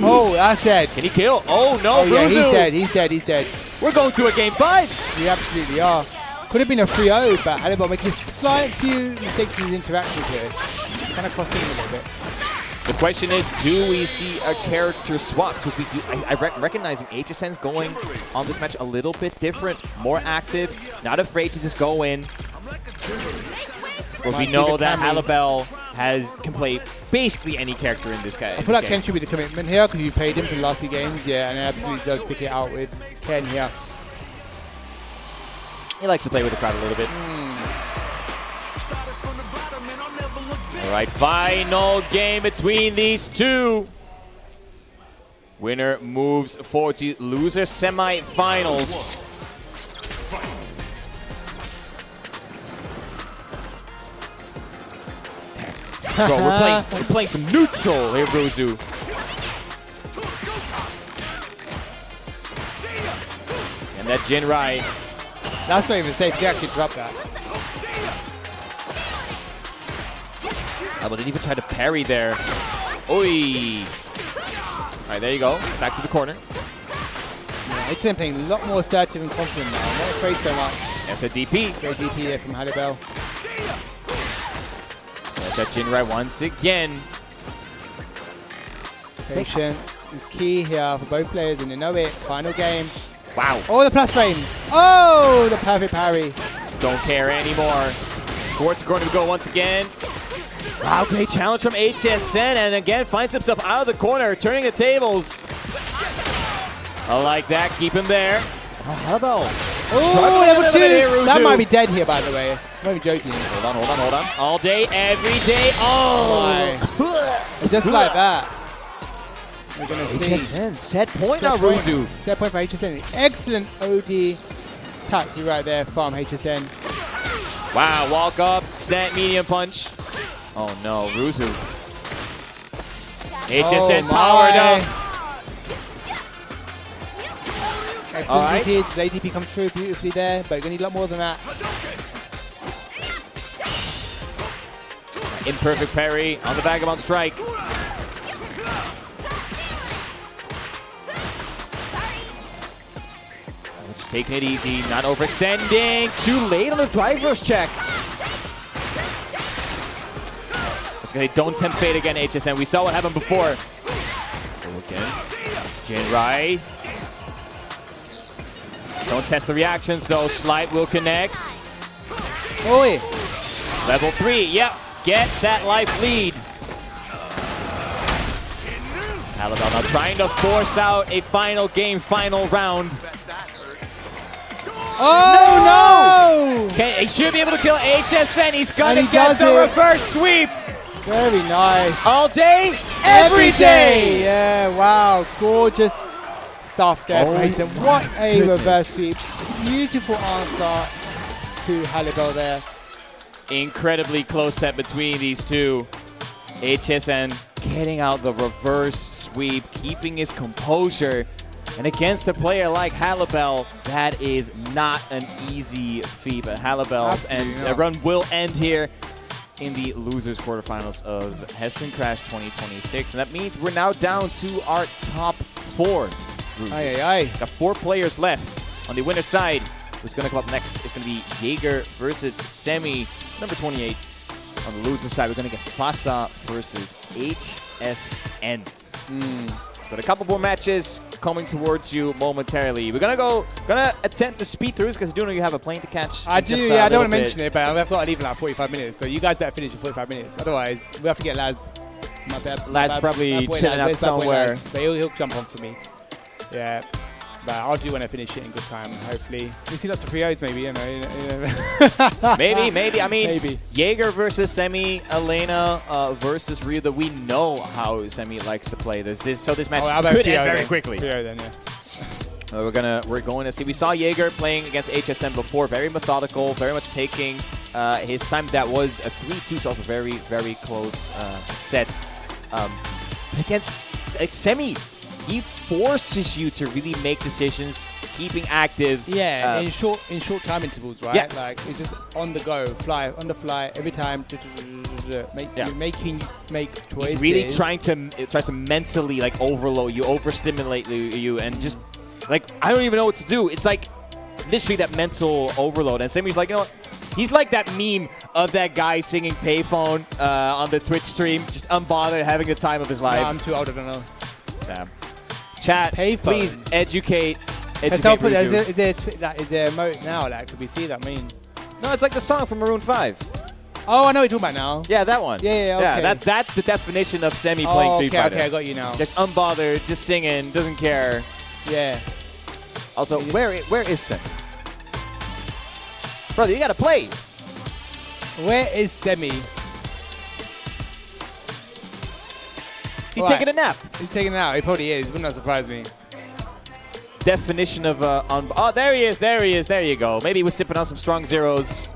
Oh, that's dead. Can he kill? Oh, no, Oh, yeah, Bruzu. he's dead. We're going to a game 5. We absolutely are. Could have been a 3-0, but Halibel making a slight few mistakes in his interactions here. Kind of cost him a little bit. The question is, do we see a character swap? Because we do. Recognizing HSN's going on this match a little bit different, more active, not afraid to just go in. But we know that Halibel can play basically any character in this guy. I feel like Ken should be the commitment here because you paid him for the last few games. Yeah, and he absolutely does stick it out with Ken here. He likes to play with the crowd a little bit. All right, final game between these two. Winner moves forward to loser semi-finals. Bro, we're playing some neutral here, Bruzu. And that Jinrai. That's not even safe. He actually dropped that. I didn't even try to parry there. Oi. All right, there you go. Back to the corner. Yeah, HSN playing a lot more assertive and confident now. I'm not afraid so much. That's a DP. Great DP there from Halibel. There's that Jinrai once again. Patience is key here for both players, and they know it. Final game. Wow. Oh, the plus frames. Oh, the perfect parry. Don't care anymore. Schwartz going to go once again. Wow, great challenge from HSN, and again finds himself out of the corner, turning the tables. I like that. Keep him there. Oh, Halibel Oh, level 2! That might be dead here, by the way. I'm not even joking. Hold on. All day, every day. Oh! Just like that. We're going to see. HSN, set point now, Ruzu. Set point for HSN. Excellent OD tactic right there from HSN. Wow, walk up, stand medium punch. Oh no, Ruzu. HSN powered up. Excellent DP. The ADP comes through beautifully there, but you're going to need a lot more than that. Imperfect parry on the vagabond strike. Just taking it easy, not overextending. Too late on the driver's check. It's gonna don't tempt fate again, HSN. We saw what happened before. Again, Jinrai. Don't test the reactions though. Slide will connect. Oi. Level 3. Yep. Get that life lead. Alabama now trying to force out a final game, final round. Oh no! Okay, he should be able to kill HSN. He's gonna get the reverse sweep. Very nice. All day, every day. Yeah, wow, gorgeous stuff there from HSN. What a reverse sweep. Beautiful answer to Halibel there. Incredibly close set between these two. HSN getting out the reverse sweep, keeping his composure. And against a player like Halibel, that is not an easy feat. But Halibel and the run will end here in the losers quarterfinals of Hessen Crash 2026. And that means we're now down to our top 4. Got 4 players left. On the winner's side, who's going to come up next is going to be Jaeger versus Semi, number 28. On the loser side, we're going to get Fasa versus HSN. But a couple more matches coming towards you momentarily. We're gonna attempt to speed through because I do know you have a plane to catch. I do, yeah. I don't want to mention it, but I've got to leave in like 45 minutes. So you guys better finish in 45 minutes. Otherwise, we have to get Laz. Lad's probably chilling out somewhere. So he'll jump on for me. Yeah. But I'll do when I finish it in good time, hopefully. We see lots of 3-0s maybe, you know. maybe. I mean, Jaeger versus Semi, Elena versus Ryuda. We know how Semi likes to play this. So this match could end very quickly. Then, yeah. We're going to see. We saw Jaeger playing against HSN before. Very methodical, very much taking his time. That was a 3-2, so also very, very close set. Against Semi, he forces you to really make decisions, keeping active. Yeah, in short time intervals, right? Yeah. Like it's just on the go, on the fly every time. Make choices. He's really tries to mentally like overload you, overstimulate you, and just like I don't even know what to do. It's like literally that mental overload. And Sami's like, you know what? He's like that meme of that guy singing Payphone on the Twitch stream, just unbothered, having the time of his life. No, I'm too old, I don't know. Damn. Chat, please educate. Is there a emote now? Like, could we see that meme? No, it's like the song from Maroon 5. Oh, I know what you're talking about now. Yeah, that one. Yeah, okay. Yeah, that's the definition of Semi playing Street Fighter. Okay, I got you now. Just unbothered, just singing, doesn't care. Yeah. Also, where is Semi? Brother, you gotta play. Where is Semi? He's taking a nap. He's taking a nap. He probably is. It would not surprise me. Definition of oh, there he is. There you go. Maybe he was sipping on some strong zeros.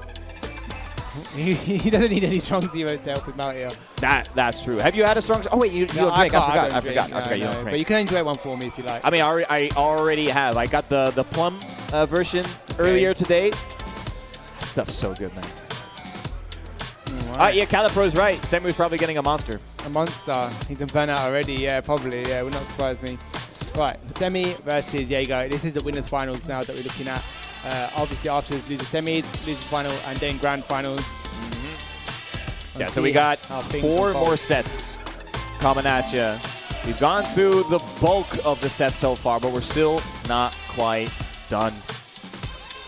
He doesn't need any strong zeros to help him out here. That's true. Have you had a strong? Oh wait, you don't drink. I forgot. You don't drink. But you can enjoy one for me if you like. I mean, I already have. I got the plum version earlier today. That stuff's so good, man. Yeah, Calipro's right. Semi was probably getting a monster. A monster. He's in burnout already. Yeah, probably. Yeah, would not surprise me. Right, Semi versus Jaeger. This is the winners finals now that we're looking at. Obviously, after losers semis, losers final, and then grand finals. Yeah, so we got 4 more sets coming at you. We've gone through the bulk of the set so far, but we're still not quite done.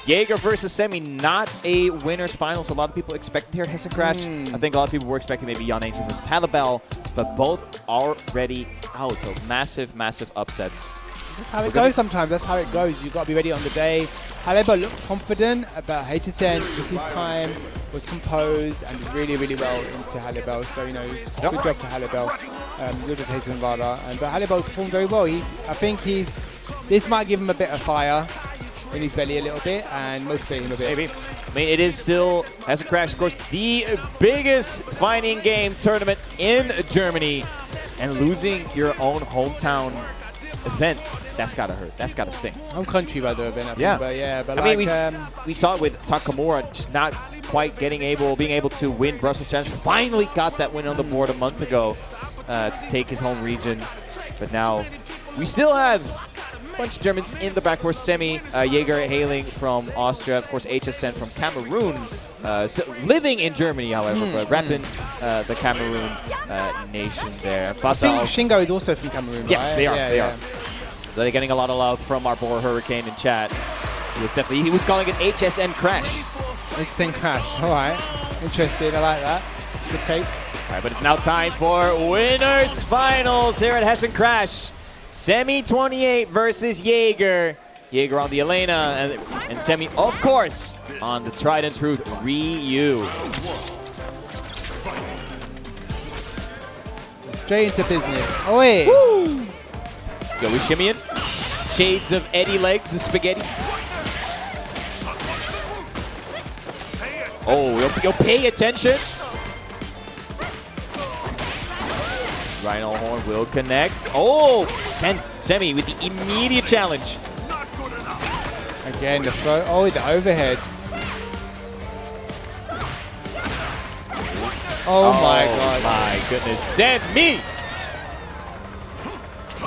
Jaeger versus Semi, not a winner's final, so a lot of people expected here at Hessen Crash. I think a lot of people were expecting maybe Jan Angel versus Halibel, but both already out, so massive, massive upsets. That's how it goes sometimes. That's how it goes. You've got to be ready on the day. Halebo looked confident about HSN. Took his time, was composed, and really, really well into Halebo. So, you know, good job to Halebo. Good with Hazen Vada. But Halebo performed very well. I think this might give him a bit of fire in his belly a little bit and motivate him a bit. Maybe. I mean, it is still, HESSEN Crash, of course, the biggest fighting game tournament in Germany. And losing your own hometown event, that's gotta hurt. That's gotta sting. Home country rather event, I think. Yeah. But yeah, but I like, mean, we saw it with Takamura just not quite being able to win Brussels Challenge. Finally got that win on the board a month ago to take his home region. But now we still have a bunch of Germans in the backcourt semi. Jaeger hailing from Austria, of course HSN from Cameroon, living in Germany, however, but repping the Cameroon nation there. I think Shingo is also from Cameroon, yes, right? they are. They are. So they're getting a lot of love from our boy Hurricane in chat. He was calling it HSN Crash. HSN Crash. All right. Interesting. I like that. Good take. All right, but it's now time for winners finals here at HESSEN Crash. Semi 28 versus Jaeger. Jaeger on the Elena and Semi, of course, on the tried and true Ryu. Straight into business. Oh, wait. Woo! Yo, we shimmying. Shades of Eddie Legs, the spaghetti. Oh, you'll pay attention. Rhino Horn will connect. Oh, and Semi with the immediate challenge. Again, the throw. Oh, the overhead. Oh my god. My goodness. Semi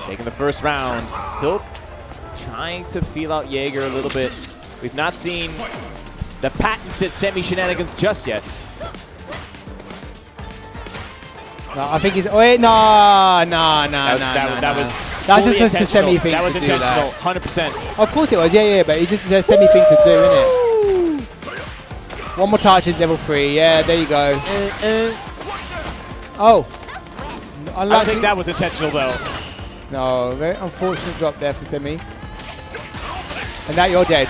taking the first round. Still trying to feel out Jaeger a little bit. We've not seen the patented Semi shenanigans just yet. No, I think he's. Oh, wait, no. That's just a Semi thing that was to do. Intentional, That. 100%. Of course it was, yeah, but it's just a Semi thing to do, isn't it? One more touch is level 3. Yeah, there you go. Oh. I don't think that was intentional, though. No, very unfortunate drop there for Semi. And now you're dead.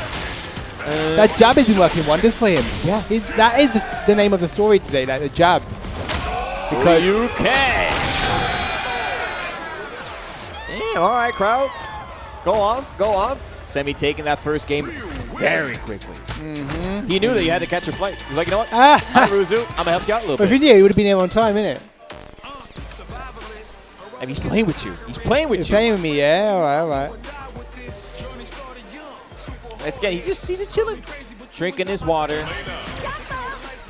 That jab has been working wonders for him. Yeah. That is the name of the story today, like the jab. Because you can. Yeah, all right, crowd. Go off. Semi taking that first game very quickly. He knew that you had to catch your flight. He was like, you know what? I'm Ruzu. I'm going to help you out a little bit. If he knew, he would have been here on time, innit? And he's playing with you. He's playing with you. He's playing with me, yeah. All right. Again, he's just chilling, drinking his water.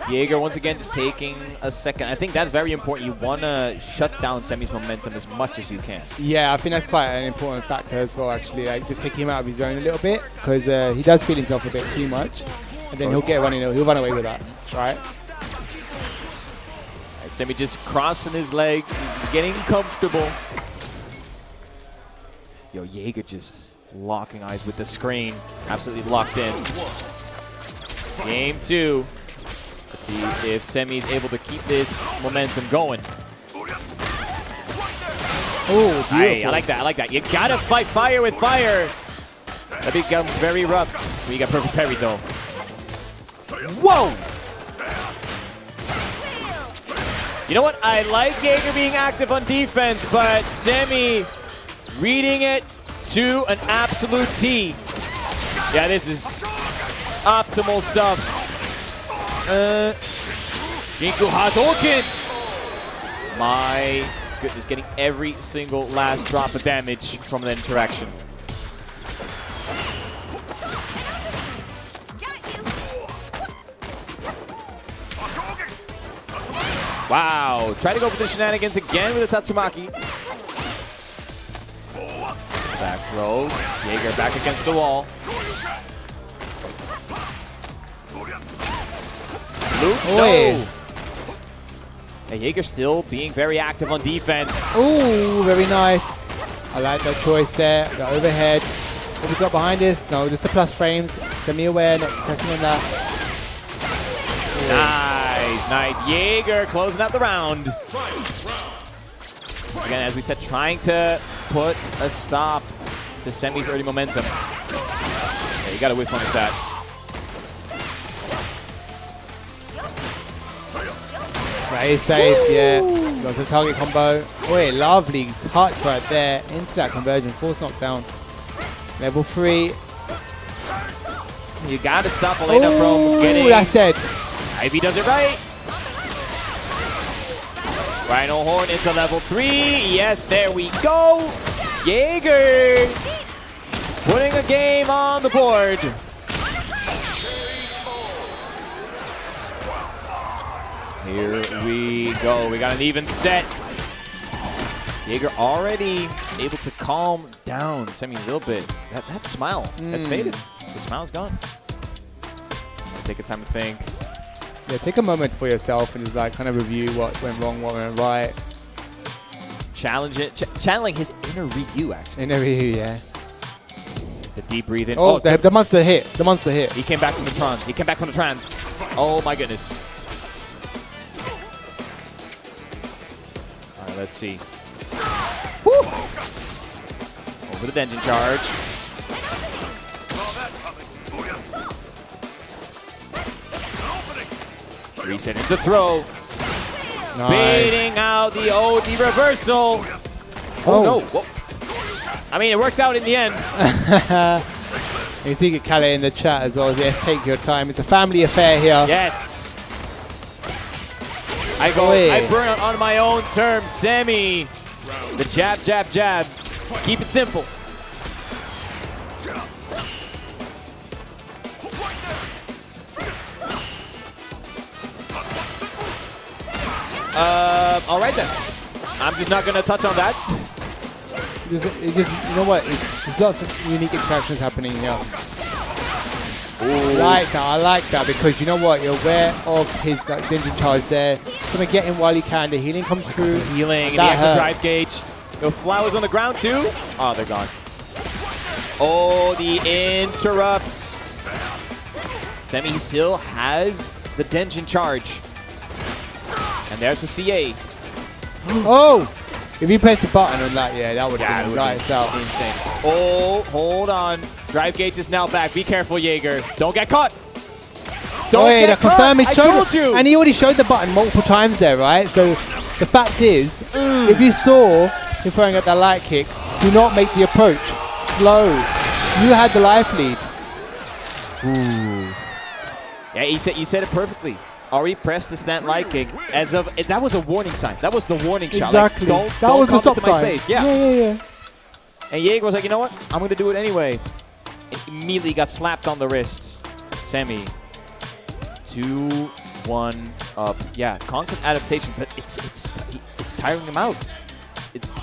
Jaeger once again just taking a second. I think that's very important. You want to shut down Semi's momentum as much as you can. Yeah, I think that's quite an important factor as well, actually. Like, just taking him out of his zone a little bit, because he does feel himself a bit too much, and then he'll run away with that, right? Semi just crossing his legs, getting comfortable. Yo, Jaeger just locking eyes with the screen, absolutely locked in. Game 2. Let's see if Semi is able to keep this momentum going. Oh, I like that. You gotta fight fire with fire. That becomes very rough. You got perfect parry though. Whoa! You know what? I like Jaeger being active on defense, but Semi reading it to an absolute T. Yeah, this is optimal stuff. Jinku Hadouken. My goodness, getting every single last drop of damage from the interaction. Wow, try to go for the shenanigans again with the Tatsumaki. Back throw, Jaeger back against the wall. Luke, no. Yeah, Jaeger still being very active on defense. Ooh, very nice. I like that choice there. The overhead. What we got behind this? No, just the plus frames. Semi-aware, not pressing on that. Nice. Jaeger closing out the round. Again, as we said, trying to put a stop to Semi's early momentum. Yeah, you gotta whiff punish that. That is safe, yeah. Got the target combo. Wait, lovely touch right there into that conversion. Force knockdown. Level 3. You gotta stop Elena from getting... That's dead. Ivy does it right. Rhino Horn into level 3. Yes, there we go. Jaeger putting a game on the board. Here we go. We got an even set. Jaeger already able to calm down Semi a little bit. That smile has faded. The smile's gone. Take a time to think. Yeah, take a moment for yourself and just like kind of review what went wrong, what went right. Challenge it, channeling his inner Ryu actually. Inner Ryu, yeah. The deep breathing. Oh, the monster hit. The monster hit. He came back from the trance. He came back from the trance. Oh my goodness. All right, let's see. Woo! Over the Denjin charge. Resetting the throw. Nice. Baiting out the OD reversal. Oh no. Whoa. I mean, it worked out in the end. You see Kalle in the chat as well. Yes, take your time. It's a family affair here. Yes. I burn out on my own terms. Semi. The jab, jab, jab. Keep it simple. All right then. I'm just not gonna touch on that. It's just, you know what? There's lots of unique interactions happening here. I like that because you know what? You're aware of his like Denjin charge there. Gonna get him while you can. The healing comes through. Healing and the extra drive gauge. The flowers on the ground too. Oh, they're gone. Oh, the interrupts. Semi still has the Denjin charge. And there's the CA. Oh! If you press the button on that, yeah, that would have been lights out. Insane. Oh, hold on. Drive gauge is now back. Be careful, Jaeger. Don't get caught. Don't get caught. I told you. And he already showed the button multiple times there, right? So the fact is, if you saw him throwing at that light kick, do not make the approach. Slow. You had the life lead. Ooh. Yeah, you said it perfectly. Ari pressed the stand light kick as of that was a warning sign. That was the warning shot. Exactly. Like, that was the stop into my sign. space. Yeah. Yeah. And Jaeger was like, you know what? I'm gonna do it anyway. And immediately got slapped on the wrist. Semi. 2-1 up. Yeah, constant adaptation, but it's tiring him out. It's.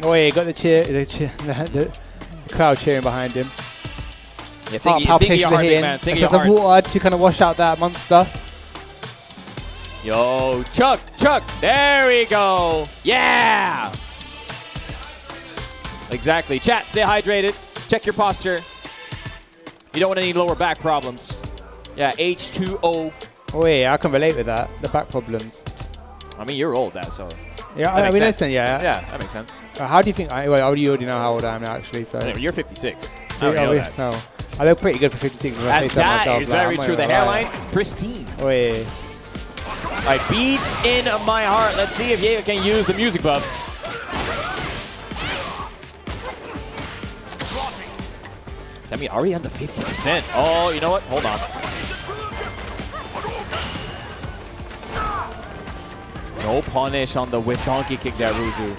Oh yeah, got the crowd cheering behind him. Yeah, think of your heart, big man. Think of your some heart. water to kind of wash out that monster. Yo, Chuck. There we go. Yeah. Exactly. Chat, stay hydrated. Check your posture. You don't want any lower back problems. Yeah, H2O. Oh yeah, I can relate with that. The back problems. I mean, you're old now, so. Yeah, I mean, listen, yeah. Yeah, that makes sense. How do you think? Well, you already know how old I am now, actually. So. You're 56. I know that. No. I look pretty good for 56. And that is very true. The hairline is pristine. Oh yeah. Alright, beats in my heart. Let's see if Jaeger can use the music buff. Semi already on the 50%. Oh, you know what? Hold on. No punish on the whip donkey kick there, Ruzu.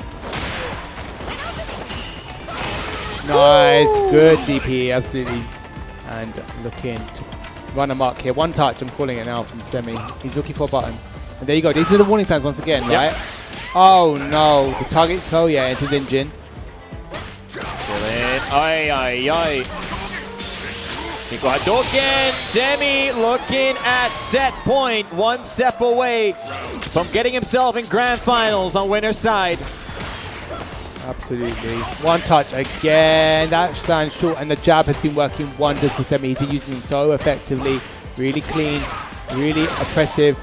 Nice, good DP, absolutely. And looking to run amok here. One touch, I'm calling it now from Semi. He's looking for a button. And there you go. These are the warning signs once again, right? Oh no, the target throw, yeah, into Denjin. Ay. Nico Hadouken, Semi looking at set point, one step away from getting himself in grand finals on winner's side. Absolutely. One touch again. That stands short, and the jab has been working wonders for Semi. He's been using them so effectively. Really clean, really oppressive.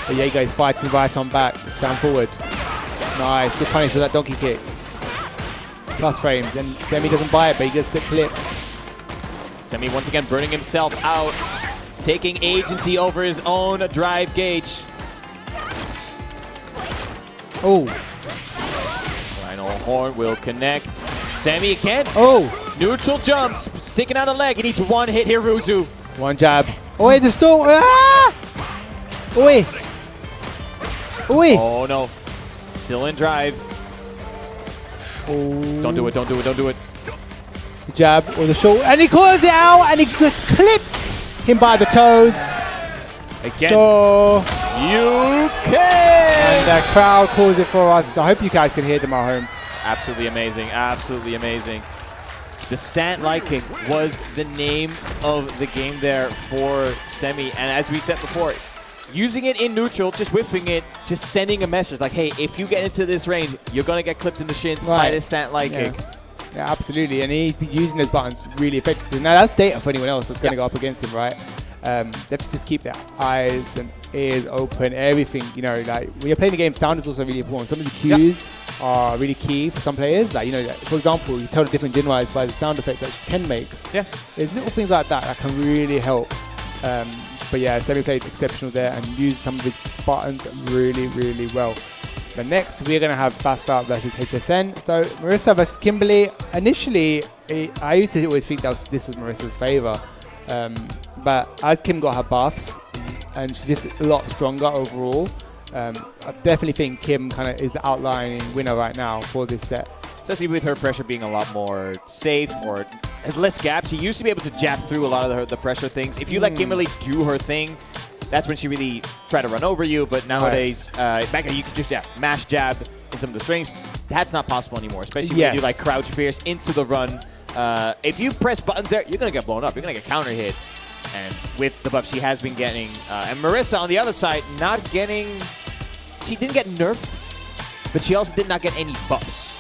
But Jaeger is fighting right on back. Stand forward. Nice. Good punish for that donkey kick. plus frames, and Semi doesn't buy it, but he gets the clip. Semi once again burning himself out, taking agency over his own drive gauge. Oh. Final horn will connect. Semi again. Oh. Neutral jumps, sticking out a leg. He needs one hit here, Ruzu. One jab. Oh, wait, the storm. Ah! Oi. Oi. Oh no. Still in drive. Oh. Don't do it, don't do it, don't do it. Jab or the short, and he calls it out, and he clips him by the toes. Again. So you can! And the crowd calls it for us. So I hope you guys can hear them at home. Absolutely amazing, absolutely amazing. The stand light kick was the name of the game there for Semi, and as we said before, using it in neutral, just whiffing it, just sending a message like, hey, if you get into this range, you're gonna get clipped in the shins by this stand light kick. Yeah, absolutely, and he's been using those buttons really effectively. Now that's data for anyone else that's going to go up against him, right? They have to just keep their eyes and ears open, everything, you know, like when you're playing the game, sound is also really important. Some of the cues are really key for some players, like, you know, for example, you tell the different Jinwise by the sound effects that Ken makes. Yeah. There's little things like that that can really help. But yeah, Semi played exceptional there and used some of his buttons really, really well. But next, we're going to have Fassa versus HSN. So Marissa versus Kimberly. Initially, I used to always think that this was Marissa's favor. But as Kim got her buffs, and she's just a lot stronger overall, I definitely think Kim kind of is the outlining winner right now for this set. Especially with her pressure being a lot more safe or has less gaps. She used to be able to jab through a lot of the pressure things. If you let Kimberly do her thing, that's when she really tried to run over you. But nowadays, back then you could just mash jab in some of the strings. That's not possible anymore, especially when you do like crouch fierce into the run. If you press buttons there, you're going to get blown up. You're going to get counter hit. And with the buff she has been getting, and Marissa on the other side, not getting, she didn't get nerfed, but she also did not get any buffs.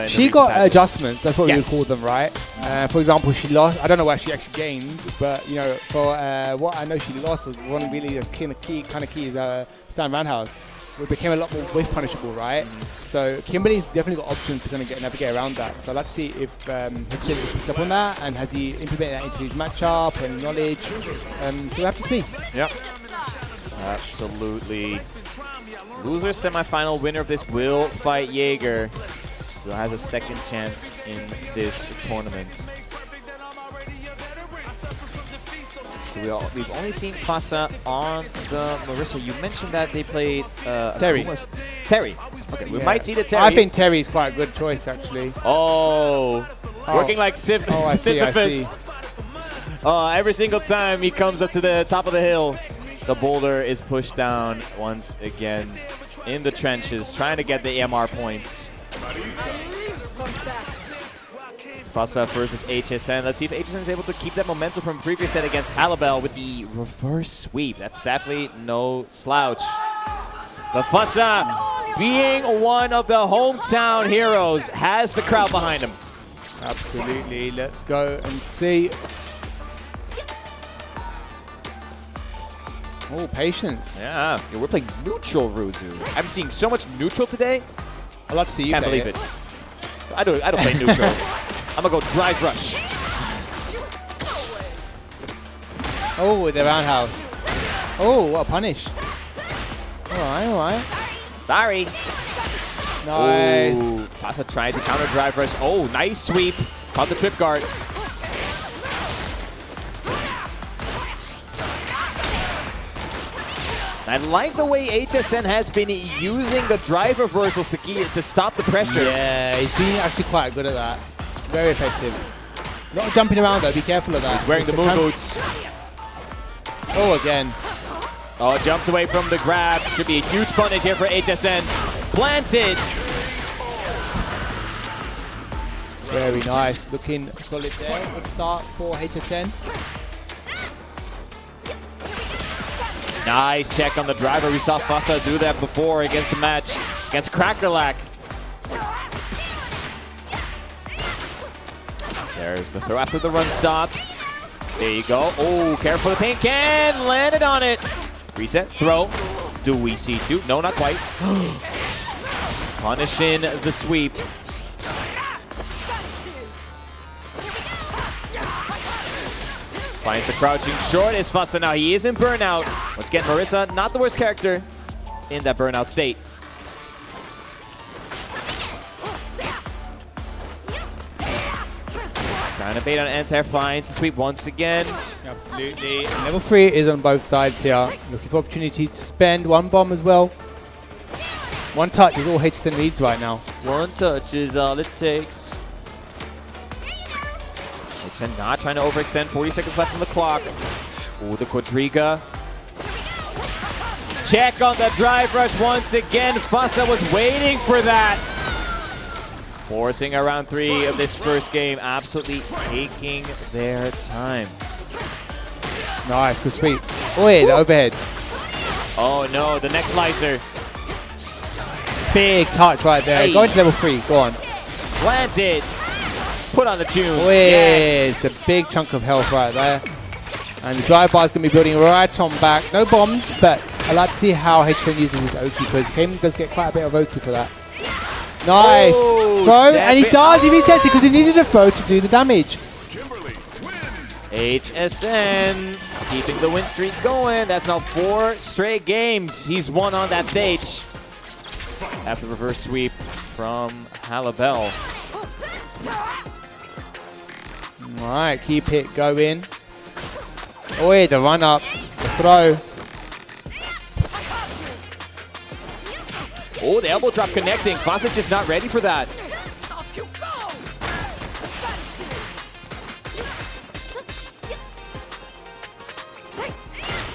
She got adjustments, that's what we would call them, right? For example, she lost, I don't know what she actually gained, but you know, for what I know she lost was one really kind of key is Sam Roundhouse. It became a lot more whiff punishable, right? So Kimberly's definitely got options to kind of navigate around that. So I'd like to see if Hitchin picked up on that and has he implemented that into his matchup and knowledge. So we'll have to see. Yep. Absolutely. Loser semifinal winner of this will fight Jaeger. Still has a second chance in this tournament. So we've only seen Fassa on the Marissa. You mentioned that they played Terry. Terry. Okay, we might see the Terry. I think Terry's quite a good choice, actually. Working like Sisyphus. Every single time he comes up to the top of the hill, the boulder is pushed down once again in the trenches, trying to get the AMR points. Fassa versus HSN. Let's see if HSN is able to keep that momentum from previous set against Halibel with the reverse sweep. That's definitely no slouch. But Fassa, being one of the hometown heroes, has the crowd behind him. Absolutely. Let's go and see. Oh, patience. Yeah, we're playing neutral Ruzu. I'm seeing so much neutral today. I'd love to see you Can't play believe it. I don't play neutral. I'm gonna go drive rush. Oh, with the roundhouse. Oh, what a punish. Alright, alright. Sorry. Nice. Fassa tried to counter drive rush. Oh, nice sweep. Caught the trip guard. I like the way HSN has been using the drive reversals to stop the pressure. Yeah, he's been actually quite good at that. Very effective. Not jumping around though, be careful of that. He's wearing the moon boots. Oh, again. Oh, jumps away from the grab. Should be a huge punish here for HSN. Planted. Very nice. Looking solid there. Good start for HSN. Nice check on the driver. We saw Fassa do that before against the match against Crackerlack. There's the throw after the run stop. There you go. Oh, careful with the paint can. Landed on it. Reset, throw. Do we see two? No, not quite. Punishing the sweep. Finds the crouching short is Fussa now. He is in burnout. Once again, Marissa, not the worst character in that burnout state. Trying to bait on anti-air, finds the sweep once again. Absolutely. Level 3 is on both sides here. Looking for opportunity to spend one bomb as well. One touch is all HESSEN needs right now. One touch is all it takes. HESSEN not trying to overextend. 40 seconds left on the clock. Ooh, the Quadriga. Check on the drive rush once again. Fussa was waiting for that. Forcing a round 3 of this first game. Absolutely taking their time. Nice, good sweep. Oh yeah, the overhead. Oh no, the next slicer. Big touch right there. Hey. Go into level 3, go on. Planted. Put on the tune. Oh yeah, it's a big chunk of health right there. And the drive bar is going to be building right on back. No bombs, but I like to see how HESSEN uses his Oki, because Game does get quite a bit of Oki for that. Nice. Oh, throw, and he does. He resets it because he needed a throw to do the damage. HESSEN keeping the win streak going. That's now 4 straight games he's won on that stage. After the reverse sweep from Halabel. Alright, keep it going. Oh yeah, the run up, the throw. Oh, the elbow drop connecting. Fawcett's just not ready for that.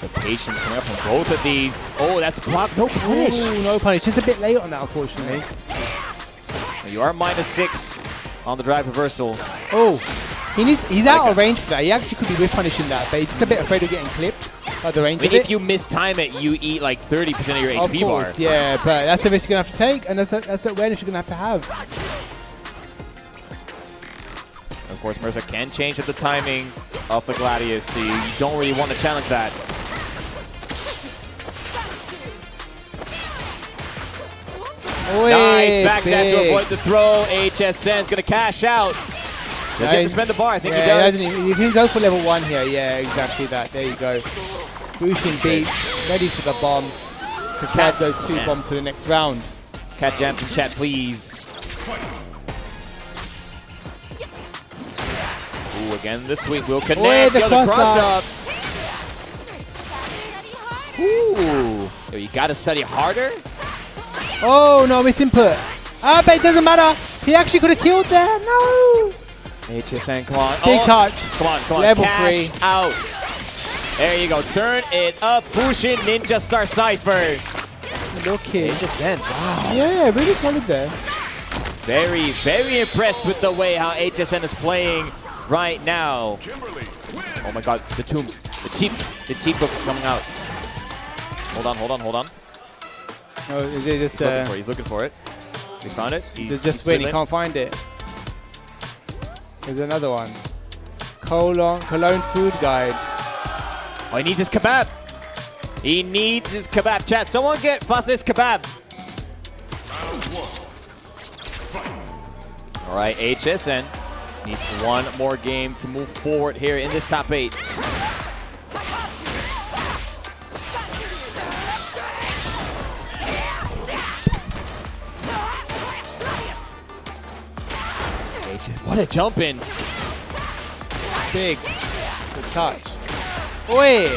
The patience coming up from both of these. Oh, that's blocked. No punish. Ooh, no punish. Just a bit late on that, unfortunately. You are -6 on the drive reversal. Oh, he's out of range for that. He actually could be whiff punishing that, but he's just a bit afraid of getting clipped by the range of it. If you mistime it, you eat like 30% of your HP bar. Of course, yeah, but that's the risk you're going to have to take, and that's the awareness you're going to have. Of course, Mercer can change up the timing of the Gladius, so you don't really want to challenge that. Nice back dash to avoid the throw. HESSEN's going to cash out. Does he have to spend the bar? I think he does. You can go for level 1 here. Yeah, exactly that. There you go. Bushin beat, ready for the bomb. To catch those 2 bombs for the next round. Cat jams in chat, please. Ooh, again, the sweep will connect. The cross up. Ooh. Yo, you got to study harder. Oh, no, miss input. Ah, but it doesn't matter. He actually could have killed there. No. HESSEN, come on. Big touch. Come on. Level Cash 3. out. There you go. Turn it up. Bushin Ninja Star Cypher. Okay. HESSEN. Wow. Yeah, really solid there. Very, very impressed with the way how HESSEN is playing right now. Oh my god, the tombs. The cheap book is coming out. Hold on. Oh, is it just He's looking for it. He found it. He's just waiting. He can't find it. There's another one. Cologne food guide. Oh, he needs his kebab. He needs his kebab. Chat, someone get Fuss's kebab. All right, HESSEN needs one more game to move forward here in this top 8. What a jump in. Big. Good touch. Oi!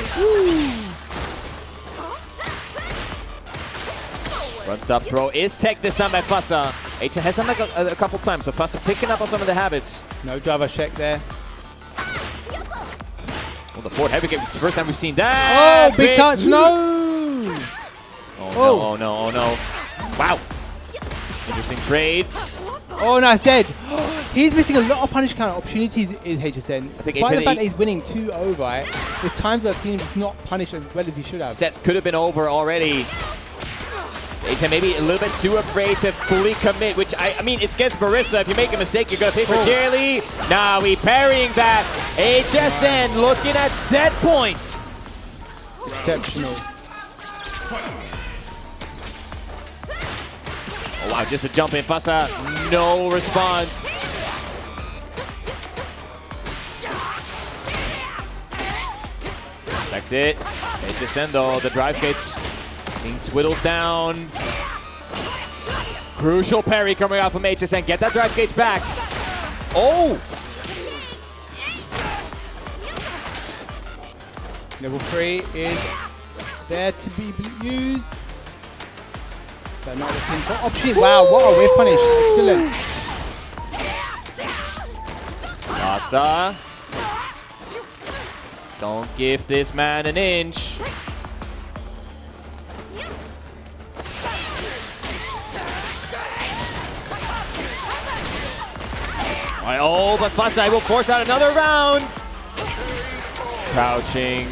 Run stop throw is tech this time by Fussa. HESSEN has done like a couple times, so Fussa picking up on some of the habits. No driver check there. Well, the forward heavy kick, it's the first time we've seen that. Oh, big touch, no! Oh no. Wow. Interesting trade. Oh, no, it's dead. He's missing a lot of punish counter opportunities in HESSEN. Despite the fact that he's winning 2-0, right? There's times where I've seen him just not punish as well as he should have. Set could have been over already. HESSEN maybe a little bit too afraid to fully commit, which I mean, it's against Marissa. If you make a mistake, you're going to pay for dearly. Now we parrying that. HESSEN looking at set points. Exceptional. Oh, wow, just a jump in. Fussa, no response. Connect it. HSN though, the drive gates being twiddled down. Crucial parry coming out from HSN. Get that drive gates back. Oh! Level 3 is there to be used. So not looking for option. Wow, what a whiff punish. Excellent. Masa. Don't give this man an inch. Oh, but Fasai will force out another round. Crouching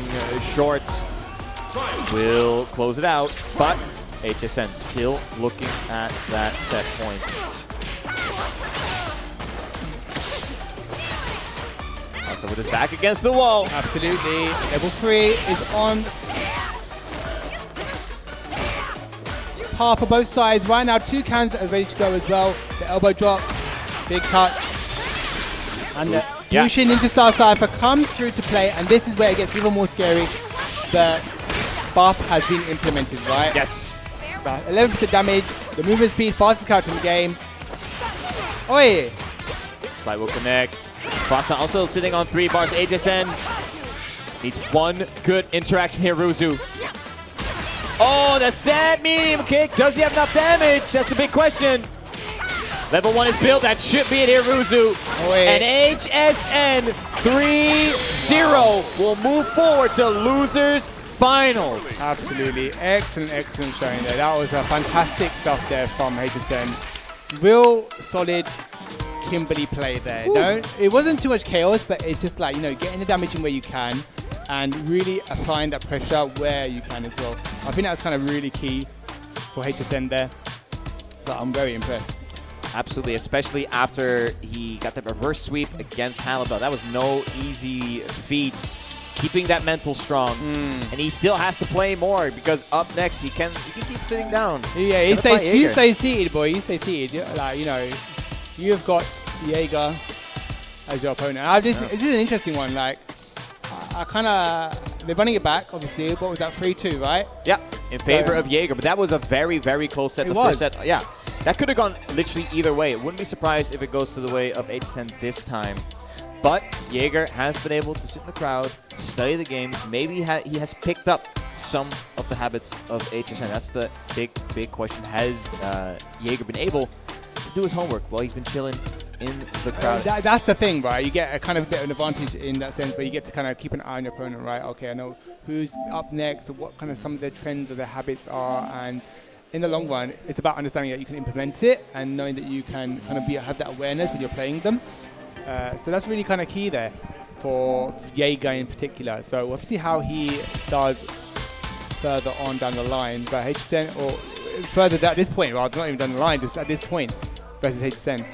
short will close it out, but HSN still looking at that set point. Also with his back against the wall. Absolutely. Level 3 is on par for both sides. Right now, 2 cans are ready to go as well. The elbow drop, big touch. And the Yushin Ninja Star Cypher comes through to play, and this is where it gets even more scary. The buff has been implemented, right? Yes. 11% damage, the movement speed, fastest character in the game. Oi! Flight will connect. Fasa also sitting on 3 bars. HSN needs one good interaction here, Ruzu. Oh, the stat medium kick. Does he have enough damage? That's a big question. Level 1 is built. That should be it here, Ruzu. And HSN 3-0 will move forward to losers finals. Absolutely. Excellent, excellent showing there. That was a fantastic stuff there from HSN. Real solid Kimberly play there. It wasn't too much chaos, but it's just like, getting the damage in where you can and really applying that pressure where you can as well. I think that's kind of really key for HSN there. But I'm very impressed. Absolutely, especially after he got the reverse sweep against Halibut. That was no easy feat. Keeping that mental strong, and he still has to play more because up next he can keep sitting down. Yeah, he stays seated, boy. He stays seated. Like you've got Jaeger as your opponent. This is an interesting one. Like they're running it back. Obviously, what was that? 3-2, right? Yeah, in favor of Jaeger, but that was a very, very close set. The first set, yeah, that could have gone literally either way. It wouldn't be surprised if it goes to the way of HSN this time. But Jaeger has been able to sit in the crowd, study the game. Maybe he has picked up some of the habits of HSN. That's the big question. Has Jaeger been able to do his homework while he's been chilling in the crowd? That's the thing, right? You get a kind of bit of an advantage in that sense, where you get to kind of keep an eye on your opponent, right? Okay, I know who's up next, what kind of some of their trends or their habits are, and in the long run, it's about understanding that you can implement it and knowing that you can kind of have that awareness when you're playing them. So that's really kind of key there for Jaeger in particular. So we'll see how he does further on down the line. But HSN, or further at this point, rather, not even down the line, just at this point versus HSN.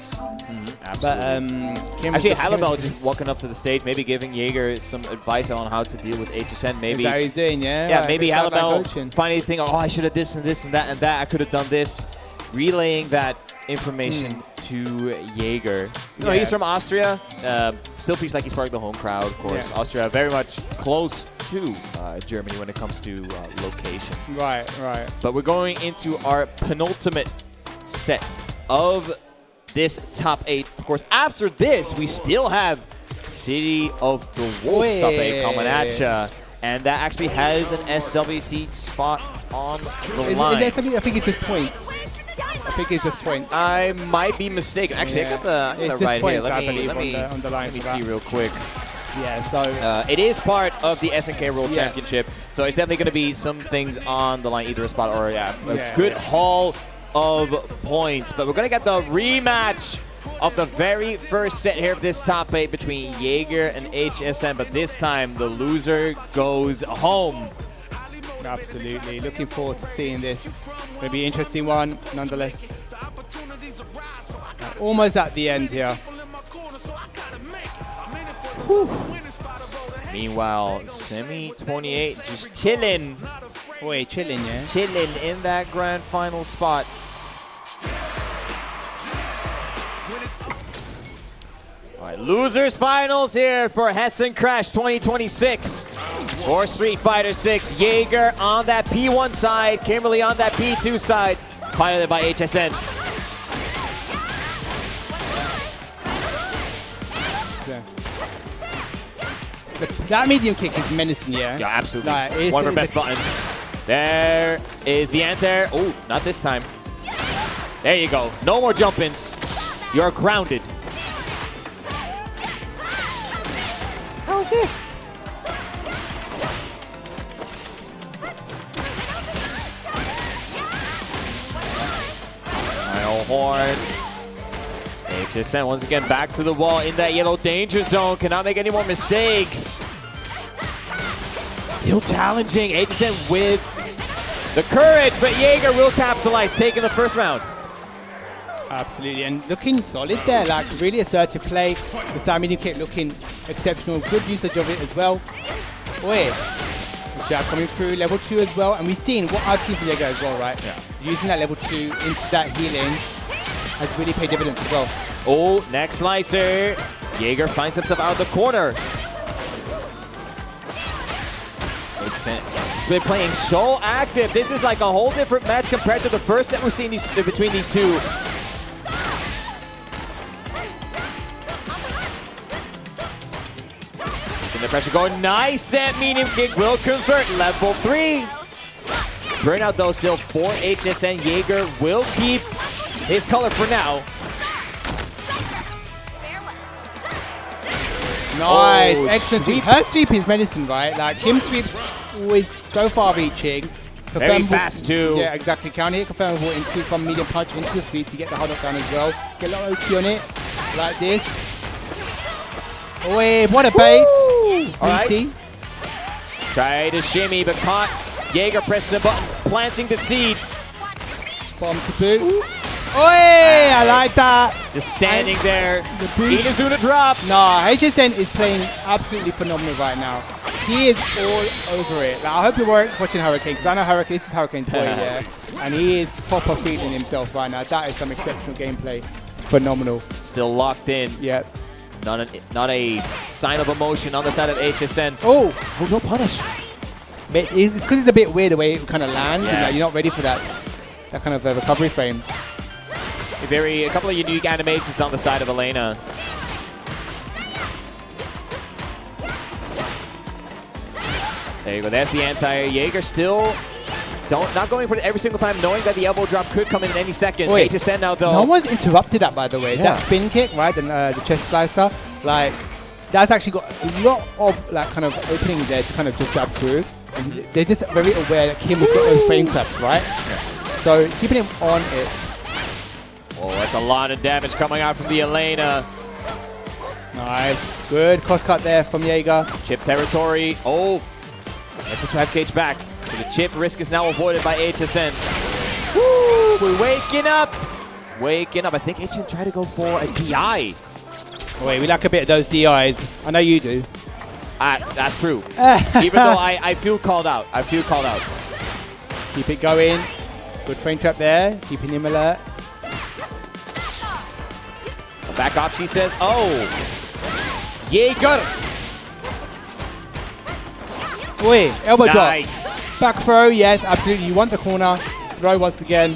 Absolutely. But actually, Halibut just walking up to the stage, maybe giving Jaeger some advice on how to deal with HSN. Maybe is that what he's doing, yeah? Yeah, right, maybe Halibut finding thing. Oh, I should have this and this and that and that. I could have done this. Relaying that information to Jaeger. He's from Austria. Still feels like he's part of the home crowd, of course. Yeah. Austria very much close to Germany when it comes to location. Right. But we're going into our penultimate set of this top 8. Of course, after this, we still have City of the Wolves top 8 coming at ya. And that actually has an SWC spot on the line. I think it's just points. I might be mistaken. Actually, I got the right points, here. Let me see real quick. Yeah, so it is part of the SNK World Championship, so it's definitely going to be some things on the line, either a spot or a good haul of points. But we're going to get the rematch of the very first set here of this top 8 between Jaeger and HSN, but this time the loser goes home. Absolutely. Looking forward to seeing this. Going to be an interesting one, nonetheless. Almost at the end here. Whew. Meanwhile, Semi 28 just chilling. Wait, chilling, yeah? Chilling in that grand final spot. All right, losers finals here for Hessen Crash 2026. For Street Fighter 6, Jaeger on that P1 side, Kimberly on that P2 side, piloted by HSN. Yeah. That medium kick is menacing, yeah? Yeah, absolutely. Like, One of our best buttons. There is the answer. Oh, not this time. There you go. No more jump-ins. You're grounded. How's this? Final horn. HSN once again back to the wall in that yellow danger zone. Cannot make any more mistakes. Still challenging. HSN with the courage, but Jaeger will capitalize, taking the first round. Absolutely, and looking solid there, like really assertive play. The side medium kick looking exceptional, good usage of it as well. Wait, jab coming through, level 2 as well, and we've seen what I've seen from Jaeger as well, right? Yeah. Using that level 2 into that healing has really paid dividends as well. Oh, next slicer. Jaeger finds himself out of the corner. They're playing so active. This is like a whole different match compared to the first set we've seen between these two. The pressure going nice. That medium kick will convert. Level 3. Burnout though still for HSN. Jaeger will keep his color for now. Nice, Oh, excellent sweep. sweep. Her sweep is medicine, right? Like Kim's sweep's always so far reaching. Very fast too. Yeah, exactly. Counter hit, confirmable into from medium punch into the sweep. You get the hard knockdown as well. Get a lot of OT on it, like this. Wait, what a bait! All right. BT. Try to shimmy, but caught. Jaeger pressing the button, planting the seed. Bomb to boot. Oi, I like that. Just standing there. The boot. Inazuna drop. Nah, HSN is playing absolutely phenomenal right now. He is all over it. Like, I hope you're watching Hurricane, because I know Hurricane, this is Hurricane's boy, yeah. And he is proper feeling himself right now. That is some exceptional gameplay. Phenomenal. Still locked in. Yeah. Not a sign of emotion on the side of HSN. Oh, no punish. It's because it's a bit weird the way it kind of lands. Yeah. And, like, you're not ready for that kind of recovery frames. A couple of unique animations on the side of Elena. There you go. That's the anti. Jaeger still not going for it every single time, knowing that the elbow drop could come in at any second. Wait, HSN now though. No one's interrupted that, by the way. Yeah. That spin kick, right, and the chest slicer, like that's actually got a lot of like kind of opening there to kind of just jab through. And they're just very aware that Kim has got those frame traps, right? Yeah. So keeping him on it. Oh, that's a lot of damage coming out from the Elena. Nice, good cross cut there from Jaeger. Chip territory. Oh, that's a trap cage back. So the chip risk is now avoided by HSN. Woo! We're waking up. Waking up. I think HSN tried to go for a DI. Wait, we like a bit of those DIs. I know you do. That's true. Even though I feel called out. I feel called out. Keep it going. Good frame trap there. Keeping him alert. Back off, she says. Oh. Jaeger. Wait, elbow Nice. drop. Back throw, yes, absolutely. You want the corner. Throw once again.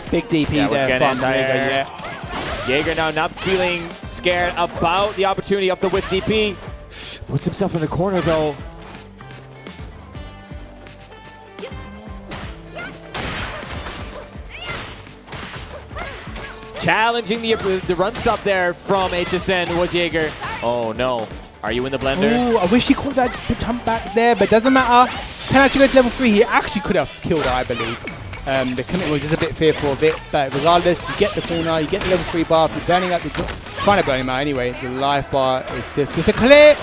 Big DP there from Jaeger, yeah. Jaeger now not feeling scared about the opportunity of the with DP. Puts himself in the corner though. Challenging the run stop there from HSN was Jaeger. Oh no. Are you in the blender? Ooh, I wish he caught that jump back there, but doesn't matter. Can actually go to level 3. He actually could have killed her, I believe. The commitment was just a bit fearful of it, but regardless, you get the corner, you get the level 3 buff, you're burning out trying to burn him out anyway. The life bar is just a clear.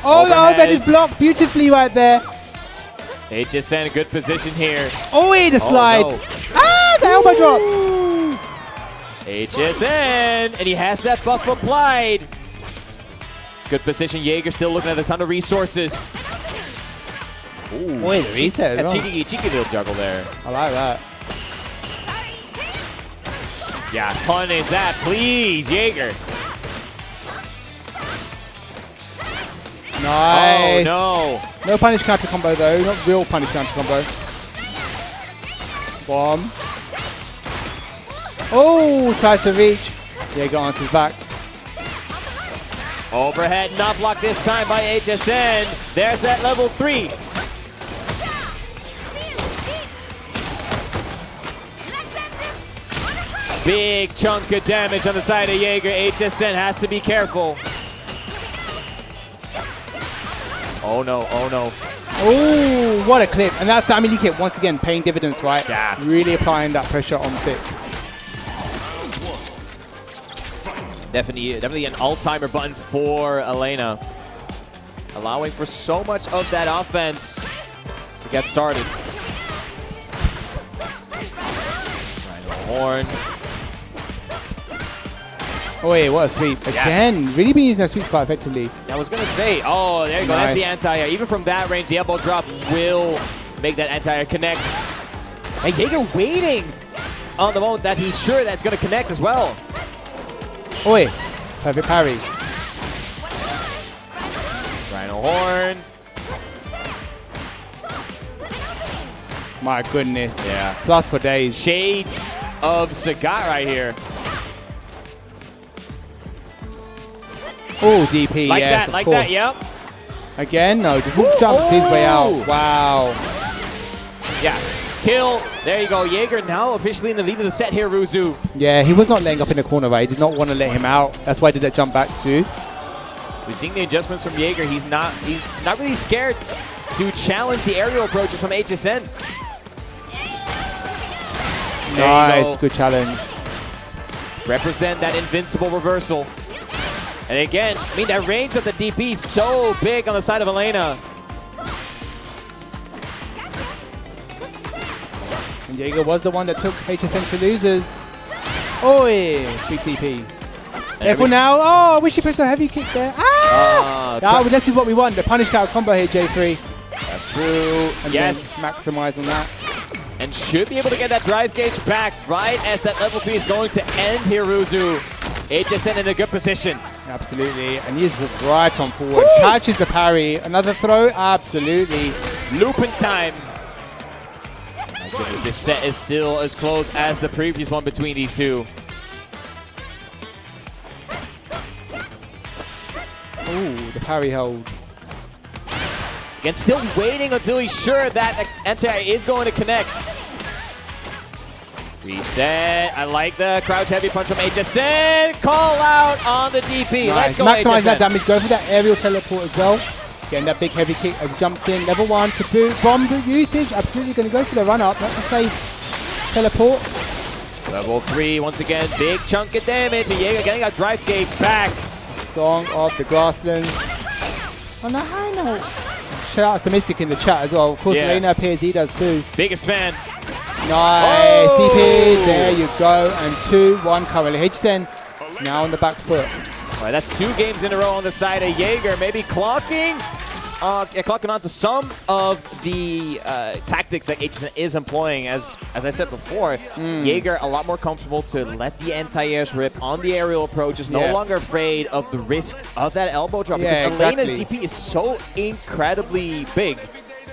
Oh, the overhead is blocked beautifully right there. HSN, a good position here. Oh, the slide. No. Ah, the elbow drop. HSN, and he has that buff applied. Good position. Jaeger still looking at a ton of resources. Ooh, Wait, the reset as well. cheeky little juggle there. I like that. Yeah, punish that, please, Jaeger. Nice. Oh, No punish counter combo though. Not real punish counter combo. Bomb. Oh, tries to reach. Jaeger answers back. no. Overhead, not blocked this time by HSN. There's that level 3. Big chunk of damage on the side of Jaeger. HSN has to be careful. Oh no, oh no. Oh, what a clip. And that's that melee kit once again paying dividends, right? Yeah. Really applying that pressure on stick. Definitely an all-timer button for Elena. Allowing for so much of that offense to get started. Horn. Oh wait, what a sweep. Again, really been using that sweep quite effectively. I was going to say, oh, there you go. That's the anti-air. Even from that range, the elbow drop will make that anti-air connect. And Jaeger waiting on the moment that he's sure that's going to connect as well. Oh wait, perfect parry. Rhino Horn. My goodness. Yeah. Plus for days. Shades of Sagat right here. Oh, DP, Like yes, that, of like course. that, yep. Again, no, just jumps his way out. Wow. Yeah, kill. There you go. Jaeger now officially in the lead of the set here, Ruzu. Yeah, he was not laying up in the corner, right? He did not want to let him out. That's why he did that jump back too. We're seeing the adjustments from Jaeger. He's not really scared to challenge the aerial approaches from HSN. Nice, good challenge. Represent that invincible reversal. And again, I mean, that range of the DP is so big on the side of Elena. And Jaeger was the one that took HSN to losers. Oh, yeah, big DP. Careful now. Oh, I wish he pressed a heavy kick there. Ah! Well, let's see what we want. The punish counter combo here, J3. That's true. And yes. Maximize on that. And should be able to get that drive gauge back right as that level 3 is going to end here, Ruzu. HSN in a good position. Absolutely. And he's right on forward. Catches the parry. Another throw. Absolutely. Looping time. My goodness, this set is still as close as the previous one between these two. Ooh, the parry hold. Again, still waiting until he's sure that anti-air is going to connect. Reset. I like the crouch heavy punch from HSN. Call out on the DP. Nice. Let's go, Maximize HSN. that damage. Go for that aerial teleport as well. Getting that big heavy kick as he jumps in. Level 1 to boot. Bomb boot usage. Absolutely going to go for the run up. Not to say teleport. Level 3 once again. Big chunk of damage. And Jaeger getting a drive gauge back. Song of the Grasslands. On a high note. Shout out to Mystic in the chat as well. Of course, Elena appears he does too. Biggest fan. Nice. DP. There you go. And 2-1 currently. HSN now on the back foot. All right, that's 2 games in a row on the side of Jaeger. Maybe clocking on to some of the tactics that HSN is employing. As I said before, Jaeger a lot more comfortable to let the anti-airs rip on the aerial approaches. No longer afraid of the risk of that elbow drop because Elena's DP is so incredibly big.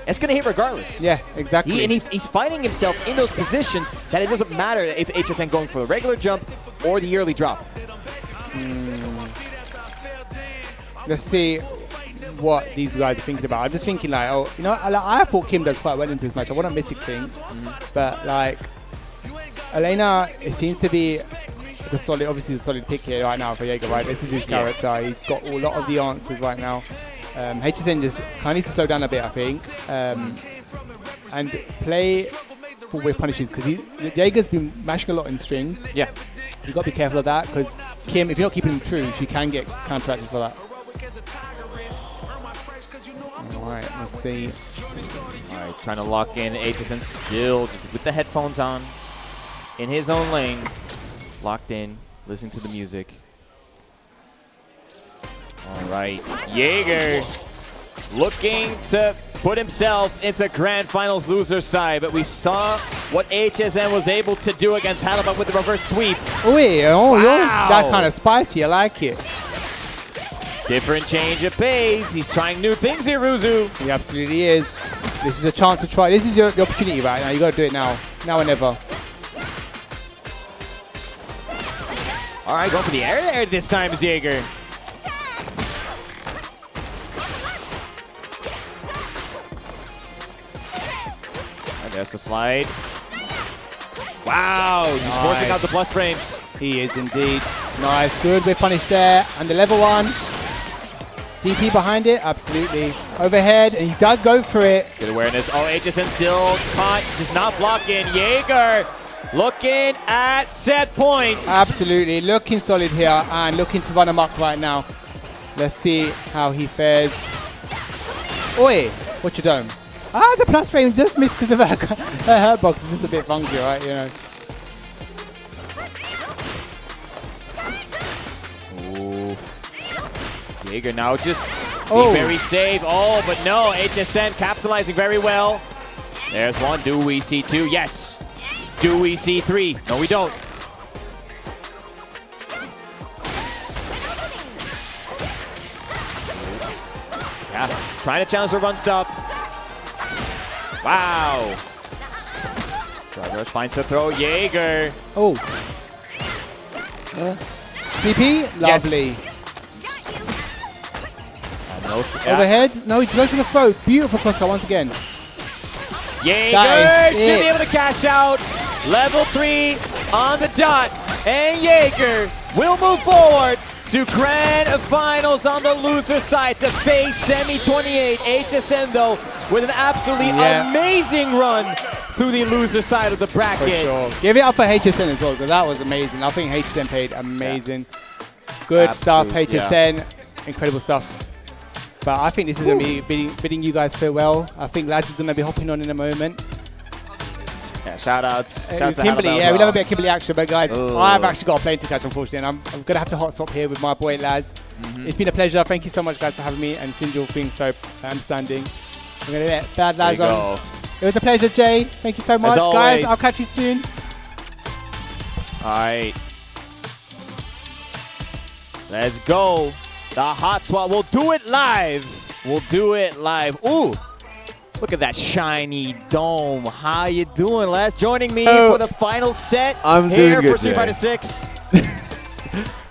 It's going to hit regardless. Yeah, exactly. He's finding himself in those positions that it doesn't matter if HSN going for the regular jump or the early drop. Let's see what these guys are thinking about. I'm just thinking like, oh, you know, I thought Kim does quite well into this match. I want to Mystic things, but like Elena, it seems to be the solid, obviously the solid pick here right now for Jaeger, right? This is his character. He's got a lot of the answers right now. HSN just kind of needs to slow down a bit, I think, and play for with punishes because Jaeger's been mashing a lot in strings. Yeah, you've got to be careful of that because Kim, if you're not keeping him true, she can get counteracted for that. Alright, let's see. Alright, trying to lock in HSN still just with the headphones on. In his own lane. Locked in, listening to the music. Alright, Jaeger looking to put himself into Grand Finals loser side, but we saw what HSN was able to do against Halibut with the reverse sweep. Oh, yeah, wow. That's kind of spicy. I like it. Different change of pace. He's trying new things here, Ruzu. He absolutely is. This is a chance to try. This is your the opportunity right now. You got to do it now. Now or never. All right, going for the air there this time is Jaeger. And there's the slide. Wow, he's forcing out the plus frames. He is indeed. Nice, good, we're punished there. And the level 1. DP behind it, absolutely. Overhead, and he does go for it. Good awareness. Oh, HSN still caught, just not blocking. Jaeger looking at set points. Absolutely, looking solid here and looking to run amok right now. Let's see how he fares. Oi, what's your dome? Ah, the plus frame just missed because of her hurt box. It's just a bit funky, right? You know. Jaeger now just be very safe. Oh, but no, HSN capitalizing very well. There's one. Do we see 2? Yes. Do we see 3? No, we don't. Yeah, trying to challenge the run stop. Wow. Driver finds the throw. Jaeger. Oh. DP, lovely. Yes. Overhead. No, he goes for the throw. Beautiful crosscut once again. Jaeger should be able to cash out. Level 3 on the dot. And Jaeger will move forward to grand finals on the loser side to face Semi-28. HSN, though, with an absolutely amazing run through the loser side of the bracket. For sure. Give it up for HSN as well, because that was amazing. I think HSN played amazing. Good stuff, HSN. Incredible stuff. But I think this is going to be bidding you guys farewell. I think Lads is going to be hopping on in a moment. Yeah, shout-outs. Kimberly, yeah, we love a bit of Kimberly action, but guys, I've actually got a plane to catch, unfortunately, and I'm going to have to hot swap here with my boy Laz. It's been a pleasure. Thank you so much, guys, for having me, and Sinjul being so understanding. I'm going to let Bad Laz on. It was a pleasure, Jay. Thank you so much, guys. I'll catch you soon. All right. Let's go. The hot swap. We'll do it live. We'll do it live. Ooh. Look at that shiny dome. How you doing, Les? Joining me for the final set. I'm here doing good, for Street Fighter 6.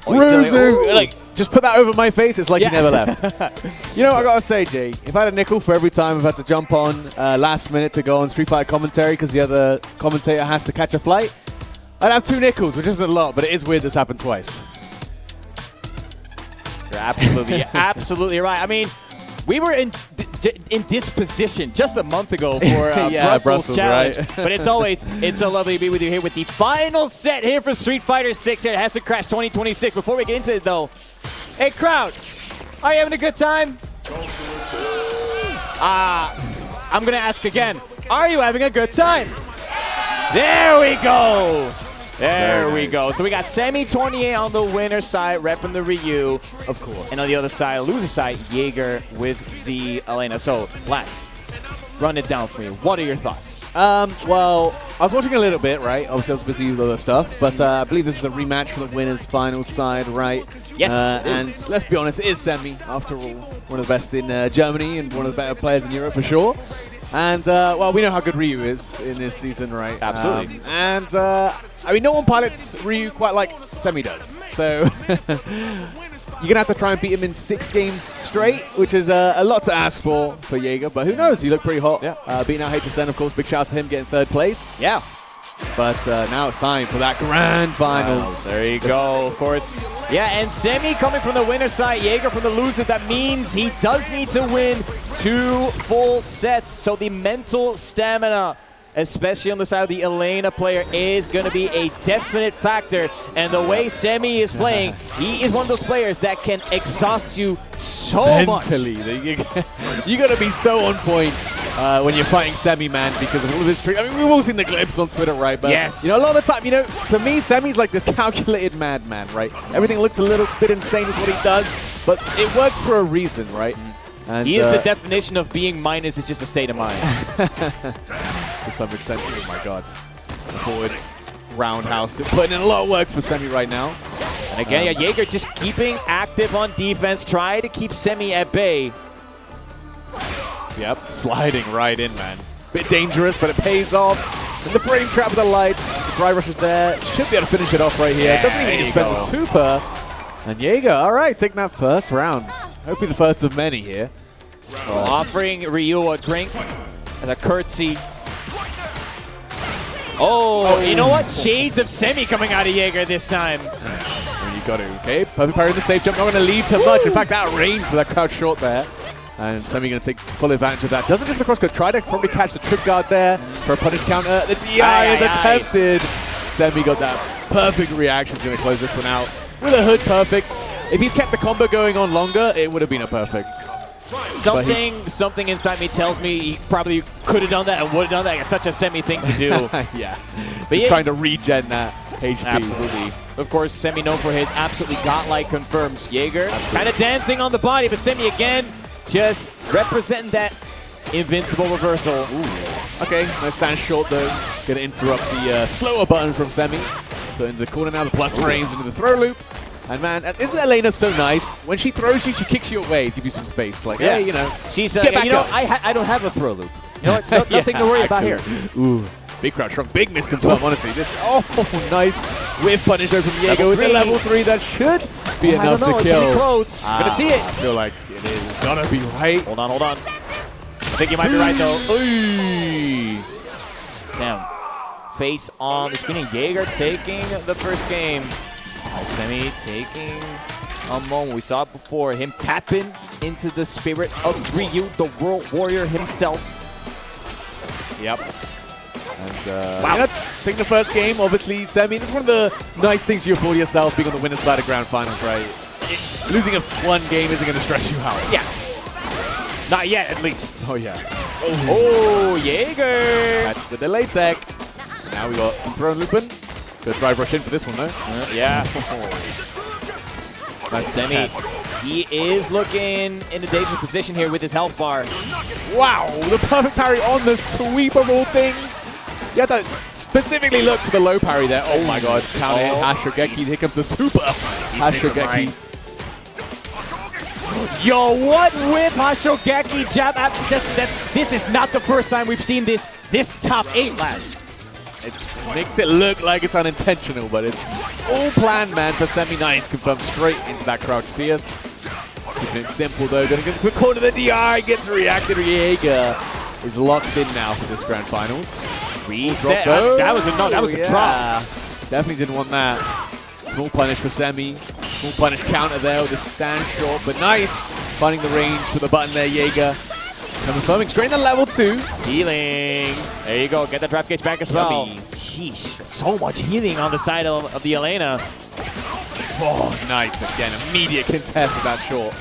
Ruzu! Like, just put that over my face. It's like you never left. You know what I gotta say, Jay? If I had a nickel for every time I've had to jump on last minute to go on Street Fighter commentary because the other commentator has to catch a flight, I'd have 2 nickels, which isn't a lot, but it is weird this happened twice. You're absolutely right. I mean, we were in this position just a month ago for Brussels Challenge. Right? But it's so lovely to be with you here with the final set here for Street Fighter 6 here at Hessen Crash 2026. Before we get into it, though, hey, crowd, are you having a good time? I'm going to ask again, are you having a good time? There we go. There we go. So we got Semi-28 on the winner side, repping the Ryu. Of course. And on the other side, loser side, Jaeger with the Elena. So, Vlad, run it down for me. What are your thoughts? Well, I was watching a little bit, right? Obviously, I was busy with other stuff. But I believe this is a rematch for the winner's final side, right? Yes, and let's be honest, it is Semi, after all. One of the best in Germany and one of the better players in Europe, for sure. And, well, we know how good Ryu is in this season, right? Absolutely. I mean, no one pilots Ryu quite like Semi does. So you're going to have to try and beat him in 6 games straight, which is a lot to ask for Jaeger. But who knows? He looked pretty hot. Yeah. Beating out HSN, of course. Big shout out to him getting 3rd place. Yeah. But now it's time for that grand finals. There you go, of course. Yeah, and Semi coming from the winner side, Jaeger from the loser. That means he does need to win 2 full sets. So the mental stamina, especially on the side of the Elena player, is going to be a definite factor. And the way Semi is playing, he is one of those players that can exhaust you so much. Mentally. You got to be so on point when you're fighting Semi, man, because of all of his tricks. I mean, we've all seen the clips on Twitter, right? But, yes. You know, a lot of the time, you know, for me, Semi's like this calculated madman, right? Everything looks a little bit insane with what he does, but it works for a reason, right? And, he is the definition of being minus is just a state of mind. To some extent. Oh my god. Forward roundhouse. Putting in a lot of work for Semi right now. And again, yeah, Jaeger just keeping active on defense, try to keep Semi at bay. Yep, sliding right in, man. Bit dangerous, but it pays off. And the frame trap with the lights. The dry rush is there. Should be able to finish it off right here. Yeah, Doesn't even need to spend the super. And Jaeger, all right, taking that first round. Hopefully the first of many here. Offering Ryu a drink as a curtsy. Oh, you know what? Shades of Semi coming out of Jaeger this time. You got it, okay. Perfect parry in the safe jump. Not going to lead to much. In fact, that range for that crouch short there. And Semi going to take full advantage of that. Doesn't just cross code. Try to probably catch the trip guard there for a punish counter. The DI is attempted. Semi got that perfect reaction. He's going to close this one out with a hood perfect. If he'd kept the combo going on longer, it would have been a perfect. Something inside me tells me he probably could have done that and would have done that. It's such a Semi thing to do. Yeah. But he's trying to regen that HP. Absolutely. Of course, Semi known for his absolutely godlike confirms. Jaeger kind of dancing on the body, but Semi again just representing that invincible reversal. Ooh. Okay, nice stand short though. Going to interrupt the slower button from Semi. Put into the corner now, the plus frames into the throw loop. And man, isn't Elena so nice? When she throws you, she kicks you away, give you some space. Like, hey, you know, she's get back up. I don't have a throw loop. You know what? Nothing to worry about here. Ooh, big crouch from big misconfirm, honestly. This, nice whiff punish over from Jaeger with the level 3. That should be enough to kill. It's close. Gonna see it. I feel like it is. It's gonna be right. Hold on. I think you might be right though. Oy. Damn. Face on the screen. Jaeger taking the first game. Semi taking a moment. We saw it before. Him tapping into the spirit of Ryu, the World Warrior himself. Yep. And wow. Taking the first game, obviously, Semi. That's one of the nice things you afford yourself being on the winner's side of Grand Finals, right? Losing one game isn't going to stress you out. Yeah. Not yet, at least. Oh, yeah. Oh, Jaeger. Catch the delay tech. Now we got some throne looping. Good drive rush in for this one, though. Yeah. Nice Semi. He is looking in a dangerous position here with his health bar. Wow, the perfect parry on the sweep of all things. You have to specifically look for the low parry there. Oh my god, count it. Hashogeki, here comes the super. Hashogeki. Yo, what whip Hashogeki jab? This is not the first time we've seen this top 8, lads. It makes it look like it's unintentional, but it's all planned, man, for Semi. Nice. Confirmed straight into that crouch fierce. Keeping it simple, though. Gonna get a quick corner to the DI. Gets reacted. Jaeger is locked in now for this grand finals. Reset. That was a drop. Definitely didn't want that. Small punish for Semi. Small punish counter there with the stand short, but nice. Finding the range for the button there, Jaeger. Confirming straight into level 2. Healing. There you go. Get the drop gauge back as well. Sheesh. So much healing on the side of the Elena. Oh, nice. Again, immediate contest with that short.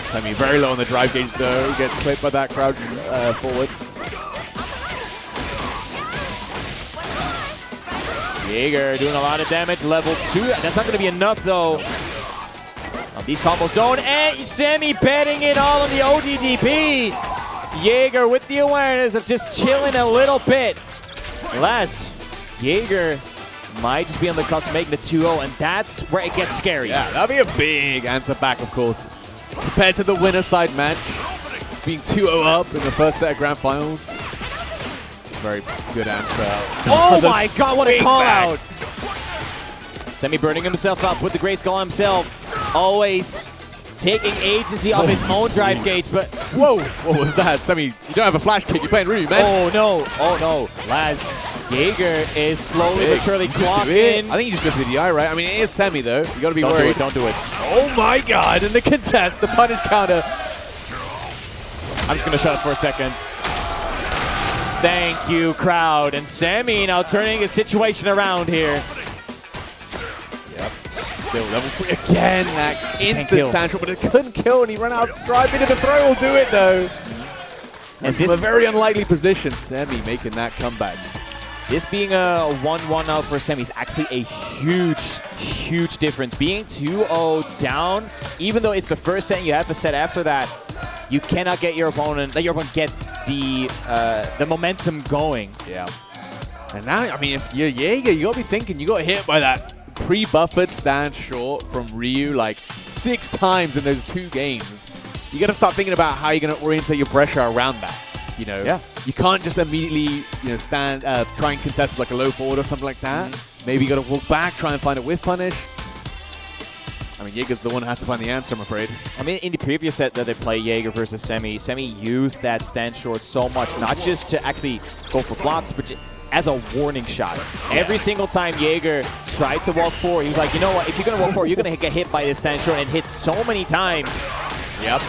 Semi very low on the drive gauge, though. Gets clipped by that crowd forward. Jaeger doing a lot of damage. Level 2. That's not going to be enough, though. These combos don't. And Semi betting it all on the ODDP. Jaeger with the awareness of just chilling a little bit. Less. Jaeger might just be on the cusp of making the 2-0, and that's where it gets scary. Yeah, that'd be a big answer back, of course. Compared to the winner side match, being 2-0 up in the first set of Grand Finals. Very good answer. Oh my god, what a call out! Semi burning himself up with the Great Skull himself. Always taking agency off his own drive gauge, but whoa, what was that? Semi, you don't have a flash kick, you're playing Ryu, man. Oh no, Laz. Jaeger is slowly but surely clocking. I think he just goes for the DI, right? I mean, it is Semi, though. You gotta be worried. Don't do it. Oh my god, and the contest, the punish counter. I'm just gonna shut up for a second. Thank you, crowd. And Semi now turning his situation around here. Yep. Still level 3 again. That instant tantrum, but it couldn't kill, and he ran out. Drive into the throw will do it, though. And from a very unlikely position, Semi making that comeback. This being a 1-1 now for Semi is actually a huge difference. Being 2-0 down, even though it's the first set and you have the set after that, you cannot get your opponent, let your opponent get the momentum going. Yeah. And now, I mean, if you're Jaeger, you gotta be thinking you got hit by that pre-buffered stand short from Ryu like 6 times in those 2 games. You got to start thinking about how you're going to orientate your pressure around that. You know, you can't just immediately, stand, try and contest with like a low forward or something like that. Maybe you got to walk back, try and find a whiff punish. I mean, Jaeger's the one who has to find the answer, I'm afraid. I mean, in the previous set that they play Jaeger versus Semi used that stand short so much, not just to actually go for blocks, but as a warning shot. Every single time Jaeger tried to walk forward, he was like, you know what, if you're going to walk forward, you're going to get hit by this stand short, and hit so many times. Yep.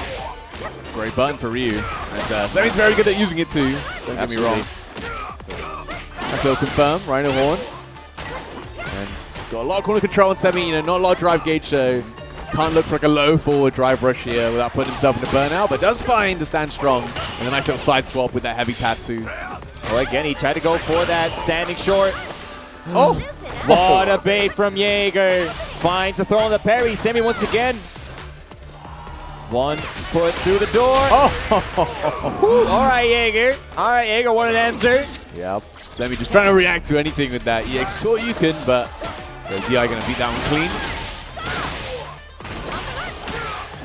Great button for Ryu. And Semi's very good at using it too. Don't get me wrong. I feel confirm, Rhino Horn. And got a lot of corner control on Semi, not a lot of drive gauge, so can't look for like a low forward drive rush here without putting himself in a burnout, but does find the stand strong. And a nice little side swap with that heavy Tatsu. Well, again, he tried to go for that standing short. Oh! What a bait from Jaeger. Finds the throw on the parry. Semi once again. 1 foot through the door. Oh! All right, Jaeger. All right, Jaeger, what an answer. Yep. Semi just trying to react to anything with that EX Sort you can, but DI going to beat that one clean.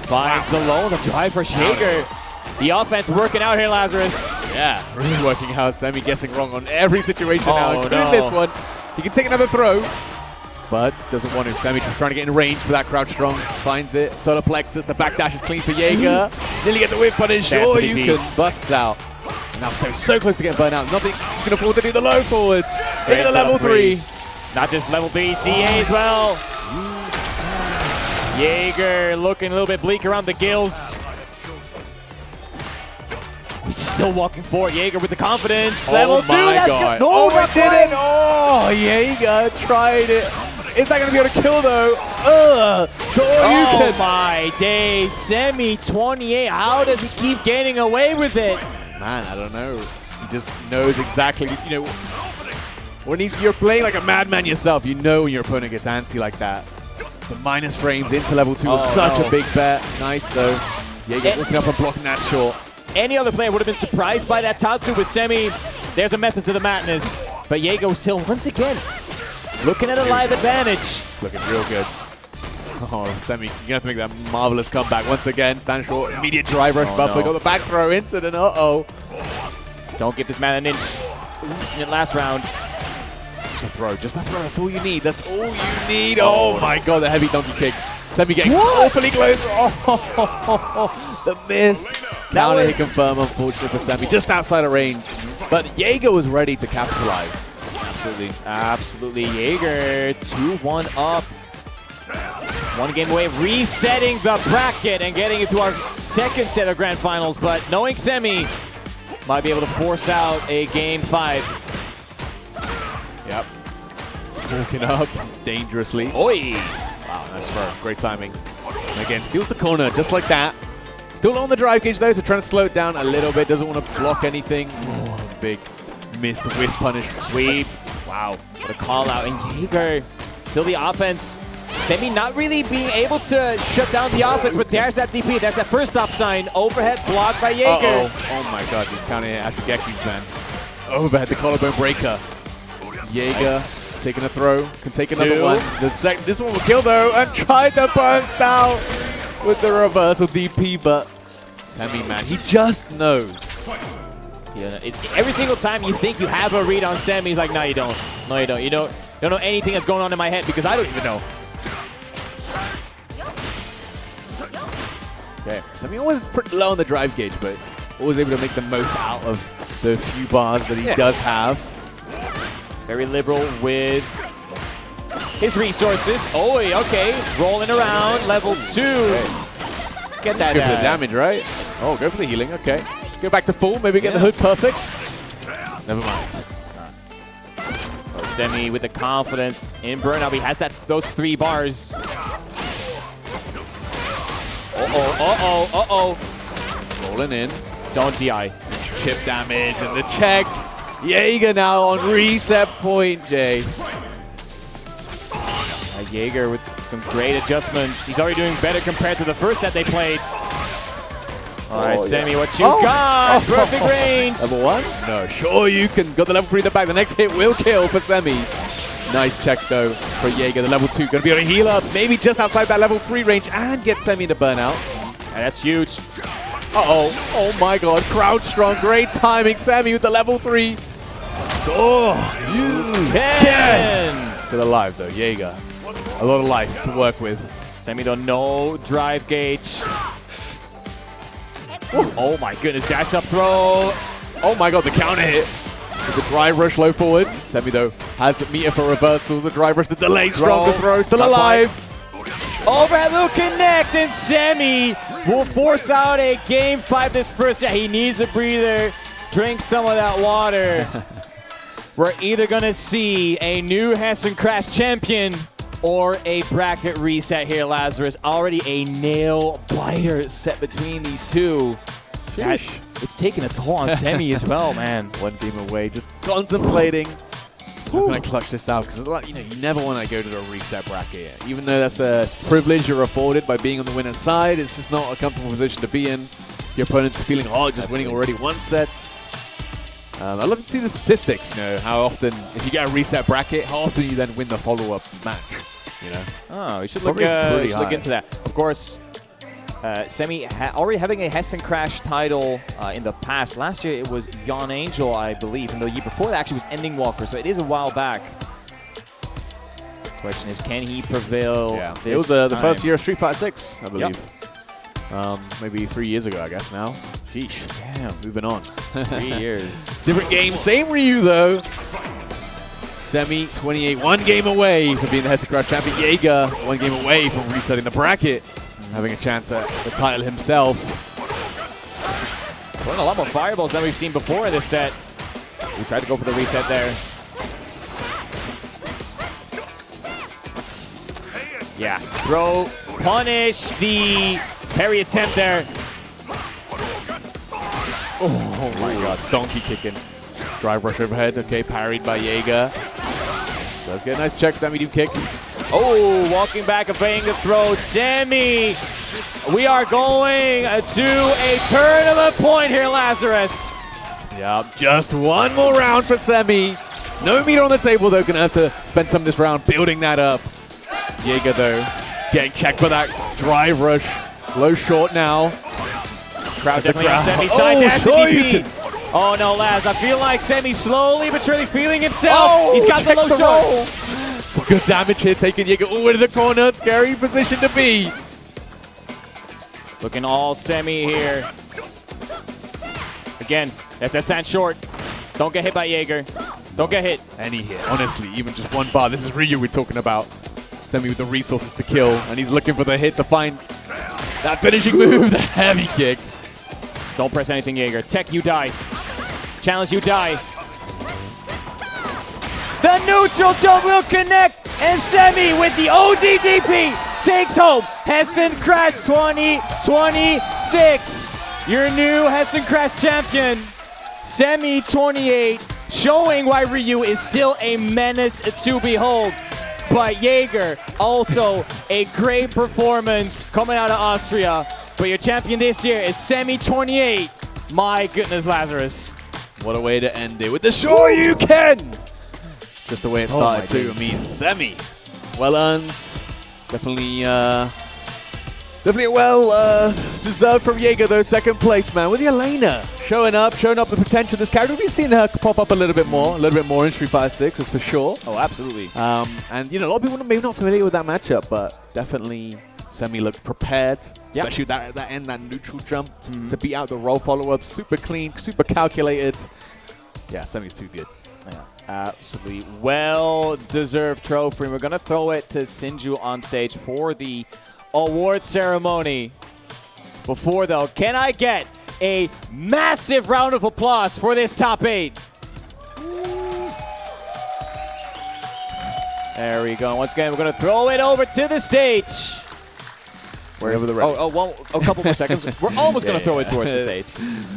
Finds the low, the drive for Jaeger. The offense working out here, Lazarus. Yeah, really working out. Semi guessing wrong on every situation now, including this one. He can take another throw, but doesn't want to. Semi just trying to get in range for that crouch strong. Finds it. Solar plexus. The backdash is clean for Jaeger. Nearly get the whip punish. Sure, you can. Busts out. And now Semi's so close to getting burnt out. Nothing can afford to do the low forwards. Into the level 3. Not just level 3, CA as well. Jaeger looking a little bit bleak around the gills. He's still walking forward. Jaeger with the confidence. Level 2. That's good. No, it didn't. Oh, Jaeger tried it. Is that going to be able to kill though? Oh my days. Semi 28. How does he keep getting away with it? Man, I don't know. He just knows exactly, when you're playing like a madman yourself, you know when your opponent gets antsy like that. The minus frames into level 2 was such a big bet. Nice though. Jaeger looking up and blocking that short. Any other player would have been surprised by that Tatsu with Semi. There's a method to the madness. But Jaeger still, once again, looking at a live advantage. It's looking real good. Oh, Semi, you're going to have to make that marvelous comeback once again. Stand short, immediate drive rush buffer. Got the back throw incident. Don't give this man an inch. Seen it last round. Just a throw. Just a throw. That's all you need. That's all you need. Oh my god, the heavy donkey kick. Semi getting awfully close. Oh, the missed. Counter hit confirm, unfortunately for Semi. Just outside of range. But Jaeger was ready to capitalize. Absolutely. Absolutely. Jaeger 2-1 up. 1 game away, resetting the bracket and getting into our second set of grand finals. But knowing Semi might be able to force out a game 5. Yep. Walking up dangerously. Oi! Wow, nice throw. Great timing. And again, steals the corner just like that. Still on the drive gauge though, so trying to slow it down a little bit. Doesn't want to block anything. Oh, big missed whiff punish. Sweep. Wow. What a call out. And Jaeger, still the offense. Semi not really being able to shut down the offense, but there's that DP. There's that first stop sign. Overhead blocked by Jaeger. Oh my god, he's counting it. Ashigekis then. Overhead, the collarbone breaker. Jaeger taking a throw, can take another one. This one will kill though, and tried to burst out with the reversal DP, but Semi, man, he just knows. Yeah, every single time you think you have a read on Semi, he's like, no, you don't. No, you don't. You don't know anything that's going on in my head because I don't even know. Okay, Semi always pretty low on the drive gauge, but always able to make the most out of the few bars that he does have. Very liberal with his resources. Oh, okay. Rolling around. Level 2. Okay. Get that. Go for the damage, right? Oh, go for the healing. Okay. Go back to full. Maybe get the hood perfect. Never mind. Oh, Semi with the confidence in burnout. He has those 3 bars. Rolling in. Don't DI. Chip damage and the check. Jaeger now on reset point, Jay. Jaeger with some great adjustments. He's already doing better compared to the first set they played. All right, Semi, what you got? Perfect range. Level 1? No, sure you can. Got the level 3 in the back. The next hit will kill for Semi. Nice check though for Jaeger. The level 2 going to be on a healer, maybe just outside that level 3 range, and get Semi to burnout. And that's huge. Uh-oh. Oh my god. Crouch strong. Great timing. Semi with the level 3. Oh, you can! Still alive though, Jaeger. A lot of life to work with. Semi though, no drive gauge. Oh my goodness, dash up throw. Oh my god, the counter hit. With the drive rush low forwards. Semi though has the meter for reversals. The drive rush, the delay, strong to throw, still alive. Overhead will connect, and Semi will force out a game 5 this first set. He needs a breather. Drink some of that water. We're either going to see a new Hessen Crash champion or a bracket reset here, Lazarus. Already a nail biter set between these two. It's taking a toll on Semi as well, man. One game away, just contemplating. How can I clutch this out? Because you never want to go to the reset bracket. Even though that's a privilege you're afforded by being on the winner's side, it's just not a comfortable position to be in. Your opponent's feeling hard, just winning already one set. I'd love to see the statistics, how often, if you get a reset bracket, how often you then win the follow-up match, Oh, we should look into that. Of course, Semi already having a Hessen Crash title in the past. Last year it was Jan Angel, I believe, and the year before that actually was Ending Walker, so it is a while back. Question is, can he prevail? Yeah, this it was the time? first year of Street Fighter 6, I believe. Yep. Maybe 3 years ago, I guess now. Sheesh. Damn. Moving on. 3 years. Different game, same Ryu though. Semi 28, 1 game away from being the Hessen Crash champion. Jaeger 1 game away from resetting the bracket, having a chance at the title himself. Throwing a lot more fireballs than we've seen before in this set. We tried to go for the reset there. Yeah, throw, punish the parry attempt there. Oh my god, donkey kicking. Drive rush overhead, okay, parried by Jaeger. Let's get a nice check, Semi do kick. Oh, walking back and paying the throw. Semi, we are going to a tournament point here, Lazarus. Yeah, just one more round for Semi. No meter on the table though, gonna have to spend some of this round building that up. Jaeger though, getting checked by that drive rush. Low short now. Crowd definitely on Semi's side. That's the DP. Oh no, Laz, I feel like Semi's slowly but surely feeling himself. Oh, he's got the low shot. Some good damage here, taking Jaeger all the way to the corner. Scary position to be. Looking all Semi here. Again, that's that sand short. Don't get hit by Jaeger. Don't get hit. Any hit, honestly, even just one bar. This is Ryu we're talking about. Semi with the resources to kill, and he's looking for the hit to find that finishing move, the heavy kick. Don't press anything, Jaeger. Tech, you die. Challenge, you die. The neutral jump will connect, and Semi with the ODDP takes home Hessen Crash 2026. Your new Hessen Crash champion, Semi 28, showing why Ryu is still a menace to behold. But Jaeger, also a great performance coming out of Austria. But your champion this year is Semi 28. My goodness, Lazarus. What a way to end it with the Sure You Can! Just the way it started too. goodness. I mean, Semi, well earned. Definitely well deserved from Jaeger though. Second place, man, with Elena showing up the potential of this character. We've seen her pop up a little bit more in Street Fighter 6, that's for sure. Oh, absolutely. And a lot of people maybe not familiar with that matchup, but definitely Semi looked prepared, especially with that neutral jump to beat out the roll follow-up. Super clean, super calculated. Yeah, Semi's too good. Yeah, absolutely well-deserved trophy. We're going to throw it to Sinju on stage for the award ceremony. Before, though, can I get a massive round of applause for this top 8? There we go. Once again, we're going to throw it over to the stage. Wherever the a couple more seconds. We're almost going to throw it towards the stage.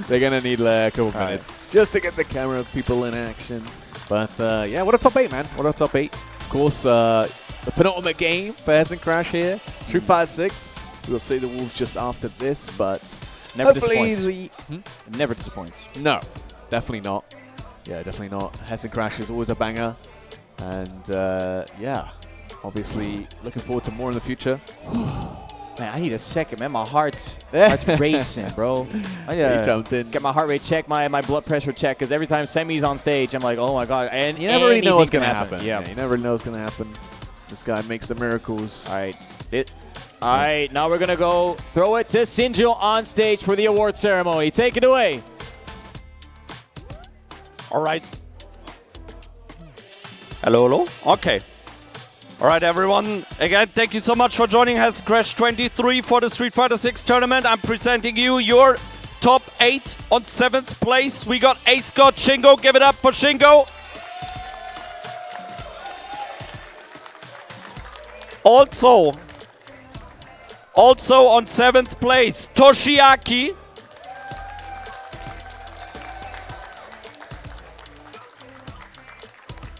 They're going to need a couple minutes just to get the camera people in action. But yeah, what a top 8, man. What a top 8. Of course, the penultimate game for Hessen Crash here. Street Fighter 6. We'll see the Wolves just after this, but never disappoints. Never disappoints. No, definitely not. Yeah, definitely not. Hessen Crash is always a banger. And yeah, obviously looking forward to more in the future. Man, I need a second, man. My heart's racing, bro. I You jumped in. get my heart rate checked, my blood pressure checked, because every time Semi's on stage, I'm like, oh my god. And You never really know what's anything going to can happen. Yeah. You never know what's going to happen. This guy makes the miracles. All right, now we're going to go throw it to Sinjo on stage for the award ceremony. Take it away. All right. Hello. Okay. All right, everyone. Again, thank you so much for joining Hessen Crash 23 for the Street Fighter 6 tournament. I'm presenting you your top 8 on 7th place. We got Ace God Shingo. Give it up for Shingo. Also on 7th place, Toshiaki.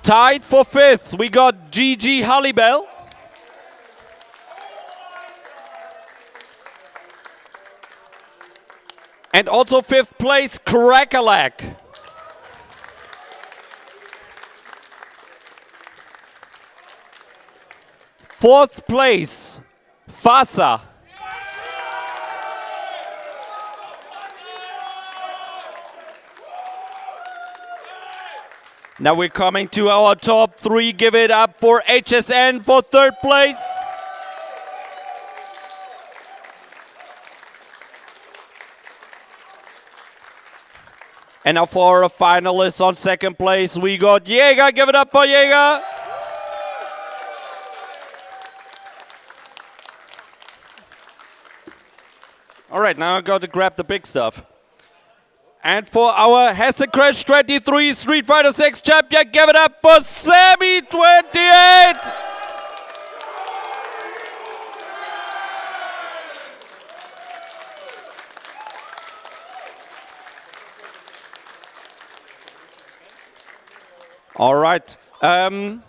Tied for 5th, we got GG Hallibell. And also 5th place, Crackalack. Fourth place, Fasa. Now we're coming to our top 3. Give it up for HSN for 3rd place. And now for our finalists on 2nd place, we got Jäger. Give it up for Jäger. All right, now I got to grab the big stuff. And for our Hessen Crash 23 Street Fighter 6 champion, give it up for Sammy 28! All right. Ihr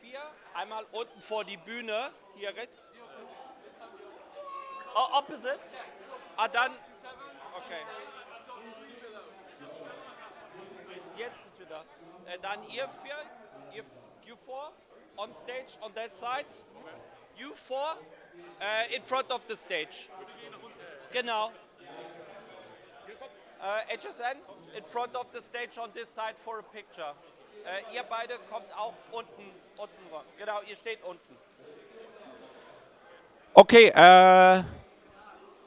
4, einmal unten vor die Bühne, hier rechts. Oh, opposite? Dann. Okay. Jetzt ist wieder. Dann ihr 4, you 4, on stage on that side. You 4, in front of the stage. Genau. HSN, in front of the stage on this side for a picture. Ihr beide kommt auch unten ran. Genau, ihr steht unten. Okay,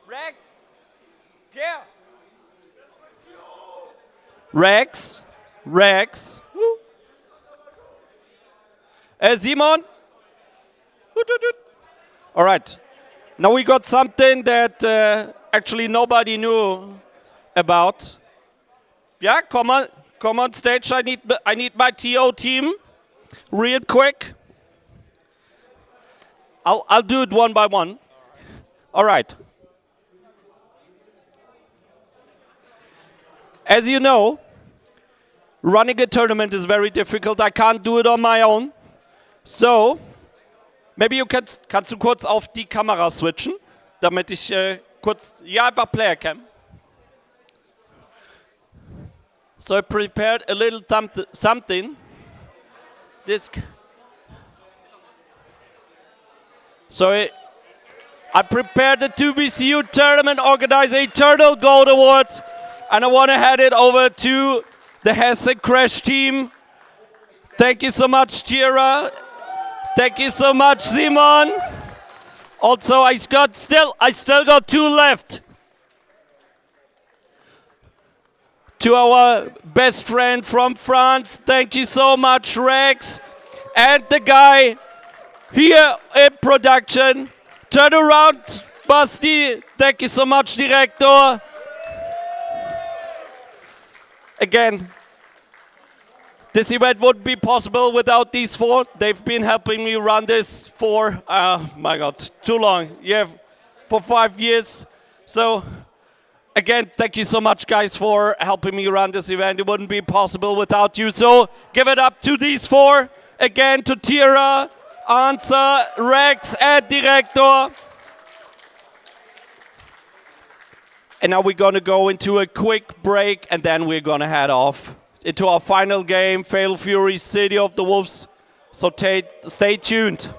Rex! Pierre! Rex! Simon! All right. Now we got something that actually nobody knew about. Yeah, come on stage. I need my TO team, real quick. I'll do it one by one. All right. As you know, running a tournament is very difficult. I can't do it on my own. So, maybe you kannst du kurz auf die Kamera switchen, damit ich kurz, ja, einfach Player Cam. So I prepared a little something. So I prepared the 2BCU tournament, organized a Turtle Gold Award, and I want to hand it over to the Hessen Crash team. Thank you so much, Tira. Thank you so much, Simon. Also, I still got 2 left. To our best friend from France, thank you so much, Rex. And the guy here in production. Turn around, Basti. Thank you so much, Director. Again, this event wouldn't be possible without these 4. They've been helping me run this for, my God, too long. Yeah, for 5 years. So, again, thank you so much, guys, for helping me run this event. It wouldn't be possible without you. So, give it up to these 4. Again, to Tira, Answer, Rex, and Director. And now we're going to go into a quick break, and then we're going to head off into our final game, Fatal Fury, City of the Wolves. So stay tuned.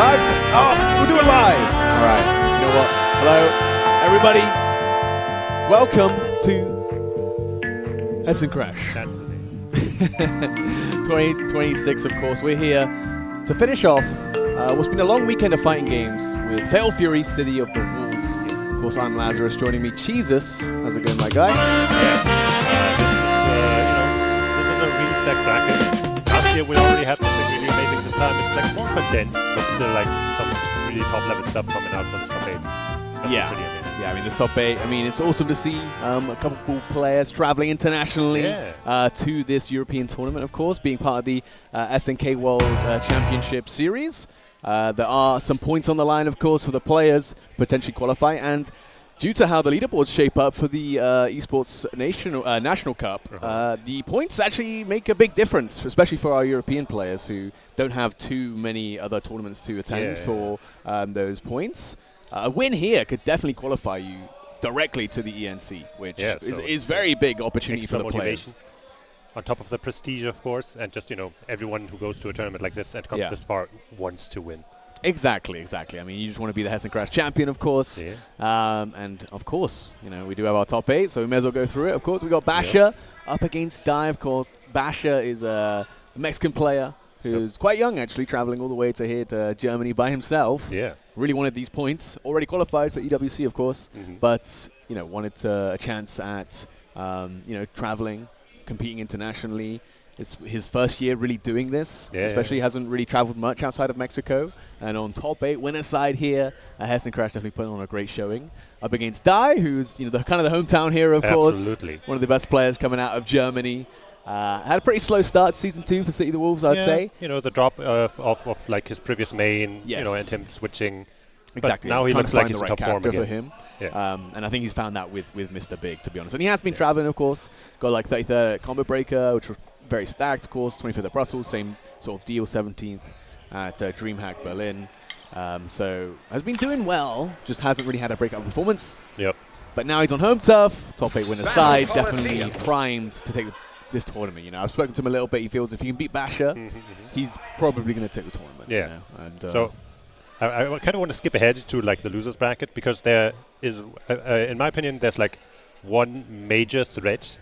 Live? Oh, we'll do it live. All right. You know what? Hello, everybody. Welcome to Hessen Crash. That's the name. 2026, of course. We're here to finish off what's been a long weekend of fighting games with Fatal Fury, City of the Wolves. Of course, I'm Lazarus. Joining me, Jesus. How's it going, my guy? This is a really stacked bracket. Last year we already had something really amazing. This time it's like more condensed, but still like some really top level stuff coming out for this top 8. It's gonna be pretty amazing. Yeah, I mean, this top 8, I mean, it's awesome to see a couple cool players traveling internationally to this European tournament, of course, being part of the SNK World Championship Series. There are some points on the line, of course, for the players potentially qualify, and due to how the leaderboards shape up for the Esports National Cup, the points actually make a big difference, especially for our European players who don't have too many other tournaments to attend for those points. A win here could definitely qualify you directly to the ENC, which is very big opportunity for the players. On top of the prestige, of course, and just, everyone who goes to a tournament like this and comes this far wants to win. Exactly. I mean, you just want to be the Hessen Crash champion, of course. Yeah. And, of course, we do have our top 8, so we may as well go through it. Of course, we got Basha up against Dai, of course. Basha is a Mexican player who's quite young, actually, traveling all the way to here to Germany by himself. Yeah. Really wanted these points. Already qualified for EWC, of course, but, wanted a chance at, traveling, competing internationally. It's his first year really doing this, especially hasn't really traveled much outside of Mexico. And on top 8 winner side here, Hessen Crash definitely putting on a great showing. Up against Dai, who's the kind of the hometown hero, of course. Absolutely. One of the best players coming out of Germany. Had a pretty slow start season 2 for City of the Wolves, I'd say. The drop of like his previous main, and him switching. Exactly. But now he looks like he's the in right top form again. for him. Yeah. And I think he's found that with Mr. Big, to be honest. And he has been traveling, of course. Got like 33rd at Combo Breaker, which was very stacked, of course. 25th at Brussels, same sort of deal. 17th at DreamHack Berlin. So has been doing well, just hasn't really had a breakout performance. Yep. But now he's on home turf, top 8 winner side, definitely primed to take this tournament. I've spoken to him a little bit. He feels if he can beat Basha, he's probably going to take the tournament. Yeah. And, so I kind of want to skip ahead to like the losers bracket, because there is, in my opinion, there's like one major threat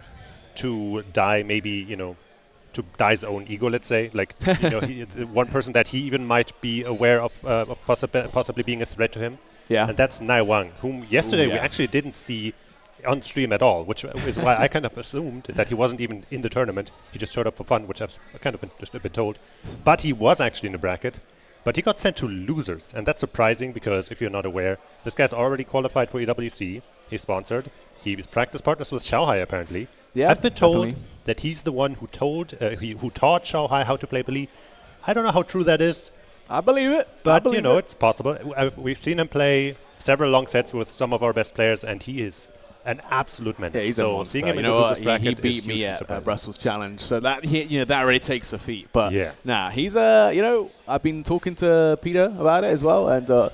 to Dai, maybe, to Dai's own ego, let's say. Like, the one person that he even might be aware of possibly being a threat to him. Yeah. And that's Nai Wang, whom yesterday we actually didn't see on stream at all, which is why I kind of assumed that he wasn't even in the tournament. He just showed up for fun, which I've kind of been told. But he was actually in the bracket. But he got sent to losers, and that's surprising because if you're not aware, this guy's already qualified for EWC. He's sponsored. He's practice partners with Xiaohai, apparently. Yeah, I've been told that he's the one who taught Xiaohai how to play Bully. I don't know how true that is. I believe it. But, it's possible. We've seen him play several long sets with some of our best players, and he is an absolute menace. Yeah, he's a monster. Seeing him in the losers bracket, he beat me at Brussels Challenge, so that that already takes a feat. But he's I've been talking to Peter about it as well, and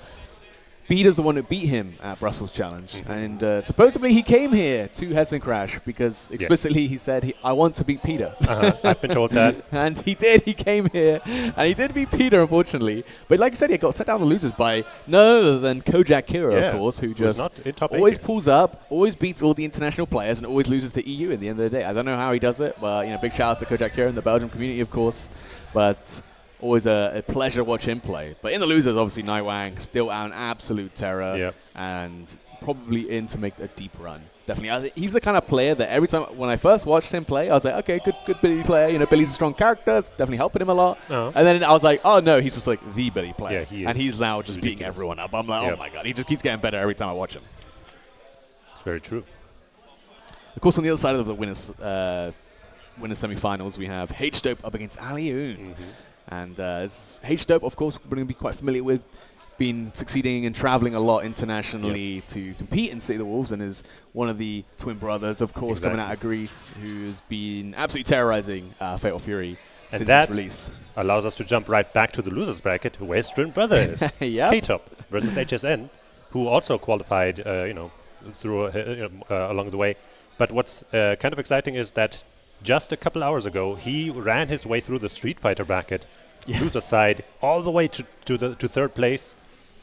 Peter's the one who beat him at Brussels Challenge, and supposedly he came here to Hessen Crash because explicitly he said, I want to beat Peter. I've been told that. And he did. He came here, and he did beat Peter, unfortunately. But like I said, he got set down the losers by none other than Kojak Kira, of course, who just always pulls up, always beats all the international players, and always loses to EU at the end of the day. I don't know how he does it, but big shout out to Kojak Kira and the Belgian community, of course. But always a pleasure to watch him play. But in the losers, obviously, Nai Wang still an absolute terror and probably in to make a deep run. Definitely. He's the kind of player that every time, when I first watched him play, I was like, okay, good Billy player. Billy's a strong character. It's definitely helping him a lot. And then I was like, oh, no, he's just like the Billy player. Yeah, he is. And he's now just beating everyone up. I'm like, oh, my God. He just keeps getting better every time I watch him. It's very true. Of course, on the other side of the winners semi-finals, we have H-Dope up against Aliun. And H-Dope, of course, we're going to be quite familiar with, been succeeding and traveling a lot internationally to compete in City of the Wolves, and is one of the twin brothers, of course, coming out of Greece, who's been absolutely terrorizing Fatal Fury since its release. Allows us to jump right back to the losers bracket, where his twin brother is. K-Top versus HSN, who also qualified, through along the way. But what's kind of exciting is that just a couple hours ago, he ran his way through the Street Fighter bracket loser side all the way to third place,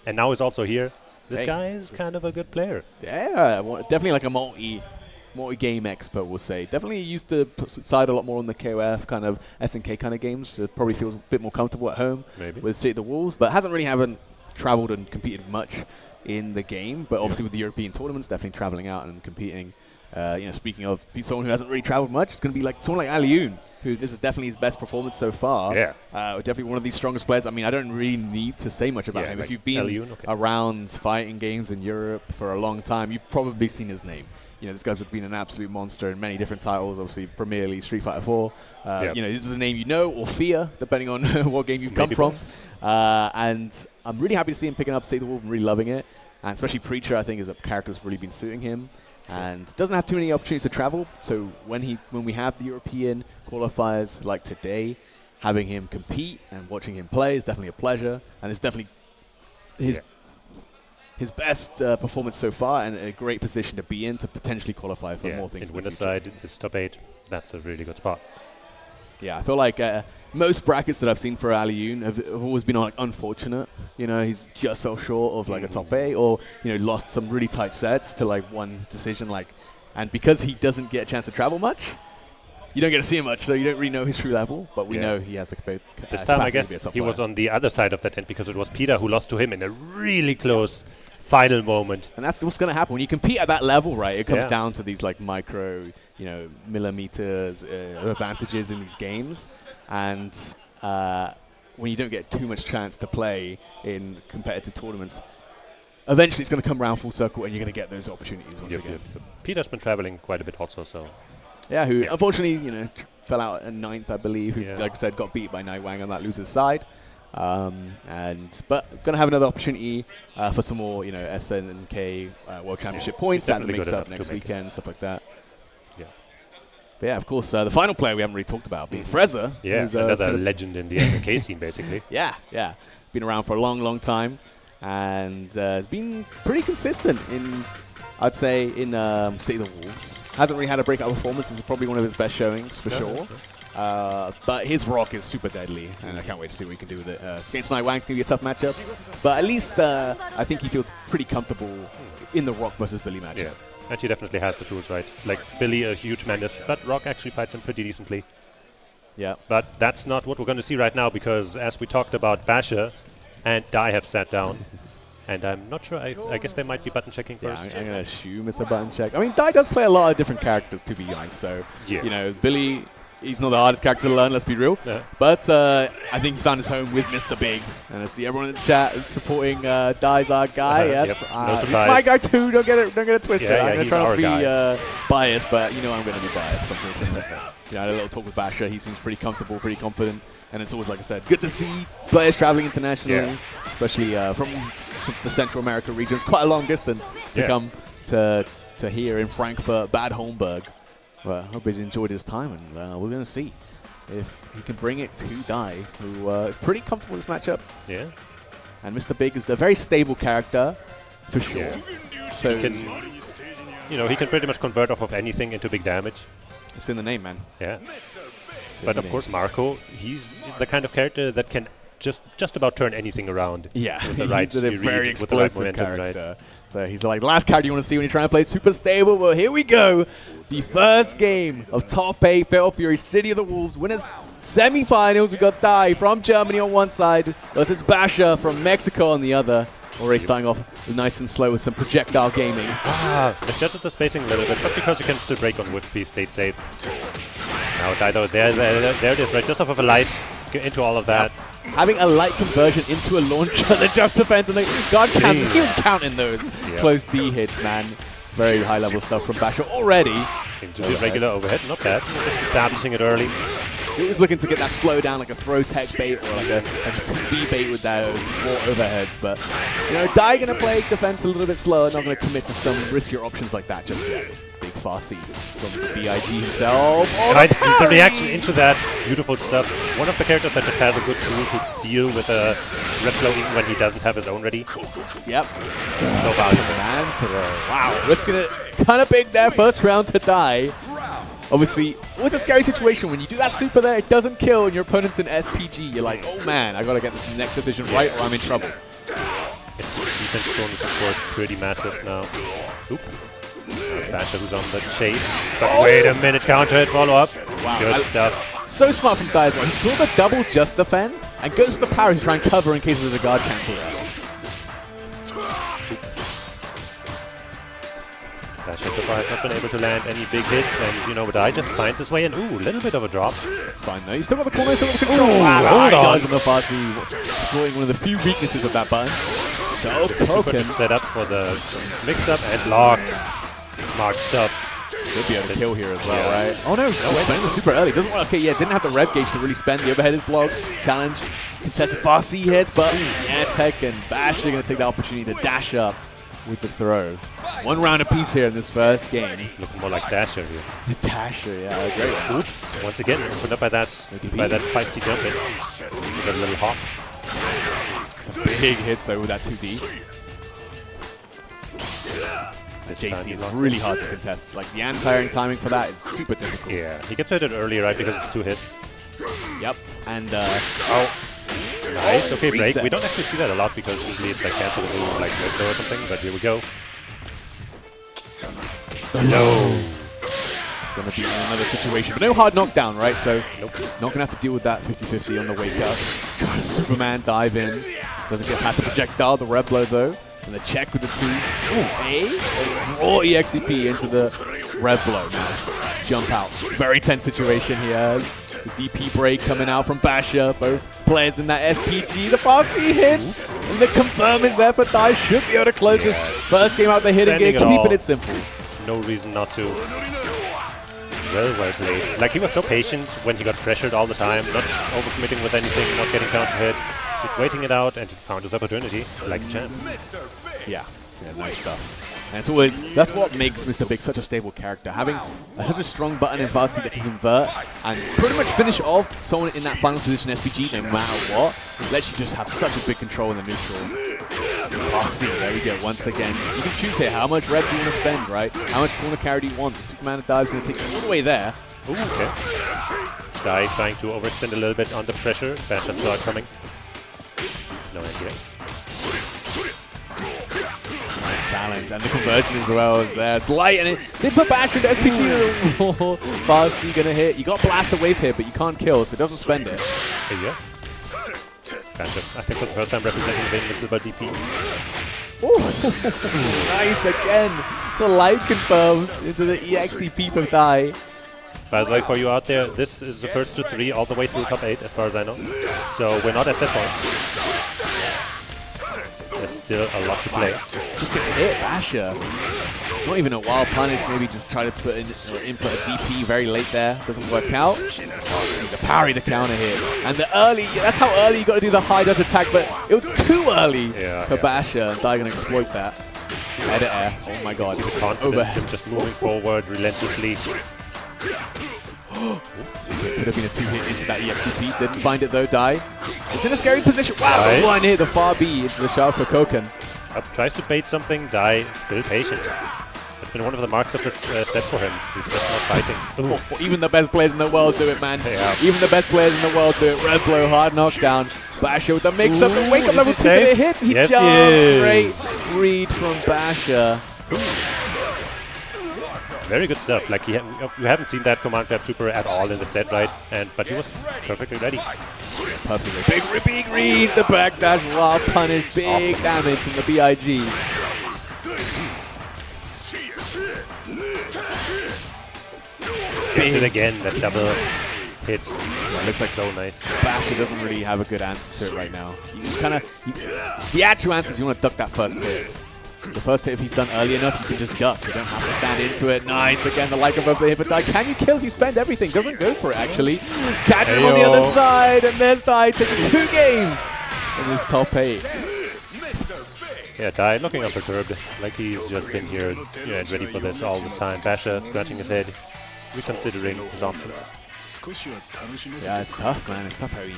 and now is also here. This guy is kind of a good player. Yeah, definitely like a multi-game expert, we'll say. Definitely used to side a lot more on the KOF kind of SNK kind of games. So probably feels a bit more comfortable at home with City of the Wolves, but haven't traveled and competed much in the game. But obviously with the European tournaments, definitely traveling out and competing. Speaking of someone who hasn't really traveled much, it's going to be like someone like Alioun, who this is definitely his best performance so far. Yeah. Definitely one of these strongest players. I mean, I don't really need to say much about him. Like if you've been around fighting games in Europe for a long time, you've probably seen his name. This guy's been an absolute monster in many different titles, obviously Premier League, Street Fighter 4. This is a name you know or fear, depending on what game you've come from. And I'm really happy to see him picking up State of the Wolf and really loving it. And especially Preacher, I think, is a character that's really been suiting him. And doesn't have too many opportunities to travel. So when we have the European qualifiers like today, having him compete and watching him play is definitely a pleasure. And it's definitely his best performance so far, and a great position to be in to potentially qualify for more things. In winner's side, this top 8, that's a really good spot. Yeah, I feel like most brackets that I've seen for Alioun have always been unfortunate. He's just fell short of like a top 8, or lost some really tight sets to like one decision. And because he doesn't get a chance to travel much, you don't get to see him much, so you don't really know his true level. But we know he has the capacity. This time, I guess he was on the other side of that end because it was Peter who lost to him in a really close final moment. And that's what's going to happen when you compete at that level, right? It comes down to these like micro, millimeters advantages in these games, and when you don't get too much chance to play in competitive tournaments, eventually it's going to come around full circle, and you're going to get those opportunities once again. Peter's been traveling quite a bit also, so. Yeah, who unfortunately, fell out at 9th, I believe. Who, like I said, got beat by Nightwang on that loser's side. But going to have another opportunity for some more, SNK World Championship points that makes up next weekend, stuff like that. Yeah. But yeah, of course, the final player we haven't really talked about being Frezza. Yeah, another legend in the SNK scene, basically. Yeah. Been around for a long, long time, and has been pretty consistent in, I'd say, in City of the Wolves. Hasn't really had a breakout performance. This is probably one of his best showings, for sure. But his rock is super deadly, and I can't wait to see what he can do with it. Against Nightwang, it's going to be a tough matchup. But at least I think he feels pretty comfortable in the Rock versus Billy matchup. Yeah, and he definitely has the tools, right? Like, Billy, a huge menace, but Rock actually fights him pretty decently. Yeah. But that's not what we're going to see right now, because as we talked about, Basher and Dai have sat down. And I'm not sure, I guess they might be button checking first. I'm going to assume it's a button check. I mean, Dai does play a lot of different characters, to be honest. So, Billy, he's not the hardest character to learn, let's be real. Yeah. But I think he's found his home with Mr. Big. And I see everyone in the chat supporting Dai's our guy. Yes. No he's my guy too, don't get it twisted. I'm going to try not to be biased, but I'm going to be biased. I had a little talk with Basher. He seems pretty comfortable, pretty confident. And it's always, like I said, good to see players traveling internationally, especially from the Central America region. It's quite a long distance to come to here in Frankfurt, Bad Homburg. Well, I hope he's enjoyed his time, and we're going to see if he can bring it to Dai, who is pretty comfortable in this matchup. Yeah. And Mr. Big is a very stable character, for sure. Yeah. So he can pretty much convert off of anything into big damage. It's in the name, man. Yeah. But of course, Marco, he's the kind of character that can just about turn anything around. Yeah, with the right he's a very with the right momentum, character. right? So he's like the last character you want to see when you're trying to play super stable. Well, here we go. The first game of Top 8 Fatal Fury City of the Wolves winners semi-finals. We've got Dai from Germany on one side versus Basher from Mexico on the other. Already starting off nice and slow with some projectile gaming. Misjudges the spacing a little bit, but because he can still break on Whip, he stayed safe. Now Dido, there it is, right? Just off of a light, get into all of that. Having a light conversion into a launcher, the just defense, and the guard counts. He was counting those close D hits, man. Very high level stuff from Basher already. Into the regular overhead, not bad. Just establishing it early. He was looking to get that slow down like a throw tech bait or like a 2B bait with those more overheads. But, Dai going to play defense a little bit slower, not going to commit to some riskier options like that just yet. Big fast seed from BIG himself. The reaction into that, beautiful stuff. One of the characters that just has a good tool to deal with a red flow even when he doesn't have his own ready. Yep. So valuable. Man, wow. Risking it kind of big there, first round to Dai. Obviously, with a scary situation, when you do that super there, it doesn't kill, and your opponent's an SPG. You're like, oh man, I gotta get this next decision right, or I'm in trouble. Its defense bonus, of course, pretty massive now. Oop. Basher who's on the chase. But wait a minute, counter hit, follow up. Wow. Good stuff. So smart from Dai as well. He saw the double just defend, and goes to the parry to try and cover in case there's a guard cancel there. Basher so far has not been able to land any big hits, and you know, Dai just finds his way in. Ooh, a little bit of a drop. It's fine though. He's still got the corner, still got the control. Hold on. From the Farsi, exploiting one of the few weaknesses of that button. So Super set up for the mix-up and blocked. Smart stuff. Could be able to kill here as well, right? Oh no, spending the super early. Doesn't want. Okay, yeah, didn't have the rev gauge to really spend. The overhead is blocked. Challenge. Contested Farsi hits, but yeah, Tech and Bash are going to take the opportunity to dash up with the throw. One round apiece here in this first game. Looking more like Dasher here. Dasher, yeah, great. Oops! Once again, opened up by that feisty jump in. With a little hop. Some big hits though with that 2D. The JC is really hard to contest. Like the anti-airing timing for that is super difficult. Yeah, he gets hit early, right? Because it's 2 hits. Yep, and nice. Okay, break. We don't actually see that a lot because usually it's like cancel the move, like no or something. But here we go. No. Gonna be in another situation, but no hard knockdown, right? So not gonna have to deal with that 50-50 on the wake up. Got a Superman dive in. Doesn't get past the projectile. The red blow though. And the check with the 2. Ooh, raw EXDP into the red blow now. Jump out. Very tense situation here. The DP break coming out from Basher. Both players in that SPG. The Farsi hits. And the confirm is there for Dai. Should be able to close this first game out the hidden gear. Keeping it simple. No reason not to. Well played. Like he was so patient when he got pressured all the time. Not overcommitting with anything. Not getting counter hit. Just waiting it out, and he found his opportunity like a champ. Yeah, nice stuff. And it's always, that's what makes Mr. Big such a stable character. Having such a strong button in Farsi that can convert and pretty much finish off someone in that final position SPG no matter what, lets you just have such a big control in the neutral. Farsi, there we go, once again. You can choose here how much red do you want to spend, right? How much corner carry do you want? The Superman dive is going to take you all the way there. Ooh, okay. Dai trying to overextend a little bit under pressure. Basher saw it coming. No idea. Nice challenge, and the conversion as well is there. Slight, and they put Bash into SPG. Farsi gonna hit. You got blast a wave here, but you can't kill, so it doesn't spend it. Here you go. Basher, I think for the first time representing the invincible DP. Nice again. So life confirmed into the EXDP from Dai. By the way, for you out there, this is the first to 3 all the way through top 8, as far as I know. So we're not at set points. There's still a lot to play. Just gets hit, Basher. Not even a wild punish, maybe just try to put in, input a DP very late there. Doesn't work out. The parry, the counter hit. And the early, that's how early you got to do the high dodge attack, but it was too early for Basher. And Dai gonna exploit that. Edit air, oh my god. The confidence in just moving forward relentlessly. Could have been a 2-hit into that EXDP. Didn't find it though, Dai. It's in a scary position. Wow, nice. One hit, the far B into the sharp for Koken. Tries to bait something, Dai still patient. That's been one of the marks of this set for him. He's just not fighting. Even the best players in the world do it, man. Yeah. Even the best players in the world do it. Red blow, hard knockdown. Basher with the mix-up and wake up level 2 for the hit. He yes, jumped. Great read from Basher. Very good stuff. Like you haven't seen that command grab super at all in the set, right? But he was perfectly ready. Perfectly. Big read, the backdash, wild punish, big damage from the BIG. Gets it again, that double hit. Yeah, looks like so nice. Basher doesn't really have a good answer to it right now. You just kind of, the actual answer is you want to duck that first hit. The first hit, if he's done early enough, you can just duck. You don't have to stand into it. Nice. Again, the like of the hit for Dai. Can you kill if you spend everything? Doesn't go for it, actually. Catch him on the other side, and there's Dai taking 2 games in this top 8. Yeah, Dai looking unperturbed. Like he's just been here and ready for this all this time. Basher scratching his head, reconsidering his options. Yeah, it's tough, man. It's tough. I mean,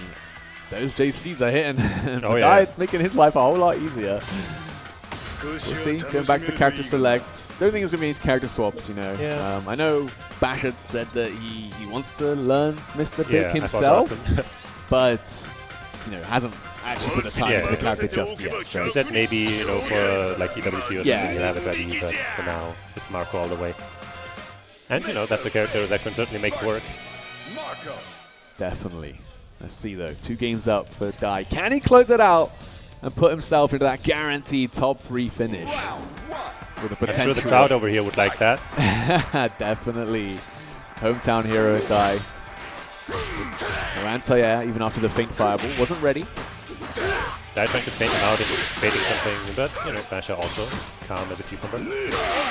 those JCs are hitting. And oh, Dai, it's making his life a whole lot easier. We'll see. Going back to the character select. Don't think it's going to be any character swaps, you know. Yeah. I know Basher said that he wants to learn Mr. Big Yeah, himself, I thought but hasn't actually put the time into the character just yet. So. He said maybe, you know, for like EWC or something, he'll have it ready, but for now, it's Marco all the way. And, you know, that's a character that can certainly make work. Definitely. Let's see, though. 2 games up for Dai. Can he close it out and put himself into that guaranteed top 3 finish? With a potential. I'm sure the crowd over here would like that. Definitely. Hometown hero Dai. No anti-air, even after the feint fireball. Wasn't ready. Dai trying to feint him out, anticipating something, but, you know, Basha also calm as a cucumber.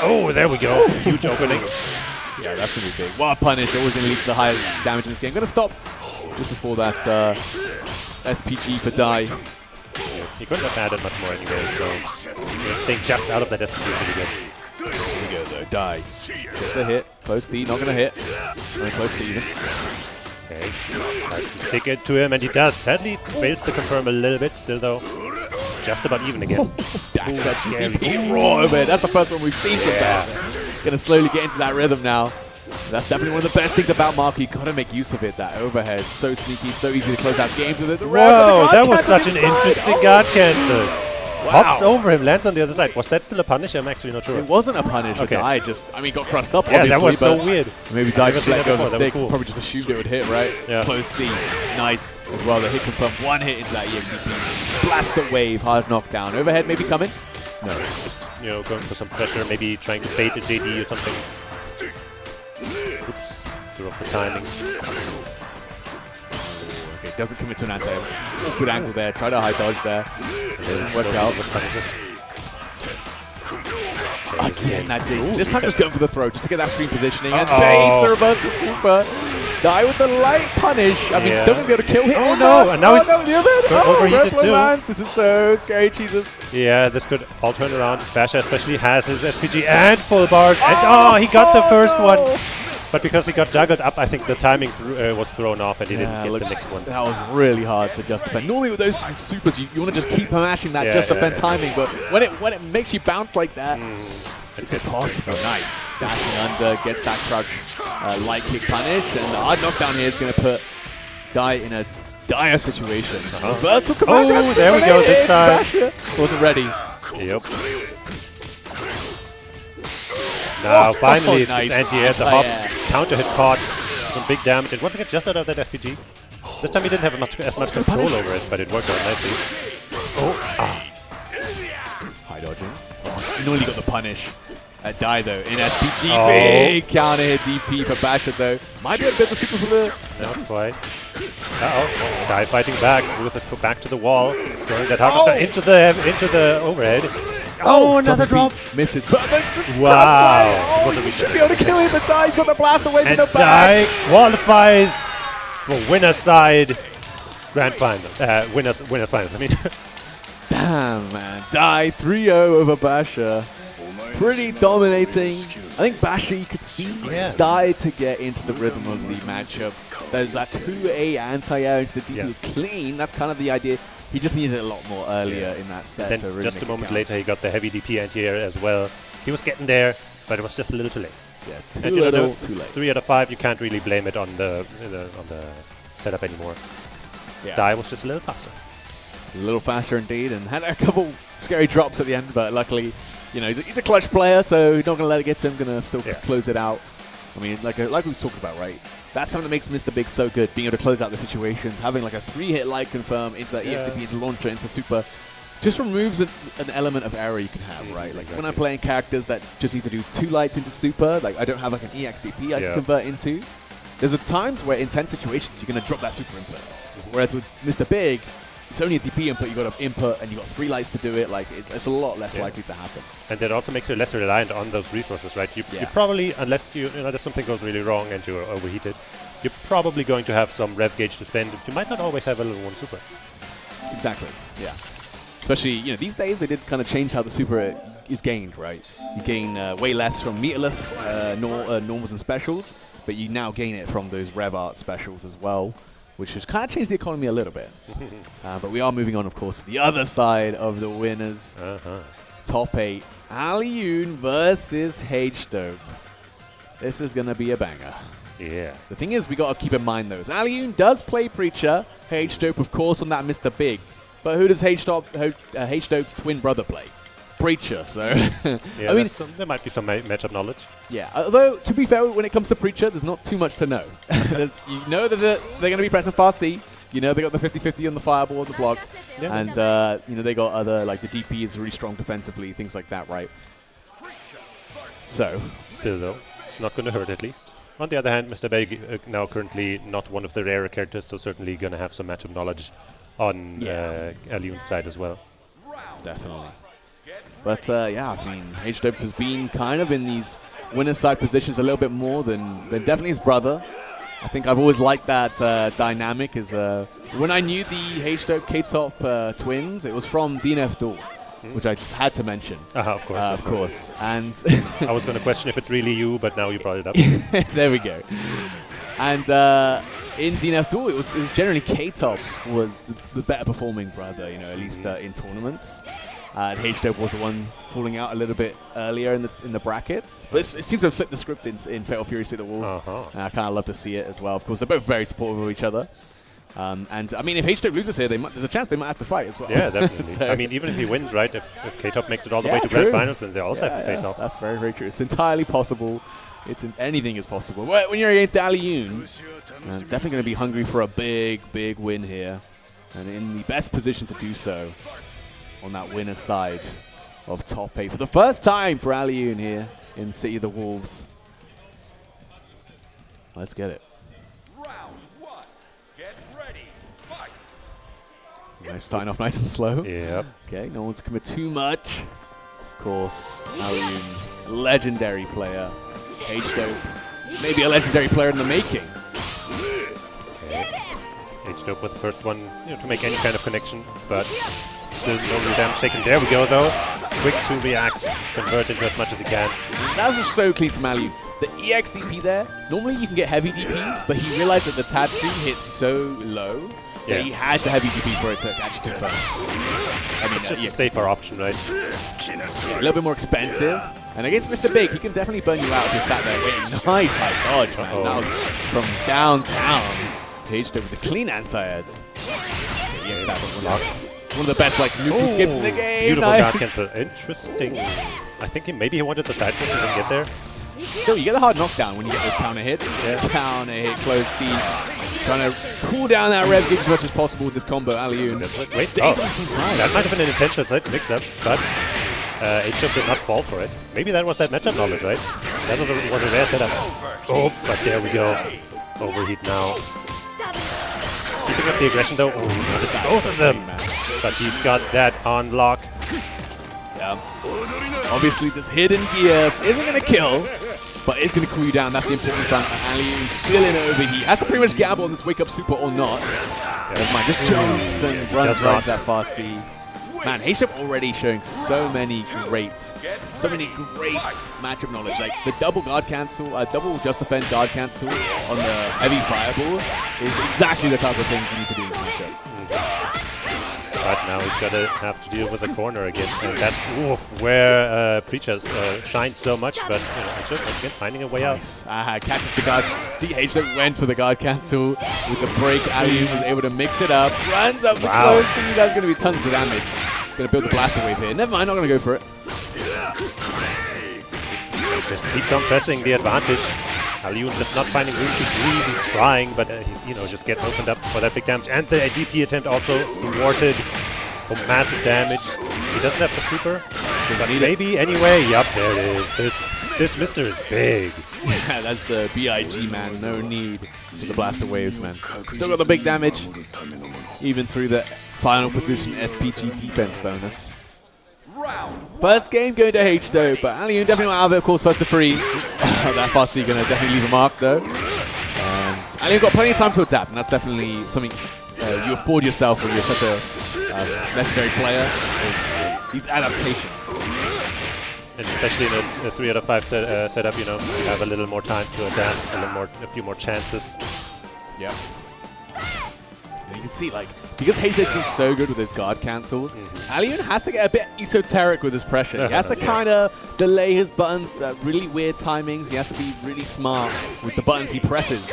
Oh, there we go. Huge opening. Yeah, that's going to be big. What a punish. Always going to lead to the highest damage in this game. Going to stop just before that SPG for Dai. Yeah, he couldn't have added much more anyway, so staying just out of that SPG is really good. Here we go, though. Dai gets the hit. Close D, not going to hit. Very close to even. Okay, tries to stick it to him, and he does. Sadly, fails to confirm a little bit, still though. Just about even again. That's scary. Raw over it. That's the first one we've seen from that. Gonna slowly get into that rhythm now. That's definitely one of the best things about Marco. You gotta make use of it. That overhead, so sneaky, so easy to close out games with it. Whoa, that was such an interesting guard cancel. Wow. Hops over him, lands on the other side. Was that still a punish? I'm actually not sure. It wasn't a punish. Okay. Dai just, got crossed up. Yeah, obviously, that was so but weird. Maybe Dai just let go of the stick. Cool. Probably just assumed it would hit, right? Yeah. Close C. Nice as well. The hit confirmed. One hit into that EXP. Blast the wave. Hard knockdown. Overhead maybe coming. No. Just, going for some pressure, maybe trying to bait a JD or something. Oops. Threw off the timing. Okay, doesn't commit to an anti. Good angle there. Try to high dodge there. Doesn't work out. Again, that JC. This time just going for the throw, just to get that screen positioning. And baits the reversal super. Dai with the light punish. I mean, still going to be able to kill him. Oh no! And now he's overheated too. Lands. This is so scary, Jesus. Yeah, this could all turn around. Basha especially has his SPG and full bars. And he got the first one. But because he got juggled up, I think the timing was thrown off and he didn't get the next one. That was really hard to just defend. Normally with those supers, you want to just keep mashing that defend timing, but when it makes you bounce like that, it's impossible. Nice. Dashing under, gets that crouch light kick punish, and the hard knockdown here is going to put Dai in a dire situation. Reversal command. Oh, there we go this time. Wasn't ready. Yep. Now, finally, nice. it's anti-air, the hop, counter hit caught, some big damage, and once again, just out of that SPG. This time he didn't have as much control over it, but it worked out nicely. High dodging. He nearly got the punish. Dai though, in SPG, big counter hit DP for Basher though. Might be a bit of the super for the... Not quite. Dai fighting back, Ruthless go back to the wall, throwing that hard into the overhead. Oh, another drop. Misses. Wow. He should be able to kill him, but Dai's got the blast away from the back. Dai qualifies for winner's side grand final. Winners finals, I mean. Damn, man. Dai 3-0 over Basher. Pretty dominating. I think Basher, you could see, started to get into the rhythm of the matchup. There's that 2A anti-air into the DP was clean. That's kind of the idea. He just needed it a lot more earlier in that set. Then to really just a moment later, he got the heavy DP anti-air as well. He was getting there, but it was just a little too late. Yeah, too late. 3 out of 5, you can't really blame it on the setup anymore. Yeah. Dai was just a little faster. A little faster indeed, and had a couple scary drops at the end, but luckily, he's a clutch player, so he's not going to let it get to him, going to still close it out. I mean, like we talked about, right? That's something that makes Mr. Big so good, being able to close out the situations, having like a 3-hit light confirm into that EXTP, into launcher, into super, just removes an element of error you can have, right? Like when I'm playing characters that just need to do 2 lights into super, like I don't have like an EXTP I can convert into. There's times where in tense situations you're going to drop that super input. Whereas with Mr. Big, it's only a DP input, you got to input and you got 3 lights to do it, like it's a lot less likely to happen. And that also makes you less reliant on those resources, right? You probably, unless there's something goes really wrong and you're overheated, you're probably going to have some rev gauge to spend. You might not always have a level 1 super. Exactly, yeah. Especially, these days they did kind of change how the super is gained, right? You gain way less from meterless normals and specials, but you now gain it from those rev art specials as well, which has kind of changed the economy a little bit. But we are moving on, of course, to the other side of the winners. top 8. Alioun versus H-Dope. This is going to be a banger. Yeah. The thing is, we got to keep in mind, though. Alioun does play Preacher. H-Dope, of course, on that Mr. Big. But who does H-Dope's twin brother play? Preacher, so... yeah, I mean, there might be some matchup knowledge. Yeah, although, to be fair, when it comes to Preacher, there's not too much to know. You know that they're going to be pressing fast C. You know they got the 50-50 on the fireball on the block. Yeah. And, you know, they got other, like, the DP is really strong defensively, things like that, right? So... Still, though, it's not going to hurt, at least. On the other hand, Mr. Beg now currently not one of the rarer characters, so certainly going to have some matchup knowledge on Alioun's side as well. Definitely. But, yeah, I mean, H-Dope has been kind of in these winner's side positions a little bit more than definitely his brother. I think I've always liked that dynamic. Is when I knew the H-Dope K-Top twins, it was from DNF Duel, which I had to mention. Of course. Of course. And I was going to question if it's really you, but now you brought it up. There we go. And in DNF Duel, it was generally K-Top was the better performing brother, you know, at least in tournaments. H-Dope was the one falling out a little bit earlier in the brackets. But it seems to have flipped the script in Fatal Fury City Wolves. And I kind of love to see it as well. Of course, they're both very supportive of each other. And I mean, if H-Dope loses here, there's a chance they might have to fight as well. Yeah, definitely. So I mean, even if he wins, right? If K-Top makes it all the way to Grand Finals, then they also have to face off. That's very, very true. It's entirely possible. Anything is possible. When you're against Alioun, definitely going to be hungry for a big, big win here. And in the best position to do so on that winner's side of top 8 for the first time for Alioun here in City of the Wolves. Let's get it. Round 1. Get ready. Fight. Nice, starting off nice and slow. Yep. Okay, no one's commit too much. Of course, Alioun, legendary player. H-Dope, maybe a legendary player in the making. Okay. H-Dope was the first one, to make any kind of connection, but still no real damage taken. There we go, though. Quick to react, convert into as much as he can. That was just so clean from Alioun. The EX DP there, normally you can get heavy DP, but he realized that the Tatsu hit so low that he had to heavy DP for it to actually confirm. I mean, it's just a safer option, right? A little bit more expensive. And against Mr. Big, he can definitely burn you out if you're sat there waiting. Nice high dodge, man. That was from downtown. H-Dope with the clean anti-airs. One of the best neutral skips in the game. Beautiful guard cancel. Interesting. I think maybe he wanted the side switch and didn't get there. Still, you get the hard knockdown when you get those counter hits. Counter hit, close deep. Trying to cool down that rev gauge as much as possible with this combo, Alioun. Wait, that might have been an intentional side mix-up, but H-Dope did not fall for it. Maybe that was that matchup knowledge, right? That was a rare setup. Oh, but there we go. Overheat now. Keeping up the aggression though. Oh, it's both of them. But he's got that on lock. Yeah. Obviously, this hidden gear isn't going to kill, but it's going to cool you down. That's the important thing. Alioun still in overheat. Has to pretty much gamble on this wake up super or not. Never mind. Just jumps and runs right that fast C. Man, H-Dope already showing so many great matchup knowledge. Like the double guard cancel, double just defend guard cancel on the heavy fireball is exactly the type of things you need to do in this matchup. But now he's got to have to deal with the corner again, and that's where Preacher's shined so much. But H-Dope again finding a way out. Catches the guard. See, H-Dope went for the guard cancel with the break. Alioun was able to mix it up. Runs up the close. That's going to be tons of damage. Going to build the blaster wave here. Never mind, not going to go for it. He just keeps on pressing the advantage. Alioun just not finding room to breathe. He's trying, but he just gets opened up for that big damage. And the DP attempt also thwarted for massive damage. He doesn't have the super, but maybe anyway. Yup, there it is. This Mr. is big. Yeah, that's the BIG, man. No need for the blaster waves, man. Still got the big damage, even through the final position SPG defense bonus. First game going to H-Dope, but Alioun definitely not out of it, of course, first to free. That fast C going to definitely leave a mark, though. And Alioun got plenty of time to adapt, and that's definitely something you afford yourself when you're such a legendary player. These adaptations. And especially in a 3 out of 5 setup, you have a little more time to adapt, a few more chances. Yeah. And you can see, like, because HESSEN's been so good with his guard cancels, Alioun has to get a bit esoteric with his pressure. He has to kind of delay his buttons at really weird timings. He has to be really smart with the buttons he presses.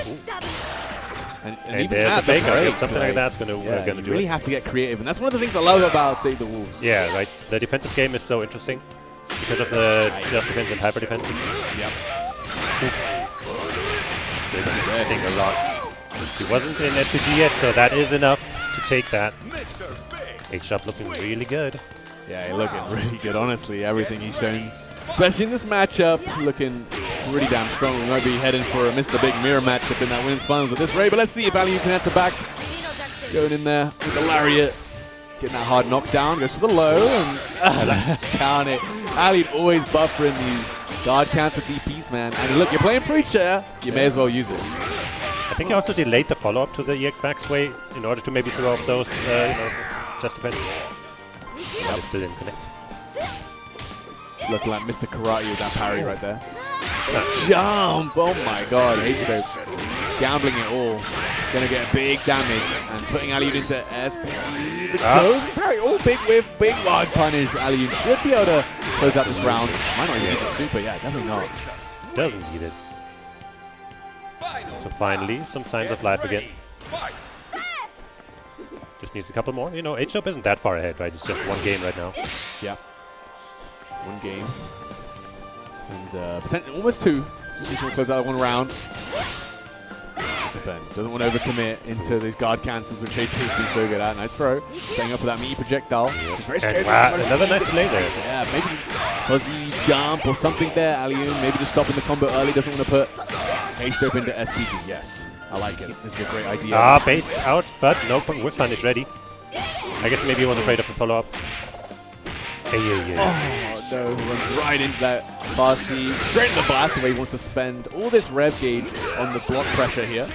And even there's a fake out. Something play, like that's going to do you really it. have to get creative. And that's one of the things I love about Save the Wolves. Yeah, right. The defensive game is so interesting because of the just defense and hyper defenses. Yep. Sitting a lot. He wasn't in SPG yet, so that is enough to take that. H-Up looking really good. Yeah, he's looking really good, honestly. Everything he's shown, especially in this matchup, looking really damn strong. We might be heading for a Mr. Big mirror matchup in that women's finals at this rate, but let's see if Alioun can answer back. Going in there with the lariat, getting that hard knockdown, goes for the low, and count it. Alioun always buffering these guard cancel DPs, man. And look, you're playing Preacher, you may as well use it. I think he also delayed the follow-up to the EX Maxway in order to maybe throw off those, just defenses. But it still didn't connect. Looking like Mr. Karate with that parry right there. Jump! Oh my god, H-Dope gambling it all. Gonna get big damage and putting Alioun into SP. The close parry, all big whiff, big wide punish. Alioun should be able to close out this round. Might not even get the super, yeah, definitely not. Doesn't need it. So finally, some signs of life again. Just needs a couple more. You know, H-Dope isn't that far ahead, right? It's just one game right now. Yeah. One game. And potentially almost two. Just needs to close out one round. Just defend. Doesn't want to overcommit into these guard cancels, which H-Dope's been so good at. Nice throw. Staying up for that meaty projectile. Just very scary. Wow, another nice delay there. Yeah, maybe fuzzy jump or something there. Alioun maybe just stopping the combo early. Doesn't want to put H-Dope into SPG. Yes. I like it. This is a great idea. Bait's out, but no whiff punish ready. I guess maybe he was afraid of the follow-up. Oh, no. He runs right into that Farsi. Straight into the blast where he wants to spend all this rev gauge on the block pressure here.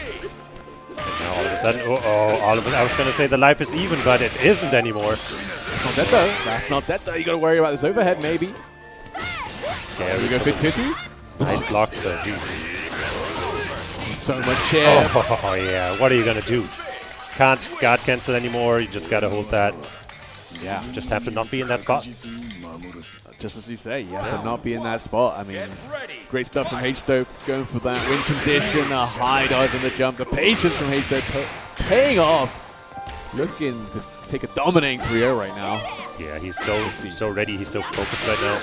Now all of a sudden, I was going to say the life is even, but it isn't anymore. That's not dead, though. That's not dead, though. You got to worry about this overhead, maybe. Scary. We go 50-50. Nice blocks, though. Jeez. So much chair. Oh, yeah. What are you going to do? Can't guard cancel anymore. You just got to hold that. Yeah. You just have to not be in that spot. Just as you say, you have to not be in that spot. I mean, great stuff from H-Dope. Going for that win condition, a high dive in the jump. The patience from H-Dope paying off. Looking to take a dominating 3-0 right now. Yeah, he's so ready. He's so focused right now.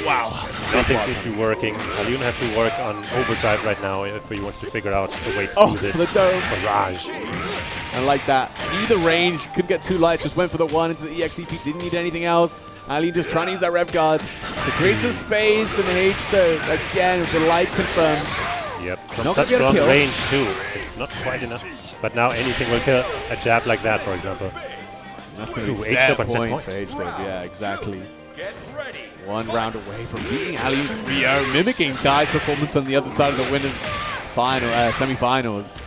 Wow. Nothing seems to be working. Alioun has to work on overdrive right now if he wants to figure out a way through this barrage. I like that. Knew the range, couldn't get too light, just went for the one into the EXDP, didn't need anything else. Alioun just trying to use that rev guard to create some space, and H-Dope again with the light confirms. Yep, from such long range too. It's not quite enough. But now anything will kill a jab like that, for example. That's going to be H-Dope on set set point for H-Dope, yeah, exactly. One round away from beating Alioun 3-0, mimicking Dai's performance on the other side of the winners' semi-finals.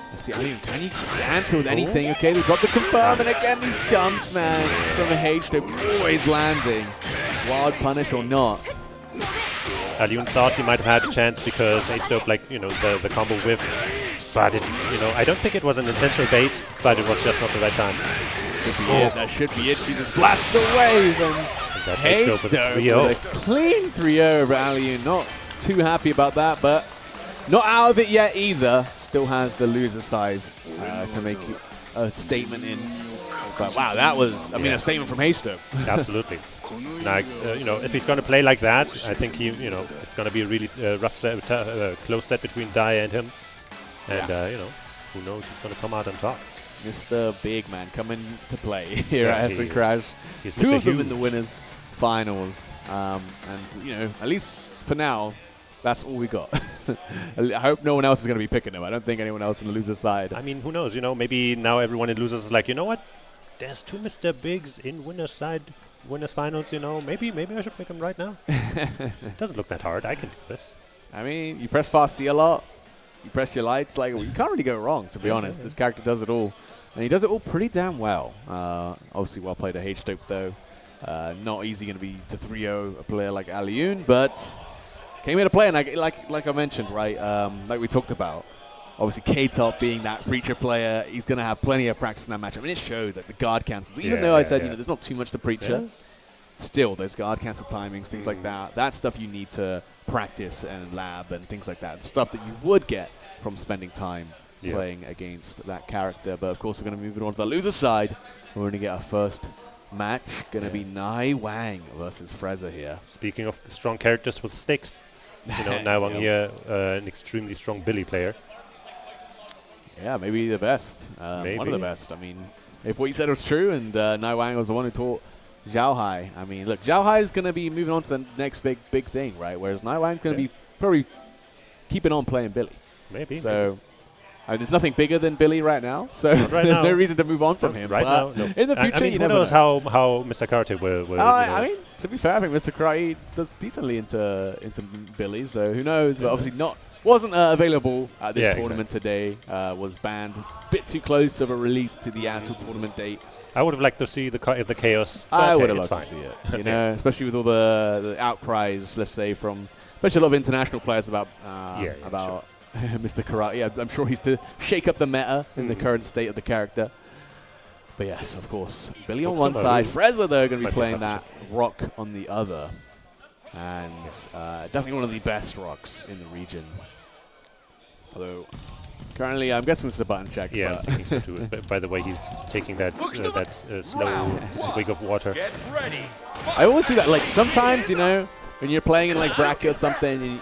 Let's see, Alioun, can you cancel with anything? Okay, we've got the confirm, and again these jumps, man, from H-Dope always landing. Wild punish or not. Alioun thought he might have had a chance because H-Dope, the combo whiffed. But, I don't think it was an intentional bait, but it was just not the right time. Should be it. That should be it. She just blasts away from H-Dope with a 3-0. With a clean 3-0 over Alioun. Not too happy about that, but not out of it yet either. Still has the loser side to make a statement in. But wow, that was, a statement from H-Dope. Absolutely. Now, if he's going to play like that, I think it's going to be a really rough set, close set between Dai and him. And, who knows who's going to come out on top. Mr. Big Man coming to play here at HESSEN Crash. Two of them in the winners' finals. And, at least for now, that's all we got. I hope no one else is going to be picking him. I don't think anyone else on the loser side. I mean, who knows? Maybe now everyone in losers is like, you know what? There's two Mr. Bigs in winners' side, winners' finals, Maybe I should pick him right now. Doesn't look that hard. I can do this. I mean, you press fast C a lot. You press your lights. You can't really go wrong, to be honest. This character does it all. And he does it all pretty damn well. Obviously, well played at H-Dope, though. Not easy going to be to 3-0 a player like Alioun, but came here to play. And like I mentioned, right, like we talked about, Obviously, K-Top being that Breacher player, he's going to have plenty of practice in that match. I mean, it showed that the guard cancels. Even though I said, there's not too much to Breacher, still, there's guard cancel timings, things like that. That's stuff you need to practice and lab and things like that. Stuff that you would get from spending time playing against that character. But, of course, we're going to move it on to the loser side. We're going to get our first match. Going to be Nai Wang versus Freza here. Speaking of strong characters with sticks, Nai Wang here, an extremely strong Billy player. Yeah, maybe the best. One of the best. I mean, if what you said was true and Nai Wang was the one who taught Zhao Hai, I mean, look, Zhao Hai is going to be moving on to the next big thing, right? Whereas Nai Wang's going to be probably keeping on playing Billy. Maybe. So, there's nothing bigger than Billy right now, so there's no reason to move on from him. Right now, no. In the future, who knows how Mr. Karate will I mean, to be fair, I think Mr. Karate does decently into Billy, so who knows? But obviously wasn't available at this tournament today. Was banned a bit too close of a release to the actual tournament date. I would have liked to see the chaos. I would have liked to see it, especially with all the outcries, let's say, from especially a lot of international players about Mr. Karate. Yeah, I'm sure he's to shake up the meta in the current state of the character. But yes, of course, Billy on one side, Freza though going to be playing that rock on the other, and definitely one of the best rocks in the region. Although currently, I'm guessing it's a button check. Yeah, I'm thinking so too. By the way, he's taking that slow swig of water. Get ready. I always do that. Like sometimes, when you're playing in like bracket or something,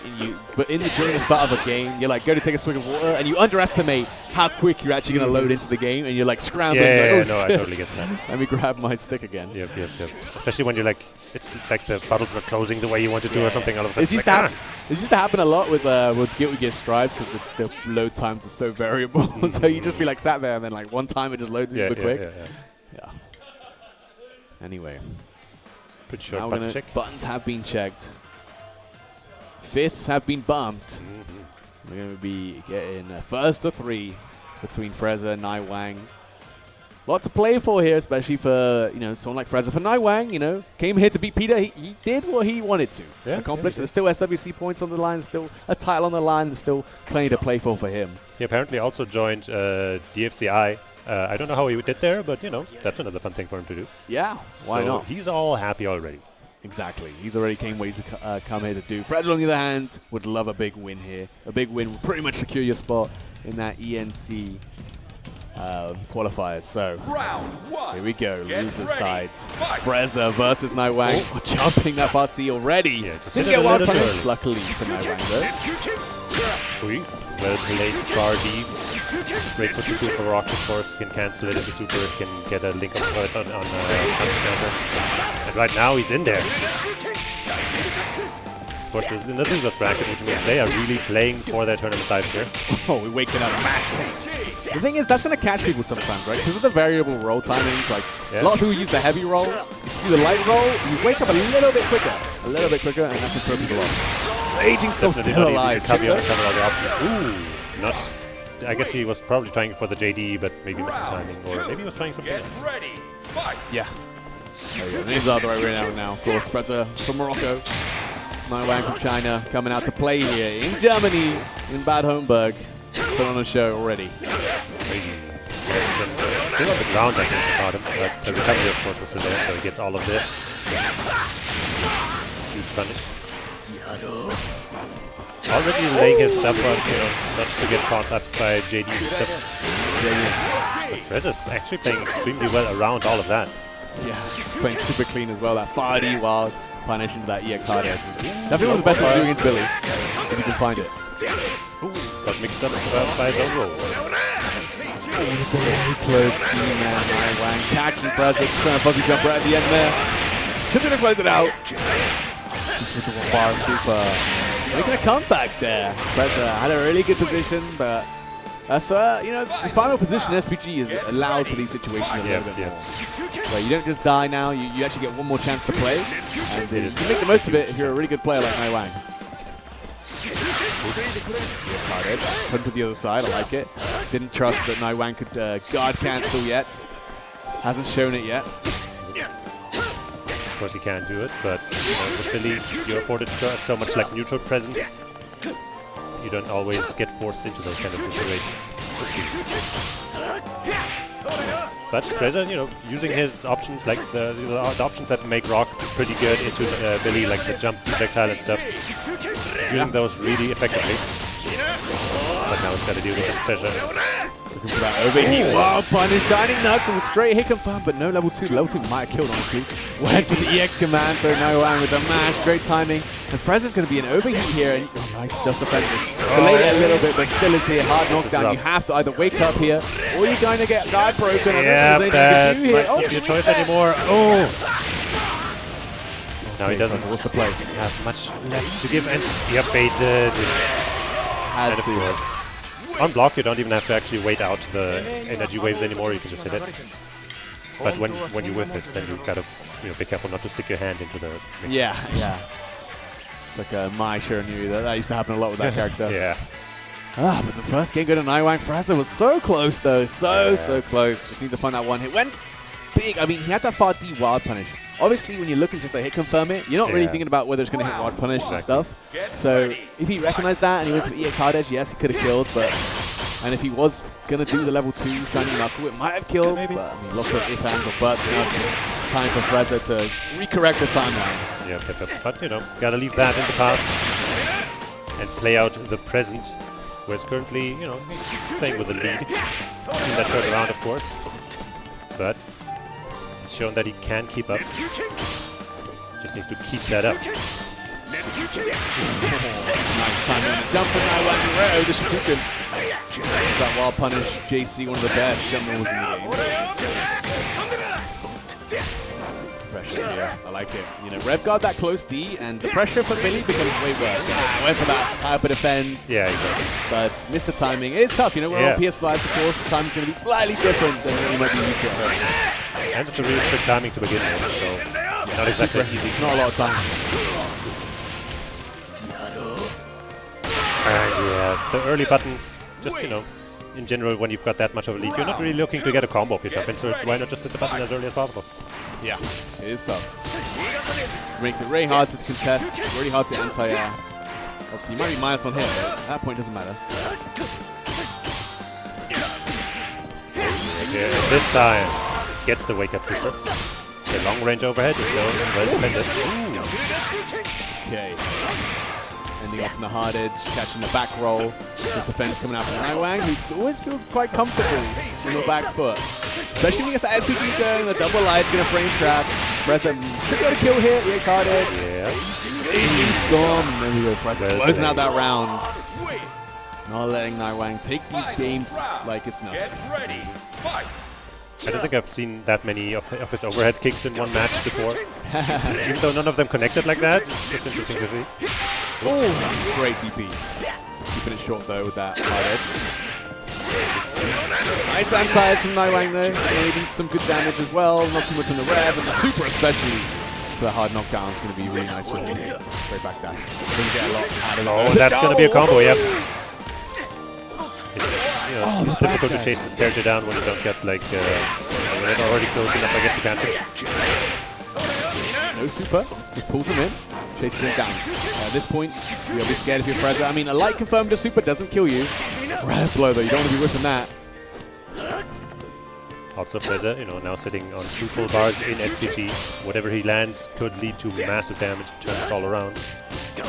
but during the start of a game, you're like go to take a swig of water, and you underestimate how quick you're actually going to load into the game, and you're like scrambling. I totally get that. Let me grab my stick again. Yep. Especially when you're like, it's like the bottles are closing the way you want to do or something. All of a sudden, it used to happen a lot with Guilty Gear Strive because the load times are so variable. So you just be like sat there, and then like one time it just loads super quick. Yeah. Anyway. Pretty short button check. Buttons have been checked. Fists have been bumped. We're going to be getting first of 3 between Freza and Nai Wang. Lot to play for here, especially for someone like Freza. For Nai Wang, came here to beat Peter. He did what he wanted to accomplish. There's still SWC points on the line, still a title on the line. There's still plenty to play for him. He apparently also joined DFCI. I don't know how he did there, but that's another fun thing for him to do. Yeah, why not? He's all happy already. Exactly. He's already came ways to come here to do. Freza, on the other hand, would love a big win here. A big win would pretty much secure your spot in that ENC qualifiers. So here we go. Loser sides. Freza versus Nai Wang. Oh, jumping that far C already. Yeah, just didn't get one punish, luckily for Nai Wang though. Well placed bar D. Great for the super rock, of course. He can cancel it if the super can get a link on punch counter. And right now he's in there. Of course, this is in the losers bracket, which means they are really playing for their tournament lives here. Oh, we're waking up. The thing is, that's going to catch people sometimes, right? Because of the variable roll timings, like a lot of people use the heavy roll, do the light roll, you wake up a little bit quicker, and that can throw people off. Raging still alive. Cover all the options. Ooh, not. I guess he was probably trying for the JD, but maybe missed the timing, or maybe he was trying something else. Yeah. There you go. Names are the right way now. Of course, Freza from Morocco. Nai Wang from China coming out to play here in Germany, in Bad Homburg. Put on a show already. Still on the ground, I think, about him. But the recovery, of course, was still there, so he gets all of this. Huge punish. Already laying his stuff on, not to get caught up by JDs and stuff. But Freza's actually playing extremely well around all of that. Yeah, playing super clean as well. That 5D wild punish into that EX hard edge. Definitely one of the best things doing against Billy, if you can find it. Ooh, got mixed up by his own roll. Very close team there, Nai Wang catching Freza, trying to fuzzy jump right at the end there. Shouldn't have closed it out. Just with the bar super. Making a comeback there. Freza had a really good position, but that's the final position SPG is allowed for these situations a little bit more. So you don't just die now, you actually get one more chance to play, and you can make the most of it if you're a really good player like Nai Wang. Hard edge. Come to the other side, I like it. Didn't trust that Nai Wang could guard cancel yet. Hasn't shown it yet. Of course he can do it, but with Billy, you're afforded so much like neutral presence. you don't always get forced into those kind of situations. It seems. But Fraser, using his options, like the options that make Rock pretty good into Billy, like the jump projectile and stuff, using those really effectively. But now he's got to deal with this pressure. Looking for that overheat. Wow, finding Shining Knuckle, straight hit confirmed, but no level 2. Level 2 might have killed, honestly. Went for the EX command, but no one with the mash. Great timing. And Frezza's going to be an overheat here. And, nice, just defend this. Delayed it a little bit, but still is here. Hard knockdown. You have to either wake up here, or you're going to get guard broken. Yeah, that might be a choice anymore. Oh! Now he doesn't have much left to give, and he got baited. And of course, on block you don't even have to actually wait out the energy waves anymore. You can just hit it. But when you whiff it, then you've got to be careful not to stick your hand into the mixer. Yeah. It's like my sure knew that used to happen a lot with that character. Yeah. But the first game going to Nightwang. Frezza was so close though, so close. Just need to find that one hit. Went big. I mean, he had that far D wild punish. Obviously, when you're looking just to hit confirm it, you're not really thinking about whether it's going to hit wild punish and stuff. So if he recognized that and he went to the EX hard edge, yes, he could have killed. And if he was going to do the level 2 Shining Knuckle, it might have killed. Maybe. But I mean, lots of if, ands, or buts. Time for Frezza to recorrect the timeline. Yeah, but gotta leave that in the past and play out the present, where it's currently, playing with the lead. Seen that turn around, of course, but he's shown that he can keep up. Just needs to keep that up. Nice timing on the jump from Nightwang. The Shikuken. That wild punish, JC, one of the best jump moves in the game. Pressure here, I like it. Rev got that close D, and the pressure for Billy becomes way worse. Went for that hyper defend. Yeah, exactly. But missed the timing. It's tough, we're on PS5, of course. The timing's going to be slightly different than what you might be used to. And it's a really strict timing to begin with, so not exactly easy. Not a lot of time. And the early button, just, in general, when you've got that much of a lead, you're not really looking to get a combo off your jump in, so why not just hit the button as early as possible? Yeah, it is tough. Makes it really hard to contest, really hard to anti-air. Obviously, you might be minus on hit, but at that point, it doesn't matter. Okay, this time, gets the wake-up super. The long range overhead is still well defended. Okay. Ending off in the hard edge, catching the back roll. Just defense coming out from Nightwang, who always feels quite comfortable in the back foot. Especially when he gets the SPG going, the double light's going to frame trap. Frezza should go to kill here, EX hard edge. Yeah. Storm, and then he goes Frezza closing out that round. Not letting Nightwang take these games like it's nothing. I don't think I've seen that many of his overhead kicks in one match before. Even though none of them connected like that, it's just interesting to see. Oh, great DP. Keeping it short though with that hard edge. Nice anti-edge from Nightwang though. Maybe some good damage as well. Not too much on the rev, and the super especially for the hard knockdown is going to be really nice for him. Straight back dash. Doesn't get a lot out of it. Oh, that's going to be a combo, yep. It's difficult to chase this character down when you don't get when it's already close enough, I guess, to catch him. No super, just pulls him in, chases him down. At this point, you'll be scared if you're Frezza. I mean, a light confirmed to super doesn't kill you. Breath blow though, you don't want to be whipping that. Also Frezza, now sitting on 2 full bars in SPG. Whatever he lands could lead to massive damage, turn this all around. Yep.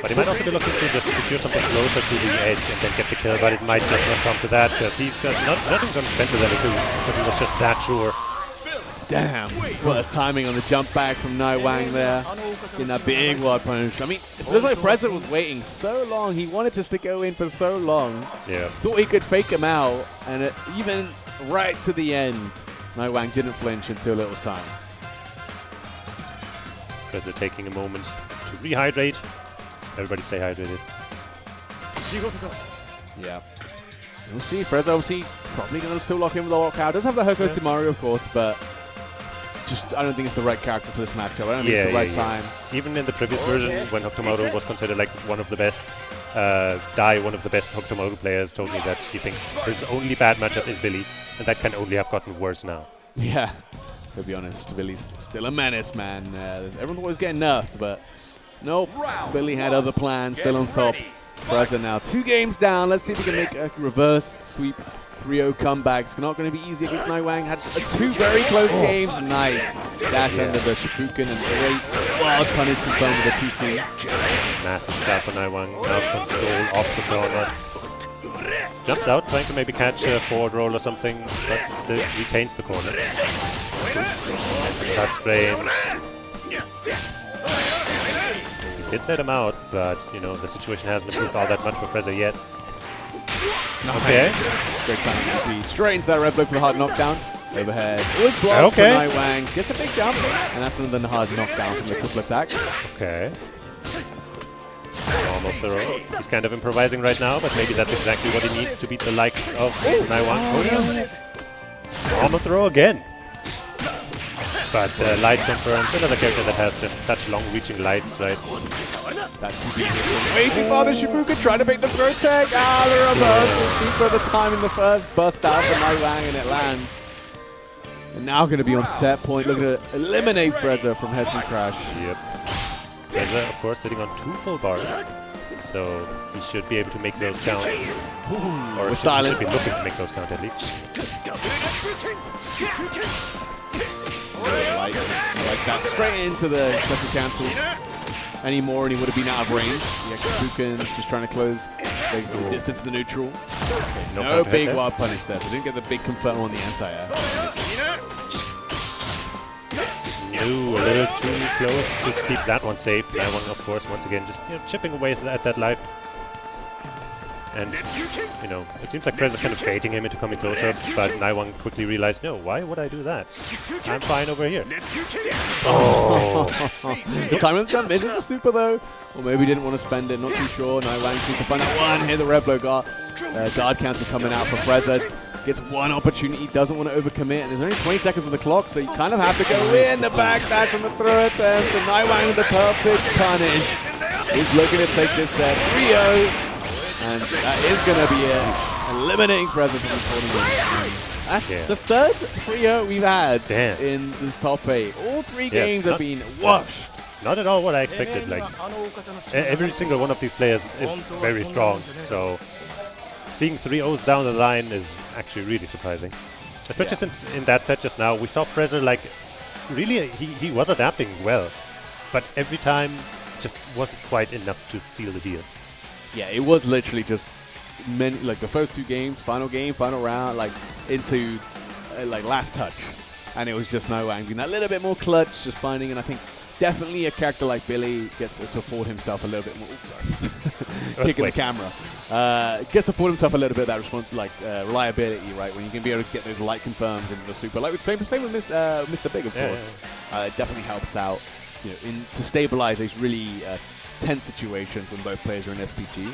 But he might also be looking to just secure something closer to the edge and then get the kill, but it might just not come to that, because he's got nothing's going to spend with level 2, because he was just that sure. Damn, what a timing on the jump back from Nightwang there. In that big wild punish. I mean, it looks like Frezza was waiting so long. He wanted just to go in for so long. Yeah. Thought he could fake him out, and even right to the end, Nightwang didn't flinch until it was time. Frezza taking a moment to rehydrate. Everybody stay hydrated. Yeah. We'll see. Frezza obviously probably going to still lock in with the lockout. Does have the Hoko Tomorrow, of course, but just I don't think it's the right character for this matchup. I don't think it's the right time. Even in the previous version, when Hokutomaru was considered like one of the best, Dai, one of the best Hokutomaru players, told me that he thinks his only bad matchup is Billy, and that can only have gotten worse now. Yeah, to be honest, Billy's still a menace, man. Everyone was getting nerfed, but nope. Billy had other plans, still on top. Frezza now 2 games down. Let's see if he can make a reverse sweep 3-0 comeback. It's not going to be easy against Nightwang. Had 2 very close games. Nice. Dash under the Shibuken and great wild punish confirmed with the 2C. Massive start for Nightwang. Now control off the corner. Jumps out, trying to maybe catch a forward roll or something, but still retains the corner. Plus frames. He did let him out, but you know the situation hasn't improved all that much for Frezza yet. Okay. Great time. Straight into that red blow for the hard knockdown. Overhead. It was blocked for Nightwang. Gets a big jump. And that's another hard knockdown from the triple attack. Okay. Normal throw. He's kind of improvising right now, but maybe that's exactly what he needs to beat the likes of Nightwang. Normal throw again. But light confirms another character that has just such long-reaching lights, right? That's waiting for the Shibuka, trying to make the throw tech. The reverse. For the time in the first bust out for Nightwang, and it lands. And now going to be on set point, looking to eliminate Frezza from HESSEN Crash. Yep. Frezza, of course, sitting on 2 full bars, so he should be able to make those count. Or he should be looking to make those count at least. Like that, straight into the second cancel. Any more and he would have been out of range. The Shibuken just trying to close the distance to the neutral. Okay, no big wild punish there, so didn't get the big confirm on the anti-air. No, a little too close to keep that one safe. Nightwang, of course, once again, just chipping away at that life. And, you know, it seems like Frezza's kind of baiting him into coming closer, but Nightwang quickly realized, no, why would I do that? I'm fine over here. Oh! The time of the jump isn't the super, though. Or maybe he didn't want to spend it, not too sure. Nightwang seems to find that one. Here the red blow guard cancel coming out for Frezza. Gets one opportunity, doesn't want to overcommit, and there's only 20 seconds on the clock, so you kind of have to go in the back dash on the throw attempt. So Nightwang with the perfect punish. He's looking to take this set 3-0. And that is going to be it. Eliminating Frezza from the tournament. That's the third 3-0 we've had in this top 8. All 3 games have been washed. Not at all what I expected. Like every single one of these players is very strong. So seeing 3-0s down the line is actually really surprising. Especially since in that set just now, we saw Frezza like really he was adapting well. But every time just wasn't quite enough to seal the deal. Yeah, it was literally just like the first 2 games, final game, final round, like into like last touch, and it was just Nightwang being that little bit more clutch, just finding. And I think definitely a character like Billy gets to afford himself a little bit more. Sorry, kicking the camera. Gets to afford himself a little bit of that reliability, right? When you can be able to get those light confirms into the super. Like same with Mr. Big, of course. It definitely helps out, you know, to stabilize these really tense situations when both players are in SPG.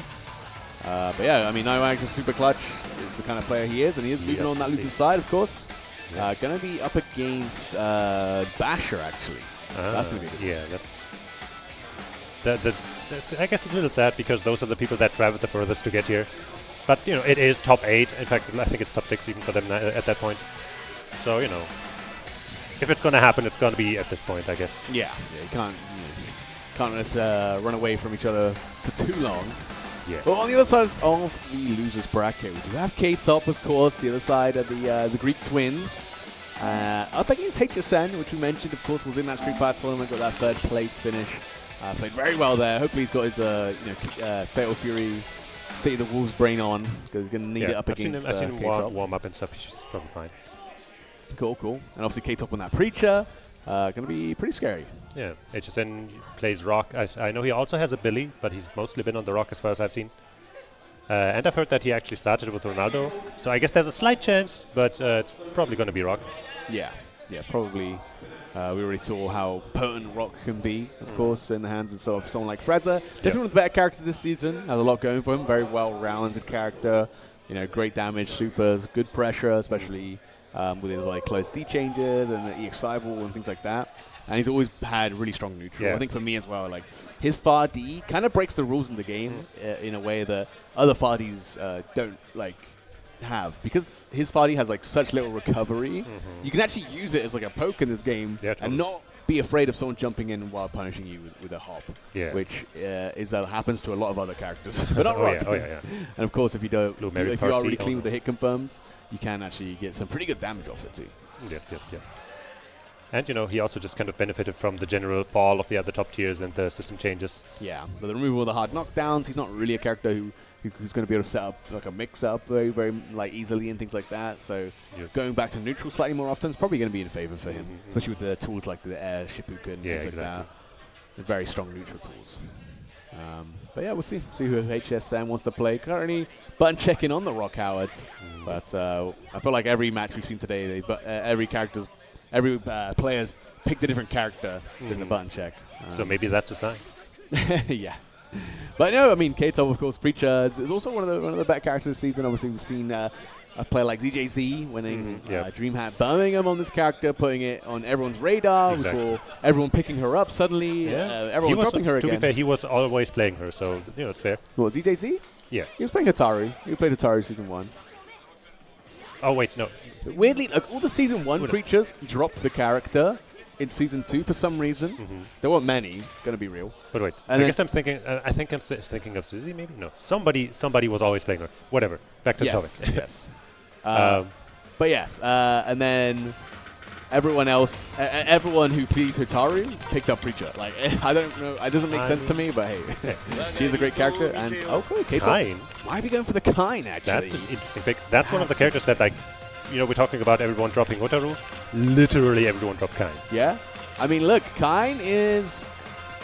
But yeah, I mean, Nightwang's a super clutch. It's the kind of player he is, and he is leaving on that losing side, of course. Going to be up against Basher, actually. That's going to be good. Yeah, that's I guess it's a little sad because those are the people that traveled the furthest to get here. But, you know, it is top 8. In fact, I think it's top 6 even for them at that point. So, you know, if it's going to happen, it's going to be at this point, I guess. Yeah, you can't run away from each other for too long. Yeah. Well, on the other side of the losers bracket, we do have K-Top, of course, the other side of the Greek twins. Up against HESSEN, which we mentioned, of course, was in that Street Fighter tournament, got that 3rd place finish. Played very well there. Hopefully he's got his Fatal Fury City of the Wolves brain on, because he's going to need it up against I've seen him K-Top. warm up and stuff. He's probably fine. Cool. And obviously K-Top on that Preacher. Going to be pretty scary. Yeah, HESSEN plays Rock. I know he also has a Billy, but he's mostly been on the Rock as far as I've seen. And I've heard that he actually started with Ronaldo. So I guess there's a slight chance, but it's probably going to be Rock. Yeah, probably. We already saw how potent Rock can be, of course, in the hands of sort of someone like Frezza. Definitely one of the better characters this season. Has a lot going for him. Very well-rounded character. You know, great damage, supers, good pressure, especially with his like close D changes and the EX5 wall and things like that. And he's always had really strong neutral. I think for me as well, like his far D kind of breaks the rules in the game in a way that other far Ds don't like have, because his far D has like such little recovery. You can actually use it as like a poke in this game and not be afraid of someone jumping in while punishing you with a hop, which happens to a lot of other characters, but not Rock. Yeah. And of course, if you don't, if you are really clean with the hit confirms, you can actually get some pretty good damage off it too. Yes. And he also just kind of benefited from the general fall of the other top tiers and the system changes. Yeah, the removal of the hard knockdowns. He's not really a character who's going to be able to set up like a mix-up very, very like easily and things like that. So going back to neutral slightly more often is probably going to be in favor for him, especially with the tools like the air Shippuden and things like that. The very strong neutral tools. But yeah, we'll see who HSN wants to play. Currently button checking on the Rock Howards, but I feel like every match we've seen today, every player's picked a different character in the button check. So maybe that's a sign. Yeah. But no, I mean, K-Top, of course, Preacher is also one of the better characters this season. Obviously, we've seen a player like ZJZ winning DreamHack Birmingham on this character, putting it on everyone's radar. Exactly. We saw everyone picking her up suddenly, everyone dropping her again. To be fair, he was always playing her, so it's fair. What, ZJZ? Yeah. He was playing Atari. He played Atari Season 1. Oh, wait, no. Weirdly, like, all the Season 1 creatures dropped the character in Season 2 for some reason. There weren't many, gonna be real. But wait, and I guess I'm thinking, I think I'm thinking of Sizzy, maybe? No, somebody was always playing her. Whatever, back to the topic. Yes. But yes, and then everyone else, everyone who played Hotaru picked up Preacher. Like, I don't know, it doesn't make sense to me, but hey, she's a great character. And okay, Kain. Why are we going for the Kain, actually? That's an interesting pick. That's one of the characters that, like, we're talking about everyone dropping Hotaru. Literally everyone dropped Kain. Yeah. I mean, look, Kain is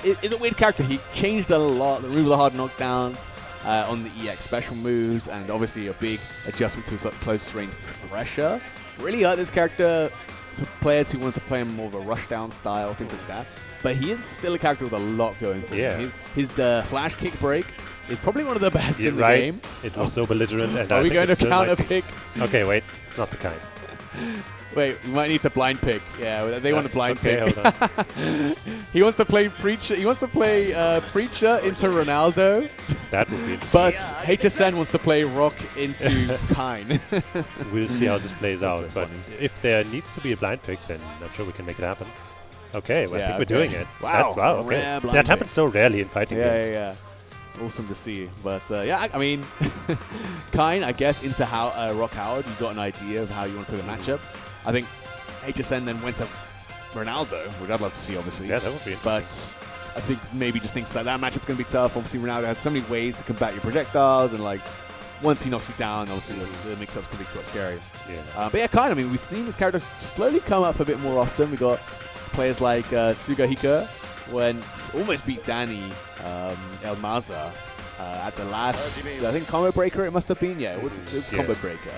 a weird character. He changed a lot. The removal of hard knockdowns on the EX special moves, and obviously a big adjustment to sort of close range pressure. Really hurt this character for players who want to play him more of a rushdown style, things like that. But he is still a character with a lot going for him. His flash kick break is probably one of the best in the game. It was so belligerent. And Are we going to counter pick? Okay, wait. It's not the kind. Wait, we might need to blind pick. Yeah, they want to blind pick. Hold on. He wants to play Preacher. He wants to play Preacher into Ronaldo. That would be. But HSN wants to play Rock into Kain. We'll see how this plays out. But if there needs to be a blind pick, then I'm sure we can make it happen. Okay, well, I think we're doing it. Wow. Wow. Okay. That happens so rarely in fighting games. Yeah. Awesome to see. But I mean, Kain, I guess, into Rock Howard, you got an idea of how you want to play the matchup. I think HSN then went to Ronaldo, which I'd love to see, obviously. Yeah, that would be interesting. But I think maybe just thinks that matchup's going to be tough. Obviously, Ronaldo has so many ways to combat your projectiles, and like once he knocks you down, obviously the mix-up's going to be quite scary. Yeah. But yeah, Kain, I mean, we've seen this character slowly come up a bit more often. We got players like Sugahika, almost beat Danny Elmaza at the last, I think, Combo Breaker it must have been. Yeah, it was Combo Breaker.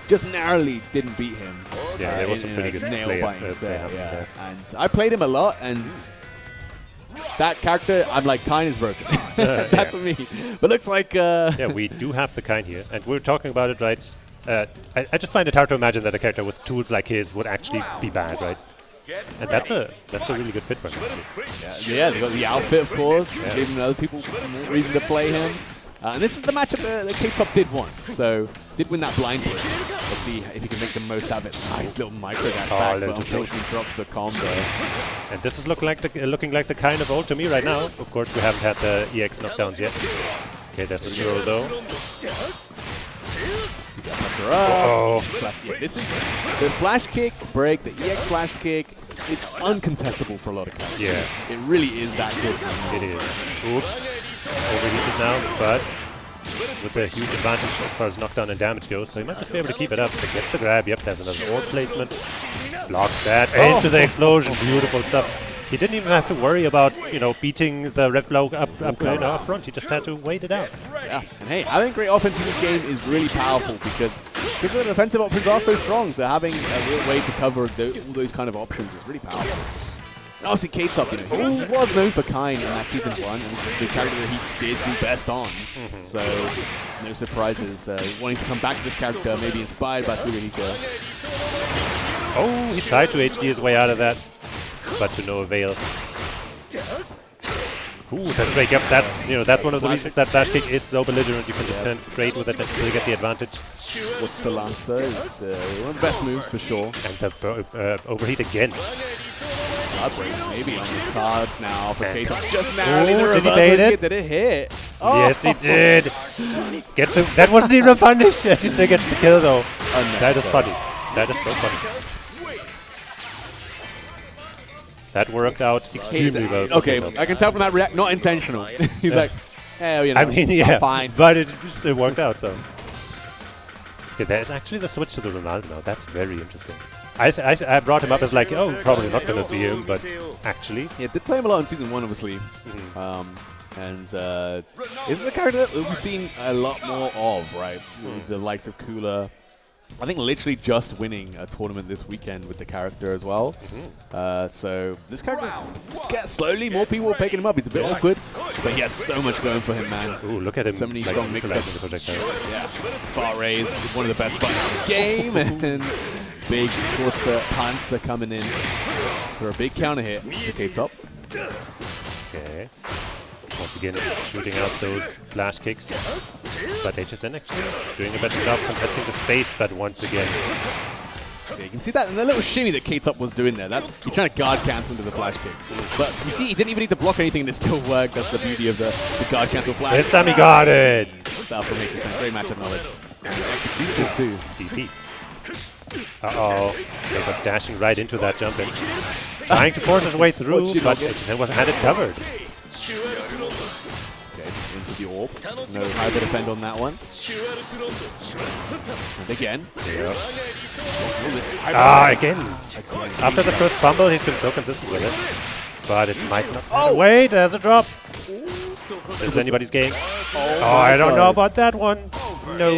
Just narrowly didn't beat him. Yeah, there was some pretty good nail-biting set. And I played him a lot, and that character, I'm like, Kain is broken. That's me. But looks like... yeah, we do have the Kain here, and we're talking about it, right? I just find it hard to imagine that a character with tools like his would actually be bad, right? And that's a really good fit for him. Yeah, they got the outfit, of course, giving other people more reason to play him. And this is the matchup that K-Top did win. So, did win that blind pick. Let's see if he can make the most out of it. Nice little micro dash back, but unfortunately drops the combo. And this is looking like the kind of old to me right now. Of course, we haven't had the EX knockdowns yet. Okay, that's the zero though. Oh. This is the flash kick break, the EX flash kick. It's uncontestable for a lot of characters. Yeah. It really is that good. It is. Oops. Overheated now, but with a huge advantage as far as knockdown and damage goes, so he might just be able to keep it up. But gets the grab. Yep, there's another orb placement. Blocks that. Into the explosion. Beautiful stuff. He didn't even have to worry about, beating the red blow up front. He just had to wait it out. Yeah, and hey, having great offense in this game is really powerful because the defensive options are so strong. So having a real way to cover all those kind of options is really powerful. And obviously, K-Top, who was known for Kain in that Season 1, and the character that he did do best on. So, no surprises. Wanting to come back to this character, maybe inspired by Sugahika. Oh, he tried to HD his way out of that, but to no avail. Ooh, that's right. Yep, that's one of the reasons that flash kick is so belligerent. You can just kind of trade with it and still get the advantage. What's the Lancer? It's one of the best moves for sure. And the overheat again. Heartbreak maybe on the cards now for K-Top. Just narrowly the did he reverse bait it? Did it hit? Oh. Yes, he did. That wasn't even a punish. Just gets the kill though. That is funny. That is so funny. That worked out extremely well. Okay, I can tell from that react, not intentional. He's like, hell, you know, I mean, yeah, fine. but it still worked out. So, okay, there's actually the switch to the Ronaldo now. That's very interesting. I brought him up as like, oh, probably not gonna see him, but actually, yeah, did play him a lot in season 1, obviously. And this is a character that we've seen a lot more of, right? The likes of Cooler. I think literally just winning a tournament this weekend with the character as well. So this character slowly more people are picking him up. He's a bit awkward, but he has so much going for him, man. Ooh, look at him! So many like strong mix-ups. Yeah, Spar Rays, one of the best buttons in the game, and big Schwarzer Panzer coming in for a big counter hit. Okay, top. Okay. Once again, shooting out those flash kicks. But HSN actually doing a better job contesting the space, but once again. Yeah, you can see that in the little shimmy that K-Top was doing there. He's trying to guard cancel into the flash kick. But you see, he didn't even need to block anything and it still worked. That's the beauty of the guard cancel flash. This time he got it! Stuff from HSN. Great matchup knowledge. And execution too. DP. Uh-oh. K-Top dashing right into that jump in. Trying to force his way through, but HSN had it covered. Okay, into the orb. No hyper defend on that one. And again. Again. After the first fumble, he's been so consistent with it. But it might not. Oh, wait, there's a drop. This is anybody's game. Oh, I don't know about that one. No.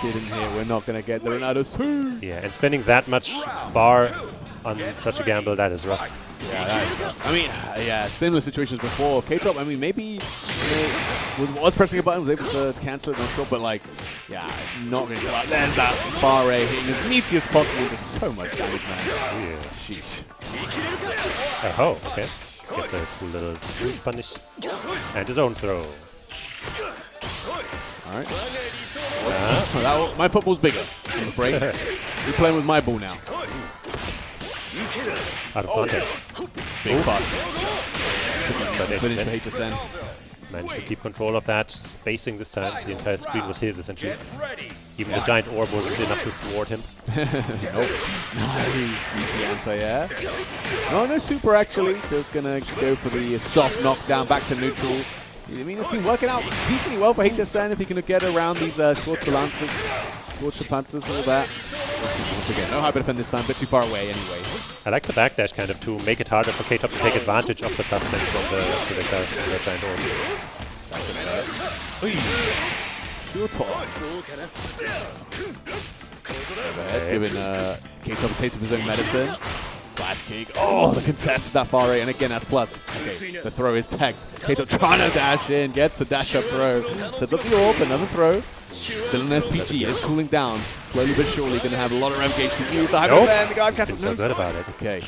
Didn't hit. We're not going to get the Ronaldo soon. Yeah, and spending that much bar on such a gamble, that is rough. Yeah, that is rough. I mean, yeah, similar situations before. K-Top, I mean, maybe was pressing a button, was able to cancel it, not sure, but like, yeah, not going to like, there's that far ray hitting as meaty as possible. There's so much damage, man. Yeah. Sheesh. Oh, okay. Gets a cool little swoop punish. And his own throw. Alright. My football's bigger. I'm afraid. You're playing with my ball now. Out of context. Big pass. Finish for HSN. Managed to keep control of that spacing this time. The entire screen was his, essentially. Even the giant orb wasn't enough to thwart him. Nope. Nice. The anti-air. No super, actually. Just going to go for the soft knockdown back to neutral. I mean, it's been working out decently well for HSN if he can get around these Schwarzer Lancers, Schwarzer Panzers, all that. Once again, no hyper defend this time, a bit too far away anyway. I like the backdash kind of to make it harder for K-Top to take advantage of the plus bench from the giant orb. That's gonna hurt. Pure talk. Overhead, giving K-Top a taste of his own medicine. Flash kick. Oh, the contest, that far right, and again, that's plus. Okay, the throw is tech. K-Top trying to dash in, gets the dash up throw. Sets up the orb, another throw. Still an STG, it's cooling down. Slowly but surely going to have a lot of ramp gauge to use. The hyper defend, the guard cancel. So good about it. Okay,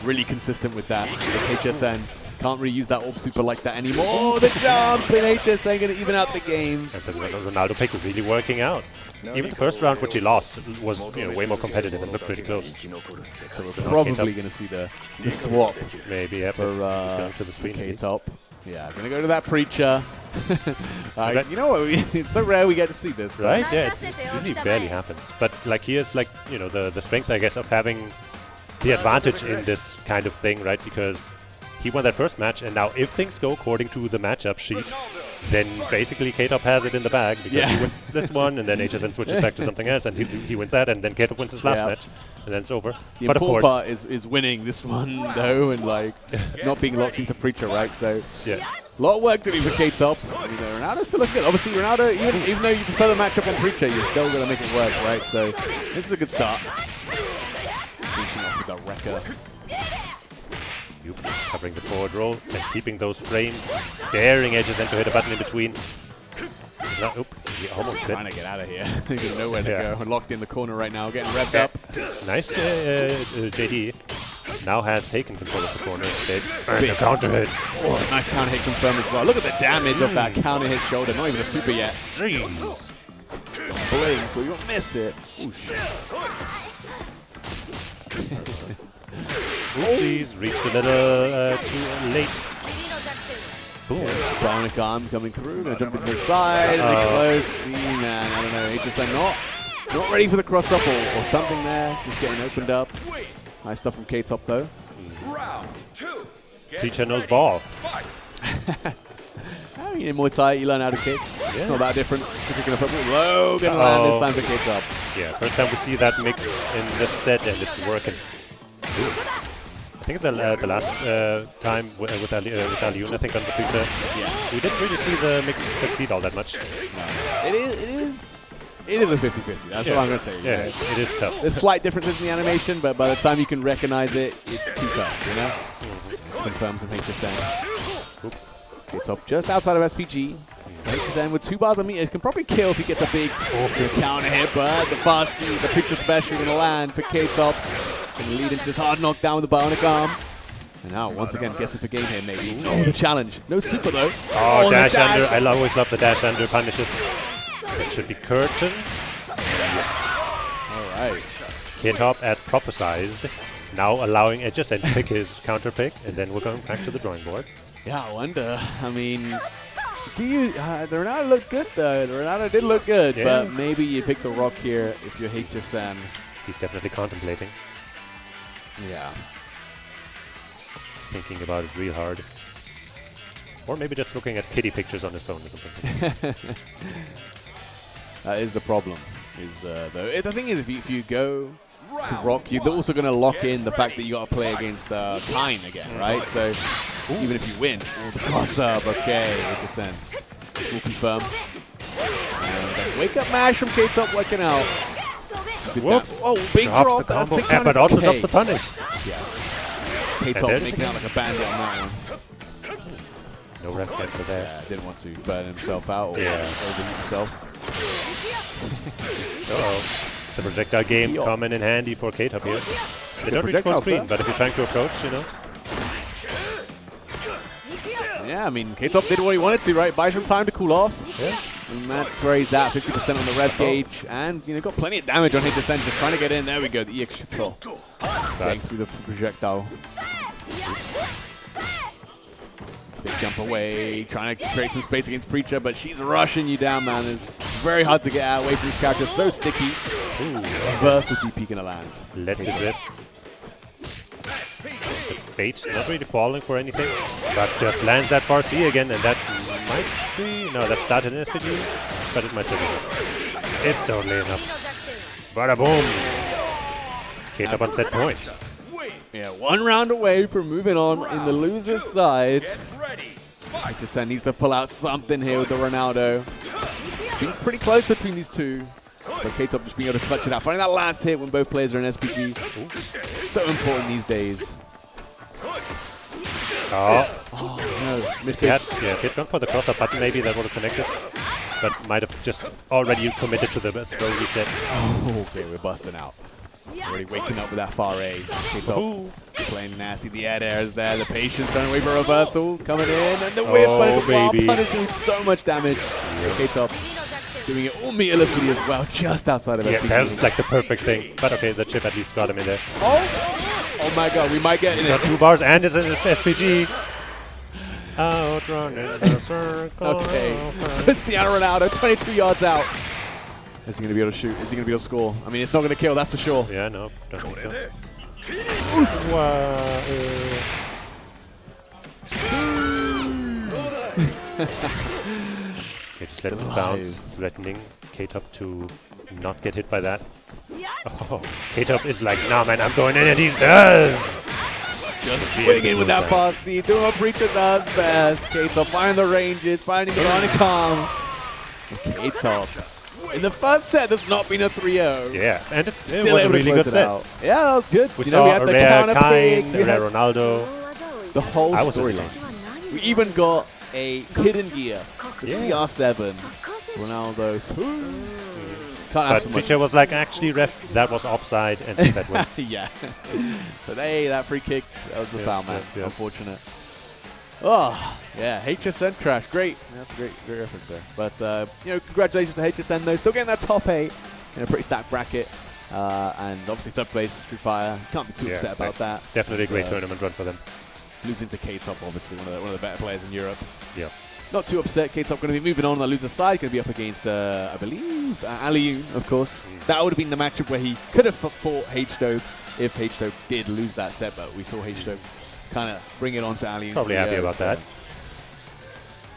really consistent with that. This HSN can't really use that orb super like that anymore. Oh, the jump in HSN going to even out the games. And the Ronaldo pick was really working out. Even the first round, which he lost, was way more competitive and looked pretty close. So we're probably going to see the swap. Maybe, yeah, for he's going to the screen K-Top. Yeah, going to go to that Preacher. You know what? It's so rare we get to see this. Right? Yeah, it really barely happens. But like he has the strength, I guess, of having the advantage in this kind of thing, right? Because he won that first match, and now if things go according to the matchup sheet, then basically K-Top has it in the bag because he wins this one, and then HSN switches back to something else, and he wins that, and then K-Top wins his last match, and then it's over. The but of important course, part is winning this one, though, and like not being locked into Preacher, right? So yeah. A lot of work to do for K-Top. I mean, Ronaldo's still looking good. Obviously, Ronaldo, even though you prefer the matchup on Preacher, you're still going to make it work, right? So this is a good start. Finishing off with the Wrecker. Covering the forward roll and keeping those frames, daring HSN to hit a button in between. He's not, he almost did. Trying to get out of here. He doesn't know where to go. We're locked in the corner right now, getting revved up. Nice JD. Now has taken control of the corner instead. And a counter hit. Oh, nice counter hit confirmed as well. Look at the damage of that counter hit shoulder. Not even a super yet. Jeez. Blink, or you'll miss it. Ooh, shit. Oopsies, reached a little too late. Boom. Bionic arm coming through. Gonna jump into the side. Close. Man, I don't know. HSN not ready for the cross up or something there. Just getting opened up. Nice stuff from K-Top though. Round 2. Teacher knows ball. In Muay Thai, you learn how to kick. Yeah. Not that different. Low, gonna land this time for K-Top. Yeah, first time we see that mix in this set, and it's working. I think the last time with Aliun, I think on the Twitter, we didn't really see the mix succeed all that much. No. It is a 50-50. That's what I'm gonna say. Yeah, it is tough. There's slight differences in the animation, but by the time you can recognize it, it's too tough. You know. Let's confirm some HSN. K-Top just outside of SPG. HSN with 2 bars on meter. It can probably kill if he gets a big counter hit, but the fast C, the picture special going to land for K-Top. Going to lead into this hard knockdown with the bionic arm. And now, once again, guessing for game here, maybe. Oh, the challenge. No super, though. Oh, dash under. I always love the dash under punishes. It should be curtains. Yes. All right. K-Top, as prophesized, now allowing HSN to pick his counter pick, and then we're going back to the drawing board. Yeah, I wonder. I mean, the Ronaldo looked good, though. The Ronaldo did look good, but maybe you pick the rock here if you're HSN. He's definitely contemplating. Yeah. Thinking about it real hard. Or maybe just looking at kitty pictures on his phone or something. That is the problem. The thing is, if you go to rock, you're also going to lock in the fact that you got to play against Kine again, right? So even if you win, the cross up, okay, HSN will confirm. And wake up mash from K-Top working out. Whoops! Oh, big drops drop. the combo, but also drops the punish. Yeah. K-Top making out like a bandit on that one. No ref cancel there. Yeah, didn't want to burn himself out or overheat himself. Uh-oh. The projectile game coming in handy for K-Top here. They don't reach full screen, but if you're trying to approach, you know. Yeah, I mean, K-Top did what he wanted to, right? Buy some time to cool off. Yeah. And that's where he's at, 50% on the rev gauge. And, you know, got plenty of damage on HSN, just trying to get in. There we go, the EX control. Going through the projectile. Big jump away, trying to create some space against Preacher, but she's rushing you down, man. It's very hard to get out away from this character, so sticky. Ooh, reversal DP gonna land. Let's it rip. Bait not really falling for anything, but just lands that far C again, and that might be... No, that started in SPG, but it might still be enough. It's totally enough. Bada boom! K-Top on set point. Yeah, 1 round away from moving on in the loser's side. HSN needs to pull out something here with the Ronaldo. Been pretty close between these two. But K-Top just being able to clutch it out. Finding that last hit when both players are in SPG. So important these days. Oh no. Missed yeah, if he'd gone for the cross-up button, maybe that would have connected. But might have just already committed to the slow reset. Oh, okay, we're busting out. Already waking up with that far A. K-Top playing nasty. The air is there. The patience trying to wait for reversal. Coming in. And the whip. Baby. Punishing so much damage. K-Top doing it all meterlessly as well. Just outside of SPG. Yeah, that was like the perfect thing. But okay, the chip at least got him in there. Oh my god, we might get He's in got it. 2 bars and is in SPG. Outrunning the circle. Okay. Cristiano Ronaldo, 22 yards out. Is he going to be able to shoot? Is he going to be able to score? I mean, it's not going to kill, that's for sure. Yeah, no, don't think so. He just lets it bounce, threatening K-Top to not get hit by that. Oh, K-Top is like, nah man, I'm going in, and he does! Just swinging with that pass C, doing what Preacher does best. K-Top finding the ranges, finding the Ronnie. K-Top. In the first set, there's not been a 3-0. Yeah, and it still was a really good set. Yeah, that was good. We saw a rare Kine, a rare Ronaldo. The whole storyline. We even got a hidden gear, the CR7. Ronaldo. But Preacher was like, actually, ref, that was offside, and that went. Yeah. But hey, that free kick, that was a foul, man. Unfortunate. Oh, yeah, HSN crash. Great. That's a great reference there. But, you know, congratulations to HSN, though. Still getting that top 8 in a pretty stacked bracket. And obviously third place is Street Fire. Can't be too upset about that. Definitely a great tournament run for them. Losing to K-Top, obviously one of the better players in Europe. Yeah. Not too upset. K-Top going to be moving on the loser side. Going to be up against, I believe, Aliyun, of course. That would have been the matchup where he could have fought H-Dope if H-Dope did lose that set, but we saw H-Dope kind of bring it on to Aliyun. Probably happy about that.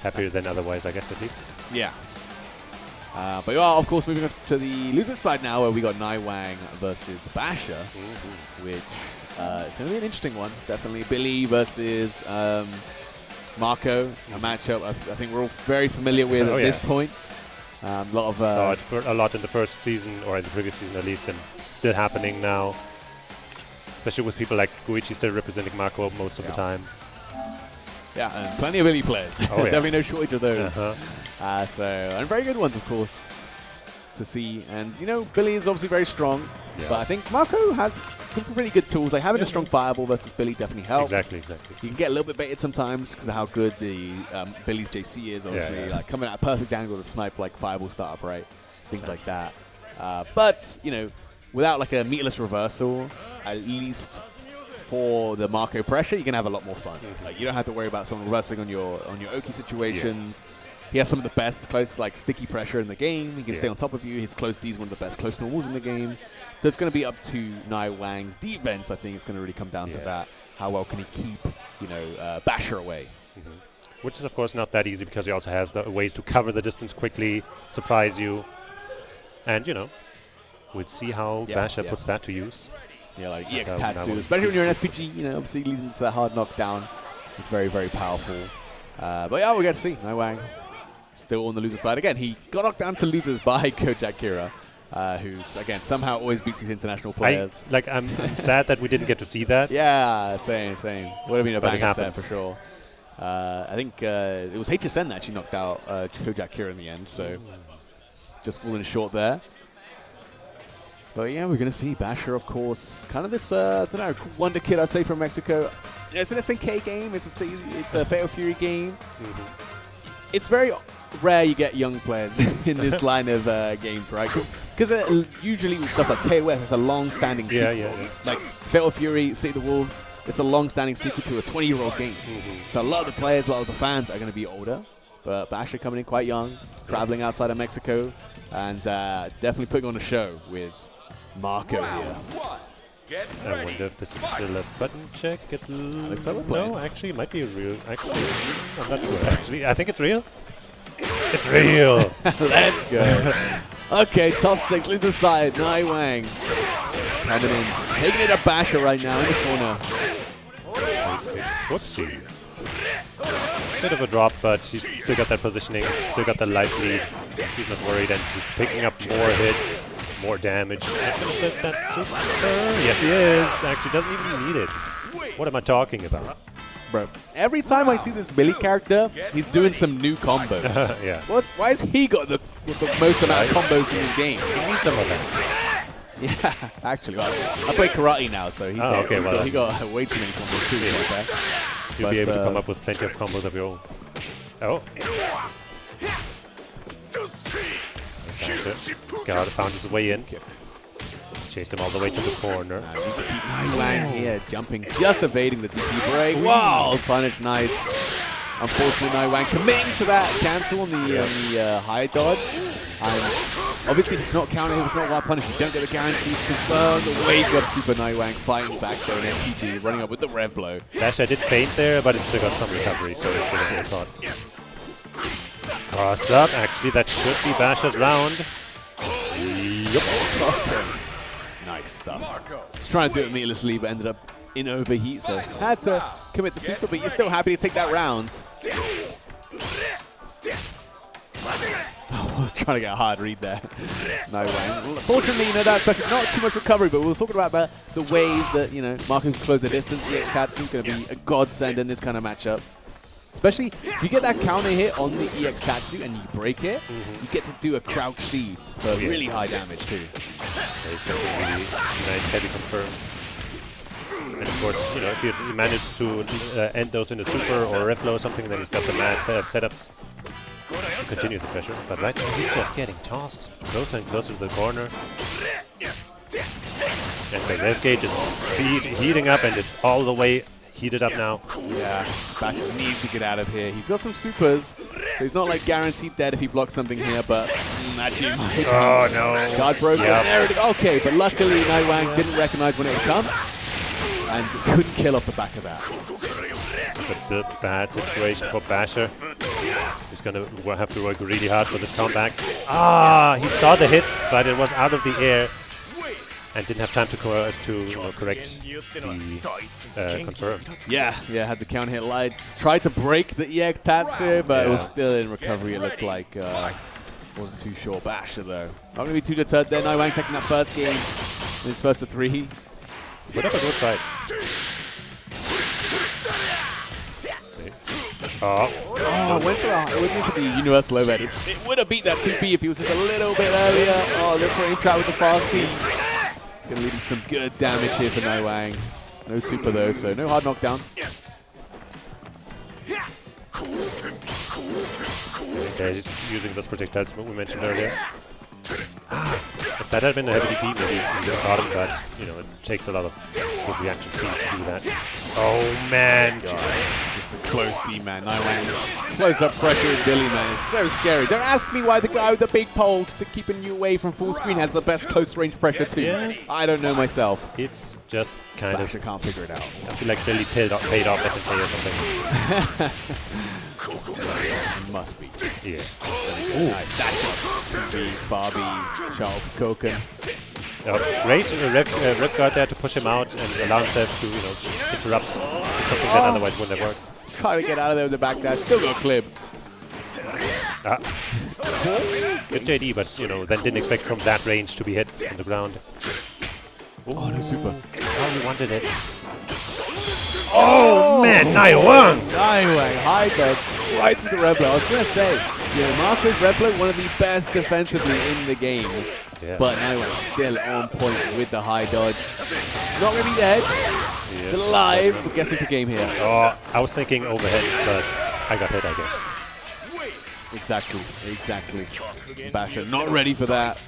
Happier than otherwise, I guess, at least. Yeah. But we are, of course, moving on to the losers side now, where we got Naiwang versus Basher, which is going to be an interesting one. Definitely Billy versus Marco, a matchup I think we're all very familiar with at this point. A lot of saw it for a lot in the first season, or in the previous season at least, and it's still happening now. Especially with people like Guichi still representing Marco most of the time. Yeah, and plenty of Billy players. Definitely no shortage of those. And very good ones, of course, to see. And, you know, Billy is obviously very strong, but I think Marco has some pretty good tools. Like having a strong fireball versus Billy definitely helps. Exactly. You can get a little bit baited sometimes because of how good the Billy's JC is, obviously. Like coming at a perfect angle to snipe like fireball startup, right? Things like that. But, you know, without like a meatless reversal, at least for the Marco pressure, you can have a lot more fun. Like you don't have to worry about someone reversing on your Oki situations. He has some of the best close sticky pressure in the game. He can stay on top of you. His close D is one of the best close normals in the game. So it's going to be up to Naiwang's defense. I think it's going to really come down to that. How well can he keep, you know, Basher away? Which is of course not that easy because he also has the ways to cover the distance quickly, surprise you, and you know, we'll see how Basher puts that to use. Yeah, like EX Tatsu, especially when you're an SPG, you know, obviously leading to that hard knockdown. It's very, very powerful. But yeah, we're going to see Naiwang still on the loser side. Again, he got knocked down to losers by Kojak Kira, who's, again, somehow always beats these international players. I'm sad that we didn't get to see that. Yeah, same. Would have been a banger set for sure. I think it was HSN that actually knocked out Kojak Kira in the end, so just falling short there. But yeah, we're going to see Basher, of course. Kind of this, I don't know, wonder kid, I'd say, from Mexico. You know, it's an SNK game. It's a Fatal Fury game. It's very rare you get young players in this line of games, right? Because usually with stuff like KOF, it's a long-standing sequel. Like Fatal Fury, City of the Wolves, it's a long-standing sequel to a 20-year-old game. So a lot of the players, a lot of the fans are going to be older. But Basher coming in quite young, traveling outside of Mexico, and definitely putting on a show with Marco here. I wonder if this is still a button check. No, actually, it might be real. Actually, I'm not sure. Actually, I think it's real. It's real. Let's go. Okay, top 6, loser side, Naiwang. Coming in, taking it to Basher right now in the corner. Whoopsies. Bit of a drop, but she's still got that positioning, still got that life lead. She's not worried, and she's picking up more hits. More damage. Not gonna flip that super. Yes, he is. Actually, doesn't even need it. What am I talking about? Bro, every time I see this Billy character, he's doing some new combos. Yeah. Why has he got the most amount of combos in his game? Give me some of that. Yeah, actually, well, I play karate now, so he got way too many combos too. You'll be able to come up with plenty of combos of your own. Oh. God, found his way in. Chased him all the way to the corner. Naiwang here, jumping, just evading the DP break. Wow, punish nice. Unfortunately, Naiwang committing to that cancel on the high dodge. And obviously, if it's not counter, if it's not wild punish, you don't get the guarantee to confirm the wake up Super Naiwang fighting back there in SPG, running up with the rev blow. Dash, I did faint there, but it still got some recovery, so it's still a good thought. Cross up, actually that should be Basher's round. Yep. Nice stuff. Just trying to do it meatlessly, but ended up in overheat, so had to commit the super, but you're still happy to take that round. Oh, trying to get a hard read there. No way. Fortunately, you know, that's not too much recovery, but we'll talk about the ways that, you know, Marco can close the distance. EX Tatsu going to be a godsend in this kind of matchup. Especially if you get that counter hit on the EX Tatsu and you break it, you get to do a crouch C for really high damage too. He's got some really nice heavy confirms. And of course, you know, if you manage to end those in a super or a rep blow or something, then he's got the mad setups to continue the pressure. But right now, he's just getting tossed closer and closer to the corner. And the rev gauge is heating up, and it's all the way heated up now. Yeah, Basher needs to get out of here. He's got some supers, so he's not like guaranteed dead if he blocks something here, but actually might. Oh no. Guard broken. Yep. There it is. Okay, but luckily Nightwang didn't recognize when it would come and couldn't kill off the back of that. It's a bad situation for Basher. He's going to have to work really hard for this comeback. Ah, he saw the hits, but it was out of the air and didn't have time to correct the confirm. Yeah, had the counter hit lights. Tried to break the EX Tatsu, but it was still in recovery, it looked like. Wasn't too sure. Basher, though. Not going to be too deterred there. Nightwang taking that first game. His first of 3. Put up a good fight. Went for the universal overhead. It would have beat that 2B if he was just a little bit earlier. Oh, the frame trap with the fast C. Going to lead to some good damage here for Nightwang. No super though, so no hard knockdown. Okay, he's using those projectiles we mentioned earlier. If that had been a heavy DP, maybe he would have caught him, but you know, it takes a lot of good reaction speed to do that. Oh man! Just a close D-man. Nightwang. Close-up pressure with Billy, man. It's so scary. Don't ask me why the guy with the big pole to keeping you away from full screen has the best close-range pressure too. Yeah. I don't know myself. It's just kind Basher can't figure it out. I feel like Billy paid off SNK or something. Must be. Yeah. Nice. Dash up. Barbie, Charles, Koken. Great rep guard there to push him out and allow himself to, interrupt something that otherwise wouldn't have worked. Trying to get out of there with the back dash, still got clipped. Good JD, but then didn't expect from that range to be hit on the ground. Oh, no super. Oh, he wanted it. Oh man, Nightwang! Nightwang, high dodge, right through the Rebler. I was going to say, Marco's Rebler, one of the best defensively in the game. Yeah. But Nightwang still on point with the high dodge. Not going to be dead. Yeah. Still alive, but guessing for game here. Oh, I was thinking overhead, but I got hit, I guess. Exactly. Basher not ready for that.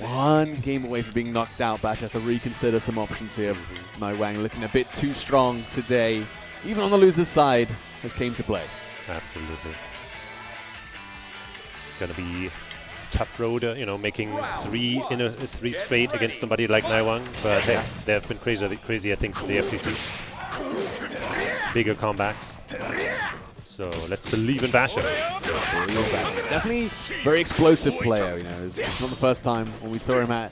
One game away from being knocked out. Basher has to reconsider some options here. Nightwang looking a bit too strong today. Even on the loser's side, has came to play. Absolutely. It's going to be tough road, making 3 straight against somebody like Nightwang. But hey, there have been crazier things in the FTC. Bigger comebacks. So let's believe in Basher. Definitely very explosive player. It's not the first time when we saw him at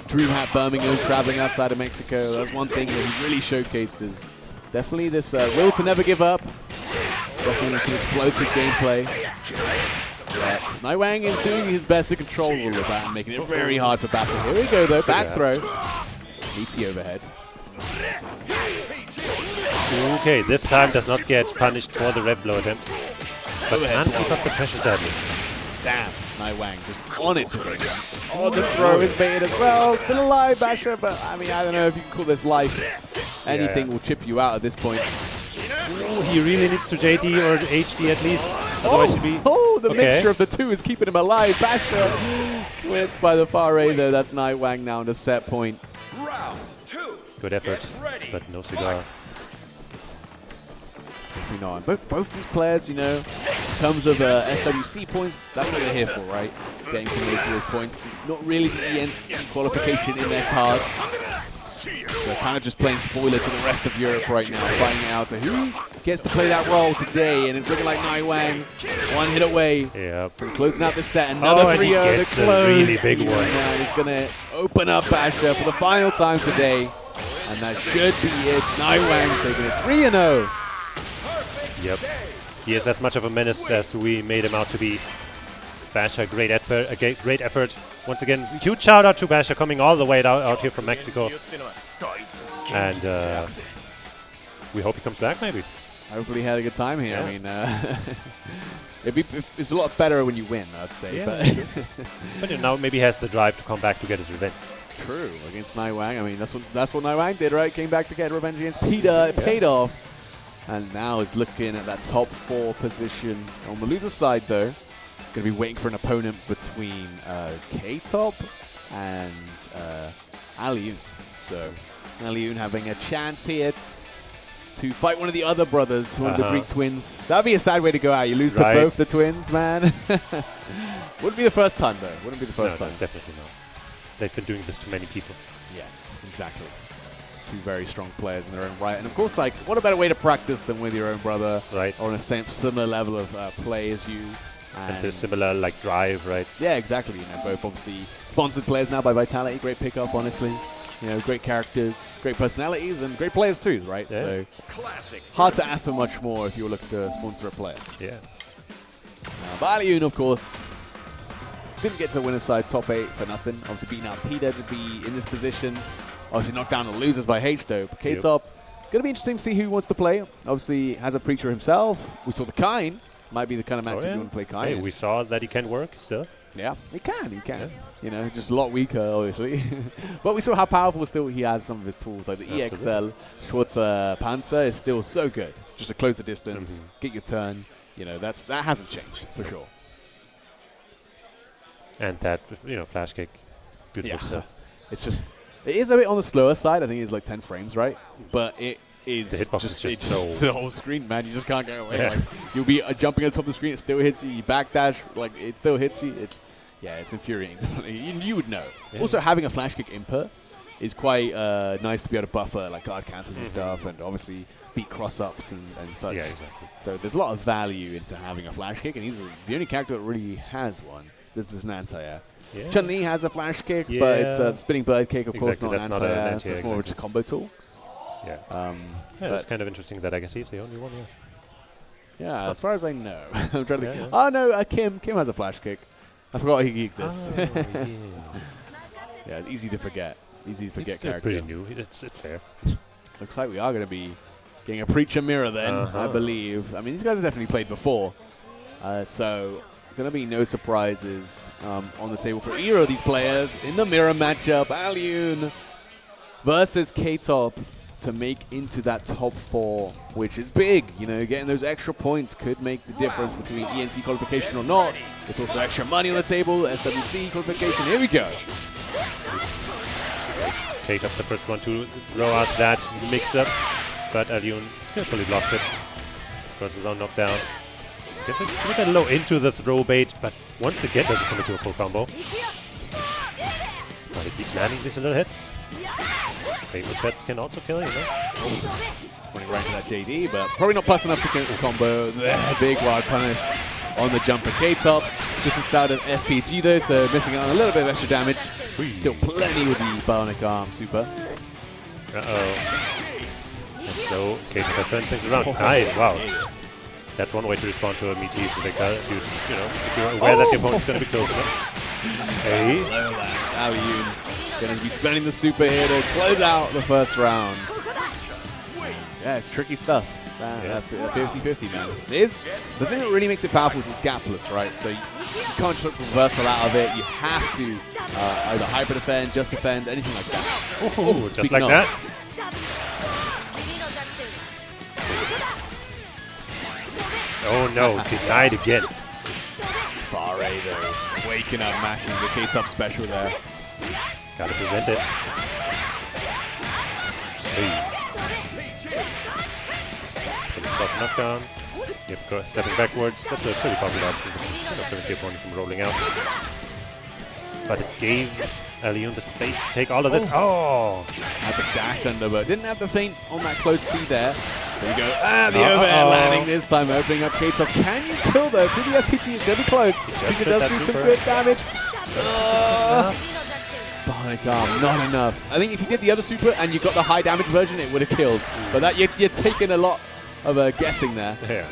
DreamHack Birmingham, traveling outside of Mexico. That's one thing that he really showcased. Is definitely this will to never give up. Definitely some explosive gameplay. But Nightwang is doing his best to control all of that and making it very hard for Basher. Here we go though, back throw. Meets the overhead. Okay, this time does not get punished for the rev blow attempt. But can't keep up the pressure sadly. Damn, Nightwang just on it today. Oh, the throw is baited as well. Still alive, Basher, but I don't know if you can call this life. Anything will chip you out at this point. Ooh, he really needs to JD or HD at least. Otherwise he'll be... The mixture of the two is keeping him alive. Basher went by the far right though. That's Nightwang now on the set point. Round 2. Good effort, but no cigar. Both these players, in terms of SWC points, that's what they're here for, right? Getting some of those points. Not really the ENC qualification in their cards. They're kind of just playing spoiler to the rest of Europe right now, finding out who gets to play that role today, and it's looking like Nightwang, one hit away from closing out the set. Another 3-0 to close. A really big one. And he's going to open up Basher for the final time today, and that should be it. Nightwang taking it 3-0. Yep. He is as much of a menace as we made him out to be. Basher, great effort. Once again, huge shout out to Basher coming all the way out here from Mexico. And we hope he comes back maybe. Hopefully he had a good time here. Yeah. It's a lot better when you win, I'd say. Yeah, but now maybe he has the drive to come back to get his revenge. True, against Nightwang. That's what Nightwang did, right? Came back to get revenge against Peter. It paid off. And now is looking at that top 4 position. On the loser side, though, going to be waiting for an opponent between K-Top and Alioun. So Alioun having a chance here to fight one of the other brothers, one of the Greek twins. That'd be a sad way to go out. You lose to both the twins, man. Wouldn't be the first time, though. Wouldn't be the first time. No, definitely not. They've been doing this to many people. Yes, exactly. Two very strong players in their own right. And of course, like, what a better way to practice than with your own brother? Right. Or on a similar level of play as you. And the similar, like, drive, right? Yeah, exactly. You know, both obviously sponsored players now by Vitality. Great pickup, honestly. You know, great characters, great personalities, and great players too, right? Yeah. So hard to ask for much more if you're looking to sponsor a player. Yeah. But Alioun, of course, didn't get to winner's side top 8 for nothing. Obviously beating out Peter to be in this position. Obviously knocked down the losers by H-Dope. K-Top, going to be interesting to see who wants to play. Obviously has a Preacher himself. We saw the Kine. Might be the kind of match if you want to play Kine. Hey, we saw that he can work still. Yeah, he can. Yeah. You know, just a lot weaker, obviously. But we saw how powerful still he has some of his tools. Like the EXL Schwarzer Panzer is still so good. Just to close the distance, get your turn. You know, that hasn't changed, for sure. And that, you know, flash kick. Good stuff. It's just, it is a bit on the slower side. I think it's like 10 frames, right? But it is the hitbox is just so the whole screen, man. You just can't go away. Like, you'll be jumping on top of the screen, it still hits you. You backdash, like it still hits you. It's infuriating. you would know. Yeah. Also, having a flash kick input is quite nice to be able to buffer like guard counters and stuff, and obviously beat cross ups and such. Yeah, exactly. So there's a lot of value into having a flash kick, and he's the only character that really has one. There's this anti-air. Yeah. Chun-Li has a flash kick, but it's a spinning bird kick, of course, not an anti-air. So it's more of just a combo tool. Yeah. It's kind of interesting that I guess he's the only one, Yeah, as far as I know. I'm trying to oh, no, Kim has a flash kick. I forgot he exists. Yeah, it's easy to forget. Easy to forget character. Pretty new. It's fair. Looks like we are going to be getting a Preacher mirror then, I believe. I mean, these guys have definitely played before. So going to be no surprises on the table for either of these players in the mirror matchup. Alioun versus K-Top to make into that top 4, which is big. You know, getting those extra points could make the difference between ENC qualification or not. It's also extra money on the table, SWC qualification. Here we go. K-Top the first one to throw out that mix-up, but Alioun skillfully blocks it. Scores his own knockdown. Guess it's a bit low into the throw bait, but once again doesn't come into a full combo. But he keeps landing these little hits. Favorite bets can also kill, you know. Running right to that JD, but probably not plus enough to get the combo. Big wild punish on the jumper. K-Top just inside of SPG though, so missing out on a little bit of extra damage. Still plenty with the bionic arm super. And so K-Top has turned things around. Nice, wow. That's one way to respond to a meaty projectile. You know, if you're aware that the opponent's going to be close enough. Hey. Alioun going to be spending the super here to close out the first round. Yeah, it's tricky stuff. 50-50, man. The thing that really makes it powerful is it's gapless, right? So you can't just reversal out of it. You have to either hyper defend, just defend, anything like that. Oh, just like that. Oh no, denied again. Far A though, waking up, mashing the K-Top special there. Gotta present it. Pretty soft knockdown. Yep, stepping backwards. That's a pretty popular option, just to prevent the opponent from rolling out. But it gave Alioun the space to take all of this. Oh! Had the dash under, but didn't have the feint on that close C there. There you go. The overhead landing this time, opening up K-Top. Can you kill though? Through the SPG, it's going to be close. He does do some good damage. Bionic arm, not enough. I think if you did the other super and you got the high damage version, it would have killed. But that you're taking a lot of guessing there. Yeah.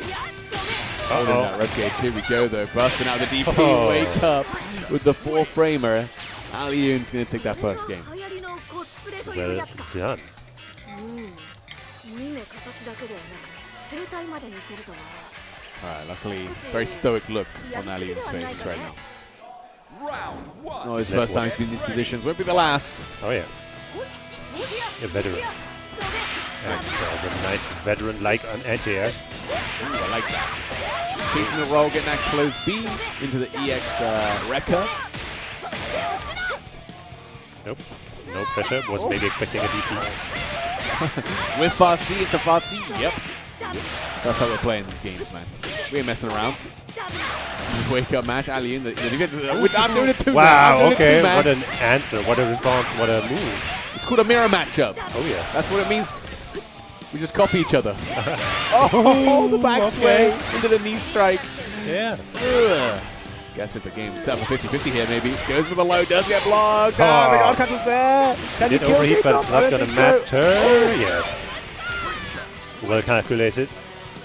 Holding that red gauge. Here we go though. Bursting out the DP. Wake up with the 4-framer. Alioun's going to take that first game. Well done. Alright, luckily, very stoic look on Alioun's face right now. Oh, his first time he's been in these positions. Won't be the last. Oh, yeah. A veteran. And there's a nice veteran-like anti-air. I like that. Chasing the roll, getting that close B into the EX Wrecker. Nope. No pressure. Was maybe expecting a DP. With fast C, it's a fast C. Yep. That's how we're playing these games, man. We ain't messing around. Wake up, mash, Alien. I'm doing it too, wow, man. okay. What an answer. What a response. What a move. It's called a mirror matchup. Oh, yes. That's what it means. We just copy each other. Oh, the back sway into the knee strike. Yeah. Guess if the game set up a 50-50 here, maybe. Goes for the low, does get blocked. Ah, the guard catcher's there. Can Did overheat, but it's not going to matter. Yes. Well calculated.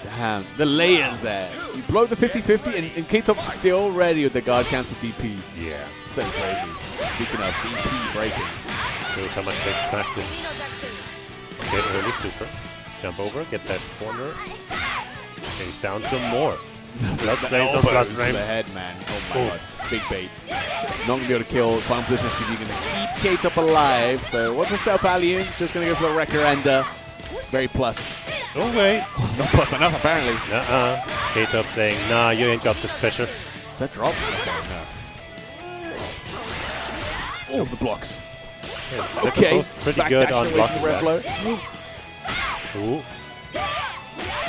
Damn, the layers there. You blow the 50-50 and K-Top's still ready with the guard cancel DP. Yeah. So crazy. Speaking of DP breaking. Shows how much they've practiced. Get early super. Jump over, get that corner. Chase down some more. Plus frames on plus frames. The head, man. Oh my god. Big bait. Not going to be able to kill final position because you're going to keep K-Top alive. So what's the setup, Alien? Just going to go for the wrecker and very plus. Oh wait. Not plus enough apparently. K-Top saying, nah, you ain't got this pressure. That drop? Okay, no. Oh, the blocks. Yeah, okay. Both pretty good on blocking that. Ooh.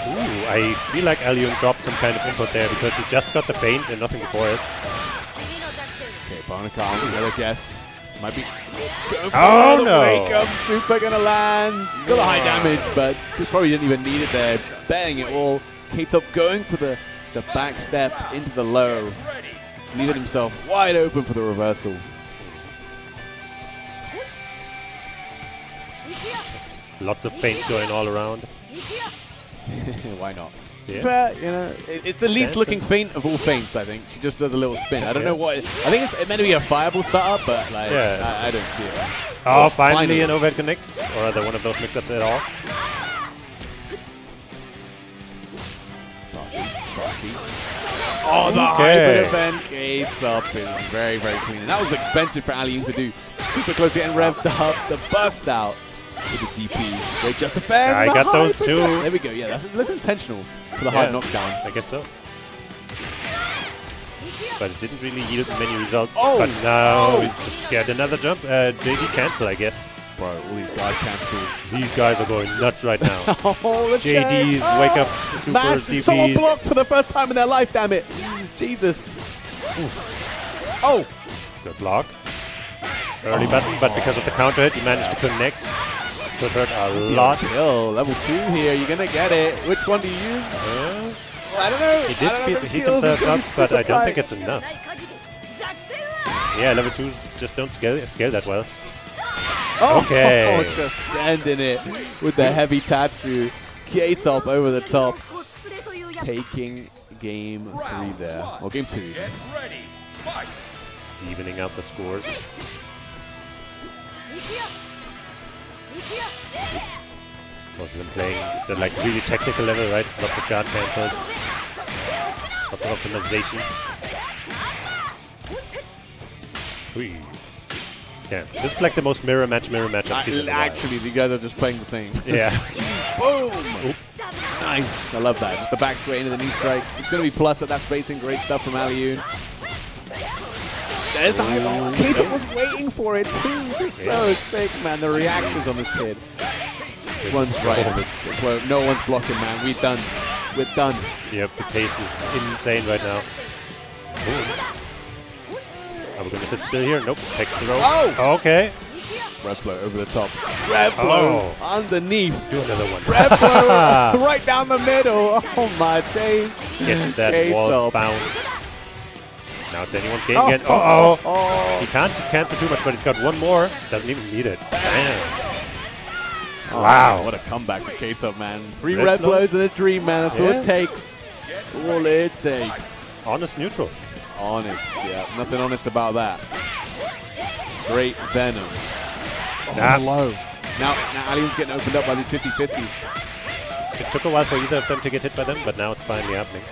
Ooh, I feel like Alien dropped some kind of input there because he just got the feint and nothing before it. Okay, Barnacle, another guess. Might be. Oh no! Wake up, super gonna land. Still a high damage, but he probably didn't even need it there. Betting it all. K-Top going for the back step into the low. Leaving himself wide open for the reversal. Lots of feint going all around. Why not? Yeah. But, you know, it's the least looking feint of all feints, I think. She just does a little spin. I don't know what. I think it's meant to be a fireball startup, but like, I don't see it. Oh, finally an overhead connect. Or are there one of those mix-ups at all? Bossy. Oh, the hybrid event gates up is very, very clean. And that was expensive for Alien to do. Super close to getting revved up. The bust out. With the DP. Great just defense. I got those too. There we go. Yeah, it looks intentional for the hard knockdown. I guess so. But it didn't really yield many results. Oh. But now just get another jump. JD cancel, I guess. Bro, all these guys cancel. These guys are going nuts right now. Oh, JDs, wake up to super DPs. Someone blocked for the first time in their life, damn it. Jesus. Oof. Oh. Good block. Early button, but because of the counter hit, he managed to connect. This could hurt a lot. Kill. Level 2 here. You're going to get it. Which one do you use? I don't know. He did hit himself up, but I don't think it's enough. Yeah, level 2s just don't scale that well. Oh, okay. Just sending it with the heavy Tatsu. K-Top over the top. Taking game 3 there. Or game 2. Evening out the scores. Most of them playing the like really technical level, right? Lots of guard cancels. Lots of optimization. Whee. Yeah, this is like the most mirror match I've seen in a while. Actually, you guys are just playing the same. Yeah. Boom! Oop. Nice. I love that. Just the back sway into the knee strike. It's going to be plus at that spacing. Great stuff from Aliyun. There's the high ball. K-Top was waiting for it too. He's so sick, man. The reactions on this kid. One's right on the quote. No one's blocking, man. We're done. We're done. Yep, the pace is insane right now. Ooh. Are we going to sit still here? Nope. Take the throw. Oh! Okay. Red blow over the top. Red blow underneath. Do another one. Red blow right down the middle. Oh my days. Gets that K-Top. wall bounce. Now it's anyone's game again. He can't cancel too much, but he's got one more. Doesn't even need it. Damn. Wow. What a comeback for K-Top, man. 3 red blows and a dream, man. That's all it takes. All it takes. Honest neutral. Honest, yeah. Nothing honest about that. Straight venom. Low. Now Aliyun's getting opened up by these 50-50s. It took a while for either of them to get hit by them, but now it's finally happening.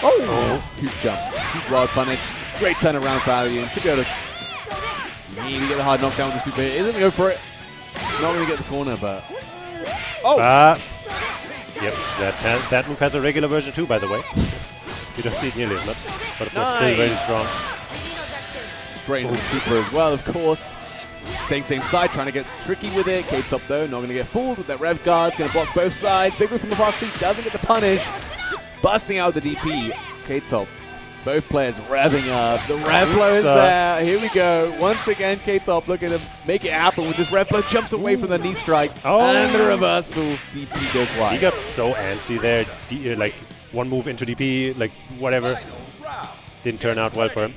Oh! Huge jump. Huge wild punish. Great turnaround for Aliyun. Should be able to maybe get the hard knockdown with the super hit. Isn't going to go for it. Not going to get the corner, but... Oh! Yep, that move has a regular version too, by the way. You don't see it nearly as much, but it's still very strong. Straight into the super as well, of course. Staying same side, trying to get tricky with it. Kate's up though, not going to get fooled with that rev guard. Going to block both sides. Big move from the far seat, doesn't get the punish. Busting out the DP. Kate's up. Both players revving up. The rev flow is there. Here we go. Once again, K-Top looking to make it happen with this rev flow. Jumps away from the knee strike. And the reversal. DP goes wide. He got so antsy there. Like one move into DP, like whatever. Didn't turn out well for him.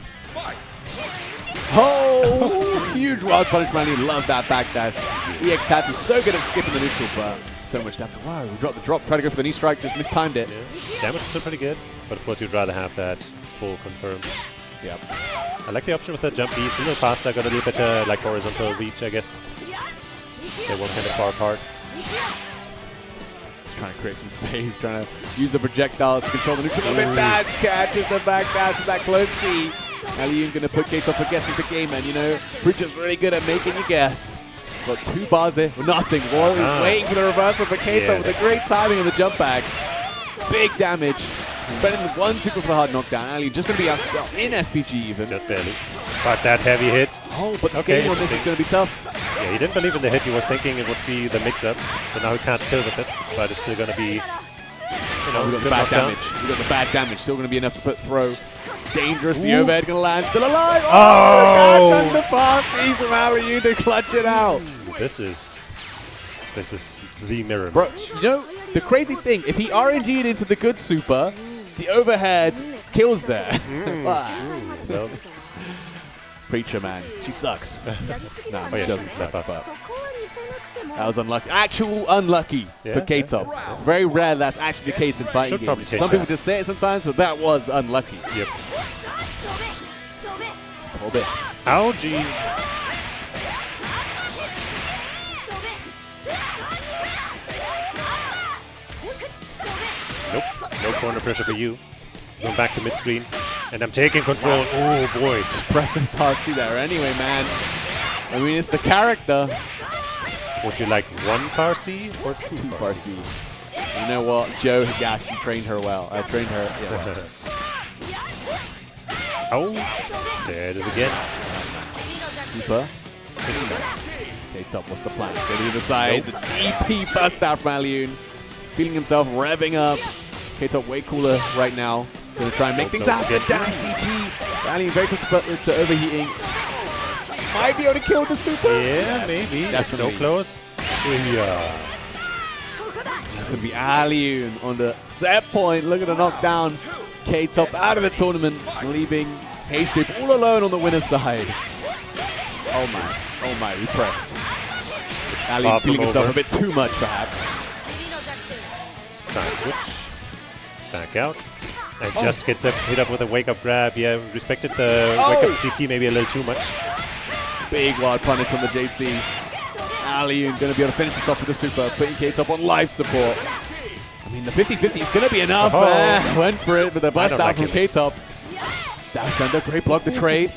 Oh, huge wild punish, man. He loved that backdash. EX Tats is so good at skipping the neutral, but so much damage. Wow, we dropped the drop. Tried to go for the knee strike, just mistimed it. Yeah. Damage is still pretty good, but of course you'd rather have that full confirm. Yep. I like the option with the jump beat. It's a little faster, got a little better like horizontal reach, I guess. They were kind of far apart. Trying to create some space, trying to use the projectile to control the neutral. That catches the back dash with that close C. Aliyun going to put K-Top for guessing the game, and you know, Preacher's really good at making you guess. Got 2 bars there for nothing. Wall is waiting for the reversal for K-Top with a great timing on the jump back. Big damage. Spending the 1 super for the hard knockdown. Aliyun just going to be out in SPG even. Just barely. But that heavy hit. Oh, but the scaling on this is going to be tough. Yeah, he didn't believe in the hit. He was thinking it would be the mix-up. So now he can't kill with this, but it's still going to be, you know, we got the bad damage. We got the bad damage. Still going to be enough to put throw. Dangerous. The overhead going to land. Still alive. Oh! The fast E from Aliyun to clutch it out. This is the mirror. Bro, you know, the crazy thing, if he RNG'd into the good super, the overhead kills there. Well, Preacher, man. She sucks. Nah, she doesn't step suck. up. That was unlucky. Actual unlucky for K-Top. It's very rare that's actually the case in fighting games. Some people just say it sometimes, but that was unlucky. Yep. Oh, jeez. Nope. No corner pressure for you. Going back to mid-screen. And I'm taking control. Oh, boy. Just pressing past C there anyway, man. I mean, it's the character. Would you like 1 Farsi or 2 Farsi? You know what? Joe Higashi trained her well. I trained her. Yeah. Oh, there it is again. Super. K-Top, what's the plan? Go to the other side. Nope. The DP bust out from Aliyun. Feeling himself revving up. K-Top way cooler right now. Gonna try and make things happen. Dash DP. Aliyun very close to overheating. Might be able to kill the super. Yeah, maybe. That's so close. Yeah. That's going to be Aliyun on the set point. Look at the knockdown. K-Top out of the tournament, leaving Haystrip all alone on the winner's side. Oh my, repressed. Aliyun feeling himself a bit too much, perhaps. Side switch. Back out. And just gets hit up with a wake-up grab. Yeah, respected the wake-up DP maybe a little too much. Big wild punish from the JC. Aliyun going to be able to finish this off with the super, putting K-Top on life support. I mean, the 50-50 is going to be enough. Went for it with a bust out from K-Top. Dash under, great block the trade.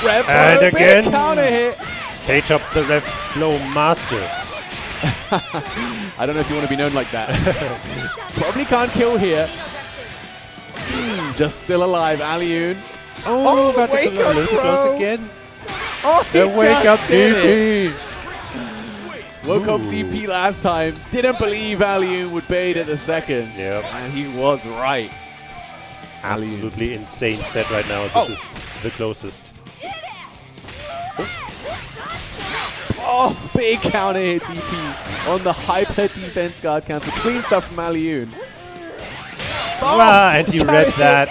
Rev and again, counter hit. K-Top the rev flow master. I don't know if you want to be known like that. Probably can't kill here. Just still alive, Aliyun. Oh, got to go a little close again. Oh, the wake up DP. Woke up DP last time. Didn't believe Aliyun would bait it a second. Yep. And he was right. Absolutely insane set right now. This is the closest. Oh, big counter hit DP on the hyper defense guard counter. Clean stuff from Aliyun. And he read that.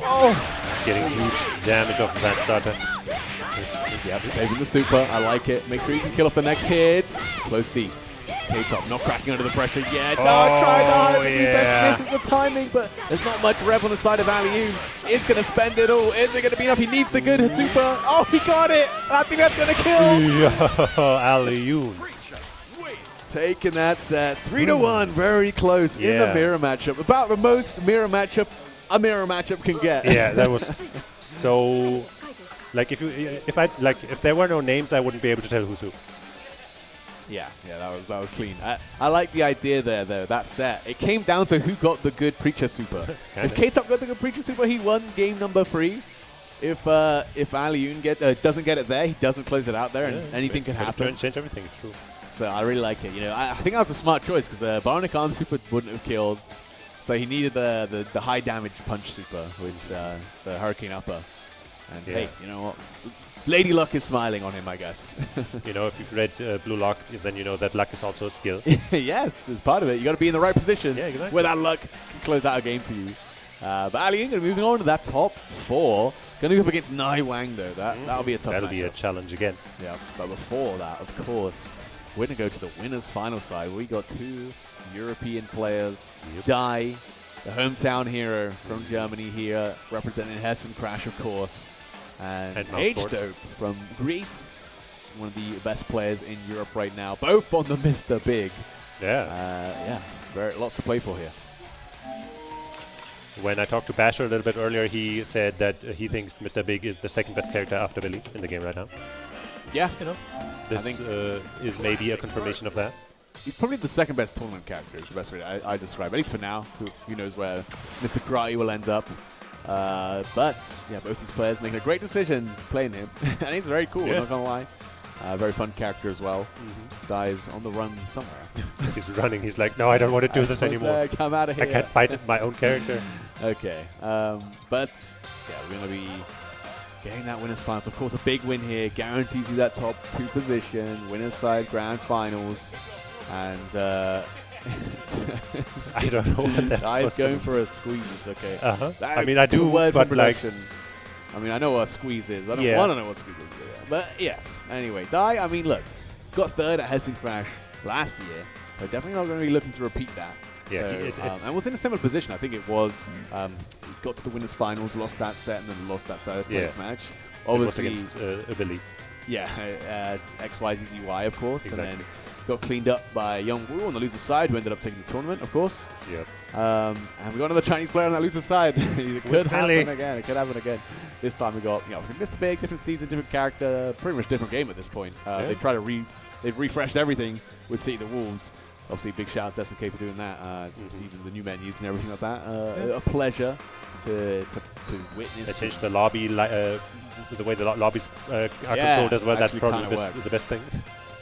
Oh. Getting huge damage off of that starter. Yep, saving the super. I like it. Make sure you can kill off the next hit. Close deep. K-Top not cracking under the pressure yet. Try the hyper defense. Misses the timing, but there's not much rev on the side of Aliyun. Is going to spend it all. Is it going to be enough? He needs the good super. Oh, he got it. I think that's going to kill. Aliyun. Taking that set. 3-1. Very close in the mirror matchup. About the most mirror matchup a mirror matchup can get. Yeah, that was so. Like if there were no names, I wouldn't be able to tell who's who. Yeah, that was clean. I like the idea there, though. That set. It came down to who got the good Preacher super. If K-Top got the good Preacher super, he won game number 3. if Alioun doesn't get it there, he doesn't close it out there, and anything can happen. Change everything. It's true. So I really like it. I think that was a smart choice because the Bionic Arm Super wouldn't have killed. So he needed the high damage punch super, which the Hurricane Upper. And hey, you know what? Lady Luck is smiling on him, I guess. If you've read Blue Lock, then you know that luck is also a skill. Yes, it's part of it. You got to be in the right position. Yeah, exactly. Where that luck can close out a game for you. But Alioun moving on to that top 4. Going to be up against Nai Wang though. That'll be a tough. That'll be a challenge again. Yeah, but before that, of course, we're going to go to the winners' final side. We got 2 European players. Dai, the hometown hero from Germany here, representing Hessen Crash, of course. And H-Dope from Greece, one of the best players in Europe right now, both on the Mr. Big. Yeah. Lots to play for here. When I talked to Basher a little bit earlier, he said that he thinks Mr. Big is the second best character after Billy in the game right now. Yeah. This is maybe a confirmation of that. He's probably the second best tournament character, is the best way I describe it, at least for now. Who knows where Mr. Grai will end up. But yeah, both these players making a great decision playing him. And he's very cool, not gonna lie. Very fun character as well. Dies on the run somewhere. He's running. He's like, no, I don't want to do this anymore. Come out of here. I can't fight my own character. Okay. But yeah, we're gonna be getting that winners finals. Of course, a big win here guarantees you that top 2 position. Winners side grand finals. And I don't know what that's Di's going for a squeeze. Okay. I mean, I do, but like, I mean, I know what a squeeze is. I don't want to know what a squeeze is. But yes. Anyway, Dai, I mean, look, got 3rd at Hessen Crash last year. So definitely not going to be looking to repeat that. Yeah, so, and was in a similar position. I think it was got to the winners finals, lost that set, and then lost that 3rd place match. Obviously, it was against Billy. Yeah, XYZZY, of course, exactly. And then got cleaned up by Young Woo on the loser side, who ended up taking the tournament, of course. Yep. And we got another Chinese player on that loser side. It could happen again. It could happen again. This time we got, obviously Mr. Big, different season, different character, pretty much different game at this point. They try to they've refreshed everything with City of the Wolves. Obviously, big shout out to SNK for doing that. Even the new menus and everything like that. A pleasure to witness. They changed the lobby, the way the lobbies are controlled as well. That's probably the best thing.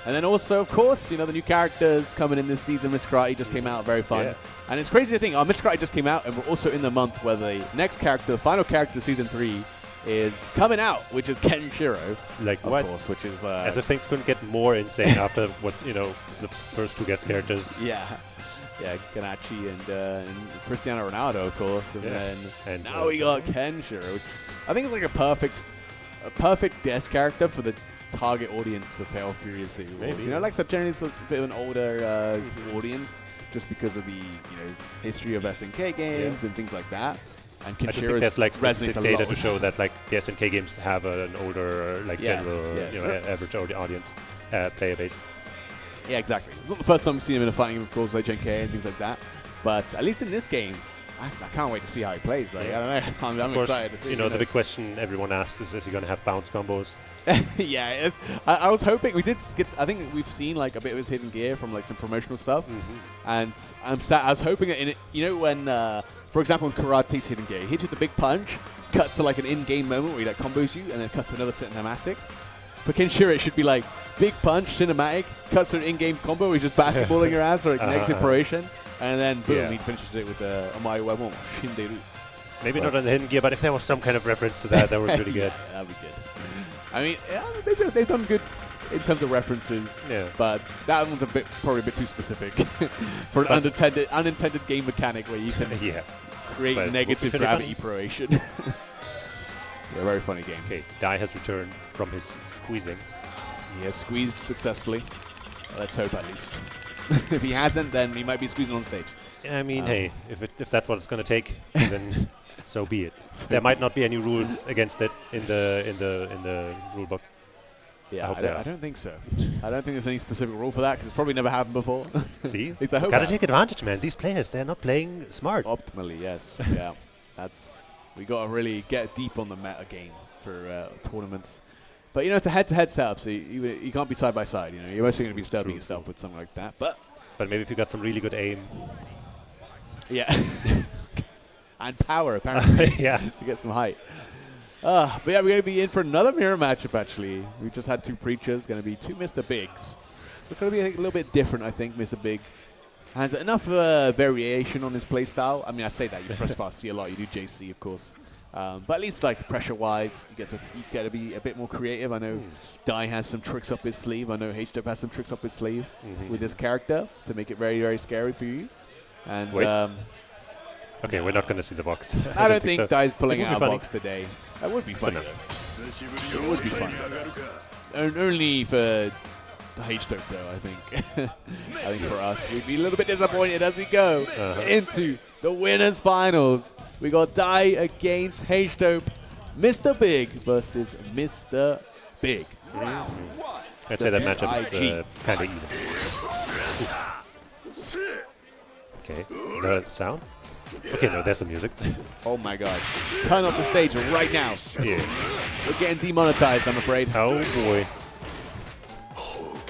And then also, of course, the new characters coming in this season. Miss Karate just came out, very fun. And it's crazy to think, Miss Karate just came out, and we're also in the month where the next character, the final character of Season 3, is coming out, which is Kenshiro. Like of what? Course, which is... as if things couldn't get more insane after what, the first 2 guest characters. Yeah, Ganachi and Cristiano Ronaldo, of course. And now we got Kenshiro, which I think is like a perfect guest character for the target audience for Fatal Furious. Maybe. Like so generally it's a bit of an older audience, just because of the history of SNK games and things like that. And I just think there's like statistic data to show that like the SNK games have an older general average audience player base. Yeah, exactly. It's not the first time we've seen him in a fighting game, of course, like JNK and things like that. But at least in this game, I can't wait to see how he plays. Like, I don't know. I'm excited to see. The big question everyone asks is he going to have bounce combos? Yeah, I was hoping we did get. I think we've seen like a bit of his hidden gear from like some promotional stuff, and I was hoping that in it. When, for example, in Karate's hidden gear, he hits you with the big punch, cuts to like an in-game moment where he like combos you, and then cuts to another cinematic. For Kenshiro, it should be like big punch, cinematic, cuts to an in-game combo where he's just basketballing your ass or like negative proration. And then, boom, he finishes it with the Omae Webon Shinderu. Maybe not on the hidden gear, but if there was some kind of reference to that, that would be really good. Yeah, that'd be good. I mean, they've done good in terms of references, but that one's probably a bit too specific for an unintended game mechanic where you can create negative gravity proration. Yeah, very funny game. Okay, Dai has returned from his squeezing. He has squeezed successfully. Let's hope at least. If he hasn't, then he might be squeezing on stage. Yeah, I mean, hey, if that's what it's going to take, then so be it. There might not be any rules against it in the rule book. Yeah, I don't think so. I don't think there's any specific rule for that because it's probably never happened before. See, gotta take advantage, man. These players, they're not playing smart. Optimally, yes. Yeah, we gotta really get deep on the meta game for tournaments. But it's a head-to-head setup, so you can't be side by side. You're mostly going to be stubbing yourself with something like that. But maybe if you got some really good aim. Yeah. And power, apparently. Yeah. To get some height. But yeah, we're going to be in for another mirror matchup, actually. We just had 2 Preachers, going to be 2 Mr. Bigs. It's going to be a little bit different, I think, Mr. Big. Has enough variation on his playstyle. I mean, I say that, you press fast C a lot, you do JC, of course. But at least, like, pressure-wise, you got to be a bit more creative. I know Dai has some tricks up his sleeve. I know HDub has some tricks up his sleeve with this character to make it very, very scary for you. And okay, we're not going to see the box. I don't think so. Dai's pulling out a funny. box today. That would be funny, No. though. It would be funny. Only for HDub, though, I think. I think for us, we'd be a little bit disappointed as we go into the winners' finals. We got Dai against HDub, Mr. Big versus Mr. Big. I'd say that matchup is kind of even. Okay, the sound. Okay, no, there's the music. Oh my god. Turn off the stage right now. Yeah. We're getting demonetized, I'm afraid. Oh boy.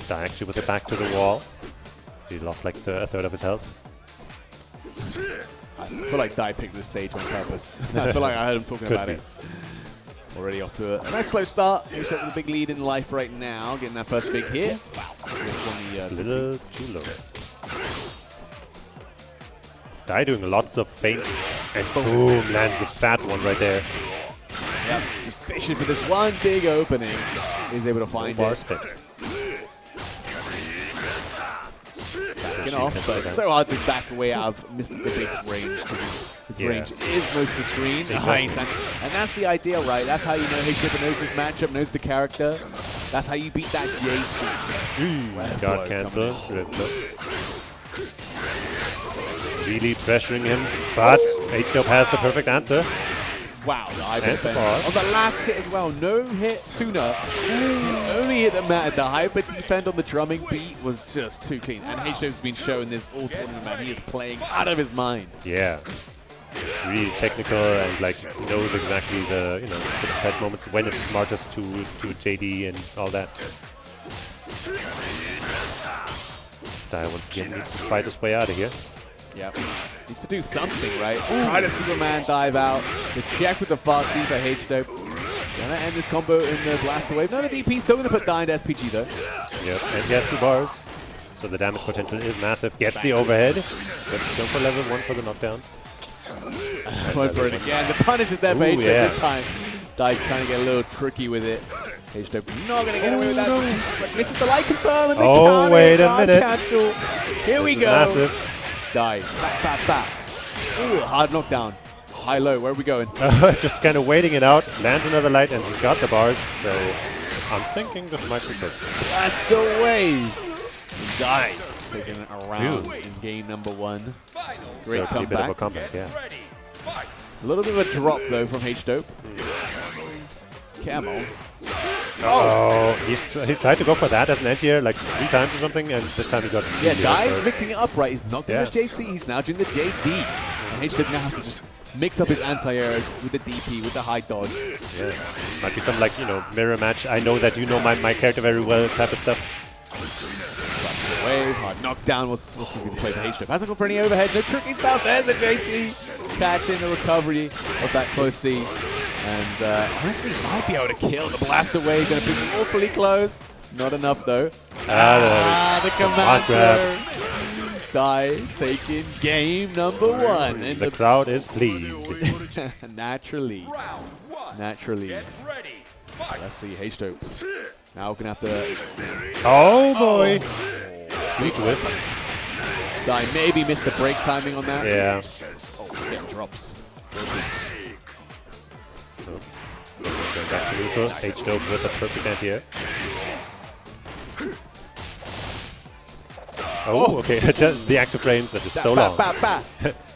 Dai actually with it back to the wall. He lost like a third of his health. I feel like Dai picked the stage on purpose. I feel like I heard him talking about it. Already off to a nice slow start. He's got the big lead in life right now, getting that first big hit. Just a little too low. Dai doing lots of feints, and boom, lands a fat one right there. Yep, just fishing for this one big opening. He's able to find it. Spit. Backing off, but it's so hard to back away out of Mr. Big's range. His range is most of the screen. Exactly. Nice, and that's the idea, right? That's how you know HDub knows this matchup, knows the character. That's how you beat that JC. God cancel. Really pressuring him, but HDub has the perfect answer. Wow, the high defense. On the last hit as well, no hit sooner. The only hit that mattered, the hyper defend on the drumming beat was just too clean. And HDub's been showing this all tournament, man. He is playing out of his mind. Yeah. Really technical and like knows exactly the the precise moments when it's smartest to JD and all that. Dai once again needs to fight his way out of here. Yep. Needs to do something, right? Try to Superman dive out. The check with the fast C for HDub. Gonna end this combo in the blaster wave. No, the DP still gonna put Dai into SPG though. Yep, and he has 2 bars. So the damage potential is massive. Gets the overhead. But jump for level 1 for the knockdown. Going for it again. The punish is there for HDub this time. Dai trying to get a little tricky with it. HDub not gonna get away with that. But misses the light confirm and the counter. Wait a minute. Cancel. Here we go. Massive. Dai. Back. Ooh, hard knockdown. High low. Where are we going? Just kind of waiting it out. Lands another light and he's got the bars. So I'm thinking this might be good. Blast away. Dai taking it around in game number 1. Great comeback. A bit of a comeback, yeah. A little bit of a drop though from HDub. Camel. Oh, he's tried to go for that as an anti-air like 3 times or something, and this time he got. Yeah, Dai's mixing it up right. He's not doing the JC. He's now doing the JD. And HDub now has to just mix up his anti-airs with the DP, with the high dodge. Yeah, might be some like mirror match. I know that you know my character very well type of stuff. Wave, hard knockdown was going to be the play for HDub. Hasn't gone for any overhead. No tricky stuff. There's the JC. Catching the recovery of that close C. And honestly, might be able to kill the blaster wave. Going to be awfully close. Not enough though. The commander. Dai taking game number 1. And the crowd is pleased. Naturally. Let's see, HDub. Now we're going to have to... Oh boy. Huge whip. Dai maybe missed the break timing on that. Yeah. Oh, yeah, drops. Going back to neutral. HDub with a perfect anti-air. Oh, okay. Just the active frames are just so long.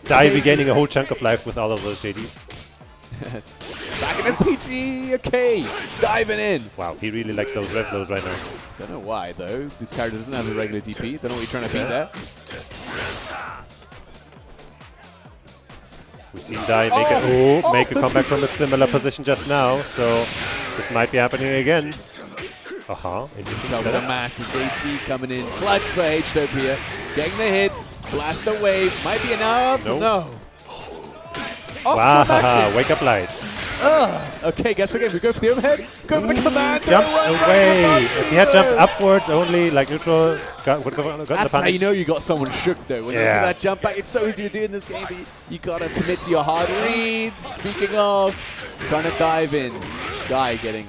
Dai regaining a whole chunk of life with all of those JDs. Back in SPG. Okay. Diving in. Wow, he really likes those red blows right now. Don't know why though. This character doesn't have a regular DP. Don't know what you're trying to beat there. We've seen Dai make a comeback from a similar position just now, so this might be happening again. Interesting setup. The mash and JC coming in. Clutch for HDub here. Getting the hits. Blaster wave. Might be enough. Nope. No. Wow, wake up light. Okay, guess again. We go for the overhead. Go for the command. Jumps away. If he had jumped upwards only, like neutral, got the That's how punish. you know you got someone shook though. When you look at that jump back, it's so easy to do in this game, but you gotta commit to your hard reads. Speaking of, trying to dive in. Guy getting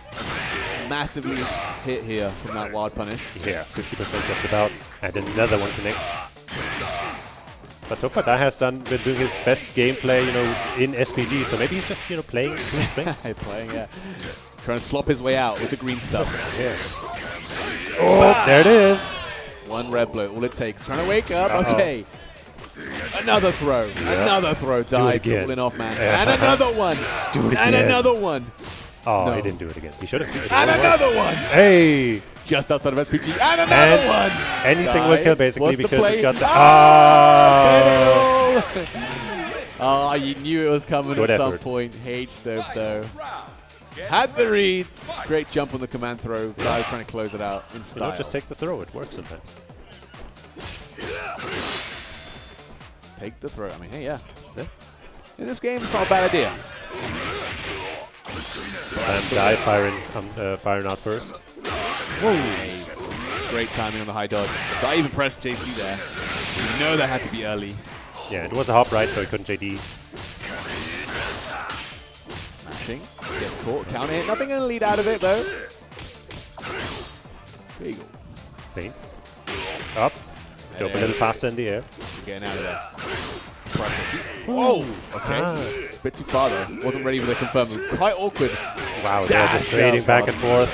massively hit here from that wild punish. Yeah, 50% just about. And another one connects. But so far, has been doing his best gameplay, in SPG. So maybe he's just, playing to his strengths. Trying to slop his way out with the green stuff. Yeah. Oh, there it is. One red blow, all it takes. Trying to wake up. Okay. Another throw. Yeah. Another throw. Died, cooling off, man. Yeah. And another one. Do it And again. another one. Oh, No. he didn't do it again. He should have. And another one. Hey. Just outside of SPG. And another one. Anything will kill, basically, What's the because play? he's got the... Oh, you knew it was coming Good at some effort. point. H-Dope, though. Had the reads. Great jump on the command throw. Guy was trying to close it out in style. Just take the throw. It works sometimes. Take the throw. I mean, hey, yeah. In this game, it's not a bad idea. Guy firing out first. Whoa. Great timing on the high dodge. I even pressed JC there. You know that had to be early. Yeah, it was a hop right, so he couldn't JD. Mashing. Gets caught. Counter hit. Nothing going to lead out of it, though. There you go. Feints. Up. Dope a little faster in the air. Getting out of there. Whoa! Okay. Bit too far there. Wasn't ready for the confirm move. Quite awkward. Wow, they're just trading back and forth.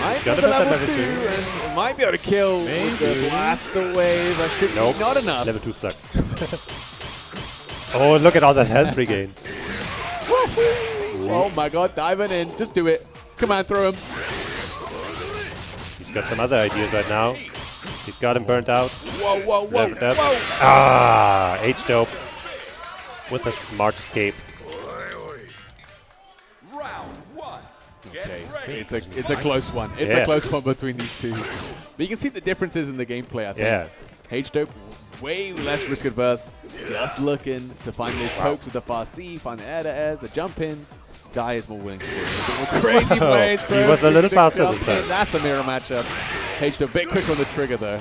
Might got be the about that level level 2 2. and might be able to kill with the blaster wave. That should Nope. be not enough. Level 2 sucks. Oh, look at all that health regain. Oh my god, diving in. Just do it. Come on, throw him. He's got some other ideas right now. He's got him burnt out. Whoa, whoa, whoa, Leveled up. whoa. Ah, H-Dope with a smart escape. Okay, it's a close one. It's a close one between these two. But you can see the differences in the gameplay, I think. Yeah. H-Dope, way less risk adverse. Just looking to find those pokes with the far C, find the air to airs, the jump ins. Guy is more willing to do it. A bit more crazy plays. He was a little faster jump this time. in. That's a mirror matchup. H-Dope a bit quick on the trigger though.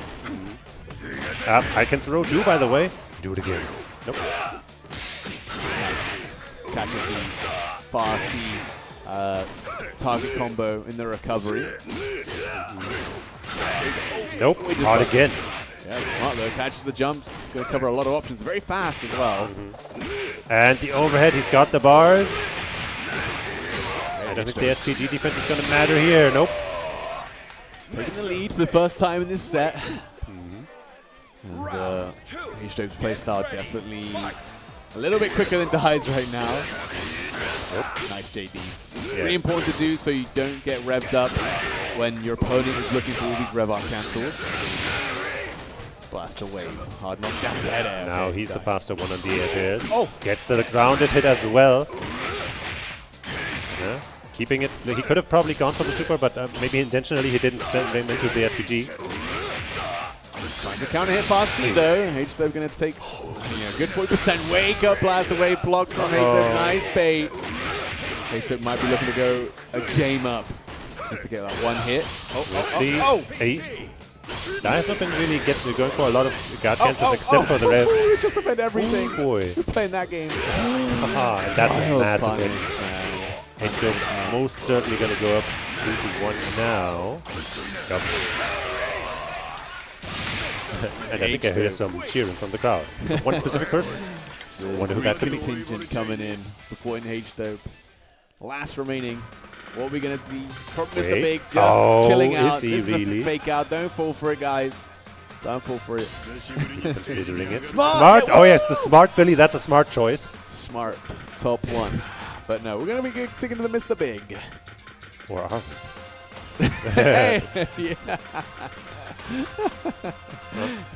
I can throw too, by the way. Do it again. Nope. Catches the far C target combo in the recovery. Nope, not again. Yeah, smart though. Catches the jumps. Going to cover a lot of options. Very fast as well. And the overhead, he's got the bars. I don't think the SPG defense is going to matter here. Nope. Taking the lead for the first time in this set. And H-Dope's playstyle definitely a little bit quicker than Dai's right now. Nice JDs. Yeah. Really important to do so you don't get revved up when your opponent is looking for all these rev arc cancels. Blast away. Hard knockdown. Now he's the faster one on the edges. Oh! Gets the grounded hit as well. Yeah. Keeping it. He could have probably gone for the super, but maybe intentionally he didn't send him into the SPG. Trying to counter hit past C though. H-Dope going to take good 40% wake up, blast away, blocks on H-Dope. Nice bait. H-Dope might be looking to go a game up. Just to get that one hit. Let's see. Hey. That has not been really going for a lot of guard cancels except for the rev. Oh, just defend everything. Oh boy. We're playing that game. And that's a massive hit. H-Dope most certainly going to go up 2-1 now. Yep. And I think I hear some cheering from the crowd. One specific person. I wonder who that could be. Contingent coming in, supporting H-Dope. Last remaining. What are we going to see from Mr. Big? Just chilling out. Is he this really? is a fake out. Don't fall for it, guys. Don't fall for it. He's considering it. Smart! Oh yes, the smart Billy. That's a smart choice. Smart. Top one. But no, we're going to be sticking to the Mr. Big. Or are Hey! Yeah.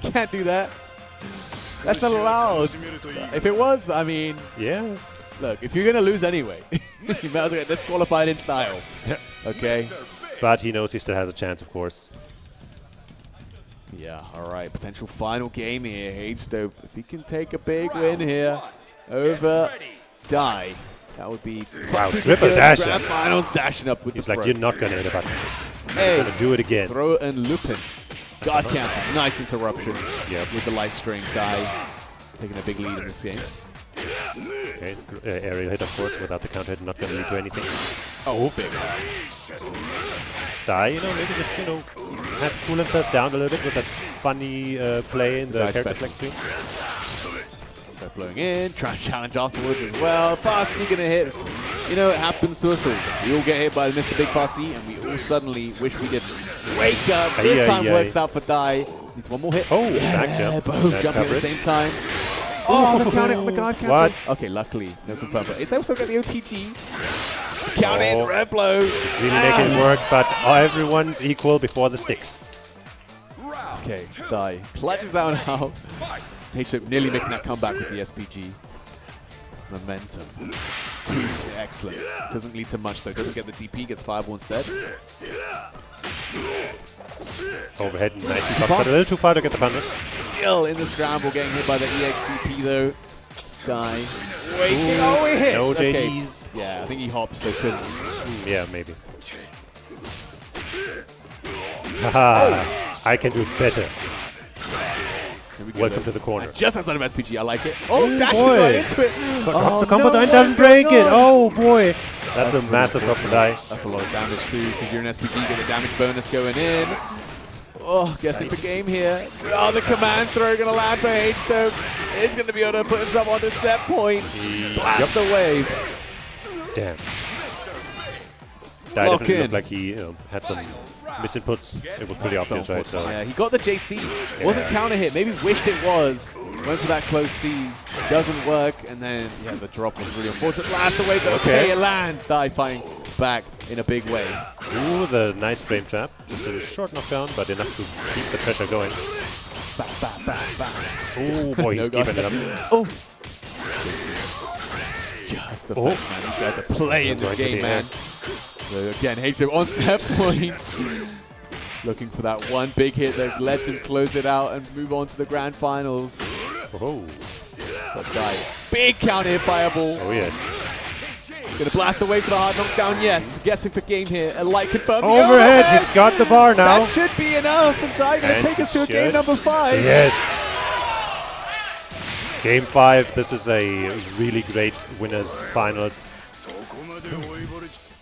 Can't do that. That's not allowed. If it was, I mean... Yeah. Look, if you're going to lose anyway, you might as well get disqualified in style. Okay? But he knows he still has a chance, of course. Yeah, all right. Potential final game here. H-Dope, if he can take a big win here over Die. That would be Wow, triple dash. Grand finals dashing up with He's the like, throw. you're not gonna hit a button. Hey, I'm gonna do it again. Throw and Lupin. Guard counter. Nice interruption. Yep. With the life string. Die. Taking a big lead in this game. Okay, aerial hit, of course, without the counter hit, not gonna lead to anything. Oh, big. Die, maybe just, had to cool himself down a little bit with that funny play in the character select screen. They're blowing in, trying to challenge afterwards as well. Farsi gonna hit. It happens to us all. We all get hit by Mr. Big Farsi, and we all suddenly wish we didn't. Wake up! This time works out for Die. Needs one more hit. Oh, back jump. Both Nice jumping at the coverage. same time. Oh, the count it on the guard counter. What? Okay, luckily, no confirm. But it's also got the OTG. Count it, red blow. Really making it work, but everyone's equal before the sticks. Okay, Die. Clutches out now. HESSEN nearly making that comeback with the SPG. Momentum. Excellent. Doesn't lead to much though. Doesn't get the DP, gets fireball instead. Overhead, nicely popped, but a little too far to get the punish. Still in the scramble, getting hit by the EXDP though. Die. Waking. Oh, he hits! No Okay. JDs. Yeah, I think he hopped, so couldn't. Yeah, maybe. Haha, I can do better. Welcome to the corner. Just outside of SPG, I like it. Oh, dashes boy. right into it. But drops the combo and doesn't break it. Oh boy. That's a really massive drop to Die. That's a lot of damage too, because you're an SPG, you get a damage bonus going in. Oh, guessing for game here. Oh, the command throw going to land for HESSEN. He's going to be able to put himself on the set point. Blast the wave. Damn. Die definitely looked like he had some misinputs. It was pretty obvious, right? So yeah, he got the JC. Wasn't counter hit. Maybe wished it was. Went for that close C. Doesn't work. And then, yeah, the drop was really unfortunate. Blast the wave. Okay, it lands. Die fighting back in a big way. Ooh, the nice frame trap. Just a short knockdown, but enough to keep the pressure going. Oh boy, he's keeping it up. Oh! Just the fact, man. These guys are playing the game, man. So again, HESSEN on set point. Looking for that one big hit that lets him close it out and move on to the grand finals. Oh. But Die. Big counter hit fireball. Oh yes. Gonna blast away for the hard knockdown, yes. Guessing for game here. A light confirmed. Overhead, he's got the bar now. That should be enough. And Die gonna take us to a game number 5. Yes. Game 5. This is a really great winners finals.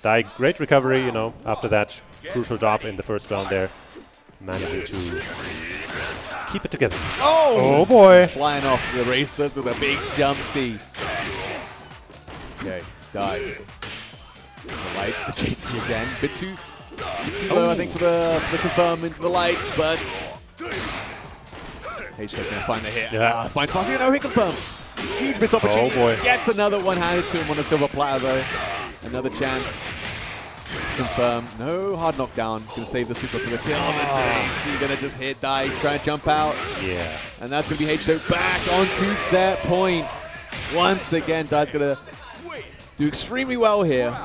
Die, great recovery, after that crucial drop in the first round there. Managing to keep it together. Oh boy. Flying off the racers with a big jump C. Okay, Die. The lights, the JC again. Bit too low, I think, for the confirm into the lights, but HESSEN gonna find the hit. Yeah. Finds Farsi, no hit confirm. Huge missed opportunity. Oh boy. Gets another one handed to him on a silver platter though. Another chance. Confirm. No hard knockdown. Gonna save the super for the kill. He's gonna just hit Die, try and jump out. Yeah. And that's gonna be HESSEN back onto set point. Once again, Die's gonna do extremely well here.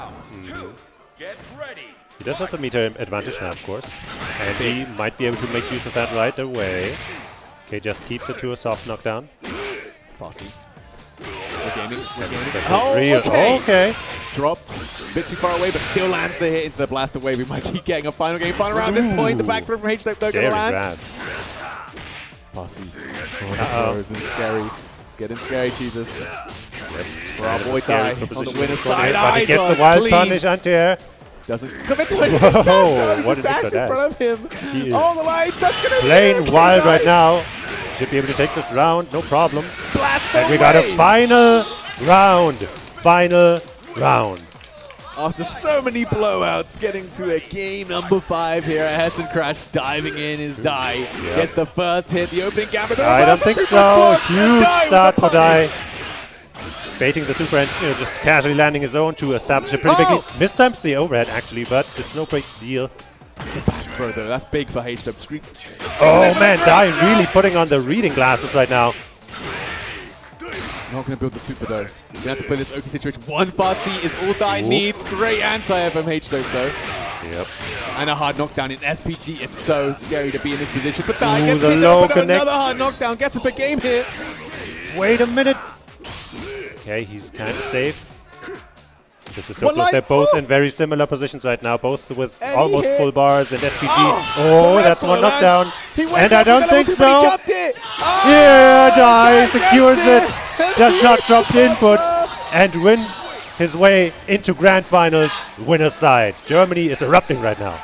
He does have the meter advantage now, of course. And he might be able to make use of that right away. Okay, just keeps it to a soft knockdown. Farsi. We're gaming. Oh, real. Okay. Dropped. A bit too far away, but still lands the hit into the blaster wave. We might keep getting a final round at this point. The back throw from HESSEN though gonna land. Farsi. It's scary. It's getting scary, Jesus. For our boy Die on the winner's side. But he gets the wild punish anti-air. Doesn't commit to it. Whoa, what an dash extra in front of him. He is The lights. That's gonna playing be wild right now. Should be able to take this round, no problem. Blast And we got a final round. Final round. After so many blowouts, getting to a game number 5 here at HESSEN Crash. Diving in is Die. Gets the first hit, the opening gambit. I don't think so. Huge start for Die. Baiting the super and just casually landing his own to establish a pretty big lead. Mistimes the overhead actually, but it's no big deal. Throw though, that's big for HESSEN. Oh man, Die really putting on the reading glasses right now. Not going to build the super though. You're going to have to play this Oki situation. One Farsi is all Die needs. Great anti-air from HESSEN though. Yep. And a hard knockdown in SPG. It's so scary to be in this position. But Die gets the hit low up, connect. another hard knockdown. Gets a big game here. Wait a minute. Okay, he's kind of safe. This is so close. They're both in very similar positions right now, both with almost full bars and SPG. Oh, that's one knockdown. And I don't think so. Yeah, Dai secures it. Does not drop the input and wins his way into Grand Finals winner's side. Germany is erupting right now.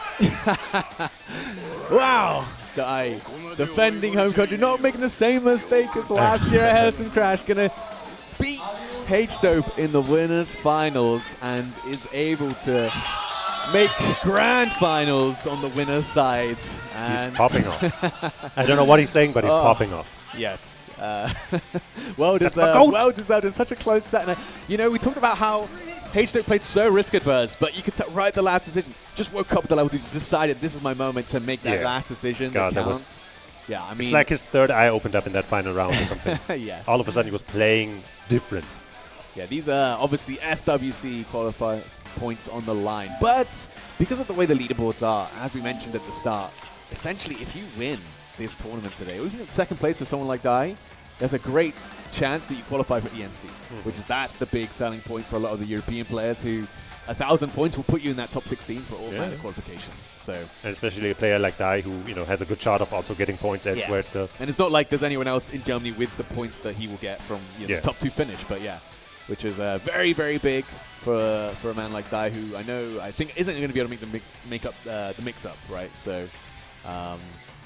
Wow. Dai, defending home country, not making the same mistake as last year at HESSEN Crash. Gonna beat H-Dope in the winners finals and is able to make grand finals on the winners side. And he's popping off. I don't know what he's saying, but he's popping off. Yes. Well deserved. Well deserved in such a close set. And, you know, we talked about how H-Dope played so risk adverse, but you could tell right at the last decision, just woke up at the level 2, decided this is my moment to make that last decision. God, that was... Yeah, I mean... It's like his third eye opened up in that final round or something. Yes. All of a sudden he was playing different. Yeah, these are obviously SWC qualifier points on the line. But because of the way the leaderboards are, as we mentioned at the start, essentially if you win this tournament today, or even in second place for someone like Dai, there's a great chance that you qualify for ENC, which is that's the big selling point for a lot of the European players who 1,000 points will put you in that top 16 for automatic qualification. So, and especially a player like Dai who has a good shot of also getting points elsewhere. So, and it's not like there's anyone else in Germany with the points that he will get from this top 2 finish. But yeah, which is very, very big for a man like Dai, who I think isn't going to be able to make up the mix-up, right? So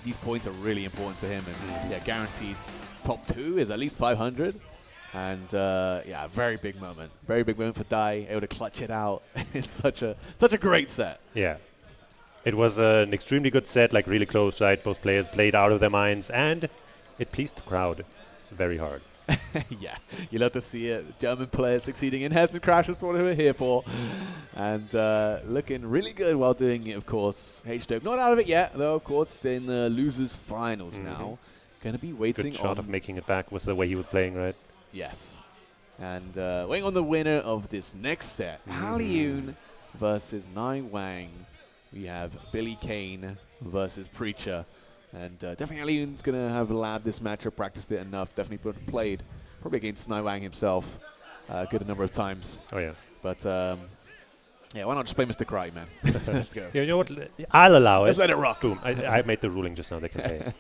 these points are really important to him, and guaranteed top 2 is at least 500. And very big moment for Dai, able to clutch it out. It's such a great set. Yeah, it was an extremely good set, like really close, right? Both players played out of their minds, and it pleased the crowd very hard. Yeah, you love to see it. German players succeeding in HESSEN Crash is what we're here for, and looking really good while doing it. Of course, H-Dope not out of it yet, though. Of course, they're in the losers finals now. Going to be waiting. Good shot of making it back with the way he was playing, right? Yes. And waiting on the winner of this next set, Alioun versus Nai Wang. We have Billy Kane versus Preacher. And definitely Alioun's going to have labbed this matchup, practiced it enough, definitely played probably against Nai Wang himself a good number of times. Oh, yeah. But, why not just play Mr. Cry, man? Let's go. Yeah, you know what? I'll allow Let's it. let it rock. Boom. I made the ruling just now. They can play it.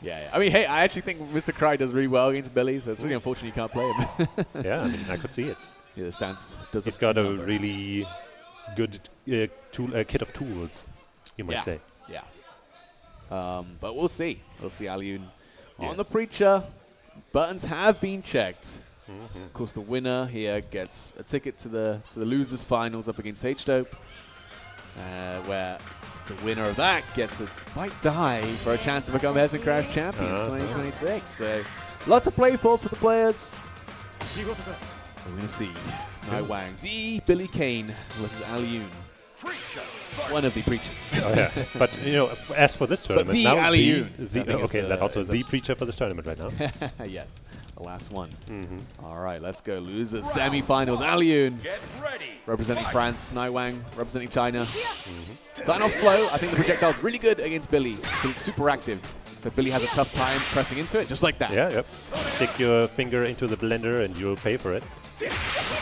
Yeah. I mean, hey, I actually think Mr. Cry does really well against Billy, so it's really unfortunate you can't play him. Yeah, I mean, I could see it. Yeah, the stance does. He's got a really good kit of tools, you might say. Yeah. But we'll see. We'll see Alioun on the Preacher. Buttons have been checked. Of course, the winner here gets a ticket to the losers finals up against H-Dope, where the winner of that gets to fight Dai for a chance to become HESSEN Crash champion 2026. So, lots to play for the players. We're going to see Nai Wang, the Billy Kane versus Alioun. One of the Preachers. Oh, yeah. But, as for this tournament, the now Alioun. that's also the Preacher for this tournament right now. Yes, the last one. All right, let's go. Losers semi-finals. Alioun representing France. Nai Wang representing China. Starting off slow. I think the projectile's really good against Billy because it's super active. So Billy has a tough time pressing into it, just like that. Yeah, yep. Stick your finger into the blender and you'll pay for it.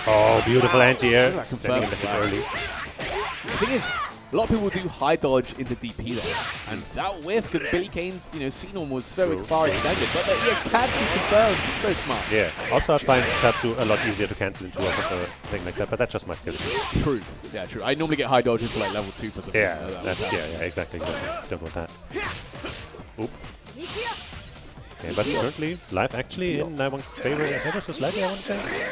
Oh, beautiful anti-air. Sending a message early. The thing is, a lot of people do high dodge into DP there, and that whiff, because Billy Kane's, Xenon was so far extended, but Tatsu confirmed, he's so smart. Yeah, also I find Tatsu a lot easier to cancel into a thing like that, but that's just my skill. True, yeah, true. I normally get high dodge into like level 2 for something. Yeah, exactly. Don't want that. Oop. Okay, but currently, life actually in Nai Wang's favor, ever so slightly, I want to say.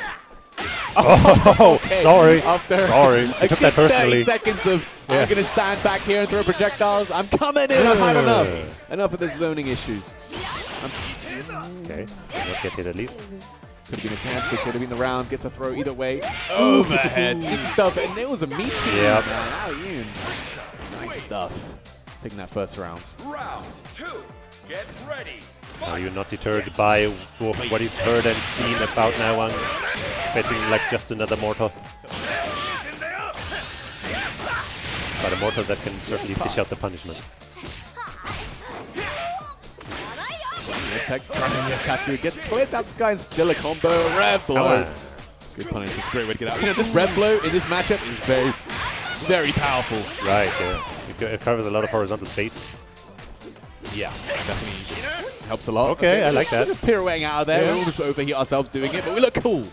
Oh, okay. Sorry. Sorry. I took that personally. 30 seconds of I'm going to stand back here and throw projectiles. I'm coming in. I've had enough. Enough of the zoning issues. Okay. Let's get hit at least. Could have been a cancel. Could have been the round. Gets a throw either way. Overhead. Stuff. And it was a meaty man. Alioun. Nice stuff. Taking that first round. Round 2. Get ready. Are you not deterred by what he's heard and seen about Nai Wang? Facing like just another mortal. But a mortal that can certainly dish out the punishment. Tatsu gets cleared out the sky and still a combo. Rev blow. Good punish. It's a great way to get out. You know, this red blow in this matchup is very, very powerful. Right, yeah. It covers a lot of horizontal space. Yeah, definitely helps a lot. Okay, I like that. We're just pirouetting out of there. Yeah. We almost overheat ourselves doing it, but we look cool.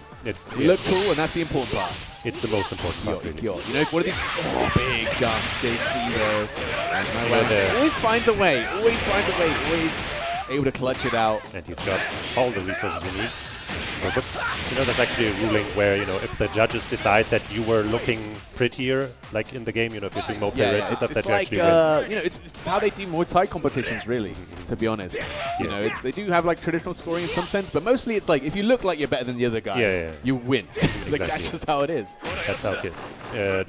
We look cool, and that's the important part. It's the most important part, really. You know, one of these big jumps, JP and always finds a way. Always finds a way. Always able to clutch it out. And he's got all the resources he needs. But, you know, there's actually a ruling where, you know, if the judges decide that you were looking prettier, like in the game, you know, if you're doing more pirouettes and stuff, that you like, actually win. you know, it's how they do Muay Thai competitions, really, to be honest. You know, they do have like traditional scoring in some sense, but mostly it's like if you look like you're better than the other guy, you win. Like, that's just how it is. That's how it is.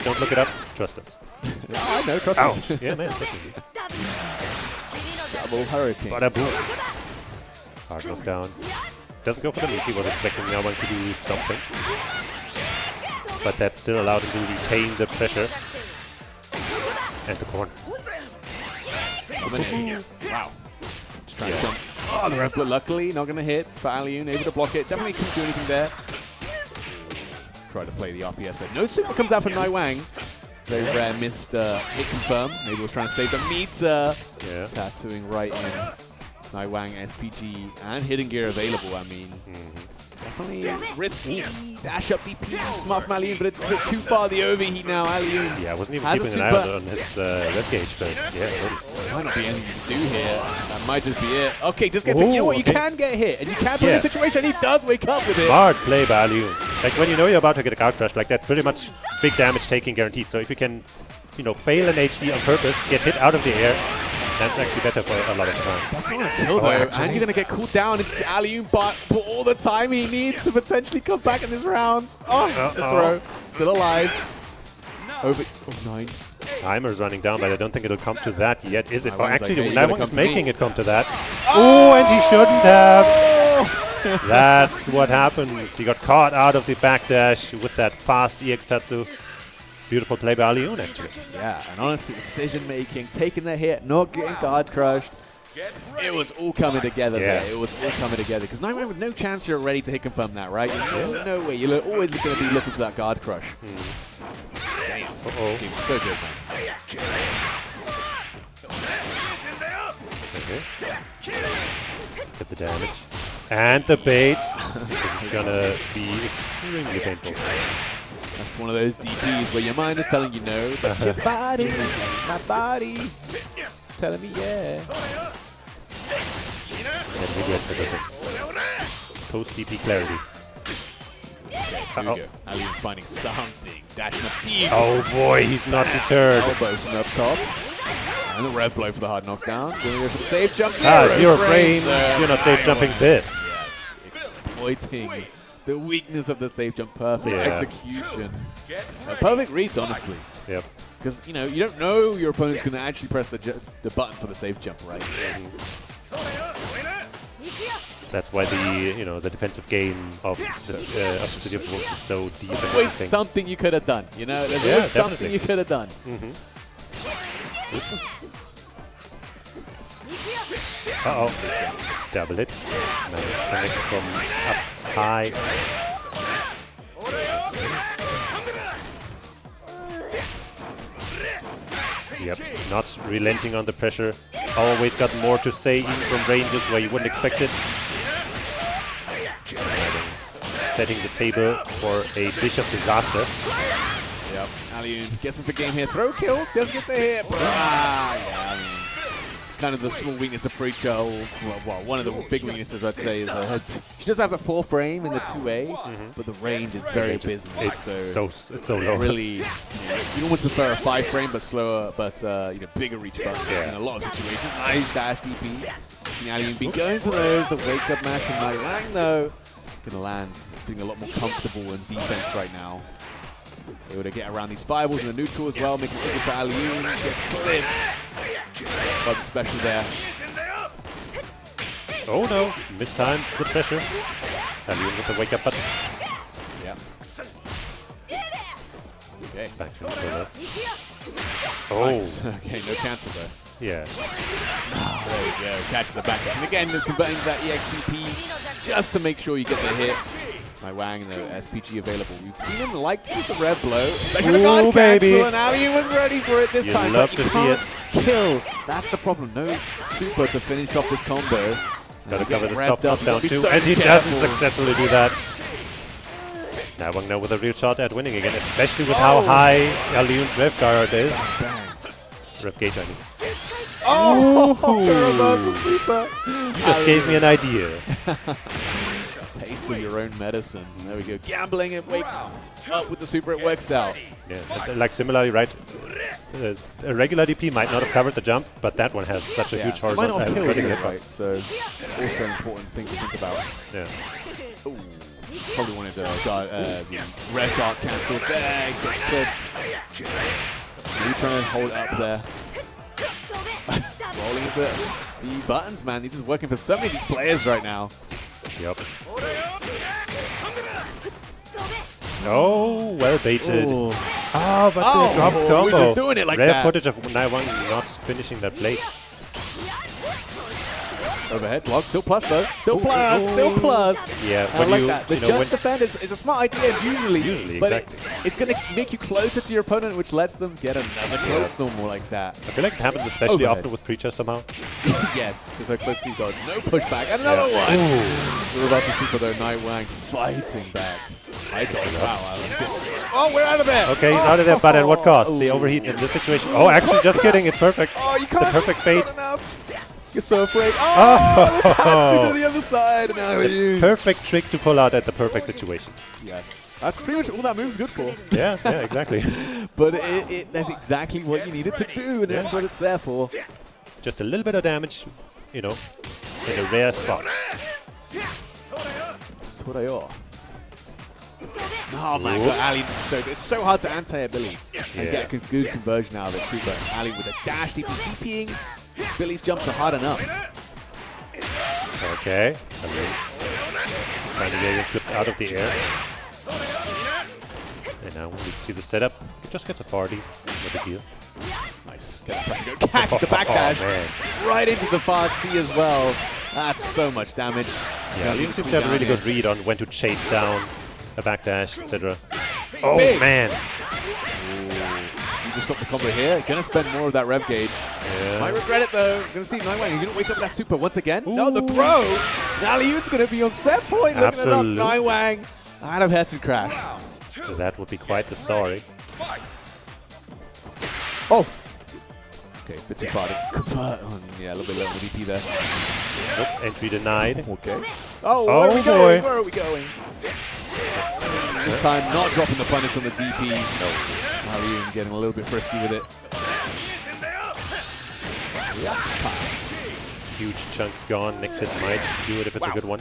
Don't look it up. Trust us. I know, trust me. Yeah, man, definitely. Double hurricane. Bada boom. Hard knockdown. Doesn't go for the meat. He was expecting Yaomang to do something. But that still allowed him to retain the pressure. And the corner. Wow. Just trying to jump. Oh, the red blood, luckily, not going to hit. For Alioun, able to block it. Definitely couldn't do anything there. Try to play the RPS there. No super comes out for Nai Wang. Very rare missed hit confirm. Maybe we're trying to save the meter. Tattooing right in. Nai Wang, SPG, and hidden gear available. I mean, definitely risky. Dash up DP, smart from Alioun, but it's a bit too far. The overheat now, Alioun. Yeah, I wasn't even keeping an eye on his red gauge, but yeah. Might not be anything to do here. That might just be it. Okay, just get hit. You know what? You can get hit, and you can put in a situation. He does wake up with it. Smart play by Alioun. Like when you know you're about to get a guard crush, like that, pretty much big damage taking guaranteed. So if you can, you know, fail an HD on purpose, get hit out of the air, that's actually better for a lot of times. That's not a kill though, and you're going to get cooled down into Alioun, but for all the time he needs to potentially come back in this round. Oh, it's a throw. Still alive. Over 9. Timer's running down, but I don't think it'll come to that yet, is it? Oh, actually, Nai Wang is making it come to that. Oh, and he shouldn't have. That's what happens. He got caught out of the backdash with that fast EX Tatsu. Beautiful play by Alioun, actually. Yeah, and honestly, decision-making, taking the hit, not getting guard crushed. It was all coming together there. It was all coming together. Because Nai Wang with no chance you're ready to hit confirm that, right? There's no way. You're always going to be looking for that guard crush. Damn. Uh-oh. He was so good, man. Okay. Get the damage. And the bait. This is going to be extremely painful. That's one of those DPs where your mind is telling you no, but your body, my body, telling me yeah. Post DP clarity. Here we go. Alioun finding something. Dashing up deep. Oh boy, he's not deterred. Elbow from up top. And the red blow for the hard knockdown. Going to go for the safe jump. 0 frames. You're not safe jumping this. Yes, exploiting the weakness of the safe jump. Perfect execution. Perfect reads, honestly. Yep. Because, you know, you don't know your opponent's going to actually press the button for the safe jump, right? That's why the defensive game of the City of Wolves is so deep and always interesting. something you could have done, you know? There's always something you could have done. Uh-oh. Double it. Nice connect from up high. Yep, not relenting on the pressure. Always got more to say even from ranges where you wouldn't expect it. Setting the table for a dish of disaster. Yep, Alioun gets him for game here. Throw kill, does get the hit. Yeah, kind of the small weakness of Preacher. Well, one of the big weaknesses I'd say is she does have a 4 frame in the 2A, but the range is very abysmal. It's so low. Really, you'd almost prefer a 5 frame but slower, but bigger reach button in a lot of situations. Nice dash DP. Alioun be going for those. The wake up mash from Nai Wang though. Gonna land, feeling a lot more comfortable in defense right now. Able to get around these fireballs in the neutral as well, making it easy for Alioun. Gets cleared by the special there. Oh no, mistimed the pressure. Alioun with the wake up button. Yeah. Okay. Back to the shoulder. Oh. Nice. Okay, no cancel there. Yeah. There we go, catch the back. And again, converting that EXPP just to make sure you get the hit. Wang, the SPG available. We've seen him like to use the red blow. They could have gone cancel, and Ali was ready for it this time. Love but to you see can't it. kill. That's the problem. No super to finish off this combo. He's got to cover the Revved soft up, up down be too, so and he careful. doesn't successfully do that. Now Wang now with a real shot at winning again, especially with how high Alioun's rev guard is. Rev gauge, I mean. Oh! Super. You just gave me an idea. Taste of your own medicine. There we go. Gambling, it wakes up with the super, it works out. Yeah, like similarly, right? A regular DP might not have covered the jump, but that one has such a huge horizontal. Might not kill vertical you, hitbox. right? So also an important thing to think about. Yeah. Ooh. Probably wanted to the red guard cancelled there. Gets clipped. Really trying to hold it up there. Rolling into the buttons, man. This is working for so many of these players right now. Yep. Oh, well baited. Ooh. Ah, but the drop combo. We're just doing it like Rare that. footage of Naiwang not finishing that plate. Overhead block, still plus though. Still plus, still plus. Yeah, I like that. The just defend is a smart idea usually, but exactly. it's going to make you closer to your opponent, which lets them get another close normal like that. I feel like it happens especially often with Preacher somehow. Yes, because how close you've got. No pushback. And another one. We're about to see for their Nightwang fighting back. Wow. Oh, we're out of there. Okay, he's out of there, but at what cost? The overheat in this situation. Oh, actually, just kidding. It's perfect. Oh, you can't. The perfect bait. You're so afraid. Oh, the tattoo to the other side. Now The perfect trick to pull out at the perfect situation. Yes. That's pretty much all that move's good for. Yeah, exactly. But that's exactly what you needed to do, and that's what it's there for. Just a little bit of damage, you know, in a rare spot. Sorayo. Oh my god, Ali is so good. It's so hard to anti-Billy and get a good conversion out of it too, but Ali with a dash, DPing. Billy's jumps are hard enough. Okay. Trying to get him flipped out of the air. And now we see the setup. He just gets a 40. No big deal. Nice. Catch the backdash right into the far C as well. That's so much damage. Yeah, Liam seems to have a really good read on when to chase down a backdash, etc. Oh, Big. man. You just stop the combo here. Gonna spend more of that rev gauge. Yeah. Might regret it though. Gonna see Nightwang. You're gonna wake up that super once again. Ooh. No, the throw. Now Liu's gonna be on set point. Looking it up. Nightwang out of Hessen Crash. So that would be quite the story. Oh. Okay, bit too far to convert. Yeah, a little bit low on the DP there. Nope, entry denied. Okay. Oh, where are we boy. going? Where are we going? This time, not dropping the punish on the DP. No. Alioun getting a little bit frisky with it. Huge chunk gone. Next hit might do it if it's a good one.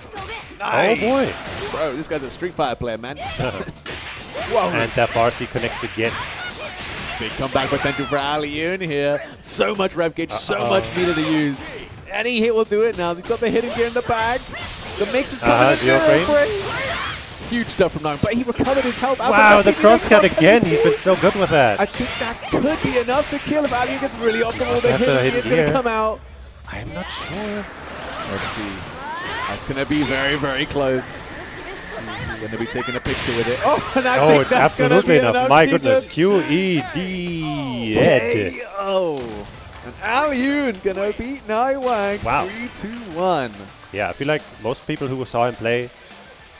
Nice. Oh boy. Bro, this guy's a Street Fighter player, man. Whoa. And that Farsi connects again. Big comeback potential for Alioun here. So much rev gauge, so much meter to use. Any hit will do it now. He's got the hidden gear in the bag. The mix is coming. Zero frames. Huge stuff from Nine, but he recovered his health. Wow, the cross cut again. He's been so good with that. I think that could be enough to kill if Alioun gets really optimal. The After the hidden hidden gear is gear. going to come out. I'm not sure. Let's see. That's going to be very, very close. He's going to be taking a picture with it. Oh, and I think It's that's gonna absolutely be enough. My Jesus. goodness. QED. Ed. Oh, and Alioun going to beat Nightwang. Wow. 3-2-1. Yeah, I feel like most people who saw him play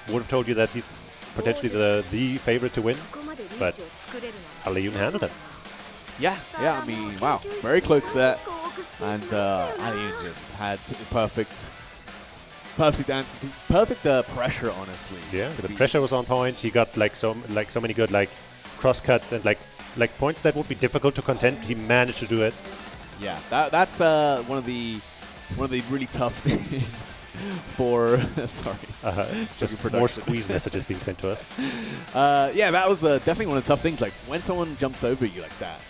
would have told you that he's potentially the favorite to win, but Alioun handled it. Yeah, I mean, wow, very close set, and Alioun just had perfect answers, perfect pressure, honestly. Yeah, the pressure was on point. He got like so many good cross cuts and like points that would be difficult to contend. He managed to do it. Yeah, that's one of the really tough things. For sorry, just more squeeze messages being sent to us. Yeah, that was definitely one of the tough things. Like when someone jumps over you like that,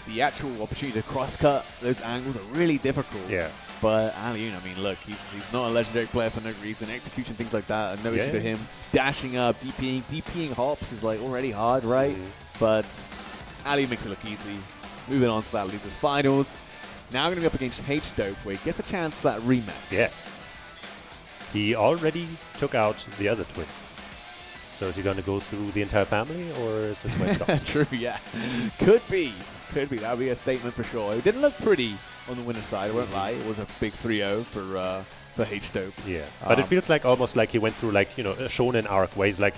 the actual opportunity to cross cut those angles are really difficult. Yeah. But Alioun, I mean, look, he's not a legendary player for no reason. Execution, things like that, no issue to him. Dashing up, DPing hops is like already hard, right? But Alioun makes it look easy. Moving on to that losers finals. Now going to be up against H-Dope, where he gets a chance at that rematch. Yes. He already took out the other twin. So is he going to go through the entire family, or is this where it stops? True, yeah. Could be. Could be. That would be a statement for sure. It didn't look pretty on the winner's side, I won't lie. It was a big 3-0 for H-Dope. Yeah, but it feels like almost like he went through like, you know, a shonen arc where he's like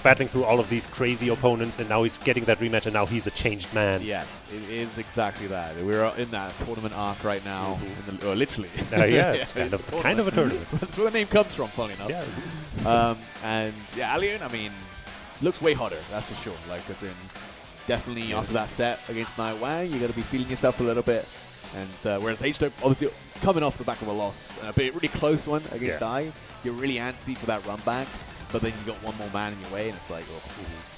battling through all of these crazy opponents, and now he's getting that rematch, and now he's a changed man. Yes, it is exactly that. We're in that tournament arc right now, literally. Yeah, it's kind of a tournament. That's where the name comes from, funny enough. Yeah. And yeah, Alioun, I mean, looks way hotter, that's for sure. Like, as in, definitely after that set against Nai Wang, you're going to be feeling yourself a little bit. And whereas H-Dope, obviously, coming off the back of a loss, a really close one against Dai, you're really antsy for that run back, but then you got one more man in your way, and it's like,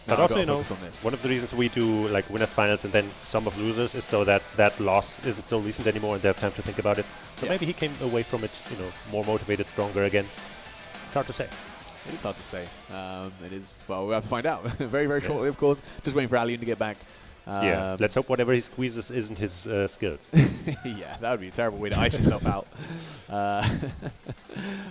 but also, you know, one of the reasons we do like winners finals and then some of losers is so that that loss isn't so recent anymore, and they have time to think about it. So maybe he came away from it, you know, more motivated, stronger again. It's hard to say. It is hard to say. It is, well, we have to find out very, very shortly, of course. Just waiting for Alioun to get back. Yeah, let's hope whatever he squeezes isn't his skills. Yeah, that would be a terrible way to ice yourself out. But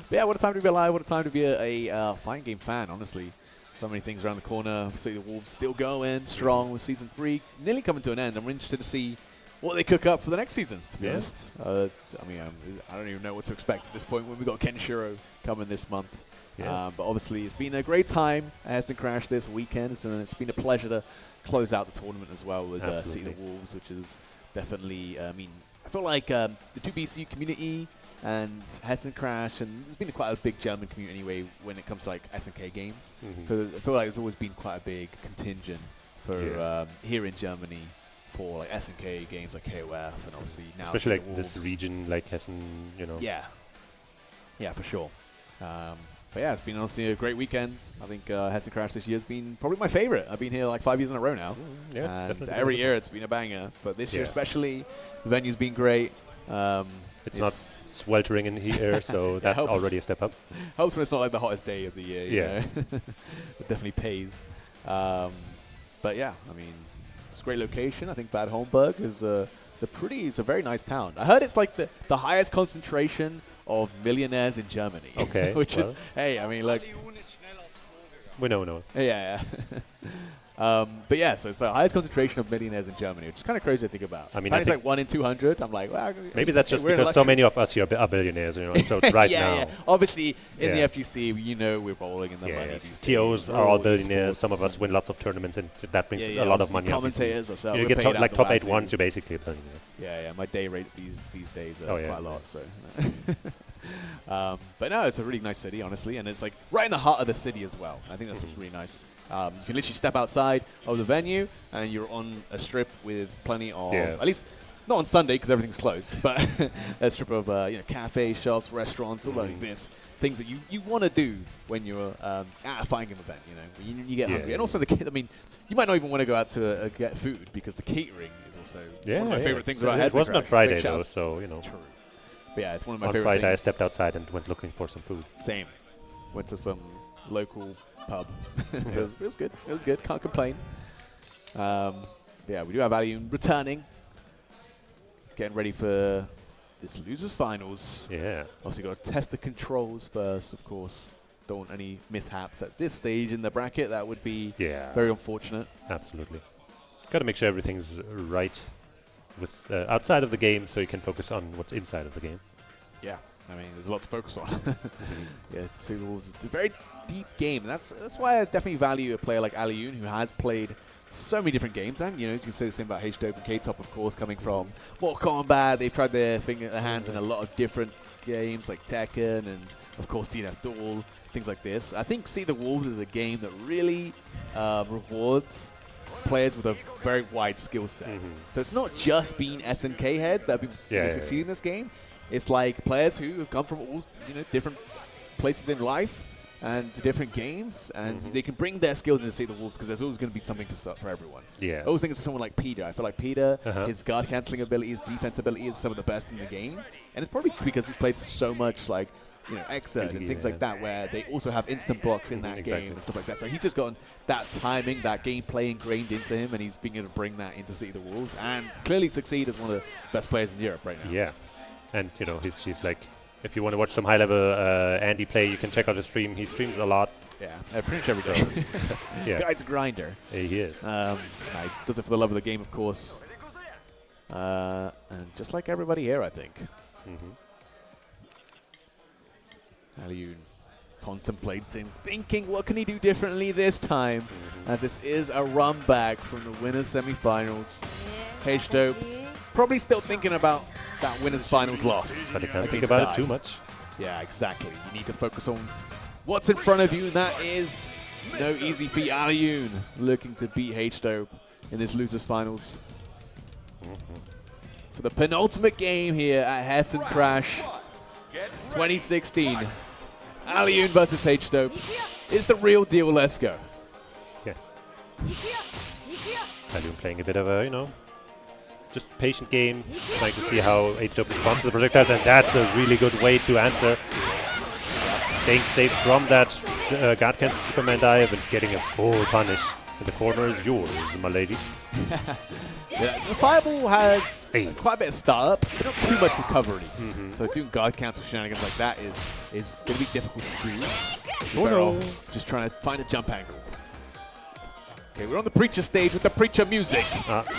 yeah, what a time to be alive. What a time to be a fighting game fan, honestly. So many things around the corner. See the Wolves still going strong with Season 3 nearly coming to an end. I'm interested to see what they cook up for the next season, to be honest. I mean, I don't even know what to expect at this point when we've got Kenshiro coming this month. Yeah. But obviously, it's been a great time at Hessen Crash this weekend, and it's been a pleasure to close out the tournament as well with City of the Wolves, which is definitely, I mean, I feel like the 2BCU community and Hessen Crash, and there's been quite a big German community anyway when it comes to like SNK games. So I feel like there's always been quite a big contingent for here in Germany for like SNK games like KOF, and obviously now especially like this region, like Hessen, you know. Yeah, for sure. But yeah, it's been honestly a great weekend. I think Hessen Crash this year has been probably my favorite. I've been here like 5 years in a row now. Yeah, it's and definitely every year it's been a banger. But this year especially, the venue's been great. It's not sweltering in here, so that's already a step up. Helps when it's not like the hottest day of the year. You know? It definitely pays. But yeah, I mean, it's a great location. I think Bad Homburg is it's a very nice town. I heard it's like the highest concentration of millionaires in Germany. Okay. Which is, hey, I mean, like. We know. Yeah. But yeah, so it's the highest concentration of millionaires in Germany, which is kind of crazy to think about. I mean, it's like 1 in 200. I'm like, well, maybe that's just because so many of us here are billionaires, you know. So it's right now. Yeah. Obviously, in the FGC, you know, we're rolling in the money. TOs are all billionaires. Some of us win lots of tournaments, and that brings a lot of money. Commentators or so. You get like top 8 ones, you're basically a billionaire. Yeah. My day rates these days are quite a lot. So. But no, it's a really nice city, honestly, and it's like right in the heart of the city as well. I think that's what's really nice. You can literally step outside of the venue, and you're on a strip with plenty of, at least not on Sunday because everything's closed, but a strip of cafes, shops, restaurants, all like this. Things that you want to do when you're at a fighting game event, you know, when you get hungry. And also I mean, you might not even want to go out to get food because the catering is also one of my favorite things about Hessen. It wasn't on Friday though, so you know. True. But yeah, it's one of my favorite things. On Friday, I stepped outside and went looking for some food. Same. Went to some local pub. It was good. It was good. Can't complain. Yeah, we do have Alioun returning. Getting ready for this losers finals. Yeah. Obviously got to test the controls first, of course. Don't want any mishaps at this stage in the bracket. That would be very unfortunate. Absolutely. Got to make sure everything's right with outside of the game, so you can focus on what's inside of the game. Yeah, I mean, there's a lot to focus on. Yeah, Two Wolves is a very deep game, and that's why I definitely value a player like Alioun, who has played so many different games. And you know, you can say the same about H-Dope and K-Top, of course, coming from Mortal Kombat. They've tried their hands in a lot of different games like Tekken and, of course, DNF Duel, things like this. I think See the Wolves is a game that really rewards players with a very wide skill set. So it's not just being SNK heads that have been succeeding in this game. It's like players who have come from all different places in life and to different games, and they can bring their skills into See the Wolves because there's always going to be something for everyone. Yeah. I always think it's someone like Peter. I feel like Peter, his guard cancelling ability, his defense ability is some of the best in the game, and it's probably because he's played so much like XXIII and things like that, where they also have instant blocks in that game and stuff like that. So he's just gotten that timing, that gameplay ingrained into him, and he's being able to bring that into See the Wolves and clearly succeed as one of the best players in Europe right now. Yeah, and he's like, if you want to watch some high-level Andy play, you can check out his stream. He streams a lot Yeah, pretty much every day. Yeah. Guy's a grinder. Yeah, he is. Does it for the love of the game, of course. And just like everybody here, I think. Alyun contemplating, thinking what can he do differently this time, as this is a run back from the winners semi-finals. H-Dope probably still thinking about that winners finals loss. But you can't think about it too much. Yeah, exactly. You need to focus on what's in front of you, and that is no easy feat. Alyun looking to beat H-Dope in this losers finals. For the penultimate game here at Hessen Crash 2016. Alyun versus H-Dope is the real deal. Let's go. Yeah. Alyun playing a bit of a, just patient game, trying to see how H-Dope responds to the projectiles, and that's a really good way to answer. Staying safe from that guard cancel Superman dive and getting a full punish. And the corner is yours, my lady. Yeah, the Fireball has quite a bit of startup, but not too much recovery. So doing guard cancel shenanigans like that is going to be difficult to do. Oh no. Just trying to find a jump angle. Okay, we're on the Preacher stage with the Preacher music.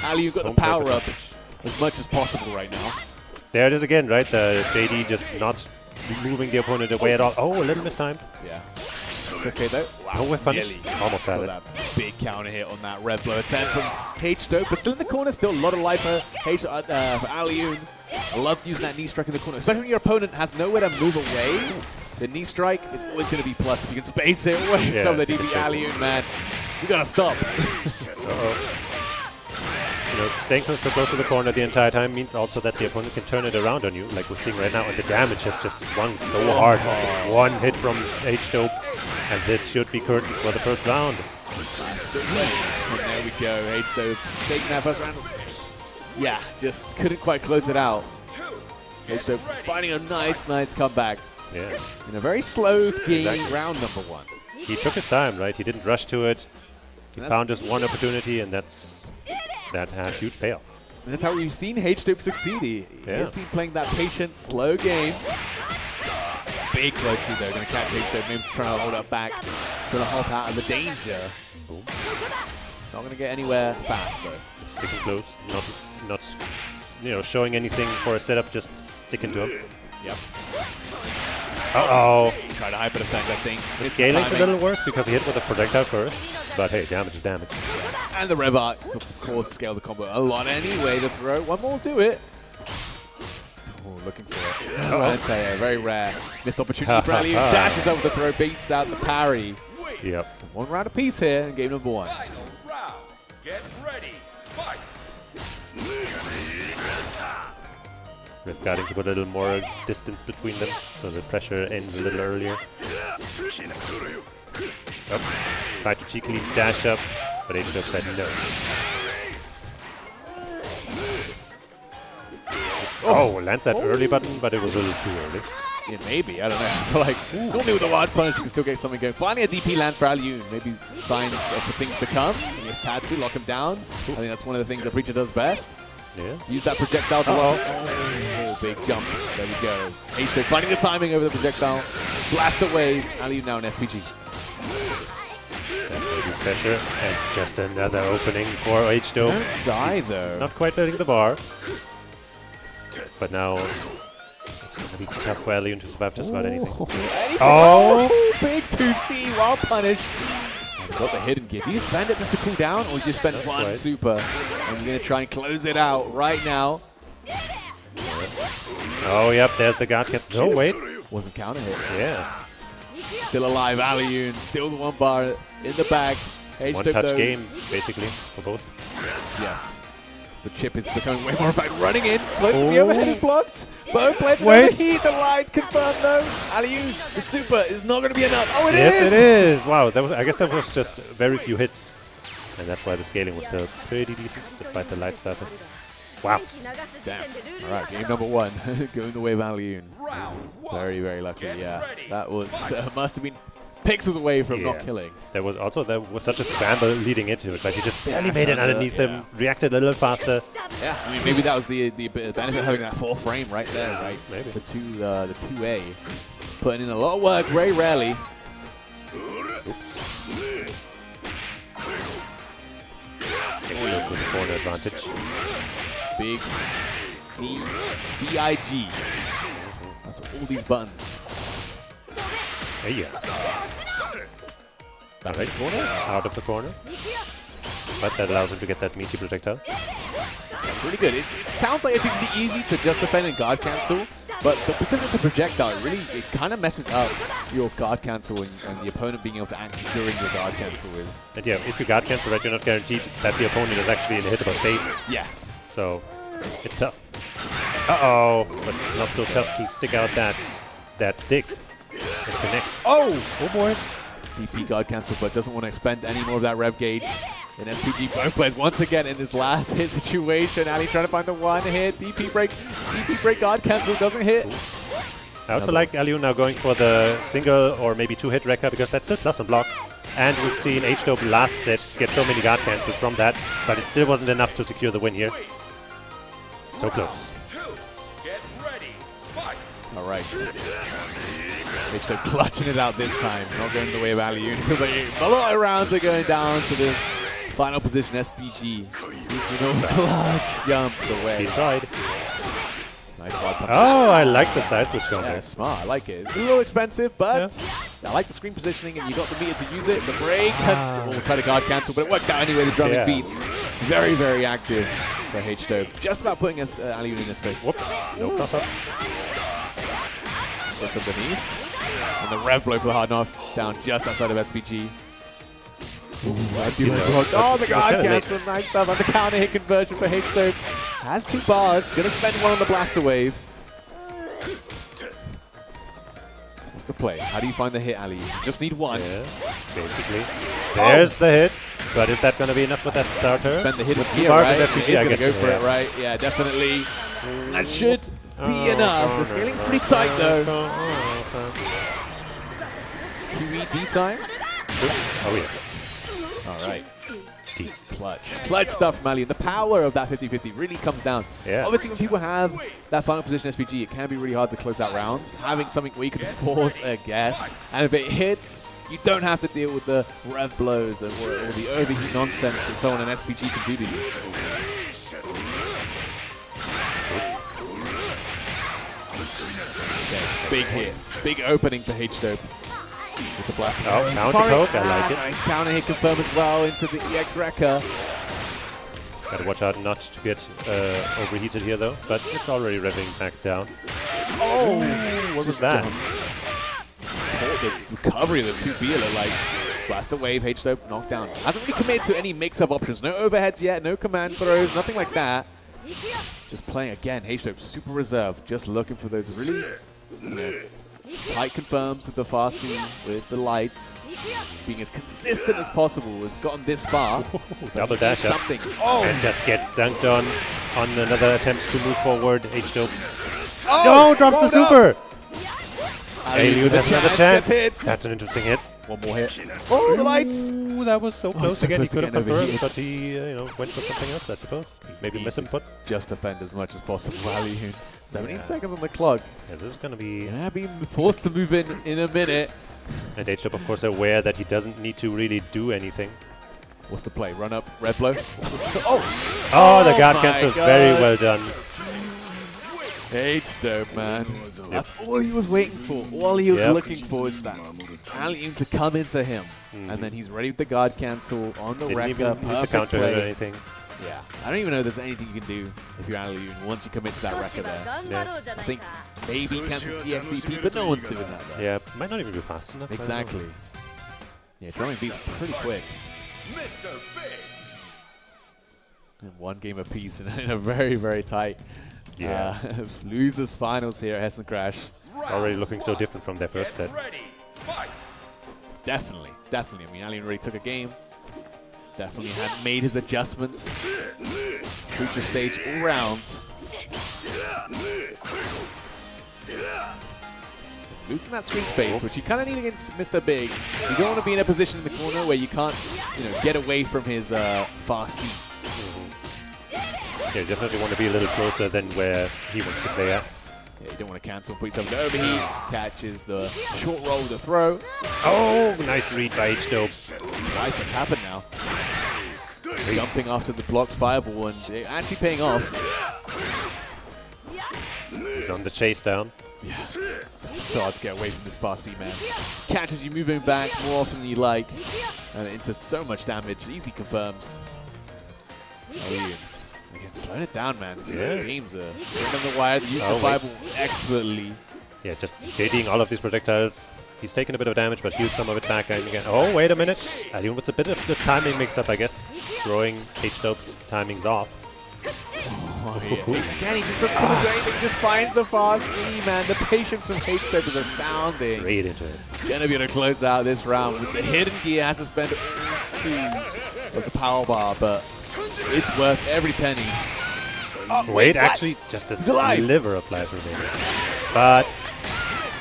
Alyun got the power up as much as possible right now. There it is again, right? The JD just not moving the opponent away at all. Oh, a little mistimed. Yeah. It's okay though. Wow, no whiff punish. Almost had it. That big counter hit on that red blow attempt from H-Dope, but still in the corner, still a lot of life for Alyun. I love using that knee strike in the corner, especially when your opponent has nowhere to move away. The knee strike is always going to be plus if you can space it away. Yeah, So the DB Alyun, man, you gotta stop. Staying so close to the corner the entire time means also that the opponent can turn it around on you, like we're seeing right now, and the damage has just swung so hard. One hit from H-Dope, and this should be curtains for the first round. And there we go, H-Dope taking that first round. Yeah, just couldn't quite close it out. H-Dope finding a nice comeback. Yeah. In a very slow game, round number one. He took his time, right? He didn't rush to it. He found just one opportunity, and that had huge payoff. And that's how we've seen H-Dope succeed. His team playing that patient, slow game. Big close C though, going to catch H-Dope, maybe trying to hold up back, trying to hop out of the danger. Boom. Not going to get anywhere fast though. Sticking close, not showing anything for a setup, just sticking to him. Yep. Uh-oh. Try to hyper defend, I think. The scaling's a little worse because he hit with a projectile first, but hey, damage is damage. And the Rev Arc, of course, scale the combo a lot anyway. The throw, one more will do it. Oh, looking for it. Anteo, very rare. Missed opportunity for Alyun. Dashes over the throw, beats out the parry. Yep. So one round apiece here in game number one. Final round. Get ready. Fight. We're starting to put a little more distance between them, so the pressure ends a little earlier. Tried to cheekily dash up, but H-Dope said no. Oh, lands that early button, but it was a little too early. Yeah, maybe. I don't know. I feel like normally with a wide punish, you can still get something going. Finally, a DP lands for Alyun. Maybe signs of the things to come. And he has Tatsu, lock him down. I think that's one of the things that Preacher does best. Yeah. Use that projectile to lock. Oh, big jump. There we go. H-Dope finding the timing over the projectile. Blast away. Alyun now in SPG. Pressure, and just another opening for H-Dope. Die though. Not quite hitting the bar. But now it's going to be tough for Alyun to survive just about anything. Oh, big 2C while punish. He's got the hidden gear. Do you spend it just to cool down, or do you spend one super? And you're going to try and close it out right now. Oh, yep, there's the guard gets. No, wait. Wasn't counter hit. Yeah. Still alive, Alyun. Still the one bar in the bag. One-touch game, basically, for both. Yes. The chip is becoming way more effective. Running in. Close to the overhead is blocked. Both players overheat. The line confirmed though. Alyun, the super is not going to be enough. Oh, it is! Yes, it is. Wow, that was. I guess that was just very few hits. And that's why the scaling was still pretty decent, despite the light starter. Wow. Damn. All right, game number one. Going the way of Alyun. Very, very lucky, yeah. That was, must have been pixels away from not killing. There was such a scramble leading into it. Like he just barely made it underneath him, reacted a little faster. Yeah, I mean, maybe that was the benefit of having that full frame right there, right? Maybe. The 2A. Putting in a lot of work very rarely. Oops. Excellent with corner advantage. Big B-I-G. That's all these buttons. Hey, yeah. Alright, corner. Out of the corner. But that allows him to get that meaty projectile. That's really good. It sounds like it'd be easy to just defend and guard cancel, but because it's a projectile, it kind of messes up your guard cancel and the opponent being able to act during your guard cancel is. And yeah, if you guard cancel, right, you're not guaranteed that the opponent is actually in a hittable state. Yeah. So it's tough. Uh-oh, but it's not so tough to stick out that stick and connect. Oh boy. DP guard cancel, but doesn't want to expend any more of that rev gauge. And SPG both players once again in this last hit situation. Ali trying to find the one hit. DP break guard cancel doesn't hit. I also like Aliu now going for the single or maybe 2-hit Rekka because that's still plus on block. And we've seen H-Dope last set get so many guard cancels from that, but it still wasn't enough to secure the win here. So close. All right. H-Dope clutching it out this time. Not going the way of Aliu. A lot of rounds are going down to the final position, SPG. Clutch jumps away. He tried. Nice wide punch. Oh, I like the side switch combo. Yeah, smart. I like it. It's a little expensive, but I like the screen positioning, and you got the meter to use it. The break. We'll try to guard cancel, but it worked out anyway. The drumming beats. Very, very active for H-Dope. Just about putting us Aliu in this space. Whoops. No cross up. Gets underneath. And the rev blow for the hard knife down just outside of SPG. Oh, the guard cancel. Nice stuff. And the counter hit conversion for H-Dope. Has 2 bars. Gonna spend one on the blaster wave. What's the play? How do you find the hit, Ali? You just need one. Yeah, basically. There's the hit. But is that going to be enough with that starter? Spend the hit with 2 gear, bars right? at SPG, I guess. Go for it, right? Yeah, definitely. That should be enough. The scaling's pretty tight, though. QED time? Oh, yes. All right. Deep clutch. Clutch stuff from Ali. The power of that 50-50 really comes down. Yeah. Obviously, when people have that final position SPG, it can be really hard to close out rounds. Having something where you can force a guess, and if it hits, you don't have to deal with the rev blows or the overheat nonsense that someone in SPG can do to you. Okay, big hit. Big opening for H-Dope. With the blast. Oh, counter poke, I like it. Nice counter hit confirm as well into the EX Rekka. Gotta watch out not to get overheated here though, but it's already revving back down. Oh, what was that? The recovery of the 2B like blaster wave, H-Dope knocked down. Hasn't really committed to any mix-up options. No overheads yet, no command throws, nothing like that. Just playing again, H-Dope super reserved, just looking for those really tight confirms with the fasting, with the lights, being as consistent as possible. Has gotten this far. Double dash up. Something. Oh, and just gets dunked on another attempt to move forward. H-Dope. Oh, no, drops the super. Aliu has another chance. That's an interesting hit. One more hit. Oh, the lights! Ooh, that was so close so again. He close could have to getting confirmed, overheated. but he went for something else, I suppose. Maybe miss input. Just defend as much as possible. Aliu. 17 seconds on the clock. Yeah, this is going to be... Yeah, being forced to move in a minute. And H-Dope, of course, aware that he doesn't need to really do anything. What's the play? Run up, red blow. Oh, the guard cancel is very well done. H-Dope, man. That's all he was waiting for. All he was looking for is that Aliu to come into him. And then he's ready with the guard cancel on the Didn't Rekka. even need to counter hit or anything. Yeah. I don't even know if there's anything you can do if you're Aliu once you commit to that Rekka there. Yeah. I think maybe cancel the XVP, but no one's doing that there. Yeah, might not even be fast enough. Exactly. Yeah, drumming beats pretty quick. Mr. Big. And one game apiece in a very, very tight losers finals here at Hessen Crash. It's already looking so different from their first set. Definitely, definitely. I mean, Aliu already took a game. Definitely had made his adjustments. Future stage all round. Losing that screen space, which you kind of need against Mr. Big. You don't want to be in a position in the corner where you can't, get away from his fast seat. Yeah, you definitely want to be a little closer than where he wants to play at. Yeah, you don't want to cancel, put yourself in overheat. Catches the short roll with the throw. Oh, nice read by H-Dope. Twice that's happened now. Jumping after the blocked fireball and actually paying off. He's on the chase down. Yeah. So hard to get away from this Farsi, man. Catches you moving back more often than you like. And into so much damage. Easy confirms. Again, slowing it down, man. These games are on the wire. They use the fireball expertly. Yeah, just JDing all of these projectiles. He's taken a bit of damage, but healed some of it back. And again, oh, wait a minute. Alien with a bit of the timing mix-up, I guess. Throwing H-Dope's timings off. Oh, yeah. Again, he just doesn't come into anything. Just finds the Farsi, man. The patience from H-Dope is astounding. Straight into it. Gonna be able to close out this round with the hidden gear. Has to spend 2 of the power bar, but it's worth every penny. Wait, actually, just a sliver of life remaining. But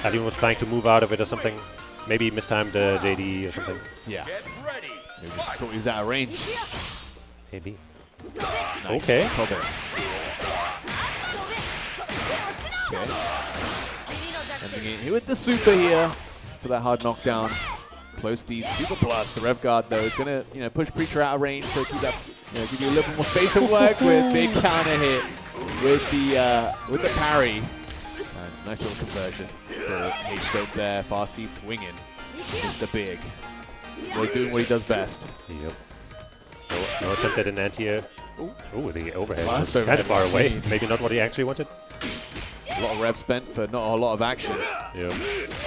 Alien was trying to move out of it or something. Maybe mistimed the JD or something. Yeah. Maybe thought he was out of range. Maybe. Nice. Okay. Okay. Ending in here with the super here for that hard knockdown. Close the super plus. The rev guard though is gonna push Preacher out of range to keep that give you a little more space to work with. Big counter hit with the parry. Nice little conversion for H-Dope there. Farsi swinging. Mr. Big. Really doing what he does best. Yep. No attempt at an anti-air. Ooh, the overhead was Last kind of far away. overhead. Maybe not what he actually wanted. A lot of rev spent for not a lot of action. Yep.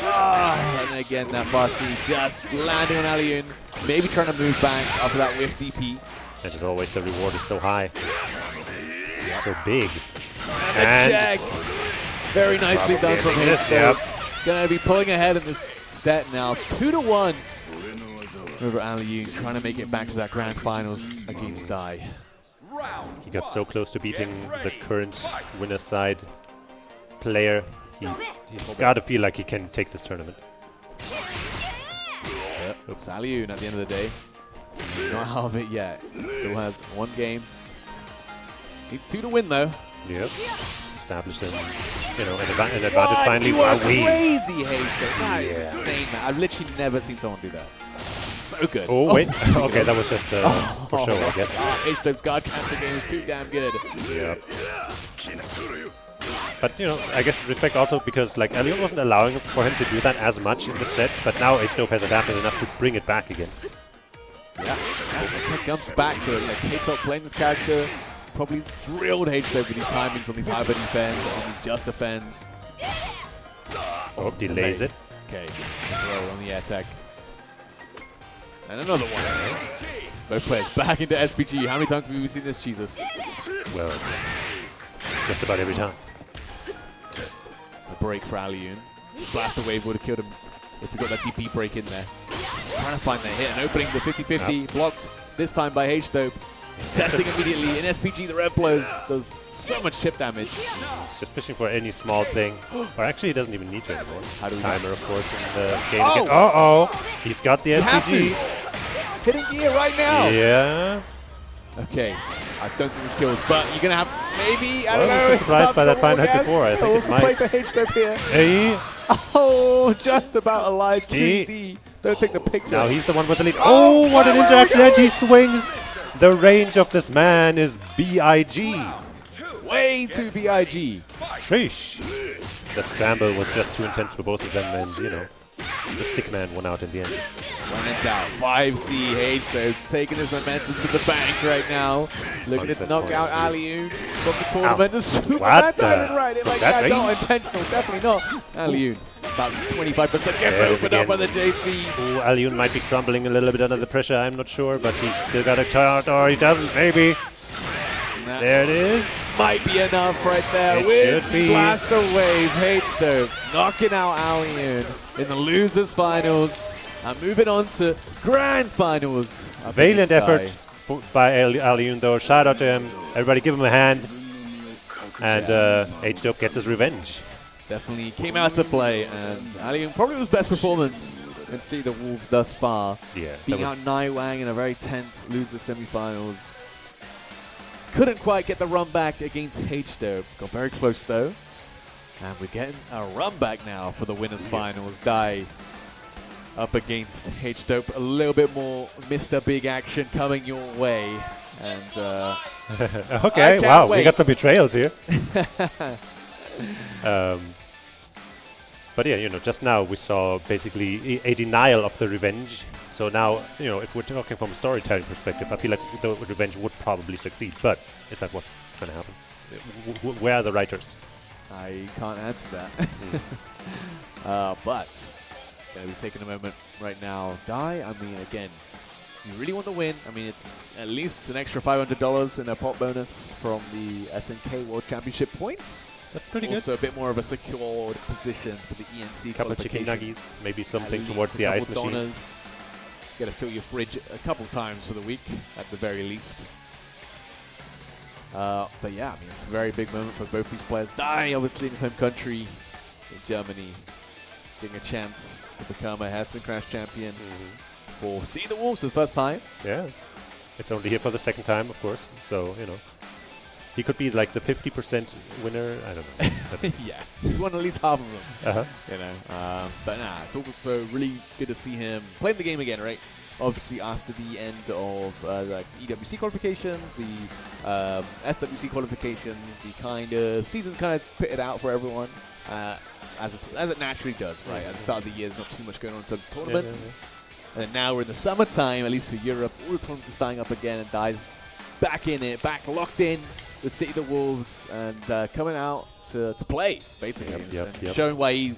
And again, that Farsi just landing on Alien. Maybe trying to move back after that whiff DP. And as always, the reward is so high. So big. And a check. Very nicely done from him. Yep. Gonna be pulling ahead in this set now. 2-1 over Alien, trying to make it back to that grand finals against Dai. He got so close to beating the current winner's side player. He's got to feel like he can take this tournament. Yep. It's Alien at the end of the day. He's not out of it yet. Still has 1 game. Needs 2 to win though. Yep. Established an advantage finally. You are Wow, crazy, Hayes. That is insane, man. I've literally never seen someone do that. So good. Oh, wait. Okay, that was just for show, I guess. H-Dope's guard cancel game is too damn good. Yep. But, I guess respect also because, like, Alien wasn't allowing for him to do that as much in the set, but now H-Dope has adapted enough to bring it back again. Yeah, it comes back to it. Like, H-Dope playing this character, probably drilled H-Dope with these timings on these hyper defense, on these just defense. Oh, delays it. Okay, throw on the air tech. And another one. Both players back into SPG. How many times have we seen this, Jesus? Well, just about every time. A break for Alien. Blaster wave would have killed him if we got that DP break in there. Just trying to find the hit and opening the 50-50. Blocked this time by H-Dope. Testing immediately. In SPG, the red blows does so much chip damage. He's just fishing for any small thing. Or actually, he doesn't even need to anymore. How do we Timer, of course, in the game. Oh! Again. Uh-oh! He's got the SPG. Hitting gear right now. Yeah. Okay. I don't think this kills, but you're going to have maybe, I don't Well, know. I'm surprised by that final hit before. I think it might. Play for H-Dope here. Hey. Oh, just about alive. 2D. Don't take the picture. Now he's the one with the lead. Oh, what an interaction. And he swings. The range of this man is BIG. Way too BIG. Sheesh. The scramble was just too intense for both of them, and, the stickman won out in the end. When in doubt, 5C H-Dope taking his momentum to the bank right now. Looking to knock out Alien from the tournament. The Superman diving right in like that. Not intentional, definitely not. Alien, about 25% gets opened up by the JC. Ooh, Alien might be crumbling a little bit under the pressure, I'm not sure, but he's still got a chart, or he doesn't, maybe. There it is. Might be enough right there. It With should be. Blaster Wave, H-Dope knocking out Alien in the losers finals. And moving on to grand finals. Valiant effort by Alien, though. Shout out to him. Everybody give him a hand. And H-Dope gets his revenge. Definitely came out to play, and Alien probably was best performance in Sea the Wolves thus far. Yeah. Beating out Naiwang in a very tense loser semifinals. Couldn't quite get the run back against H-Dope. Got very close though. And we're getting a run back now for the winners finals. Dai up against H-Dope. A little bit more Mr. Big Action coming your way. And okay, wow, we got some betrayals here. But yeah, you know, just now we saw basically a denial of the revenge. So now, you know, if we're talking from a storytelling perspective, I feel like the revenge would probably succeed. But is that what's going to happen? Where are the writers? I can't answer that. But going to be taking a moment right now. Dai, I mean, again, you really want to win. I mean, it's at least an extra $500 in a pot bonus from the SNK World Championship points. That's pretty good. Also a bit more of a secured position for the ENC couple of chicken nuggies, maybe something towards the ice machine. Got to fill your fridge a couple times for the week, at the very least. But yeah, I mean, it's a very big moment for both these players. Dai, obviously, in his home country, in Germany, getting a chance to become a Hessen Crash champion for See the Wolves for the first time. Yeah, it's only here for the second time, of course. So, you know, he could be like the 50% winner. I don't know. Yeah, he's won at least half of them. Uh-huh. You know, but nah, it's also really good to see him playing the game again, right? Obviously, after the end of like EWC qualifications, the SWC qualifications, the kind of season kind of pitted out for everyone, as it naturally does, right? At the start of the year, there's not too much going on in terms of tournaments. And then now we're in the summertime, at least for Europe. All the tournaments are starting up again, and Dai's back in it, back locked in with City of the Wolves, and coming out to play, basically. Yep. Showing why he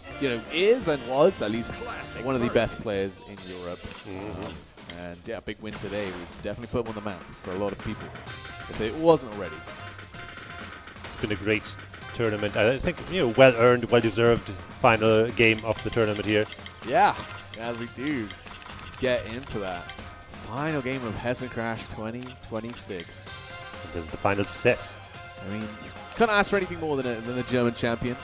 is and was at least one of the best players in Europe. And yeah, big win today. We definitely put him on the map for a lot of people, if it wasn't already. It's been a great tournament. I think, you know, well-earned, well-deserved final game of the tournament here. Yeah, as we do get into that final game of Hessen Crash 2026. And this is the final set. I mean, can't ask for anything more than a German champion.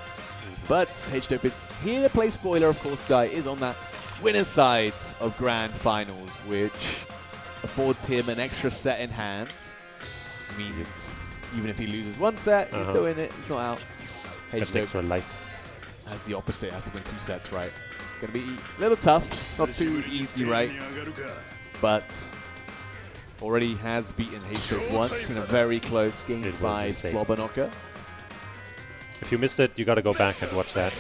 But H-Dope is here to play spoiler. Of course, Dai is on that winner's side of Grand Finals, which affords him an extra set in hand. Means even if he loses one set, he's still in it. He's not out. H-Dope extra life. Has the opposite. Has to win 2 sets, right? Gonna be a little tough. Not too easy, right? But already has beaten H-Dope once in a very close Game 5 slobber knocker. If you missed it, you gotta go back and watch that.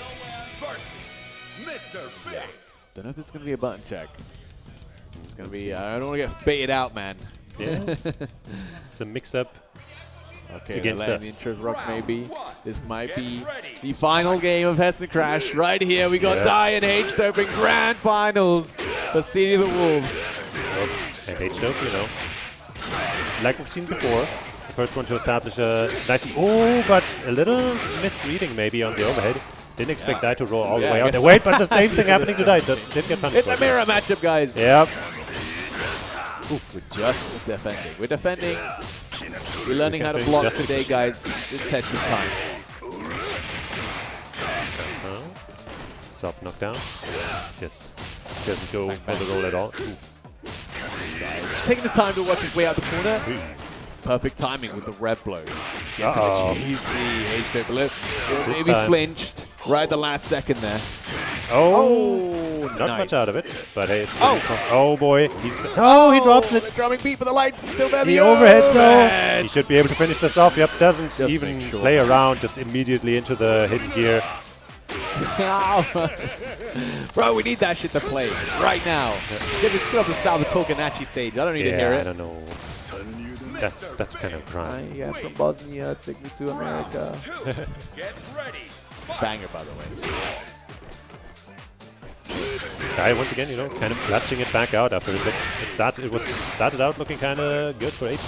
Yeah. Don't know if it's gonna be a button check. It's gonna be. I don't want to get baited out, man. Yeah. It's a mix-up. Okay, against the intro rock maybe. This might be the final game of Hessen Crash. Right here, we got Dai and H-Dope in Grand Finals for City of the Wolves. And H-Dope, you know, like we've seen before, the first one to establish a nice... Oh, but a little misreading maybe on the overhead. Didn't expect Dai to roll all the way out there. Wait, but the same thing happening to Dai. Didn't get punished. It's a mirror matchup, guys. Yep. Oof, we're just defending. We're defending. We're learning how to block today, guys. This Tetris time. Soft knockdown. Just doesn't go for the roll at all. Taking his time to work his way out the corner. Perfect timing with the red blow. Gets a cheesy H-Dope blip. Maybe flinched right at the last second there. Not much out of it, but hey, oh boy, he drops it. The drumming beat, but the light's still there. The overhead though. He should be able to finish this off. Yep, doesn't even play around, just immediately into the hidden gear. Bro, we need that shit to play right now. Get this off the Salvatore Ganacci stage. I don't need to hear it. I don't know. That's kind of crime. Yeah, from Bosnia, take me to America. Banger, by the way. Dai once again, you know, kind of clutching it back out after a bit. It was started out looking kind of good for H-Dope.